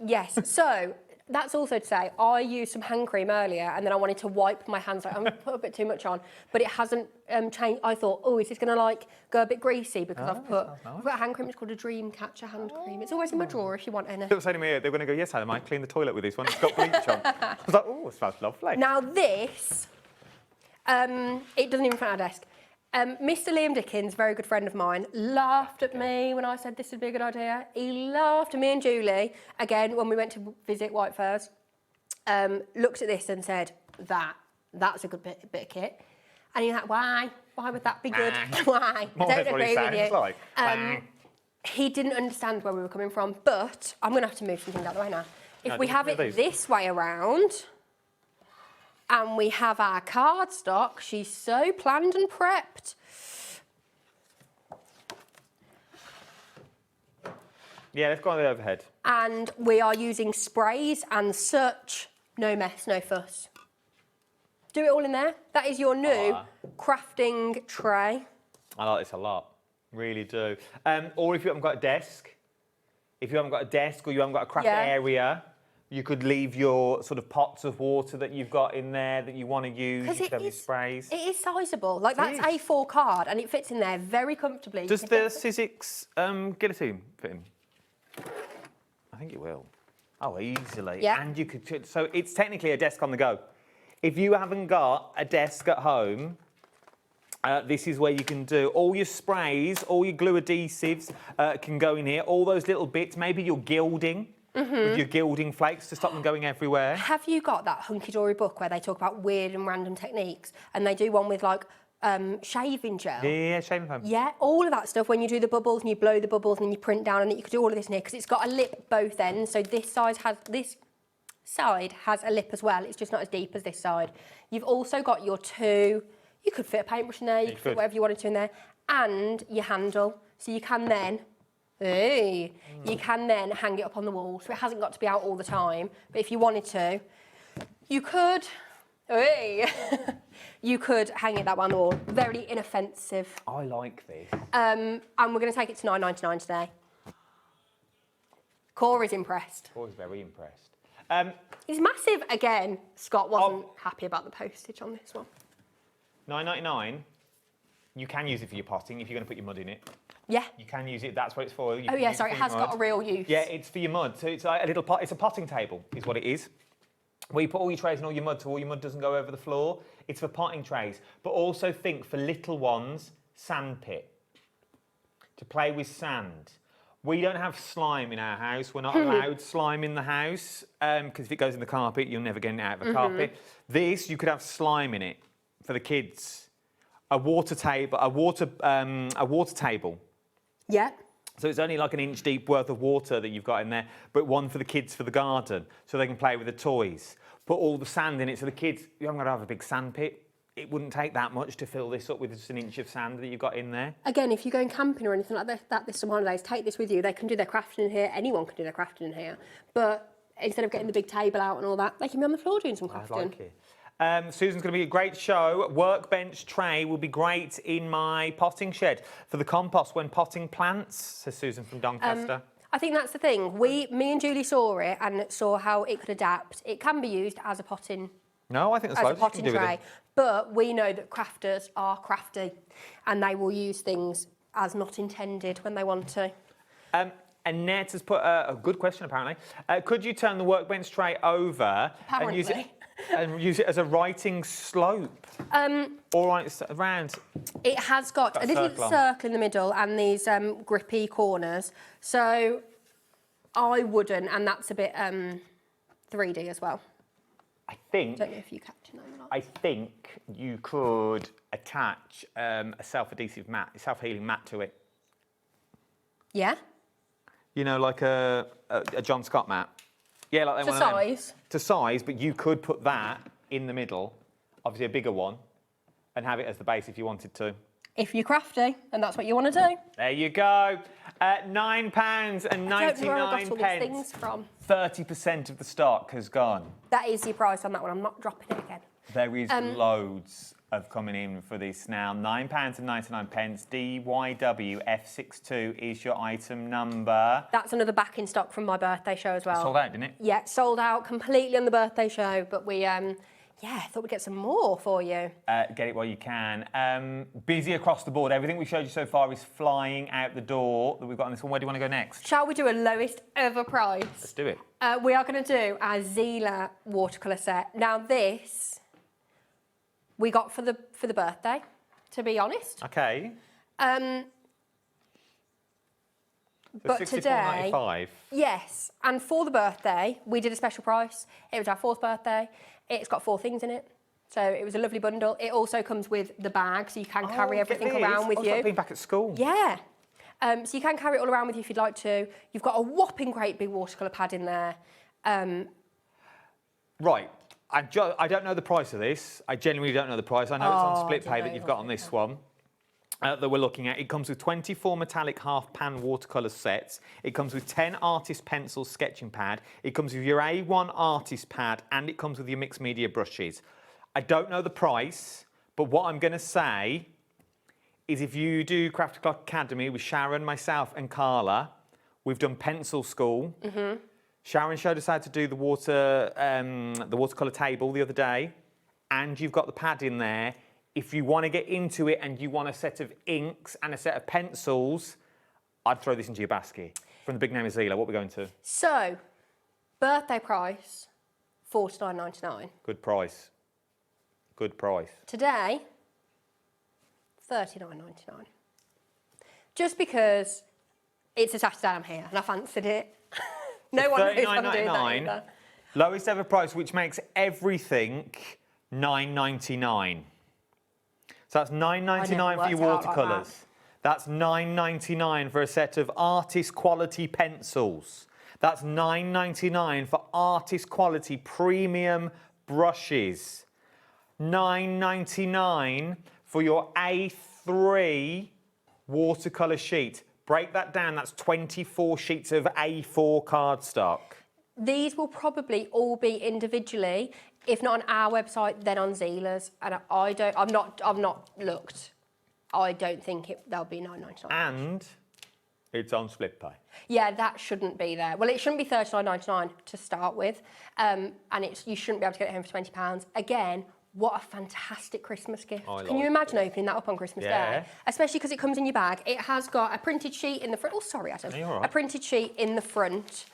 Yes. So That's also to say, I used some hand cream earlier and then I wanted to wipe my hands. Like, I'm going to put a bit too much on, but it hasn't changed. I thought, oh, is this going to like go a bit greasy because I've got a hand cream. It's called a Dream Catcher hand cream. It's always in my drawer if you want any. They were saying to me, they're going to go, yes, Adam, I cleaned the toilet with this one. It's got bleach on. I was like, oh, it smells lovely. Now this, it doesn't even fit on our desk. Mr. Liam Dickens, very good friend of mine, laughed at me when I said this would be a good idea. He laughed at me and Julie, again, when we went to visit White Firs, looked at this and said, that's a good bit of kit. And you're like, why? Why would that be good? Why? I don't agree with you. Like. He didn't understand where we were coming from, but I'm going to have to move some things out of the way now. If we have it this way around, and we have our cardstock, she's so planned and prepped. Yeah, let's go on the overhead. And we are using sprays and such. No mess, no fuss. Do it all in there. That is your new crafting tray. I like this a lot, really do. Or if you haven't got a desk, or you haven't got a craft area, you could leave your sort of pots of water that you've got in there that you want to use. You could have your sprays. It is sizable. Like, that's A4 card, and it fits in there very comfortably. Does the Sizzix guillotine fit in? I think it will. Oh, easily. Yeah. And you could, so it's technically a desk on the go. If you haven't got a desk at home, this is where you can do all your sprays, all your glue adhesives can go in here. All those little bits, maybe your gilding. With your gilding flakes to stop them going everywhere. Have you got that hunky-dory book where they talk about weird and random techniques? And they do one with, like, shaving gel. Yeah, shaving foam. Yeah, all of that stuff. When you do the bubbles and you blow the bubbles and then you print down and you could do all of this in here because it's got a lip both ends. So this side has a lip as well. It's just not as deep as this side. You've also got your two. You could fit a paintbrush in there. You could fit whatever you wanted to in there, and your handle. So you can then. You can then hang it up on the wall, so it hasn't got to be out all the time. But if you wanted to, you could. You could hang it that way on the wall. Very inoffensive. I like this. And we're going to take it to $9.99 today. Cora is impressed. Cora's very impressed. It's massive again. Scott wasn't happy about the postage on this one. $9.99. You can use it for your potting if you're going to put your mud in it. Yeah. You can use it, that's what it's for. Oh yeah, sorry, it has got a real use. Yeah, it's for your mud. So it's like a little pot, it's a potting table, is what it is. Where you put all your trays and all your mud, so all your mud doesn't go over the floor. It's for potting trays. But also think, for little ones, sand pit. To play with sand. We don't have slime in our house. We're not allowed slime in the house, because if it goes in the carpet, you'll never get it out of the carpet. This, you could have slime in it for the kids. A water table. Yeah. So it's only like an inch deep worth of water that you've got in there, but one for the kids for the garden, so they can play with the toys. Put all the sand in it, so the kids, you haven't got to have a big sand pit. It wouldn't take that much to fill this up with just an inch of sand that you've got in there. Again, if you're going camping or anything like that this summer holidays, take this with you. They can do their crafting in here. Anyone can do their crafting in here. But instead of getting the big table out and all that, they can be on the floor doing some crafting. I like it. Susan's going to be a great show. Workbench tray will be great in my potting shed for the compost when potting plants, says Susan from Doncaster. I think that's the thing. Me and Julie saw it and saw how it could adapt. It can be used as a potting. No, I think that's as a potting tray. But we know that crafters are crafty and they will use things as not intended when they want to. Annette has put a good question, apparently. Could you turn the workbench tray over and use it as a writing slope? Or around? It has got a little circle in the middle and these grippy corners. So I wouldn't, and that's a bit 3D as well. I think. Don't know if you capture that or not. I think you could attach a self-adhesive mat, a self-healing mat to it. Yeah. You know, like a John Scott mat. Yeah, like to size. To size, but you could put that in the middle, obviously a bigger one, and have it as the base if you wanted to. If you're crafty, and that's what you want to do. There you go. £9.99. I don't know where I got all these things from. 30% of the stock has gone. That is your price on that one. I'm not dropping it again. There is loads. of coming in for this now. £9.99. DYWF62 is your item number. That's another back in stock from my birthday show as well. Sold out, didn't it? Yeah, sold out completely on the birthday show, but we, thought we'd get some more for you. Get it while you can. Busy across the board. Everything we showed you so far is flying out the door that we've got on this one. Where do you want to go next? Shall we do a lowest ever price? Let's do it. We are going to do our Zila watercolour set. Now this, we got for the birthday, to be honest. Okay. But today, $64.95. yes, and for the birthday, we did a special price. It was our 4th birthday. It's got 4 things in it. So it was a lovely bundle. It also comes with the bag, so you can carry everything around with you. It's like being back at school. Yeah. So you can carry it all around with you if you'd like to. You've got a whopping great big watercolour pad in there. Right. I don't know the price of this. I genuinely don't know the price. I know it's on split pay that you've got on this one. That we're looking at. It comes with 24 metallic half-pan watercolour sets. It comes with 10 artist pencils sketching pad. It comes with your A1 artist pad, and it comes with your mixed media brushes. I don't know the price, but what I'm going to say is if you do Craft O'Clock Academy with Sharon, myself and Carla, we've done pencil school. Mm-hmm. Sharon showed us how to do the watercolour table the other day, and you've got the pad in there. If you want to get into it and you want a set of inks and a set of pencils, I'd throw this into your basket. From the big name of Zila, what are we going to? So, birthday price, $49.99. Good price. Good price. Today, $39.99. Just because it's a Saturday I'm here and I fancied it. No one knows I'm doing that either. Lowest ever price, which makes everything $9.99. So that's $9.99 for your watercolours. That's $9.99 for a set of artist quality pencils. That's $9.99 for artist quality premium brushes. $9.99 for your A3 watercolour sheet. Break that down, that's 24 sheets of A4 cardstock. These will probably all be individually, if not on our website, then on Zila's. And I've not looked. I don't think they'll be $9.99. And it's on split pay. Yeah, that shouldn't be there. Well, it shouldn't be $39.99 to start with, and you shouldn't be able to get it home for £20. Again, what a fantastic Christmas gift. Can you imagine opening that up on Christmas Day? Especially because it comes in your bag. It has got a printed sheet in the front. Oh, sorry, Adam. You're all right. A printed sheet in the front,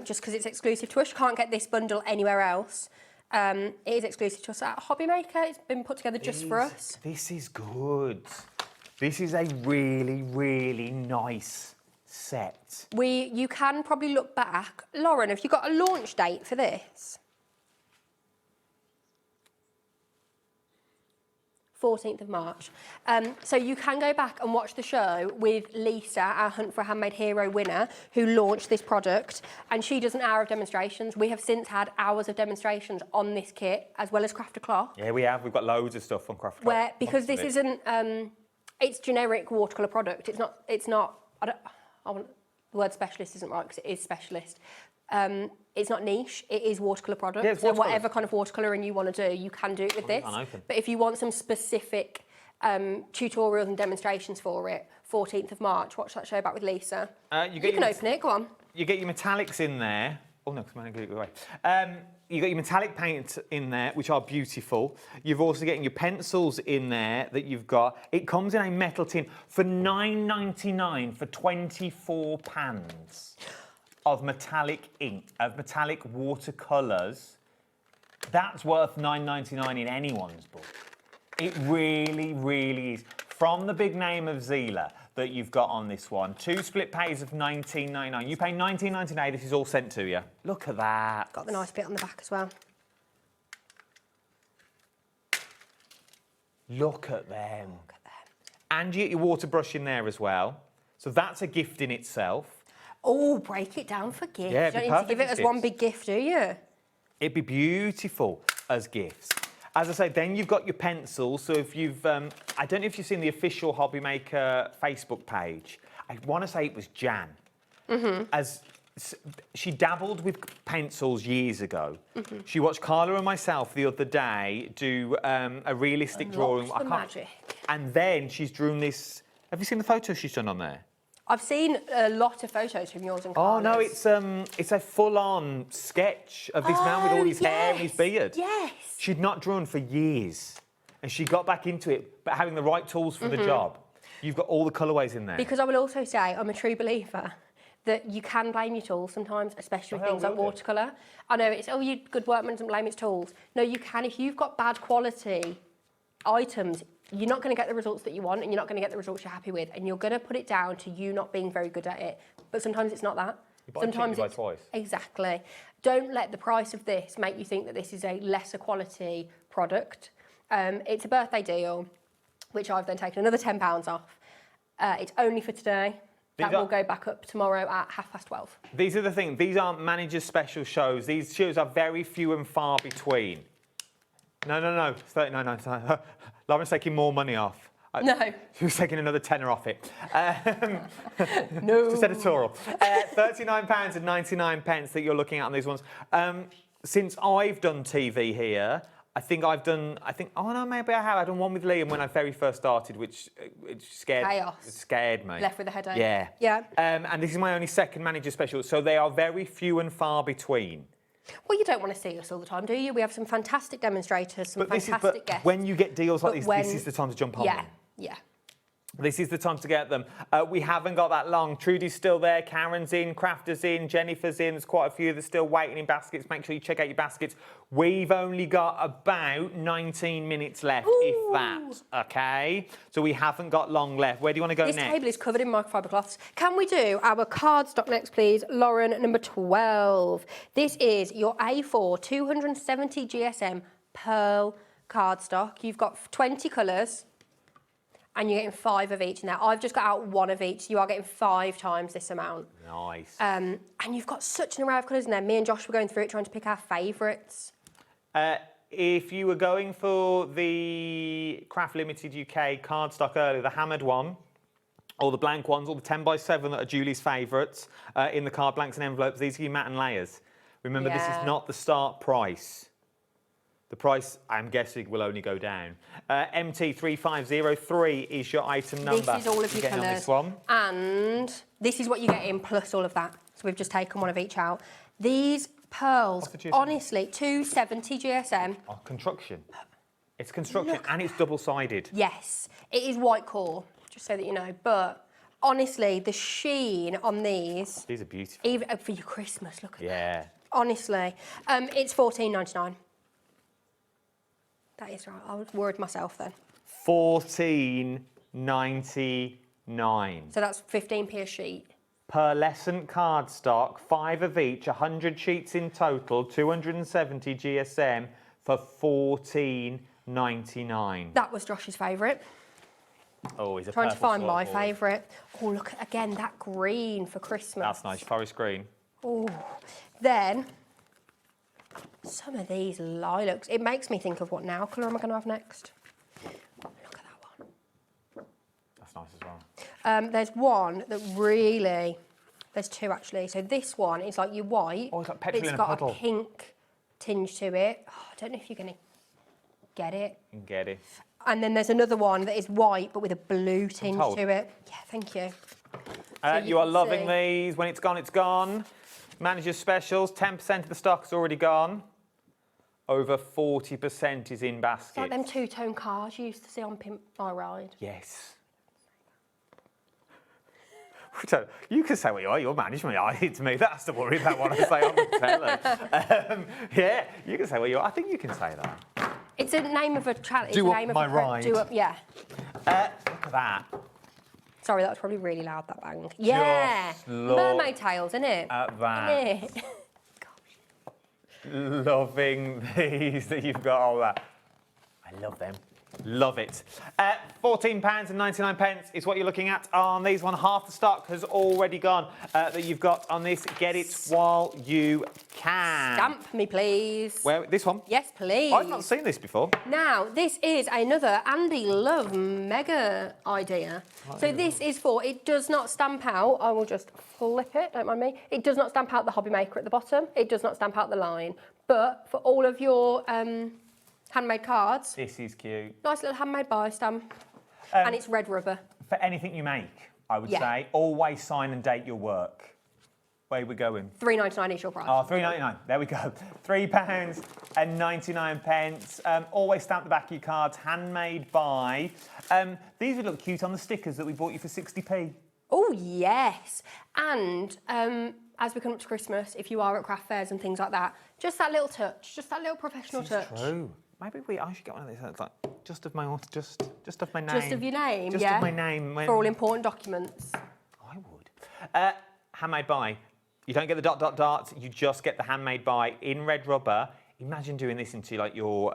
just because it's exclusive to us. You can't get this bundle anywhere else. It is exclusive to us at HobbyMaker. It's been put together just for us. This is good. This is a really, really nice set. You can probably look back. Lauren, have you got a launch date for this? 14th of March. So you can go back and watch the show with Lisa, our Hunt for a Handmade Hero winner, who launched this product, and she does an hour of demonstrations. We have since had hours of demonstrations on this kit, as well as Craft O'Clock. Yeah, we have. We've got loads of stuff on Craft O'Clock. Because this isn't, it's generic watercolour product. It's not, the word specialist isn't right because it is specialist. It's not niche, it is watercolour product. Yeah, it's so watercolour. whatever kind of watercolouring you want to do, you can do it with this. But if you want some specific tutorials and demonstrations for it, 14th of March, watch that show back with Lisa. You can open it, go on. You get your metallics in there. Oh no, because I'm going to give it away. You got your metallic paints in there, which are beautiful. You've also getting your pencils in there that you've got. It comes in a metal tin for $9.99 for 24 pans of metallic ink, of metallic watercolours. That's worth $9.99 in anyone's book. It really, really is. From the big name of Zila that you've got on this one, 2 split pays of $19.99. You pay $19.99, this is all sent to you. Look at that. Got the nice bit on the back as well. Look at them. Look at them. And you get your water brush in there as well. So that's a gift in itself. Oh, break it down for gifts. Yeah, you don't need to give it as one big gift, do you? It'd be beautiful as gifts. As I say, then you've got your pencils. So if you've, I don't know if you've seen the official HobbyMaker Facebook page. I want to say it was Jan. Mm-hmm. As she dabbled with pencils years ago. Mm-hmm. She watched Carla and myself the other day do a realistic drawing. the magic. And then she's drawn this. Have you seen the photos she's done on there? I've seen a lot of photos from yours and Carla's. Oh no, it's a full-on sketch of this man with all his hair and his beard. Yes. She'd not drawn for years, and she got back into it, but having the right tools for the job. You've got all the colourways in there. Because I will also say, I'm a true believer that you can blame your tools sometimes, especially with things like watercolour. I know it's, oh, you good workman doesn't blame his tools. No, you can. If you've got bad quality items, you're not going to get the results that you want, and you're not going to get the results you're happy with, and you're going to put it down to you not being very good at it. But sometimes it's not that. Sometimes it's twice. Exactly. Don't let the price of this make you think that this is a lesser quality product. It's a birthday deal, which I've then taken another £10 off. It's only for today. That will go back up tomorrow at 12:30. These are the things. These aren't manager's special shows. These shows are very few and far between. No. It's 39.99. Lauren's taking more money off. No. She was taking another tenner off it. No. Just editorial. £39.99 that you're looking at on these ones. Since I've done TV here, oh no, maybe I have. I done one with Liam when I very first started, which scared me. Left with a headache. Yeah. Yeah. And this is my only second manager special, so they are very few and far between. Well, you don't want to see us all the time, do you? We have some fantastic demonstrators, some fantastic guests. When you get deals like this is the time to jump on them. Yeah. This is the time to get them. We haven't got that long. Trudy's still there, Karen's in, Crafter's in, Jennifer's in. There's quite a few that's still waiting in baskets. Make sure you check out your baskets. We've only got about 19 minutes left, if that, okay? So we haven't got long left. Where do you want to go next? This table is covered in microfiber cloths. Can we do our cardstock next, please? Lauren, number 12. This is your A4 270 GSM Pearl cardstock. You've got 20 colours. And you're getting 5 of each in there. I've just got out 1 of each. You are getting 5 times this amount. Nice. And you've got such an array of colours in there. Me and Josh were going through it, trying to pick our favourites. If you were going for the Craft Limited UK cardstock earlier, the hammered one, or the blank ones, or the 10x7 that are Julie's favourites, in the card blanks and envelopes, these are your matte and layers. Remember, this is not the start price. The price, I'm guessing, will only go down. MT3503 is your item number. This is all of your colours. This one. And this is what you get in plus all of that. So we've just taken 1 of each out. These pearls, honestly, 270 GSM. Oh, construction. It's construction and it's double-sided. Yes, it is white core, just so that you know. But honestly, the sheen on these. These are beautiful. Even for your Christmas, look at that. Yeah. Honestly, it's $14.99. That is right. I was worried myself then. $14.99. So that's 15p a sheet. Pearlescent cardstock, 5 of each, 100 sheets in total, 270 GSM for $14.99. That was Josh's favourite. Oh, he's a Trying to purple find my sword. favourite. Oh, look, again, that green for Christmas. That's nice, forest green. Oh, then some of these lilacs. It makes me think of what now colour am I going to have next? Look at that one. That's nice as well. There's one that really, there's 2 actually. So this one is like your white. Oh, it's like but petrol in a got puddle. a pink tinge to it. Oh, I don't know if you're going to get it. You can get it. And then there's another one that is white but with a blue tinge told. to it. Yeah, thank you. You are can loving see. these. When it's gone, it's gone. Manager's specials, 10% of the stock is already gone. Over 40% is in basket. It's like them 2-tone cars you used to see on Pimp My Ride. Yes. You can say what you are, you're management. It's me that has to worry about what I say on the telly. Yeah, you can say what you are. I think you can say that. It's a name of a challenge. Do Up My Ride. Yeah. Look at that. Sorry, that was probably really loud, that bang. Yeah. Mermaid tails, isn't it? At that. Isn't it? Loving these that you've got all that. I love them. Love it. £14.99 is what you're looking at on these one. Half the stock has already gone that you've got on this. Get it while you can. Stamp me, please. Where, this one? Yes, please. I've not seen this before. Now, this is another Andy Love mega idea. So this is for, it does not stamp out. I will just flip it, don't mind me. It does not stamp out the HobbyMaker at the bottom. It does not stamp out the line. But for all of your handmade cards. This is cute. Nice little handmade buy stamp. And it's red rubber. For anything you make, I would say, always sign and date your work. Where are we going? £3.99 is your price. Oh, £3.99. There we go. £3.99. Always stamp the back of your cards. Handmade by. These would look cute on the stickers that we bought you for 60p. Oh, yes. And as we come up to Christmas, if you are at craft fairs and things like that, just that little touch, just that little professional touch. True. Maybe I should get one of these. It's like just of my name. Just of your name, Just of my name. For all important documents. I would. Handmade by. You don't get the ... You just get the handmade by in red rubber. Imagine doing this into like your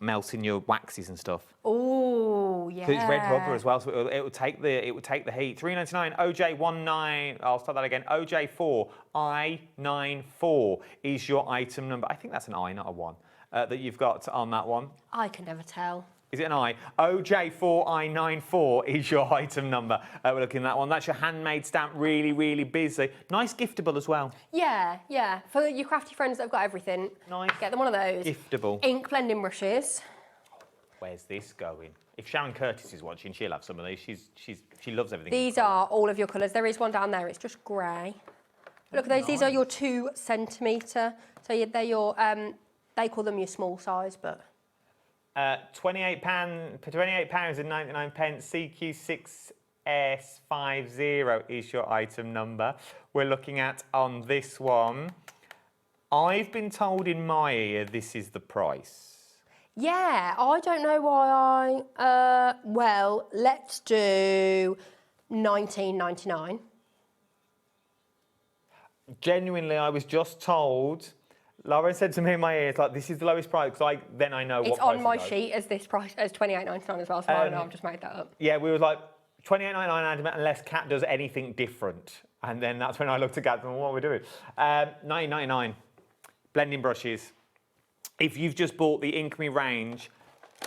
melting your waxes and stuff. Oh, yeah. 'Cause it's red rubber as well, so it would take the heat. £3.99. OJ19. I'll start that again. OJ4 I94 is your item number. I think that's an I, not a 1. That you've got on that one. I can never tell. Is it an I? OJ4I94 is your item number. We're looking at that one. That's your handmade stamp, really, really busy. Nice giftable as well. Yeah, yeah. For your crafty friends that have got everything, nice. Get them one of those. Giftable. Ink blending brushes. Where's this going? If Sharon Curtis is watching, she'll have some of these. She loves everything. These are all of your colours. There is one down there. It's just grey. Look at those. Nice. These are your 2 centimetre. So they're your. They call them your small size, but. £28.99. CQ6S50 is your item number. We're looking at on this one. I've been told in my ear this is the price. Yeah, I don't know why well, let's do £19.99. Genuinely, I was just told. Lauren said to me in my ear, it's like, this is the lowest price, because then I know what price. It's on my sheet as this price, as £28.99 as well, so I know I've just made that up. Yeah, we were like, £28.99 unless Kat does anything different. And then that's when I looked at Kat and what are we doing? £19.99. Blending brushes. If you've just bought the Ink Me range,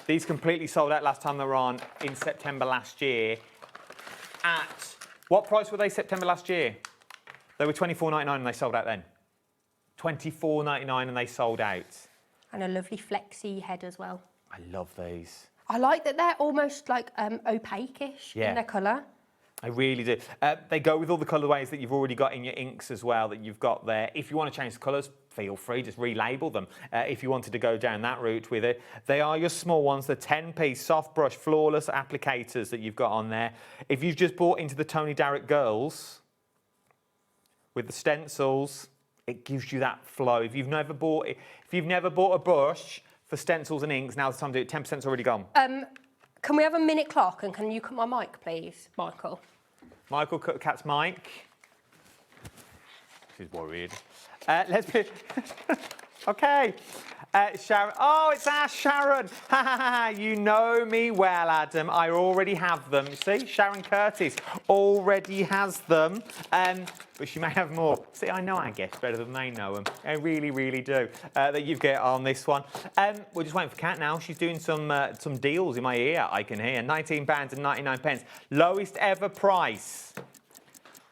these completely sold out last time they were on in September last year. At, what price were they September last year? They were £24.99 and they sold out then. £24.99 and they sold out. And a lovely flexi head as well. I love these. I like that they're almost like opaque-ish in their colour. I really do. They go with all the colourways that you've already got in your inks as well that you've got there. If you want to change the colours, feel free, just relabel them if you wanted to go down that route with it. They are your small ones, the 10-piece soft brush flawless applicators that you've got on there. If you've just bought into the Toni Darrick Girls with the stencils, it gives you that flow. If you've never bought a brush for stencils and inks, now's the time to do it. 10%'s already gone. Can we have a minute clock and can you cut my mic, please, Michael? Michael, cut Kat's mic. She's worried. Let's be... Okay. Sharon. Oh, it's our Sharon. You know me well, Adam. I already have them. See, Sharon Curtis already has them. But she may have more. See, I know our guests better than they know them. I really, really do. That you've got on this one. We're just waiting for Kat now. She's doing some deals in my ear, I can hear. £19.99. Lowest ever price.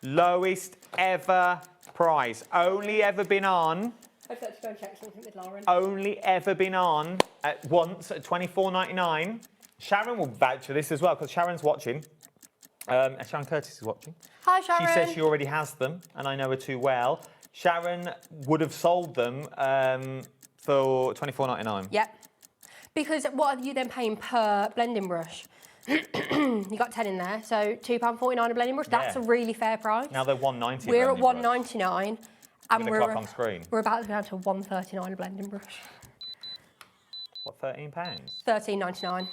Lowest ever price. Only ever been on... I've got to go and check something with Lauren. Only ever been on once at £24.99. Sharon will vouch for this as well, because Sharon's watching. Sharon Curtis is watching. Hi, Sharon. She says she already has them, and I know her too well. Sharon would have sold them for £24.99. Yep. Because what are you then paying per blending brush? You got 10 in there, so £2.49 a blending brush. That's a really fair price. Now they're £1.90. We're at £1.99. And with the clock on screen. We're about to go down to £1.39 a blending brush. What, £13? £13.99.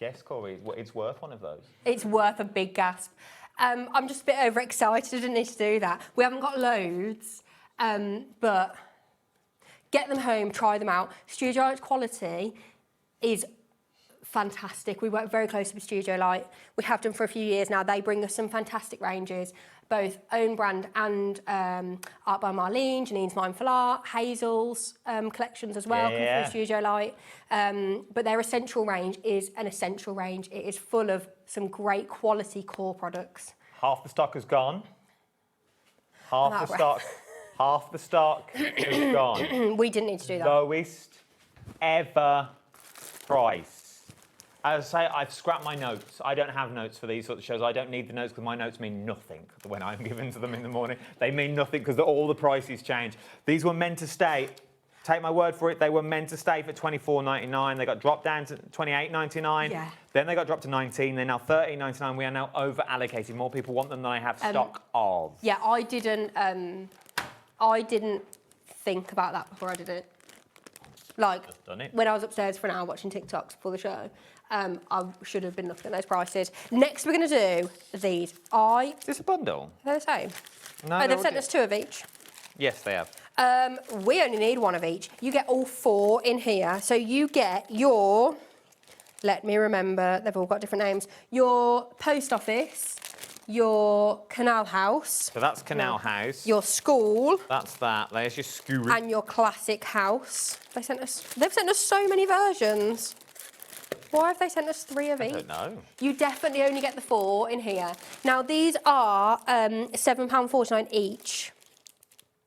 Yes, Corey, it's worth one of those. It's worth a big gasp. I'm just a bit overexcited. I didn't need to do that. We haven't got loads, but get them home, try them out. Studio Giant's quality is fantastic. We work very closely with Studio Light. We have done for a few years now. They bring us some fantastic ranges, both own brand and Art by Marlene, Janine's Mindful Art, Hazel's collections as well, come through Studio Light. But their essential range is an essential range. It is full of some great quality core products. Half the stock has gone. Half the stock has gone. We didn't need to do that. Lowest ever price. As I say, I've scrapped my notes. I don't have notes for these sorts of shows. I don't need the notes because my notes mean nothing when I'm given to them in the morning. They mean nothing because all the prices change. These were meant to stay. Take my word for it, they were meant to stay for $24.99. They got dropped down to $28.99. Yeah. Then they got dropped to $19. They're now $13.99. We are now over allocated. More people want them than I have stock of. Yeah, I didn't think about that before I did it. Like, Done it. when I was upstairs for an hour watching TikToks before the show, I should have been looking at those prices. Next, we're going to do these. Is this a bundle? They're the same. No, they've sent us 2 of each. Yes, they have. We only need 1 of each. You get all 4 in here. So you get your, let me remember, they've all got different names, your post office, your canal house. So that's canal house. Your school. That's that. There's your school. And your classic house. They've sent us so many versions. Why have they sent us 3 of each? I don't know. You definitely only get the 4 in here. Now these are £7.49 each.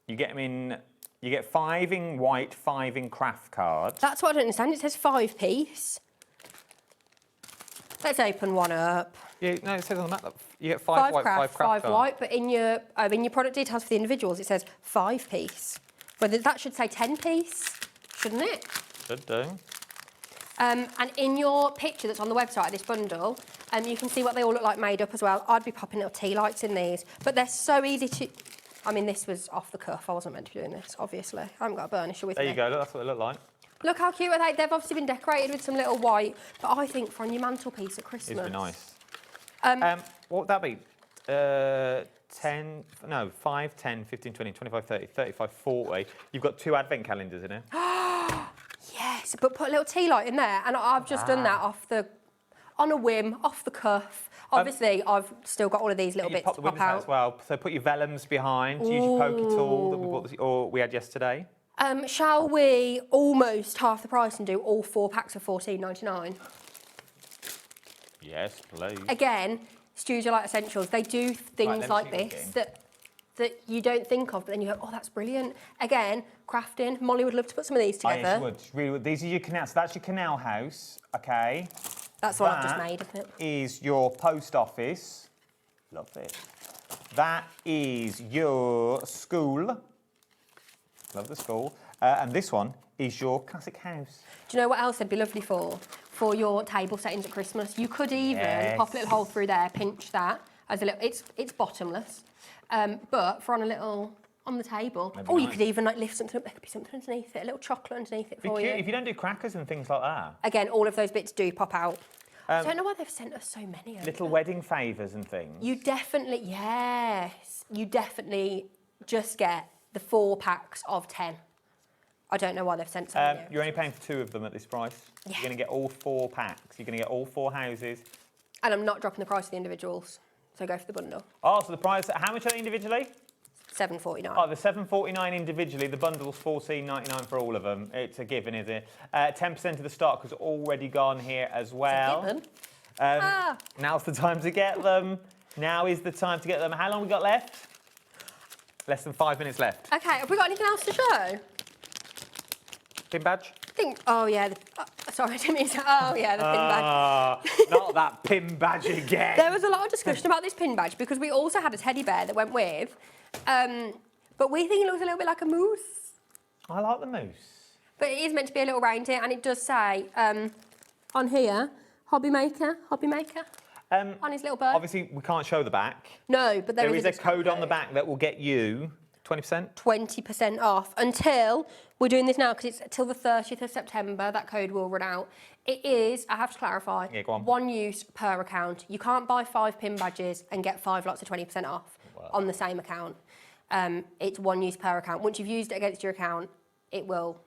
You get them in. You get 5 in white, 5 in craft card. That's what I don't understand. It says 5-piece. Let's open one up. Yeah, no, it says on the map that you get 5 white, 5 craft 5 card. white, but in your product details for the individuals, it says 5-piece. Whether that should say 10-piece, shouldn't it? Should do. And in your picture that's on the website of this bundle, you can see what they all look like made up as well. I'd be popping little tea lights in these, but they're so easy to. I mean, this was off the cuff. I wasn't meant to be doing this, obviously. I haven't got a burnisher with me. There you go. Look, that's what they look like. Look how cute are they? They've obviously been decorated with some little white, but I think for on your mantelpiece at Christmas. It'd be nice. What would that be? 5, 10, 15, 20, 25, 30, 35, 40. You've got 2 advent calendars in here. Yes, but put a little tea light in there, and I've just done that on a whim, off the cuff. Obviously, I've still got all of these little bits to pop out as well. So put your vellums behind. Use your pokey tool that we bought or we had yesterday. Shall we almost half the price and do all 4 packs of $14.99? Yes, please. Again, Studio Light Essentials. They do things like this that you don't think of, but then you go, oh, that's brilliant. Again, crafting. Molly would love to put some of these together. Oh, yes, she would. She really would. These are your canal. So that's your canal house. Okay. That's what I've just made, isn't it? Is your post office. Love it. That is your school. Love the school. And this one is your classic house. Do you know what else it'd be lovely for? For your table settings at Christmas. You could even pop a little hole through there, pinch that as a little. It's bottomless, but for on the table. Maybe or you nice. could even lift something up. There could be something underneath it, a little chocolate underneath it for you. If you don't do crackers and things like that. Again, all of those bits do pop out. I don't know why they've sent us so many. Little wedding favours and things. You definitely, just get the 4 packs of 10. I don't know why they've sent so many. You're only paying for 2 of them at this price. Yeah. You're going to get all 4 packs. You're going to get all 4 houses. And I'm not dropping the price of the individuals, so go for the bundle. Oh, so the price, how much are they individually? $7.49. Oh, the $7.49 individually. The bundle's $14.99 for all of them. It's a given, is it? 10% of the stock has already gone here as well. It's a given. Now's the time to get them. Now is the time to get them. How long have we got left? Less than 5 minutes left. Okay, have we got anything else to show? Pin badge? Oh, yeah. Sorry, I didn't mean to. Oh, yeah, the pin badge. Not that pin badge again. There was a lot of discussion about this pin badge because we also had a teddy bear that went with. But we think it looks a little bit like a moose. I like the moose. But it is meant to be a little reindeer, and it does say on here, HobbyMaker. On his little bird. Obviously, we can't show the back. No, but there is a code on the back that will get you 20%? 20% off until, we're doing this now because it's till the 30th of September, that code will run out. It is, I have to clarify, go on. 1 use per account. You can't buy 5 pin badges and get 5 lots of 20% off on the same account. It's 1 use per account. Once you've used it against your account, it will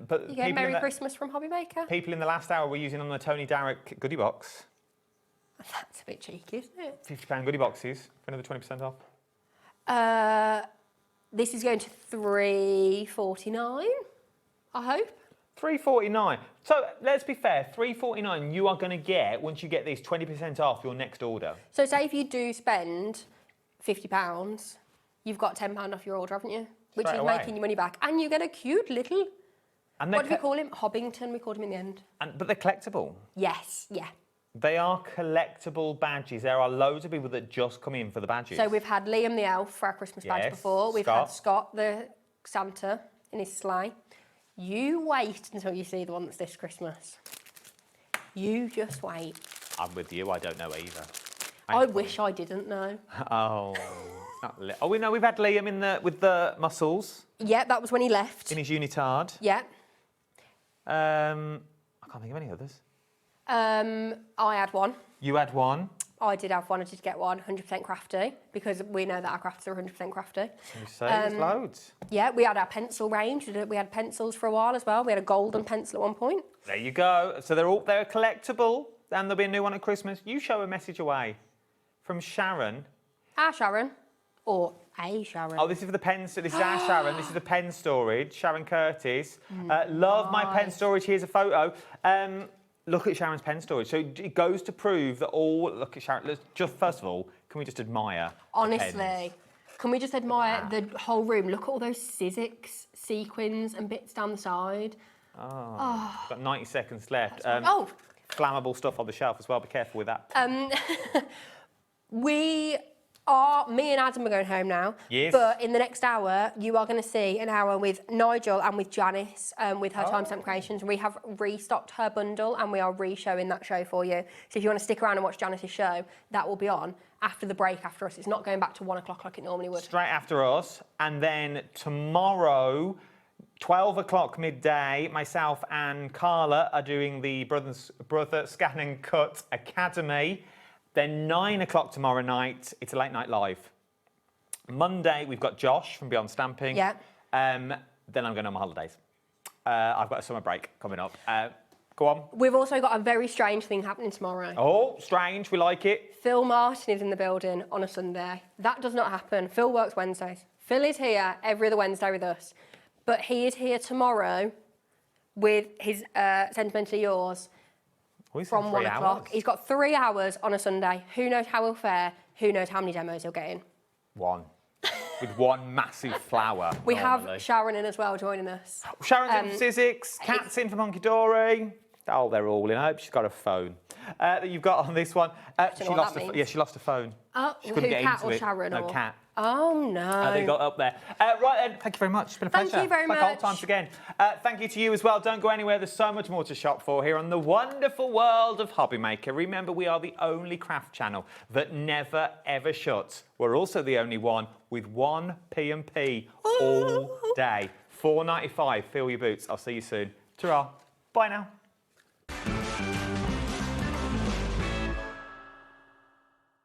But You get Merry Christmas from HobbyMaker. People in the last hour were using on the Tony Darrick goodie box. That's a bit cheeky, isn't it? £50 goodie boxes for another 20% off. This is going to $3.49, I hope. $3.49. So let's be fair, $3.49 you are going to get, once you get this, 20% off your next order. So say if you do spend £50, you've got £10 off your order, haven't you? Which Straight is away. making your money back. And you get a cute little, And what do we call him? Hobbington, we called him in the end. But they're collectible. Yes, yeah. They are collectible badges. There are loads of people that just come in for the badges. So we've had Liam the elf for our Christmas badge Yes, before. We've Scott. had Scott the Santa in his sleigh. You wait until you see the one that's this Christmas. You just wait. I'm with you. I don't know either. I wish I didn't know. Oh, it's not we know we've had Liam with the muscles. Yeah, that was when he left. In his unitard. Yeah. I can't think of any others. I had one. You had one. I did have one. I did get one, 100% crafty, because we know that our crafts are 100% crafty. You say there's loads. Yeah, we had our pencil range. We had pencils for a while as well. We had a golden pencil at one point. There you go. So they're collectible, and there'll be a new one at Christmas. You show a message away from Sharon. Our Sharon, or a Sharon. Oh, this is for the pen. This is our Sharon. This is the pen storage. Sharon Curtis. Love my pen storage. Here's a photo. Look at Sharon's pen storage. So it goes to prove that look at Sharon. Let's just, first of all, can we just admire the Honestly, pens? can we just admire the whole room? Look at all those Sizzix sequins and bits down the side. Oh, got 90 seconds left. Flammable stuff on the shelf as well. Be careful with that. Me and Adam are going home now. Yes. But in the next hour, you are going to see an hour with Nigel and with Janice, with her timestamp creations. We have restocked her bundle and we are re-showing that show for you. So if you want to stick around and watch Janice's show, that will be on after the break after us. It's not going back to 1 o'clock like it normally would. Straight after us. And then tomorrow, 12 o'clock midday, myself and Carla are doing the Brother Scan and Cut Academy. Then 9 o'clock tomorrow night, it's a late night live. Monday, we've got Josh from Beyond Stamping. Yeah. Then I'm going on my holidays. I've got a summer break coming up. Go on. We've also got a very strange thing happening tomorrow. Oh, strange. We like it. Phil Martin is in the building on a Sunday. That does not happen. Phil works Wednesdays. Phil is here every other Wednesday with us. But he is here tomorrow with his Sentimentally Yours. From 1 o'clock. He's got 3 hours on a Sunday. Who knows how he'll fare? Who knows how many demos he'll get in? One. With one massive flower. We have Sharon in as well joining us. Sharon's in from Sizzix, Kat's in from Honky Dory. Oh, they're all in. I hope she's got a phone. That you've got on this one. She lost a phone. Oh, she couldn't get Kat into or it. Sharon? No, or... Kat. Oh, no. They got up there. Right then, thank you very much. It's been a pleasure. Thank you very much. Like old times again. Thank you to you as well. Don't go anywhere. There's so much more to shop for here on the wonderful world of HobbyMaker. Remember, we are the only craft channel that never, ever shuts. We're also the only one with one P&P all day. $4.95. Feel your boots. I'll see you soon. Ta-ra. Bye now.